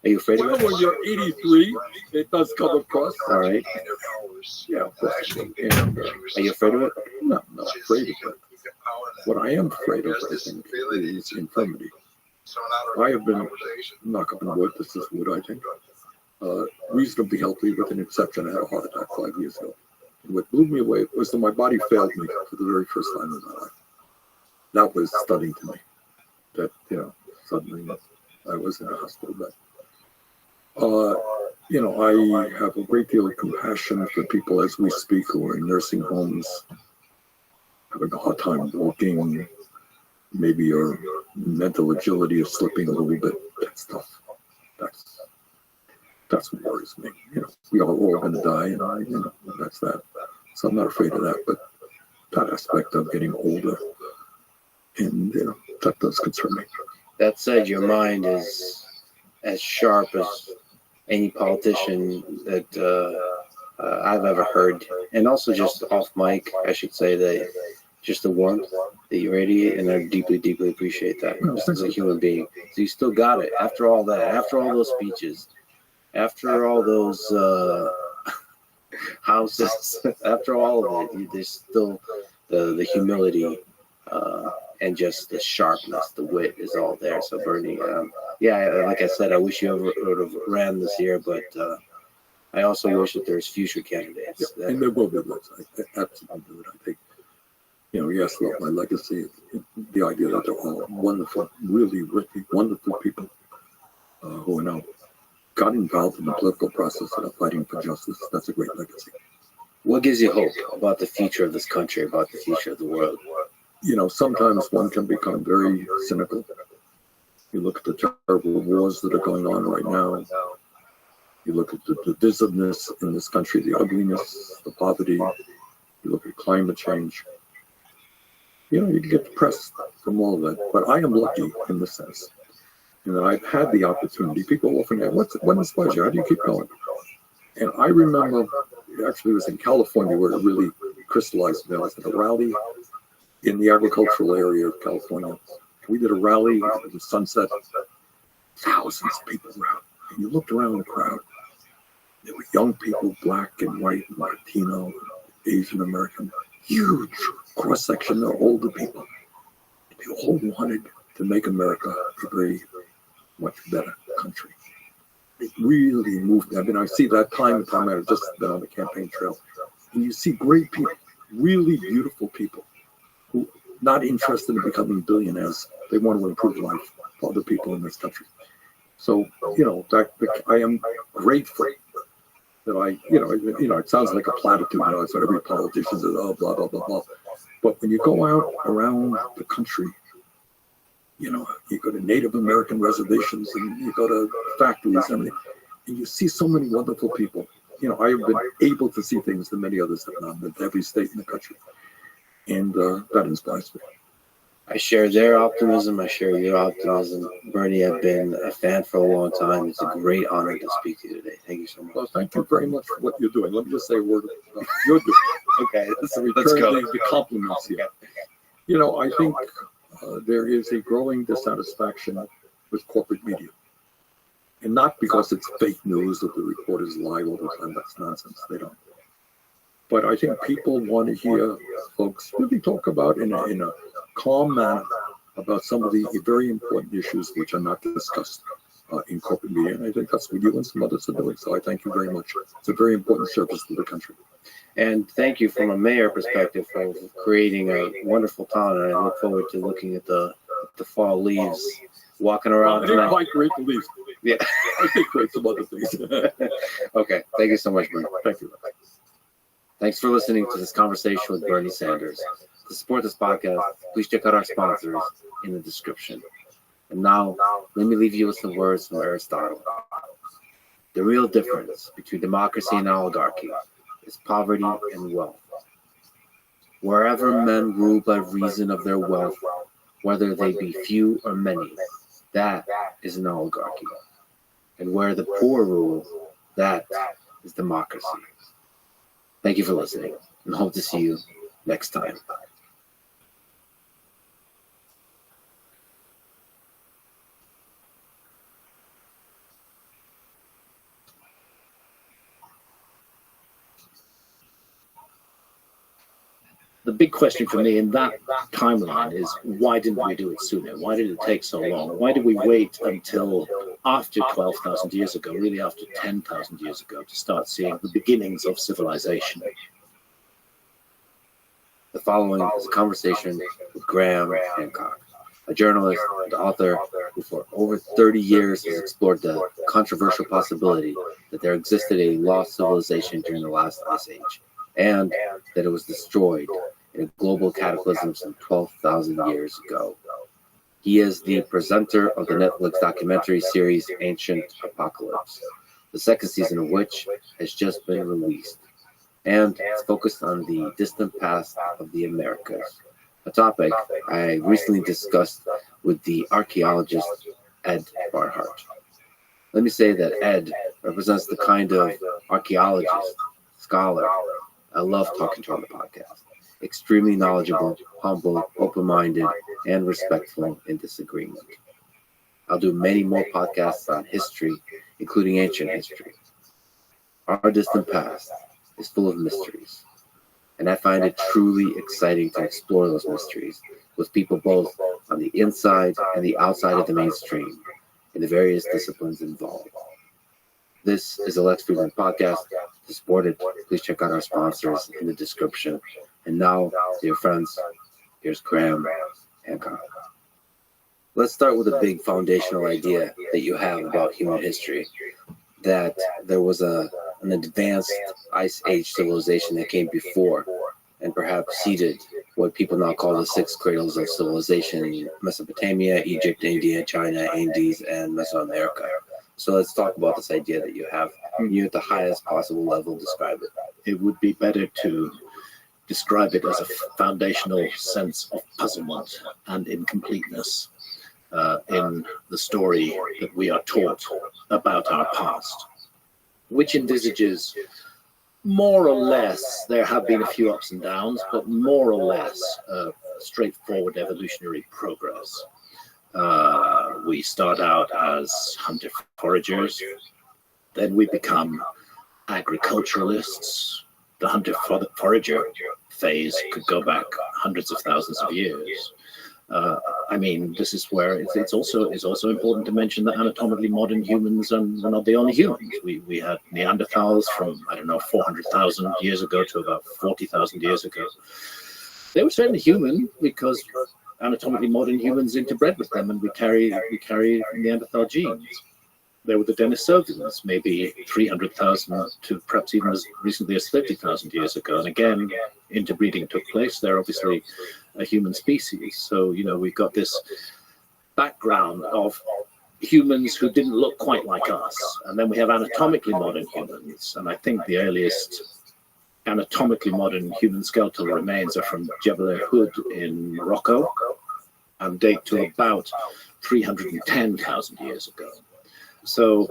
Are you afraid of it? When you're 83, it does come across. All right. Yeah, of course. Are you afraid of it? No, I'm not afraid of it. What I am afraid of, I think, is infirmity. I have been, knock on wood, this is wood, I think, reasonably healthy with an exception. I had a heart attack 5 years ago. And what blew me away was that my body failed me for the very first time in my life. That was stunning to me. That, suddenly I was in a hospital bed. I have a great deal of compassion for people as we speak who are in nursing homes, having a hard time walking, maybe your mental agility is slipping a little bit. That's tough. That's what worries me. We are all going to die, and that's that. So I'm not afraid of that, but that aspect of getting older, and that does concern me. That said, your mind is as sharp as any politician that I've ever heard, and also just off mic, I should say that just the warmth that you radiate, and I deeply, deeply appreciate that just as a human being. So you still got it after all that, after all those speeches, after all those houses, after all of it, there's still the humility and just the sharpness, the wit is all there. So Bernie, like I said, I wish you would have ran this year, but I also wish that there's future candidates. And there will be ones. I absolutely do it. I think Yes, about my legacy, the idea that they're all wonderful, really, really wonderful people who are now got involved in the political process and are fighting for justice. That's a great legacy. What gives you hope about the future of this country, about the future of the world? Sometimes one can become very cynical. You look at the terrible wars that are going on right now. You look at the divisiveness in this country, the ugliness, the poverty. You look at climate change. You get depressed from all of that. But I am lucky in the sense that I've had the opportunity. People often ask, what inspires you? How do you keep going? And I remember, actually, it was in California where it really crystallized. I was at a rally in the agricultural area of California. We did a rally at the sunset. Thousands of people were out. And you looked around the crowd. There were young people, black and white, and Latino, Asian American, huge cross-section of older people. They all wanted to make America a very much better country. It really moved me. I mean, I see that time and time I've just been on the campaign trail. And you see great people, really beautiful people who not interested in becoming billionaires. They want to improve life for other people in this country. So, I am grateful that it sounds like a platitude. It's what every politician says, oh, blah, blah, blah, blah. But when you go out around the country, you go to Native American reservations and you go to factories and you see so many wonderful people. I have been able to see things that many others have not in every state in the country. And that inspires me. I share their optimism. I share your optimism. Bernie, I've been a fan for a long time. It's a great honor to speak to you today. Thank you so much. Well, thank you very much for what you're doing. Let me just say a word about you're doing. Okay, let's go. The compliments here. I think there is a growing dissatisfaction with corporate media. And not because it's fake news that the reporters lie all the time. That's nonsense. They don't. But I think people want to hear folks really talk about in a calm manner about some of the very important issues which are not discussed in corporate media. And I think that's what you and some others are doing. So I thank you very much. It's a very important service to the country. And thank you from a mayor perspective for creating a wonderful town. And I look forward to looking at the fall leaves, walking around. I didn't quite create the leaves. Yeah. I did create some other things. Okay. Thank you so much, Bernie. Thank you. Thanks for listening to this conversation with Bernie Sanders. To support this podcast, please check out our sponsors in the description. And now, let me leave you with some words from Aristotle. The real difference between democracy and oligarchy is poverty and wealth. Wherever men rule by reason of their wealth, whether they be few or many, that is an oligarchy. And where the poor rule, that is democracy. Thank you for listening, and hope to see you next time. The big question for me in that timeline is, why didn't we do it sooner? Why did it take so long? Why did we wait until after 12,000 years ago, really after 10,000 years ago, to start seeing the beginnings of civilization? The following is a conversation with Graham Hancock, a journalist and author who for over 30 years has explored the controversial possibility that there existed a lost civilization during the last ice age, and that it was destroyed in a global cataclysm some 12,000 years ago. He is the presenter of the Netflix documentary series Ancient Apocalypse, the second season of which has just been released, and it's focused on the distant past of the Americas, a topic I recently discussed with the archaeologist Ed Barhart. Let me say that Ed represents the kind of archaeologist, scholar, I love talking to on the podcast. Extremely knowledgeable, humble, open-minded, and respectful in disagreement. I'll do many more podcasts on history, including ancient history. Our distant past is full of mysteries, and I find it truly exciting to explore those mysteries with people both on the inside and the outside of the mainstream in the various disciplines involved. This is a Lex Friedman podcast. To support it, please check out our sponsors in the description. And now, dear friends, Here's Graham Hancock. Let's start with a big foundational idea that you have about human history, that there was an advanced Ice Age civilization that came before and perhaps seeded what people now call the six cradles of civilization: Mesopotamia, Egypt, India, China, Andes, and Mesoamerica. So let's talk about this idea that you have. You at the highest possible level describe it. It would be better to describe it as a foundational sense of puzzlement and incompleteness in the story that we are taught about our past, which envisages more or less, there have been a few ups and downs, but more or less straightforward evolutionary progress. We start out as hunter-foragers, then we become agriculturalists. The hunter-forager phase could go back hundreds of thousands of years. I mean, this is where it's also important to mention that anatomically modern humans are not the only humans. We had Neanderthals from, I don't know, 400,000 years ago to about 40,000 years ago. They were certainly human because anatomically modern humans interbred with them, and we carry Neanderthal genes. There were the Denisovans, maybe 300,000 to perhaps even as recently as 30,000 years ago. And again, interbreeding took place. They're obviously a human species. So, you know, we've got this background of humans who didn't look quite like us. And then we have anatomically modern humans. And I think the earliest anatomically modern human skeletal remains are from Jebel Irhoud in Morocco and date to about 310,000 years ago. So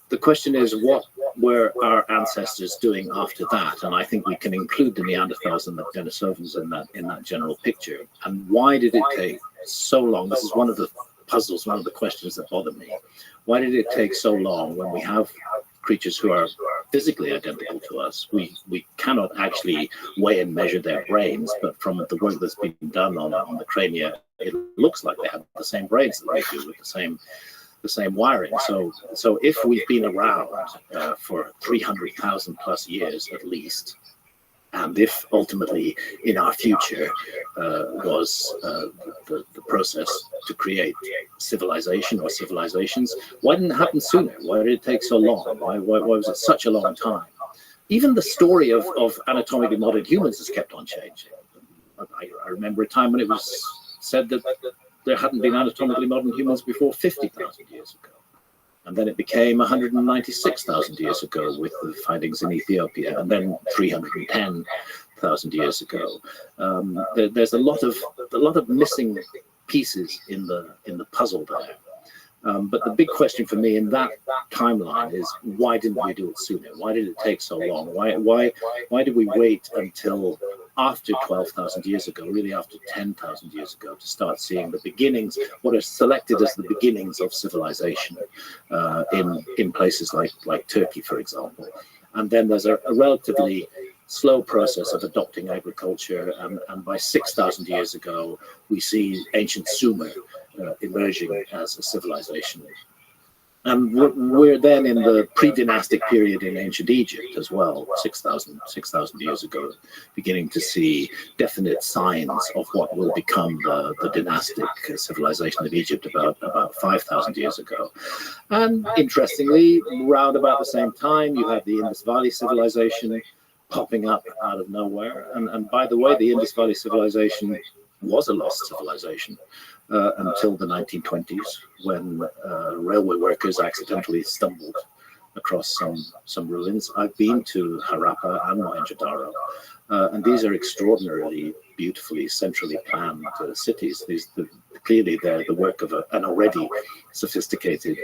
the question is, what were our ancestors doing after that? And I think we can include the Neanderthals and the Denisovans in that general picture. And why did it take so long? This is one of the puzzles, one of the questions that bother me. Why did it take so long when we have creatures who are physically identical to us? We cannot actually weigh and measure their brains, but from the work that's been done on the crania, it looks like they have the same brains that we do, with the same wiring. So if we've been around for 300,000 plus years at least, and if ultimately in our future was the process to create civilization or civilizations, why didn't it happen sooner? Why did it take so long? Why was it such a long time? Even the story of anatomically modern humans has kept on changing. I remember a time when it was said that there hadn't been anatomically modern humans before 50,000 years ago. And then it became 196,000 years ago with the findings in Ethiopia, and then 310,000 years ago. There's a lot of missing pieces in the puzzle there. But the big question for me in that timeline is, why didn't we do it sooner? Why did it take so long? Why did we wait until after 12,000 years ago, really after 10,000 years ago, to start seeing the beginnings, what are selected as the beginnings of civilization in places like Turkey, for example? And then there's a relatively slow process of adopting agriculture, and by 6,000 years ago, we see ancient Sumer emerging as a civilization. And we're then in the pre-dynastic period in ancient Egypt as well, 6,000 years ago, beginning to see definite signs of what will become the dynastic civilization of Egypt about 5,000 years ago. And interestingly, round about the same time, you have the Indus Valley civilization popping up out of nowhere. And by the way, the Indus Valley civilization was a lost civilization until the 1920s, when railway workers accidentally stumbled across some ruins. I've been to Harappa and Mohenjo-daro, and these are extraordinarily beautifully centrally planned cities. Clearly they're the work of an already sophisticated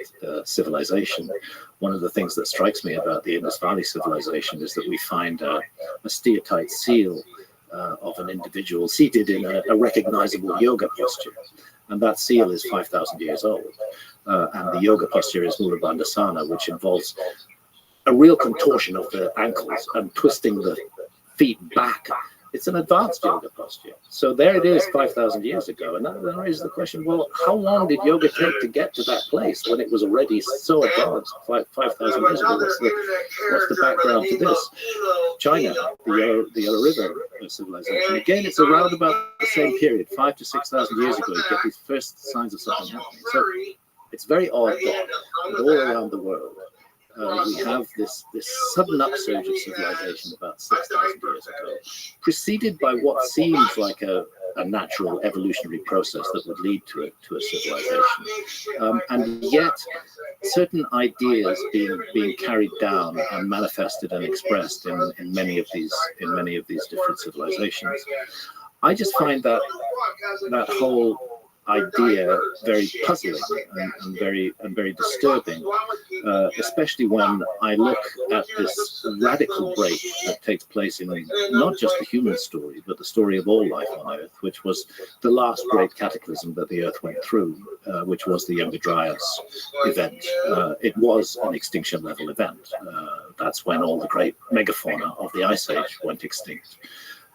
civilization. One of the things that strikes me about the Indus Valley civilization is that we find a steatite seal of an individual seated in a recognizable yoga posture. And that seal is 5,000 years old. And the yoga posture is Mula Bandhasana, which involves a real contortion of the ankles and twisting the feet back It's an advanced yoga posture. So there it is 5,000 years ago. And that then raises the question, well, how long did yoga take to get to that place when it was already so advanced 5,000 years ago? What's the background to this? China, the Yellow River civilization. Again, it's around about the same period, 5,000 to 6,000 years ago, you get these first signs of something happening. So it's very odd that all around the world, we have this sudden upsurge of civilization about 6,000 years ago, preceded by what seems like a natural evolutionary process that would lead to a civilization, and yet certain ideas being carried down and manifested and expressed in many of these different civilizations. I just find that whole idea very puzzling and very disturbing, especially when I look at this radical break that takes place in not just the human story, but the story of all life on Earth, which was the last great cataclysm that the Earth went through, which was the Younger Dryas event. It was an extinction level event. That's when all the great megafauna of the Ice Age went extinct.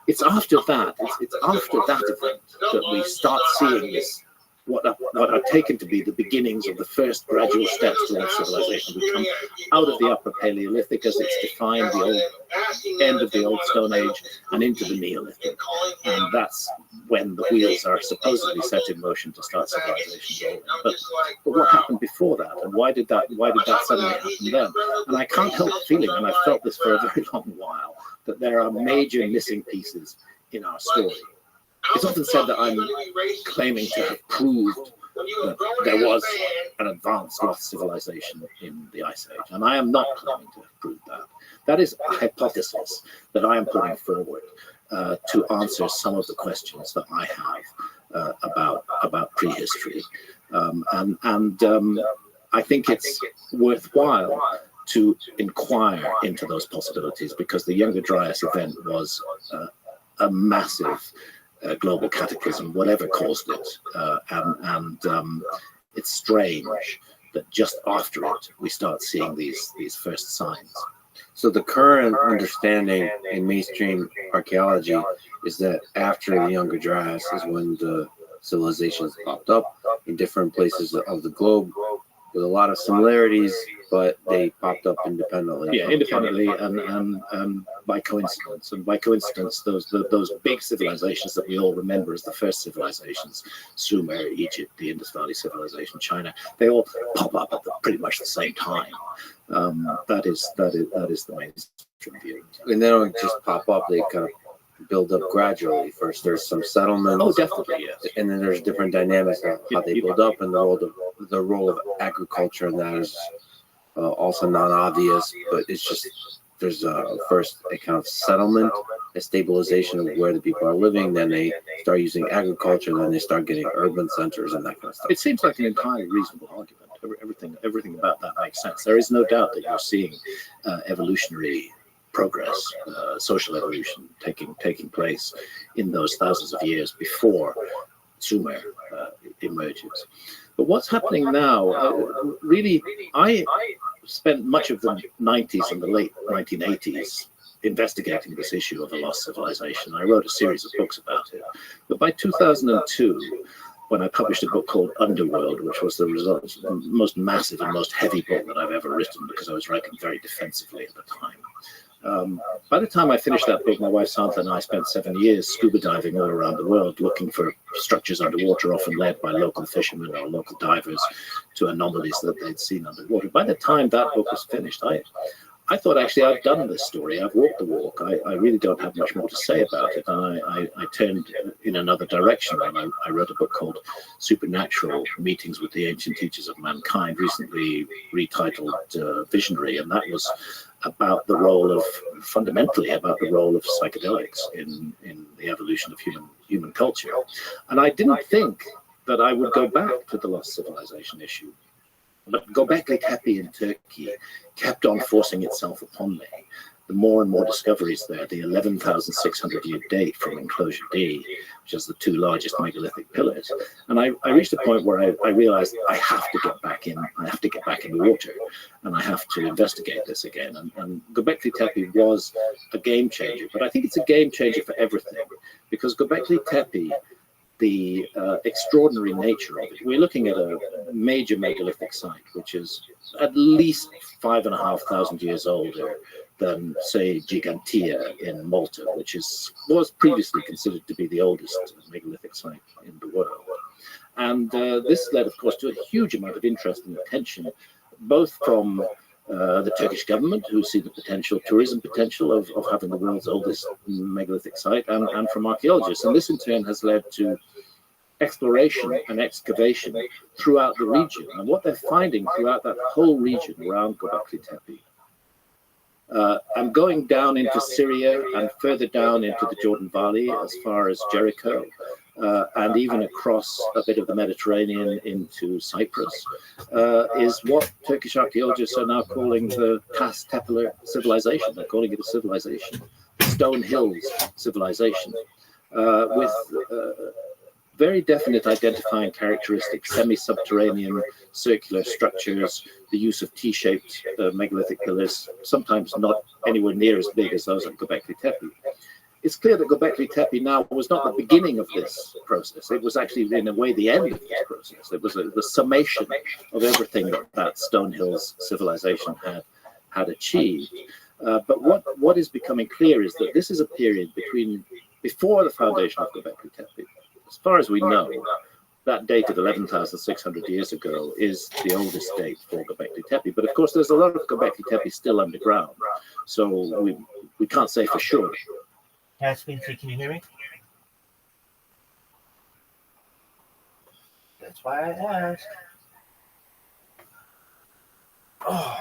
It's after that, it's after that event that we start seeing this, what are taken to be the beginnings of the first gradual steps towards civilization. We come out of the Upper Paleolithic, as it's defined, the old end of the Old Stone Age, and into the Neolithic. And that's when the wheels are supposedly set in motion to start civilization rolling. But what happened before that, and why did that suddenly happen then? And I can't help feeling, and I've felt this for a very long while, that there are major missing pieces in our story. It's often said that I'm claiming to have proved that there was an advanced lost civilization in the Ice Age, and I am not claiming to have proved that. That is a hypothesis that I am putting forward to answer some of the questions that I have about prehistory, and I think it's worthwhile to inquire into those possibilities, because the Younger Dryas event was a massive global cataclysm, whatever caused it, and it's strange that just after it we start seeing these first signs. So the current understanding in mainstream archaeology is that after the Younger Dryas is when the civilizations popped up in different places of the globe with a lot of similarities, but they popped up independently. Yeah, independently and by coincidence. And by coincidence, those big civilizations that we all remember as the first civilizations, Sumer, Egypt, the Indus Valley Civilization, China, they all pop up at pretty much the same time. That is the mainstream view. And they don't just pop up; they kind of build up gradually. First, there's some settlements. Oh, definitely, yes. And then there's different dynamics of how they build up, and the role of agriculture in that is also not obvious, but it's just there's first a kind of settlement, a stabilization of where the people are living, then they start using agriculture, then they start getting urban centers and that kind of stuff. It seems like an entirely reasonable argument. Everything about that makes sense. There is no doubt that you're seeing evolutionary progress, social evolution taking place in those thousands of years before Sumer emerges. But what's happening now, really, I spent much of the 90s and the late 1980s investigating this issue of a lost civilization. I wrote a series of books about it. But by 2002, when I published a book called Underworld, which was the most massive and most heavy book that I've ever written, because I was writing very defensively at the time. By the time I finished that book, my wife Sandra and I spent 7 years scuba diving all around the world, looking for structures underwater, often led by local fishermen or local divers, to anomalies that they'd seen underwater. By the time that book was finished, I thought, actually, I've done this story. I've walked the walk. I really don't have much more to say about it. And I turned in another direction, and I wrote a book called Supernatural: Meetings with the Ancient Teachers of Mankind, recently retitled Visionary, and that was fundamentally about the role of psychedelics in the evolution of human culture. And I didn't think that I would go back to the lost civilization issue. But Göbekli Tepe in Turkey kept on forcing itself upon me. the more and more discoveries there, the 11,600 year date from enclosure D, which is the two largest megalithic pillars. And I reached a point where I realized I have to get back in. I have to get back in the water, and I have to investigate this again. And Göbekli Tepe was a game changer, but I think it's a game changer for everything, because Göbekli Tepe, the extraordinary nature of it. We're looking at a major megalithic site, which is at least 5,500 years older than, say, Gigantia in Malta, which was previously considered to be the oldest megalithic site in the world. And this led, of course, to a huge amount of interest and attention, both from the Turkish government, who see the tourism potential of having the world's oldest megalithic site, and from archaeologists. And this in turn has led to exploration and excavation throughout the region. And what they're finding throughout that whole region around Göbekli Tepe, and going down into Syria and further down into the Jordan Valley as far as Jericho, and even across a bit of the Mediterranean into Cyprus, is what Turkish archaeologists are now calling the past Tepeler civilization. They're calling it a civilization, the Stone Hills civilization, with very definite identifying characteristics: semi-subterranean circular structures, the use of T-shaped megalithic pillars, sometimes not anywhere near as big as those at Göbekli Tepe. It's clear that Göbekli Tepe now was not the beginning of this process. It was actually, in a way, the end of this process. It was the summation of everything that Stone Hills civilization had achieved. But what is becoming clear is that this is a period before the foundation of Göbekli Tepe. As far as we know, that date of 11,600 years ago is the oldest date for Göbekli Tepe. But of course, there's a lot of Göbekli Tepe still underground, so we can't say for sure. Can you hear me? That's why I asked. Oh.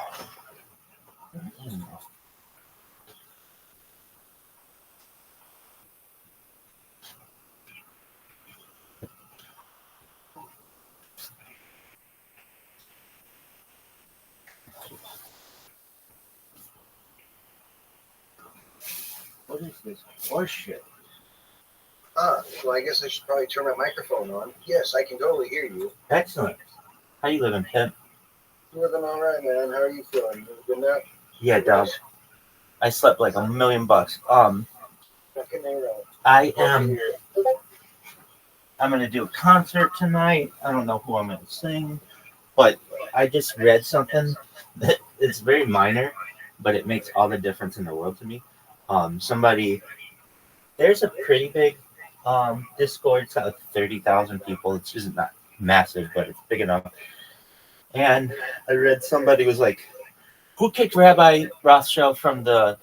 What is this horseshit? Well, I guess I should probably turn my microphone on. Yes, I can totally hear you. Excellent. How you living, Pip? Living all right, man. How are you feeling? You have a good nap? Yeah, dog. I slept like $1 million. I'm gonna do a concert tonight. I don't know who I'm gonna sing, but I just read something that it's very minor, but it makes all the difference in the world to me. There's a pretty big Discord. It's got like 30,000 people. It's just not massive, but it's big enough. And I read somebody was like, who kicked Rabbi Rothschild from the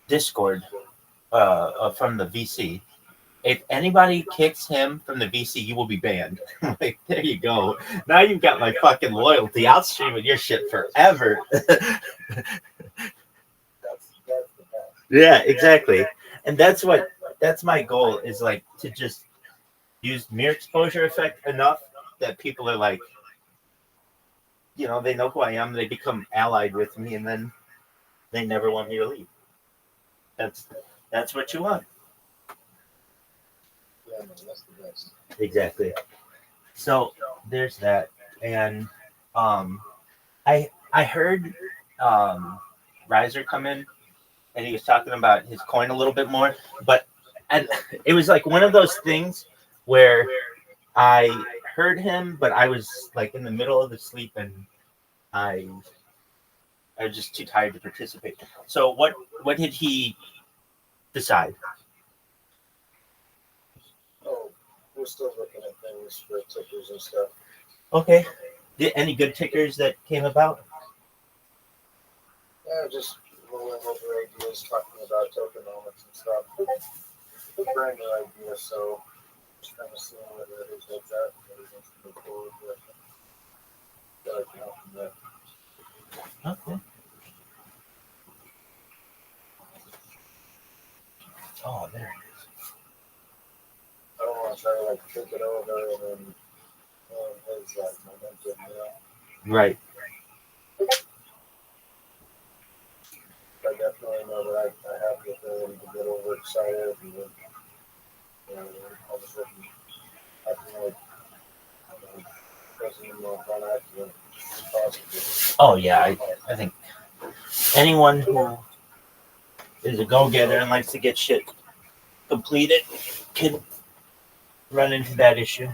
Discord, from the VC? If anybody kicks him from the VC, you will be banned. Like, there you go. Now you've got my fucking loyalty. I'll stream with your shit forever. Yeah, exactly. And that's my goal, is like to just use mere exposure effect enough that people are like, you know, they know who I am, they become allied with me, and then they never want me to leave. That's what you want. Yeah, man, that's the best. Exactly. So there's that. And I heard Riser come in, and he was talking about his coin a little bit more, and it was like one of those things where I heard him, but I was like in the middle of the sleep, and I was just too tired to participate. So what did he decide? Oh, we're still looking at things for tickers and stuff. Okay. Any good tickers that came about? Yeah, just rolling over ideas, talking about tokenomics and stuff. Brand new idea, so just kind of seeing where that is at that, what he wants to move forward with. So I can help him there. Okay. Oh, there it is. I don't want to try to like take it over and then it's like momentum, you know? Right. excited, and then, all of a sudden, acting like President Obama accident is possible. Oh yeah, I think anyone who is a go-getter and likes to get shit completed can run into that issue.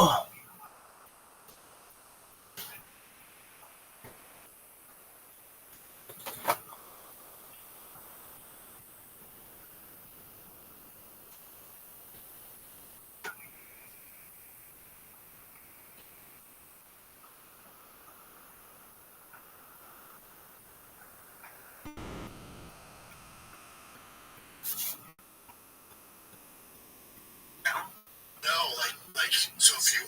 Oh. No, like so if you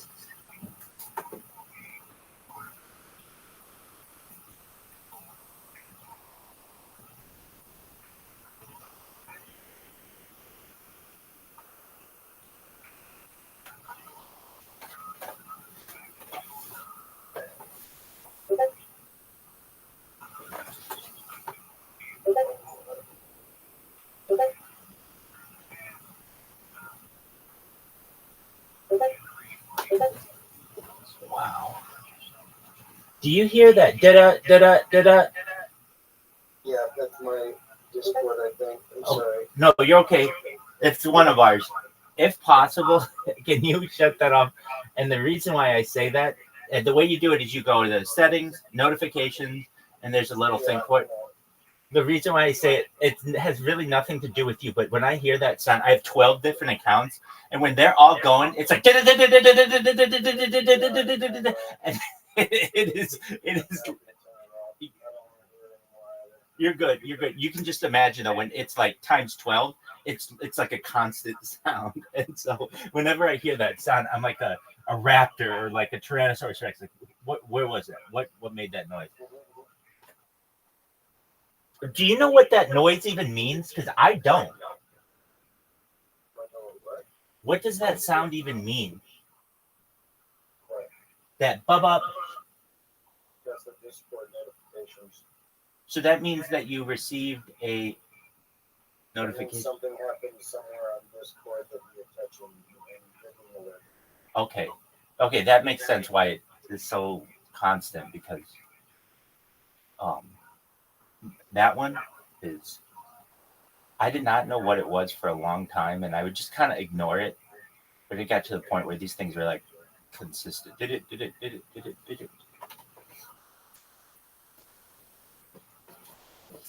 Wow. Do you hear that? Da-da, da-da, da-da. Yeah, that's my Discord, I think. I'm Oh, sorry. no, you're okay. It's one of ours. If possible, can you shut that off? And the reason why I say that, and the way you do it is you go to the settings, notifications, and there's a little thing for it. The reason why I say it has really nothing to do with you, but when I hear that sound, I have 12 different accounts, and when they're all going, it's like, and it is. You're good. You're good. You can just imagine though, when it's like times 12, it's like a constant sound. And so whenever I hear that sound, I'm like a raptor or like a Tyrannosaurus Rex. Like, where was it? What made that noise? Do you know what that noise even means? Because I don't. What does that sound even mean? That bub. That's the Discord notifications. So that means that you received a notification. Something happened somewhere on Discord that you're touching and getting alert. Okay, that makes sense why it is so constant, because that one is, I did not know what it was for a long time, and I would just kind of ignore it, but it got to the point where these things were like consistent. Did it.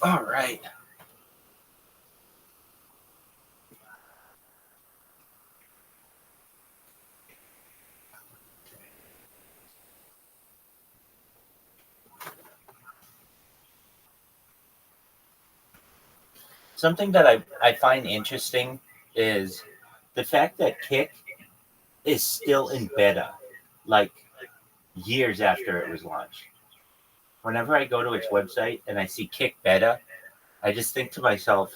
All right. Something that I find interesting is the fact that Kick is still in beta. Like, years after it was launched. Whenever I go to its website and I see Kick Beta, I just think to myself,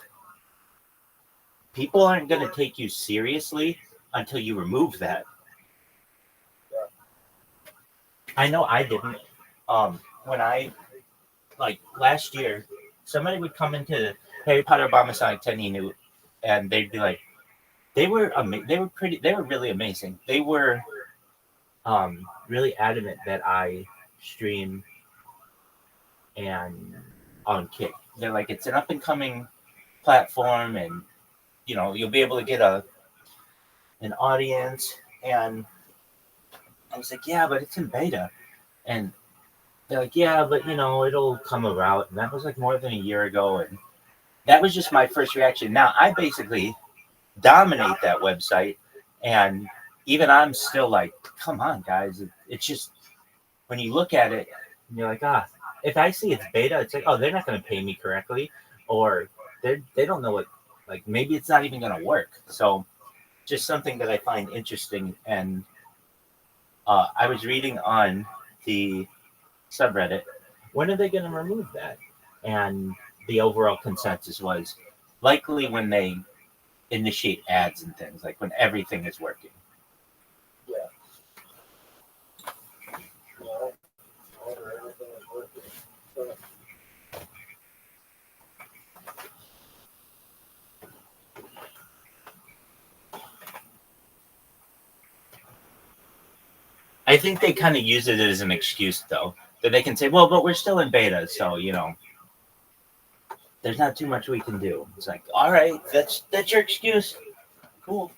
people aren't going to take you seriously until you remove that. I know I didn't. When I, like last year, somebody would come into Harry Potter Obama Sonic 10 and they'd be like, they were really amazing. They were really adamant that I stream and on Kick. They're like, it's an up and coming platform, and you'll be able to get an audience. And I was like, yeah, but it's in beta. And they're like, yeah, but it'll come about. And that was like more than a year ago, and that was just my first reaction. Now I basically dominate that website, and even I'm still like, come on, guys. It's just, when you look at it, and you're like, if I see it's beta, it's like, oh, they're not going to pay me correctly, or they don't know what, like, maybe it's not even going to work. So just something that I find interesting. And I was reading on the subreddit, when are they going to remove that? And the overall consensus was likely when they initiate ads and things, like when everything is working. Yeah. Everything is working. I think they kind of use it as an excuse, though, that they can say, well, but we're still in beta, so there's not too much we can do. It's like, all right, that's your excuse. Cool.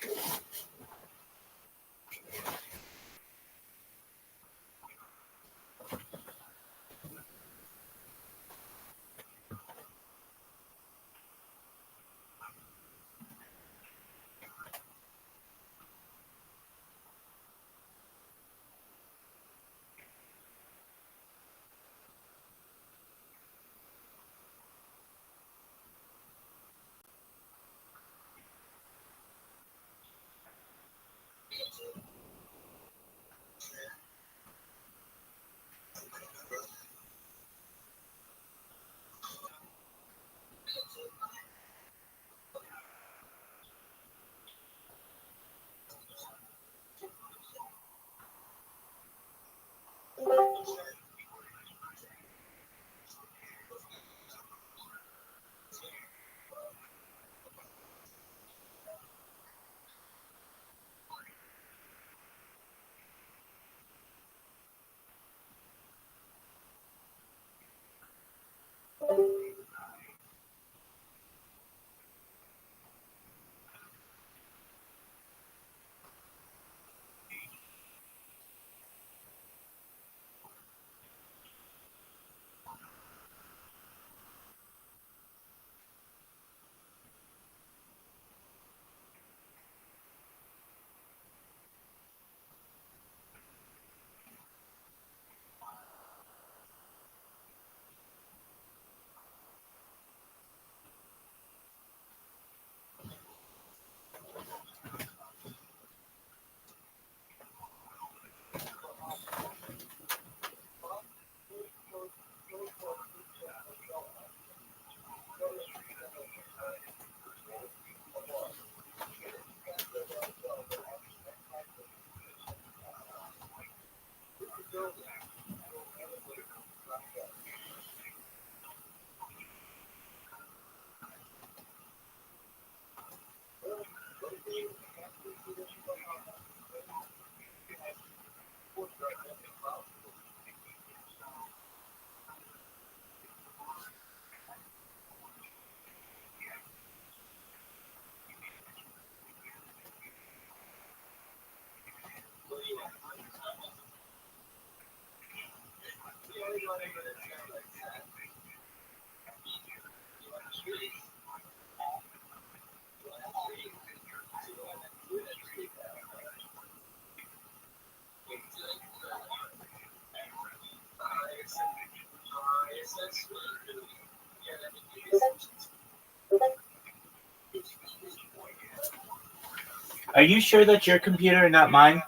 Are you sure that's your computer and not mine?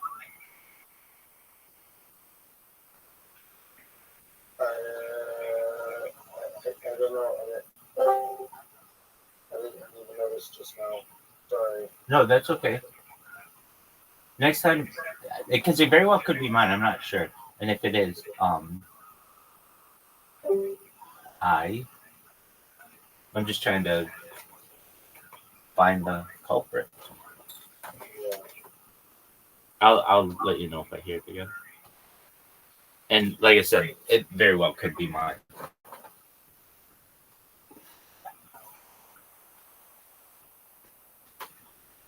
no, I didn't even notice just now. Sorry. No, that's okay. Next time, because it very well could be mine. I'm not sure, and if it is, I'm just trying to find the culprit. Yeah. I'll let you know if I hear it again. And like I said, it very well could be mine.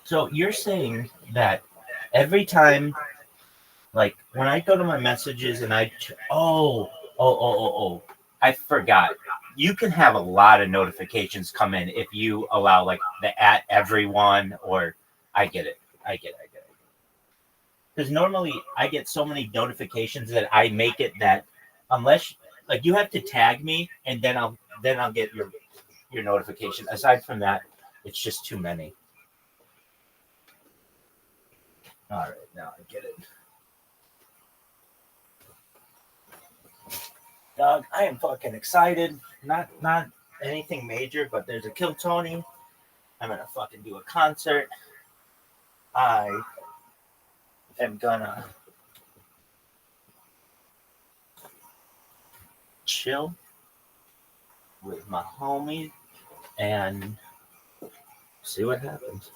So you're saying that every time, like when I go to my messages and I forgot. You can have a lot of notifications come in if you allow like the at everyone or I get it. Because normally I get so many notifications that I make it that unless like you have to tag me and then I'll get your notification. Aside from that, it's just too many. All right, now I get it. Dog, I am fucking excited. Not anything major, but there's a Kill Tony. I'm gonna fucking do a concert. I am gonna chill with my homie and see what happens.